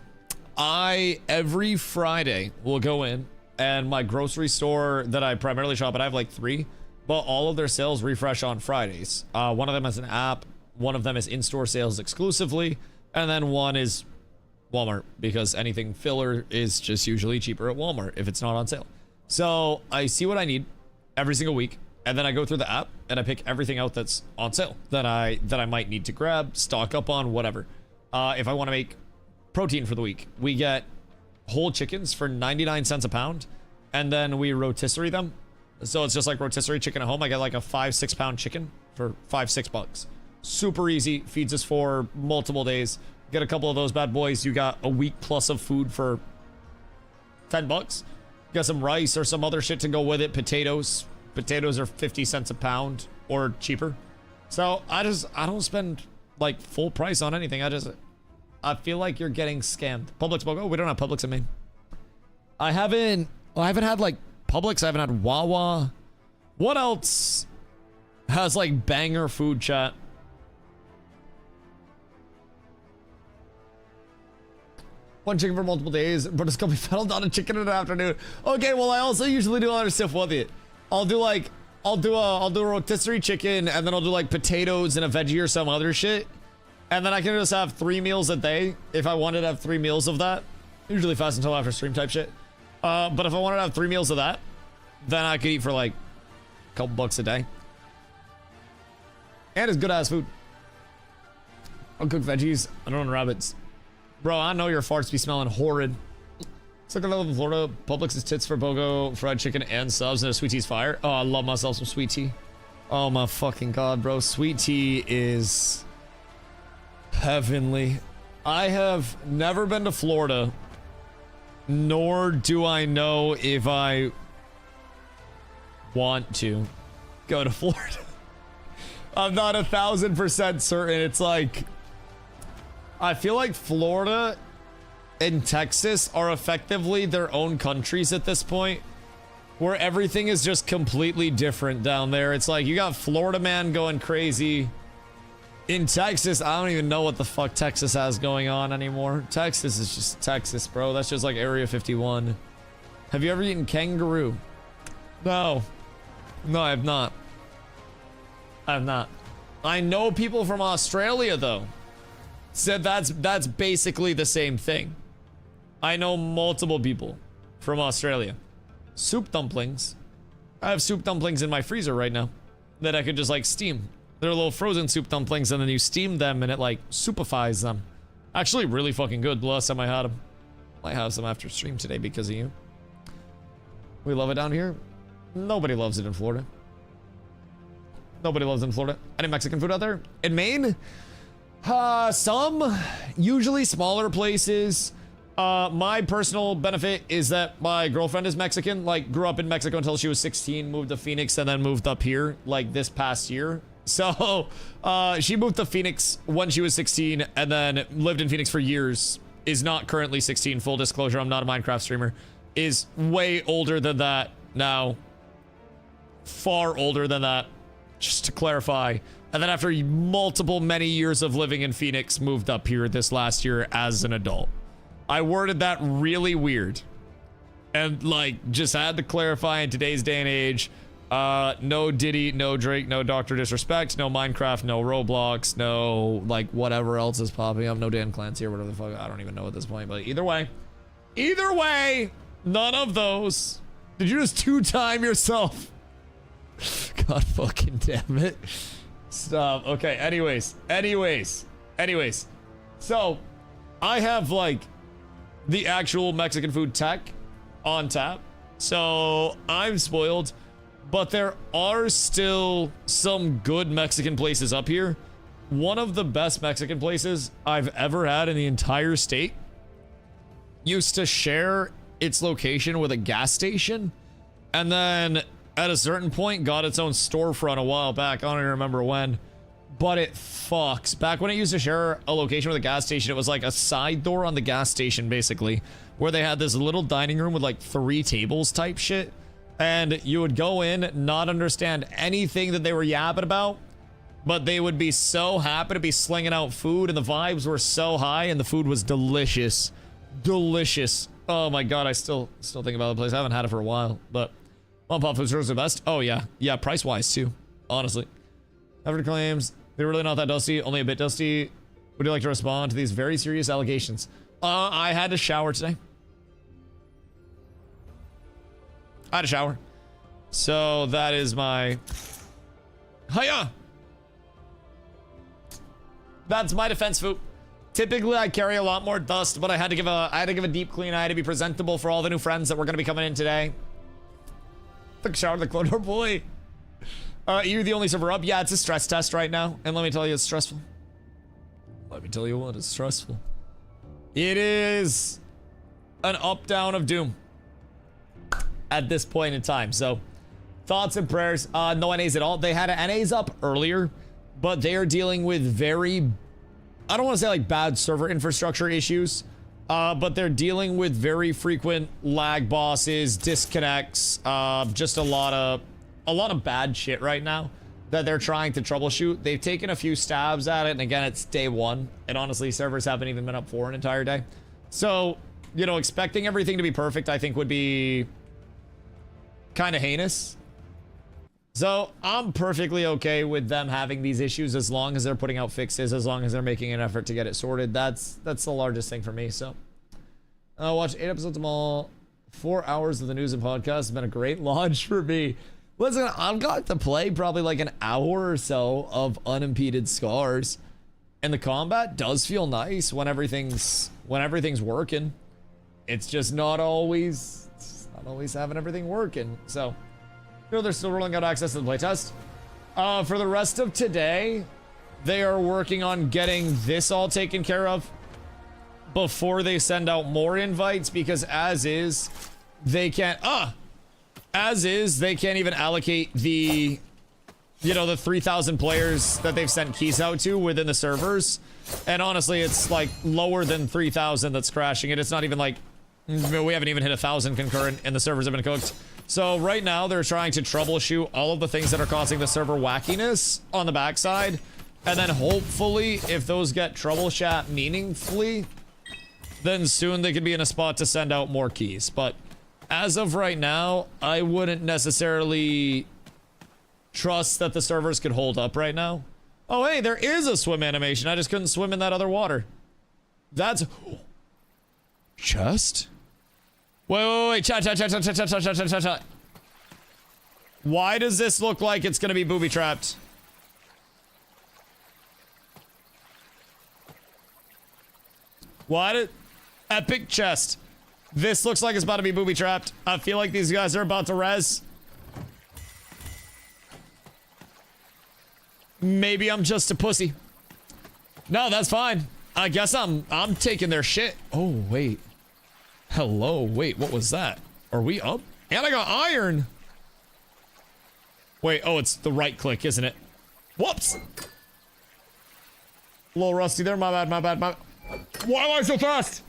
A: I, every Friday, will go in, and my grocery store that I primarily shop at, I have like 3, but all of their sales refresh on Fridays. One of them is an app, one of them is in-store sales exclusively, and then one is Walmart, because anything filler is just usually cheaper at Walmart if it's not on sale. So I see what I need every single week, and then I go through the app and I pick everything out that's on sale that I might need to grab, stock up on, whatever. If I want to make protein for the week. We get whole chickens for 99 cents a pound, and then we rotisserie them. So it's just like rotisserie chicken at home. I get like a 5-6 pound chicken for $5-6. Super easy, feeds us for multiple days. Get a couple of those bad boys, you got a week plus of food for $10. Got some rice or some other shit to go with it. Potatoes are 50 cents a pound or cheaper. So I don't spend like full price on anything. I feel like you're getting scammed. Publix BOGO? We don't have Publix in Maine. I haven't had like Publix. I haven't had Wawa. What else has like banger food, chat? One chicken for multiple days, but it's gonna be fed on a chicken in the afternoon. Okay, well I also usually do other stuff with it. I'll do a rotisserie chicken, and then I'll do like potatoes and a veggie or some other shit. And then I can just have 3 meals a day if I wanted to have 3 meals of that. Usually fast until after stream type shit. But if I wanted to have 3 meals of that, then I could eat for like a couple bucks a day. And it's good ass food. I'll cook veggies. I don't own rabbits. Bro, I know your farts be smelling horrid. Second level in Florida, Publix's tits for BOGO, fried chicken, and subs, and a sweet tea's fire. Oh, I love myself some sweet tea. Oh my fucking god, bro. Sweet tea is heavenly. I have never been to Florida, nor do I know if I want to go to Florida. I'm not 1000% certain. It's like, I feel like Florida and Texas are effectively their own countries at this point, where everything is just completely different down there. It's like you got Florida man going crazy. In Texas, I don't even know what the fuck Texas has going on anymore. Texas is just Texas, bro. That's just like Area 51. Have you ever eaten kangaroo? No. No, I have not. I have not. I know people from Australia, though, said that's basically the same thing. I know multiple people from Australia. Soup dumplings. I have soup dumplings in my freezer right now that I could just like steam. They're little frozen soup dumplings, and then you steam them and it like soupifies them. Actually really fucking good. The last time I had them. Might have some after stream today because of you. We love it down here. Nobody loves it in Florida. Nobody loves it in Florida. Any Mexican food out there? In Maine? Some. Usually smaller places. My personal benefit is that my girlfriend is Mexican. Like, grew up in Mexico until she was 16, moved to Phoenix, and then moved up here, like, this past year. So, she moved to Phoenix when she was 16, and then lived in Phoenix for years. Is not currently 16, full disclosure, I'm not a Minecraft streamer. Is way older than that now. Far older than that, just to clarify. And then after many years of living in Phoenix, moved up here this last year as an adult. I worded that really weird. And like, just had to clarify in today's day and age, no Diddy, no Drake, no Dr. Disrespect, no Minecraft, no Roblox, no like whatever else is popping up, no Dan Clancy or whatever the fuck, I don't even know at this point, but either way, none of those. Did you just 2-time yourself? God fucking damn it. Stop. Okay, anyways. So, I have like the actual Mexican food tech on tap. So, I'm spoiled, but there are still some good Mexican places up here. One of the best Mexican places I've ever had in the entire state used to share its location with a gas station, and then at a certain point got its own storefront a while back. I don't even remember when, but it fucks. Back when it used to share a location with a gas station, it was like a side door on the gas station, basically, where they had this little dining room with like 3 tables type shit, and you would go in, not understand anything that they were yapping about, but they would be so happy to be slinging out food, and the vibes were so high, and the food was delicious. Oh my god, I still think about the place. I haven't had it for a while, but mom pop food stores are the best. Oh yeah, price wise too, honestly. Effort claims they're really not that dusty, only a bit dusty. Would you like to respond to these very serious allegations? I had to shower today. I had a shower, so that is my hiya. That's my defense, food. Typically, I carry a lot more dust, but I had to give a deep clean. I had to be presentable for all the new friends that were gonna be coming in today. Took a shower, the Clodor boy. You're the only server up. Yeah, it's a stress test right now, and let me tell you, it's stressful. Let me tell you what, it's stressful. It is an up-down of doom at this point in time. So, thoughts and prayers. No NAs at all. They had NAs up earlier, but they are dealing with very, I don't want to say like bad server infrastructure issues, but they're dealing with very frequent lag bosses, disconnects, just a lot of bad shit right now that they're trying to troubleshoot. They've taken a few stabs at it, and again, it's day one, and honestly, servers haven't even been up for an entire day. So, you know, expecting everything to be perfect, I think, would be kind of heinous. So, I'm perfectly okay with them having these issues as long as they're putting out fixes, as long as they're making an effort to get it sorted. That's the largest thing for me, so. Watch 8 episodes of them all. 4 hours of the news and podcast has been a great launch for me. Listen, I've got to play probably like an hour or so of unimpeded scars, and the combat does feel nice when everything's working. It's just not always having everything working. So, you know, they're still rolling out access to the playtest. For the rest of today, they are working on getting this all taken care of before they send out more invites, because as is, they can't even allocate the, you know, the 3,000 players that they've sent keys out to within the servers. And honestly, it's like lower than 3,000 that's crashing it. It's not even like, we haven't even hit 1,000 concurrent and the servers have been cooked. So right now they're trying to troubleshoot all of the things that are causing the server wackiness on the backside. And then hopefully if those get troubleshot meaningfully, then soon they could be in a spot to send out more keys. But as of right now, I wouldn't necessarily trust that the servers could hold up right now. Oh, hey, there is a swim animation. I just couldn't swim in that other water. That's... Chest? Wait. Chat. Why does this look like it's gonna be booby-trapped? What? Epic chest. This looks like it's about to be booby-trapped. I feel like these guys are about to res. Maybe I'm just a pussy. No, that's fine. I guess I'm taking their shit. Oh, wait. Hello. Wait, what was that? Are we up? And I got iron. Wait, oh, it's the right click, isn't it? Whoops. A little rusty there. My bad. Why am I so fast?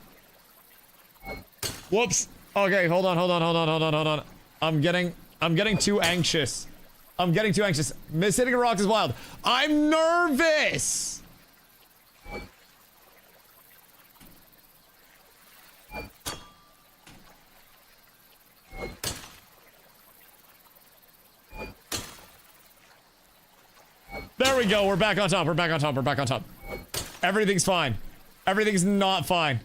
A: Whoops. Okay, hold on. I'm getting too anxious. Miss hitting a rock is wild. I'm nervous. There we go. We're back on top. Everything's fine. Everything's not fine.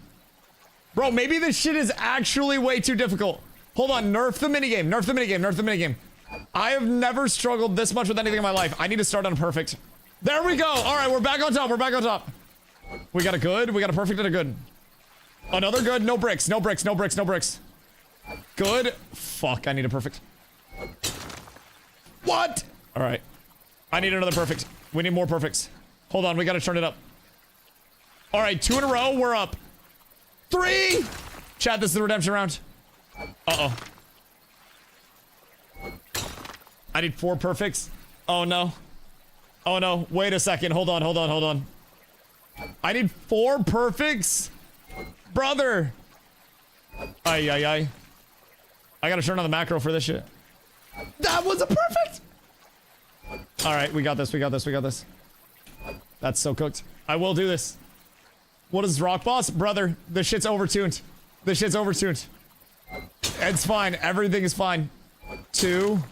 A: Bro, maybe this shit is actually way too difficult. Hold on. Nerf the minigame. I have never struggled this much with anything in my life. I need to start on perfect. There we go. All right, we're back on top. We got a good. We got a perfect and a good. Another good. No bricks. Good. Fuck, I need a perfect. What? All right. I need another perfect. We need more perfects. Hold on, we gotta turn it up. All right, 2 in a row. We're up. 3. Chat, this is the redemption round. Uh-oh. I need 4 perfects. Oh, no. Wait a second. Hold on. I need 4 perfects? Brother. Ay. I gotta turn on the macro for this shit. That was a perfect! Alright, we got this. That's so cooked. I will do this. What is rock boss? Brother, this shit's overtuned. It's fine. Everything is fine. 2.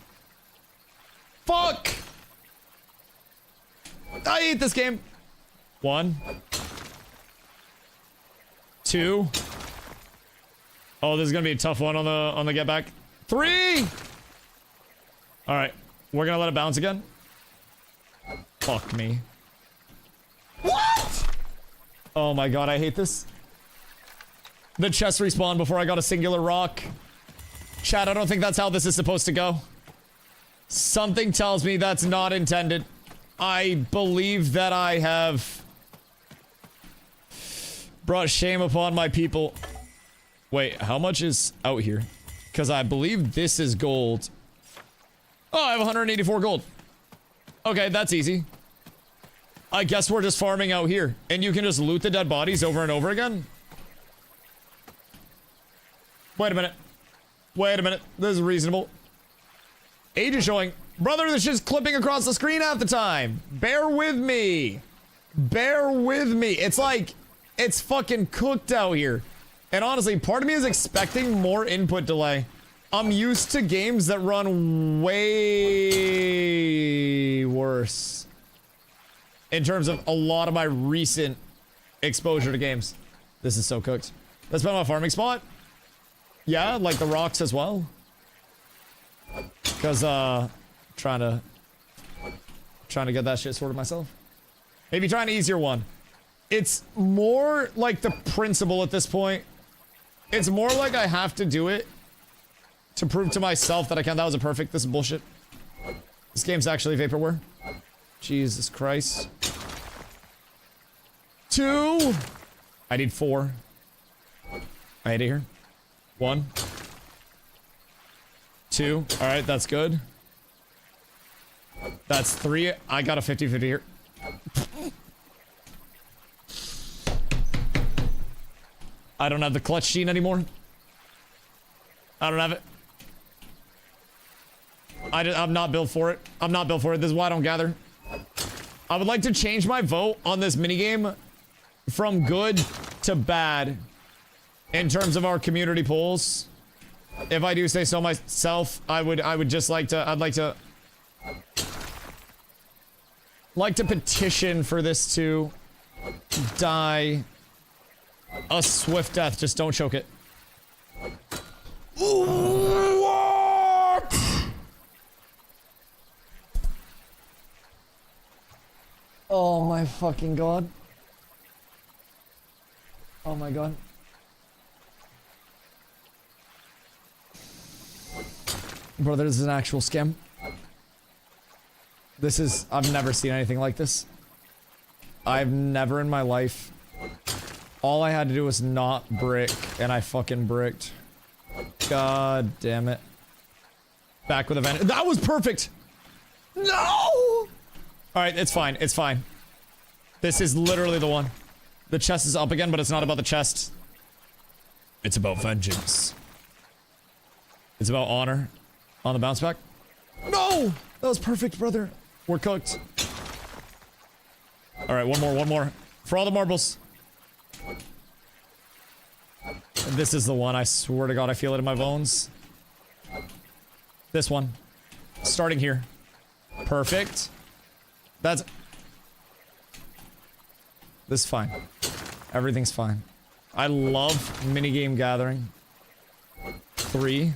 A: Fuck! I hate this game. 1. 2. Oh, this is gonna be a tough one on the get back. 3. All right, we're gonna let it bounce again. Fuck me. What? Oh my god, I hate this. The chest respawned before I got a singular rock. Chat, I don't think that's how this is supposed to go. Something tells me that's not intended. I believe that I have brought shame upon my people. Wait, how much is out here? Because I believe this is gold. Oh, I have 184 gold. Okay, that's easy. I guess we're just farming out here. And you can just loot the dead bodies over and over again? Wait a minute. Wait a minute. This is reasonable. Age is showing. Brother, this shit's clipping across the screen half the time. Bear with me. Bear with me. It's like, it's fucking cooked out here. And honestly, part of me is expecting more input delay. I'm used to games that run way worse. In terms of a lot of my recent exposure to games. This is so cooked. That's been my farming spot. Yeah, like the rocks as well. Because, trying to get that shit sorted myself. Maybe try an easier one. It's more like the principle at this point. It's more like I have to do it to prove to myself that I can. That was a perfect. This is bullshit. This game's actually vaporware. Jesus Christ. 2. I need 4. I hate it here. 1. 2. Alright, that's good. That's 3. I got a 50-50 here. I don't have the clutch gene anymore. I don't have it. I'm not built for it. I'm not built for it. This is why I don't gather. I would like to change my vote on this minigame from good to bad in terms of our community polls. If I do say so myself, I would just like to, I'd like to petition for this to die a swift death. Just don't choke it. What? Oh my fucking god. Oh my god. Bro, this is an actual scam. This is... I've never seen anything like this. I've never in my life... All I had to do was not brick, and I fucking bricked. God damn it. Back with a vent. That was perfect! No! Alright, it's fine. It's fine. This is literally the one. The chest is up again, but it's not about the chest. It's about vengeance. It's about honor. On the bounce back. No! That was perfect, brother. We're cooked. Alright, one more. For all the marbles. This is the one, I swear to God, I feel it in my bones. This one. Starting here. Perfect. That's... This is fine. Everything's fine. I love minigame gathering. 3.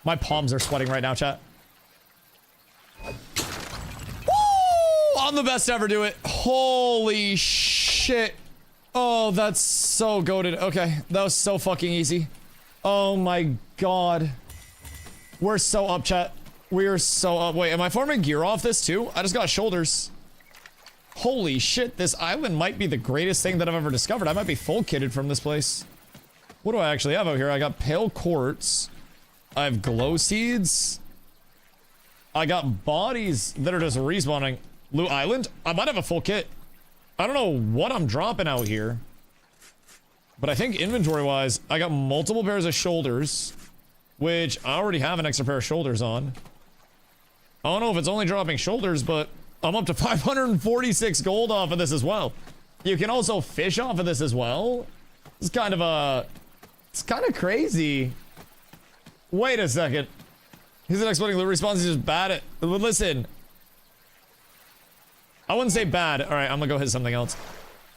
A: My palms are sweating right now, chat. Woo! I'm the best to ever do it. Holy shit. Oh, that's so goated. Okay, that was so fucking easy. Oh my god. We're so up, chat. We are so up. Wait, am I farming gear off this too? I just got shoulders. Holy shit, this island might be the greatest thing that I've ever discovered. I might be full kitted from this place. What do I actually have out here? I got pale quartz. I have glow seeds. I got bodies that are just respawning. Loot Island? I might have a full kit. I don't know what I'm dropping out here. But I think inventory-wise, I got multiple pairs of shoulders. Which I already have an extra pair of shoulders on. I don't know if it's only dropping shoulders, but I'm up to 546 gold off of this as well. You can also fish off of this as well. It's kind of a... It's kind of crazy. Wait a second. He's an exploding loot response. He's just bad at... Listen. I wouldn't say bad. Alright, I'm gonna go hit something else.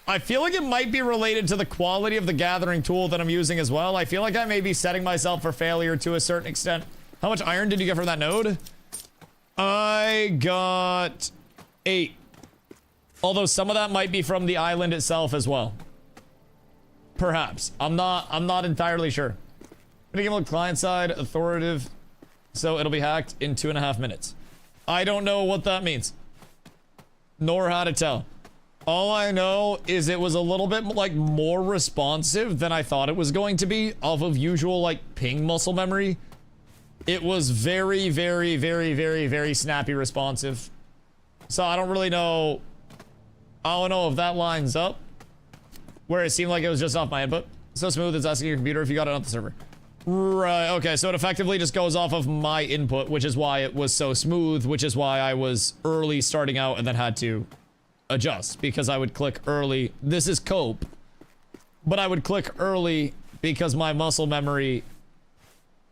A: I feel like it might be related to the quality of the gathering tool that I'm using as well. I feel like I may be setting myself for failure to a certain extent. How much iron did you get from that node? I got 8. Although some of that might be from the island itself as well. Perhaps. I'm not entirely sure. Gonna give a client side authoritative, so it'll be hacked in 2.5 minutes. I don't know what that means, nor how to tell. All I know is it was a little bit like more responsive than I thought it was going to be off of usual like ping muscle memory. It was very, very, very, very, very snappy responsive. So I don't really know. I don't know if that lines up where it seemed like it was just off my input. So smooth, it's asking your computer if you got it off the server. Right, okay, so it effectively just goes off of my input, which is why it was so smooth, which is why I was early starting out and then had to adjust, because I would click early. This is cope, but I would click early because my muscle memory,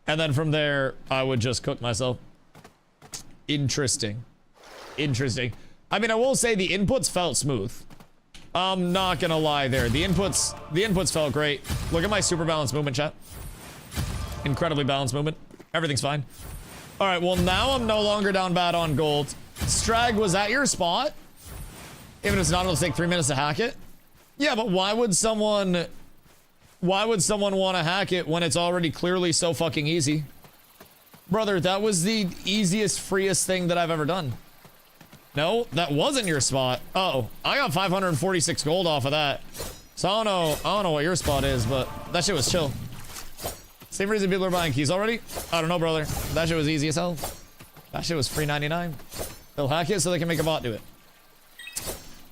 A: and then from there, I would just cook myself. Interesting. Interesting. I mean, I will say the inputs felt smooth. I'm not gonna lie there. The inputs felt great. Look at my super balanced movement, chat. Incredibly balanced movement. Everything's fine. All right, well, now I'm no longer down bad on gold. Strag, was that your spot? Even if it's not, it'll take 3 minutes to hack it. Yeah, but why would someone want to hack it when it's already clearly so fucking easy? Brother, that was the easiest, freest thing that I've ever done. No, that wasn't your spot. Uh-oh, I got 546 gold off of that. So I don't know what your spot is, but that shit was chill. Same reason people are buying keys already? I don't know, brother. That shit was easy as hell. That shit was free 99. They'll hack it so they can make a bot do it.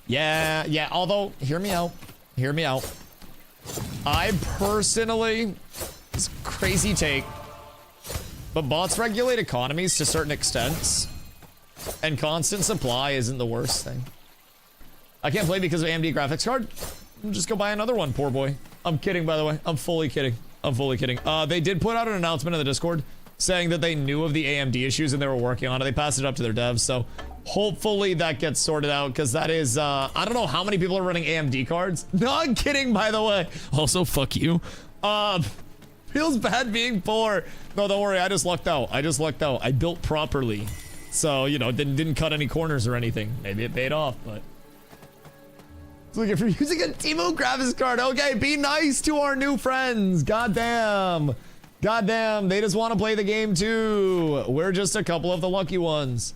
A: Yeah, although, hear me out. Hear me out. I personally, it's a crazy take, but bots regulate economies to certain extents, and constant supply isn't the worst thing. I can't play because of AMD graphics card. Just go buy another one, poor boy. I'm kidding, by the way. I'm fully kidding. I'm fully kidding. They did put out an announcement in the Discord saying that they knew of the AMD issues and they were working on it. They passed it up to their devs, so hopefully that gets sorted out, because that is, I don't know how many people are running AMD cards. No, I'm kidding, by the way. Also, fuck you. Feels bad being poor. No, don't worry, I just lucked out. I built properly. So, you know, didn't cut any corners or anything. Maybe it paid off, but... Look, if you're using a Timo graphics card, okay, be nice to our new friends. Goddamn, they just want to play the game too. We're just a couple of the lucky ones.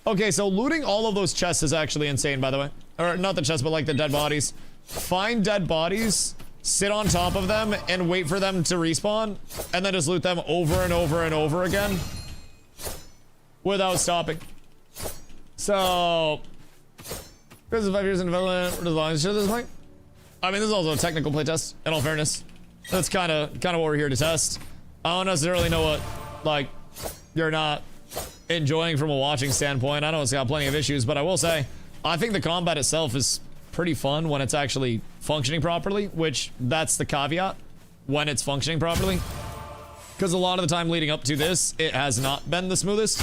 A: Okay, so looting all of those chests is actually insane, by the way. Or not the chests, but like the dead bodies. Find dead bodies, sit on top of them, and wait for them to respawn, and then just loot them over and over and over again without stopping. So... This is 5 years in development. We're as long as this point. I mean, this is also a technical playtest, in all fairness. That's kind of what we're here to test. I don't necessarily know what, like, you're not enjoying from a watching standpoint. I know it's got plenty of issues, but I will say, I think the combat itself is pretty fun when it's actually functioning properly, which that's the caveat, when it's functioning properly. Because a lot of the time leading up to this, it has not been the smoothest.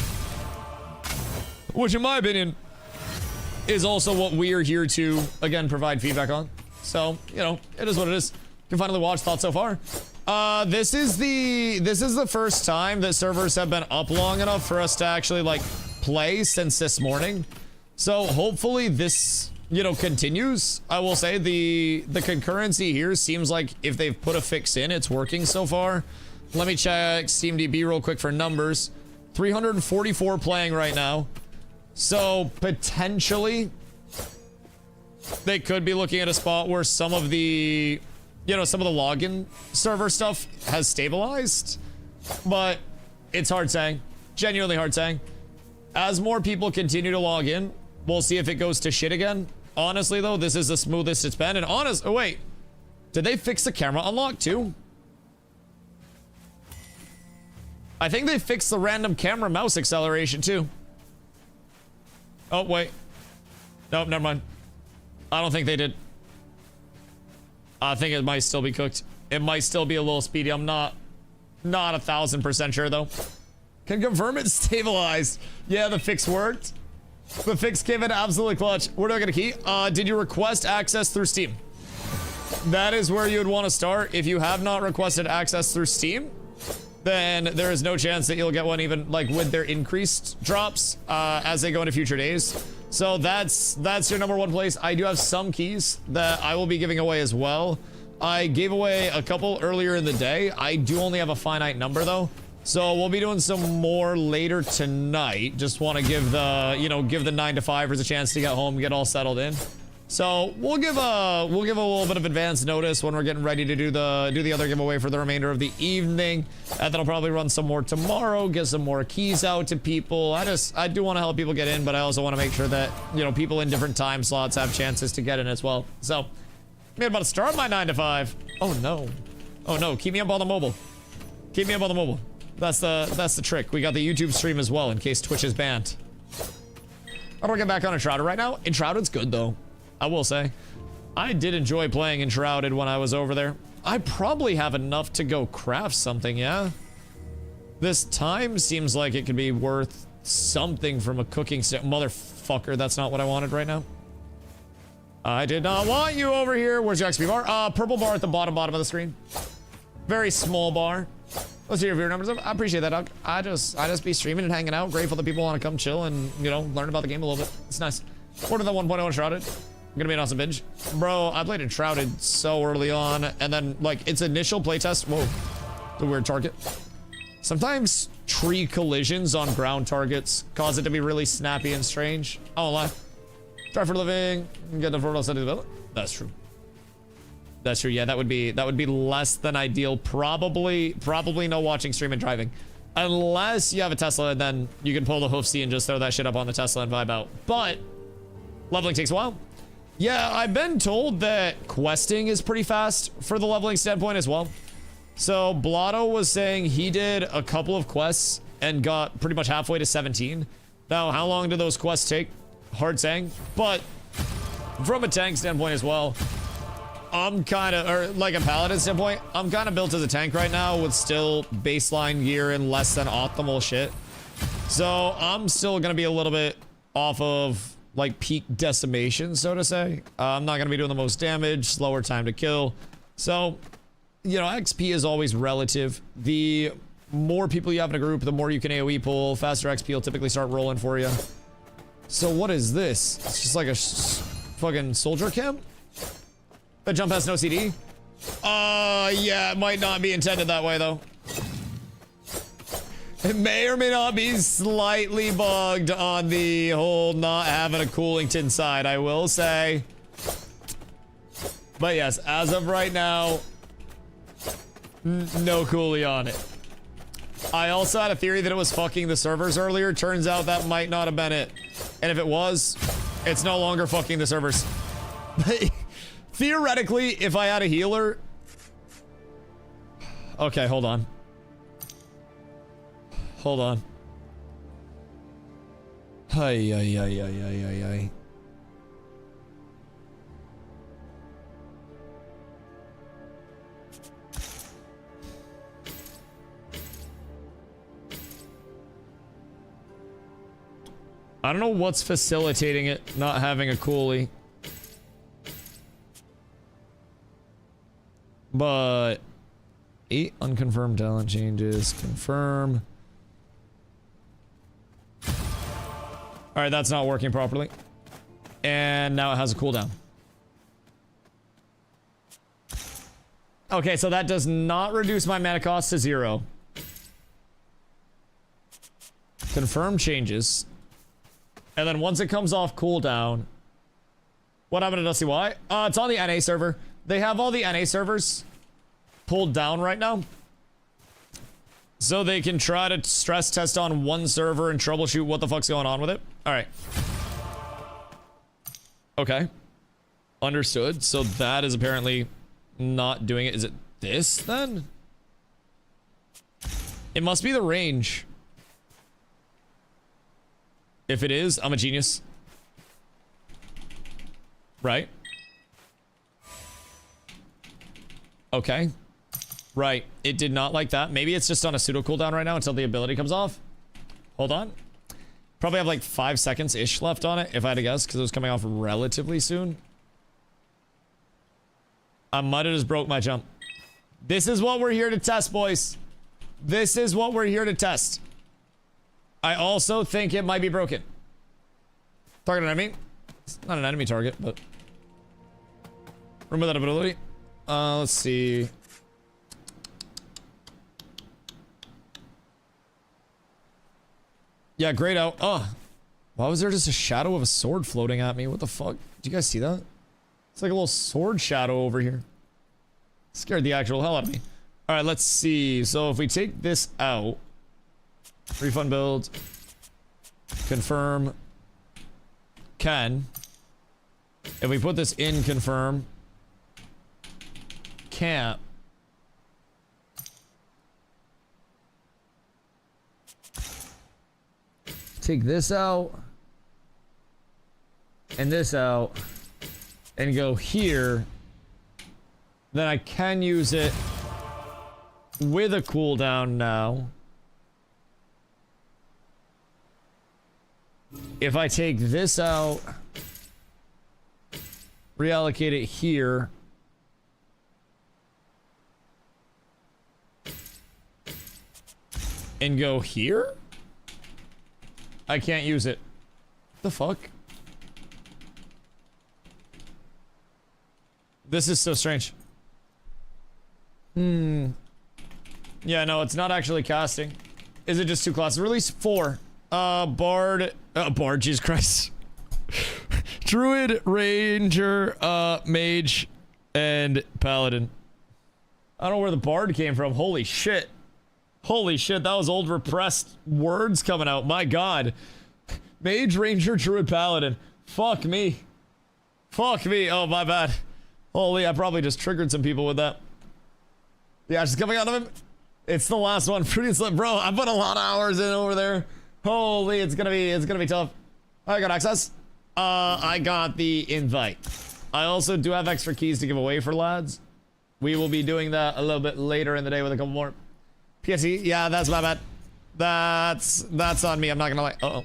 A: Which, in my opinion, is also what we are here to, again, provide feedback on. So, you know, it is what it is. You can finally watch thoughts so far. This is the first time that servers have been up long enough for us to actually, like, play since this morning. So, hopefully this, you know, continues. I will say the concurrency here seems like if they've put a fix in, it's working so far. Let me check SteamDB real quick for numbers. 344 playing right now. So, potentially, they could be looking at a spot where some of the, you know, some of the login server stuff has stabilized. But it's hard saying. Genuinely hard saying. As more people continue to log in, we'll see if it goes to shit again. Honestly, though, this is the smoothest it's been. And oh, wait. Did they fix the camera unlock, too? I think they fixed the random camera mouse acceleration, too. Oh, wait. Nope, never mind. I don't think they did. I think it might still be cooked. It might still be a little speedy. I'm not 1000% sure, though. Can confirm it's stabilized. Yeah, the fix worked. The fix came in absolutely clutch. We're not gonna key. Did you request access through Steam? That is where you would want to start. If you have not requested access through Steam, then there is no chance that you'll get one, even like with their increased drops as they go into future days. So that's your number one place. I do have some keys that I will be giving away as well. I gave away a couple earlier in the day. I do only have a finite number though. So we'll be doing some more later tonight. Just want to give the, you know, give the 9 to 5ers a chance to get home, get all settled in. So we'll give a little bit of advance notice when we're getting ready to do the other giveaway for the remainder of the evening. And then I'll probably run some more tomorrow, get some more keys out to people. I do want to help people get in, but I also want to make sure that, you know, people in different time slots have chances to get in as well. So I'm about to start my 9 to 5. Oh no. Oh no, keep me up on the mobile. Keep me up on the mobile. That's the trick. We got the YouTube stream as well in case Twitch is banned. How do I get back on Enshrouded right now? Enshrouded's good though. I will say. I did enjoy playing Enshrouded when I was over there. I probably have enough to go craft something, yeah? This time seems like it could be worth something from a cooking motherfucker, that's not what I wanted right now. I did not want you over here. Where's your XP bar? Purple bar at the bottom of the screen. Very small bar. Let's see your viewer numbers. I appreciate that, Doug. I just be streaming and hanging out. Grateful that people want to come chill and, you know, learn about the game a little bit. It's nice. Order the 1.0 Enshrouded. Gonna be an awesome binge. Bro, I played Enshrouded so early on, and then, like, its initial playtest. Whoa. The weird target. Sometimes tree collisions on ground targets cause it to be really snappy and strange. Oh, lie. Try for a living. Get the photo set to the building. That's true. That's true. Yeah, that would be less than ideal. Probably no watching, stream, and driving. Unless you have a Tesla, and then you can pull the hoofsy and just throw that shit up on the Tesla and vibe out. But leveling takes a while. Yeah, I've been told that questing is pretty fast for the leveling standpoint as well. So Blotto was saying he did a couple of quests and got pretty much halfway to 17. Now, how long do those quests take? Hard saying. But from a tank standpoint as well, I'm kind of, or like a paladin standpoint, I'm kind of built as a tank right now with still baseline gear and less than optimal shit. So I'm still going to be a little bit off of like peak decimation, so to say. I'm not going to be doing the most damage, slower time to kill. So, you know, XP is always relative. The more people you have in a group, the more you can AoE pull, faster XP will typically start rolling for you. So what is this? It's just like a fucking soldier camp? That jump has no CD? Yeah, it might not be intended that way though. It may or may not be slightly bugged on the whole not having a cooling tin side, I will say. But yes, as of right now, no coolie on it. I also had a theory that it was fucking the servers earlier. Turns out that might not have been it. And if it was, it's no longer fucking the servers. Theoretically, if I had a healer... Okay, hold on. Hold on. Ay. I don't know what's facilitating it not having a coolie. But 8 unconfirmed talent changes. Confirm. Alright, that's not working properly. And now it has a cooldown. Okay, so that does not reduce my mana cost to 0. Confirm changes. And then once it comes off cooldown... What happened to DustyWhy? It's on the NA server. They have all the NA servers pulled down right now. So they can try to stress test on one server and troubleshoot what the fuck's going on with it. Alright. Okay. Understood. So that is apparently not doing it. Is it this then? It must be the range. If it is, I'm a genius. Right? Okay. Right. It did not like that. Maybe it's just on a pseudo cooldown right now until the ability comes off. Hold on. Probably have like 5 seconds-ish left on it, if I had to guess, because it was coming off relatively soon. I might have just broke my jump. This is what we're here to test, boys. This is what we're here to test. I also think it might be broken. Target enemy. It's not an enemy target, but remember that ability. Let's see. Yeah, grayed out. Oh, why was there just a shadow of a sword floating at me? What the fuck? Do you guys see that? It's like a little sword shadow over here. Scared the actual hell out of me. All right, let's see. So if we take this out, refund build, confirm, can. If we put this in confirm, can't. Take this out and this out and go here. Then I can use it with a cooldown now. If I take this out, reallocate it here. And go here? I can't use it. The fuck? This is so strange. Yeah, no, it's not actually casting. Is it just 2 classes? Release 4. Bard, Jesus Christ. Druid, Ranger, Mage, and Paladin. I don't know where the Bard came from. Holy shit. Holy shit, that was old repressed words coming out. My god. Mage, Ranger, Druid, Paladin. Fuck me. Fuck me. Oh, my bad. Holy, I probably just triggered some people with that. The ash is coming out of him. It's the last one. Pretty slim. Bro, I put a lot of hours in over there. Holy, it's gonna be tough. I got access. I got the invite. I also do have extra keys to give away for lads. We will be doing that a little bit later in the day with a couple more. PSE, yeah, that's my bad. That's on me, I'm not gonna lie. Uh-oh.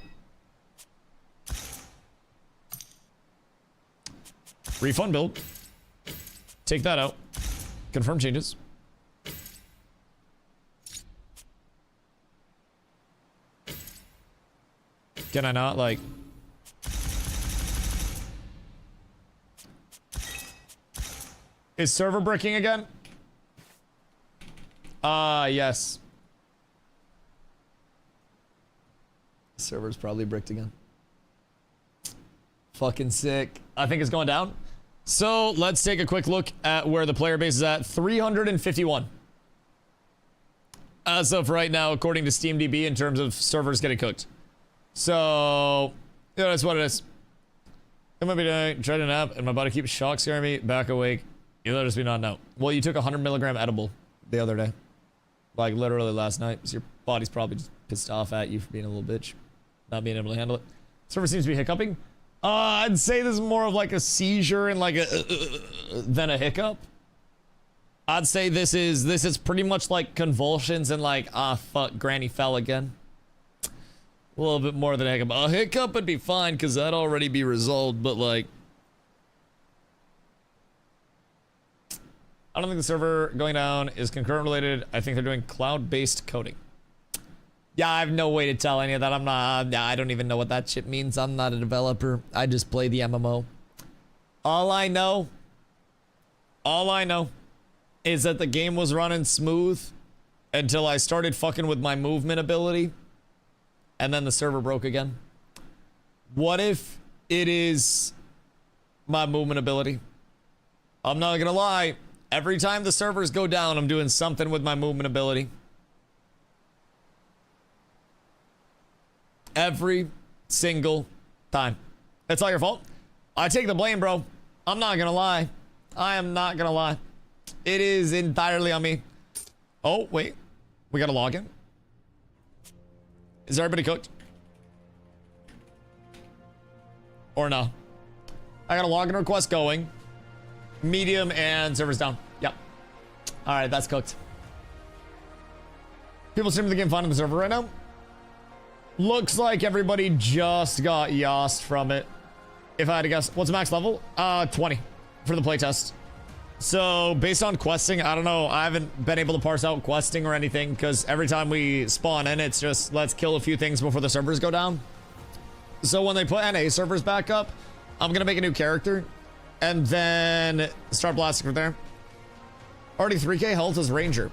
A: Refund build. Take that out. Confirm changes. Can I not, like... Is server bricking again? Yes. Server's probably bricked again. Fucking sick. I think it's going down. So, let's take a quick look at where the player base is at. 351. As of right now, according to SteamDB, in terms of servers getting cooked. So, yeah, that's what it is. I might be trying to nap, and my body keeps shock scaring me. Back awake. You let us be not now. Well, you took a 100 milligram edible the other day. Like, literally last night. So your body's probably just pissed off at you for being a little bitch. Not being able to handle it. Server seems to be hiccuping. I'd say this is more of like a seizure and like a... than a hiccup. I'd say this is pretty much like convulsions and like, fuck, Granny fell again. A little bit more than a hiccup. A hiccup would be fine because that'd already be resolved, but like... I don't think the server going down is concurrent related. I think they're doing cloud-based coding. Yeah, I have no way to tell any of that. I don't even know what that shit means. I'm not a developer. I just play the MMO. All I know is that the game was running smooth until I started fucking with my movement ability. And then the server broke again. What if it is my movement ability? I'm not gonna lie. Every time the servers go down, I'm doing something with my movement ability. Every single time. It's all your fault. I take the blame, bro. I'm not gonna lie. I am not gonna lie. It is entirely on me. Oh, wait. We got a login. Is everybody cooked? Or no? I got a login request going. Medium and servers down. Yep. Alright, that's cooked. People streaming the game fine on the server right now. Looks like everybody just got yossed from it. If I had to guess. What's the max level? 20 for the playtest. So, based on questing, I don't know. I haven't been able to parse out questing or anything because every time we spawn in, it's just let's kill a few things before the servers go down. So when they put NA servers back up, I'm gonna make a new character and then start blasting from there. Already 3k health as Ranger.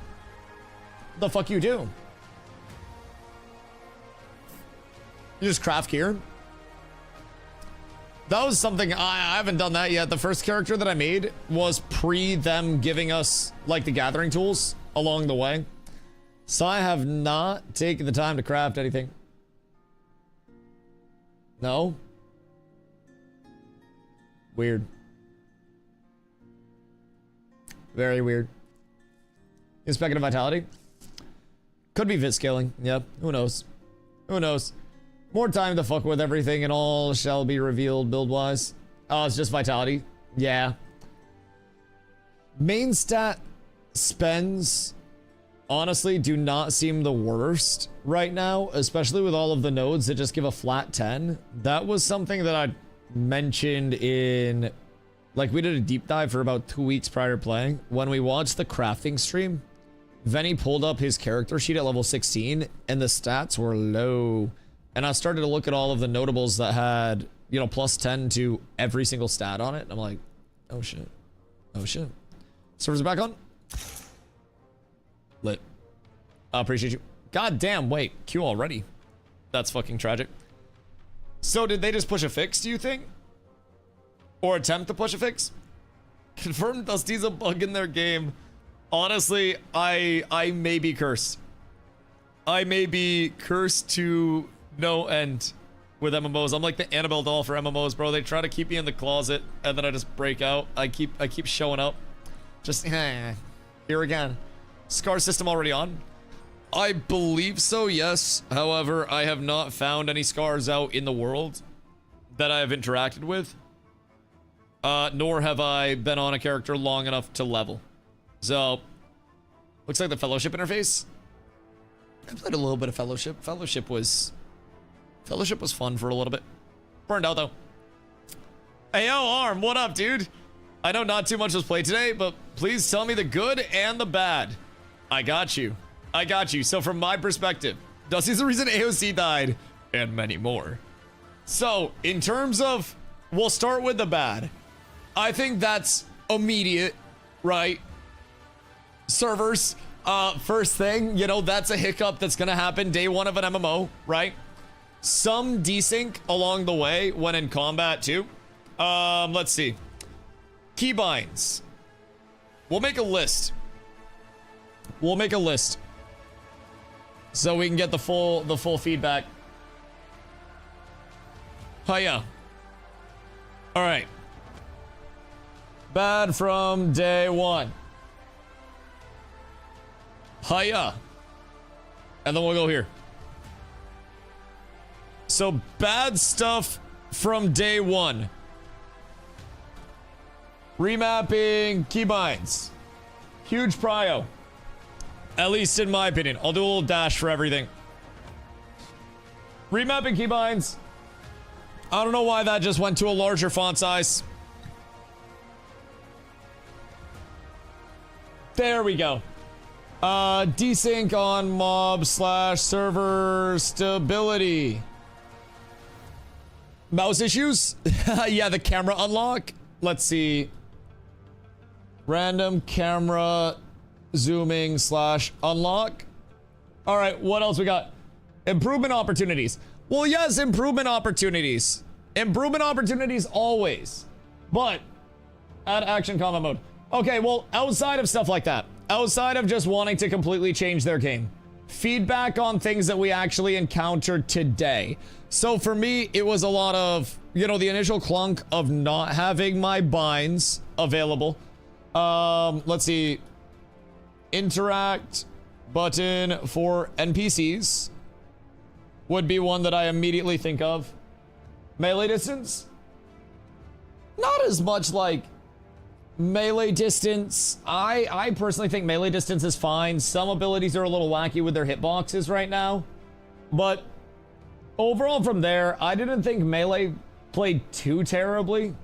A: The fuck you do? You just craft gear? That was something I haven't done that yet. The first character that I made was pre them giving us like the gathering tools along the way. So I have not taken the time to craft anything. No? Weird. Very weird. Inspecting vitality? Could be vit scaling. Yep. Who knows? Who knows? More time to fuck with everything and all shall be revealed build-wise. Oh, it's just vitality. Yeah. Main stat spends honestly do not seem the worst right now, especially with all of the nodes that just give a flat 10. That was something that I mentioned in, like, we did a deep dive for about 2 weeks prior to playing. When we watched the crafting stream, Venny pulled up his character sheet at level 16 and the stats were low. And I started to look at all of the notables that had, you know, plus 10 to every single stat on it. And I'm like, oh shit. Oh shit. Servers are back on? Lit. I appreciate you. God damn, wait. Q already. That's fucking tragic. So did they just push a fix, do you think? Or attempt to push a fix? Confirmed Dusty's a bug in their game. Honestly, I may be cursed. I may be cursed to no end with MMOs. I'm like the Annabelle doll for MMOs, bro. They try to keep me in the closet and then I just break out. I keep showing up. Just here again. Scar system already on? I believe so, yes. However, I have not found any scars out in the world that I have interacted with. Nor have I been on a character long enough to level. So, looks like the Fellowship interface. I played a little bit of Fellowship. Fellowship was fun for a little bit. Burned out though. Hey yo, Arm, what up, dude? I know not too much was played today, but please tell me the good and the bad. I got you. I got you. So from my perspective, Dusty's the reason AOC died, and many more. So, in terms of, we'll start with the bad. I think that's immediate, right? Servers, first thing, you know, that's a hiccup that's gonna happen day one of an MMO, right? Some desync along the way when in combat too. Let's see. Keybinds. We'll make a list. We'll make a list. So we can get the full feedback. Hiya. Alright. Bad from day one. Hiya. And then we'll go here. So bad stuff from day one. Remapping keybinds. Huge prio. At least in my opinion. I'll do a little dash for everything. Remapping keybinds. I don't know why that just went to a larger font size. There we go. Desync on mob / server stability. Mouse issues? Yeah, the camera unlock. Let's see. Random camera zooming / unlock. All right, what else we got? Improvement opportunities. Well, yes, improvement opportunities. Improvement opportunities always. But add action combat mode. Okay, well, outside of stuff like that, outside of just wanting to completely change their game, feedback on things that we actually encountered today. So for me, it was a lot of, you know, the initial clunk of not having my binds available. Let's see. Interact button for NPCs would be one that I immediately think of. Melee distance? Not as much like melee distance. I personally think melee distance is fine. Some abilities are a little wacky with their hitboxes right now. But overall from there, I didn't think melee played too terribly.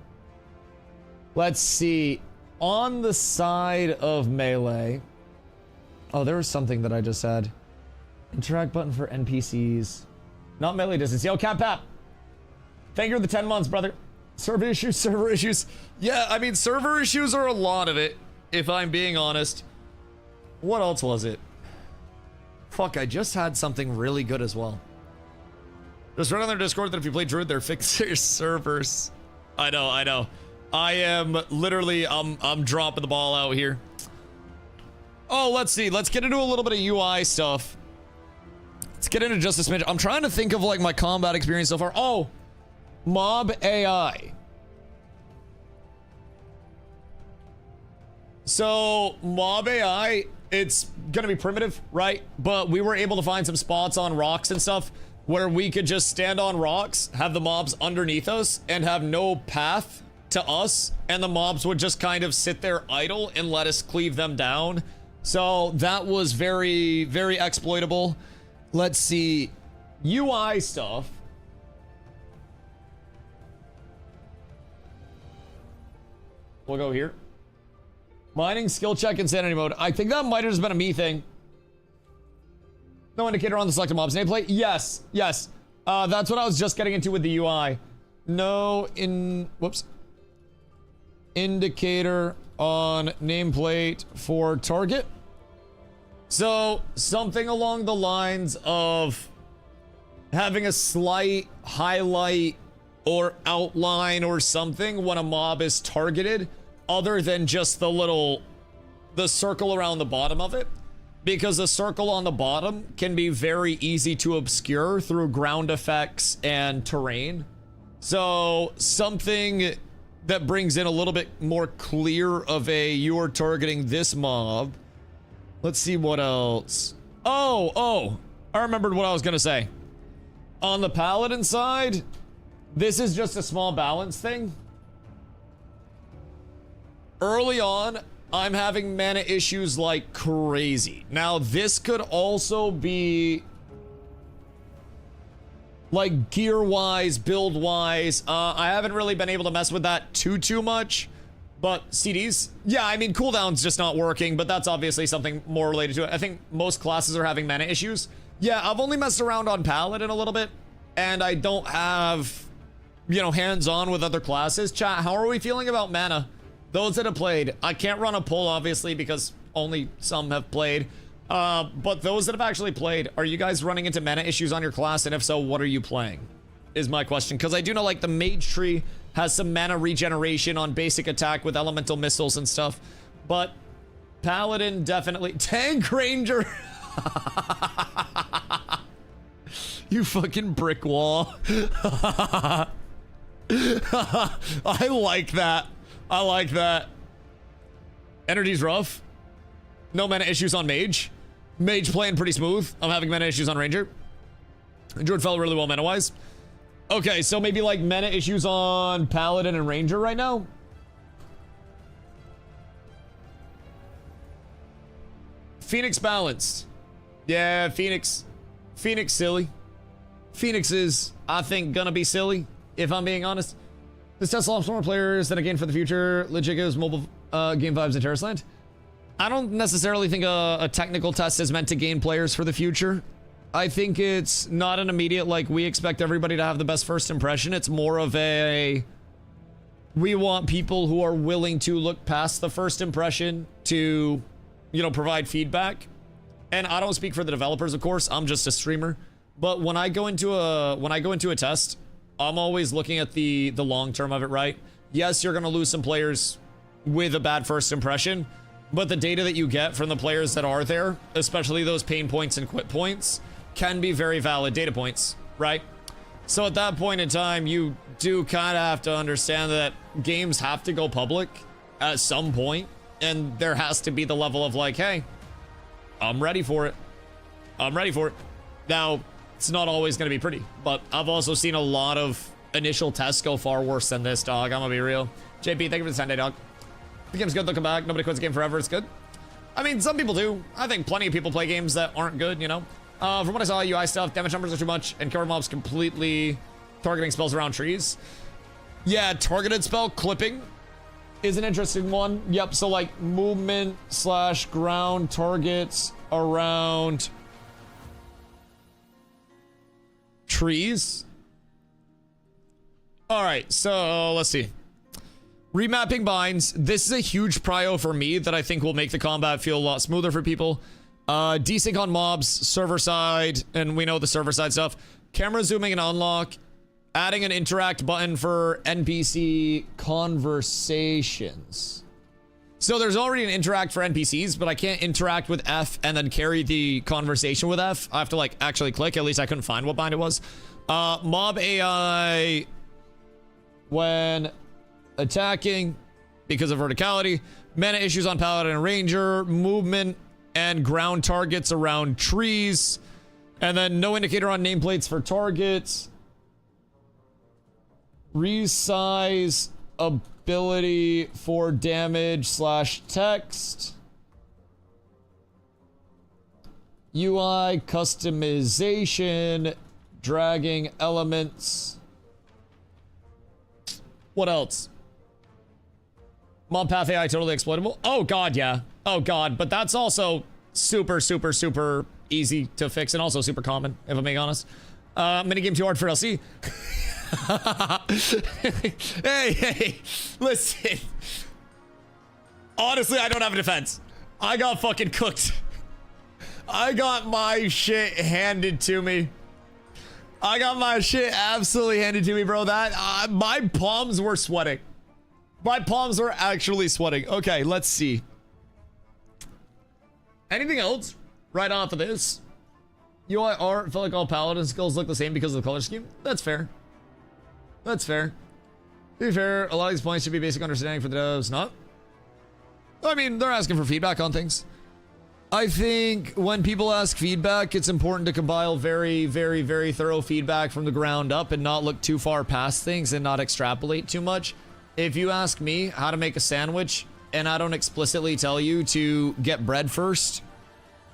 A: Let's see. On the side of melee... Oh, there was something that I just said. Interact button for NPCs. Not melee distance. Yo, Cat Pap. Thank you for the 10 months, brother. Server issues, server issues. Yeah, I mean, server issues are a lot of it, if I'm being honest. What else was it? Fuck, I just had something really good as well. Just read on their Discord that if you play Druid, they're fixing their servers. I know, I know. I am literally, I'm dropping the ball out here. Oh, let's see. Let's get into a little bit of UI stuff. Let's get into just a smidge. I'm trying to think of like my combat experience so far. Oh, mob AI. So mob AI, it's gonna be primitive, right? But we were able to find some spots on rocks and stuff where we could just stand on rocks, have the mobs underneath us, and have no path to us, and the mobs would just kind of sit there idle and let us cleave them down. So that was very, very exploitable. Let's see. UI stuff. We'll go here. Mining, skill check, insanity mode. I think that might have just been a me thing. No indicator on the selected mobs nameplate. Yes, yes. That's what I was just getting into with the UI. No whoops. Indicator on nameplate for target. So something along the lines of having a slight highlight or outline or something when a mob is targeted, other than just the circle around the bottom of it. Because the circle on the bottom can be very easy to obscure through ground effects and terrain. So something that brings in a little bit more clear of a, you're targeting this mob. Let's see what else. Oh, I remembered what I was gonna say. On the paladin side, this is just a small balance thing. Early on, I'm having mana issues like crazy. Now, this could also be like gear-wise, build-wise. I haven't really been able to mess with that too much. But CDs, yeah, I mean, cooldown's just not working, but that's obviously something more related to it. I think most classes are having mana issues. Yeah, I've only messed around on Paladin a little bit, and I don't have, you know, hands-on with other classes. Chat, how are we feeling about mana? Those that have played. I can't run a poll, obviously, because only some have played. But those that have actually played, are you guys running into mana issues on your class? And if so, what are you playing? Is my question. Because I do know, like, the mage tree has some mana regeneration on basic attack with elemental missiles and stuff. But Paladin definitely... Tank Ranger! You fucking brick wall. I like that. I like that. Energy's rough. No mana issues on Mage. Mage playing pretty smooth. I'm having mana issues on Ranger. Druid fell really well mana-wise. Okay, so maybe like mana issues on Paladin and Ranger right now? Phoenix balanced. Yeah, Phoenix. Phoenix silly. Phoenix is, I think, gonna be silly, if I'm being honest. This test allows more players than a game for the future. Legit gives mobile game vibes in Terraceland. I don't necessarily think a technical test is meant to gain players for the future. I think it's not an immediate, like, we expect everybody to have the best first impression. It's more of a, we want people who are willing to look past the first impression to, you know, provide feedback. And I don't speak for the developers, of course. I'm just a streamer. But when I go into a test, I'm always looking at the long term of it, right? Yes, you're going to lose some players with a bad first impression, but the data that you get from the players that are there, especially those pain points and quit points, can be very valid data points, right? So at that point in time, you do kind of have to understand that games have to go public at some point, and there has to be the level of like, hey, I'm ready for it. I'm ready for it. Now, it's not always going to be pretty, but I've also seen a lot of initial tests go far worse than this, dog. I'm going to be real. JP, thank you for the Sunday, dog. The game's good, looking back. Nobody quits the game forever. It's good. I mean, some people do. I think plenty of people play games that aren't good, you know? From what I saw, UI stuff, damage numbers are too much, and killer mobs completely targeting spells around trees. Yeah, targeted spell clipping is an interesting one. Yep, so like movement / ground targets around trees. All right, so let's see. Remapping binds. This is a huge prio for me that I think will make the combat feel a lot smoother for people. Desync on mobs, server side, and we know the server side stuff. Camera zooming and unlock. Adding an interact button for NPC conversations. So there's already an interact for NPCs, but I can't interact with F and then carry the conversation with F. I have to like actually click. At least I couldn't find what bind it was. Mob AI when attacking because of verticality. Mana issues on Paladin and Ranger. Movement and ground targets around trees. And then no indicator on nameplates for targets. Resize ability for damage / text. UI customization. Dragging elements. What else? Mob path AI totally exploitable. Oh god, yeah. Oh god, but that's also super easy to fix and also super common, if I'm being honest. Minigame too hard for LC. hey, listen. Honestly, I don't have a defense. I got fucking cooked. I got my shit handed to me. I got my shit absolutely handed to me, bro. That my palms were sweating. My palms were actually sweating. Okay, let's see. Anything else right off of this? UI art felt like all paladin skills look the same because of the color scheme. That's fair. That's fair. To be fair, a lot of these points should be basic understanding for the devs. Not. I mean, they're asking for feedback on things. I think when people ask feedback, it's important to compile very thorough feedback from the ground up and not look too far past things and not extrapolate too much. If you ask me how to make a sandwich and I don't explicitly tell you to get bread first,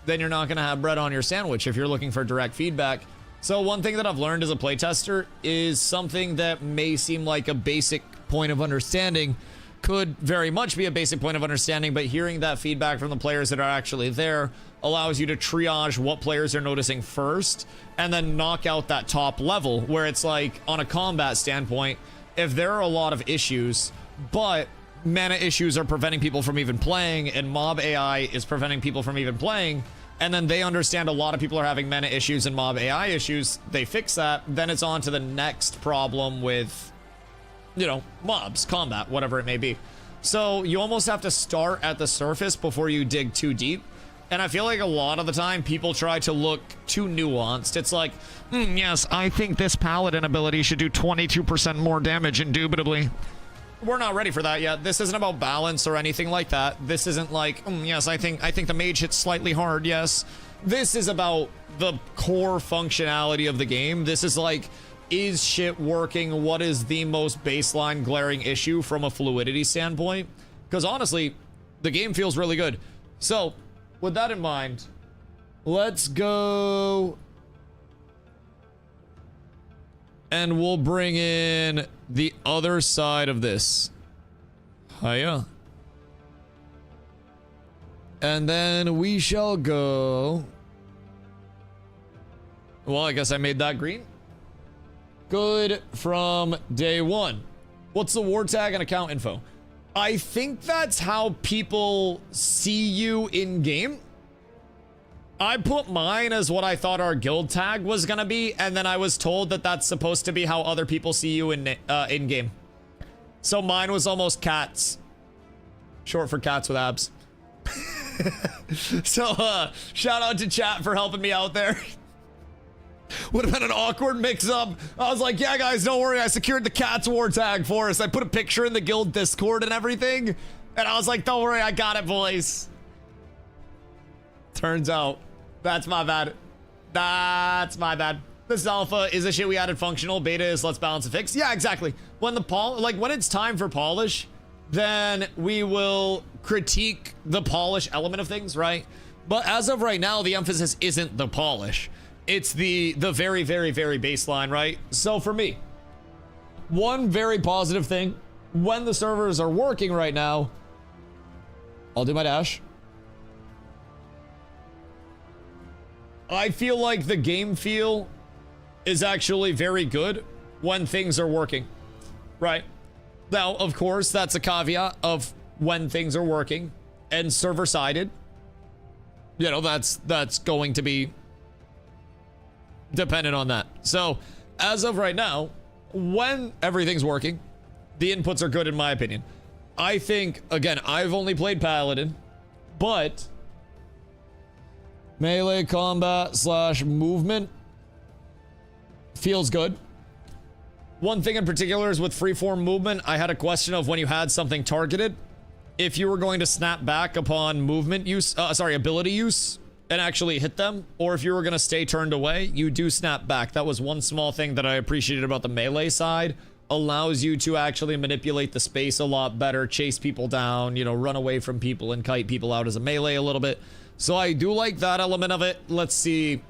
A: then you're not going to have bread on your sandwich if you're looking for direct feedback. So one thing that I've learned as a playtester is something that may seem like a basic point of understanding could very much be a basic point of understanding, but hearing that feedback from the players that are actually there allows you to triage what players are noticing first and then knock out that top level where it's like on a combat standpoint, if there are a lot of issues, but mana issues are preventing people from even playing and mob AI is preventing people from even playing, and then they understand a lot of people are having mana issues and mob AI issues, they fix that, then it's on to the next problem with, you know, mobs, combat, whatever it may be. So you almost have to start at the surface before you dig too deep. And I feel like a lot of the time people try to look too nuanced. It's like, yes, I think this paladin ability should do 22% more damage indubitably. We're not ready for that yet. This isn't about balance or anything like that. This isn't like, yes, I think the mage hits slightly hard, yes. This is about the core functionality of the game. This is like, is shit working? What is the most baseline glaring issue from a fluidity standpoint? Because honestly, the game feels really good. So, with that in mind, let's go and we'll bring in the other side of this. Hiya. And then we shall go. Well, I guess I made that green. Good from day one. What's the war tag and account info? I think that's how people see you in game. I put mine as what I thought our guild tag was gonna be, and then I was told that that's supposed to be how other people see you in game. So mine was almost cats, short for cats with abs. So shout out to chat for helping me out there. Would have been an awkward mix-up. I was like, yeah, guys, don't worry. I secured the cat's war tag for us. I put a picture in the guild Discord and everything. And I was like, don't worry, I got it, boys. Turns out, that's my bad. That's my bad. This is alpha is a shit we added functional. Beta is let's balance and fix. Yeah, exactly. When the when it's time for polish, then we will critique the polish element of things, right? But as of right now, the emphasis isn't the polish. It's the very baseline, right? So for me, one very positive thing, when the servers are working right now, I'll do my dash. I feel like the game feel is actually very good when things are working. right? Now, of course, that's a caveat of when things are working and server-sided. You know, that's going to be dependent on that. So, as of right now, when everything's working, the inputs are good in my opinion. I think, again, I've only played Paladin, but melee combat / movement feels good. One thing in particular is with freeform movement, I had a question of when you had something targeted, if you were going to snap back upon movement use, ability use, and actually hit them, or if you were going to stay turned away, you do snap back. That was one small thing that I appreciated about the melee side. Allows you to actually manipulate the space a lot better, chase people down, you know, run away from people and kite people out as a melee a little bit. So I do like that element of it. Let's see.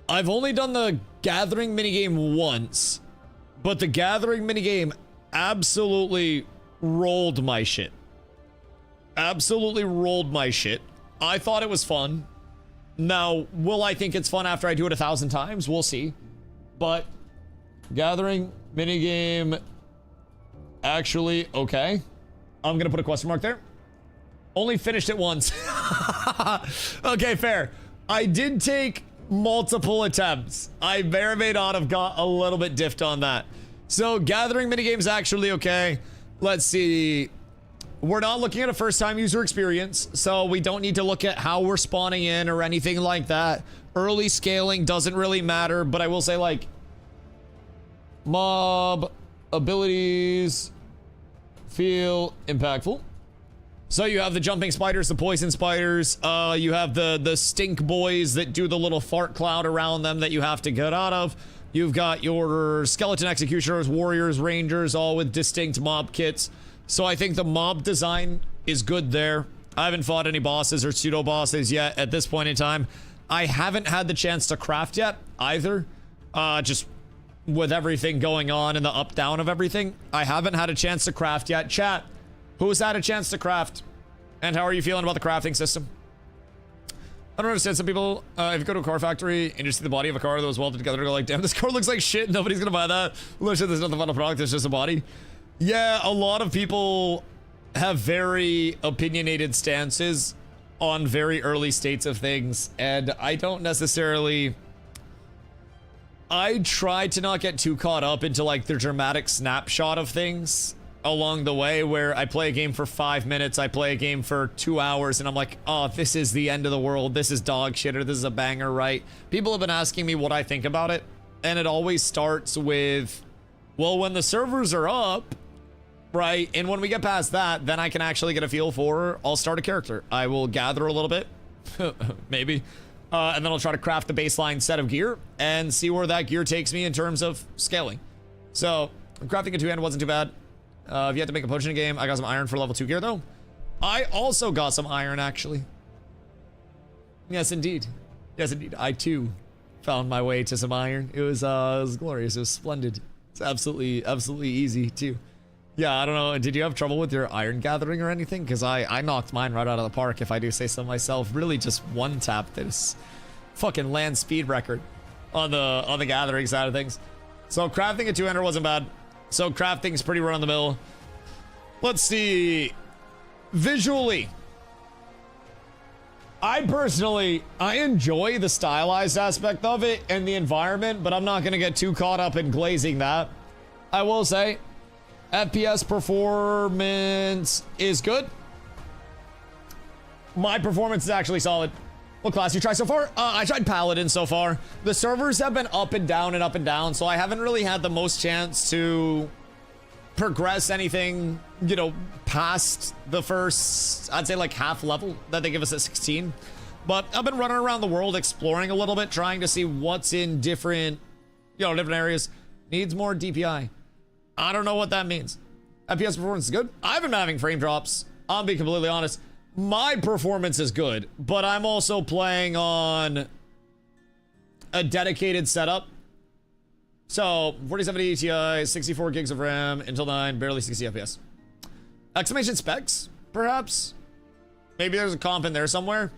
A: I've only done the gathering minigame once, but the gathering minigame absolutely rolled my shit. Absolutely rolled my shit. I thought it was fun. Now, will I think it's fun after I do it 1,000 times? We'll see. But gathering minigame actually okay. I'm gonna put a question mark there. Only finished it once. Okay, fair. I did take multiple attempts. I may or may not have got a little bit diffed on that. So gathering minigame's actually okay. Let's see. We're not looking at a first-time user experience, so we don't need to look at how we're spawning in or anything like that. Early scaling doesn't really matter, but I will say, like, mob abilities feel impactful. So you have the jumping spiders, the poison spiders, you have the stink boys that do the little fart cloud around them that you have to get out of. You've got your skeleton executioners, warriors, rangers, all with distinct mob kits. So I think the mob design is good there. I haven't fought any bosses or pseudo bosses yet at this point in time. I haven't had the chance to craft yet either. Just with everything going on and the up down of everything, I haven't had a chance to craft yet. Chat, who's had a chance to craft? And how are you feeling about the crafting system? I don't understand. Some people, if you go to a car factory and you see the body of a car that was welded together, go like, damn, this car looks like shit. Nobody's gonna buy that. Literally, there's nothing final product. It's just a body. Yeah, a lot of people have very opinionated stances on very early states of things, and I don't necessarily... I try to not get too caught up into like the dramatic snapshot of things along the way, where I play a game for 5 minutes, I play a game for 2 hours, and I'm like, oh, this is the end of the world, this is dog shit, or this is a banger, right? People have been asking me what I think about it, and it always starts with, well, when the servers are up, right, and when we get past that, then I can actually get a feel for, I'll start a character. I will gather a little bit, maybe, and then I'll try to craft the baseline set of gear and see where that gear takes me in terms of scaling. So, crafting a two-hand wasn't too bad. If you had to make a potion game, I got some iron for level 2 gear, though. I also got some iron, actually. Yes, indeed. Yes, indeed. I, too, found my way to some iron. It was glorious. It was splendid. It's absolutely easy, too. Yeah, I don't know. Did you have trouble with your iron gathering or anything? Because I knocked mine right out of the park, if I do say so myself. Really just one-tapped this fucking land speed record on the gathering side of things. So crafting a two-hander wasn't bad. So crafting's pretty run-of-the-mill. Let's see. Visually, I enjoy the stylized aspect of it and the environment, but I'm not going to get too caught up in glazing that. I will say, FPS performance is good. My performance is actually solid. What class you try so far? I tried Paladin so far. The servers have been up and down, so I haven't really had the most chance to progress anything, you know, past the first, I'd say like half level that they give us at 16. But I've been running around the world exploring a little bit, trying to see what's in different, you know, different areas. Needs more DPI. I don't know what that means. FPS performance is good. I haven't been having frame drops. I'll be completely honest. My performance is good, but I'm also playing on a dedicated setup. So 4070 Ti, 64 gigs of RAM, Intel 9, barely 60 FPS. Exclamation specs, perhaps? Maybe there's a comp in there somewhere.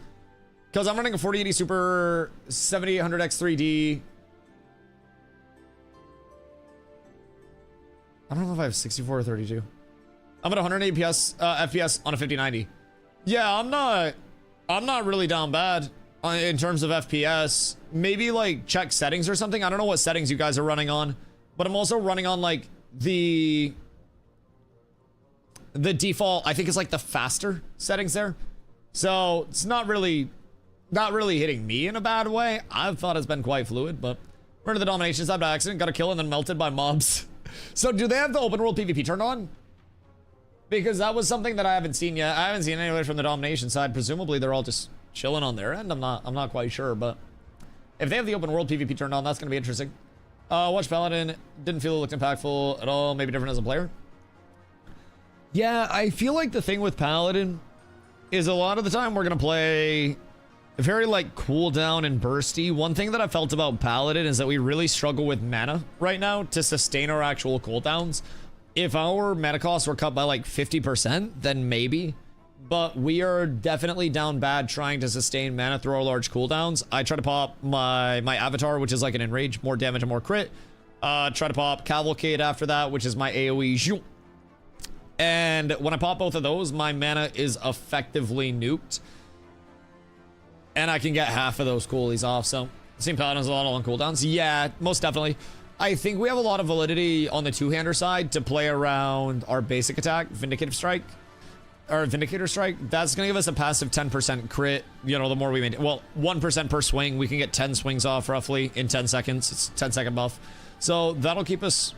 A: Because I'm running a 4080 Super 7800X 3D. I don't know if I have 64 or 32. I'm at 180 FPS on a 5090. Yeah, I'm not really down bad in terms of FPS. Maybe like check settings or something. I don't know what settings you guys are running on, but I'm also running on like the default, I think it's like the faster settings there. So it's not really hitting me in a bad way. I've thought it's been quite fluid, but we're into the domination side by accident, got a kill and then melted by mobs. So do they have the open world PvP turned on? Because that was something that I haven't seen yet. I haven't seen anybody from the domination side. Presumably they're all just chilling on their end. I'm not quite sure, but if they have the open world PvP turned on, that's gonna be interesting. Watch Paladin, didn't feel it looked impactful at all, maybe different as a player. Yeah, I feel like the thing with Paladin is a lot of the time we're gonna play very like cooldown and bursty. One thing that I felt about Paladin is that we really struggle with mana right now to sustain our actual cooldowns. If our mana costs were cut by like 50%, then maybe. But we are definitely down bad trying to sustain mana through our large cooldowns. I try to pop my avatar, which is like an enrage, more damage and more crit. Try to pop Cavalcade after that, which is my AoE. And when I pop both of those, my mana is effectively nuked. And I can get half of those coolies off. So, St. Paladin's a lot on cooldowns. Yeah, most definitely. I think we have a lot of validity on the two-hander side to play around our basic attack, Vindicator Strike. That's going to give us a passive 10% crit, you know, the more we maintain. Well, 1% per swing. We can get 10 swings off roughly in 10 seconds. It's a 10-second buff. So that'll keep us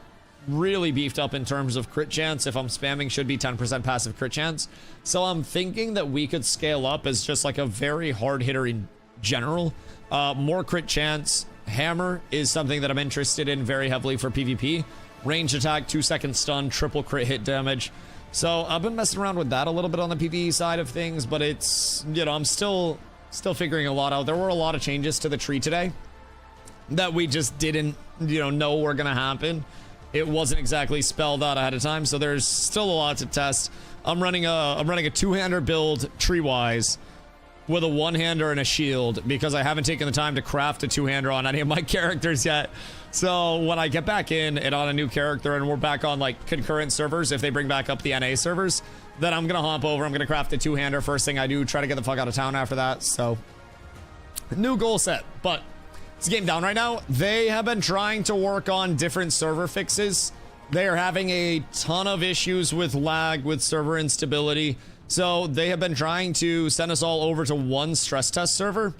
A: really beefed up in terms of crit chance. If I'm spamming, should be 10% passive crit chance. So I'm thinking that we could scale up as just like a very hard hitter in general. More crit chance. Hammer is something that I'm interested in very heavily for PvP. Range attack, 2-second stun, triple crit hit damage. So I've been messing around with that a little bit on the PvE side of things, but it's, you know, I'm still figuring a lot out. There were a lot of changes to the tree today that we just didn't, you know were gonna happen. It wasn't exactly spelled out ahead of time, so there's still a lot to test. I'm running a two-hander build tree-wise with a one-hander and a shield because I haven't taken the time to craft a two-hander on any of my characters yet. So when I get back in and on a new character and we're back on like concurrent servers, if they bring back up the NA servers, then I'm gonna hop over, I'm gonna craft a two-hander first thing I do, try to get the fuck out of town after that. So new goal set, but it's game down right now. They have been trying to work on different server fixes. They are having a ton of issues with lag, with server instability. So they have been trying to send us all over to one stress test server.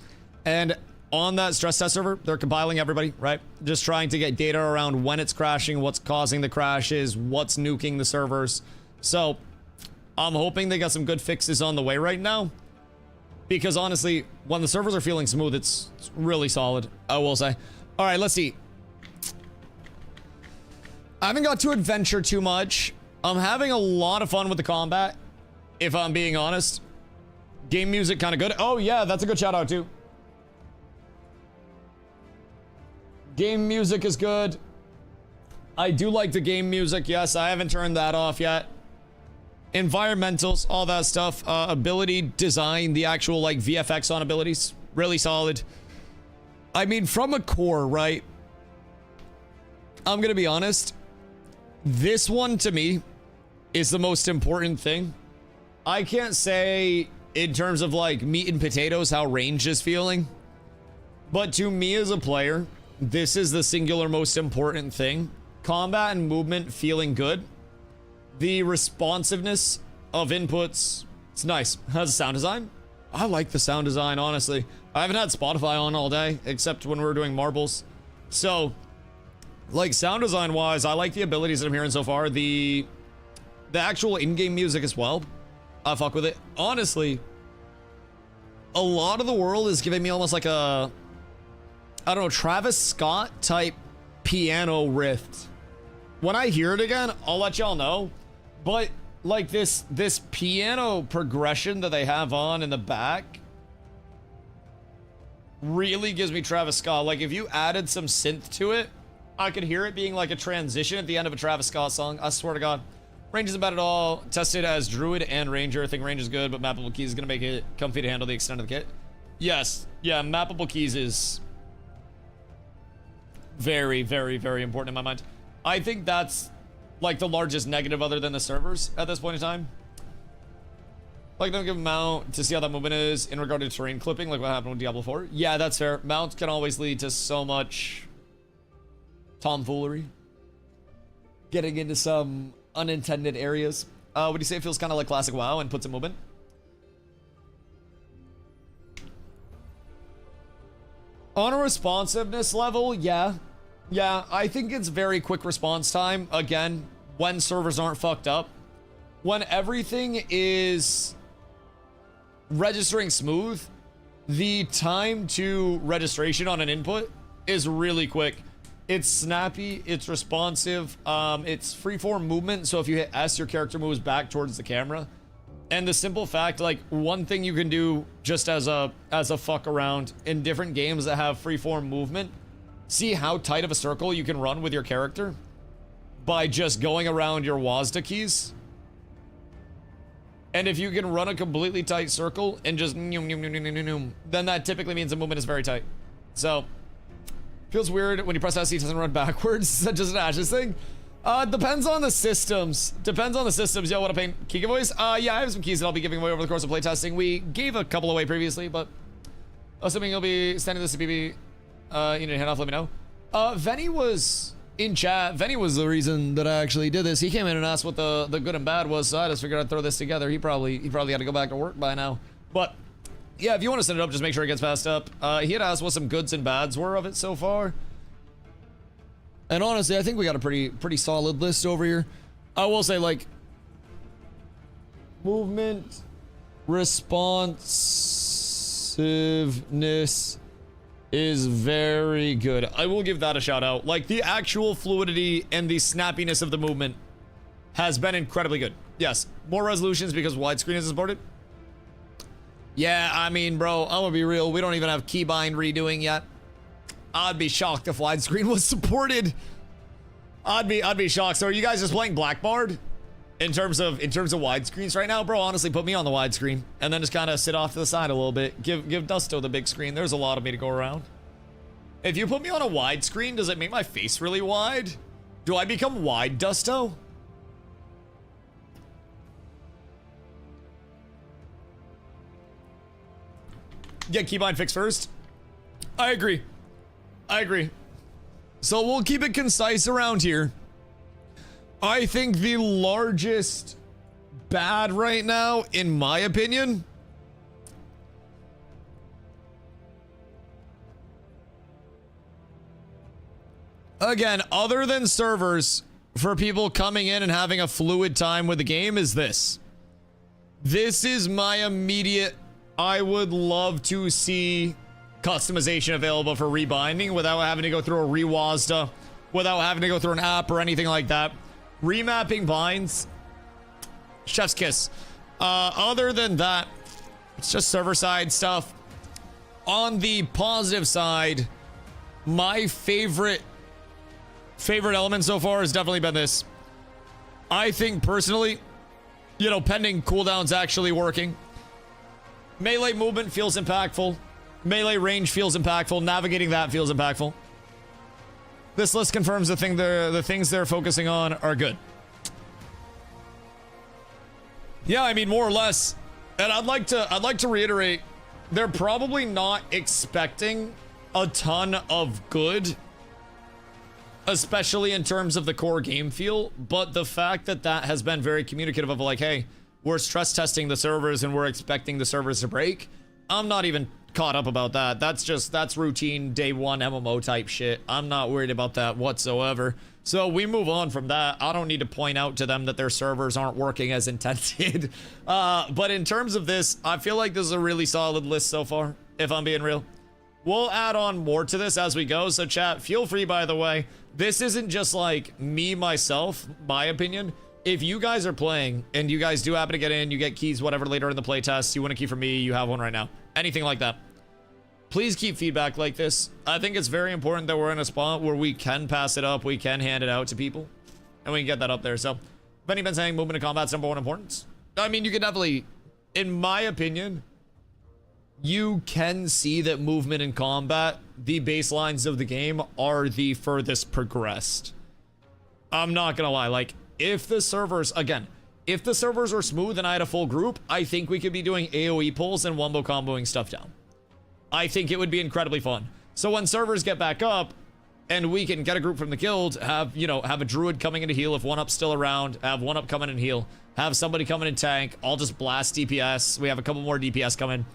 A: And on that stress test server, they're compiling everybody, right? Just trying to get data around when it's crashing, what's causing the crashes, what's nuking the servers. So I'm hoping they got some good fixes on the way right now. Because honestly, when the servers are feeling smooth, it's really solid, I will say. All right, let's see. I haven't got to adventure too much. I'm having a lot of fun with the combat, if I'm being honest. Game music kind of good. Oh yeah, that's a good shout out too. Game music is good. I do like the game music. Yes, I haven't turned that off yet. Environmentals, all that stuff. Ability, design, the actual like VFX on abilities, really solid. I mean, from a core, right? I'm gonna be honest. This one to me is the most important thing. I can't say in terms of like meat and potatoes how range is feeling, but to me as a player, this is the singular most important thing. Combat and movement feeling good. The responsiveness of inputs, it's nice. How's the sound design? I like the sound design, honestly. I haven't had Spotify on all day, except when we were doing marbles. So, like sound design wise, I like the abilities that I'm hearing so far. The actual in-game music as well. I fuck with it. Honestly, a lot of the world is giving me almost like a, I don't know, Travis Scott type piano riff. When I hear it again, I'll let y'all know. But like this piano progression that they have on in the back really gives me Travis Scott. Like if you added some synth to it, I could hear it being like a transition at the end of a Travis Scott song. I swear to God. Range isn't bad at all. Tested as Druid and Ranger. I think Range is good, but mappable keys is going to make it comfy to handle the extent of the kit. Yes. Yeah, mappable keys is very, very, very important in my mind. I think that's like the largest negative other than the servers at this point in time. Like, don't give mount to see how that movement is in regard to terrain clipping, like what happened with Diablo 4. Yeah, that's fair. Mount can always lead to so much tomfoolery. Getting into some unintended areas. Would you say it feels kind of like classic WoW and puts in movement? On a responsiveness level, yeah. Yeah, I think it's very quick response time. Again, when servers aren't fucked up. When everything is registering smooth, the time to registration on an input is really quick. It's snappy, it's responsive, it's freeform movement, so if you hit S, your character moves back towards the camera. And the simple fact, like, one thing you can do just as a fuck around in different games that have freeform movement, see how tight of a circle you can run with your character by just going around your WASD keys. And if you can run a completely tight circle and just then that typically means the movement is very tight. So, feels weird when you press SC, it doesn't run backwards. Is that just an Ashes thing? Depends on the systems. Depends on the systems. Yo, what a pain. Key giveaways? Yeah, I have some keys that I'll be giving away over the course of playtesting. We gave a couple away previously, but assuming you'll be standing this to BB, you need to hand off, let me know. Venny was in chat. Venny was the reason that I actually did this. He came in and asked what the good and bad was, so I just figured I'd throw this together. He probably had to go back to work by now. But yeah, if you want to set it up, just make sure it gets passed up. He had asked what some goods and bads were of it so far. And honestly, I think we got a pretty solid list over here. I will say, like, movement, responsiveness is very good. I will give that a shout out. Like, the actual fluidity and the snappiness of the movement has been incredibly good. Yes, more resolutions because widescreen is supported. Yeah, I mean, bro, I'm gonna be real. We don't even have keybind redoing yet. I'd be shocked if widescreen was supported. I'd be shocked. So are you guys just playing Blackbard in terms of widescreens right now, bro? Honestly, put me on the widescreen and then just kind of sit off to the side a little bit. Give Dusto the big screen. There's a lot of me to go around. If you put me on a widescreen, does it make my face really wide? Do I become wide, Dusto? Get keybind fixed first. I agree. So we'll keep it concise around here. I think the largest bad right now, in my opinion, again, other than servers, for people coming in and having a fluid time with the game, is this. This is my immediate, I would love to see customization available for rebinding without having to go through a rewazda, without having to go through an app or anything like that. Remapping binds, chef's kiss. Other than that, it's just server side stuff. On the positive side, my favorite element so far has definitely been this. I think personally, you know, pending cooldowns actually working, melee movement feels impactful. Melee range feels impactful. Navigating that feels impactful. This list confirms the things they're focusing on are good. Yeah, I mean, more or less. And I'd like to reiterate, they're probably not expecting a ton of good, especially in terms of the core game feel, but the fact that that has been very communicative of like, hey, we're stress testing the servers and we're expecting the servers to break. I'm not even caught up about that. That's routine day one MMO type shit. I'm not worried about that whatsoever. So we move on from that. I don't need to point out to them that their servers aren't working as intended. But in terms of this, I feel like this is a really solid list so far, if I'm being real. We'll add on more to this as we go. So chat, feel free, by the way. This isn't just like me, myself, my opinion. If you guys are playing and you guys do happen to get in, you get keys, whatever, later in the playtest, you want a key from me, you have one right now. Anything like that. Please keep feedback like this. I think it's very important that we're in a spot where we can pass it up, we can hand it out to people, and we can get that up there. So, Benny been saying movement in combat's number one importance. I mean, you can definitely, in my opinion, you can see that movement in combat, the baselines of the game, are the furthest progressed. I'm not gonna lie, like, if the servers, again, if the servers are smooth and I had a full group, I think we could be doing AoE pulls and wombo comboing stuff down. I think it would be incredibly fun. So when servers get back up and we can get a group from the guild, have, you know, have a druid coming in to heal if one up's still around, have one up coming and heal, have somebody coming in tank, I'll just blast DPS. We have a couple more DPS coming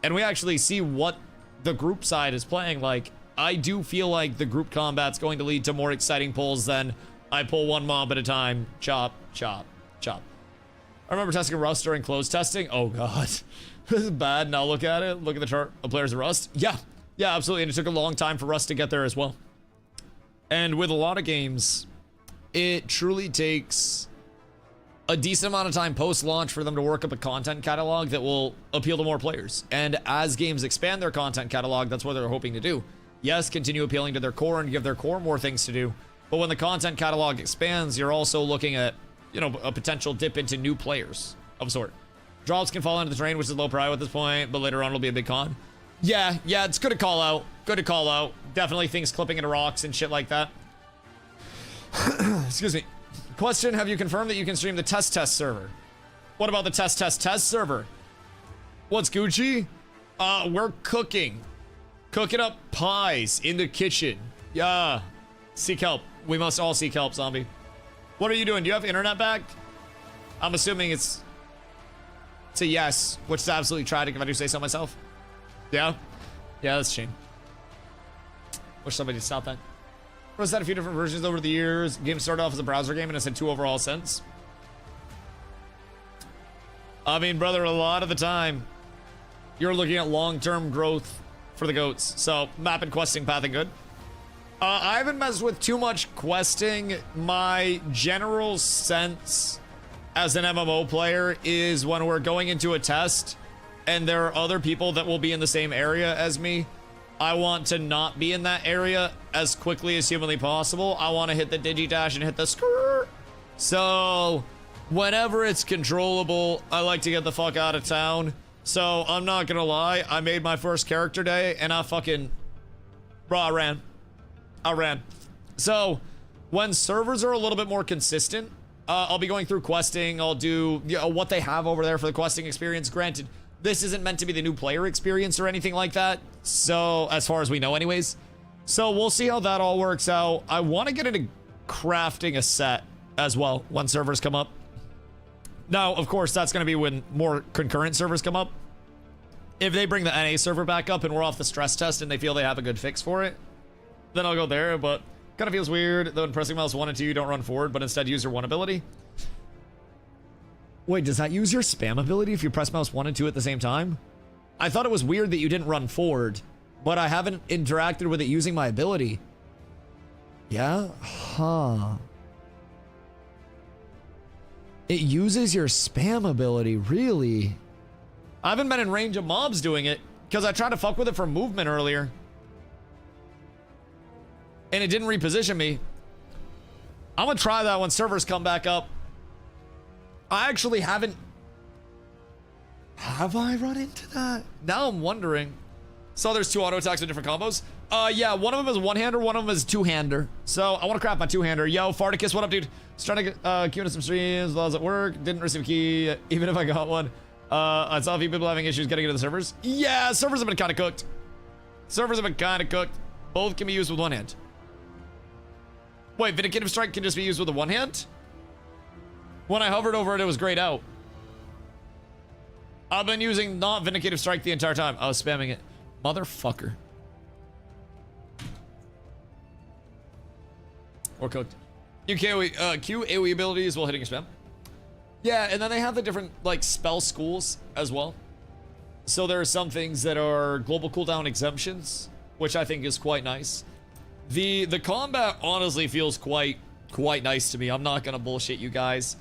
A: and we actually see what the group side is playing. Like, I do feel like the group combat's going to lead to more exciting pulls than I pull one mob at a time. Chop, chop, chop. I remember testing Rust during closed testing. Oh god. This is bad. Now look at it. Look at the chart of players of Rust. Yeah. Yeah, absolutely. And it took a long time for Rust to get there as well. And with a lot of games, it truly takes a decent amount of time post-launch for them to work up a content catalog that will appeal to more players. And as games expand their content catalog, that's what they're hoping to do. Yes, continue appealing to their core and give their core more things to do. But when the content catalog expands, you're also looking at, you know, a potential dip into new players of sort. Drops can fall into the terrain, which is low prio at this point, but later on it'll be a big con. Yeah, it's good to call out. Good to call out. Definitely things clipping into rocks and shit like that. Excuse me. Question, have you confirmed that you can stream the test server? What about the test server? What's Gucci? We're cooking. Cooking up pies in the kitchen. Yeah. Seek help. We must all seek help, zombie. What are you doing? Do you have internet back? I'm assuming it's a yes, which is absolutely tragic if I do say so myself. Yeah? Yeah, that's a shame. Wish somebody would stop that. I've had a few different versions over the years. Game started off as a browser game and it's had 2 overall since. I mean, brother, a lot of the time, you're looking at long-term growth for the goats. So, map and questing, pathing good. I haven't messed with too much questing. My general sense as an MMO player is when we're going into a test and there are other people that will be in the same area as me, I want to not be in that area as quickly as humanly possible. I want to hit the digidash and hit the skrrr. So whenever it's controllable, I like to get the fuck out of town. So I'm not gonna lie, I made my first character day and I ran. So when servers are a little bit more consistent, I'll be going through questing. I'll do, you know, what they have over there for the questing experience. Granted, this isn't meant to be the new player experience or anything like that. So as far as we know anyways. So we'll see how that all works out. I want to get into crafting a set as well when servers come up. Now, of course, that's going to be when more concurrent servers come up. If they bring the NA server back up and we're off the stress test and they feel they have a good fix for it, then I'll go there. But kind of feels weird that when pressing mouse 1 and 2 you don't run forward, but instead use your 1 ability. Wait, does that use your spam ability if you press mouse 1 and 2 at the same time? I thought it was weird that you didn't run forward, but I haven't interacted with it using my ability. Yeah? Huh. It uses your spam ability, really? I haven't been in range of mobs doing it, because I tried to fuck with it for movement earlier. And it didn't reposition me. I'm gonna try that when servers come back up. I actually haven't... Have I run into that? Now I'm wondering. So there's 2 auto attacks with different combos. Yeah, one of them is one-hander, one of them is two-hander. So I want to craft my two-hander. Yo, Farticus, what up, dude? Just trying to get queue into some streams while I was at work. Didn't receive a key, even if I got one. I saw a few people having issues getting into the servers. Yeah, servers have been kind of cooked. Both can be used with one hand. Wait, Vindicative Strike can just be used with the one hand? When I hovered over it, it was grayed out. I've been using not Vindicative Strike the entire time. I was spamming it. Motherfucker. Or cooked. Q AoE abilities while hitting your spam. Yeah, and then they have the different, like, spell schools as well. So there are some things that are global cooldown exemptions, which I think is quite nice. The combat honestly feels quite nice to me. I'm not gonna bullshit you guys.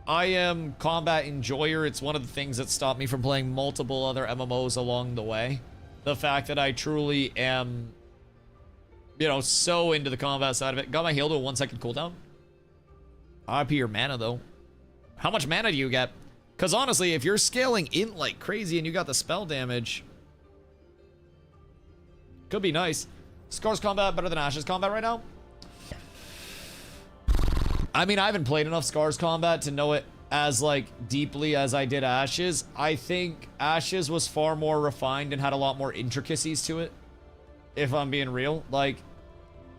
A: I am combat enjoyer. It's one of the things that stopped me from playing multiple other MMOs along the way. The fact that I truly am, you know, so into the combat side of it. Got my heal to a 1-second cooldown. RP your mana though. How much mana do you get? Because honestly, if you're scaling in like crazy and you got the spell damage, could be nice. Scar's combat better than Ash's combat right now? I mean, I haven't played enough Scars Combat to know it as, like, deeply as I did Ashes. I think Ashes was far more refined and had a lot more intricacies to it, if I'm being real. Like,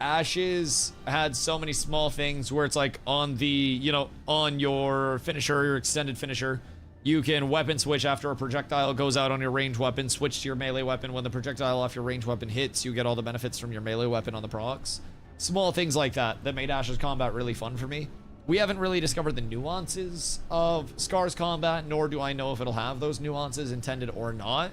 A: Ashes had so many small things where it's like on the, you know, on your finisher, your extended finisher, you can weapon switch after a projectile goes out on your ranged weapon, switch to your melee weapon. When the projectile off your ranged weapon hits, you get all the benefits from your melee weapon on the procs. Small things like that made Ashes combat really fun for me. We haven't really discovered the nuances of Scars combat, nor do I know if it'll have those nuances intended or not.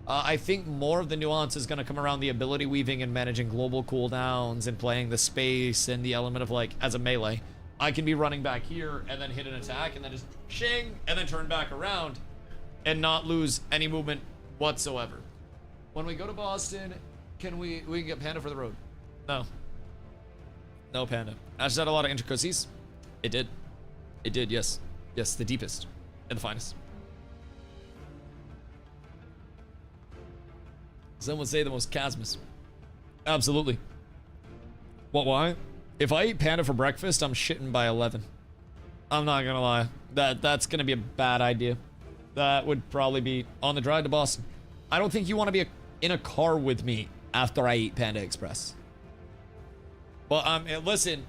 A: I think more of the nuance is going to come around the ability weaving and managing global cooldowns and playing the space and the element of, like, as a melee, I can be running back here and then hit an attack and then just shing and then turn back around and not lose any movement whatsoever. When we go to Boston, can we can get Panda for the road? No. No Panda. Ashes had a lot of intricacies. It did. It did, yes. Yes, the deepest and the finest. Some would say the most chasmous. Absolutely. What, why? If I eat Panda for breakfast, I'm shitting by 11. I'm not gonna lie. That's gonna be a bad idea. That would probably be on the drive to Boston. I don't think you want to be in a car with me after I eat Panda Express. But listen,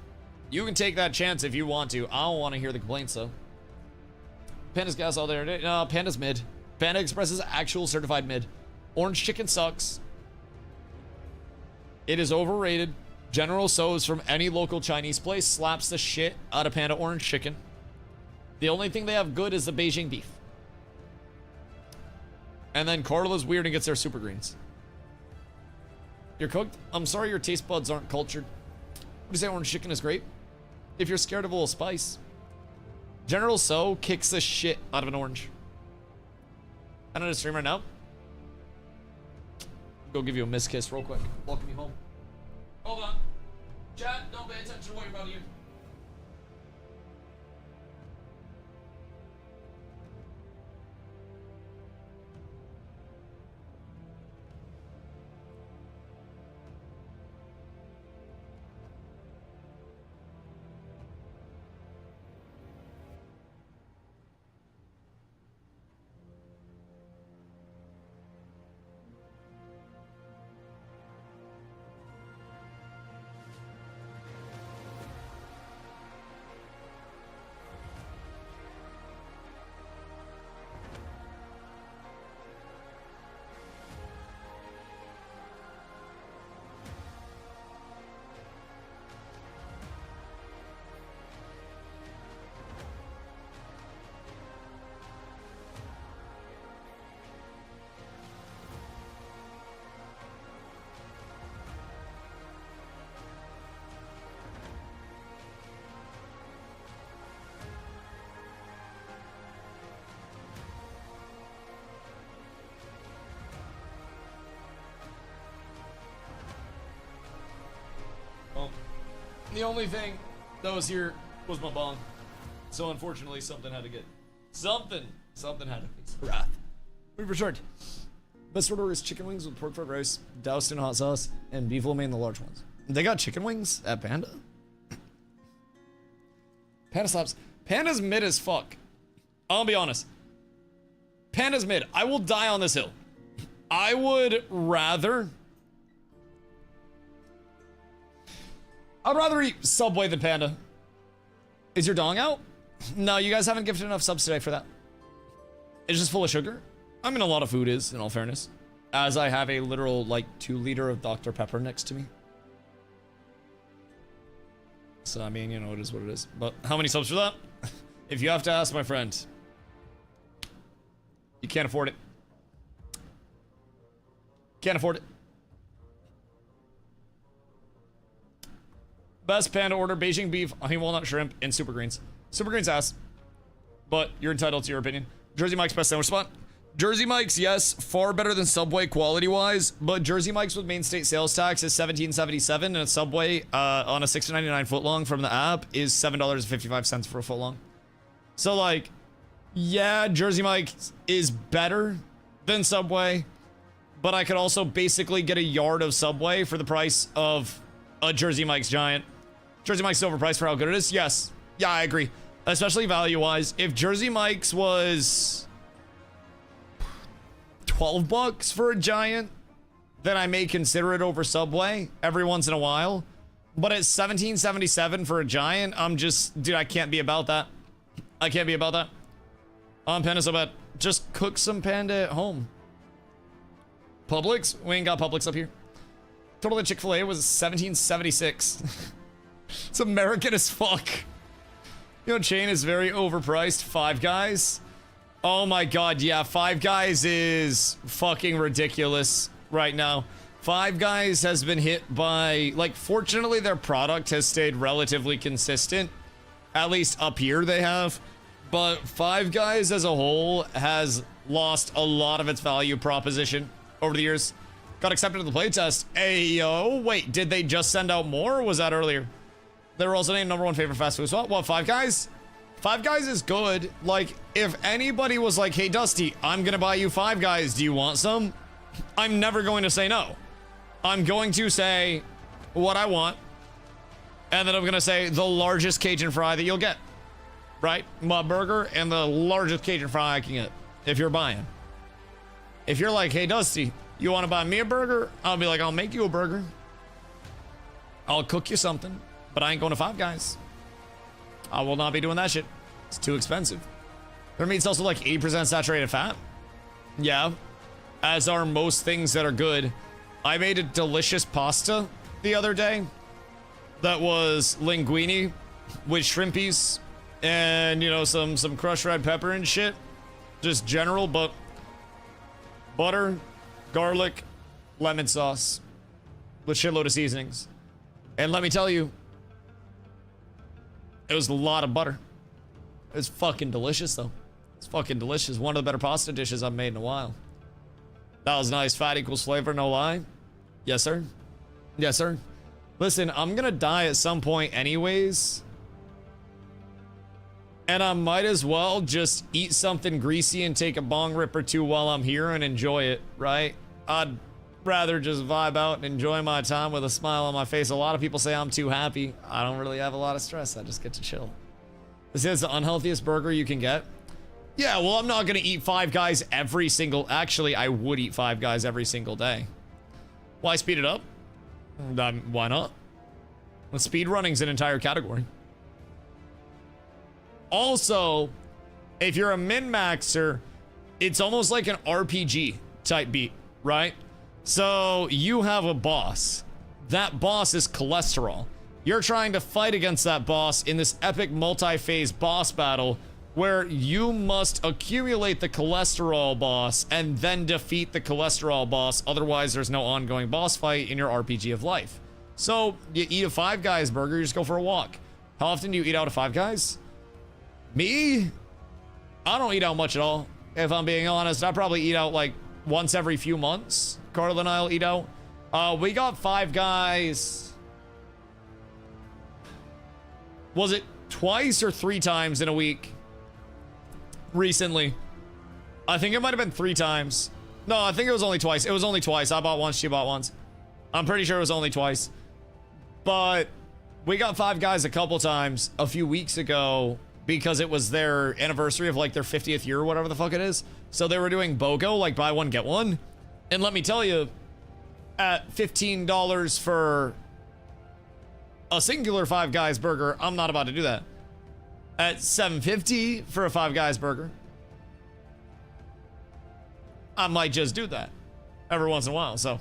A: you can take that chance if you want to. I don't want to hear the complaints though. Panda's gas all there. No, Panda's mid. Panda Express is actual certified mid. Orange chicken sucks. It is overrated. General Tso's from any local Chinese place slaps the shit out of Panda orange chicken. The only thing they have good is the Beijing beef. And then Carla's weird and gets their super greens. You're cooked? I'm sorry your taste buds aren't cultured. Would you say orange chicken is great? If you're scared of a little spice. General Tso kicks the shit out of an orange. I know the stream right now. Go give you a miss kiss real quick. Welcome you home. Hold on. Chat, don't pay attention to what you're about to hear. The only thing that was here was my bong. So unfortunately, something had to get. Something had to face the wrath. We've returned. Best order is chicken wings with pork fried rice, doused in hot sauce, and beef lo mein, the large ones. They got chicken wings at Panda? Panda slaps. Panda's mid as fuck. I'll be honest. Panda's mid. I will die on this hill. I would rather... I'd rather eat Subway than Panda. Is your dong out? No, you guys haven't gifted enough subs today for that. It's just full of sugar. I mean, a lot of food is, in all fairness. As I have a literal, like, 2 liter of Dr. Pepper next to me. So, I mean, you know, it is what it is. But how many subs for that? If you have to ask my friend, you can't afford it. Can't afford it. Best Panda order, Beijing beef, honey walnut shrimp, and super greens. Super greens ass. But you're entitled to your opinion. Jersey Mike's best sandwich spot. Jersey Mike's, yes, far better than Subway quality-wise, but Jersey Mike's with main state sales tax is $17.77, and a Subway on a $6.99 footlong from the app is $7.55 for a footlong. So, like, yeah, Jersey Mike's is better than Subway, but I could also basically get a yard of Subway for the price of a Jersey Mike's Giant. Jersey Mike's overpriced for how good it is? Yes. Yeah, I agree. Especially value-wise. If Jersey Mike's was 12 bucks for a giant, then I may consider it over Subway every once in a while. But at $17.77 for a giant, I'm just, dude, I can't be about that. I can't be about that. Panda so bad. Just cook some panda at home. Publix? We ain't got Publix up here. Total of Chick-fil-A was $17.76. It's American as fuck. You know, chain is very overpriced. Five Guys. Oh my god, yeah, Five Guys is fucking ridiculous right now. Five Guys has been hit by, like, fortunately their product has stayed relatively consistent. At least up here they have. But Five Guys as a whole has lost a lot of its value proposition over the years. Got accepted to the playtest. Ayo, wait, did they just send out more, or was that earlier? They were also named #1 favorite fast food as well. What, Five Guys? Five Guys is good. Like, if anybody was like, hey, Dusty, I'm gonna buy you Five Guys, do you want some? I'm never going to say no. I'm going to say what I want, and then I'm gonna say the largest Cajun fry that you'll get. Right? My burger and the largest Cajun fry I can get, if you're buying. If you're like, hey, Dusty, you want to buy me a burger? I'll be like, I'll make you a burger. I'll cook you something, but I ain't going to Five Guys. I will not be doing that shit. It's too expensive. Their meat's also like 80% saturated fat. Yeah. As are most things that are good. I made a delicious pasta the other day that was linguine with shrimpies and, you know, some crushed red pepper and shit. Just general, but butter, garlic, lemon sauce with shitload of seasonings. And let me tell you, it was a lot of butter. It was fucking delicious, though. It's fucking delicious. One of the better pasta dishes I've made in a while. That was nice. Fat equals flavor, no lie. Yes, sir. Yes, sir. Listen, I'm gonna die at some point anyways. And I might as well just eat something greasy and take a bong rip or two while I'm here and enjoy it, right? I'd rather just vibe out and enjoy my time with a smile on my face. A lot of people say I'm too happy. I don't really have a lot of stress. I just get to chill. This is the unhealthiest burger you can get. Yeah, well, I'm not gonna eat Five Guys every single... Actually, I would eat Five Guys every single day. Why speed it up? Why not? Well, speed running's an entire category. Also, if you're a min-maxer, it's almost like an RPG type beat, right? So you have a boss. That boss is cholesterol. You're trying to fight against that boss in this epic multi-phase boss battle where you must accumulate the cholesterol boss and then defeat the cholesterol boss. Otherwise, there's no ongoing boss fight in your RPG of life. So you eat a Five Guys burger, you just go for a walk. How often do you eat out at Five Guys? Me? I don't eat out much at all. If I'm being honest, I probably eat out like once every few months. Carl and I'll eat out. We got Five Guys. Was it twice or 3 times in a week? Recently. I think it might have been 3 times. No, I think it was only twice. It was only twice. I bought once, she bought once. I'm pretty sure it was only twice. But we got Five Guys a couple times a few weeks ago because it was their anniversary of like their 50th year or whatever the fuck it is. So they were doing BOGO, like buy one, get one. And let me tell you, at $15 for a singular Five Guys burger, I'm not about to do that. At $7.50 for a Five Guys burger, I might just do that every once in a while. So,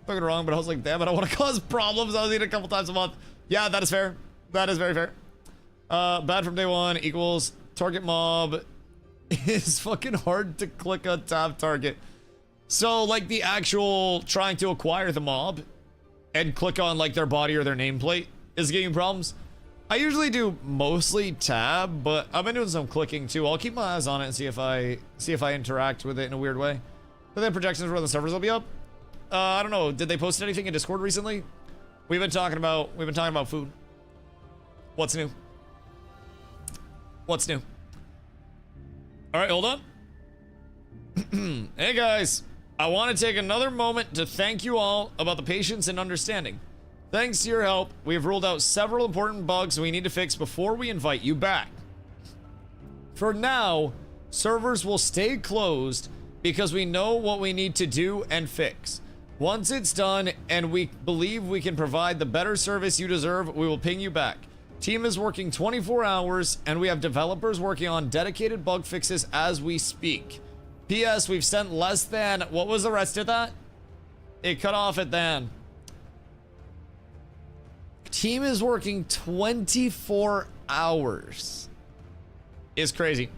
A: don't get it wrong, but I was like, damn it, I want to cause problems. I was eating a couple times a month. Yeah, that is fair. That is very fair. Bad from day one equals target mob is fucking hard to click on tab target. So, like, the actual trying to acquire the mob and click on, like, their body or their nameplate is giving you problems. I usually do mostly tab, but I've been doing some clicking too. I'll keep my eyes on it and see if I interact with it in a weird way. But then projections where the servers will be up. I don't know. Did they post anything in Discord recently? We've been talking about food. What's new? What's new? All right, hold on. Hey guys, I want to take another moment to thank you all about the patience and understanding. Thanks to your help, we have ruled out several important bugs we need to fix before we invite you back. For now, servers will stay closed because we know what we need to do and fix. Once it's done and we believe we can provide the better service you deserve, we will ping you back. Team is working 24 hours and we have developers working on dedicated bug fixes as we speak. P.S. We've sent less than... What was the rest of that? It cut off at then. Team is working 24 hours. Is crazy.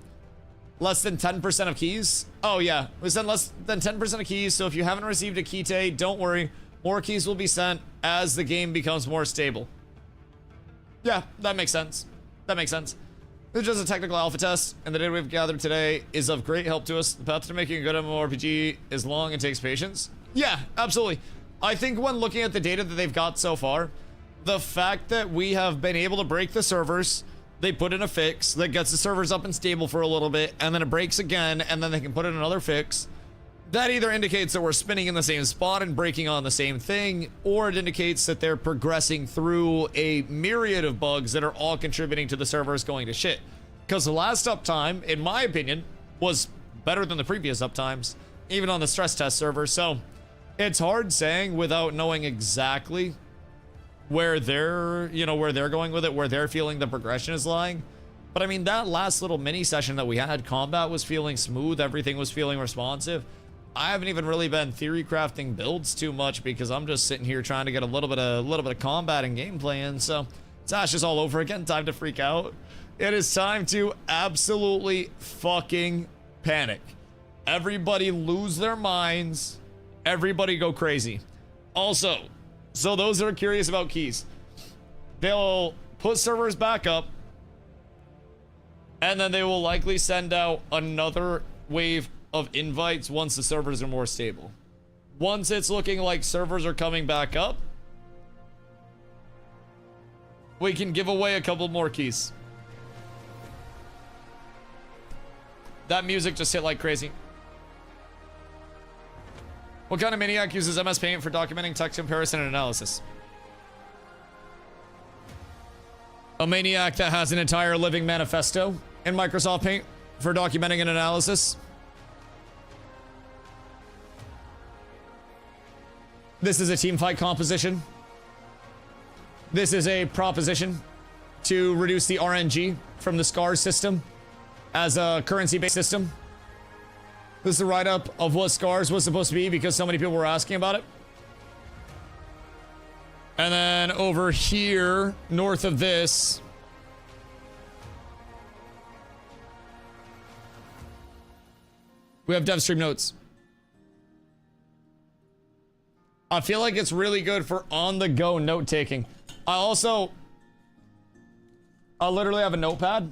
A: Less than 10% of keys? Oh yeah, we sent less than 10% of keys, so if you haven't received a key today, don't worry. More keys will be sent as the game becomes more stable. Yeah, that makes sense. That makes sense. This is just a technical alpha test, and the data we've gathered today is of great help to us. The path to making a good MMORPG is long and takes patience. Yeah, absolutely. I think when looking at the data that they've got so far, the fact that we have been able to break the servers, they put in a fix that gets the servers up and stable for a little bit, and then it breaks again, and then they can put in another fix. That either indicates that we're spinning in the same spot and breaking on the same thing, or it indicates that they're progressing through a myriad of bugs that are all contributing to the servers going to shit. Because the last uptime, in my opinion, was better than the previous uptimes, even on the stress test server. So it's hard saying without knowing exactly where they're, where they're going with it, where they're feeling the progression is lying. But I mean, that last little mini session that we had, combat was feeling smooth, everything was feeling responsive. I haven't even really been theory crafting builds too much because I'm just sitting here trying to get a little bit of combat and gameplay in. So it's Ashes all over again. Time to freak out. It is time to absolutely fucking panic. Everybody lose their minds. Everybody go crazy. Also, so those that are curious about keys, they'll put servers back up, and then they will likely send out another wave of invites once the servers are more stable. Once it's looking like servers are coming back up, we can give away a couple more keys. That music just hit like crazy. What kind of maniac uses MS Paint for documenting text comparison and analysis? A maniac that has an entire living manifesto in Microsoft Paint for documenting an analysis. This is a team fight composition. This is a proposition to reduce the RNG from the SCAR system as a currency-based system. This is a write-up of what SCARs was supposed to be because so many people were asking about it. And then over here, north of this, we have dev stream notes. I feel like it's really good for on-the-go note-taking. I literally have a notepad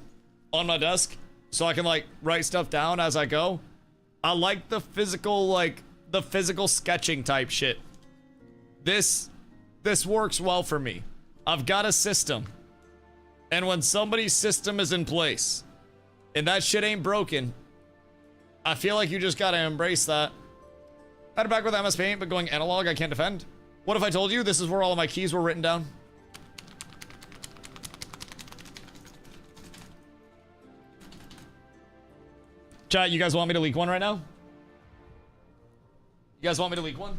A: on my desk so I can like write stuff down as I go. I like the physical, sketching type shit. This works well for me. I've got a system. And when somebody's system is in place and that shit ain't broken, I feel like you just gotta embrace that. I had it back with MS Paint, but going analog, I can't defend. What if I told you this is where all of my keys were written down? Chat, you guys want me to leak one right now? You guys want me to leak one?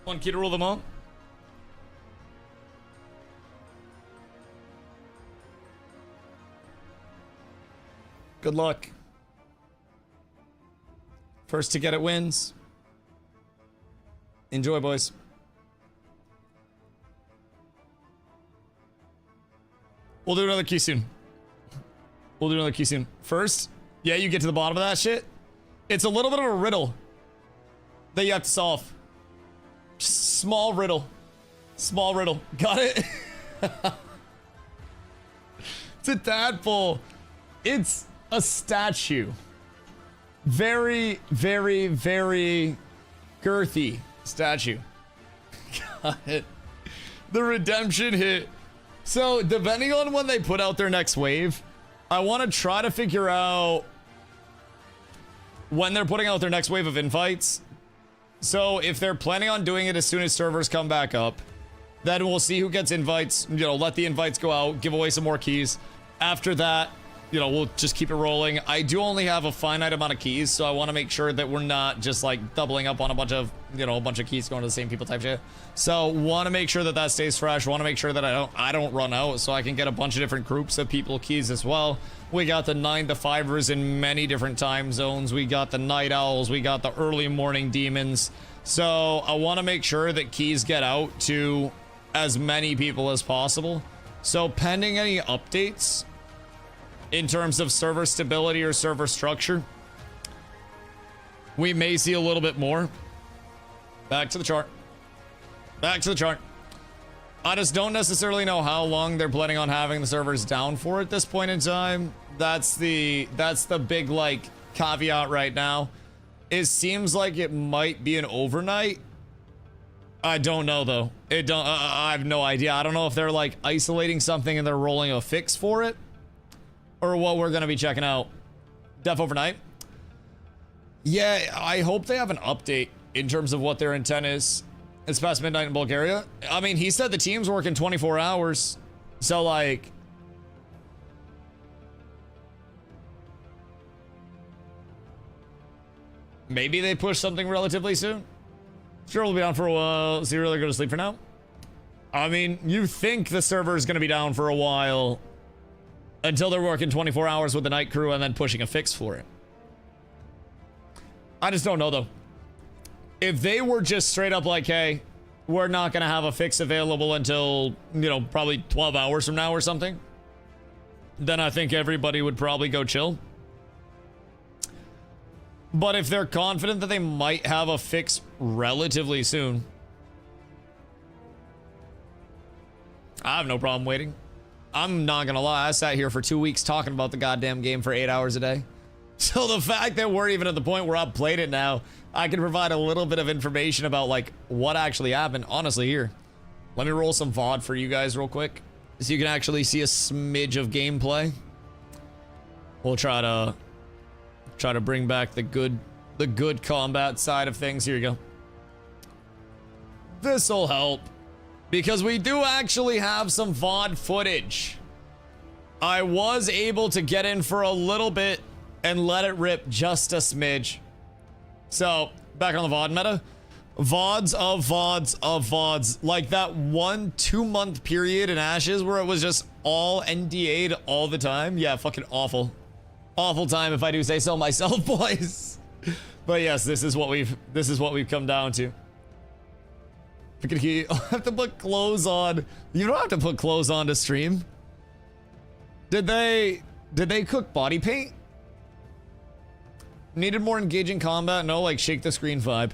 A: One key to rule them all. Good luck. First to get it wins. Enjoy, boys. We'll do another key soon. We'll do another key soon. First, yeah, you get to the bottom of that shit. It's a little bit of a riddle that you have to solve. Small riddle. Small riddle. Got it? It's a tadpole. It's a statue. Very, very, very girthy statue. Got it. The redemption hit. So, depending on when they put out their next wave, I want to try to figure out when they're putting out their next wave of invites. So, if they're planning on doing it as soon as servers come back up, then we'll see who gets invites. You know, let the invites go out, give away some more keys. After that, you know, we'll just keep it rolling. I do only have a finite amount of keys, so I want to make sure that we're not just like doubling up on a bunch of, you know, a bunch of keys going to the same people type shit. So want to make sure that that stays fresh. Want to make sure that I don't run out, so I can get a bunch of different groups of people keys as well. We got the 9 to 5ers in many different time zones. We got the night owls. We got the early morning demons. So I want to make sure that keys get out to as many people as possible. So pending any updates in terms of server stability or server structure, we may see a little bit more. Back to the chart. Back to the chart. I just don't necessarily know how long they're planning on having the servers down for at this point in time. That's the big like caveat right now. It seems like it might be an overnight. I don't know though. I have no idea. I don't know if they're like isolating something and they're rolling a fix for it, or what we're gonna be checking out. Def overnight. Yeah, I hope they have an update in terms of what their intent is. It's past midnight in Bulgaria. I mean, he said the team's working 24 hours. So like, maybe they push something relatively soon. Sure, we'll be down for a while. So you really go to sleep for now? I mean, you think the server is going to be down for a while until they're working 24 hours with the night crew and then pushing a fix for it. I just don't know though. If they were just straight up like, hey, we're not going to have a fix available until, you know, probably 12 hours from now or something, then I think everybody would probably go chill. But if they're confident that they might have a fix relatively soon, I have no problem waiting. I'm not gonna lie, I sat here for 2 weeks talking about the goddamn game for 8 hours a day. So the fact that we're even at the point where I've played it now, I can provide a little bit of information about like what actually happened. Honestly, here, let me roll some VOD for you guys real quick so you can actually see a smidge of gameplay. We'll try to bring back the good combat side of things. Here you go. This'll help because we do actually have some VOD footage. I was able to get in for a little bit and let it rip just a smidge. So, back on the VOD meta. VODs of VODs of VODs. Like that 1-2 month period in Ashes where it was just all NDA'd all the time. Yeah, fucking awful. Awful time if I do say so myself, boys. But yes, this is what we've come down to. I have to put clothes on. You don't have to put clothes on to stream. Did they cook body paint? Needed more engaging combat? No, like shake the screen vibe.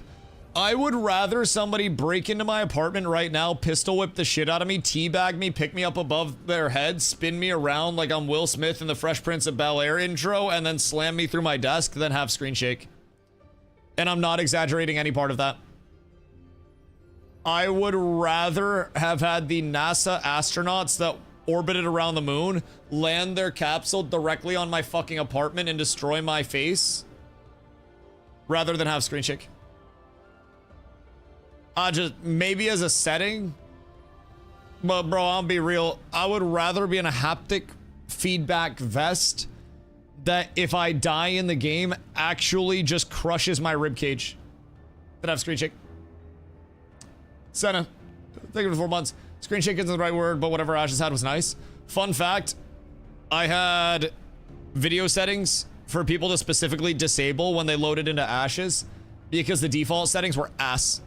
A: I would rather somebody break into my apartment right now, pistol whip the shit out of me, teabag me, pick me up above their head, spin me around like I'm Will Smith in the Fresh Prince of Bel-Air intro, and then slam me through my desk, then have screen shake. And I'm not exaggerating any part of that. I would rather have had the NASA astronauts that orbited around the moon land their capsule directly on my fucking apartment and destroy my face rather than have screen shake. Just maybe as a setting, but bro, I'll be real. I would rather be in a haptic feedback vest that if I die in the game actually just crushes my ribcage than have screen shake. Senna, thank you for 4 months. Screen shake isn't the right word, but whatever Ashes had was nice. Fun fact, I had video settings for people to specifically disable when they loaded into Ashes because the default settings were ass.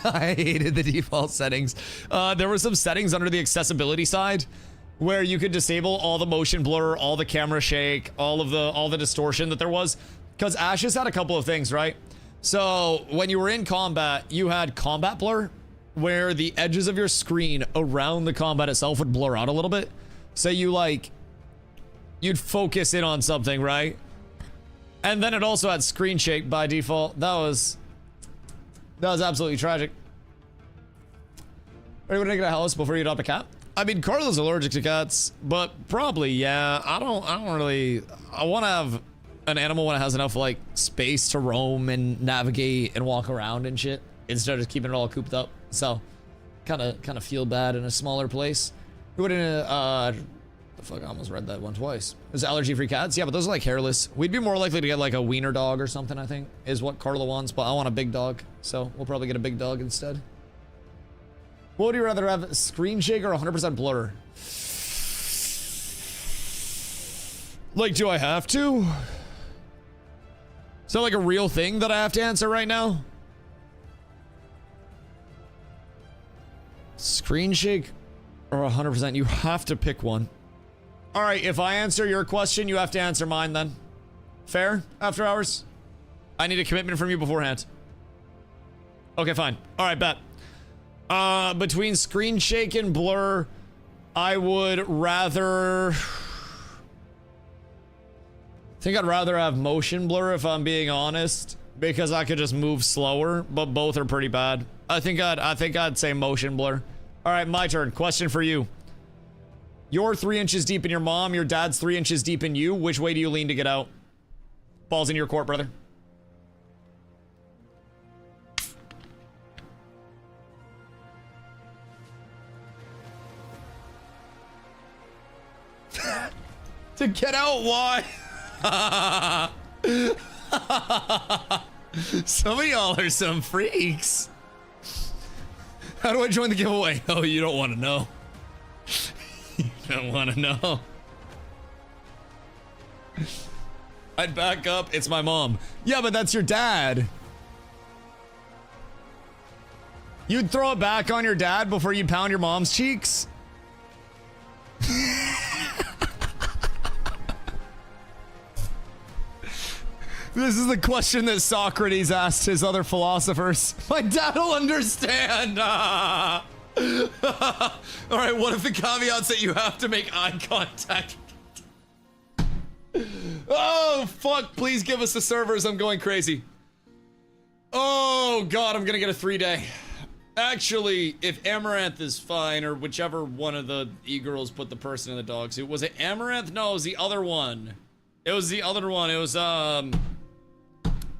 A: I hated the default settings. There were some settings under the accessibility side where you could disable all the motion blur, all the camera shake, all the distortion that there was. Because Ashes had a couple of things, right? So when you were in combat, you had combat blur, where the edges of your screen around the combat itself would blur out a little bit. So you like, you'd focus in on something, right? And then it also had screen shake by default. That was absolutely tragic. Are you gonna get a house before you adopt a cat? I mean, Carla's allergic to cats, but probably, yeah. I don't really, I want to have an animal when it has enough like space to roam and navigate and walk around and shit, instead of just keeping it all cooped up. So kind of feel bad in a smaller place. We wouldn't the fuck, I almost read that one twice. There's allergy-free cats. Yeah, but those are like hairless. We'd be more likely to get like a wiener dog or something, I think, is what Carla wants, but I want a big dog, so we'll probably get a big dog instead. What would you rather have, screen shake or 100% blur? Like, do I have to? Is that like a real thing that I have to answer right now? Screen shake or 100%? You have to pick one. All right, if I answer your question, you have to answer mine then. Fair? After hours? I need a commitment from you beforehand. Okay, fine. All right, bet. Between screen shake and blur, I would rather... I think I'd rather have motion blur if I'm being honest, because I could just move slower, but both are pretty bad. I think I'd say motion blur. All right, my turn. Question for you. You're 3 inches deep in your mom, your dad's 3 inches deep in you. Which way do you lean to get out? Ball's in your court, brother. To get out, why? Some of y'all are some freaks. How do I join the giveaway? Oh, you don't want to know. You don't want to know. I'd back up. It's my mom. Yeah, but that's your dad. You'd throw it back on your dad before you pound your mom's cheeks? This is the question that Socrates asked his other philosophers. My dad will understand. All right, what if the caveats that you have to make eye contact? Oh, fuck. Please give us the servers. I'm going crazy. Oh, God, I'm going to get a 3-day. Actually, if Amaranth is fine, or whichever one of the e-girls put the person in the dog suit. Was it Amaranth? No, it was the other one. It was the other one. It was,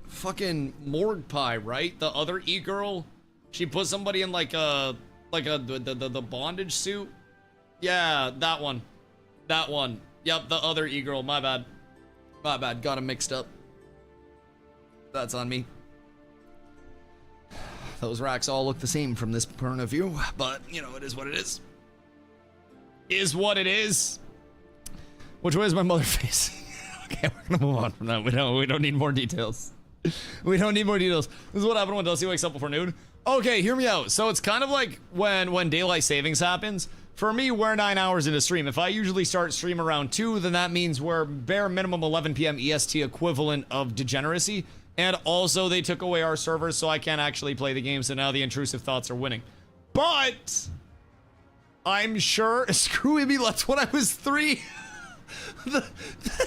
A: fucking Morgue Pie, right? The other e-girl. She put somebody in like the bondage suit. Yeah, that one. That one. Yep, the other e-girl. My bad. My bad. Got him mixed up. That's on me. Those racks all look the same from this point of view, but you know, it is what it is. Is what it is. Which way is my mother facing? Okay, we're gonna move on from that. We don't need more details. We don't need more details. This is what happened when Dusty wakes up before noon. Okay, hear me out. So it's kind of like when daylight savings happens. For me, we're 9 hours into stream. If I usually start stream around 2, then that means we're bare minimum 11 p.m. EST equivalent of degeneracy. And also they took away our servers, so I can't actually play the game. So now the intrusive thoughts are winning. But I'm sure screw me, that's when I was 3.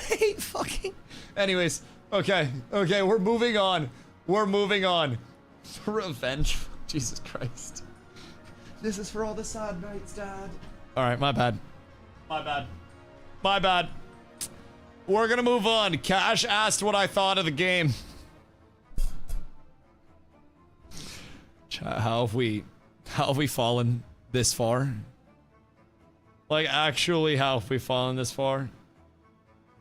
A: Hey, fucking. Anyways. Okay, we're moving on. We're moving on. Revenge. Jesus Christ. This is for all the sad nights, Dad. Alright, my bad. My bad. My bad. We're gonna move on. Cash asked what I thought of the game. How have we fallen this far? Like, actually, how have we fallen this far?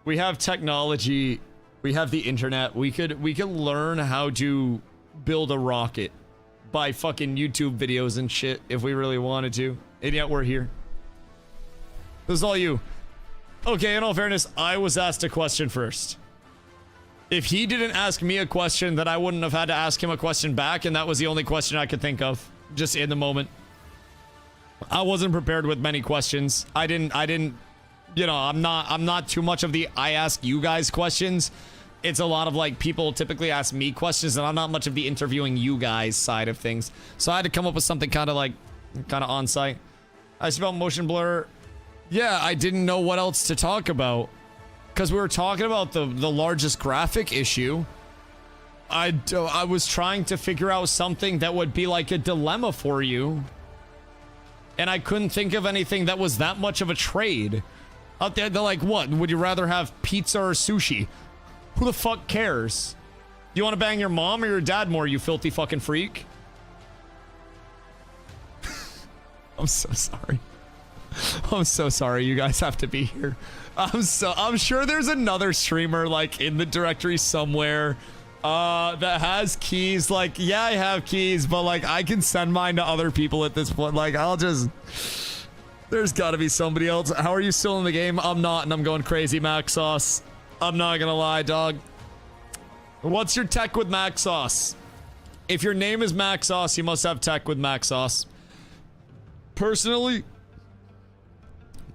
A: We have technology. We have the internet. We could learn how to build a rocket by fucking YouTube videos and shit if we really wanted to. And yet we're here. This is all you. Okay, in all fairness, I was asked a question first. If he didn't ask me a question, then I wouldn't have had to ask him a question back, and that was the only question I could think of just in the moment. I wasn't prepared with many questions. I didn't, you know, I'm not too much of the I ask you guys questions. it's a lot of like people typically ask me questions, and I'm not much of the interviewing you guys side of things. So I had to come up with something kind of on site. I spelled motion blur. Yeah, I didn't know what else to talk about because we were talking about the largest graphic issue. I was trying to figure out something that would be like a dilemma for you, and I couldn't think of anything that was that much of a trade. Out there, they're like, what? Would you rather have pizza or sushi? Who the fuck cares? You want to bang your mom or your dad more, you filthy fucking freak? I'm so sorry. I'm so sorry you guys have to be here. I'm sure there's another streamer like in the directory somewhere that has keys. Like, yeah, I have keys, but like I can send mine to other people at this point. Like, there's gotta be somebody else. How are you still in the game? I'm not, and I'm going crazy, Max Sauce. I'm not gonna lie, dog. What's your tech with Max Sauce? If your name is Max Sauce, you must have tech with Max Sauce. Personally,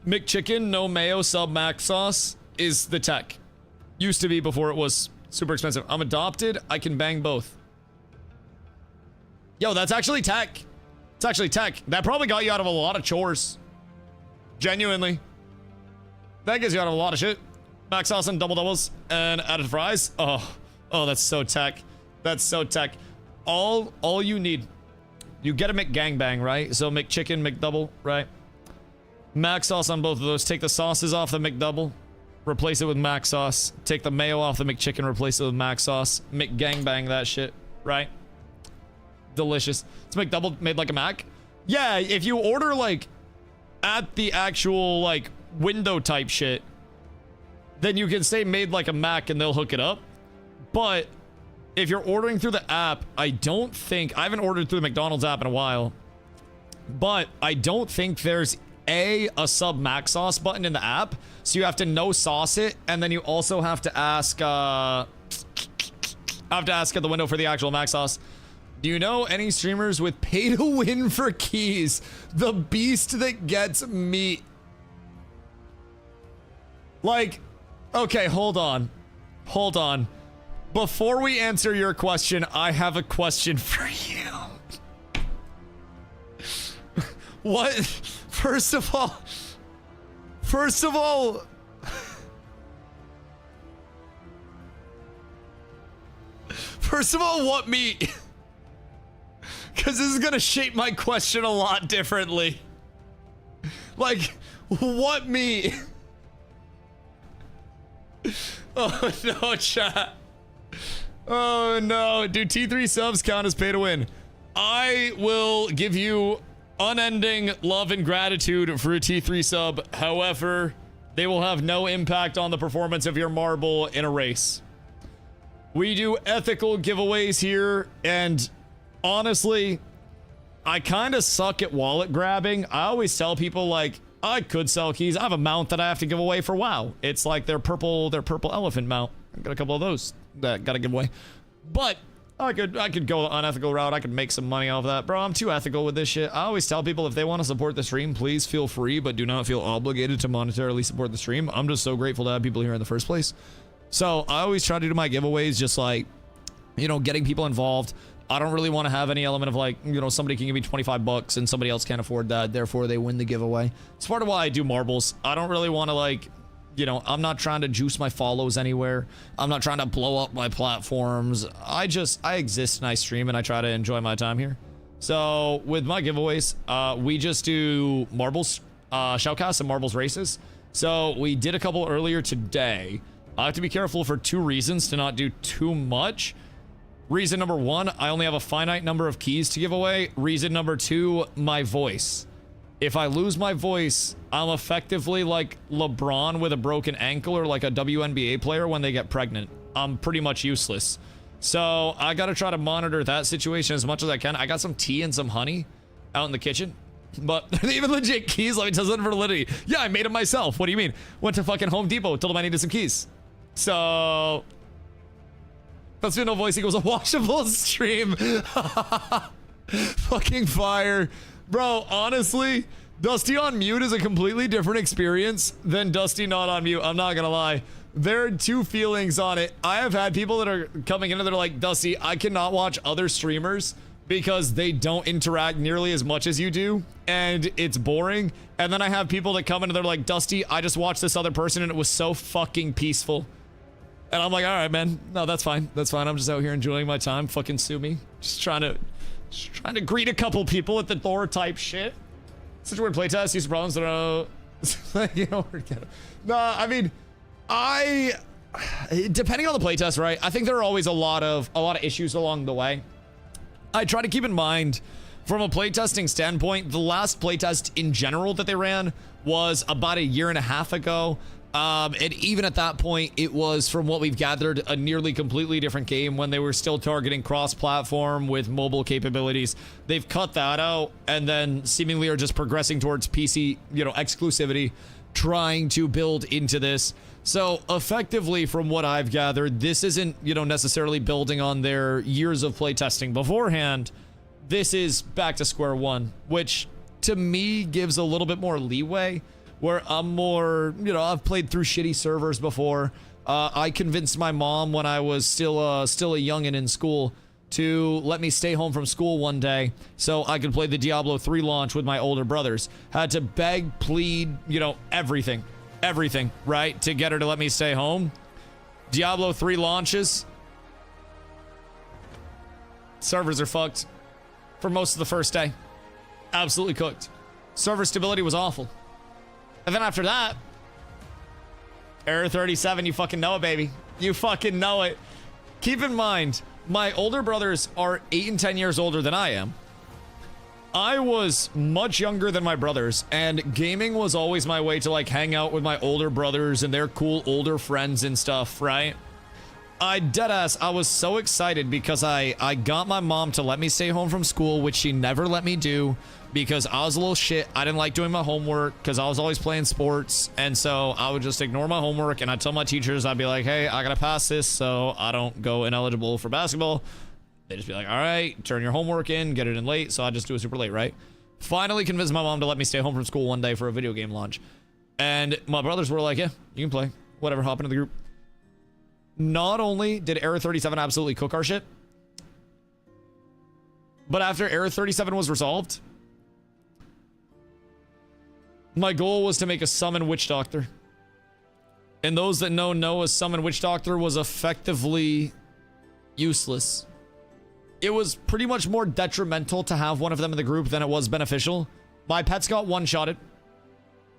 A: McChicken, no mayo, sub Max Sauce is the tech. Used to be before it was super expensive. I'm adopted. I can bang both. Yo, that's actually tech. It's actually tech. That probably got you out of a lot of chores. Genuinely. That gets you out of a lot of shit. Max Sauce and double doubles and added fries. Oh, that's so tech. That's so tech. All you need, you get a McGangbang, right? So McChicken, McDouble, right? Max Sauce on both of those. Take the sauces off the McDouble, replace it with Max Sauce. Take the mayo off the McChicken, replace it with Max Sauce. McGangbang that shit, right? Delicious. It's McDouble made like a Mac. Yeah, if you order like at the actual like window type shit, then you can say made like a Mac and they'll hook it up. But if you're ordering through the app, I haven't ordered through the McDonald's app in a while, but I don't think there's a sub Max Sauce button in the app. So you have to no sauce it, and then you also have to ask at the window for the actual Max Sauce. Do you know any streamers with pay to win for keys? The beast that gets meat. Like, okay, hold on. Before we answer your question, I have a question for you. What? First of all, what meat? Because this is gonna shape my question a lot differently. Like, what meat? Oh no, chat. Oh no. Do T3 subs count as pay to win? I will give you unending love and gratitude for a T3 sub. However, they will have no impact on the performance of your marble in a race. We do ethical giveaways here, and honestly, I kind of suck at wallet grabbing. I always tell people like, I could sell keys. I have a mount that I have to give away for WoW. It's like their purple elephant mount. I've got a couple of those that gotta give away. But I could go the unethical route. I could make some money off that. Bro, I'm too ethical with this shit. I always tell people if they want to support the stream, please feel free, but do not feel obligated to monetarily support the stream. I'm just so grateful to have people here in the first place. So I always try to do my giveaways just like, you know, getting people involved. I don't really want to have any element of like, you know, somebody can give me 25 bucks and somebody else can't afford that, therefore they win the giveaway. It's part of why I do marbles. I don't really want to like, you know, I'm not trying to juice my follows anywhere. I'm not trying to blow up my platforms. I exist and I stream and I try to enjoy my time here. So with my giveaways, we just do marbles, shoutcasts and marbles races. So we did a couple earlier today. I have to be careful for 2 reasons to not do too much. Reason number 1, I only have a finite number of keys to give away. Reason number 2, my voice. If I lose my voice, I'm effectively like LeBron with a broken ankle or like a WNBA player when they get pregnant. I'm pretty much useless. So I gotta try to monitor that situation as much as I can. I got some tea and some honey out in the kitchen. But they even legit keys, let me tell you for validity. Yeah, I made them myself. What do you mean? Went to fucking Home Depot, told them I needed some keys. So that's been no voice equals a washable stream. Fucking fire. Bro, honestly, Dusty on mute is a completely different experience than Dusty not on mute. I'm not gonna lie. there are two feelings on it. I have had people that are coming in and they're like, Dusty, I cannot watch other streamers because they don't interact nearly as much as you do, and it's boring. And then I have people that come in and they're like, Dusty, I just watched this other person and it was so fucking peaceful. And I'm like, all right, man. No, that's fine. That's fine. I'm just out here enjoying my time. Fucking sue me. Just trying to greet a couple people at the door type shit. Such a weird playtest. Use problems that are, you know, no, I mean, depending on the playtest, right? I think there are always a lot of issues along the way. I try to keep in mind, from a playtesting standpoint, the last playtest in general that they ran was about a year and a half ago. And even at that point, it was, from what we've gathered, a nearly completely different game when they were still targeting cross-platform with mobile capabilities. They've cut that out and then seemingly are just progressing towards PC, you know, exclusivity, trying to build into this. So effectively, from what I've gathered, this isn't, you know, necessarily building on their years of playtesting beforehand. This is back to square one, which to me gives a little bit more leeway, where I'm more, you know, I've played through shitty servers before. I convinced my mom when I was still a youngin' in school to let me stay home from school one day so I could play the Diablo 3 launch with my older brothers. Had to beg, plead, you know, everything, right, to get her to let me stay home. Diablo 3 launches. Servers are fucked for most of the first day. Absolutely cooked. Server stability was awful. And then after that, Error 37, you fucking know it, baby. You fucking know it. Keep in mind, my older brothers are 8 and 10 years older than I am. I was much younger than my brothers, and gaming was always my way to, like, hang out with my older brothers and their cool older friends and stuff, right? I was so excited because I got my mom to let me stay home from school, which she never let me do because I was a little shit. I didn't like doing my homework because I was always playing sports, and so I would just ignore my homework, and I'd tell my teachers, I'd be like, hey, I gotta pass this so I don't go ineligible for basketball. They'd just be like, all right, turn your homework in, get it in late, so I just do it super late, right? Finally convinced my mom to let me stay home from school one day for a video game launch, and my brothers were like, yeah, you can play, whatever, hop into the group. Not only did Error 37 absolutely cook our shit, but after Error 37 was resolved, my goal was to make a summon witch doctor. And those that know a summon witch doctor was effectively useless. It was pretty much more detrimental to have one of them in the group than it was beneficial. My pets got one-shotted.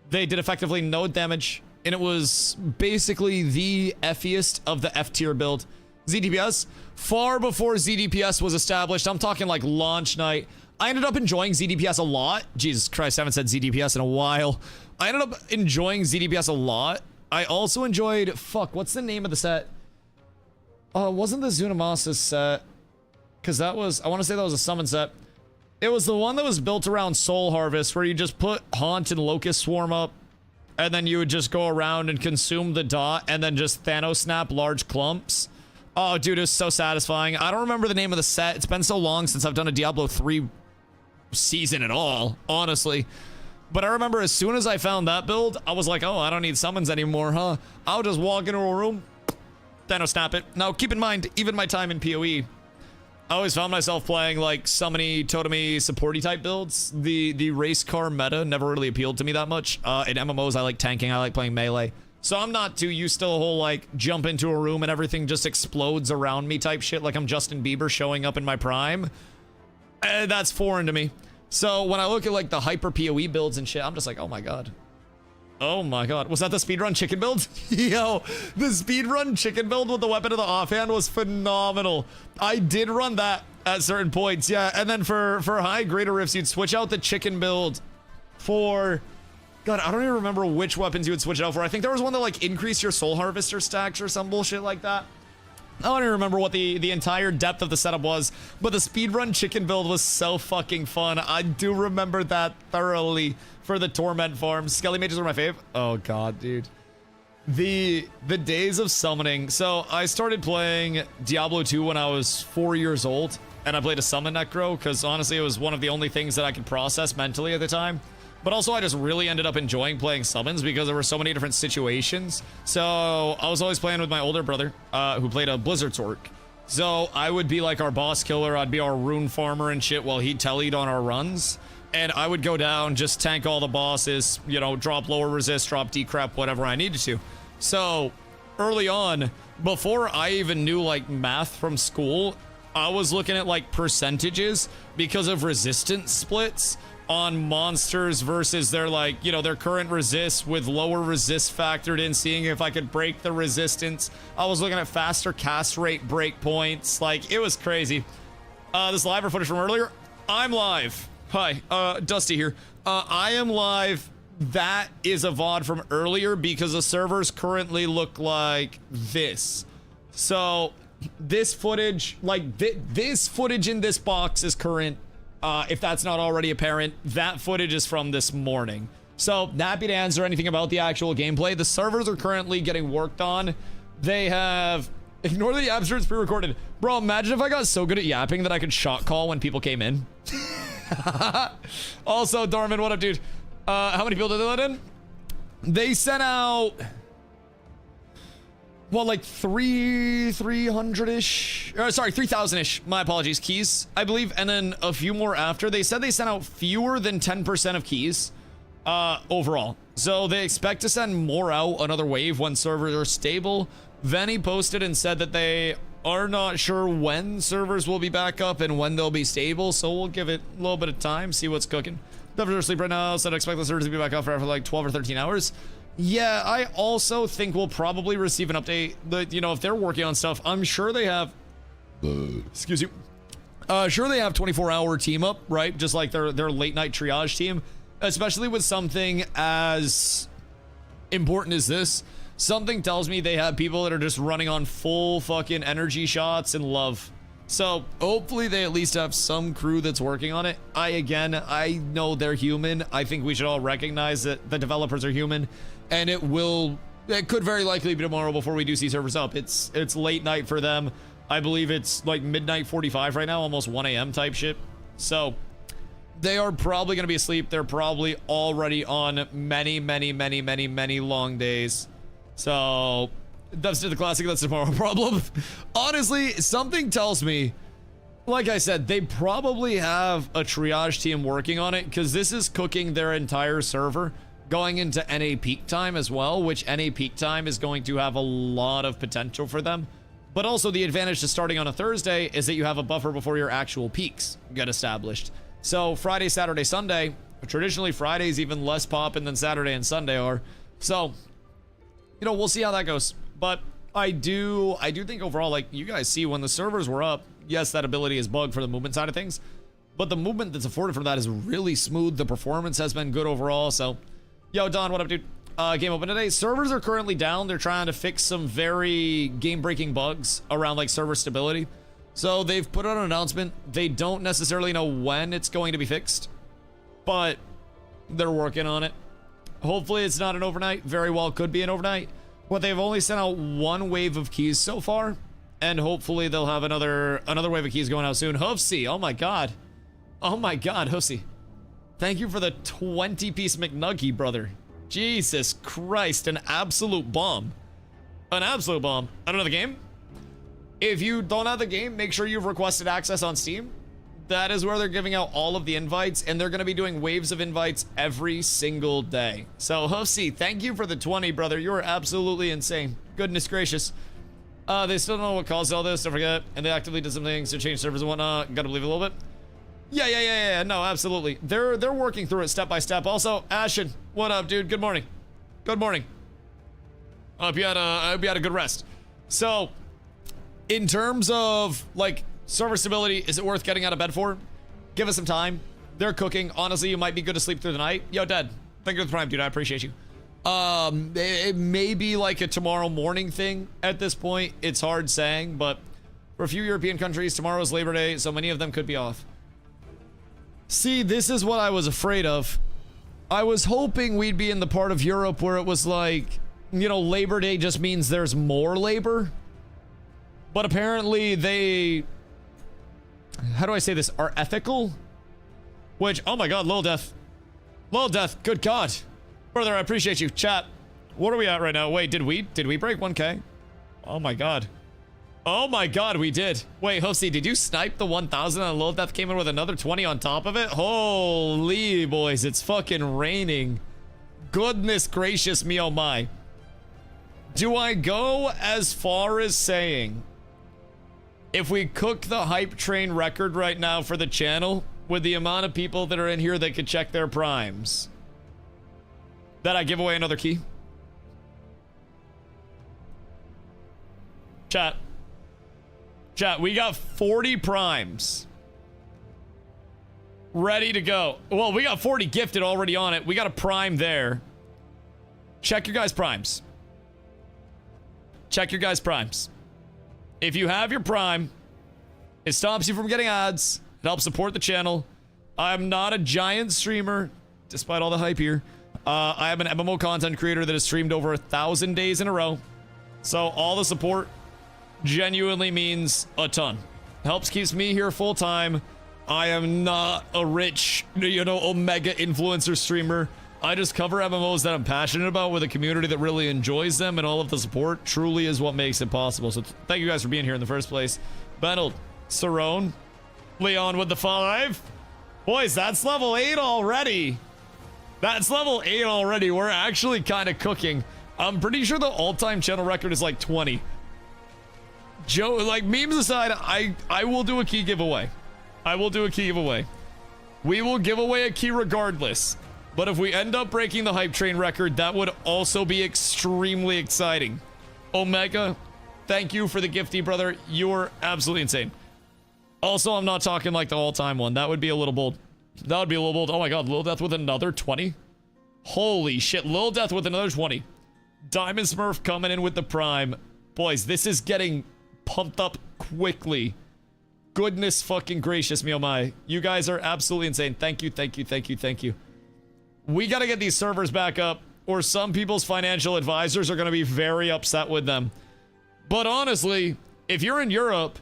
A: They did effectively no damage. And it was basically the F-iest of the F-tier build. ZDPS, far before ZDPS was established, I'm talking like launch night, I ended up enjoying ZDPS a lot. Jesus Christ, I haven't said ZDPS in a while. I ended up enjoying ZDPS a lot. I also enjoyed, fuck, what's the name of the set? Wasn't the Zunamasa set? Because that was, I want to say that was a summon set. It was the one that was built around Soul Harvest, where you just put Haunt and Locust Swarm up, and then you would just go around and consume the dot, and then just Thanos snap large clumps. Oh, dude, it was so satisfying. I don't remember the name of the set. It's been so long since I've done a Diablo 3 season at all, honestly. But I remember as soon as I found that build, I was like, oh, I don't need summons anymore, huh? I'll just walk into a room, Thanos snap it. Now, keep in mind, even my time in PoE, I always found myself playing like summony, totemy, supporty type builds. The race car meta never really appealed to me that much. In MMOs, I like tanking, I like playing melee. So I'm not too used to the whole like jump into a room and everything just explodes around me type shit like I'm Justin Bieber showing up in my prime. That's foreign to me. So when I look at like the hyper PoE builds and shit, I'm just like, oh my god. Oh my god. Was that the speedrun chicken build? Yo, the speedrun chicken build with the weapon of the offhand was phenomenal. I did run that at certain points, yeah. And then for high greater rifts, you'd switch out the chicken build for... God, I don't even remember which weapons you would switch it out for. I think there was one that like increased your soul harvester stacks or some bullshit like that. I don't even remember what the entire depth of the setup was, but the speedrun chicken build was so fucking fun. I do remember that thoroughly for the torment farms. Skelly mages were my fave. Oh god, dude. The days of summoning. So I started playing Diablo 2 when I was 4 years old, and I played a summon necro because honestly it was one of the only things that I could process mentally at the time. But also, I just really ended up enjoying playing summons because there were so many different situations. So I was always playing with my older brother, who played a Blizzard's Orc. So I would be like our boss killer, I'd be our rune farmer and shit while he tellied on our runs. And I would go down, just tank all the bosses, you know, drop lower resist, drop decrep, whatever I needed to. So early on, before I even knew like math from school, I was looking at like percentages because of resistance splits on monsters versus their like, you know, their current resist with lower resist factored in, seeing if I could break the resistance. I was looking at faster cast rate breakpoints. Like, it was crazy. This live footage from earlier, I'm live. Hi, Dusty here. I am live. That is a VOD from earlier because the servers currently look like this. So this footage, like this footage in this box is current. If that's not already apparent, that footage is from this morning. So, happy to answer anything about the actual gameplay. The servers are currently getting worked on. They have... Ignore the absurd, it's pre-recorded. Bro, imagine if I got so good at yapping that I could shot call when people came in. Also, Dorman, what up, dude? How many people did they let in? They sent out... Well, like 300-ish, sorry, 3,000-ish, my apologies, keys, I believe, and then a few more after. They said they sent out fewer than 10% of keys, overall. So they expect to send more out, another wave, when servers are stable. Venny posted and said that they are not sure when servers will be back up and when they'll be stable, so we'll give it a little bit of time, see what's cooking. Definitely asleep right now, said I expect the servers to be back up for like 12 or 13 hours. Yeah, I also think we'll probably receive an update that, you know, if they're working on stuff, I'm sure they have, excuse you, sure they have 24-hour team up, right? Just like their late night triage team, especially with something as important as this. Something tells me they have people that are just running on full fucking energy shots and love. So hopefully they at least have some crew that's working on it. I know they're human. I think we should all recognize that the developers are human. And it could very likely be tomorrow before we do see servers up. It's late night for them. I believe it's like midnight 45 right now, almost 1 a.m. type shit. So they are probably going to be asleep. They're probably already on many long days. So that's the classic. That's tomorrow problem. Honestly, something tells me, like I said, they probably have a triage team working on it because this is cooking their entire server going into NA peak time as well, which NA peak time is going to have a lot of potential for them. But also the advantage to starting on a Thursday is that you have a buffer before your actual peaks get established. So Friday, Saturday, Sunday, traditionally Friday's even less poppin' than Saturday and Sunday are. So, you know, we'll see how that goes. But I do think overall, like you guys see when the servers were up, yes, that ability is bugged for the movement side of things, but the movement that's afforded from that is really smooth. The performance has been good overall. So, yo, Don, what up, dude? Game open today. Servers are currently down. They're trying to fix some very game-breaking bugs around like server stability. So they've put out an announcement. They don't necessarily know when it's going to be fixed, but they're working on it. Hopefully it's not an overnight. Very well could be an overnight. But they've only sent out one wave of keys so far, and hopefully they'll have another wave of keys going out soon. Hoofsy, oh my god. Oh my god, Hoofsy. Thank you for the 20-piece McNuggie, brother. Jesus Christ, an absolute bomb. An absolute bomb. I don't know the game. If you don't have the game, make sure you've requested access on Steam. That is where they're giving out all of the invites, and they're going to be doing waves of invites every single day. So, Hoofsy, thank you for the 20, brother. You're absolutely insane. Goodness gracious. They still don't know what caused all this, don't forget. And they actively did some things to change servers and whatnot. Gotta believe a little bit. Yeah. No, absolutely. They're working through it step by step. Also, Ashen, what up, dude? Good morning. Good morning. I hope you had a good rest. So, in terms of like server stability, is it worth getting out of bed for? Give us some time. They're cooking. Honestly, you might be good to sleep through the night. Yo, Dad, thank you for the prime, dude. I appreciate you. It may be like a tomorrow morning thing at this point. It's hard saying, but for a few European countries, tomorrow is Labor Day, so many of them could be off. See, this is what I was afraid of. I was hoping we'd be in the part of Europe where it was like, you know, Labor Day just means there's more labor. But apparently they, how do I say this, are ethical? Which, oh my god, Lil Death. Lol Death, good God. Brother, I appreciate you. Chat, what are we at right now? Wait, did we break 1K? Oh my God. Oh my God, we did. Wait, Hosey, did you snipe the 1,000 and Lil Death came in with another 20 on top of it? Holy boys, it's fucking raining. Goodness gracious me, oh my. Do I go as far as saying, if we cook the hype train record right now for the channel, with the amount of people that are in here that could check their primes, that I give away another key? Chat, we got 40 primes ready to go. Well, we got 40 gifted already on it. We got a prime there. Check your guys' primes. Check your guys' primes. If you have your prime, it stops you from getting ads. It helps support the channel. I'm not a giant streamer, despite all the hype here. I am an MMO content creator that has streamed over 1,000 days in a row. So all the support genuinely means a ton. Helps keeps me here full time. I am not a rich, omega influencer streamer. I just cover MMOs that I'm passionate about with a community that really enjoys them, and all of the support truly is what makes it possible. So thank you guys for being here in the first place. Benold, Cerrone, Leon with the 5. Boys, that's level 8 already. That's level 8 already. We're actually kind of cooking. I'm pretty sure the all-time channel record is like 20. Joe, like, memes aside, I will do a key giveaway. I will do a key giveaway. We will give away a key regardless. But if we end up breaking the hype train record, that would also be extremely exciting. Omega, thank you for the gifty, brother. You're absolutely insane. Also, I'm not talking like the all-time one. That would be a little bold. That would be a little bold. Oh my God, Lil Death with another 20? Holy shit, Lil Death with another 20. Diamond Smurf coming in with the prime. Boys, this is getting pumped up quickly. Goodness fucking gracious me, oh my. You guys are absolutely insane. Thank you, thank you, thank you, thank you. We gotta get these servers back up, or some people's financial advisors are gonna be very upset with them. But honestly, if you're in Europe,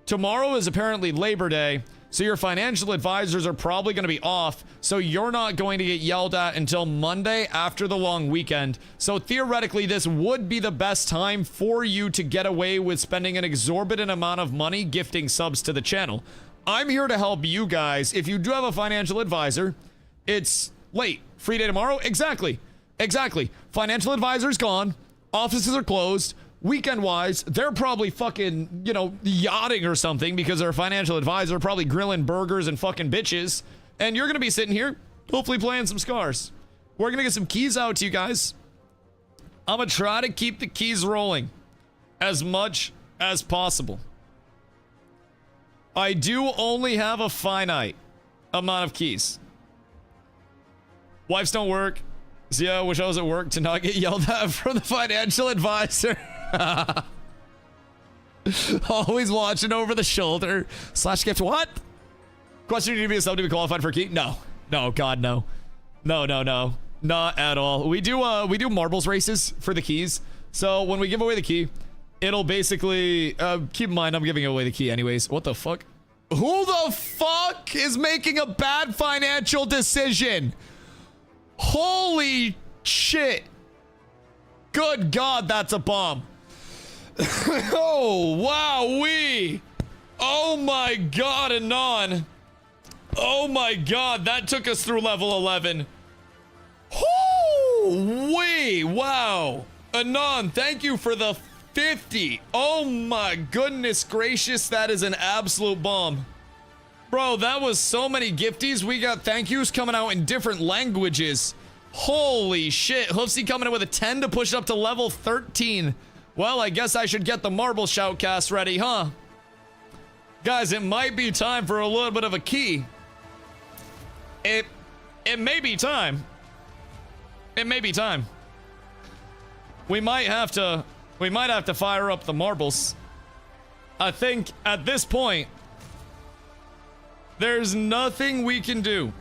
A: tomorrow is apparently Labor Day, so your financial advisors are probably going to be off, so you're not going to get yelled at until Monday after the long weekend. So theoretically, this would be the best time for you to get away with spending an exorbitant amount of money gifting subs to the channel. I'm here to help you guys. If you do have a financial advisor, it's late. Free day tomorrow? Exactly. Exactly. Financial advisor's gone. Offices are closed. Weekend-wise, they're probably fucking, yachting or something because their financial advisor probably grilling burgers and fucking bitches. And you're going to be sitting here, hopefully playing some Scars. We're going to get some keys out to you guys. I'm going to try to keep the keys rolling as much as possible. I do only have a finite amount of keys. Wives don't work. Zia, wish I was at work to not get yelled at from the financial advisor. Always watching over the shoulder. Slash gift. What? Question: do you need to be a sub to be qualified for a key? No. No, God, no. No, no, no. Not at all. We do marbles races for the keys. So when we give away the key, it'll basically keep in mind I'm giving away the key anyways. What the fuck? Who the fuck is making a bad financial decision? Holy shit. Good God, that's a bomb. Oh, wow-wee. Oh my God, Anon. Oh my God, that took us through level 11. Woo-wee, wow. Anon, thank you for the 50. Oh my goodness gracious, that is an absolute bomb. Bro, that was so many gifties. We got thank yous coming out in different languages. Holy shit. Hoofsy coming in with a 10 to push up to level 13. Well, I guess I should get the marble shoutcast ready, huh? Guys, it might be time for a little bit of a key. It may be time. It may be time. We might have to fire up the marbles. I think at this point, there's nothing we can do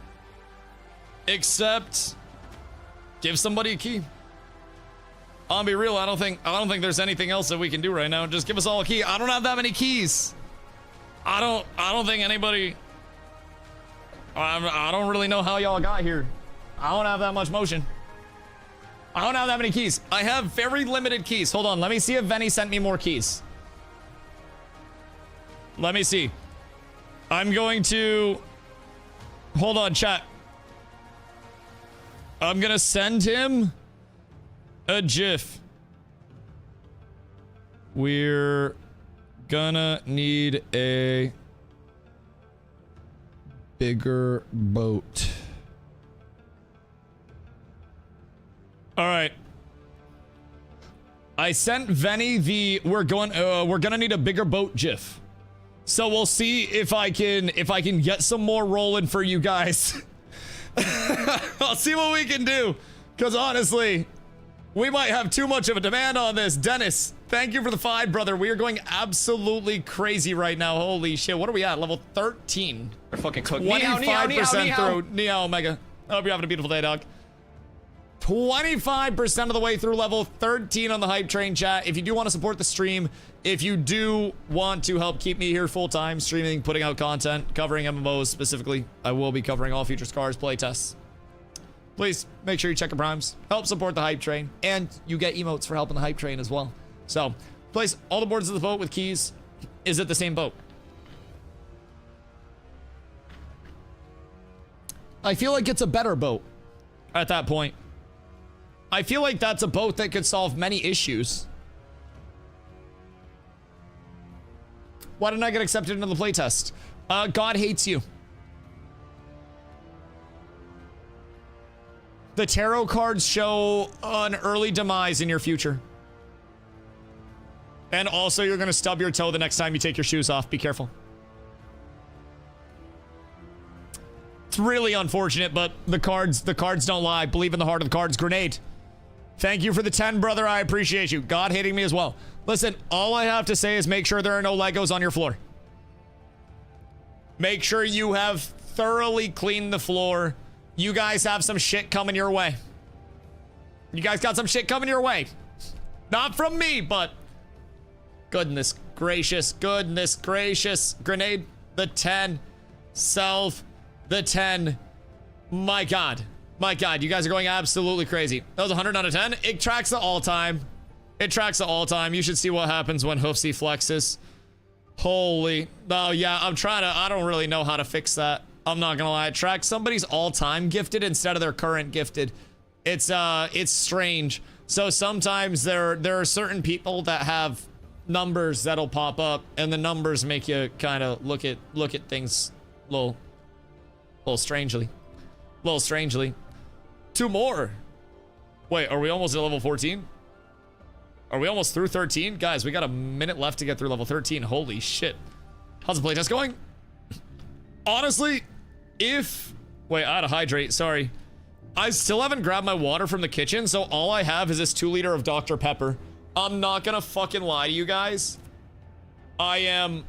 A: except give somebody a key. I'll be real, I don't think there's anything else that we can do right now. Just give us all a key. I don't have that many keys. I don't think anybody. I don't really know how y'all got here. I don't have that much motion. I don't have that many keys. I have very limited keys. Hold on. Let me see if Venny sent me more keys. Let me see. I'm going to... Hold on, chat. I'm gonna send him a GIF. We're gonna need a bigger boat. All right. I sent Venny the we're gonna need a bigger boat GIF. So we'll see if I can get some more rolling for you guys. I'll see what we can do. Cause honestly, we might have too much of a demand on this. Dennis, thank you for the 5, brother. We are going absolutely crazy right now. Holy shit. What are we at? Level 13.
D: They're fucking cooked.
A: 25% through Neo Omega. I hope you're having a beautiful day, dog. 25% of the way through level 13 on the hype train, chat. If you do want to support the stream, if you do want to help keep me here full time, streaming, putting out content, covering MMOs specifically, I will be covering all future scars playtests. Please make sure you check your primes, help support the hype train, and you get emotes for helping the hype train as well. So, place all the boards of the boat with keys. Is it the same boat? I feel like it's a better boat at that point. I feel like that's a boat that could solve many issues. Why didn't I get accepted into the playtest? God hates you. The tarot cards show an early demise in your future. And also, you're gonna stub your toe the next time you take your shoes off. Be careful. It's really unfortunate, but the cards don't lie. Believe in the heart of the cards. Grenade. Thank you for the 10, brother. I appreciate you. God hating me as well. Listen, all I have to say is make sure there are no Legos on your floor. Make sure you have thoroughly cleaned the floor. You guys have some shit coming your way. You guys got some shit coming your way. Not from me, but... Goodness gracious. Goodness gracious. Grenade. The 10. Self. The 10. My God. My God, you guys are going absolutely crazy. That was 100 out of 10. It tracks the all-time. It tracks the all-time. You should see what happens when Hoofsy flexes. Holy. Oh, yeah, I don't really know how to fix that. I'm not gonna lie. It tracks somebody's all-time gifted instead of their current gifted. It's strange. So sometimes there are certain people that have numbers that'll pop up, and the numbers make you kind of look at things a little strangely. A little strangely. 2 more. Wait, are we almost at level 14? Are we almost through 13? Guys, we got a minute left to get through level 13. Holy shit. How's the playtest going? Honestly, wait, I had to hydrate, sorry. I still haven't grabbed my water from the kitchen, so all I have is this 2-liter of Dr. Pepper. I'm not gonna fucking lie to you guys. I am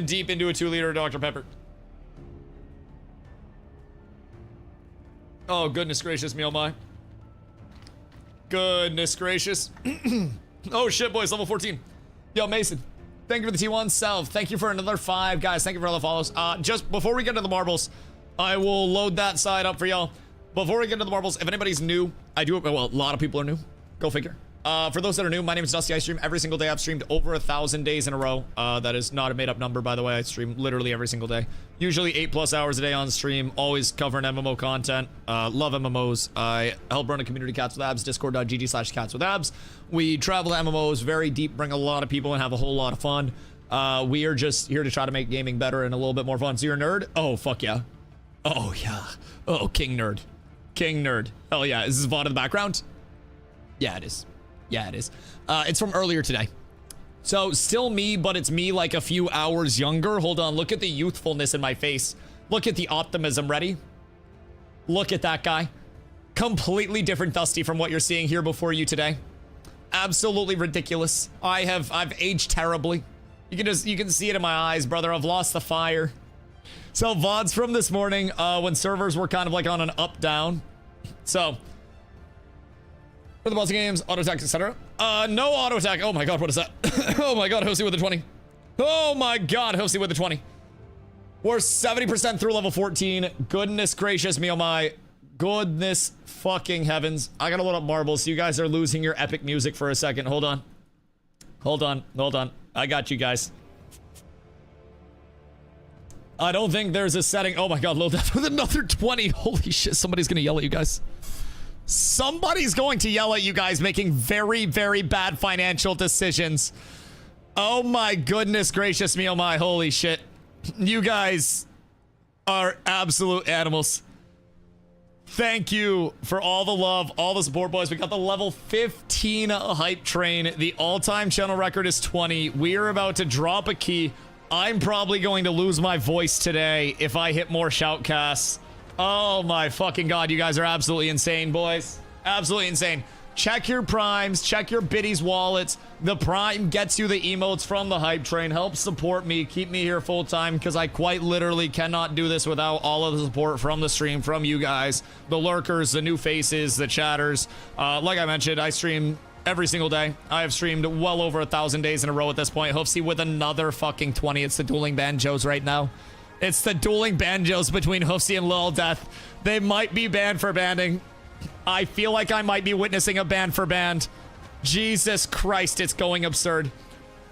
A: deep into a 2-liter of Dr. Pepper. Oh, goodness gracious me, oh my. Goodness gracious. Oh shit, boys, level 14. Yo, Mason, thank you for the T1 self. Thank you for another 5, guys. Thank you for all the follows. Just before we get to the marbles, I will load that side up for y'all. Before we get to the marbles, if anybody's new, well, a lot of people are new. Go figure. For those that are new, my name is Dusty. I stream every single day. I've streamed over 1,000 days in a row. That is not a made-up number, by the way. I stream literally every single day. Usually 8+ hours a day on stream. Always covering MMO content. Love MMOs. I help run a community, Cats with Abs. Discord.gg/Cats with Abs. We travel to MMOs very deep, bring a lot of people, and have a whole lot of fun. We are just here to try to make gaming better and a little bit more fun. So you're a nerd? Oh, fuck yeah. Oh, yeah. Oh, king nerd. King nerd. Hell yeah. Is this VOD in the background? Yeah, it is. Yeah, it is. It's from earlier today. So, still me, but it's me like a few hours younger. Hold on, look at the youthfulness in my face. Look at the optimism. Ready? Look at that guy. Completely different Dusty from what you're seeing here before you today. Absolutely ridiculous. I've aged terribly. You can see it in my eyes, brother. I've lost the fire. So, VODs from this morning, when servers were kind of like on an up-down. So... For the boss games, auto attack, etc. No auto attack. Oh my god, what is that? Oh my god, Hosey with the 20. Oh my god, Hosey with the 20. We're 70% through level 14. Goodness gracious me, oh my. Goodness fucking heavens. I gotta load up marbles, so you guys are losing your epic music for a second. Hold on. Hold on. Hold on. I got you guys. I don't think there's a setting. Oh my god, load that with another 20. Holy shit, somebody's gonna yell at you guys. Somebody's going to yell at you guys making very, very bad financial decisions. Oh my goodness gracious me, oh my, holy shit. You guys are absolute animals. Thank you for all the love, all the support, boys. We got the level 15 hype train. The all-time channel record is 20. We are about to drop a key. I'm probably going to lose my voice today if I hit more shoutcasts. Oh my fucking god, you guys are absolutely insane, boys. Absolutely insane. Check your primes, check your biddies wallets. The prime gets you the emotes from the hype train, helps support me, keep me here full time, because I quite literally cannot do this without all of the support from the stream, from you guys, the lurkers, the new faces, the chatters. Like I mentioned, I stream every single day. I have streamed well over 1,000 days in a row at this point. Hoofsy with another fucking 20. It's the dueling banjos right now. It's the dueling banjos between Hoofsy and Lil Death. They might be banned for banning. I feel like I might be witnessing a ban for banned. Jesus Christ, it's going absurd.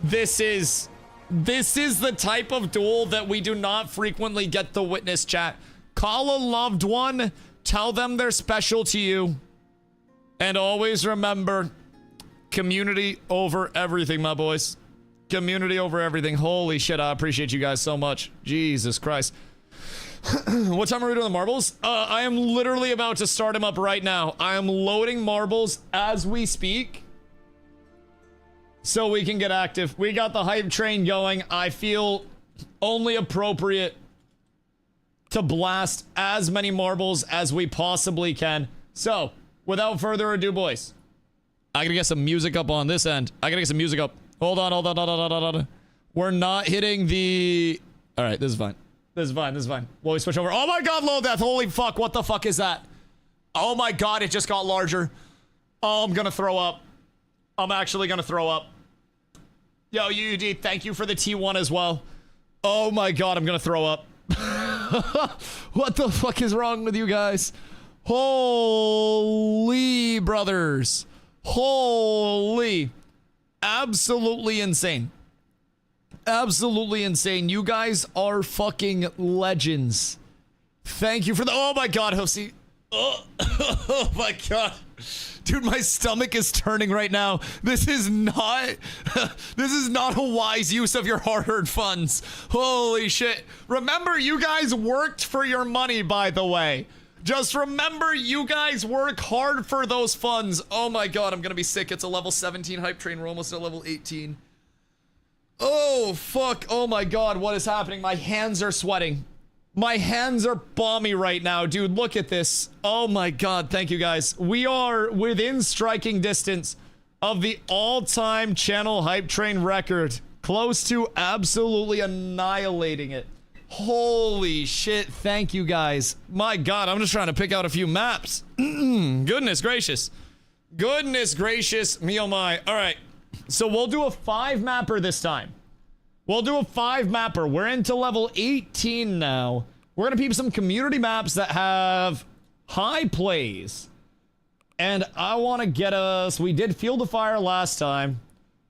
A: This is the type of duel that we do not frequently get to witness, chat. Call a loved one, tell them they're special to you, and always remember, community over everything, my boys. Community over everything. Holy shit, I appreciate you guys so much. Jesus Christ. What time are we doing the marbles? I am literally about to start him up right now. I am loading marbles as we speak, so we can get active. We got the hype train going. I feel only appropriate to blast as many marbles as we possibly can. So, without further ado, boys, I gotta get some music up on this end. I gotta get some music up. Hold on. We're not hitting the... All right, this is fine. This is fine. Will we switch over? Oh my god, low death. Holy fuck, what the fuck is that? Oh my god, it just got larger. Oh, I'm gonna throw up. I'm actually gonna throw up. Yo, UUD, thank you for the T1 as well. Oh my god, I'm gonna throw up. What the fuck is wrong with you guys? Holy brothers. Holy. Absolutely insane. Absolutely insane. You guys are fucking legends. Thank you for the... Oh my god, Hoofsy. Oh my god. Dude, my stomach is turning right now. This is not... This is not a wise use of your hard-earned funds. Holy shit. Remember, you guys worked for your money, by the way. Just remember, you guys work hard for those funds. Oh my god, I'm gonna be sick. It's a level 17 hype train. We're almost at level 18. Oh, fuck. Oh my god, what is happening? My hands are sweating. My hands are balmy right now, dude. Look at this. Oh my god, thank you guys. We are within striking distance of the all-time channel hype train record. Close to absolutely annihilating it. Holy shit, thank you guys. My god, I'm just trying to pick out a few maps. Goodness gracious. Goodness gracious me, oh my. All right. So we'll do a 5-mapper this time. We'll do a 5-mapper. We're into level 18 now. We're gonna peep some community maps that have high plays. And I want to get us... We did Field of Fire last time.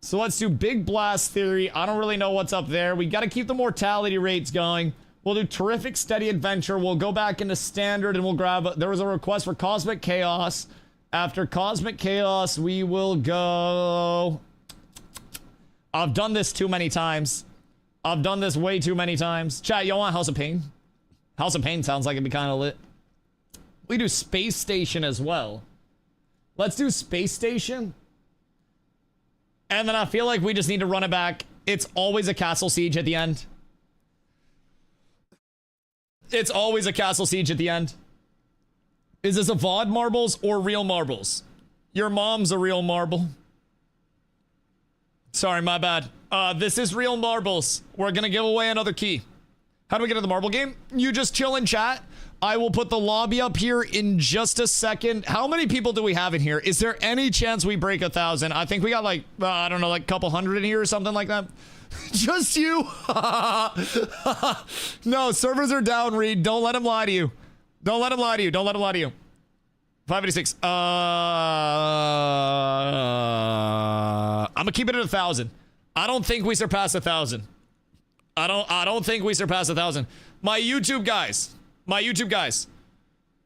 A: So let's do Big Blast Theory. I don't really know what's up there. We got to keep the mortality rates going. We'll do Terrific Steady Adventure. We'll go back into Standard and we'll grab... There was a request for Cosmic Chaos. After Cosmic Chaos, we will go... I've done this too many times. I've done this way too many times. Chat, you want House of Pain? House of Pain sounds like it'd be kind of lit. We do Space Station as well. Let's do Space Station. And then I feel like we just need to run it back. It's always a castle siege at the end. It's always a castle siege at the end. Is this a VOD marbles or real marbles? Your mom's a real marble. Sorry, my bad. This is real marbles. We're gonna give away another key. How do we get to the marble game? You just chill in chat. I will put the lobby up here in just a second. How many people do we have in here? Is there any chance we break 1,000? I think we got like, I don't know, like a couple hundred in here or something like that. Just you. No, servers are down, Reed. Don't let him lie to you. Don't let him lie to you. Don't let him lie to you. 586. I'm gonna keep it at 1,000. I don't think we surpass 1,000. I don't think we surpass 1,000. My YouTube guys,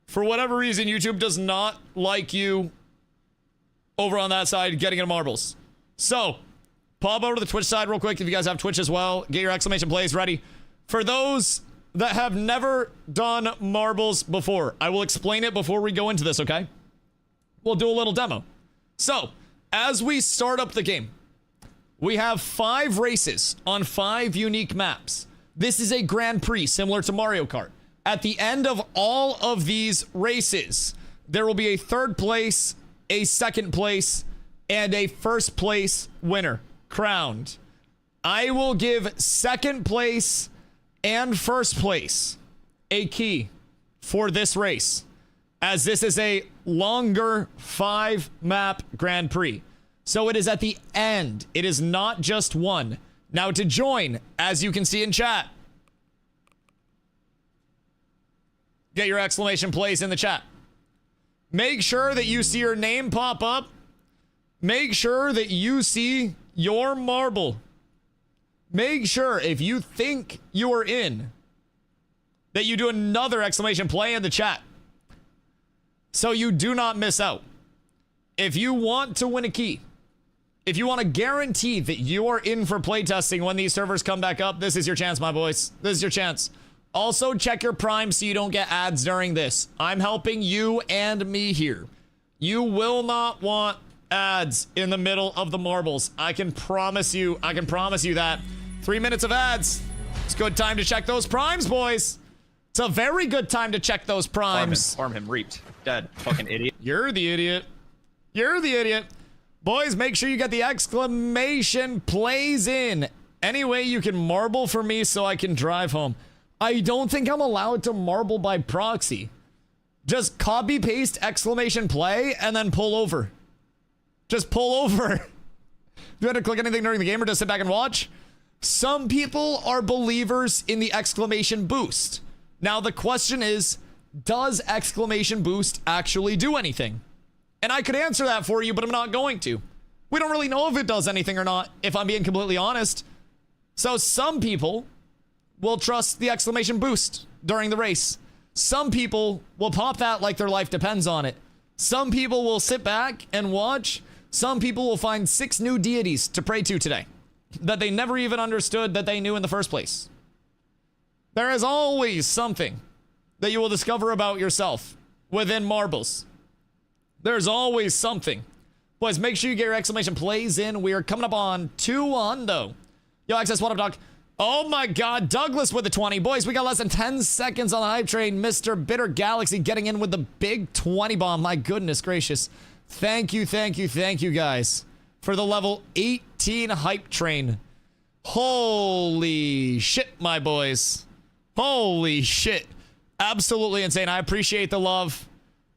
A: for whatever reason, YouTube does not like you over on that side getting into marbles. So, pop over to the Twitch side real quick if you guys have Twitch as well. Get your exclamation plays ready. For those that have never done marbles before, I will explain it before we go into this, okay? We'll do a little demo. So, as we start up the game, we have 5 races on 5 unique maps. This is a Grand Prix similar to Mario Kart. At the end of all of these races, there will be a 3rd place, a 2nd place, and a 1st place winner crowned. I will give 2nd place and 1st place a key for this race, as this is a longer 5-map Grand Prix. So it is at the end. It is not just one. Now to join, as you can see in chat, get your exclamation plays in the chat. Make sure that you see your name pop up. Make sure that you see your marble. Make sure if you think you are in, that you do another exclamation play in the chat, so you do not miss out. If you want to win a key, if you want to guarantee that you are in for playtesting when these servers come back up, this is your chance, my boys. This is your chance. Also, check your Prime so you don't get ads during this. I'm helping you and me here. You will not want ads in the middle of the marbles. I can promise you that. 3 minutes of ads. It's a good time to check those primes, boys. It's a very good time to check those primes.
D: Farm him, reaped. Dead. Fucking idiot.
A: You're the idiot. You're the idiot. Boys, make sure you get the exclamation plays in. Any way you can marble for me so I can drive home. I don't think I'm allowed to marble by proxy. Just copy paste exclamation play and then pull over. Just pull over. Do you have to click anything during the game or just sit back and watch? Some people are believers in the exclamation boost. Now the question is, does exclamation boost actually do anything? And I could answer that for you, but I'm not going to. We don't really know if it does anything or not, if I'm being completely honest. So some people will trust the exclamation boost during the race. Some people will pop that like their life depends on it. Some people will sit back and watch. Some people will find 6 new deities to pray to today that they never even understood that they knew in the first place. There is always something that you will discover about yourself within marbles. There's always something. Boys, make sure you get your exclamation plays in. We are coming up on 2-1 though. Yo, Access, what up, Doc? Oh my god, Douglas with the 20. Boys, we got less than 10 seconds on the hype train. Mr. Bitter Galaxy getting in with the big 20 bomb. My goodness gracious. Thank you, guys, for the level 18 hype train. Holy shit, my boys. Holy shit. Absolutely insane. I appreciate the love.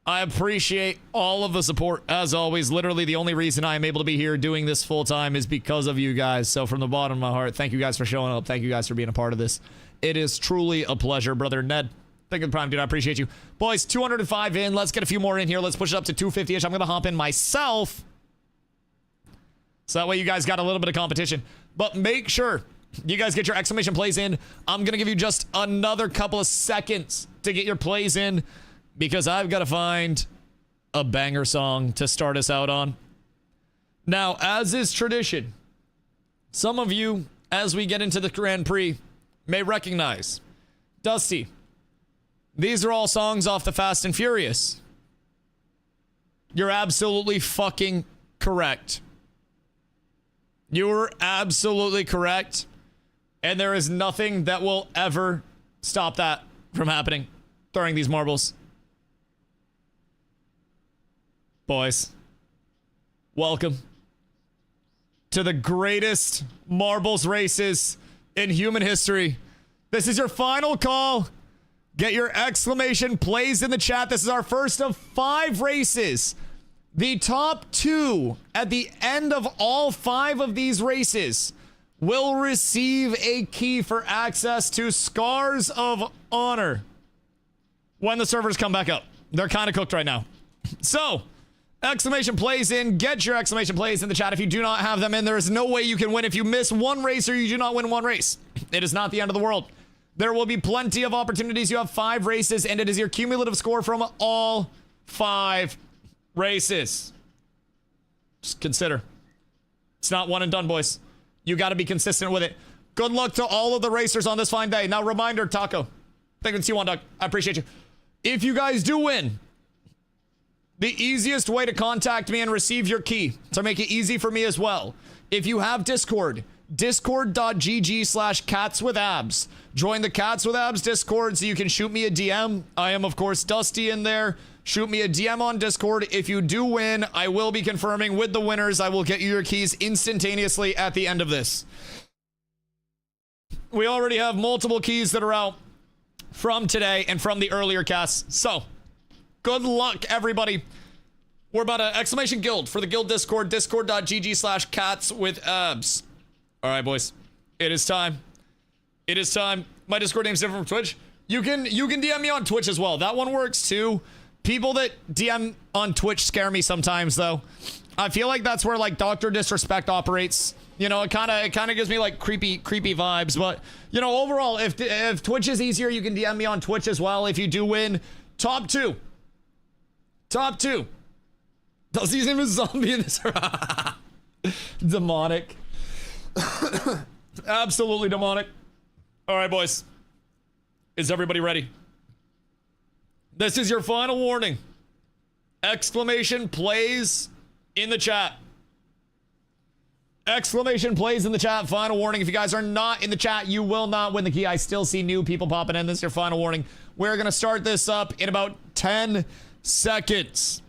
A: I appreciate all of the support, as always. Literally, the only reason I am able to be here doing this full time is because of you guys. So from the bottom of my heart, thank you guys for showing up. Thank you guys for being a part of this. It is truly a pleasure, brother Ned. Thank you, Prime, dude. I appreciate you. Boys, 205 in. Let's get a few more in here. Let's push it up to 250-ish. I'm going to hop in myself, so that way you guys got a little bit of competition. But make sure you guys get your exclamation plays in. I'm going to give you just another couple of seconds to get your plays in, because I've got to find a banger song to start us out on. Now, as is tradition, some of you, as we get into the Grand Prix, may recognize Dusty. These are all songs off the Fast and Furious. You're absolutely fucking correct. You were absolutely correct. And there is nothing that will ever stop that from happening during these marbles. Boys, welcome to the greatest marbles races in human history. This is your final call. Get your exclamation plays in the chat. This is our first of 5 races. The top 2 at the end of all 5 of these races will receive a key for access to Scars of Honor when the servers come back up. They're kind of cooked right now. So, exclamation plays in. Get your exclamation plays in the chat. If you do not have them in, there is no way you can win. If you miss one race or you do not win one race, it is not the end of the world. There will be plenty of opportunities. You have 5 races, and it is your cumulative score from all 5 races. Just consider. It's not one and done, boys. You got to be consistent with it. Good luck to all of the racers on this fine day. Now, reminder, Taco. Thank you, Dog. I appreciate you. If you guys do win, the easiest way to contact me and receive your key, to make it easy for me as well, if you have Discord, discord.gg/catswithabs. Join the Cats with Abs Discord so you can shoot me a DM. I am, of course, Dusty in there. Shoot me a DM on Discord. If you do win, I will be confirming with the winners. I will get you your keys instantaneously at the end of this. We already have multiple keys that are out from today and from the earlier casts. So, good luck, everybody. We're about an exclamation guild for the guild Discord, discord.gg/catswithabs. All right, boys. It is time. It is time. My Discord name's different from Twitch. You can DM me on Twitch as well. That one works too. People that DM on Twitch scare me sometimes, though. I feel like that's where like Dr. Disrespect operates. You know, it kind of gives me like creepy vibes. But you know, overall, if Twitch is easier, you can DM me on Twitch as well. If you do win, top 2. Does his name is zombie in this? Demonic. Absolutely demonic. All right, boys. Is everybody ready? This is your final warning. Exclamation plays in the chat. Exclamation plays in the chat. Final warning. If you guys are not in the chat, you will not win the key. I still see new people popping in. This is your final warning. We're going to start this up in about 10 seconds.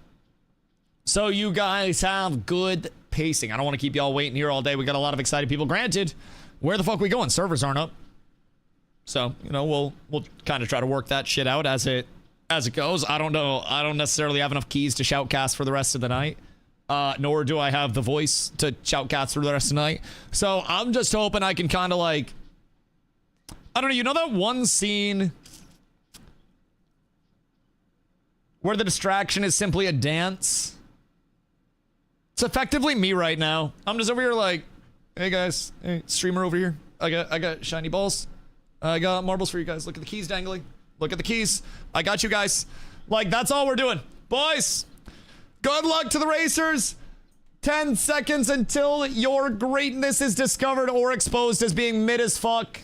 A: So you guys have good pacing. I don't want to keep y'all waiting here all day. We got a lot of excited people. Granted, where the fuck we going? Servers aren't up. So, you know, we'll kind of try to work that shit out as it goes. I don't know. I don't necessarily have enough keys to shoutcast for the rest of the night. Nor do I have the voice to shoutcast for the rest of the night. So I'm just hoping I can kind of like, I don't know. You know that one scene where the distraction is simply a dance? It's effectively me right now. I'm just over here like, hey guys, hey streamer over here. I got shiny balls. I got marbles for you guys. Look at the keys dangling. Look at the keys. I got you guys. Like, that's all we're doing. Boys, good luck to the racers. 10 seconds until your greatness is discovered or exposed as being mid as fuck.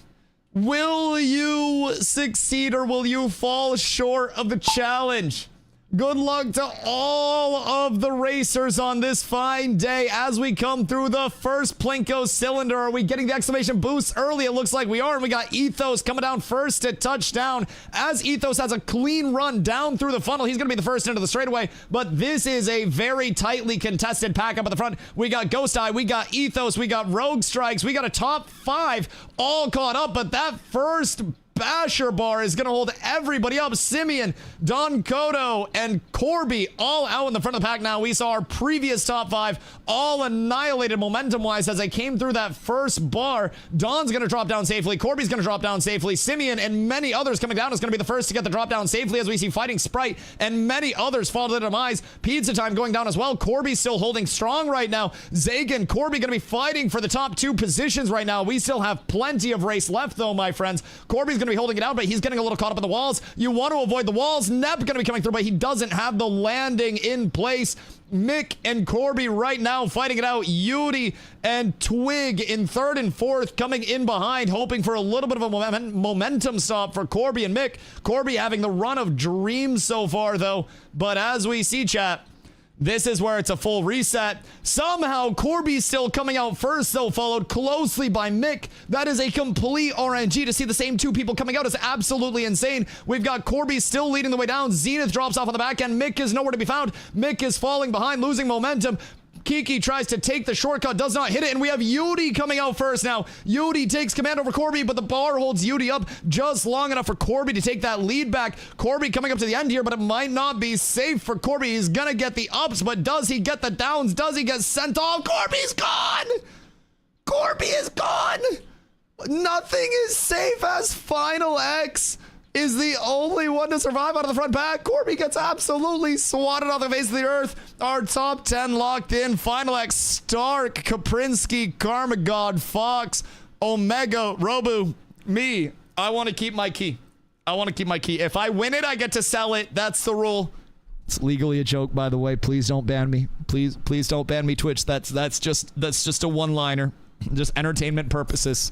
A: Will you succeed or will you fall short of the challenge? Good luck to all of the racers on this fine day as we come through the first Plinko cylinder. Are we getting the exclamation boost early? It looks like we are. And we got Ethos coming down first to touchdown. As Ethos has a clean run down through the funnel, he's going to be the first into the straightaway. But this is a very tightly contested pack up at the front. We got Ghost Eye, we got Ethos, we got Rogue Strikes, we got a top 5 all caught up. But that first Basher bar is going to hold everybody up. Simeon, Don Cotto, and Corby all out in the front of the pack now. We saw our previous top 5 all annihilated momentum-wise as they came through that first bar. Don's going to drop down safely. Corby's going to drop down safely. Simeon and many others coming down is going to be the first to get the drop down safely as we see Fighting Sprite and many others fall to their demise. Pizza Time going down as well. Corby's still holding strong right now. Zagan, Corby going to be fighting for the top 2 positions right now. We still have plenty of race left though, my friends. Corby's going to be holding it out, but he's getting a little caught up in the walls. You want to avoid the walls. Nep going to be coming through, but he doesn't have the landing in place. Mick and Corby right now fighting it out. Yudi and Twig in 3rd and 4th coming in behind, hoping for a little bit of a momentum stop for Corby and Mick. Corby having the run of dreams so far, though. But as we see, chat, this is where it's a full reset. Somehow, Corby's still coming out first, though, followed closely by Mick. That is a complete RNG. To see the same 2 people coming out is absolutely insane. We've got Corby still leading the way down. Zenith drops off on the back end. Mick is nowhere to be found. Mick is falling behind, losing momentum. Kiki tries to take the shortcut, does not hit it, and we have Yudi coming out first now. Yudi takes command over Corby, but the bar holds Yudi up just long enough for Corby to take that lead back. Corby coming up to the end here, but it might not be safe for Corby. He's gonna get the ups, but does he get the downs? Does he get sent off? Corby's gone! Corby is gone! Nothing is safe as Final X is the only one to survive out of the front pack. Corby gets absolutely swatted off the face of the earth. Our top 10 locked in. Final X, Stark, Kaprinsky, Karma God, Fox, Omega, Robu, me. I want to keep my key. I want to keep my key. If I win it, I get to sell it. That's the rule. It's legally a joke, by the way. Please don't ban me. Please don't ban me, Twitch. That's just a one-liner. Just entertainment purposes.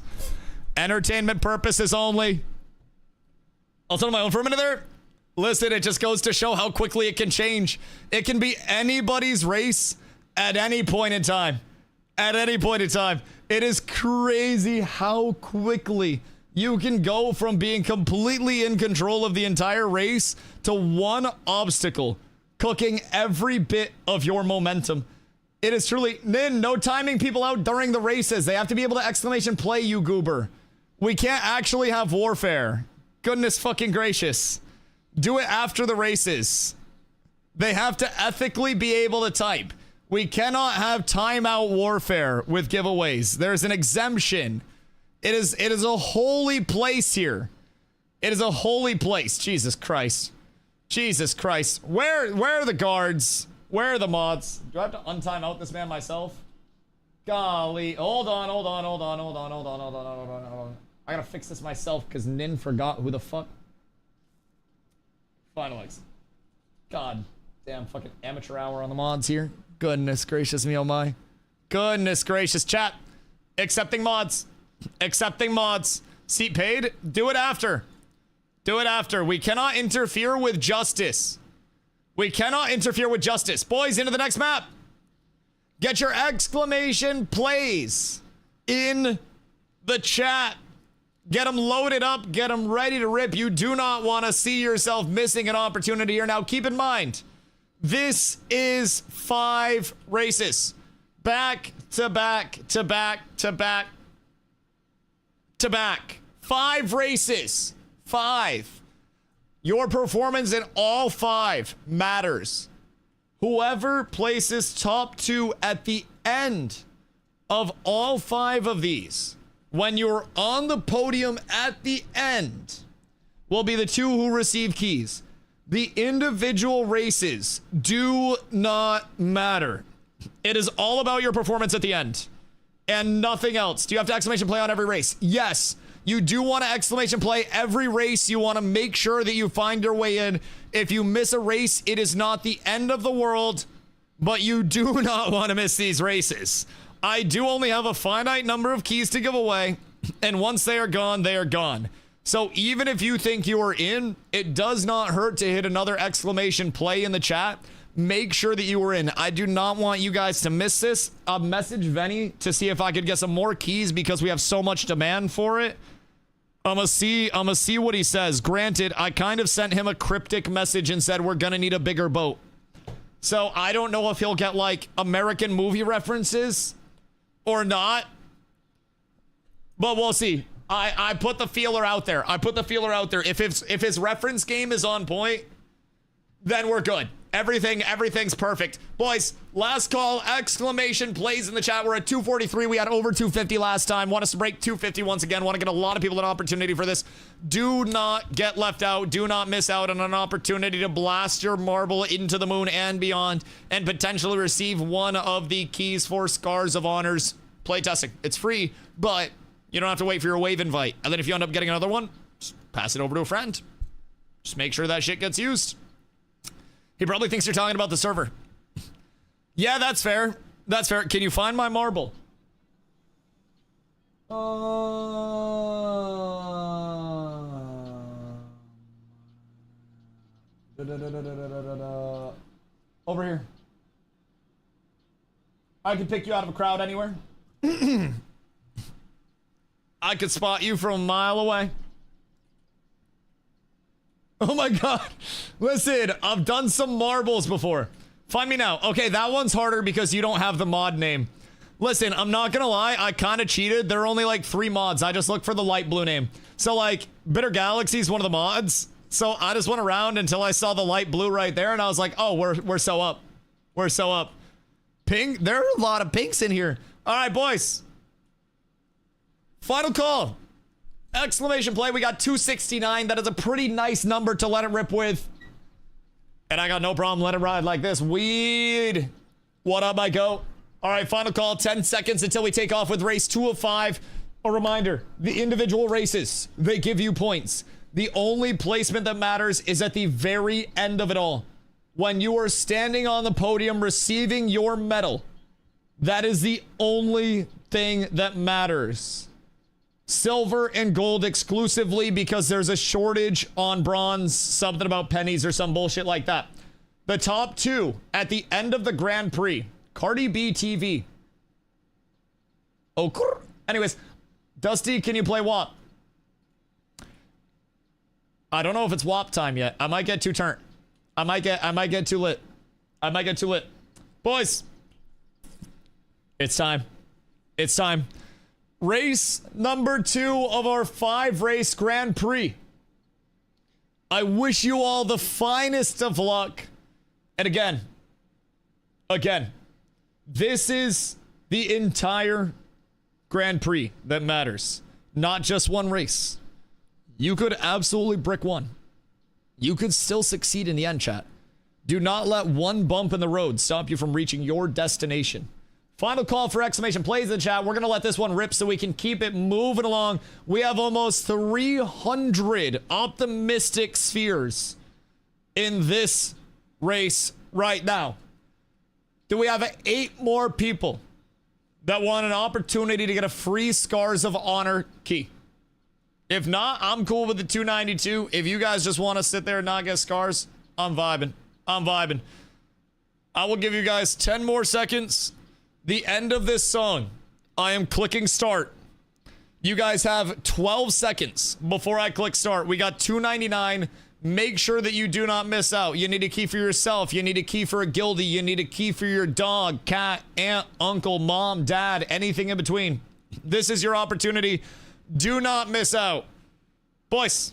A: Entertainment purposes only. I'll tell my own for a minute there. Listen, it just goes to show how quickly it can change. It can be anybody's race at any point in time. At any point in time. It is crazy how quickly you can go from being completely in control of the entire race to one obstacle, cooking every bit of your momentum. It is truly, Nin, no timing people out during the races. They have to be able to exclamation play, you goober. We can't actually have warfare. Goodness fucking gracious. Do it after the races. They have to ethically be able to type. We cannot have timeout warfare with giveaways. There's an exemption. It is a holy place here. It is a holy place. Jesus Christ. Jesus Christ. Where are the guards? Where are the mods? Do I have to untime out this man myself? Golly. Hold on. I gotta fix this myself because Nin forgot who the fuck. Final X. God damn fucking amateur hour on the mods here. Goodness gracious me, oh my. Goodness gracious. Chat. Accepting mods. Accepting mods. Seat paid. Do it after. Do it after. We cannot interfere with justice. We cannot interfere with justice. Boys, into the next map. Get your exclamation plays in the chat. Get them loaded up. Get them ready to rip. You do not want to see yourself missing an opportunity here. Now, keep in mind, this is 5 races. Back to back to back to back to back. 5 races. 5. Your performance in all 5 matters. Whoever places top 2 at the end of all 5 of these, when you're on the podium at the end, will be the 2 who receive keys. The individual races do not matter. It is all about your performance at the end and nothing else. Do you have to exclamation play on every race? Yes. You do want to exclamation play every race. You want to make sure that you find your way in. If you miss a race, it is not the end of the world, but you do not want to miss these races. I do only have a finite number of keys to give away, and once they are gone, they are gone. So even if you think you are in, it does not hurt to hit another exclamation play in the chat. Make sure that you are in. I do not want you guys to miss this. I'll message Venny to see if I could get some more keys because we have so much demand for it. I'm gonna see what he says. Granted, I kind of sent him a cryptic message and said we're gonna need a bigger boat. So I don't know if he'll get like American movie references or not, but we'll see. I put the feeler out there. I put the feeler out there. If his reference game is on point, then we're good. Everything's perfect. Boys, last call, exclamation plays in the chat. We're at 243. We had over 250 last time. Want us to break 250 once again. Want to get a lot of people an opportunity for this. Do not get left out. Do not miss out on an opportunity to blast your marble into the moon and beyond and potentially receive one of the keys for Scars of Honors playtesting. It's free, but you don't have to wait for your wave invite. And then if you end up getting another one, just pass it over to a friend. Just make sure that shit gets used. He probably thinks you're talking about the server. Yeah, that's fair. That's fair. Can you find my marble? Over here. I could pick you out of a crowd anywhere. I could spot you from a mile away. Oh my god. Listen, I've done some marbles before. Find me now. Okay, that one's harder because you don't have the mod name. Listen, I'm not gonna lie, I kind of cheated. There are only like 3 mods. I just looked for the light blue name. So like, Bitter Galaxy is one of the mods. So I just went around until I saw the light blue right there, and I was like, oh, we're so up. We're so up. Pink, there are a lot of pinks in here. All right, boys. Final call. Exclamation play, we got 269. That is a pretty nice number to let it rip with. And I got no problem letting it ride like this. Weed. What up, my goat? All right, final call, 10 seconds until we take off with race 2 of 5. A reminder, the individual races, they give you points. The only placement that matters is at the very end of it all. When you are standing on the podium receiving your medal, that is the only thing that matters. Silver and gold exclusively because there's a shortage on bronze, something about pennies or some bullshit like that. The top 2 at the end of the Grand Prix. Cardi B TV. Oh, anyways, Dusty, can you play WAP? I don't know if it's WAP time yet. I might get too turnt. I might get too lit. I might get too lit. Boys, it's time. It's time. Race number 2 of our 5-race Grand Prix. I wish you all the finest of luck. And again, this is the entire Grand Prix that matters, not just one race. You could absolutely brick one. You could still succeed in the end, chat. Do not let one bump in the road stop you from reaching your destination. Final call for exclamation plays in the chat. We're going to let this one rip so we can keep it moving along. We have almost 300 optimistic spheres in this race right now. Do we have 8 more people that want an opportunity to get a free Scars of Honor key? If not, I'm cool with the 292. If you guys just want to sit there and not get scars, I'm vibing. I'm vibing. I will give you guys 10 more seconds. The end of this song, I am clicking start. You guys have 12 seconds before I click start. We got 299. Make sure that you do not miss out. You need a key for yourself. You need a key for a guildie. You need a key for your dog, cat, aunt, uncle, mom, dad, anything in between. This is your opportunity. Do not miss out. Boys,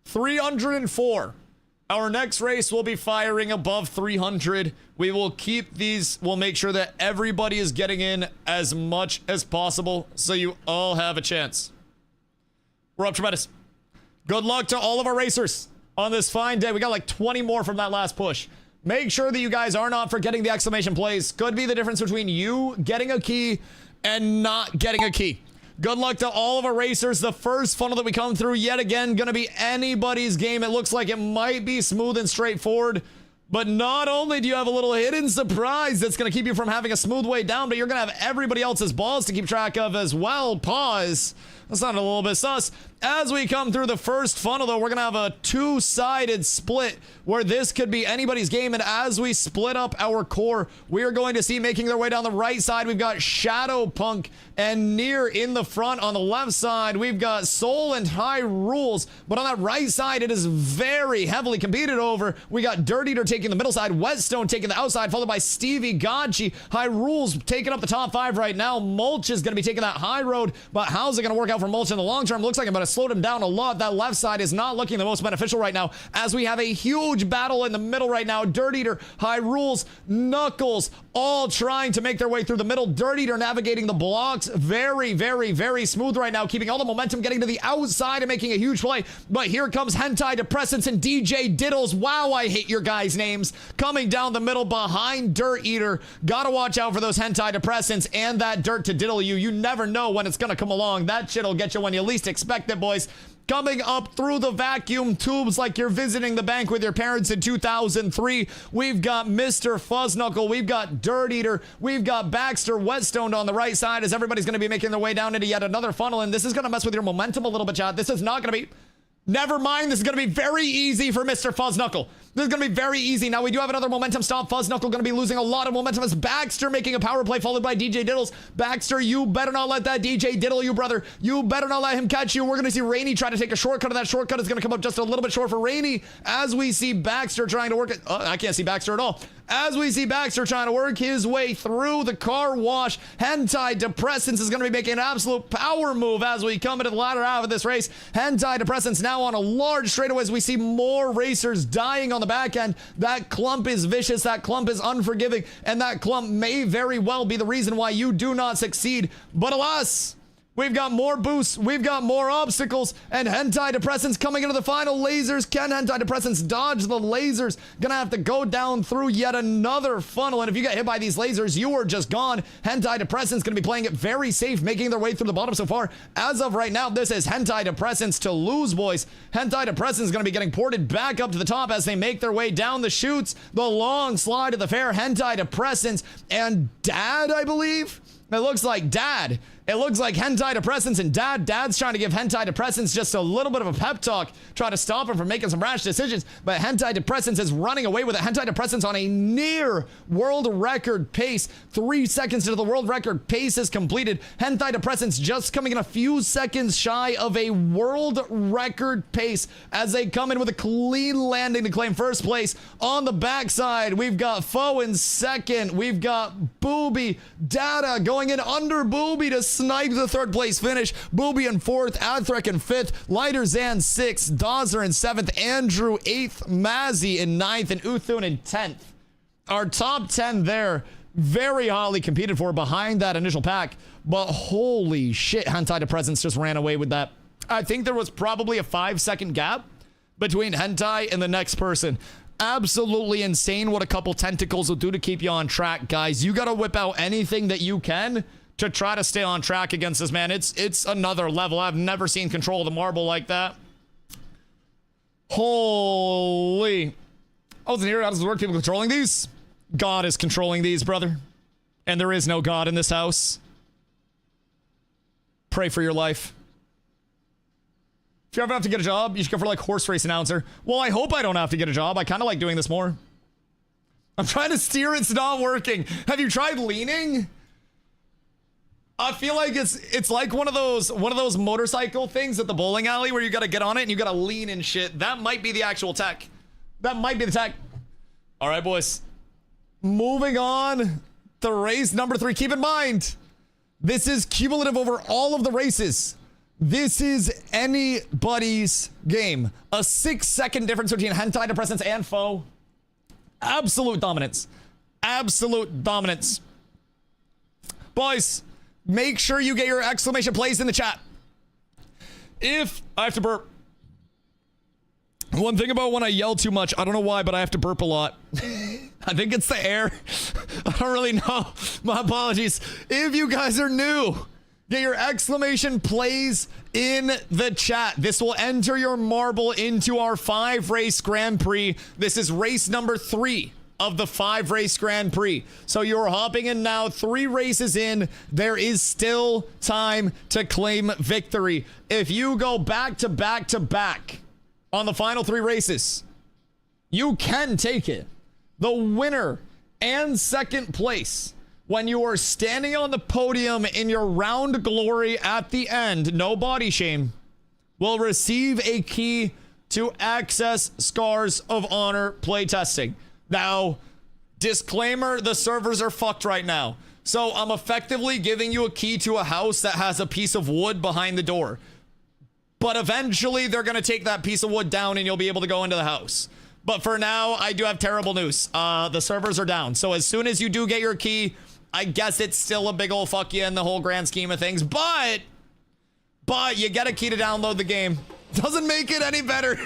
A: 304. Our next race will be firing above 300. We will keep these. We'll make sure that everybody is getting in as much as possible so you all have a chance. We're up tremendous. Good luck to all of our racers on this fine day. We got like 20 more from that last push. Make sure that you guys are not forgetting the exclamation plays. Could be the difference between you getting a key and not getting a key. Good luck to all of our racers. The first funnel that we come through, yet again, gonna be anybody's game. It looks like it might be smooth and straightforward, but not only do you have a little hidden surprise that's gonna keep you from having a smooth way down, but you're gonna have everybody else's balls to keep track of as well. Pause. That's not a little bit sus. As we come through the first funnel, though, we're going to have a 2-sided split where this could be anybody's game. And as we split up our core, we are going to see making their way down the right side. We've got Shadow Punk and Near in the front. On the left side, we've got Soul and High Rules. But on that right side, it is very heavily competed over. We got Dirt Eater taking the middle side, Whetstone taking the outside, followed by Stevie Godchi. High Rules taking up the top 5 right now. Mulch is going to be taking that high road. But how's it going to work out for Mulch in the long term? Looks like I'm going to slowed him down a lot. That left side is not looking the most beneficial right now as we have a huge battle in the middle right now. Dirt Eater, High Rules, Knuckles, all trying to make their way through the middle. Dirt Eater navigating the blocks very, very, very smooth right now, keeping all the momentum, getting to the outside and making a huge play. But here comes Hentai Depressants and DJ Diddles. Wow, I hate your guys' names. Coming down the middle behind Dirt Eater. Gotta watch out for those Hentai Depressants and that dirt to diddle you. You never know when it's gonna come along. That shit'll get you when you least expect it, boys. Coming up through the vacuum tubes like you're visiting the bank with your parents in 2003, we've got Mr. Fuzznukle, we've got Dirt Eater, we've got Baxter Whetstone on the right side as everybody's going to be making their way down into yet another funnel, and this is going to mess with your momentum a little bit, chat. This is not going to be... Never mind, this is going to be very easy for Mr. Fuzznukle. This is going to be very easy. Now, we do have another momentum stop. Fuzznukle going to be losing a lot of momentum as Baxter making a power play followed by DJ Diddles. Baxter, you better not let that DJ diddle you, brother. You better not let him catch you. We're going to see Rainy try to take a shortcut, and that shortcut is going to come up just a little bit short for Rainy as we see Baxter trying to work it. I can't see Baxter at all. As we see Baxter trying to work his way through the car wash, Hentai Depressants is going to be making an absolute power move as we come into the latter half of this race. Hentai Depressants now on a large straightaway as we see more racers dying on the back end. That clump is vicious, that clump is unforgiving, and that clump may very well be the reason why you do not succeed. But alas, we've got more boosts, we've got more obstacles, and Hentai Depressants coming into the final lasers. Can Hentai Depressants dodge the lasers? Gonna have to go down through yet another funnel, and if you get hit by these lasers, you are just gone. Hentai Depressants gonna be playing it very safe, making their way through the bottom so far. As of right now, this is Hentai Depressants to lose, boys. Hentai Depressants gonna be getting ported back up to the top as they make their way down the chutes. The long slide of the fair, Hentai Depressants and Dad, I believe? It looks like Dad. It looks like Hentai Depressants and Dad's trying to give Hentai Depressants just a little bit of a pep talk, try to stop him from making some rash decisions, but Hentai Depressants is running away with it. Hentai Depressants on a near world record pace. 3 seconds into the world record pace is completed. Hentai Depressants just coming in a few seconds shy of a world record pace as they come in with a clean landing to claim first place. On the backside, we've got Foe in second. We've got Booby, Data going in under Booby to snipe the third place finish. Booby in fourth, Adthrek in fifth, Lighter Zan sixth, Dawser in seventh, Andrew eighth, Mazzy in ninth, and Uthun in 10th. Our top 10 there, very hotly competed for behind that initial pack, but holy shit, Hentai Depressants just ran away with that. I think there was probably a 5-second gap between Hentai and the next person. Absolutely insane what a couple tentacles will do to keep you on track, guys. You gotta whip out anything that you can to try to stay on track against this man. It's another level. I've never seen control of the marble like that. Holy. I wasn't here. How does it work? People controlling these? God is controlling these, brother. And there is no God in this house. Pray for your life. If you ever have to get a job, you should go for like horse race announcer. Well, I hope I don't have to get a job. I kind of like doing this more. I'm trying to steer. It's not working. Have you tried leaning? I feel like it's like one of those motorcycle things at the bowling alley where you got to get on it and you got to lean and shit. That might be the actual tech. That might be the tech. All right, boys. Moving on to race number 3. Keep in mind, this is cumulative over all of the races. This is anybody's game. A 6-second difference between Hentai Depressants and Foe. Absolute dominance. Absolute dominance. Boys, make sure you get your exclamation plays in the chat. If I have to burp. One thing about when I yell too much, I don't know why, but I have to burp a lot. I think it's the air. I don't really know. My apologies. If you guys are new, get your exclamation plays in the chat. This will enter your marble into our 5-race Grand Prix. This is race number 3 of the 5-race Grand Prix. So you're hopping in now, 3 races in. There is still time to claim victory. If you go back to back to back on the final 3 races, you can take it. The winner and second place, when you are standing on the podium in your round glory at the end, no body shame, will receive a key to access Scars of Honor playtesting. Now, disclaimer, the servers are fucked right now. So I'm effectively giving you a key to a house that has a piece of wood behind the door. But eventually they're going to take that piece of wood down and you'll be able to go into the house. But for now, I do have terrible news. The servers are down. So as soon as you do get your key, I guess it's still a big old fuck you in the whole grand scheme of things. But you get a key to download the game. Doesn't make it any better.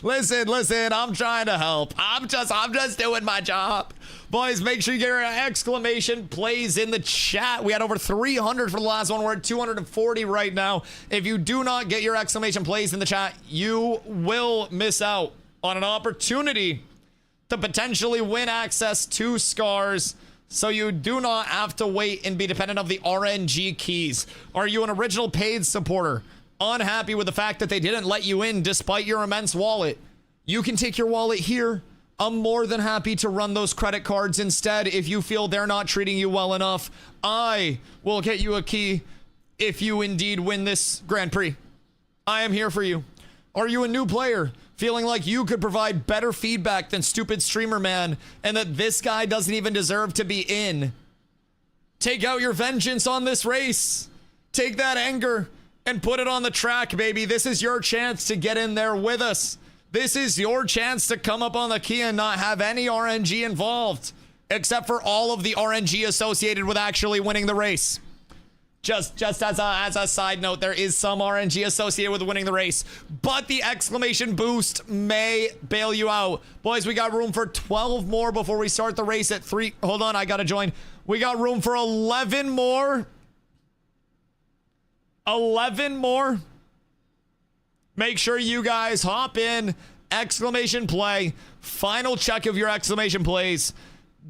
A: Listen, I'm trying to help. I'm just doing my job. Boys, make sure you get your exclamation plays in the chat. We had over 300 for the last one. We're at 240 right now. If you do not get your exclamation plays in the chat, you will miss out on an opportunity to potentially win access to Scars, so you do not have to wait and be dependent of the RNG keys. Are you an original paid supporter, unhappy with the fact that they didn't let you in despite your immense wallet? You can take your wallet here. I'm more than happy to run those credit cards instead if you feel they're not treating you well enough. I will get you a key if you indeed win this Grand Prix. I am here for you. Are you a new player? feeling like you could provide better feedback than stupid streamer man, and that this guy doesn't even deserve to be in. Take out your vengeance on this race. Take that anger and put it on the track, baby. This is your chance to get in there with us. This is your chance to come up on the key and not have any RNG involved, except for all of the RNG associated with actually winning the race. Just as a side note, there is some RNG associated with winning the race, but the exclamation boost may bail you out. Boys, we got room for 12 more before we start the race at 3. Hold on, I gotta join. We got room for 11 more. 11 more. Make sure you guys hop in, exclamation play, final check of your exclamation plays.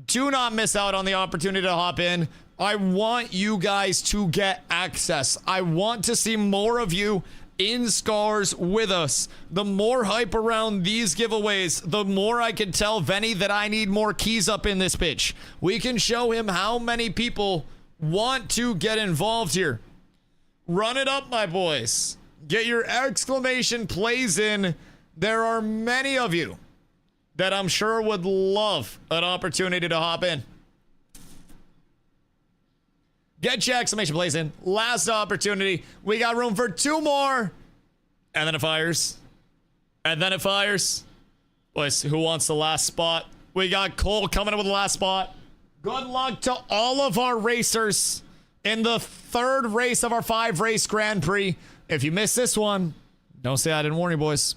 A: Do not miss out on the opportunity to hop in. I want you guys to get access. I want to see more of you in Scars with us. The more hype around these giveaways, the more I can tell Venny that I need more keys up in this bitch. We can show him how many people want to get involved here. Run it up, my boys. Get your exclamation plays in. There are many of you that I'm sure would love an opportunity to hop in. Get your exclamation plays in. Last opportunity. We got room for 2 more. And then it fires. And then it fires. Boys, who wants the last spot? We got Cole coming in with the last spot. Good luck to all of our racers in the 3rd race of our 5-race Grand Prix. If you missed this one, don't say I didn't warn you, boys.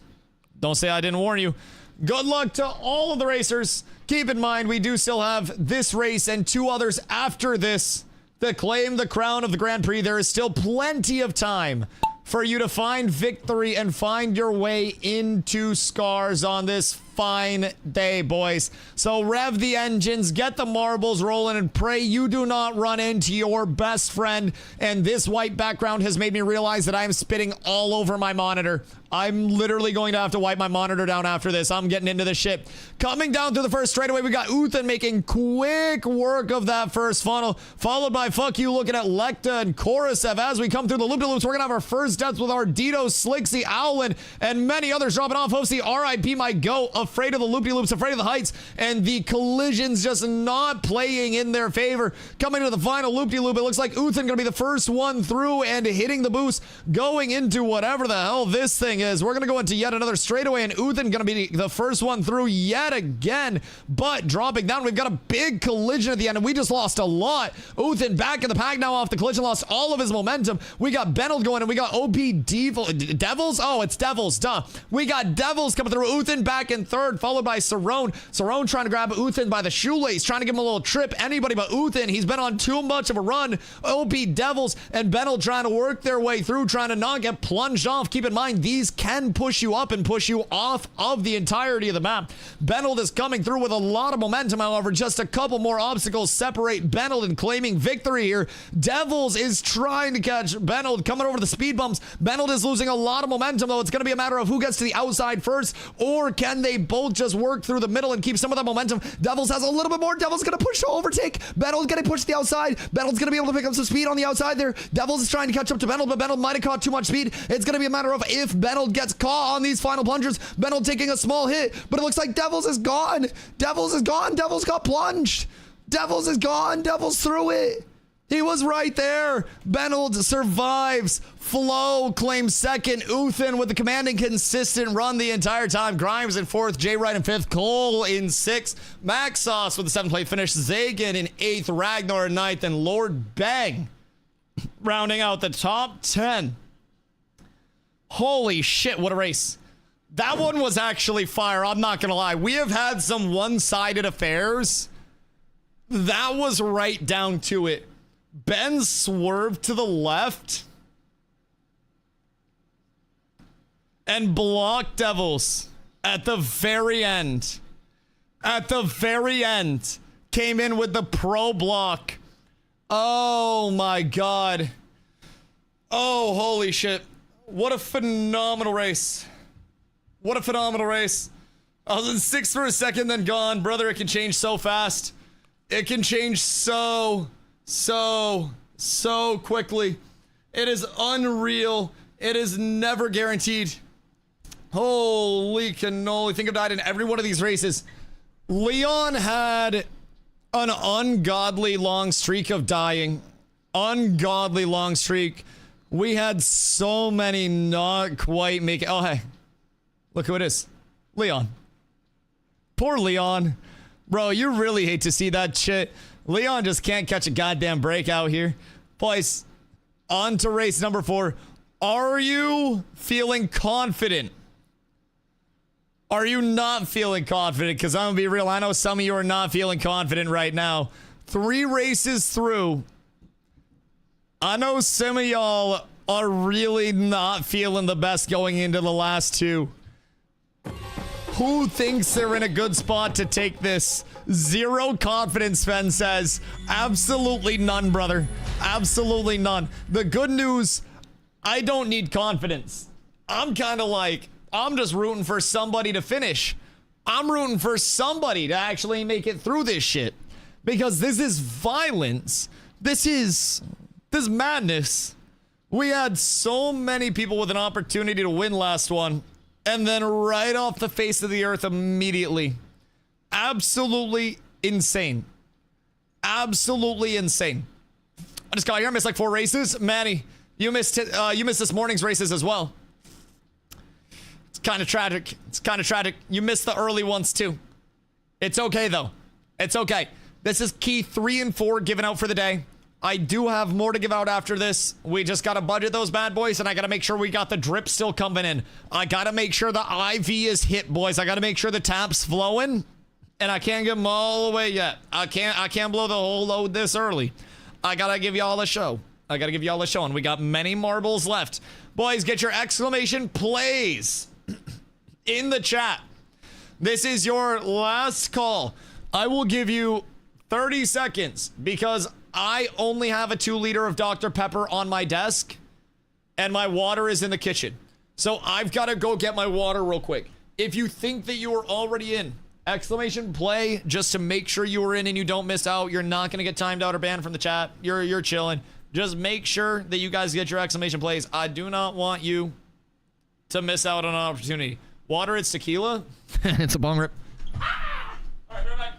A: Don't say I didn't warn you. Good luck to all of the racers. Keep in mind, we do still have this race and 2 others after this to claim the crown of the Grand Prix. There is still plenty of time for you to find victory and find your way into Scars on this fine day, boys. So rev the engines, get the marbles rolling, and pray you do not run into your best friend. And this white background has made me realize that I am spitting all over my monitor. I'm literally going to have to wipe my monitor down after this. I'm getting into this shit. Coming down through the first straightaway, we got Uthan making quick work of that first funnel, followed by Fuck You looking at Lekta and Korasev. As we come through the loop-de-loops, we're going to have our first deaths with Ardito, Slicksy, Owlin, and many others dropping off. Hopefully, RIP my goat, afraid of the loop-de-loops, afraid of the heights, and the collisions just not playing in their favor. Coming to the final loop-de-loop, it looks like Uthan going to be the first one through and hitting the boost, going into whatever the hell this thing is. We're going to go into yet another straightaway, and Uthan going to be the first one through yet again, but dropping down. We've got a big collision at the end, and we just lost a lot. Uthan back in the pack now off the collision, lost all of his momentum. We got Benold going, and we got OP Devils? Oh, it's Devils, duh. We got Devils coming through. Uthan back in 3rd, followed by Cerrone. Cerrone trying to grab Uthan by the shoelace, trying to give him a little trip. Anybody but Uthan. He's been on too much of a run. OP Devils and Benold trying to work their way through, trying to not get plunged off. Keep in mind, these can push you up and push you off of the entirety of the map. Benold is coming through with a lot of momentum, however. Just a couple more obstacles separate Benold and claiming victory here. Devils is trying to catch Benold, coming over the speed bumps. Benold is losing a lot of momentum, though. It's going to be a matter of who gets to the outside first, or can they both just work through the middle and keep some of that momentum. Devils has a little bit more. Devils going to push to overtake. Benold's getting pushed to the outside. Benold's going to be able to pick up some speed on the outside there. Devils is trying to catch up to Benold, but Benold might have caught too much speed. It's going to be a matter of if Benold gets caught on these final plungers. Benold taking a small hit, but it looks like Devils is gone. Devils is gone. Devils got plunged. Devils is gone. Devils threw it. He was right there. Benold survives. Flo claims 2nd. Uthan with the commanding consistent run the entire time. Grimes in 4th. Jay Wright in 5th. Cole in 6th. Max Sauce with the 7th place finish. Zagan in 8th. Ragnar in 9th. And Lord Bang rounding out the top 10. Holy shit, what a race. That one was actually fire. I'm not gonna lie. We have had some one-sided affairs. That was right down to it. Ben swerved to the left and blocked Devils at the very end. At the very end. Came in with the pro block. Oh my God. Oh, holy shit. What a phenomenal race. What a phenomenal race. I was in 6th for a second, then gone. Brother, it can change so fast. It can change so quickly. It is unreal. It is never guaranteed. Holy cannoli. Think I've died in every one of these races. Leon had an ungodly long streak of dying. Ungodly long streak. We had so many not quite make it. Oh, hey. Look who it is. Leon. Poor Leon. Bro, you really hate to see that shit. Leon just can't catch a goddamn break out here. Boys, on to race number 4. Are you feeling confident? Are you not feeling confident? Because I'm going to be real. I know some of you are not feeling confident right now. 3 races through. I know some of y'all are really not feeling the best going into the last 2. Who thinks they're in a good spot to take this? Zero confidence, Sven says. Absolutely none, brother. Absolutely none. The good news, I don't need confidence. I'm kind of like, I'm just rooting for somebody to finish. I'm rooting for somebody to actually make it through this shit. Because this is violence. This is madness. We had so many people with an opportunity to win last one. And then right off the face of the earth immediately. Absolutely insane. Absolutely insane. I just got here. I missed like 4 races. Manny, you missed this morning's races as well. It's kind of tragic. It's kind of tragic. You missed the early ones too. It's okay though. It's okay. This is key 3 and 4 given out for the day. I do have more to give out after this. We just got to budget those bad boys, and I got to make sure we got the drip still coming in. I got to make sure the IV is hit, boys. I got to make sure the tap's flowing, and I can't get them all the way yet. I can't blow the whole load this early. I got to give y'all a show. I got to give y'all a show, and we got many marbles left. Boys, get your exclamation plays in the chat. This is your last call. I will give you 30 seconds because I only have a 2-liter of Dr. Pepper on my desk and my water is in the kitchen. So I've got to go get my water real quick. If you think that you are already in, exclamation play just to make sure you are in and you don't miss out. You're not going to get timed out or banned from the chat. You're chilling. Just make sure that you guys get your exclamation plays. I do not want you to miss out on an opportunity. Water, it's tequila.
E: It's a bong rip.
A: All right, right back.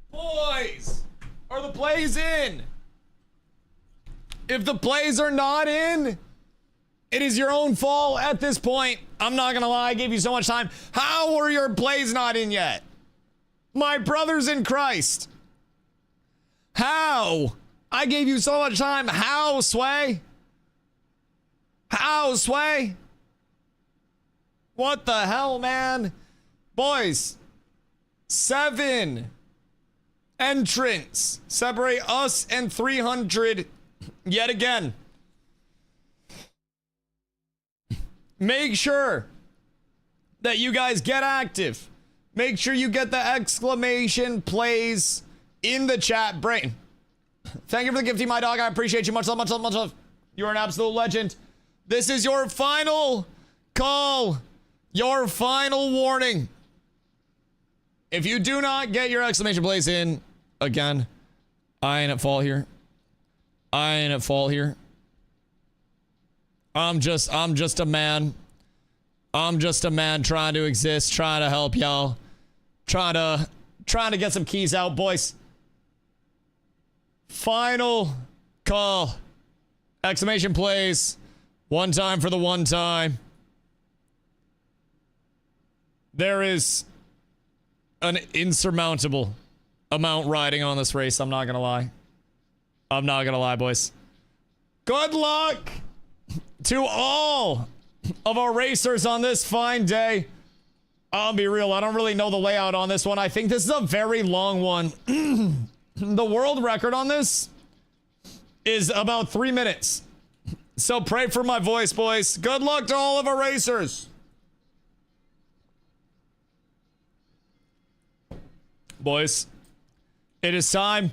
A: Boys, are the plays in? If the plays are not in, it is your own fault at this point. I'm not gonna lie, I gave you so much time. How are your plays not in yet? My brothers in Christ. How? I gave you so much time. How, Sway? How, Sway? What the hell, man? Boys, 7 entrants separate us and 300 yet again. Make sure that you guys get active. Make sure you get the exclamation plays in the chat. Brain, thank you for the gifting, my dog. I appreciate you. Much love, much love, much love. You're an absolute legend. This is your final call. Your final warning. If you do not get your exclamation plays in, again, I ain't at fault here. I ain't at fault here. I'm just a man. I'm just a man trying to exist, trying to help y'all. Trying to get some keys out, boys. Final call. Exclamation plays. One time for the one time. There is an insurmountable amount riding on this race. I'm not gonna lie. I'm not gonna lie, boys. Good luck to all of our racers on this fine day. I'll be real, I don't really know the layout on this one. I think this is a very long one. The world record on this is about 3 minutes. So pray for my voice, boys. Good luck to all of our racers. Boys, it is time.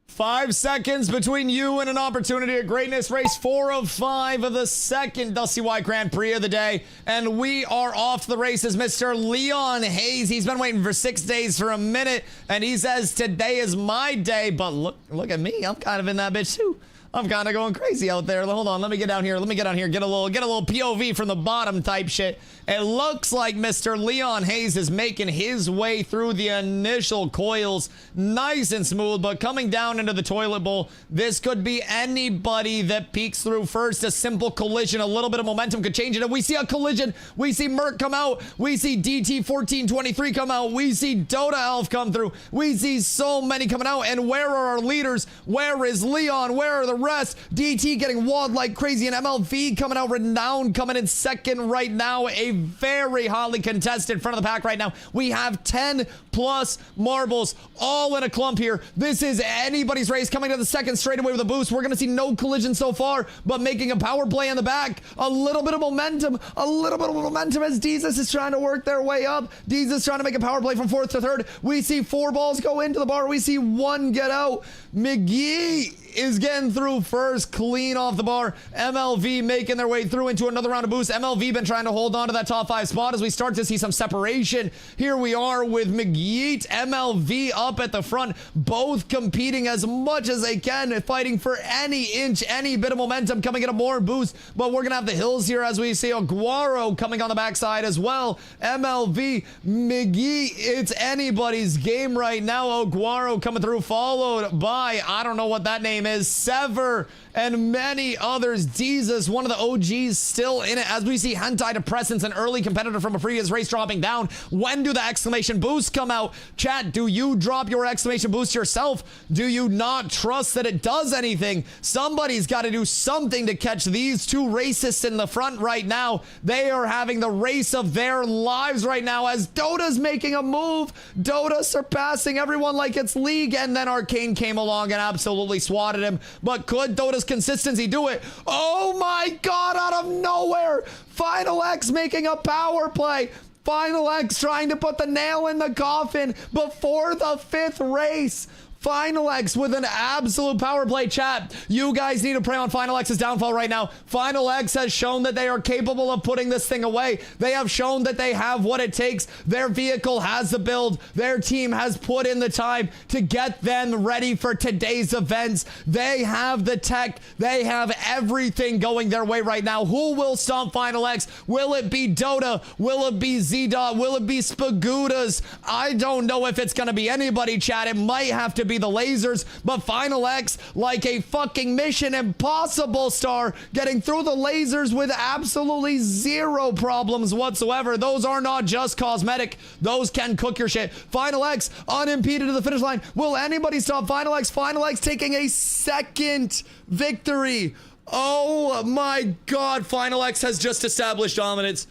A: 5 seconds between you and an opportunity at greatness. Race 4 of 5 of the second DustyWhy Grand Prix of the day. And we are off to the races. Mr. Leon Hayes, he's been waiting for 6 days for a minute. And he says, today is my day. But look at me. I'm kind of in that bitch too. I'm kind of going crazy out there. Hold on, let me get down here. Let me get down here. Get a little POV from the bottom type shit. It looks like Mr. Leon Hayes is making his way through the initial coils nice and smooth, but coming down into the toilet bowl, this could be anybody that peeks through first. A simple collision, a little bit of momentum could change it. And we see a collision. We see Merc come out. We see DT1423 come out. We see Dota Elf come through. We see so many coming out. And where are our leaders? Where is Leon? Where are the rest? DT getting walled like crazy, and MLV coming out. Renowned coming in second right now. A very hotly contested front of the pack right now. We have 10 plus marbles all in a clump here. This is anybody's race. Coming to the second straightaway with a boost. We're going to see no collision so far, but making a power play in the back. A little bit of momentum. A little bit of momentum as Jesus is trying to work their way up. Jesus trying to make a power play from fourth to third. We see 4 balls go into the bar. We see 1 get out. McGee is getting through first, clean off the bar. MLV making their way through into another round of boost. MLV been trying to hold on to that top 5 spot as we start to see some separation. Here we are with McGee, MLV up at the front, both competing as much as they can, fighting for any inch, any bit of momentum, coming at a more boost. But we're gonna have the hills here as we see Aguaro coming on the backside as well. MLV, McGee, it's anybody's game right now. Aguaro coming through, followed by, I don't know what that name is, Sever, and many others. Jesus, one of the OGs, still in it as we see Hentai Depressants, an early competitor from a previous race, dropping down. When do the exclamation boosts come out? Chat, do you drop your exclamation boost yourself? Do you not trust that it does anything? Somebody's got to do something to catch these 2 racists in the front right now. They are having the race of their lives right now as Dota's making a move. Dota surpassing everyone like it's League, and then Arcane came along and absolutely swatted him. But could Dota's consistency do it? Oh my god, out of nowhere, Final X making a power play. Final X trying to put the nail in the coffin before the 5th race. Final X with an absolute power play. Chat, you guys need to pray on Final X's downfall right now. Final X has shown that they are capable of putting this thing away. They have shown that they have what it takes. Their vehicle has the build. Their team has put in the time to get them ready for today's events. They have the tech. They have everything going their way right now. Who will stomp Final X? Will it be Dota? Will it be Z-Dot? Will it be Spagudas? I don't know if it's going to be anybody, chat. It might have to be the lasers, but Final X, like a fucking Mission Impossible star, getting through the lasers with absolutely 0 problems whatsoever. Those are not just cosmetic. Those can cook your shit. Final X unimpeded to the finish line. Will anybody stop Final X? Final X taking a 2nd victory. Oh my god, Final X has just established dominance.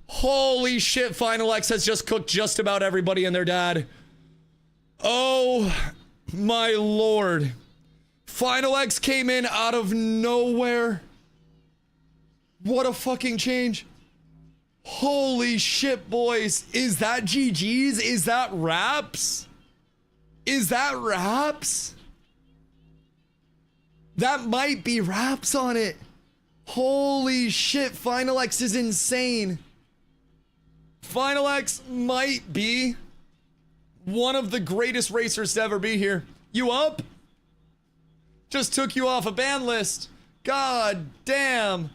A: Holy shit, Final X has just cooked just about everybody and their dad. Oh my lord. Final X came in out of nowhere. What a fucking change. Holy shit, boys. Is that GG's? Is that wraps? Is that wraps? That might be wraps on it. Holy shit, Final X is insane. Final X might be one of the greatest racers to ever be here. You up? Just took you off a ban list. God damn.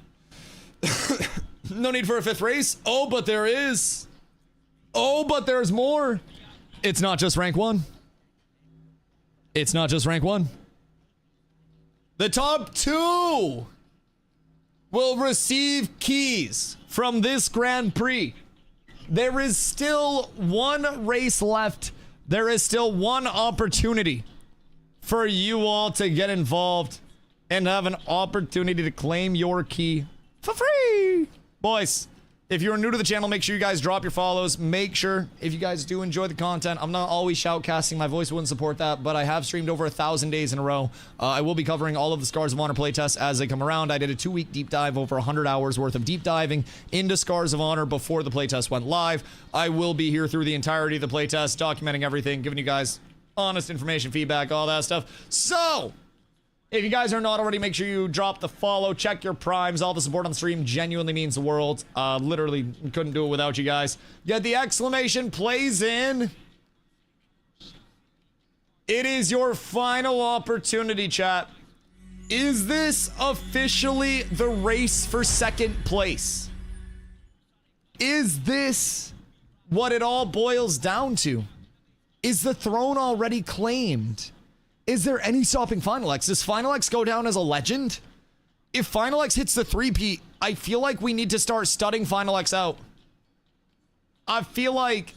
A: No need for a 5th race. Oh, but there is. Oh, but there's more. It's not just rank 1. It's not just rank 1. The top 2 will receive keys from this Grand Prix. There is still one race left. There is still one opportunity for you all to get involved and have an opportunity to claim your key for free. Boys, if you're new to the channel, make sure you guys drop your follows. Make sure, if you guys do enjoy the content, I'm not always shoutcasting. My voice wouldn't support that, but I have streamed over 1,000 days in a row. I will be covering all of the Scars of Honor playtests as they come around. I did a 2-week deep dive, over 100 hours worth of deep diving into Scars of Honor before the playtest went live. I will be here through the entirety of the playtest, documenting everything, giving you guys honest information, feedback, all that stuff. So, if you guys are not already, make sure you drop the follow, check your primes. All the support on the stream genuinely means the world. Literally couldn't do it without you guys. Get the exclamation plays in. It is your final opportunity, chat. Is this officially the race for 2nd place? Is this what it all boils down to? Is the throne already claimed? Is there any stopping Final X? Does Final X go down as a legend? If Final X hits the 3-peat, I feel like we need to start studying Final X out. I feel like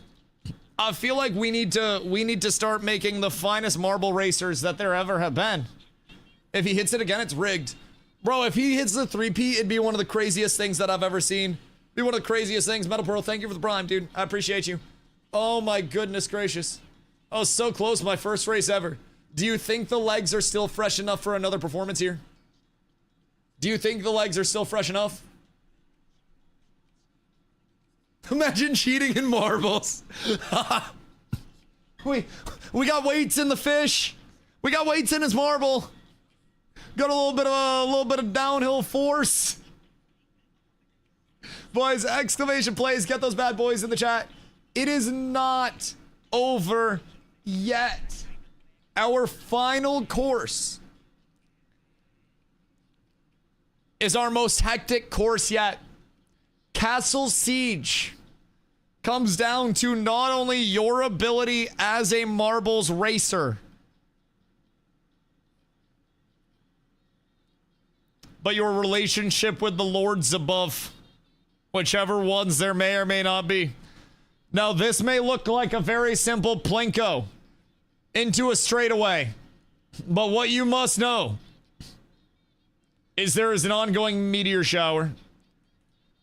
A: we need to start making the finest marble racers that there ever have been. If he hits it again, it's rigged. Bro, if he hits the 3-peat, it'd be one of the craziest things that I've ever seen. Be one of the craziest things. Metal Pearl, thank you for the prime, dude. I appreciate you. Oh my goodness gracious. I was so close, my first race ever. Do you think the legs are still fresh enough for another performance here? Do you think the legs are still fresh enough? Imagine cheating in marbles. we got weights in the fish. We got weights in his marble. Got a little bit of downhill force. Boys, exclamation plays. Get those bad boys in the chat. It is not over yet. Our final course is our most hectic course yet. Castle Siege comes down to not only your ability as a marbles racer, but your relationship with the lords above, whichever ones there may or may not be. Now, this may look like a very simple plinko into a straightaway, but what you must know is there is an ongoing meteor shower.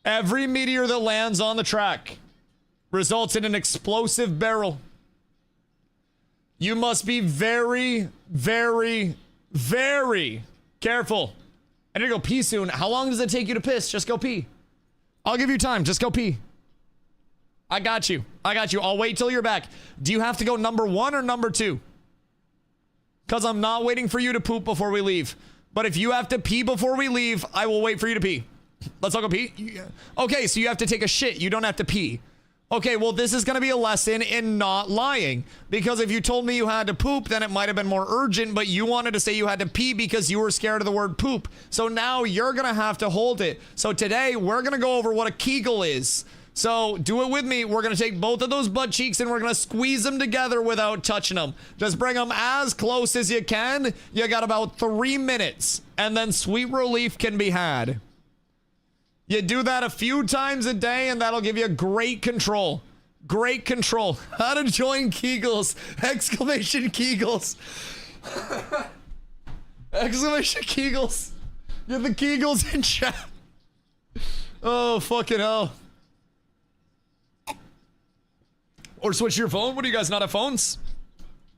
A: Every meteor that lands on the track results in an explosive barrel. You must be very, very, very careful. I need to go pee soon. How long does it take you to piss? Just go pee. I'll give you time. Just go pee. I got you. I got you. I'll wait till you're back. Do you have to go number 1 or number 2? Because I'm not waiting for you to poop before we leave. But if you have to pee before we leave, I will wait for you to pee. Let's all go pee. Okay, so you have to take a shit. You don't have to pee. Okay, well, this is going to be a lesson in not lying. Because if you told me you had to poop, then it might have been more urgent, but you wanted to say you had to pee because you were scared of the word poop. So now you're going to have to hold it. So today, we're going to go over what a Kegel is. So do it with me. We're going to take both of those butt cheeks and we're going to squeeze them together without touching them. Just bring them as close as you can. You got about 3 minutes and then sweet relief can be had. You do that a few times a day and that'll give you great control. Great control. How to join Kegels. Exclamation Kegels. Exclamation Kegels. Get the Kegels in chat. Oh, fucking hell. Or switch to your phone. What do you guys not have phones?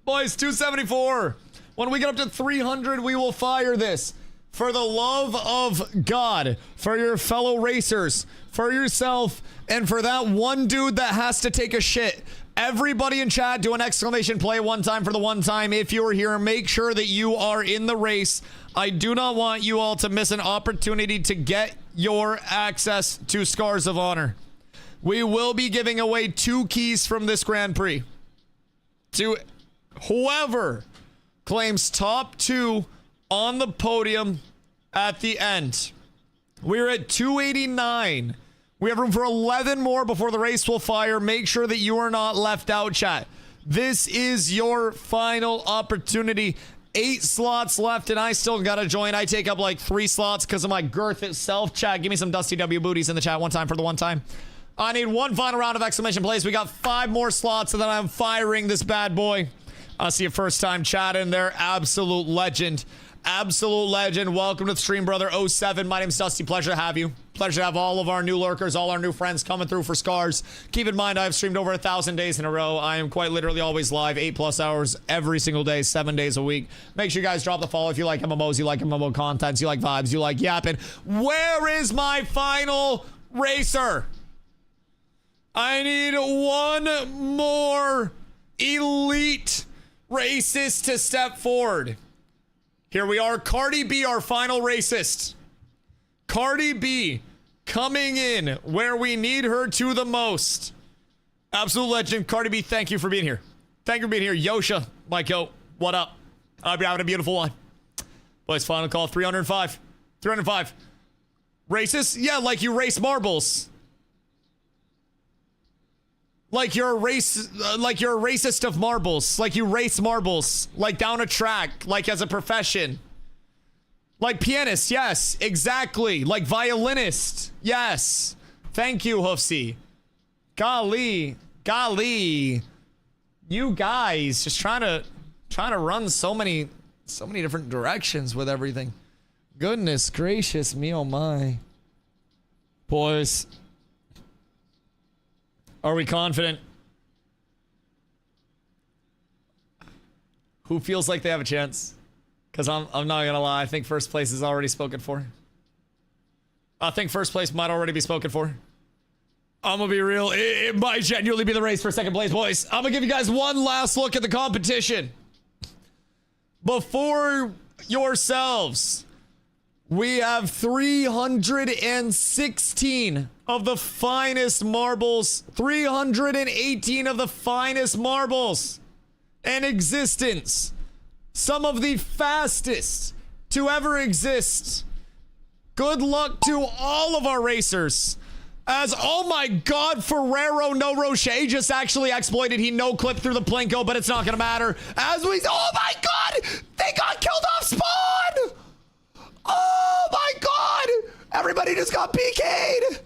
A: Boys, 274. When we get up to 300, we will fire this. For the love of God, for your fellow racers, for yourself, and for that one dude that has to take a shit. Everybody in chat, do an exclamation play one time for the one time. If you're here, make sure that you are in the race. I do not want you all to miss an opportunity to get your access to Scars of Honor. We will be giving away 2 keys from this Grand Prix to whoever claims top 2 on the podium at the end. We're at 289. We have room for 11 more before the race will fire. Make sure that you are not left out, chat. This is your final opportunity. 8 slots left, and I still gotta join. I take up like 3 slots because of my girth itself. Chat, give me some Dusty W booties in the chat one time for the one time. I need one final round of exclamation plays. We got 5 more slots, and then I'm firing this bad boy. I'll see you first time chat in there. Absolute legend. Absolute legend. Welcome to the stream, brother 07. My name's Dusty. Pleasure to have you. Pleasure to have all of our new lurkers, all our new friends coming through for Scars. Keep in mind, I've streamed over 1,000 days in a row. I am quite literally always live, 8+ hours every single day, 7 days a week. Make sure you guys drop the follow if you like MMOs, you like MMO contents, you like vibes, you like yapping. Where is my final racer? I need one more elite racist to step forward. Here we are, Cardi B, our final racist. Cardi B coming in where we need her to the most. Absolute legend, Cardi B, thank you for being here. Thank you for being here. Yosha, Myko, what up? I hope you're having a beautiful one. Boys, final call, 305. 305. Racist? Yeah, like you race marbles. Like you're a racist of marbles. Like you race marbles. Like down a track. Like as a profession. Like pianist. Yes, exactly. Like violinist. Yes. Thank you, Hoofsy. Golly. You guys just trying to run so many different directions with everything. Goodness gracious me, oh my. Boys. Are we confident? Who feels like they have a chance? Because I'm not gonna lie, I think first place is already spoken for. I think first place might already be spoken for. I'm gonna be real, it might genuinely be the race for second place, boys. I'm gonna give you guys one last look at the competition. Before yourselves, we have 316 of the finest marbles, 318 of the finest marbles in existence. Some of the fastest to ever exist. Good luck to all of our racers. As, oh my god, Ferrero No Rocher just actually exploited. He no-clipped through the Plinko, but it's not gonna matter. As we, oh my god, they got killed off spawn! Oh my god! Everybody just got PK'd!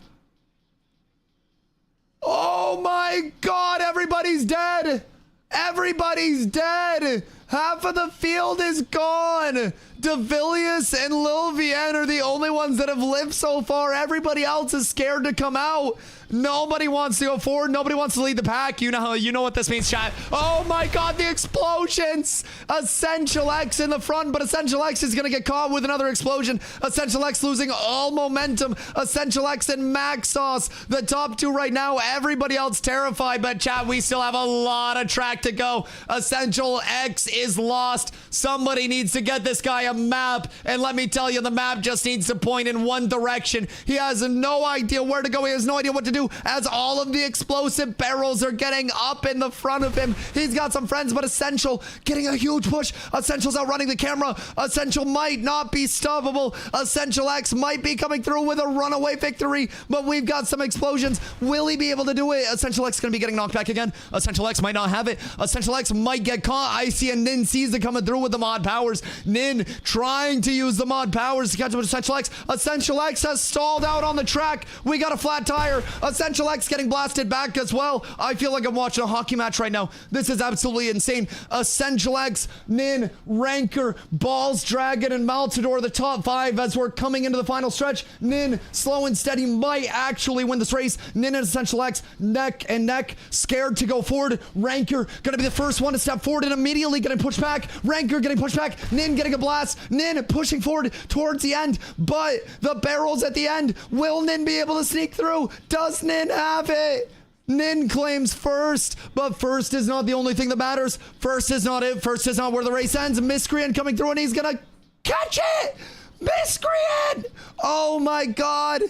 A: Oh my god, everybody's dead! Everybody's dead! Half of the field is gone! Devilius and Lil Vien are the only ones that have lived so far. Everybody else is scared to come out. Nobody wants to go forward. Nobody wants to lead the pack. You know what this means, chat. Oh my god, the explosions! Essential X in the front, but Essential X is gonna get caught with another explosion. Essential X losing all momentum. Essential X and Max Sauce, the top 2 right now. Everybody else terrified, but chat, we still have a lot of track to go. Essential X is lost. Somebody needs to get this guy a map, and let me tell you, the map just needs to point in one direction. He has no idea where to go. He has no idea what to do as all of the explosive barrels are getting up in the front of him. He's got some friends, but Essential getting a huge push. Essential's outrunning the camera. Essential might not be stoppable. Essential X might be coming through with a runaway victory, but we've got some explosions. Will he be able to do it? Essential X is going to be getting knocked back again. Essential X might not have it. Essential X might get caught. I see a Nin sees it coming through with the mod powers. Nin trying to use the mod powers to catch up with Essential X. Essential X has stalled out on the track. We got a flat tire. Essential X getting blasted back as well. I feel like I'm watching a hockey match right now. This is absolutely insane. Essential X, Nin, Ranker, Balls, Dragon, and Maltador, the top 5 as we're coming into the final stretch. Nin, slow and steady, might actually win this race. Nin and Essential X, neck and neck, scared to go forward. Ranker gonna be the first one to step forward and immediately getting pushed back. Ranker getting pushed back. Nin getting a blast. Nin pushing forward towards the end, but the barrels at the end. Will Nin be able to sneak through? Does Nin have it? Nin claims first, but first is not the only thing that matters. First is not it. First is not where the race ends. Miscreant coming through and he's gonna catch it. Miscreant! Oh my god.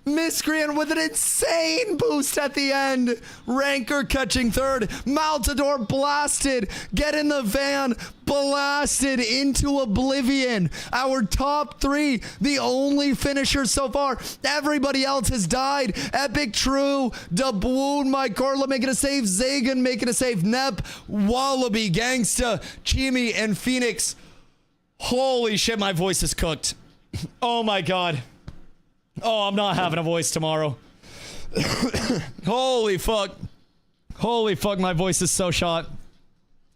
A: Miscreant with an insane boost at the end. Ranker catching third. Maltador blasted. Get in the van. Blasted into oblivion. Our top 3, the only finishers so far. Everybody else has died. Epic True, Daboon, Mike Corla making a save. Zagan making a save. Nep, Wallaby, Gangsta, Chimi, and Phoenix. Holy shit, my voice is cooked. Oh my god. Oh, I'm not having a voice tomorrow. Holy fuck. Holy fuck, my voice is so shot.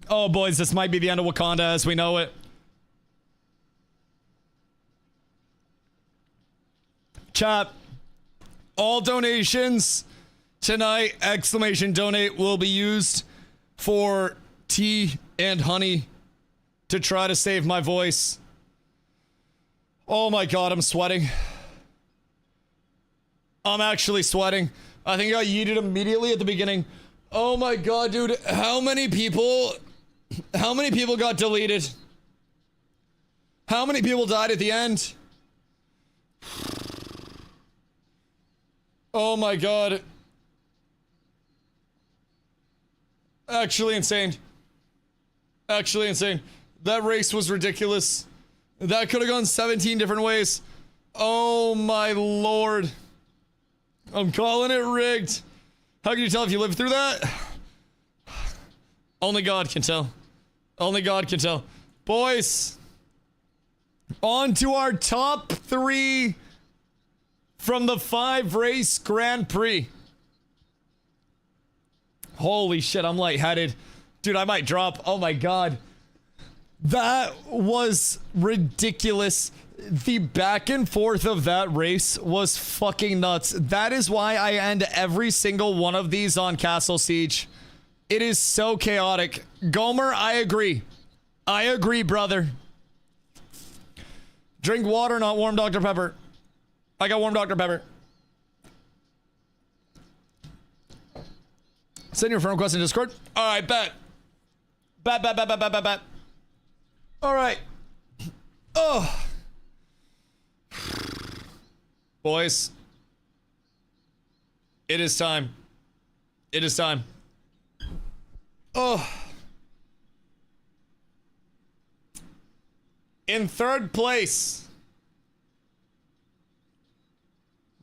A: Oh, boys, this might be the end of Wakanda as we know it. Chat. All donations tonight, exclamation donate, will be used for tea and honey to try to save my voice. Oh my god, I'm sweating. I'm actually sweating. I think I yeeted immediately at the beginning. Oh my god, dude. How many people got deleted? How many people died at the end? Oh my god. Actually insane. Actually insane. That race was ridiculous. That could have gone 17 different ways. Oh my lord. I'm calling it rigged. How can you tell if you lived through that? Only God can tell. Only God can tell. Boys, on to our top 3 from the 5 race Grand Prix. Holy shit, I'm lightheaded. Dude, I might drop. Oh my god. That was ridiculous. The back and forth of that race was fucking nuts. That is why I end every single one of these on Castle Siege. It is so chaotic. Gomer, I agree. I agree, brother. Drink water, not warm Dr. Pepper. I got warm Dr. Pepper. Send your friend request in Discord. Alright, bet. Bet. Alright. Oh. Boys, it is time. It is time. Oh. In third place,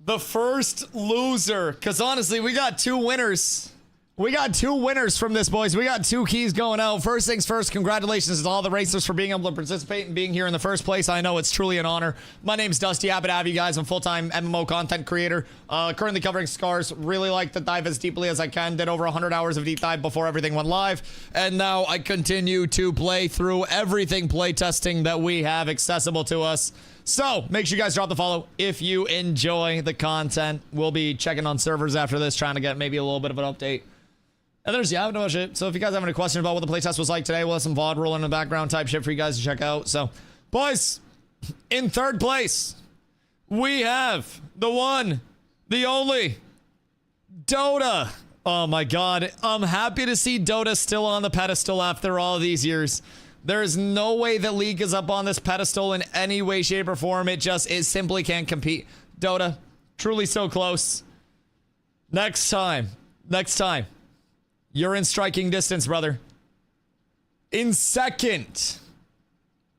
A: the first loser, because honestly, we got 2 winners. We got 2 winners from this, boys. We got 2 keys going out. First things first, congratulations to all the racers for being able to participate and being here in the first place. I know it's truly an honor. My name's Dusty. Happy to have you guys. I'm a full-time MMO content creator. Currently covering Scars. Really like to dive as deeply as I can. Did over 100 hours of deep dive before everything went live. And now I continue to play through everything playtesting that we have accessible to us. So make sure you guys drop the follow if you enjoy the content. We'll be checking on servers after this, trying to get maybe a little bit of an update. And there's, yeah, no shit. So if you guys have any questions about what the playtest was like today, we'll have some VOD rolling in the background type shit for you guys to check out. So, boys, in third place, we have the one, the only, Dota. Oh my god. I'm happy to see Dota still on the pedestal after all these years. There is no way that League is up on this pedestal in any way, shape, or form. It simply can't compete. Dota, truly so close. Next time. You're in striking distance, brother. In second.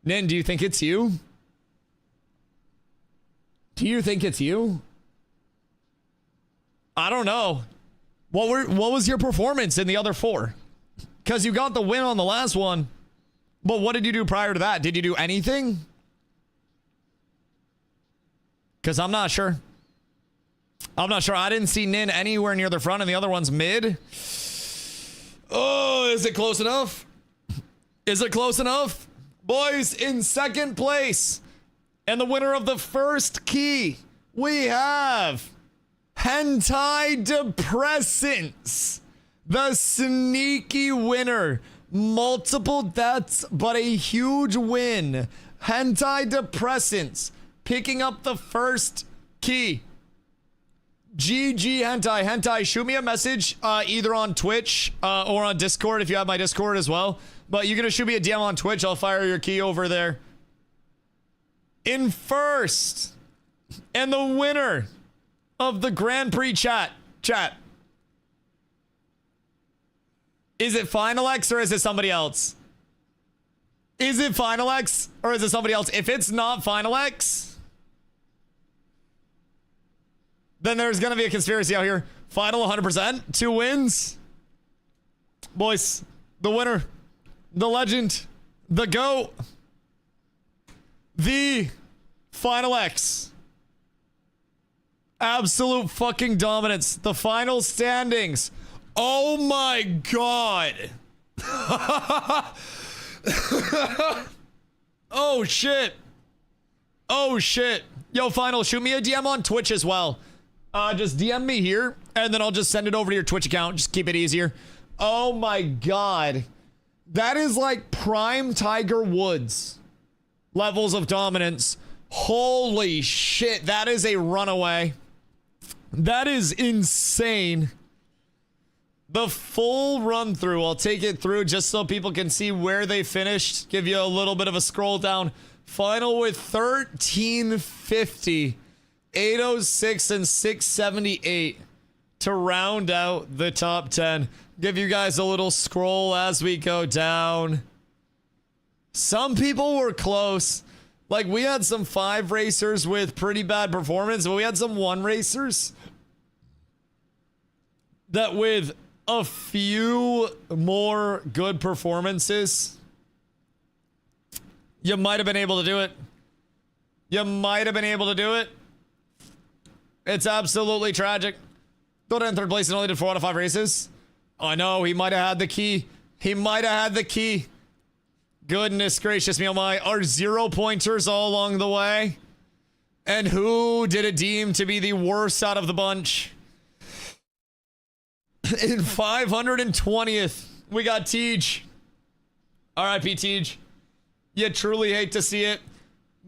A: Nin, do you think it's you? Do you think it's you? I don't know. What was your performance in the other 4? Because you got the win on the last one. But what did you do prior to that? Did you do anything? Because I'm not sure. I'm not sure. I didn't see Nin anywhere near the front and the other one's mid. Oh, is it close enough? Is it close enough? Boys, in second place, and the winner of the first key, we have Hentai Depressants, the sneaky winner. Multiple deaths, but a huge win. Hentai Depressants picking up the first key. GG Hentai. Hentai, shoot me a message either on Twitch or on Discord if you have my Discord as well. But you're going to shoot me a DM on Twitch. I'll fire your key over there. In first, and the winner of the Grand Prix chat. Is it Final X or is it somebody else? Is it Final X or is it somebody else? If it's not Final X, then there's going to be a conspiracy out here. Final 100%. 2 wins. Boys, the winner, the legend, the GOAT, the Final X. Absolute fucking dominance. The final standings. Oh my god. Oh shit. Oh shit. Yo, Final, shoot me a DM on Twitch as well. Just DM me here, and then I'll just send it over to your Twitch account. Just keep it easier. Oh my god. That is like prime Tiger Woods levels of dominance. Holy shit. That is a runaway. That is insane. The full run through, I'll take it through just so people can see where they finished. Give you a little bit of a scroll down. Final with 1350, 806, and 678 to round out the top 10. Give you guys a little scroll as we go down. Some people were close. Like, we had some 5 racers with pretty bad performance, but we had some 1 racers that with a few more good performances, you might have been able to do it. You might have been able to do it. It's absolutely tragic. Dota in 3rd place and only did 4 out of 5 races. I know, he might have had the key. He might have had the key. Goodness gracious me, oh my. Our 0-pointers all along the way. And who did it deem to be the worst out of the bunch? In 520th, we got Tej. R.I.P. Tej. You truly hate to see it.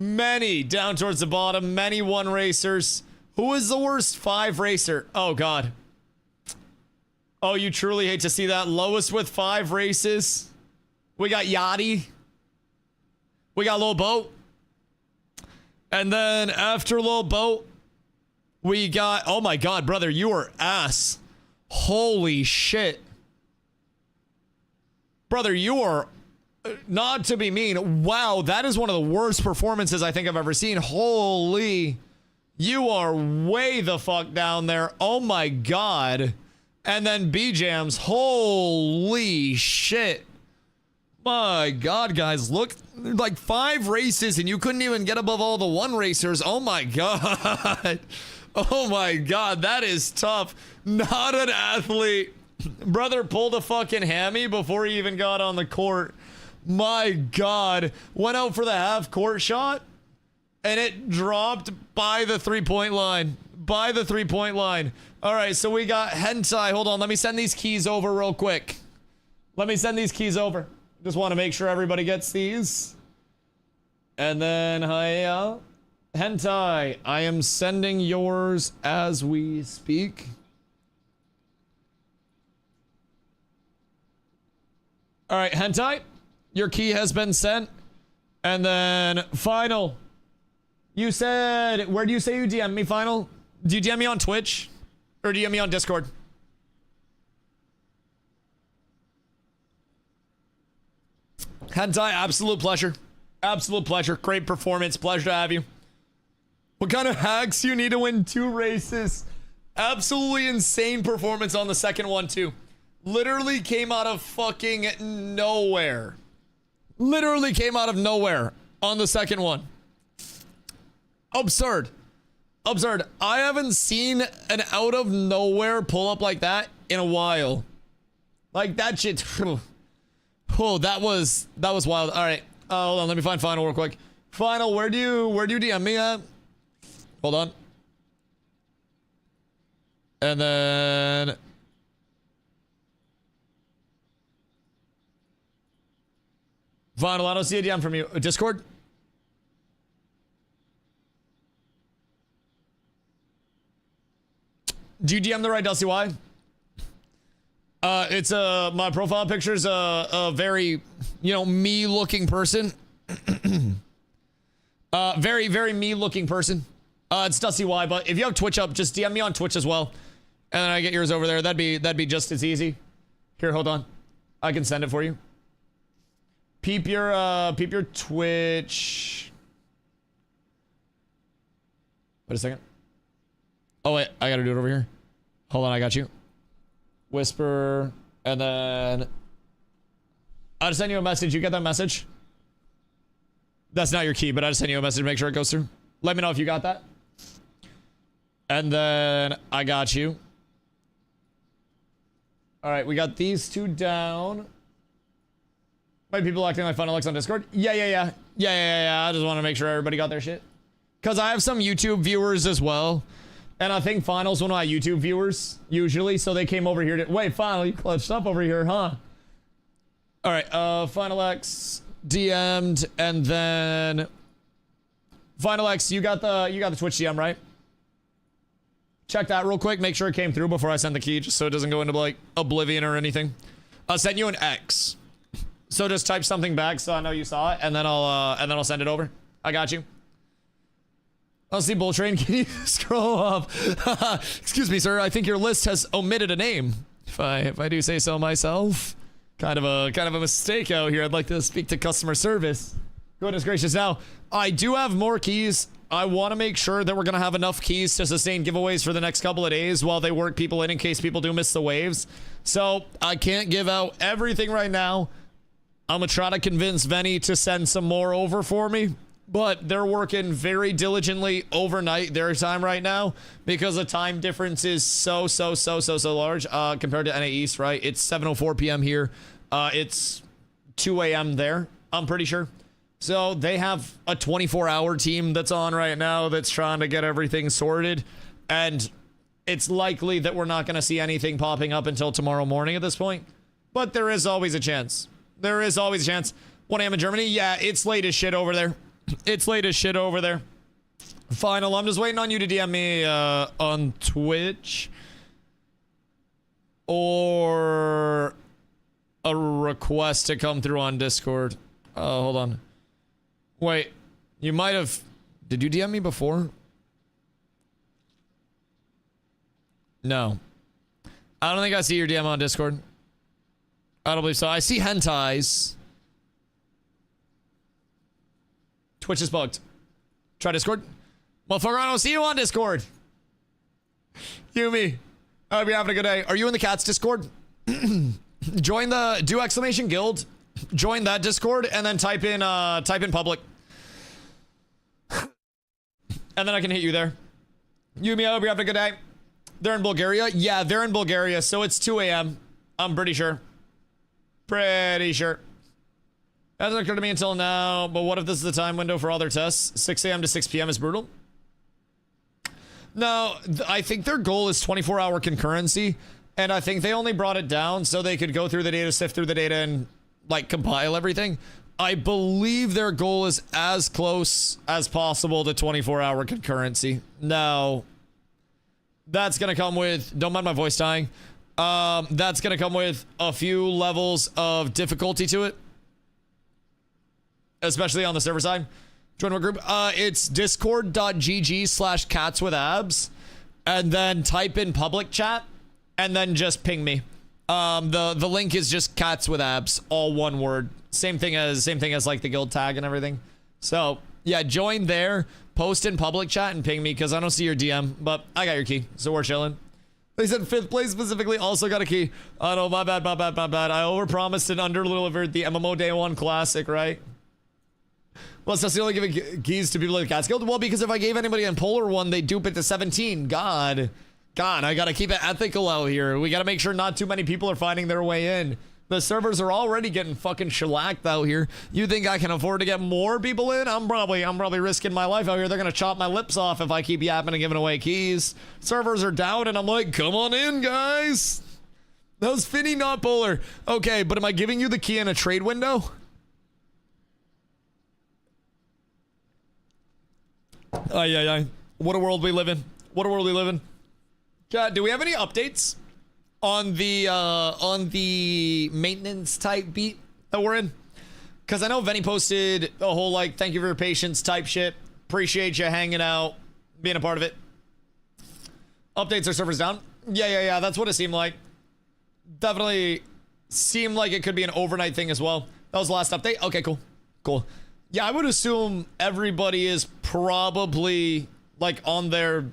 A: Many down towards the bottom. Many 1 racers. Who is the worst 5 racer? Oh, God. Oh, you truly hate to see that. Lowest with 5 races. We got Yachty. We got Lil Boat. And then after Lil Boat, we got... Oh, my God, brother. You are ass. Holy shit. Brother, you are, not to be mean, wow, that is one of the worst performances I think I've ever seen. Holy, you are way the fuck down there. Oh my god. And then B-Jams, holy shit. My god, guys, look, like 5 races and you couldn't even get above all the 1 racers. Oh my god. Oh my god, that is tough. Not an athlete. Brother pulled a fucking hammy before he even got on the court. My god. Went out for the half court shot and it dropped by the 3-point line. By the 3-point line. All right, so we got Hentai. Hold on, let me send these keys over real quick. Let me send these keys over. Just want to make sure everybody gets these. And then, hiya. Hentai, I am sending yours as we speak. All right, Hentai, your key has been sent. And then Final, you said, where do you say you DM me, Final? Do you DM me on Twitch or DM me on Discord? Hentai, absolute pleasure. Absolute pleasure. Great performance. Pleasure to have you. What kind of hacks you need to win 2 races? Absolutely insane performance on the second one, too. Literally came out of fucking nowhere. Literally came out of nowhere on the second one. Absurd. Absurd. I haven't seen an out of nowhere pull up like that in a while. Like that shit. Oh, that was wild. All right. Hold on. Let me find Final real quick. Final, where do you DM me at? Hold on. And then Final, I don't see a DM from you. Discord? Do you DM the right DustyWhy? It's my profile picture's a very, you know, me looking person. Very, very me looking person. It's DustyWhy, but if you have Twitch up, just DM me on Twitch as well. And then I get yours over there. That'd be just as easy. Here, hold on. I can send it for you. Peep your Twitch. Wait a second. Oh wait, I gotta do it over here. Hold on, I got you. Whisper, and then I'll send you a message. You get that message? That's not your key, but I just send you a message to make sure it goes through. Let me know if you got that. And then I got you. All right, we got these two down. Wait, people acting like Fun Alex on Discord? Yeah. I just want to make sure everybody got their shit. Because I have some YouTube viewers as well. And I think Final's one of my YouTube viewers, usually. So they came over here to... Wait, Final, you clutched up over here, huh? All right, Final X DM'd, and then... Final X, you got the Twitch DM, right? Check that real quick. Make sure it came through before I send the key, just so it doesn't go into, like, oblivion or anything. I'll send you an X. So just type something back so I know you saw it, and then I'll send it over. I got you. I'll see Bull Train. Can you scroll up? Excuse me, sir. I think your list has omitted a name. If I do say so myself. Kind of a mistake out here. I'd like to speak to customer service. Goodness gracious. Now, I do have more keys. I want to make sure that we're going to have enough keys to sustain giveaways for the next couple of days while they work people in case people do miss the waves. So, I can't give out everything right now. I'm going to try to convince Venny to send some more over for me. But they're working very diligently overnight their time right now because the time difference is so large compared to NA East, right? It's 7:04 p.m. here. It's 2 a.m. there, I'm pretty sure. So they have a 24-hour team that's on right now that's trying to get everything sorted. And it's likely that we're not going to see anything popping up until tomorrow morning at this point. But there is always a chance. There is always a chance. 1 a.m. in Germany? Yeah, it's late as shit over there. It's late as shit over there. Final, I'm just waiting on you to DM me on Twitch. Or a request to come through on Discord. Hold on. Wait, you might have... Did you DM me before? No. I don't think I see your DM on Discord. I don't believe so. I see hentais. Twitch is bugged. Try Discord. Motherfucker, I don't see you on Discord. Yumi. I hope you're having a good day. Are you in the Cats Discord? Join the... Do exclamation guild. Join that Discord and then type in public. And then I can hit you there. Yumi, I hope you're having a good day. They're in Bulgaria? Yeah, they're in Bulgaria, so it's 2 a.m. I'm pretty sure. Pretty sure. Hasn't occurred to me until now, but what if this is the time window for all their tests? 6 a.m. to 6 p.m. is brutal? No, I think their goal is 24-hour concurrency, and I think they only brought it down so they could go through the data, sift through the data, and, like, compile everything. I believe their goal is as close as possible to 24-hour concurrency. Now, that's gonna come with... Don't mind my voice dying. That's gonna come with a few levels of difficulty to it. Especially on the server side. Join what group? It's discord.gg/catswithabs. And then type in public chat. And then just ping me. The link is just cats with abs. All one word. Same thing as like the guild tag and everything. So, yeah, join there. Post in public chat and ping me because I don't see your DM. But I got your key. So we're chilling. They said 5th place specifically also got a key. Oh no, my bad. I overpromised and under-delivered the MMO Day 1 Classic, right? Well, it's just only giving keys to people like Catskill. Well, because if I gave anybody a Polar one, they dupe it to 17. God, I gotta keep it ethical out here. We gotta make sure not too many people are finding their way in. The servers are already getting fucking shellacked out here. You think I can afford to get more people in? I'm probably risking my life out here. They're gonna chop my lips off if I keep yapping and giving away keys. Servers are down and I'm like, come on in, guys. That was Finny, not Polar. Okay, but am I giving you the key in a trade window? Ay. What a world we live in. What a world we live in. Chat, do we have any updates on the maintenance type beat that we're in? Because I know Venny posted a whole like thank you for your patience type shit. Appreciate you hanging out, being a part of it. Updates our servers down. Yeah. That's what it seemed like. Definitely seemed like it could be an overnight thing as well. That was the last update. Okay, cool. Yeah, I would assume everybody is probably like on their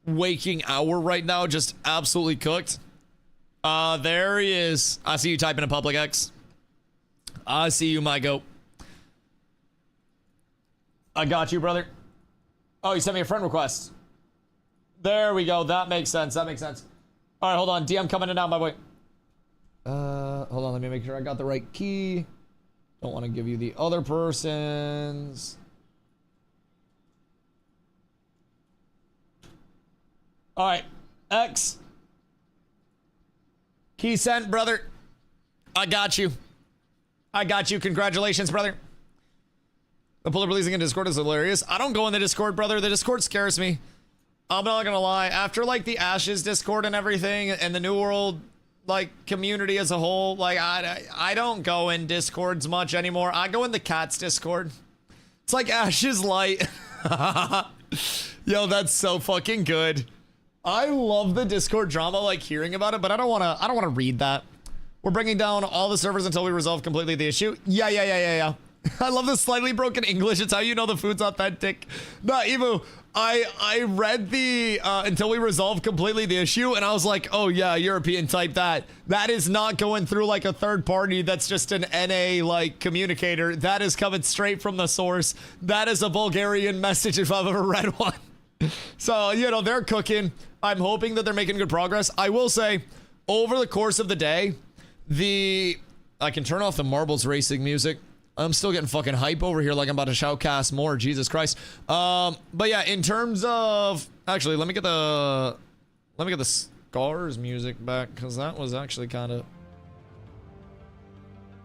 A: waking hour right now, just absolutely cooked. There he is. I see you typing in public X. I see you, my goat. I got you, brother. Oh, you sent me a friend request. There we go. That makes sense. All right, hold on. DM coming in now, my boy. Hold on. Let me make sure I got the right key. Don't want to give you the other person's. All right, X. Key sent, brother. I got you. Congratulations, brother. The puller releasing in Discord is hilarious. I don't go in the Discord, brother. The Discord scares me. I'm not gonna lie. After like the Ashes Discord and everything, and the New World like community as a whole, like I don't go in Discords much anymore. I go in the Cats Discord. It's like Ashes Light. Yo, that's so fucking good. I love the Discord drama, like hearing about it, but I don't want to read that. We're bringing down all the servers until we resolve completely the issue. Yeah. I love the slightly broken English. It's how you know the food's authentic. No, Evo, I read the until we resolve completely the issue, and I was like, oh yeah, European type that. That is not going through like a third party that's just an NA like communicator. That is coming straight from the source. That is a Bulgarian message if I've ever read one. So, you know, they're cooking. I'm hoping that they're making good progress. I will say, over the course of the day, I can turn off the marbles racing music. I'm still getting fucking hype over here like I'm about to shoutcast more. Jesus Christ. But yeah, in terms of... Actually, let me get the Scars music back, because that was actually kind of...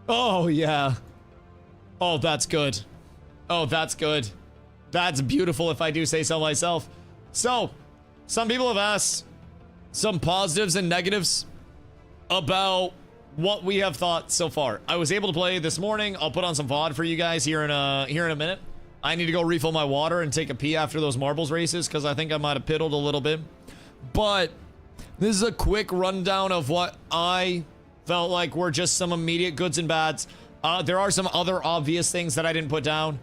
A: Oh, yeah. Oh, that's good. That's beautiful if I do say so myself. So, some people have asked some positives and negatives about what we have thought so far. I was able to play this morning. I'll put on some VOD for you guys here in a minute. I need to go refill my water and take a pee after those marbles races because I think I might have piddled a little bit. But this is a quick rundown of what I felt like were just some immediate goods and bads. There are some other obvious things that I didn't put down,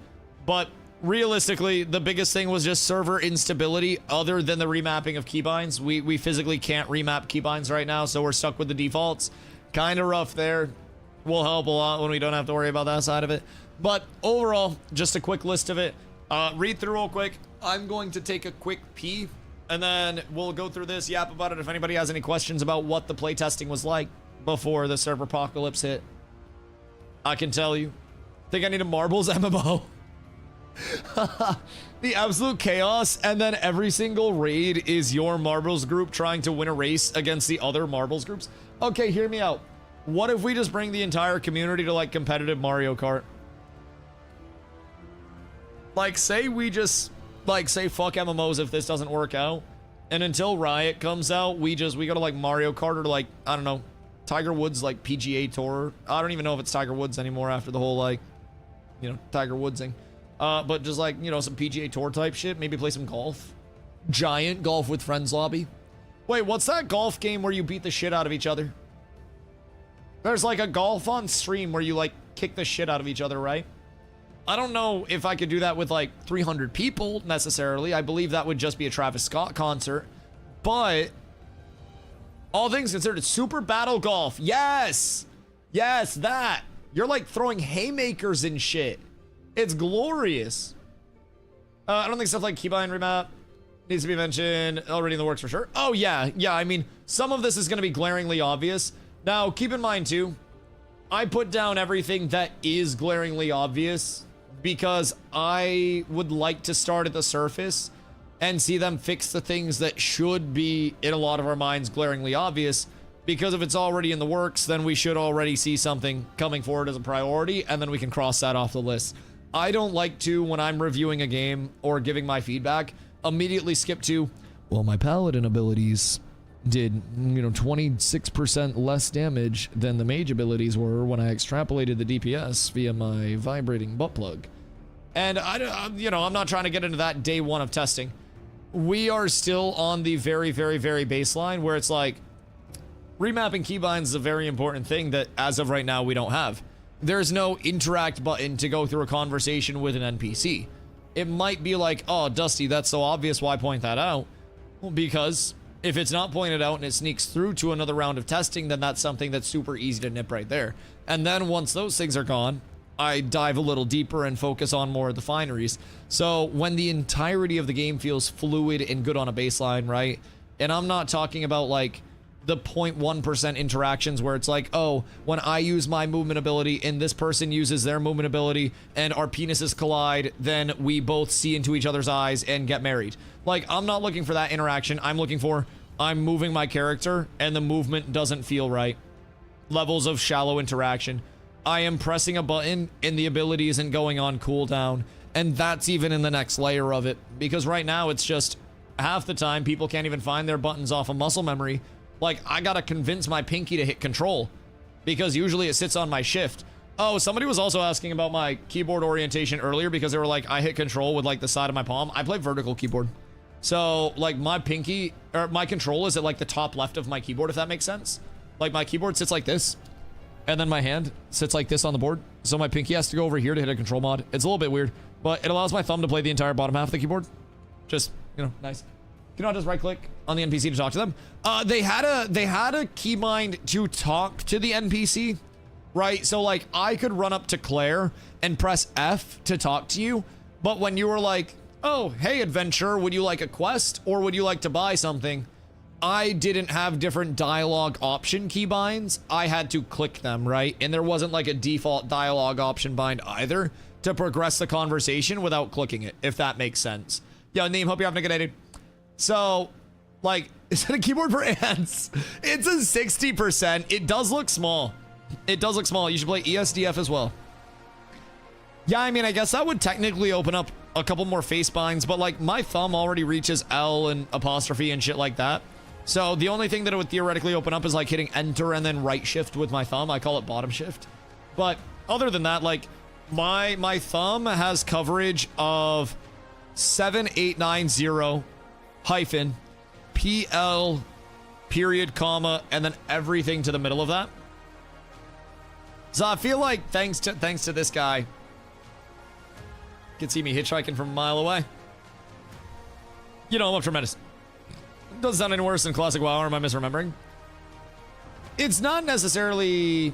A: but realistically, the biggest thing was just server instability other than the remapping of keybinds. We physically can't remap keybinds right now, so we're stuck with the defaults. Kind of rough there. Will help a lot when we don't have to worry about that side of it. But overall, just a quick list of it. Read through real quick. I'm going to take a quick pee, and then we'll go through this, yap about it if anybody has any questions about what the playtesting was like before the server apocalypse hit. I can tell you. Think I need a marbles MMO. The absolute chaos, and then every single raid is your marbles group trying to win a race against the other marbles groups. Okay, hear me out. What if we just bring the entire community to like competitive Mario Kart? Like, say we just say fuck MMOs if this doesn't work out, and until Riot comes out, we go to like Mario Kart or like, I don't know, Tiger Woods like PGA Tour. I don't even know if it's Tiger Woods anymore after the whole like, you know, Tiger Woodsing. But just like, you know, some PGA Tour type shit. Maybe play some golf. Giant golf with friends lobby. Wait, what's that golf game where you beat the shit out of each other? There's like a golf on stream where you like kick the shit out of each other, right? I don't know if I could do that with like 300 people necessarily. I believe that would just be a Travis Scott concert. But All things considered, super battle golf. Yes. Yes, that. You're like throwing haymakers and shit. It's glorious. I don't think stuff like keybind remap needs to be mentioned. Already in the works for sure. Oh, yeah. Yeah, I mean, some of this is going to be glaringly obvious. Now, keep in mind, too, I put down everything that is glaringly obvious because I would like to start at the surface and see them fix the things that should be, in a lot of our minds, glaringly obvious. Because if it's already in the works, then we should already see something coming forward as a priority, and then we can cross that off the list. I don't like to, when I'm reviewing a game or giving my feedback, immediately skip to, well, my paladin abilities did, 26% less damage than the mage abilities were when I extrapolated the DPS via my vibrating butt plug. And I'm not trying to get into that day one of testing. We are still on the very, very, very baseline where it's like, remapping keybinds is a very important thing that, as of right now, we don't have. There's no interact button to go through a conversation with an NPC. It might be like, oh, Dusty, that's so obvious, why point that out? Well, because if it's not pointed out and it sneaks through to another round of testing, then that's something that's super easy to nip right there. And then once those things are gone, I dive a little deeper and focus on more of the fineries. So when the entirety of the game feels fluid and good on a baseline, right? And I'm not talking about like the 0.1% interactions where it's like, oh, when I use my movement ability and this person uses their movement ability and our penises collide, then we both see into each other's eyes and get married. Like, I'm not looking for that interaction. I'm looking for, I'm moving my character and the movement doesn't feel right. Levels of shallow interaction. I am pressing a button and the ability isn't going on cooldown. And that's even in the next layer of it. Because right now it's just half the time people can't even find their buttons off of muscle memory. Like, I gotta convince my pinky to hit control because usually it sits on my shift. Oh, somebody was also asking about my keyboard orientation earlier because they were like, I hit control with like the side of my palm. I play vertical keyboard. So like my pinky or my control is at like the top left of my keyboard, if that makes sense. Like my keyboard sits like this and then my hand sits like this on the board. So my pinky has to go over here to hit a control mod. It's a little bit weird, but it allows my thumb to play the entire bottom half of the keyboard. Just, nice. You know, just right click on the NPC to talk to them. They had a keybind to talk to the NPC, right? So like I could run up to Claire and press F to talk to you. But when you were like, oh, hey, adventurer, would you like a quest or would you like to buy something? I didn't have different dialogue option keybinds. I had to click them, right? And there wasn't like a default dialogue option bind either to progress the conversation without clicking it, if that makes sense. Yo, Neem, hope you're having a good day, dude. So, like, is it a keyboard for ants? It's a 60%. It does look small. It does look small. You should play ESDF as well. Yeah, I mean, I guess that would technically open up a couple more face binds, but like my thumb already reaches L and apostrophe and shit like that. So the only thing that it would theoretically open up is like hitting enter and then right shift with my thumb. I call it bottom shift. But other than that, like my thumb has coverage of 7890 hyphen PL period comma and then everything to the middle of that. So I feel like thanks to this guy, you can see me hitchhiking from a mile away. I'm tremendous. Doesn't sound any worse than classic WoW, or am I misremembering? It's not necessarily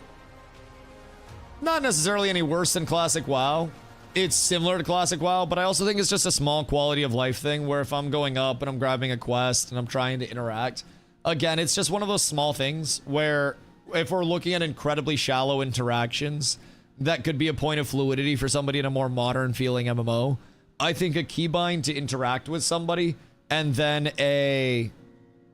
A: any worse than classic WoW. It's similar to classic WoW, but I also think it's just a small quality of life thing where if I'm going up and I'm grabbing a quest and I'm trying to interact, again, it's just one of those small things where if we're looking at incredibly shallow interactions, that could be a point of fluidity for somebody in a more modern feeling MMO. I think a keybind to interact with somebody and then a,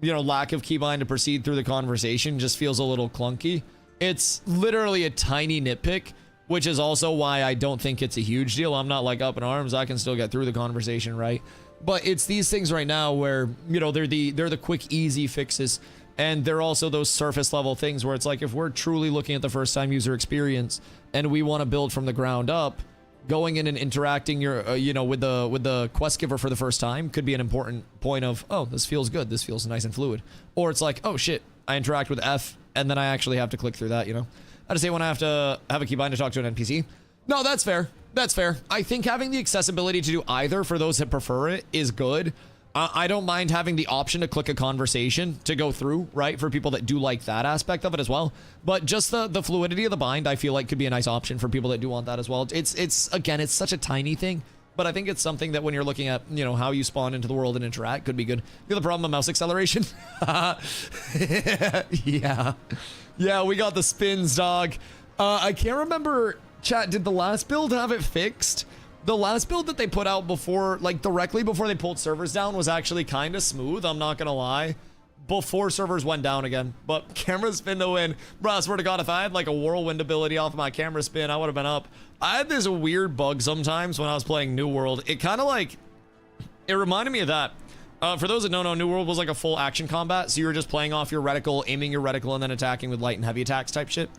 A: lack of keybind to proceed through the conversation just feels a little clunky. It's literally a tiny nitpick, which is also why I don't think it's a huge deal. I'm not like up in arms. I can still get through the conversation, right? But it's these things right now where, they're the quick, easy fixes. And they're also those surface level things where it's like, if we're truly looking at the first time user experience and we want to build from the ground up, going in and interacting with the quest giver for the first time could be an important point of, oh, this feels good. This feels nice and fluid. Or it's like, oh shit, I interact with F and then I actually have to click through that, I just say when I have to have a keybind to talk to an NPC. No, that's fair. That's fair. I think having the accessibility to do either for those that prefer it is good. I don't mind having the option to click a conversation to go through, right? For people that do like that aspect of it as well. But just the fluidity of the bind, I feel like could be a nice option for people that do want that as well. It's again, it's such a tiny thing, but I think it's something that when you're looking at, you know, how you spawn into the world and interact could be good. The other problem of mouse acceleration. Yeah. Yeah, we got the spins, dog. I can't remember, chat, did the last build have it fixed? The last build that they put out before, like directly before they pulled servers down, was actually kind of smooth, I'm not gonna lie. Before servers went down again. But camera spin to win. Bro, I swear to God, if I had like a whirlwind ability off of my camera spin, I would have been up. I had this weird bug sometimes when I was playing New World. It kind of like, it reminded me of that. For those that don't know, New World was like a full action combat. So you were just playing off your reticle, aiming your reticle, and then attacking with light and heavy attacks type shit.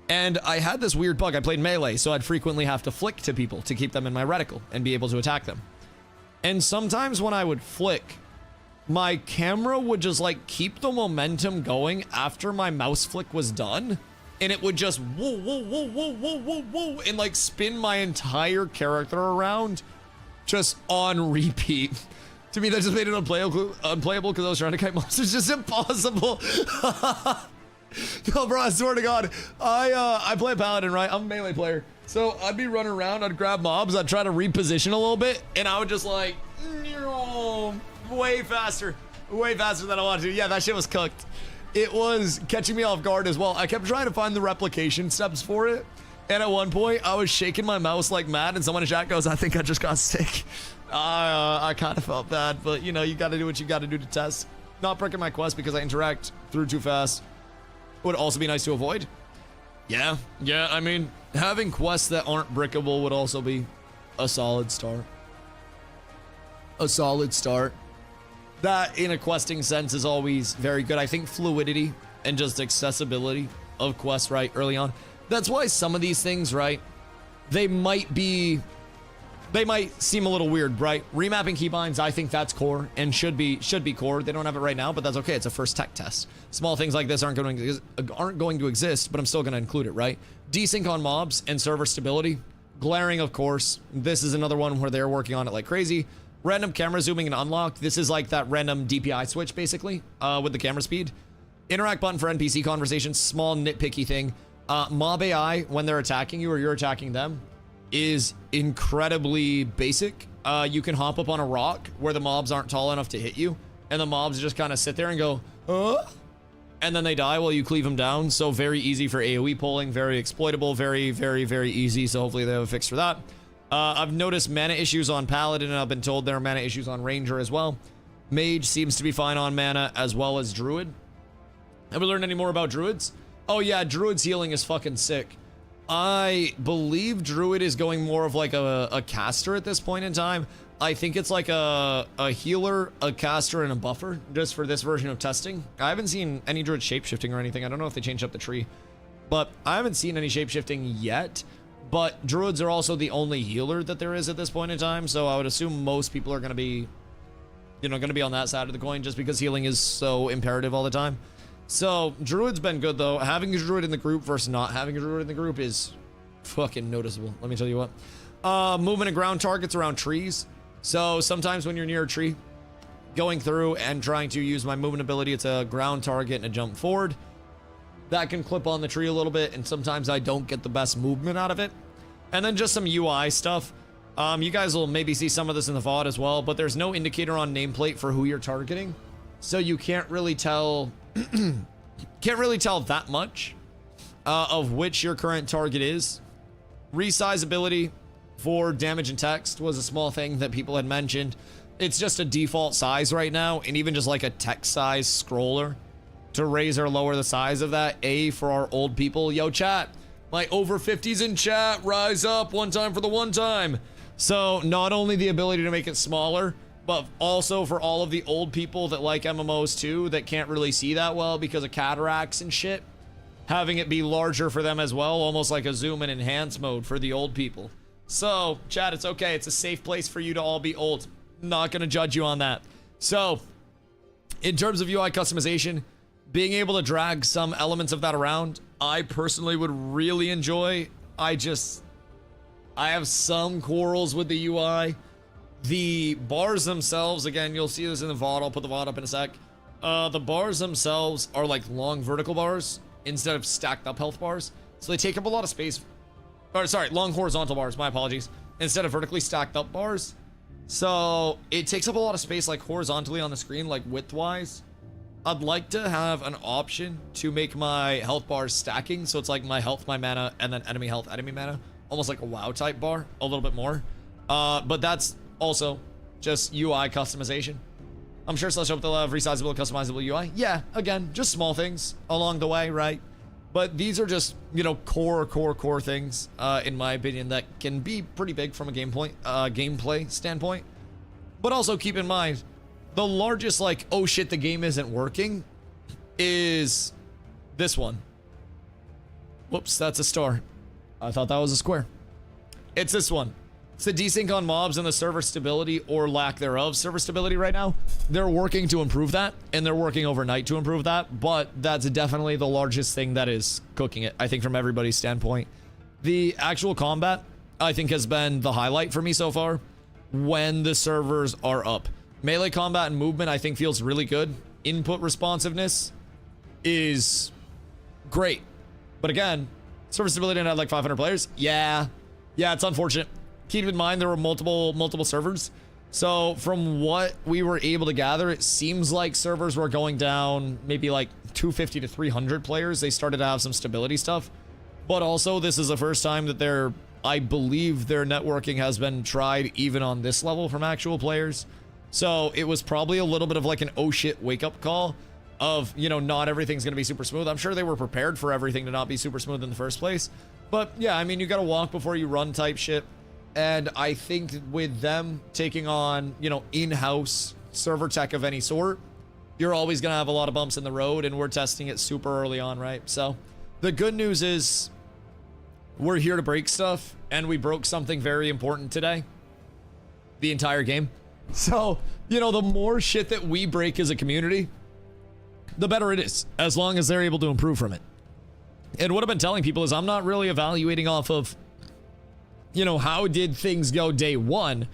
A: And I had this weird bug. I played melee, so I'd frequently have to flick to people to keep them in my reticle and be able to attack them. And sometimes when I would flick, my camera would just like keep the momentum going after my mouse flick was done. And it would just whoa, whoa, whoa, whoa, whoa, whoa, whoa, and like spin my entire character around just on repeat. To me, that just made it unplayable because I was trying to kite mobs. It's just impossible. No, bro, I swear to God, I play Paladin, right? I'm a melee player. So I'd be running around, I'd grab mobs, I'd try to reposition a little bit, and I would just like, way faster than I wanted to. Yeah, that shit was cooked. It was catching me off guard as well. I kept trying to find the replication steps for it, and at one point, I was shaking my mouse like mad, and someone in chat goes, I think I just got sick. I kind of felt bad, but you know, you gotta do what you gotta do to test. Not breaking my quest because I interact through too fast. Would also be nice to avoid. Yeah, I mean, having quests that aren't brickable would also be a solid start. A solid start. That, in a questing sense, is always very good. I think fluidity and just accessibility of quests, right, early on. That's why some of these things, right, they might seem a little weird, right? Remapping keybinds, I think that's core and should be core. They don't have it right now, but that's okay. It's a first tech test. Small things like this aren't going to exist, but I'm still going to include it, right? Desync on mobs and server stability. Glaring, of course. This is another one where they're working on it like crazy. Random camera zooming and unlock. This is like that random DPI switch, basically, with the camera speed. Interact button for NPC conversations. Small nitpicky thing. Mob AI, when they're attacking you or you're attacking them, is incredibly basic. You can hop up on a rock where the mobs aren't tall enough to hit you, and the mobs just kind of sit there and go, and then they die while you cleave them down. So very easy for AoE pulling, very exploitable, very, very, very easy. So hopefully they have a fix for that. I've noticed mana issues on Paladin, and I've been told there are mana issues on Ranger as well. Mage seems to be fine on mana, as well as Druid. Have we learned any more about Druids? Oh yeah, Druid's healing is fucking sick. I believe Druid is going more of like a caster at this point in time. I think it's like a healer, a caster, and a buffer, just for this version of testing. I haven't seen any Druid shapeshifting or anything. I don't know if they changed up the tree, but I haven't seen any shapeshifting yet. But Druids are also the only healer that there is at this point in time, so I would assume most people are going to be, you know, going to be on that side of the coin just because healing is so imperative all the time. So Druid's been good though. Having a Druid in the group versus not having a Druid in the group is fucking noticeable. Let me tell you what. Movement of ground targets around trees. So sometimes when you're near a tree, going through and trying to use my movement ability, it's a ground target and a jump forward. That can clip on the tree a little bit, and sometimes I don't get the best movement out of it. And then just some UI stuff. You guys will maybe see some of this in the VOD as well, but there's no indicator on nameplate for who you're targeting. So you can't really tell that much of which your current target is. Resizability for damage and text was a small thing that people had mentioned. It's just a default size right now, and even just like a text size scroller to raise or lower the size of that. A for our old people. Yo, chat, my over 50s in chat, rise up one time for the one time. So not only the ability to make it smaller, but also for all of the old people that like MMOs too, that can't really see that well because of cataracts and shit, having it be larger for them as well, almost like a zoom and enhance mode for the old people. So chat, it's okay. It's a safe place for you to all be old. Not gonna judge you on that. So in terms of UI customization, being able to drag some elements of that around, I personally would really enjoy. I have some quarrels with the UI. The bars themselves, again, you'll see this in the VOD. I'll put the VOD up in a sec. The bars themselves are like long vertical bars instead of stacked up health bars. So they take up a lot of space. Or sorry, long horizontal bars, my apologies. Instead of vertically stacked up bars. So it takes up a lot of space like horizontally on the screen, like width-wise. I'd like to have an option to make my health bars stacking. So it's like my health, my mana, and then enemy health, enemy mana. Almost like a WoW type bar, a little bit more. But that's also just UI customization. I'm sure Slash hope they'll have resizable, customizable UI. Yeah, again, just small things along the way, right? But these are just, you know, core things, in my opinion, that can be pretty big from a gameplay standpoint. But also keep in mind, the largest, like, oh shit, the game isn't working, is this one. Whoops, that's a star. I thought that was a square. It's this one. It's the desync on mobs and the server stability or lack thereof server stability right now. They're working to improve that, and they're working overnight to improve that, but that's definitely the largest thing that is cooking it, I think, from everybody's standpoint. The actual combat, I think, has been the highlight for me so far when the servers are up. Melee combat and movement, I think, feels really good. Input responsiveness is great. But again, server stability and had like 500 players. Yeah, it's unfortunate. Keep in mind there were multiple servers. So from what we were able to gather, it seems like servers were going down maybe like 250 to 300 players. They started to have some stability stuff. But also this is the first time that I believe their networking has been tried even on this level from actual players. So it was probably a little bit of like an oh shit wake up call of, you know, not everything's going to be super smooth. I'm sure they were prepared for everything to not be super smooth in the first place. But yeah, I mean, you got to walk before you run type shit. And I think with them taking on, you know, in-house server tech of any sort, you're always going to have a lot of bumps in the road, and we're testing it super early on, right? So the good news is we're here to break stuff, and we broke something very important today. The entire game. So, you know, the more shit that we break as a community, the better it is, as long as they're able to improve from it. And what I've been telling people is I'm not really evaluating off of, you know, how did things go day one.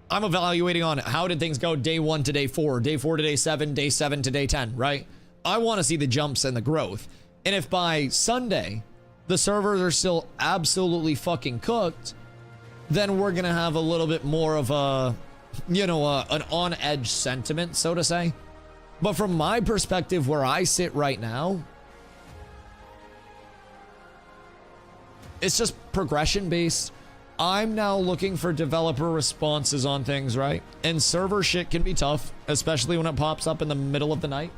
A: I'm evaluating on how did things go day 1 to day 4, day 4 to day 7, day 7 to day 10, right? I want to see the jumps and the growth. And if by Sunday the servers are still absolutely fucking cooked, then we're going to have a little bit more of a, you know, an on-edge sentiment, so to say. But from my perspective, where I sit right now, it's just progression based. I'm now looking for developer responses on things, right? And server shit can be tough, especially when it pops up in the middle of the night,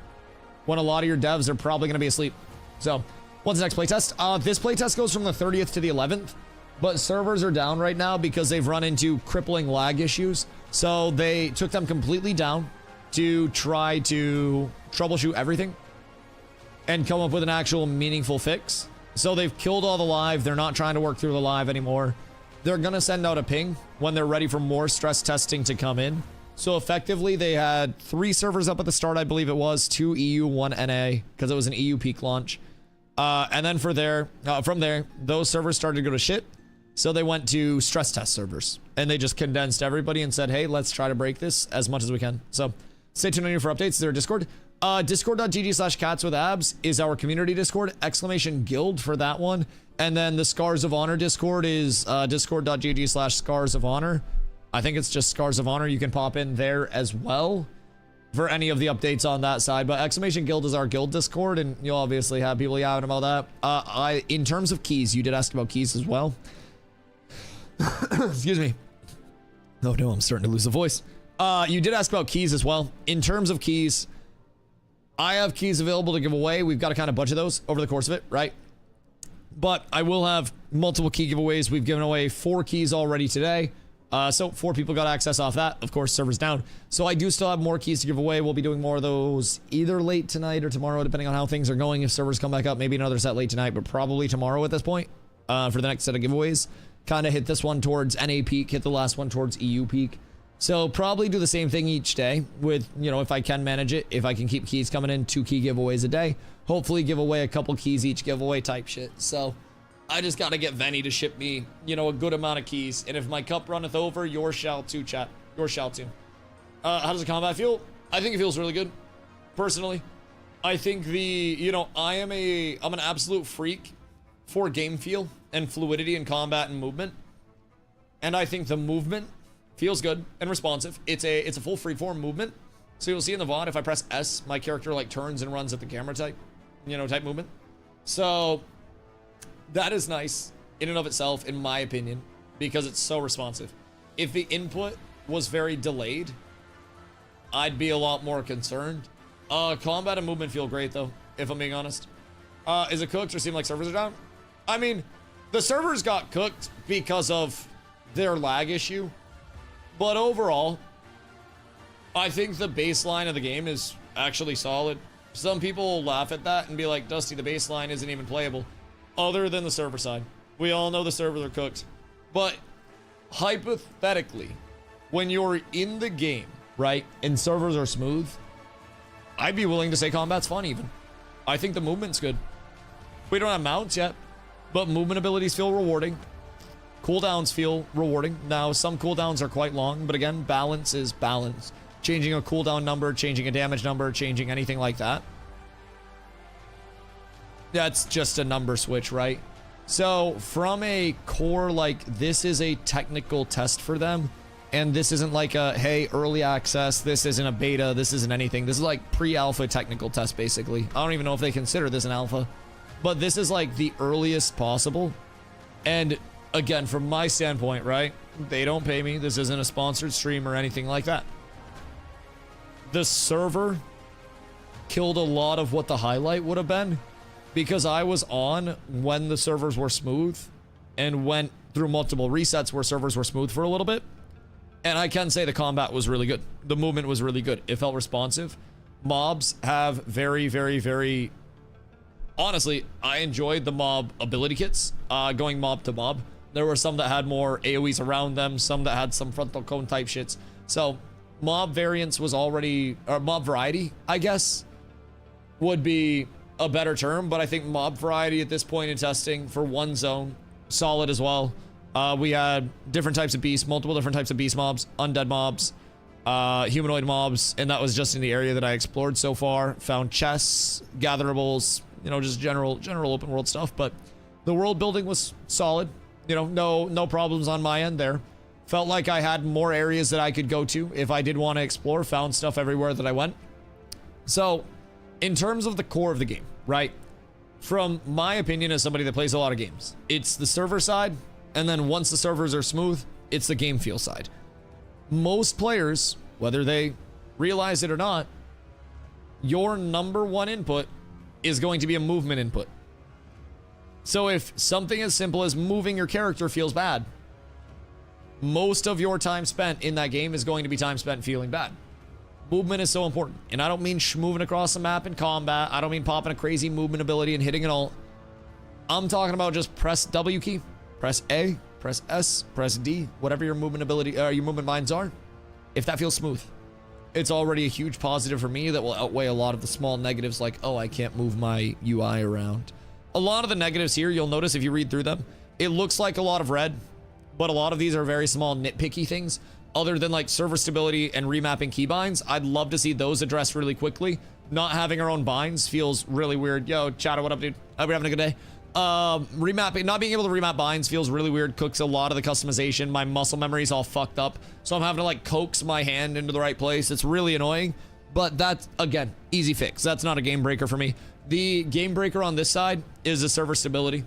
A: when a lot of your devs are probably going to be asleep. So, what's the next playtest? This playtest goes from the 30th to the 11th, but servers are down right now because they've run into crippling lag issues. So they took them completely down to try to troubleshoot everything and come up with an actual meaningful fix. So they've killed all the live. They're not trying to work through the live anymore. They're going to send out a ping when they're ready for more stress testing to come in. So effectively, they had 3 servers up at the start, I believe it was, 2 EU, 1 NA, because it was an EU peak launch. And then from there, those servers started to go to shit. So they went to stress test servers, and they just condensed everybody and said, hey, let's try to break this as much as we can. So stay tuned on you for updates. Is there a Discord? Discord.gg/catswithabs is our community Discord. !guild for that one. And then the Scars of Honor Discord is discord.gg/Scars of Honor. I think it's just Scars of Honor. You can pop in there as well for any of the updates on that side. But !guild is our guild Discord, and you'll obviously have people yawning about that. In terms of keys, you did ask about keys as well. Excuse me. Oh no, I'm starting to lose the voice. You did ask about keys as well. In terms of keys, I have keys available to give away. We've got to kind of budget those over the course of it, right? But I will have multiple key giveaways. We've given away 4 keys already today. So 4 people got access off that. Of course, server's down. So I do still have more keys to give away. We'll be doing more of those either late tonight or tomorrow, depending on how things are going. If servers come back up, maybe another set late tonight, but probably tomorrow at this point for the next set of giveaways. Kind of hit this one towards NA peak, hit the last one towards EU peak. So probably do the same thing each day with, you know, if I can manage it, if I can keep keys coming in, 2 key giveaways a day. Hopefully give away a couple keys each giveaway type shit. So I just got to get Venny to ship me, you know, a good amount of keys. And if my cup runneth over, yours shall too, chat. Your shout to. How does the combat feel? I think it feels really good. Personally, I think I'm an absolute freak for game feel and fluidity in combat and movement. And I think the movement feels good and responsive. It's a full freeform movement. So you'll see in the VOD, if I press S, my character like turns and runs at the camera type movement. So that is nice in and of itself, in my opinion, because it's so responsive. If the input was very delayed, I'd be a lot more concerned. Combat and movement feel great though, if I'm being honest. Is it cooked or seem like servers are down? I mean, the servers got cooked because of their lag issue, but overall, I think the baseline of the game is actually solid. Some people will laugh at that and be like, Dusty, the baseline isn't even playable, other than the server side. We all know the servers are cooked. But hypothetically, when you're in the game, right, and servers are smooth, I'd be willing to say combat's fun even. I think the movement's good. We don't have mounts yet, but movement abilities feel rewarding. Cooldowns feel rewarding. Now, some cooldowns are quite long, but again, balance is balance. Changing a cooldown number, changing a damage number, changing anything like that. That's just a number switch, right? So from a core, like, this is a technical test for them. And this isn't like a, hey, early access, this isn't a beta, this isn't anything. This is like pre-alpha technical test, basically. I don't even know if they consider this an alpha. But this is like the earliest possible. And again, from my standpoint, right? They don't pay me. This isn't a sponsored stream or anything like that. The server killed a lot of what the highlight would have been, because I was on when the servers were smooth and went through multiple resets where servers were smooth for a little bit. And I can say the combat was really good. The movement was really good. It felt responsive. Mobs have very, very, very... Honestly, I enjoyed the mob ability kits, going mob to mob. There were some that had more AoEs around them, some that had some frontal cone type shits. So mob variance was already, or mob variety, I guess, would be a better term. But I think mob variety at this point in testing for one zone, solid as well. We had different types of beasts, multiple different types of beast mobs, undead mobs, humanoid mobs, and that was just in the area that I explored so far. Found chests, gatherables, just general open world stuff. But the world building was solid. No problems on my end there. Felt like I had more areas that I could go to if I did want to explore. Found stuff everywhere that I went. So, in terms of the core of the game, right? From my opinion as somebody that plays a lot of games, it's the server side, and then once the servers are smooth, it's the game feel side. Most players, whether they realize it or not, your number one input is going to be a movement input. So if something as simple as moving your character feels bad, most of your time spent in that game is going to be time spent feeling bad. Movement is so important. And I don't mean moving across the map in combat. I don't mean popping a crazy movement ability and hitting it all. I'm talking about just press W key, press A, press S, press D, whatever your movement ability, your movement binds are. If that feels smooth, it's already a huge positive for me that will outweigh a lot of the small negatives like, oh, I can't move my UI around. A lot of the negatives here, you'll notice if you read through them, it looks like a lot of red, but a lot of these are very small nitpicky things. Other than like server stability and remapping keybinds, I'd love to see those addressed really quickly. Not having our own binds feels really weird. Yo, Chatter, what up, dude? Hope you're having a good day. Remapping, not being able to remap binds feels really weird. Cooks a lot of the customization. My muscle memory is all fucked up, so I'm having to like coax my hand into the right place. It's really annoying, but that's, again, easy fix. That's not a game breaker for me. The game breaker on this side is the server stability.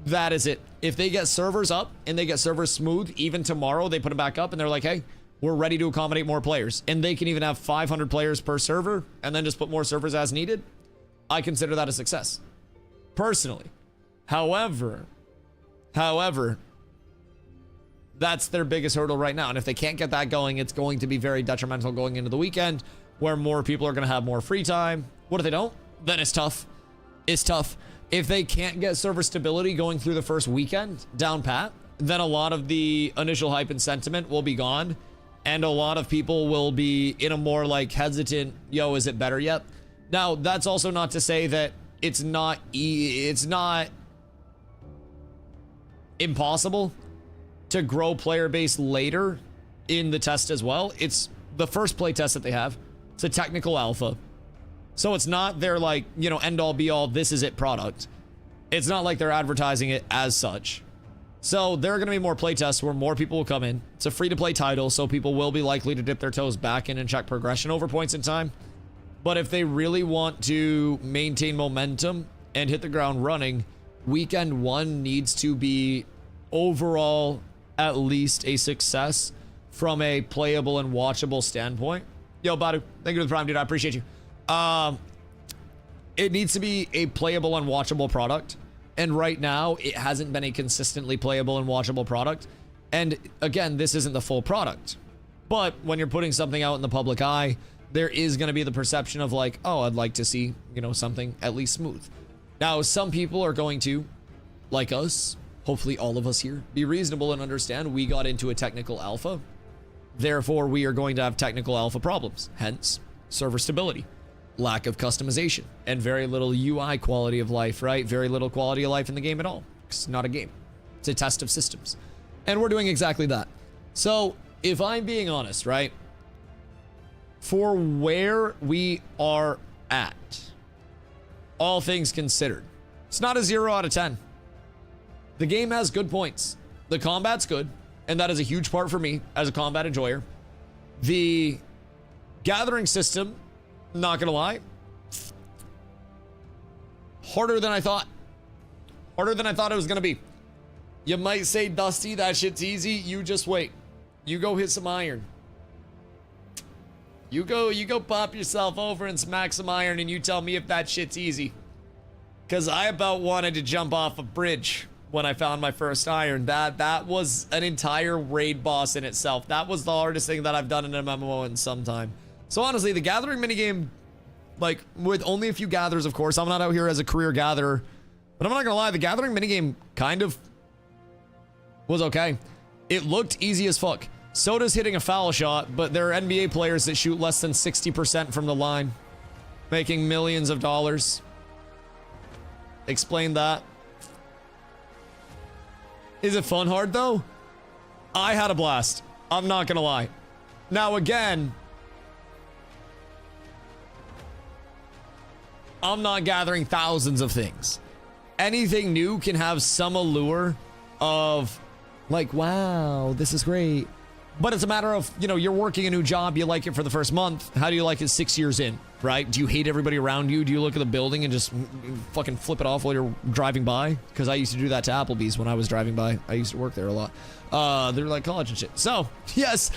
A: That is it. If they get servers up and they get servers smooth, even tomorrow they put them back up and they're like, hey, we're ready to accommodate more players, and they can even have 500 players per server and then just put more servers as needed, I consider that a success, personally. However, that's their biggest hurdle right now. And if they can't get that going, it's going to be very detrimental going into the weekend where more people are going to have more free time. What if they don't? Then it's tough. It's tough. If they can't get server stability going through the first weekend down pat, then a lot of the initial hype and sentiment will be gone. And a lot of people will be in a more like hesitant, yo, is it better yet? Now, that's also not to say that it's not impossible to grow player base later in the test as well. It's the first playtest that they have. It's a technical alpha. So it's not their like, you know, end all be all, this is it product. It's not like they're advertising it as such. So there are going to be more playtests where more people will come in. It's a free-to-play title, so people will be likely to dip their toes back in and check progression over points in time. But if they really want to maintain momentum and hit the ground running, weekend 1 needs to be overall at least a success from a playable and watchable standpoint. Yo, Badu, thank you for the prime, dude. I appreciate you. It needs to be a playable and watchable product. And right now, it hasn't been a consistently playable and watchable product. And again, this isn't the full product. But when you're putting something out in the public eye, there is going to be the perception of like, oh, I'd like to see, you know, something at least smooth. Now, some people are going to, like us, hopefully all of us here, be reasonable and understand we got into a technical alpha. Therefore, we are going to have technical alpha problems. Hence, server stability. Lack of customization and very little UI quality of life, right? Very little quality of life in the game at all. It's not a game. It's a test of systems. And we're doing exactly that. So if I'm being honest, right? For where we are at, all things considered, it's not a 0 out of 10. The game has good points. The combat's good. And that is a huge part for me as a combat enjoyer. The gathering system, not gonna lie, harder than I thought. Harder than I thought it was gonna be. You might say, Dusty, that shit's easy. You just wait. You go hit some iron. You go pop yourself over and smack some iron and you tell me if that shit's easy. Cause I about wanted to jump off a bridge when I found my first iron. That was an entire raid boss in itself. That was the hardest thing that I've done in an MMO in some time. So honestly, the gathering minigame, like with only a few gatherers, of course, I'm not out here as a career gatherer, but I'm not gonna lie, the gathering minigame kind of was okay. It looked easy as fuck. So does hitting a foul shot, but there are NBA players that shoot less than 60% from the line, making millions of dollars. Explain that. Is it fun hard though? I had a blast. I'm not gonna lie. Now again, I'm not gathering thousands of things. Anything new can have some allure of like, wow, this is great. But it's a matter of, you know, you're working a new job, you like it for the first month. How do you like it 6 years in, right? Do you hate everybody around you? Do you look at the building and just fucking flip it off while you're driving by? Because I used to do that to Applebee's when I was driving by. I used to work there a lot. They're like college and shit. So, yes,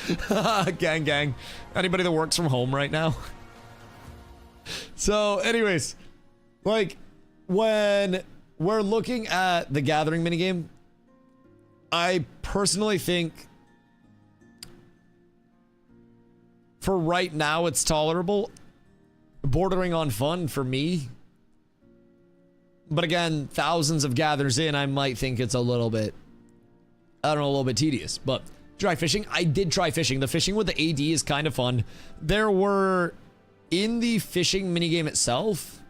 A: gang. Anybody that works from home right now? So, anyways, like, when we're looking at the gathering minigame, I personally think for right now it's tolerable, bordering on fun for me. But again, thousands of gathers in, I might think it's a little bit, I don't know, a little bit tedious. But try fishing. I did try fishing. The fishing with the AD is kind of fun. There were, in the fishing minigame itself,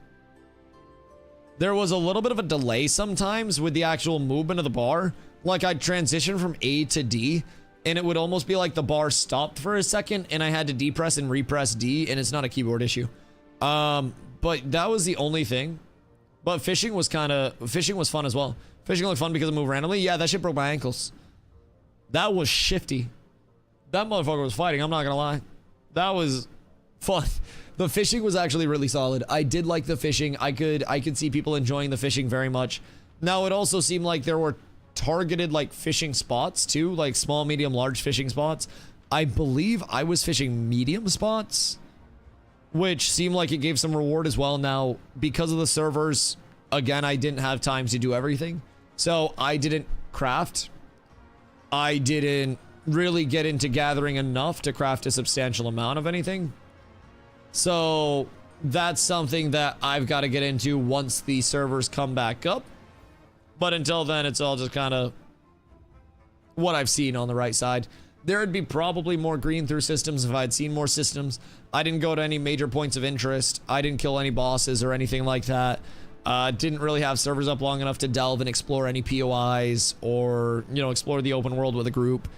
A: there was a little bit of a delay sometimes with the actual movement of the bar. Like I'd transition from A to D and it would almost be like the bar stopped for a second and I had to depress and repress D, and it's not a keyboard issue. But that was the only thing. But fishing was fun as well. Fishing looked fun because it moved randomly. Yeah, that shit broke my ankles. That was shifty. That motherfucker was fighting, I'm not gonna lie. That was fun. The fishing was actually really solid. I did like the fishing. I could see people enjoying the fishing very much. Now, it also seemed like there were targeted like fishing spots too, like small, medium, large fishing spots. I believe I was fishing medium spots, which seemed like it gave some reward as well. Now, because of the servers, again, I didn't have time to do everything. So I didn't craft. I didn't really get into gathering enough to craft a substantial amount of anything. So that's something that I've got to get into once the servers come back up. But until then, it's all just kind of what I've seen on the right side. There would be probably more green through systems if I'd seen more systems. I didn't go to any major points of interest. I didn't kill any bosses or anything like that. Didn't really have servers up long enough to delve and explore any POIs or, you know, explore the open world with a group,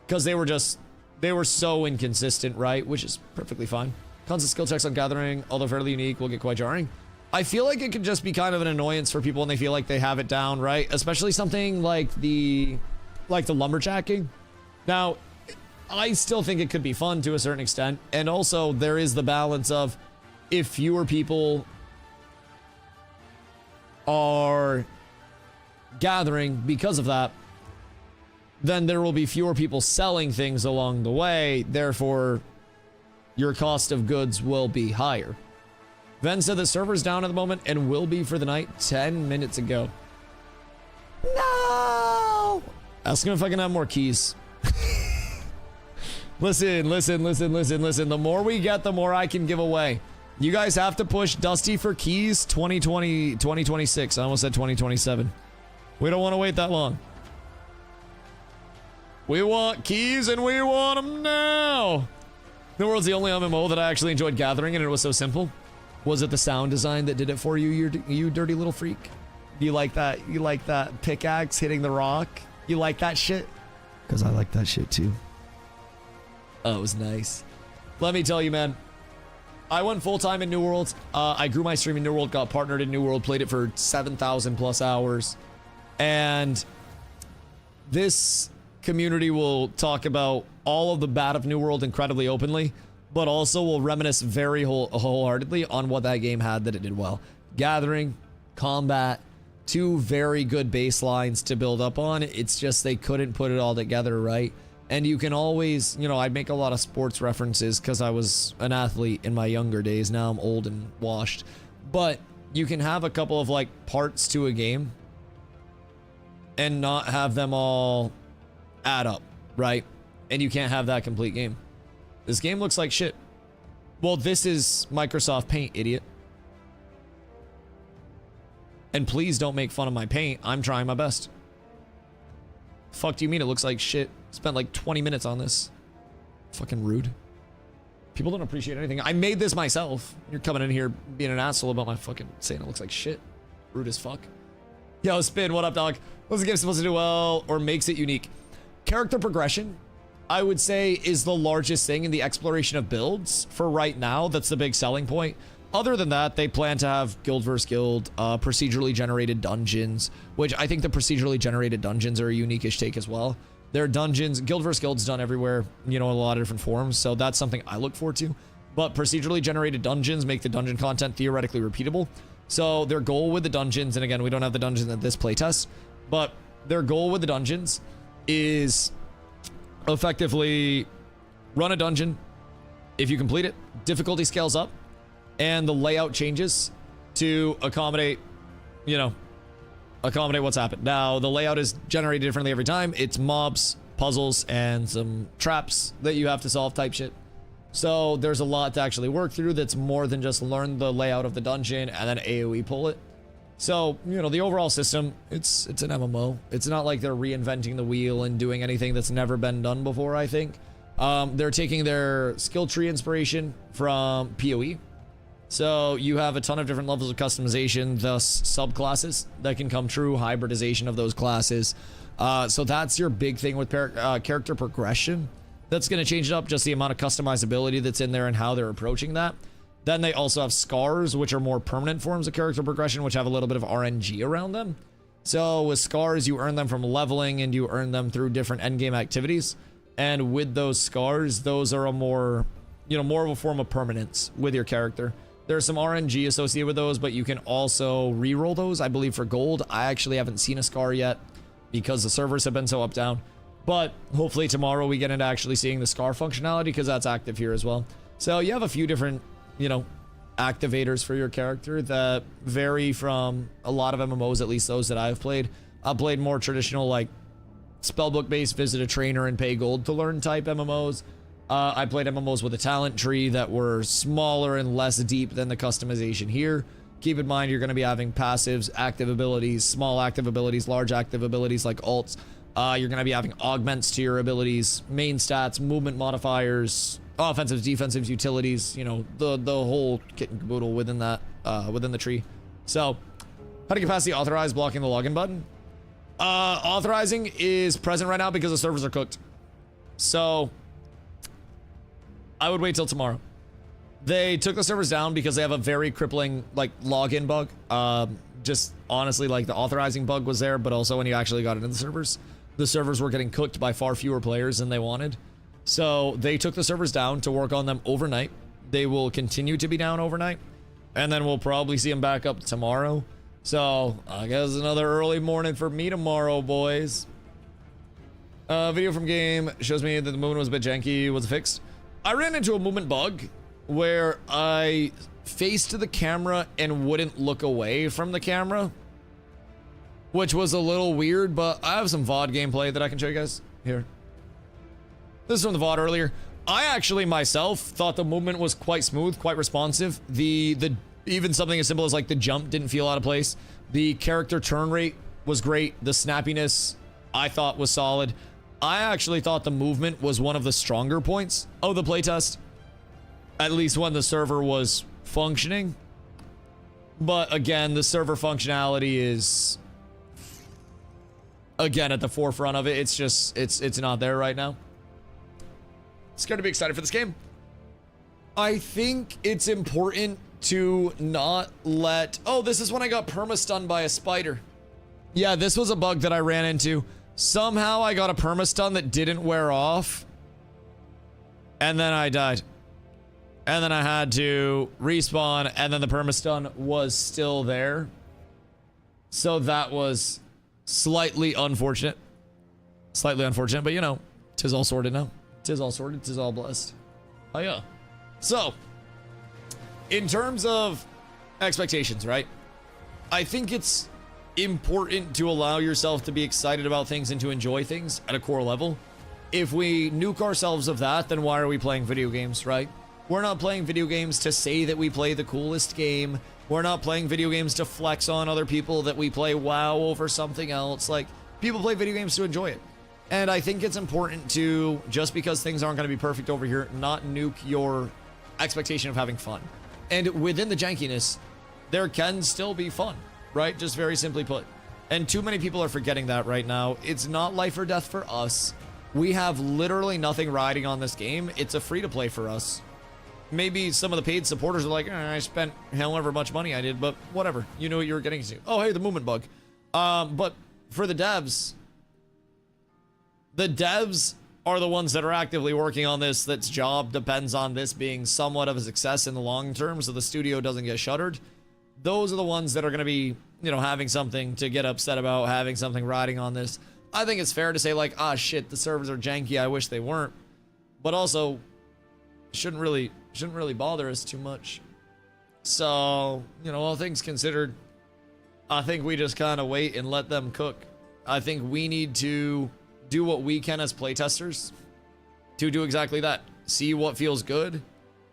A: because they were just they were so inconsistent, right? Which is perfectly fine. Constant skill checks on gathering, although fairly unique, will get quite jarring. I feel like it could just be kind of an annoyance for people when they feel like they have it down, right? Especially something like the lumberjacking. Now, I still think it could be fun to a certain extent. And also, there is the balance of if fewer people are gathering because of that, then there will be fewer people selling things along the way. Therefore, your cost of goods will be higher. Ven said the server's down at the moment and will be for the night 10 minutes ago. No! Ask him if I can have more keys. Listen. The more we get, the more I can give away. You guys have to push Dusty for keys 2026. I almost said 2027. We don't want to wait that long. We want keys and we want them now. New World's the only MMO that I actually enjoyed gathering and it was so simple. Was it the sound design that did it for you, you dirty little freak? You like that? You like that pickaxe hitting the rock? You like that shit? Because I like that shit too. Oh, it was nice. Let me tell you, man. I went full-time in New World. I grew my stream in New World, got partnered in New World, played it for 7,000 plus hours. And this community will talk about all of the bad of New World incredibly openly, but also will reminisce very wholeheartedly on what that game had that it did well. Gathering, combat, two very good baselines to build up on. It's just they couldn't put it all together right. And you can always, you know, I make a lot of sports references because I was an athlete in my younger days. Now I'm old and washed. But you can have a couple of like parts to a game and not have them all add up, right? And you can't have that complete game. This game looks like shit. Well, this is Microsoft Paint, idiot. And please don't make fun of my paint. I'm trying my best. Fuck do you mean it looks like shit? Spent like 20 minutes on this. Fucking rude. People don't appreciate anything. I made this myself. You're coming in here being an asshole about my fucking saying it looks like shit. Rude as fuck. Yo, Spin, what up, dog? What's the game supposed to do well or makes it unique? Character progression, I would say, is the largest thing in the exploration of builds for right now. That's the big selling point. Other than that, they plan to have guild versus guild, procedurally generated dungeons, which I think the procedurally generated dungeons are a unique-ish take as well. They're dungeons, guild versus guild's done everywhere, you know, in a lot of different forms, so that's something I look forward to. But procedurally generated dungeons make the dungeon content theoretically repeatable. So their goal with the dungeons, and again, we don't have the dungeons at this playtest, but their goal with the dungeons is effectively run a dungeon. If you complete it, difficulty scales up, and the layout changes to accommodate, you know, accommodate what's happened. Now, the layout is generated differently every time. It's mobs, puzzles, and some traps that you have to solve type shit. So there's a lot to actually work through that's more than just learn the layout of the dungeon and then AoE pull it. So, you know, the overall system, it's an MMO. It's not like they're reinventing the wheel and doing anything that's never been done before, I think. They're taking their skill tree inspiration from PoE. So you have a ton of different levels of customization, thus subclasses that can come true, hybridization of those classes. So that's your big thing with character progression. That's going to change it up, just the amount of customizability that's in there and how they're approaching that. Then they also have scars, which are more permanent forms of character progression, which have a little bit of RNG around them. So with scars, you earn them from leveling and you earn them through different endgame activities. And with those scars, those are a more, you know, more of a form of permanence with your character. There's some RNG associated with those, but you can also reroll those, I believe, for gold. I actually haven't seen a scar yet because the servers have been so up down. But hopefully tomorrow we get into actually seeing the scar functionality because that's active here as well. So you have a few different, you know, activators for your character that vary from a lot of MMOs, at least those that I've played. I've played more traditional, like, spellbook-based, visit a trainer and pay gold to learn type MMOs. I played MMOs with a talent tree that were smaller and less deep than the customization here. Keep in mind, you're going to be having passives, active abilities, small active abilities, large active abilities like alts. You're going to be having augments to your abilities, main stats, movement modifiers, offensives, defensives, utilities, you know, the whole kit and caboodle within that, within the tree. So, how to get past the authorize blocking the login button? Authorizing is present right now because the servers are cooked. So, I would wait till tomorrow. They took the servers down because they have a very crippling, like, login bug. Just honestly, like, the authorizing bug was there, but also when you actually got into the servers were getting cooked by far fewer players than they wanted. So they took the servers down to work on them overnight. They will continue to be down overnight, and then we'll probably see them back up tomorrow. So I guess another early morning for me tomorrow, boys. Video from game shows me that the movement was a bit janky. Was it fixed? I ran into a movement bug where I faced the camera and wouldn't look away from the camera, which was a little weird, but I have some VOD gameplay that I can show you guys here. This is from the VOD earlier. I actually myself thought the movement was quite smooth, quite responsive. The even something as simple as like the jump didn't feel out of place. The character turn rate was great. The snappiness I thought was solid. I actually thought the movement was one of the stronger points of the playtest, at least when the server was functioning. But again, the server functionality is again at the forefront of it. It's just it's not there right now. Scared to be excited for this game. I think it's important to not let... Oh, this is when I got perma-stunned by a spider. Yeah, this was a bug that I ran into. Somehow I got a perma-stun that didn't wear off. And then I died. And then I had to respawn, and then the perma-stun was still there. So that was slightly unfortunate. Slightly unfortunate, but you know, 'tis all sorted now. 'Tis all sorted, 'tis all blessed. Oh yeah. So, in terms of expectations, right? I think it's important to allow yourself to be excited about things and to enjoy things at a core level. If we nuke ourselves of that, then why are we playing video games, right? We're not playing video games to say that we play the coolest game. We're not playing video games to flex on other people that we play WoW over something else. Like, people play video games to enjoy it. And I think it's important to, just because things aren't going to be perfect over here, not nuke your expectation of having fun. And within the jankiness, there can still be fun, right? Just very simply put. And too many people are forgetting that right now. It's not life or death for us. We have literally nothing riding on this game. It's a free-to-play for us. Maybe some of the paid supporters are like, I spent however much money I did, but whatever. You knew what you were getting into. Oh, hey, the movement bug. But for the devs are the ones that are actively working on this. That's job depends on this being somewhat of a success in the long term, so the studio doesn't get shuttered. Those are the ones that are going to be, you know, having something to get upset about, having something riding on this. I think it's fair to say like, ah, shit, the servers are janky. I wish they weren't. But also, shouldn't really bother us too much. So, you know, all things considered, I think we just kind of wait and let them cook. I think we need to do what we can as playtesters to do exactly that. See what feels good,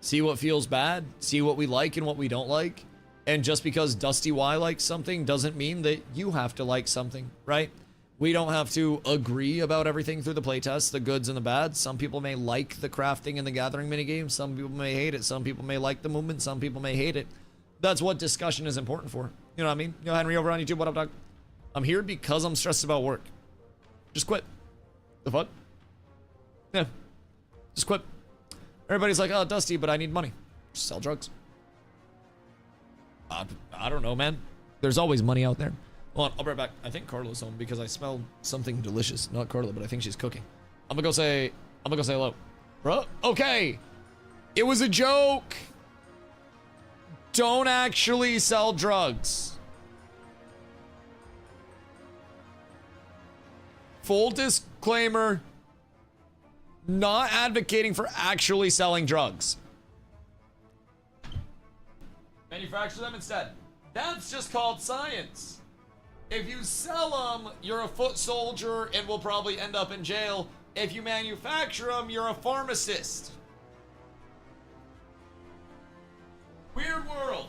A: see what feels bad, see what we like and what we don't like. And just because DustyWhy likes something doesn't mean that you have to like something, right? We don't have to agree about everything through the playtest, the goods and the bads. Some people may like the crafting and the gathering minigame. Some people may hate it. Some people may like the movement. Some people may hate it. That's what discussion is important for. You know what I mean? Yo, Henry over on YouTube. What up, dog? I'm here because I'm stressed about work. Just quit. The fuck? Yeah. Just quit. Everybody's like, oh, Dusty, but I need money. Just sell drugs. I don't know, man. There's always money out there. Hold on, I'll be right back. I think Carla's home because I smell something delicious. Not Carla, but I think she's cooking. I'm gonna go say hello. Bro, okay. It was a joke. Don't actually sell drugs. Full disclaimer, not advocating for actually selling drugs. Manufacture them instead. That's just called science. If you sell them, you're a foot soldier and will probably end up in jail. If you manufacture them, you're a pharmacist. Weird world.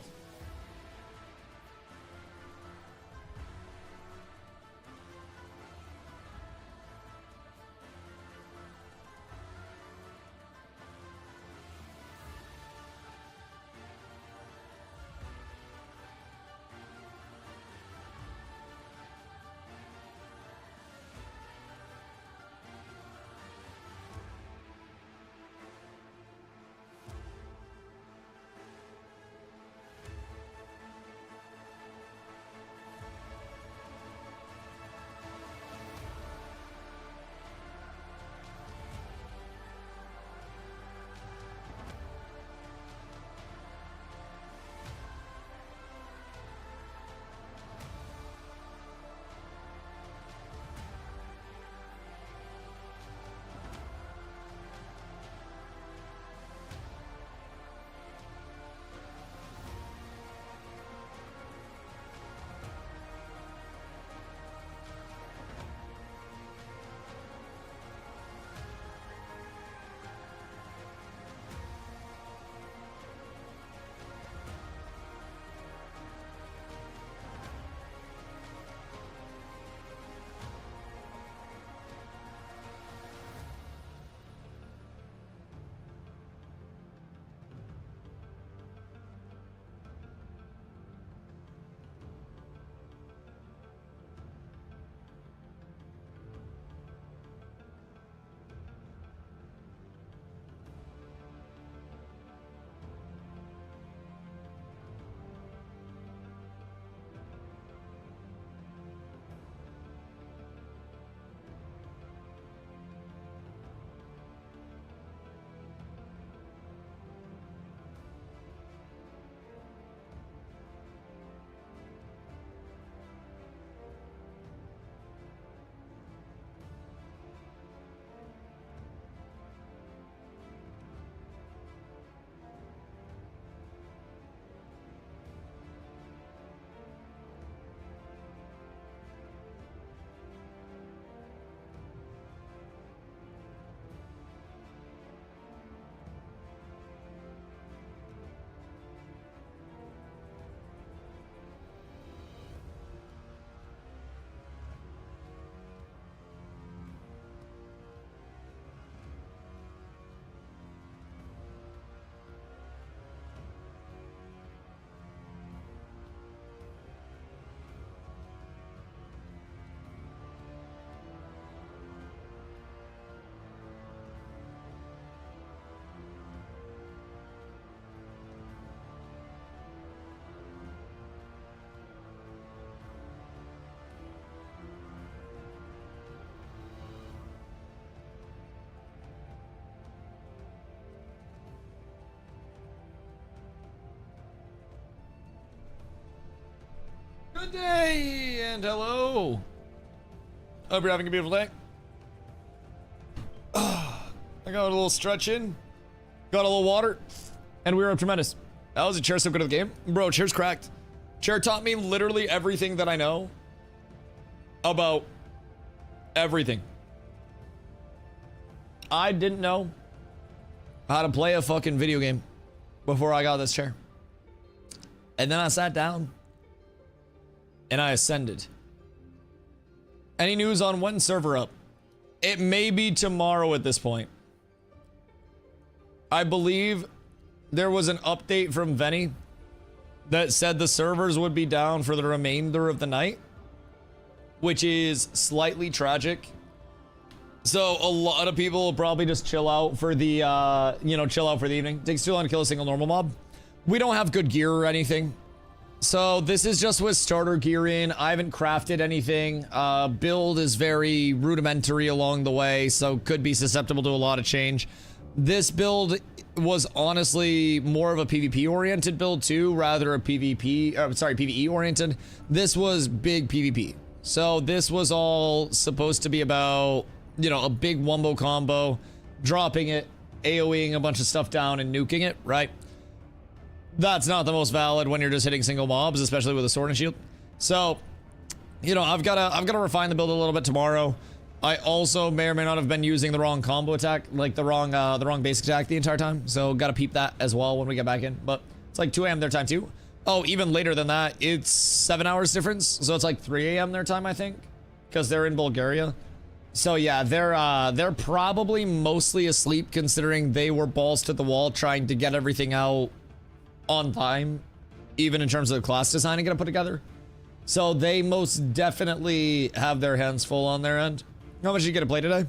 A: Good day and hello. Hope you're having a beautiful day. I got a little stretch in, got a little water, and we were up tremendous. That was a chair so good at the game. Bro, chair's cracked. Chair taught me literally everything that I know about everything. I didn't know how to play a fucking video game before I got this chair. And then I sat down and I ascended. Any news on when server up? It may be tomorrow at this point. I believe there was an update from Venny that said the servers would be down for the remainder of the night, which is slightly tragic. So a lot of people will probably just chill out for the, chill out for the evening. Takes too long to kill a single normal mob. We don't have good gear or anything. So this is just with starter gear in. I haven't crafted anything. Build is very rudimentary along the way, so could be susceptible to a lot of change. This build was honestly more of a PvP oriented build too, rather a PvE oriented. This was big PvP. So this was all supposed to be about, a big wombo combo, dropping it, AoEing a bunch of stuff down and nuking it, right? That's not the most valid when you're just hitting single mobs, especially with a sword and shield. So, I've gotta refine the build a little bit tomorrow. I also may or may not have been using the wrong combo attack, like the wrong basic attack the entire time. So gotta peep that as well when we get back in. But it's like 2 a.m. their time too. Oh, even later than that, it's 7 hours difference. So it's like 3 a.m. their time, I think, because they're in Bulgaria. So yeah, they're probably mostly asleep considering they were balls to the wall trying to get everything out on time, even in terms of the class design and get it put together. So they most definitely have their hands full on their end. How much did you get to play today?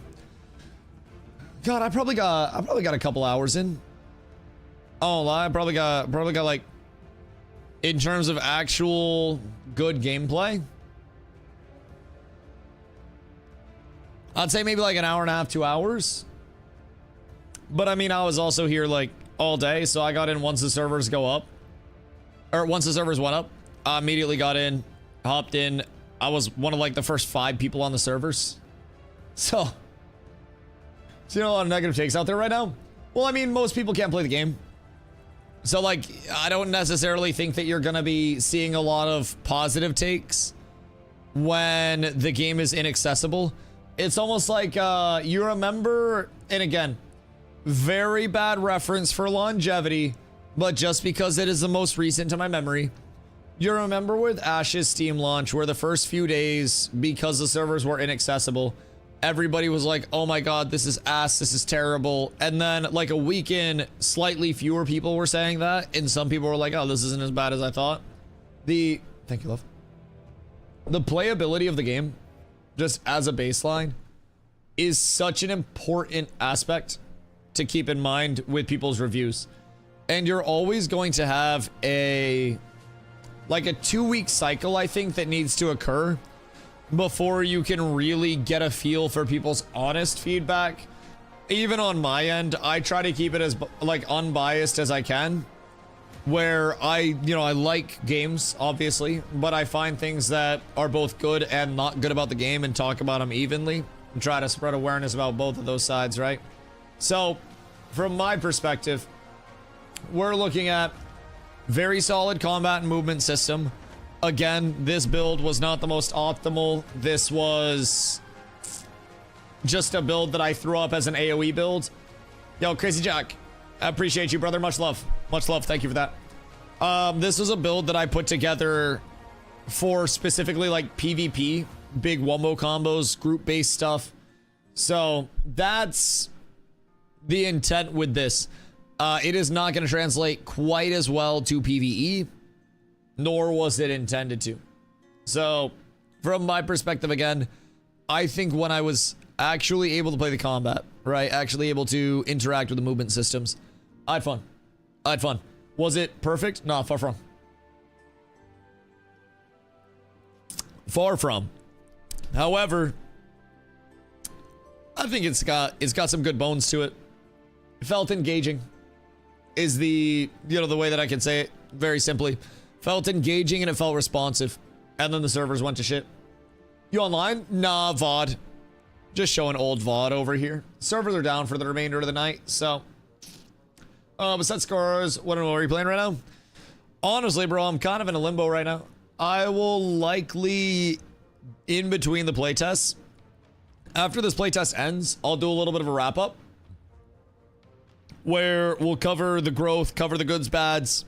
A: God, I probably got a couple hours in. Oh, lie, I probably got like, in terms of actual good gameplay, I'd say maybe like an hour and a half, 2 hours. But I mean, I was also here like all day, so I got in once the servers go up, or once the servers went up. I immediately got in, hopped in. I was one of like the first 5 people on the servers. So a lot of negative takes out there right now. Well, I mean, most people can't play the game. So like, I don't necessarily think that you're gonna be seeing a lot of positive takes when the game is inaccessible. It's almost like, you remember, and again, very bad reference for longevity, but just because it is the most recent to my memory. You remember with Ash's Steam launch where the first few days, because the servers were inaccessible, everybody was like, oh my god, this is ass, this is terrible. And then like a week in, slightly fewer people were saying that, and some people were like, oh, this isn't as bad as I thought. Thank you, love. The playability of the game, just as a baseline, is such an important aspect to keep in mind with people's reviews. And you're always going to have a 2-week cycle, I think, that needs to occur before you can really get a feel for people's honest feedback. Even on my end, I try to keep it as like unbiased as I can, where I like games, obviously, but I find things that are both good and not good about the game and talk about them evenly and try to spread awareness about both of those sides, right? So from my perspective, we're looking at very solid combat and movement system. Again, this build was not the most optimal. This was just a build that I threw up as an AoE build. Yo, Crazy Jack, I appreciate you, brother. Much love. Much love. Thank you for that. This was a build that I put together for specifically like PvP, big wombo combos, group-based stuff. So that's the intent with this. It is not going to translate quite as well to PvE, nor was it intended to. So from my perspective, again, I think when I was actually able to play the combat, right, actually able to interact with the movement systems, I had fun. I had fun. Was it perfect? No, far from. Far from. However, I think it's got some good bones to it. It felt engaging is the way that I can say it very simply. Felt engaging and it felt responsive. and then the servers went to shit. You online? Nah, VOD. Just showing old VOD over here. Servers are down for the remainder of the night, so. Besides scores, what are you playing right now? Honestly, bro, I'm kind of in a limbo right now. I will likely, in between the playtests, after this playtest ends, I'll do a little bit of a wrap up where we'll cover the growth, cover the goods, bads.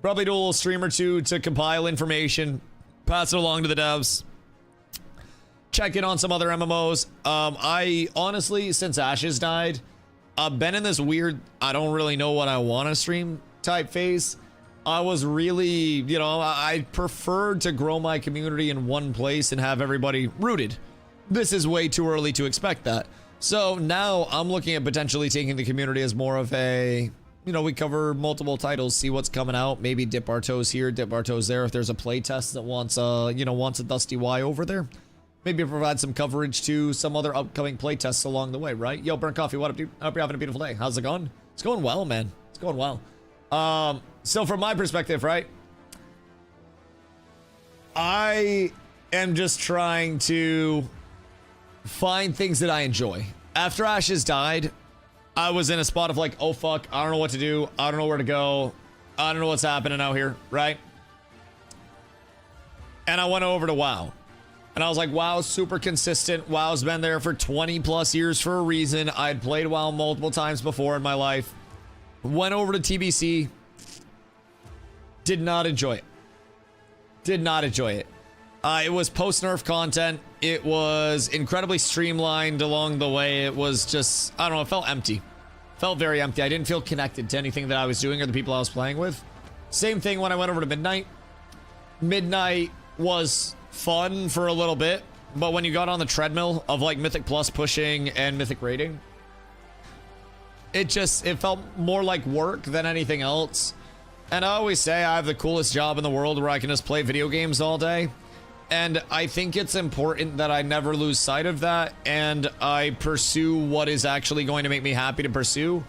A: Probably do a little stream or two to compile information, pass it along to the devs, check in on some other MMOs. I honestly, since Ashes died, I've been in this weird, I don't really know what I want to stream type phase. I was really, you know, I preferred to grow my community in one place and have everybody rooted. This is way too early to expect that. So now I'm looking at potentially taking the community as more of a, you know, we cover multiple titles, see what's coming out, maybe dip our toes here, dip our toes there. If there's a playtest that wants you know, wants a DustyWhy over there, maybe provide some coverage to some other upcoming playtests along the way, right? Yo, Burnt Coffee, what up, dude? I hope you're having a beautiful day. How's it going? It's going well, man. It's going well. So from my perspective, right? I am just trying to find things that I enjoy. After Ashes died, I was in a spot of like, oh fuck, I don't know what to do. I don't know where to go. I don't know what's happening out here, right? And I went over to WoW. And I was like, WoW's super consistent. WoW's been there for 20 plus years for a reason. I'd played WoW multiple times before in my life. Went over to TBC. Did not enjoy it. Did not enjoy it. It was post-nerf content. It was incredibly streamlined along the way. It was just, I don't know, it felt empty. Felt very empty. I didn't feel connected to anything that I was doing or the people I was playing with. Same thing when I went over to Midnight. Midnight was fun for a little bit, but when you got on the treadmill of like Mythic Plus pushing and Mythic rating, it felt more like work than anything else. And I always say I have the coolest job in the world where I can just play video games all day. And I think it's important that I never lose sight of that and I pursue what is actually going to make me happy to pursue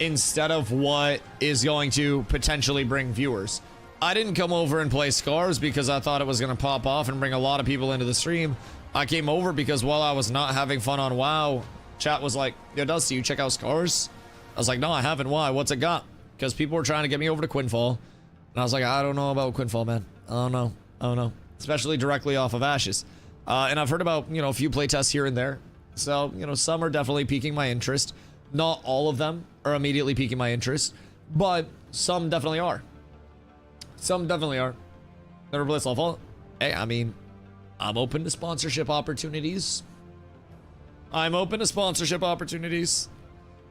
A: instead of what is going to potentially bring viewers. I didn't come over and play Scars because I thought it was going to pop off and bring a lot of people into the stream. I came over because while I was not having fun on WoW, chat was like, yo, Dusty, you check out Scars? I was like, no, I haven't. Why? What's it got? Because people were trying to get me over to Quinfall. And I was like, I don't know about Quinfall, man. I don't know. Especially directly off of Ashes. And I've heard about, you know, a few playtests here and there. So, you know, some are definitely piquing my interest. Not all of them are immediately piquing my interest. But some definitely are. Some definitely are. Never Blitz Lawful. Hey, I mean, I'm open to sponsorship opportunities. I'm open to sponsorship opportunities.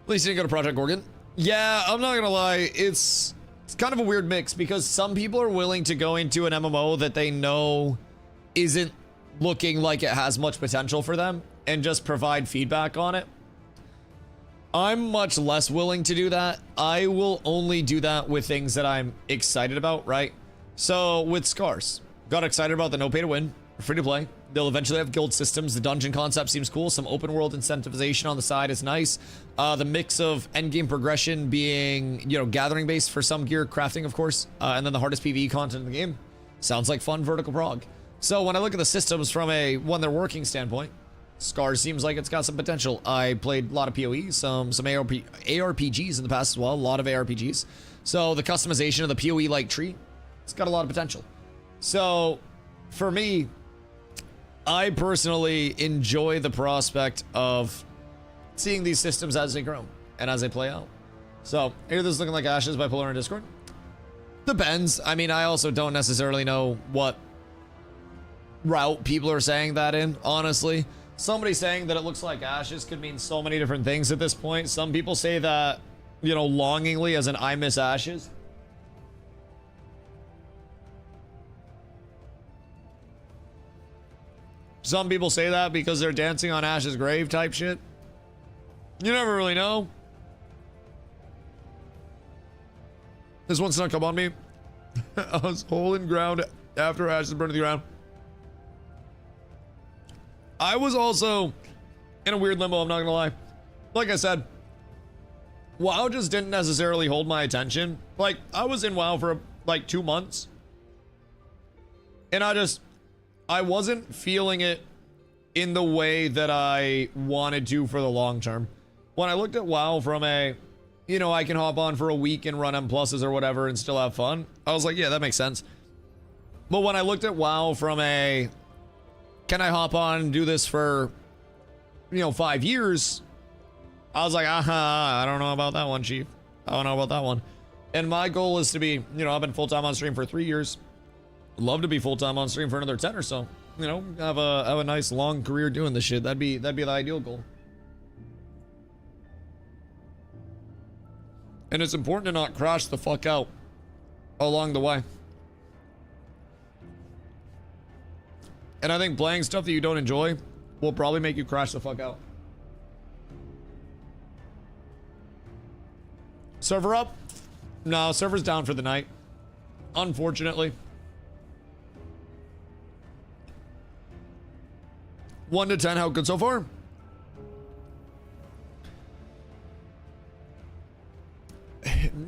A: At least you didn't go to Project Gorgon. Yeah, I'm not gonna lie. It's kind of a weird mix because some people are willing to go into an MMO that they know isn't looking like it has much potential for them and just provide feedback on it. I'm much less willing to do that. I will only do that with things that I'm excited about, right? So with Scars, got excited about the no pay to win, free to play. They'll eventually have guild systems. The dungeon concept seems cool. Some open world incentivization on the side is nice. The mix of endgame progression being, you know, gathering based for some gear, crafting, of course, and then the hardest PvE content in the game. Sounds like fun vertical prog. So when I look at the systems from when they're working standpoint, Scars seems like it's got some potential. I played a lot of PoE, some ARPGs in the past as well, a lot of ARPGs. So the customization of the PoE-like tree, it's got a lot of potential. So for me, I personally enjoy the prospect of seeing these systems as they grow and as they play out. So here this is looking like Ashes by Polar in Discord. Depends. I mean, I also don't necessarily know what route people are saying that in, honestly. Somebody saying that it looks like Ashes could mean so many different things at this point. Some people say that, you know, longingly as in I miss Ashes. Some people say that because they're dancing on Ash's grave type shit. You never really know. This one snuck up on me. I was holding ground after Ashes burned to the ground. I was also in a weird limbo, I'm not gonna lie. Like I said, WoW just didn't necessarily hold my attention. Like, I was in WoW for like 2 months. And I wasn't feeling it in the way that I wanted to for the long term. When I looked at WoW from a, you know, I can hop on for a week and run M pluses or whatever and still have fun, I was like, yeah, that makes sense. But when I looked at WoW from a, can I hop on and do this for, you know, 5 years? I was like, I don't know about that one, Chief. I don't know about that one. And my goal is to be, you know, I've been full-time on stream for 3 years. Love to be full-time on stream for another 10 or so. You know, have a nice long career doing this shit. That'd be the ideal goal. And it's important to not crash the fuck out along the way. And I think playing stuff that you don't enjoy will probably make you crash the fuck out. Server up? No, server's down for the night. Unfortunately. 1 to 10, how good so far?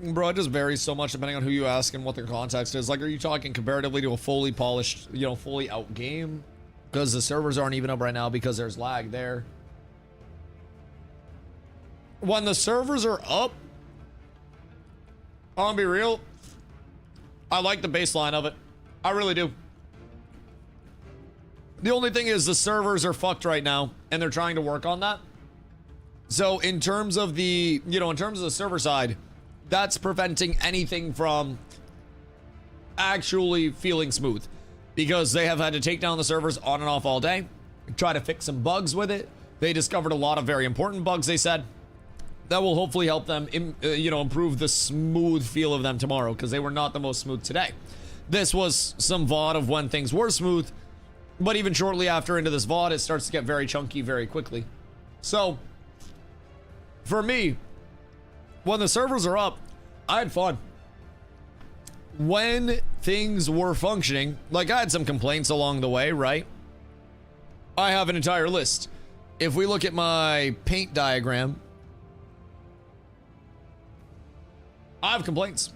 A: Bro, it just varies so much depending on who you ask and what their context is. Like, are you talking comparatively to a fully polished, you know, fully out game? Because the servers aren't even up right now because there's lag there. When the servers are up, I'm gonna be real, I like the baseline of it. I really do. The only thing is the servers are fucked right now, and they're trying to work on that. So in terms of the, you know, in terms of the server side, that's preventing anything from actually feeling smooth. Because they have had to take down the servers on and off all day, try to fix some bugs with it. They discovered a lot of very important bugs, they said. That will hopefully help them, you know, improve the smooth feel of them tomorrow, because they were not the most smooth today. This was some VOD of when things were smooth, but even shortly after into this VOD, it starts to get very chunky very quickly. So, for me, when the servers are up, I had fun. When things were functioning, like I had some complaints along the way, right? I have an entire list. If we look at my paint diagram, I have complaints.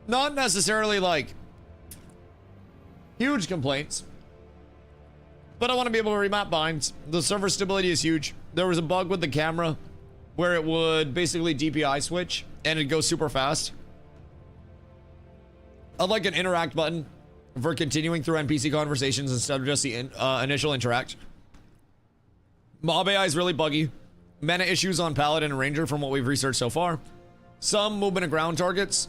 A: Not necessarily like huge complaints, but I want to be able to remap binds. The server stability is huge. There was a bug with the camera where it would basically DPI switch and it'd go super fast. I'd like an interact button for continuing through NPC conversations instead of just the initial interact. Mob AI is really buggy. Mana issues on Paladin and Ranger from what we've researched so far. Some movement of ground targets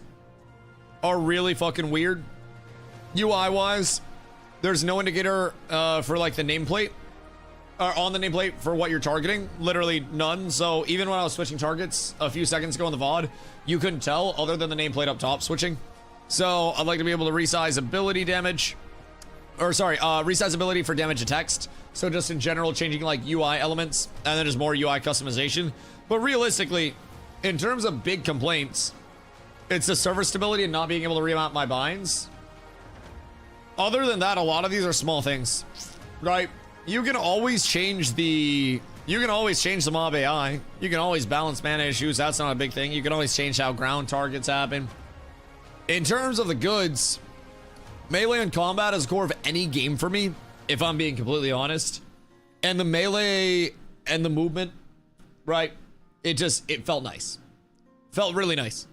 A: are really fucking weird. UI wise, there's no indicator for like the nameplate or on the nameplate for what you're targeting. Literally none. So even when I was switching targets a few seconds ago in the VOD, you couldn't tell other than the nameplate up top switching. So I'd like to be able to resize ability damage, or sorry, resize ability for damage to text. So just in general, changing like UI elements, and then there's more UI customization. But realistically, in terms of big complaints, it's the server stability and not being able to remap my binds. Other than that, a lot of these are small things, right? You can always change the mob AI. You can always balance mana issues. That's not a big thing. You can always change how ground targets happen. In terms of the goods, melee and combat is the core of any game for me, if I'm being completely honest. And the melee and the movement, right? It felt nice. Felt really nice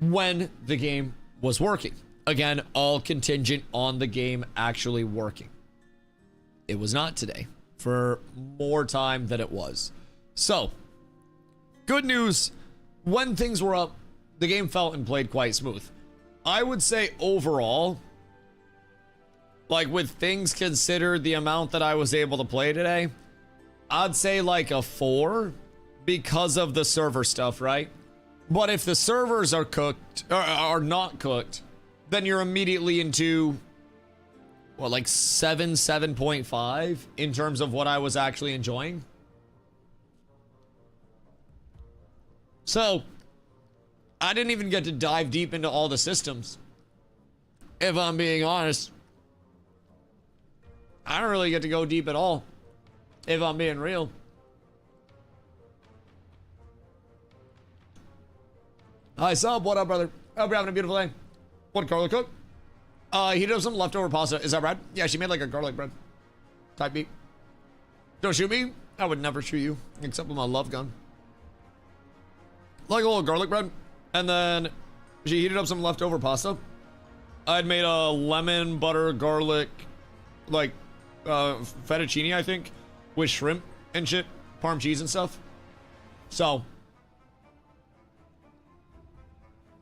A: when the game was working. Again, all contingent on the game actually working. It was not today for more time than it was. So, good news. When things were up, the game felt and played quite smooth. I would say overall, like with things considered, the amount that I was able to play today, I'd say like a 4 because of the server stuff, right? But if the servers are cooked or are not cooked, then you're immediately into what, like 7.5 in terms of what I was actually enjoying. So I didn't even get to dive deep into all the systems, if I'm being honest. I don't really get to go deep at all, if I'm being real. Hi, Sub. What up, brother? Hope you're having a beautiful day. What, garlic cook? He did some leftover pasta. Is that right? Yeah, she made like a garlic bread type beat. Don't shoot me. I would never shoot you, except with my love gun. Like a little garlic bread. And then she heated up some leftover pasta. I'd made a lemon, butter, garlic, like, fettuccine, I think, with shrimp and shit, parm cheese and stuff. So,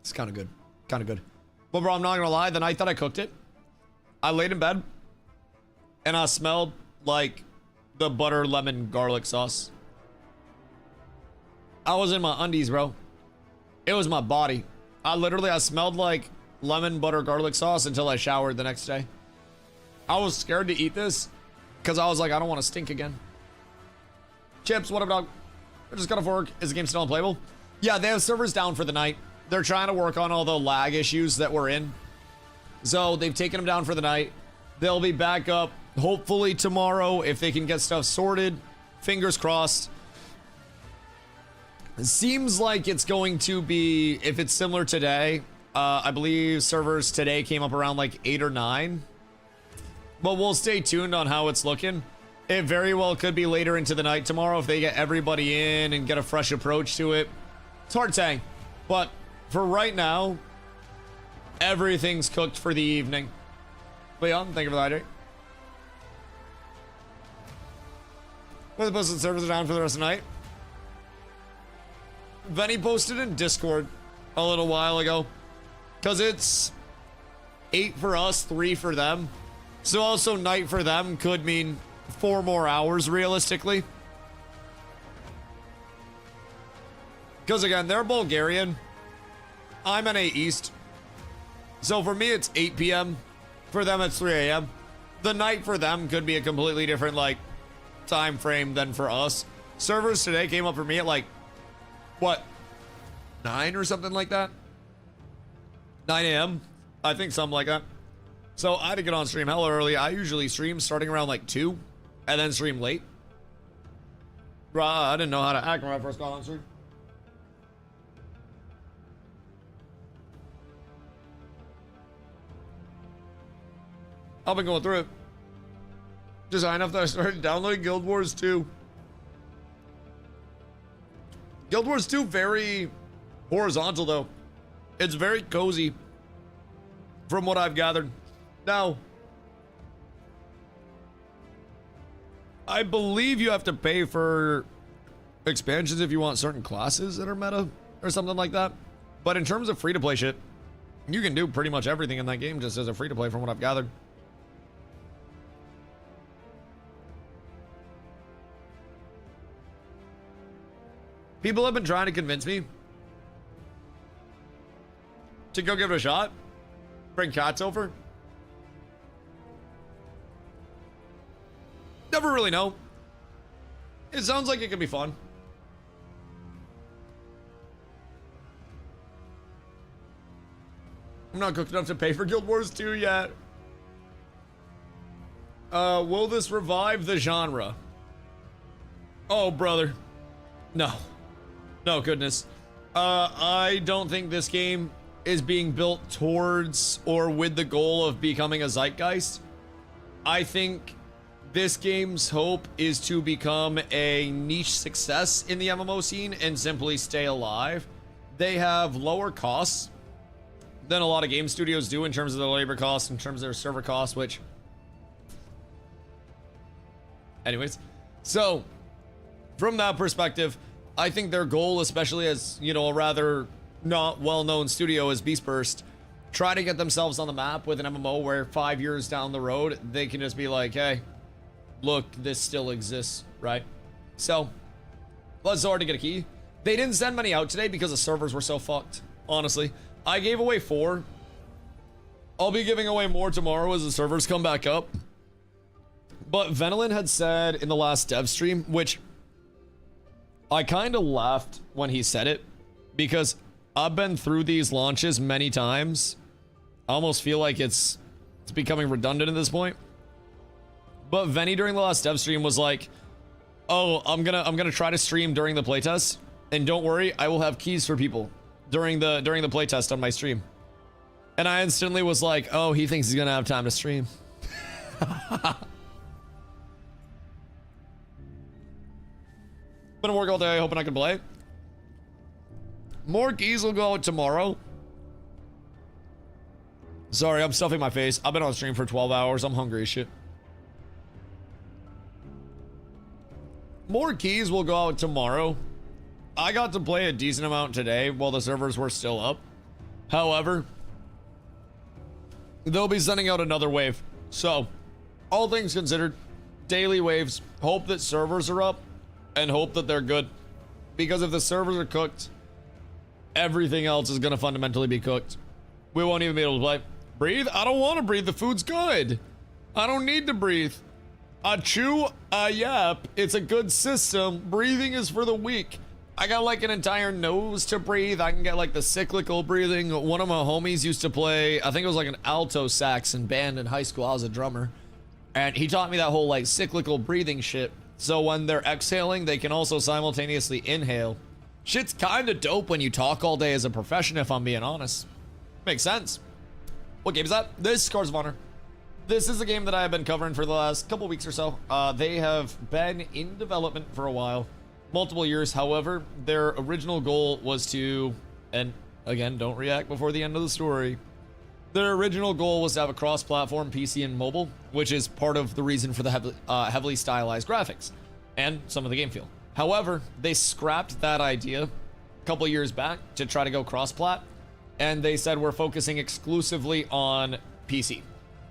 A: it's kind of good. Kind of good. But bro, I'm not gonna lie, the night that I cooked it, I laid in bed, and I smelled like the butter, lemon, garlic sauce. I was in my undies, bro. It was my body. I smelled like lemon, butter, garlic sauce until I showered the next day. I was scared to eat this because I was like, I don't want to stink again. Chips, what up, dog? I just got off work. Is the game still unplayable? Yeah, they have servers down for the night. They're trying to work on all the lag issues that we're in. So they've taken them down for the night. They'll be back up hopefully tomorrow if they can get stuff sorted. Fingers crossed. It seems like it's going to be, if it's similar today, I believe servers today came up around like 8 or 9. But we'll stay tuned on how it's looking. It very well could be later into the night tomorrow if they get everybody in and get a fresh approach to it. It's hard saying. But for right now, everything's cooked for the evening. Leon, thank you for the hydrate. Where the posted servers are down for the rest of the night. Venny posted in Discord a little while ago. Because it's 8 for us, 3 for them. So also night for them could mean 4 more hours realistically. Because again, they're Bulgarian. I'm NA East. So for me, it's 8 p.m. For them, it's 3 a.m. The night for them could be a completely different, like, time frame than for us. Servers today came up for me at, like, what? 9 or something like that? 9 a.m.? I think something like that. So I had to get on stream hella early. I usually stream starting around, like, 2. And then stream late. Bruh, I didn't know how to act when I first got on stream. I've been going through it. Just high enough that I started downloading Guild Wars 2. Guild Wars 2 very horizontal though. It's very cozy from what I've gathered. Now, I believe you have to pay for expansions if you want certain classes that are meta or something like that. But in terms of free-to-play shit, you can do pretty much everything in that game just as a free-to-play from what I've gathered. People have been trying to convince me to go give it a shot. Bring cats over. Never really know. It sounds like it could be fun. I'm not cooked enough to pay for Guild Wars 2 yet. Will this revive the genre? Oh, brother. No. No, goodness. I don't think this game is being built towards or with the goal of becoming a zeitgeist. I think this game's hope is to become a niche success in the MMO scene and simply stay alive. They have lower costs than a lot of game studios do in terms of their labor costs, in terms of their server costs, which... Anyways. So, from that perspective, I think their goal, especially as, you know, a rather not well-known studio as Beastburst, try to get themselves on the map with an MMO where 5 years down the road, they can just be like, hey, look, this still exists, right? So, was hard to get a key. They didn't send many out today because the servers were so fucked, honestly. I gave away 4. I'll be giving away more tomorrow as the servers come back up. But Venelin had said in the last dev stream, which I kind of laughed when he said it, because I've been through these launches many times. I almost feel like it's becoming redundant at this point. But Venny during the last dev stream was like, "Oh, I'm gonna try to stream during the playtest, and don't worry, I will have keys for people during the playtest on my stream." And I instantly was like, oh, he thinks he's gonna have time to stream. Been at work all day, hoping I can play. More keys will go out tomorrow. Sorry, I'm stuffing my face. I've been on stream for 12 hours. I'm hungry as shit. More keys will go out tomorrow. I got to play a decent amount today while the servers were still up. However, they'll be sending out another wave. So, all things considered, daily waves, hope that servers are up and hope that they're good. Because if the servers are cooked, everything else is going to fundamentally be cooked. We won't even be able to play. Breathe? I don't want to breathe. The food's good. I don't need to breathe. I chew, I yap. It's a good system. Breathing is for the weak. I got like an entire nose to breathe. I can get like the cyclical breathing. One of my homies used to play, I think it was like an alto sax in band in high school. I was a drummer. And he taught me that whole like cyclical breathing shit. So when they're exhaling, they can also simultaneously inhale. Shit's kind of dope when you talk all day as a profession, if I'm being honest. Makes sense. What game is that? This is Scars of Honor. This is a game that I have been covering for the last couple weeks or so. They have been in development for a while, multiple years. However, their original goal was to, and again, don't react before the end of the story. Their original goal was to have a cross-platform PC and mobile, which is part of the reason for the heavily stylized graphics and some of the game feel. However, they scrapped that idea a couple years back to try to go cross-plat, and they said we're focusing exclusively on PC.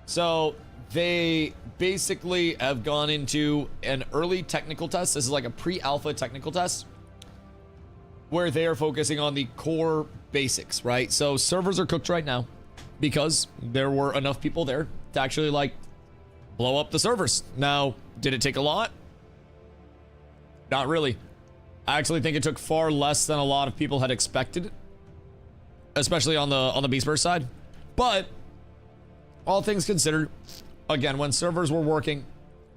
A: So they basically have gone into an early technical test. This is like a pre-alpha technical test where they are focusing on the core basics, right? So servers are cooked right now because there were enough people there to actually like blow up the servers. Now, did it take a lot? Not really. I actually think it took far less than a lot of people had expected, especially on the Beastburst side. But all things considered, again, when servers were working,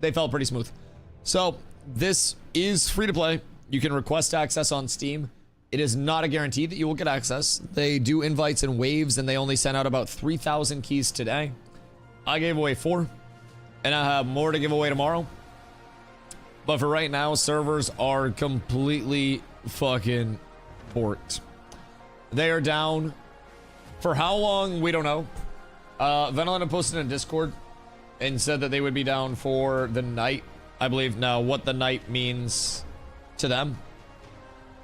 A: they felt pretty smooth. So this is free to play. You can request access on Steam. It is not a guarantee that you will get access. They do invites and waves, and they only sent out about 3,000 keys today. I gave away 4, and I have more to give away tomorrow. But for right now, servers are completely fucking borked. They are down. For how long, we don't know. Venolina posted in Discord and said that they would be down for the night, I believe. Now, what the night means to them,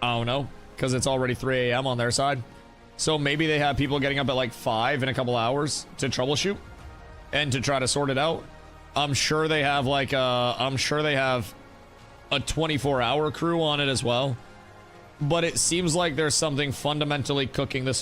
A: I don't know, because it's already 3 a.m. on their side. So maybe they have people getting up at like 5 in a couple hours to troubleshoot and to try to sort it out. I'm sure they have like a 24-hour crew on it as well. But it seems like there's something fundamentally cooking this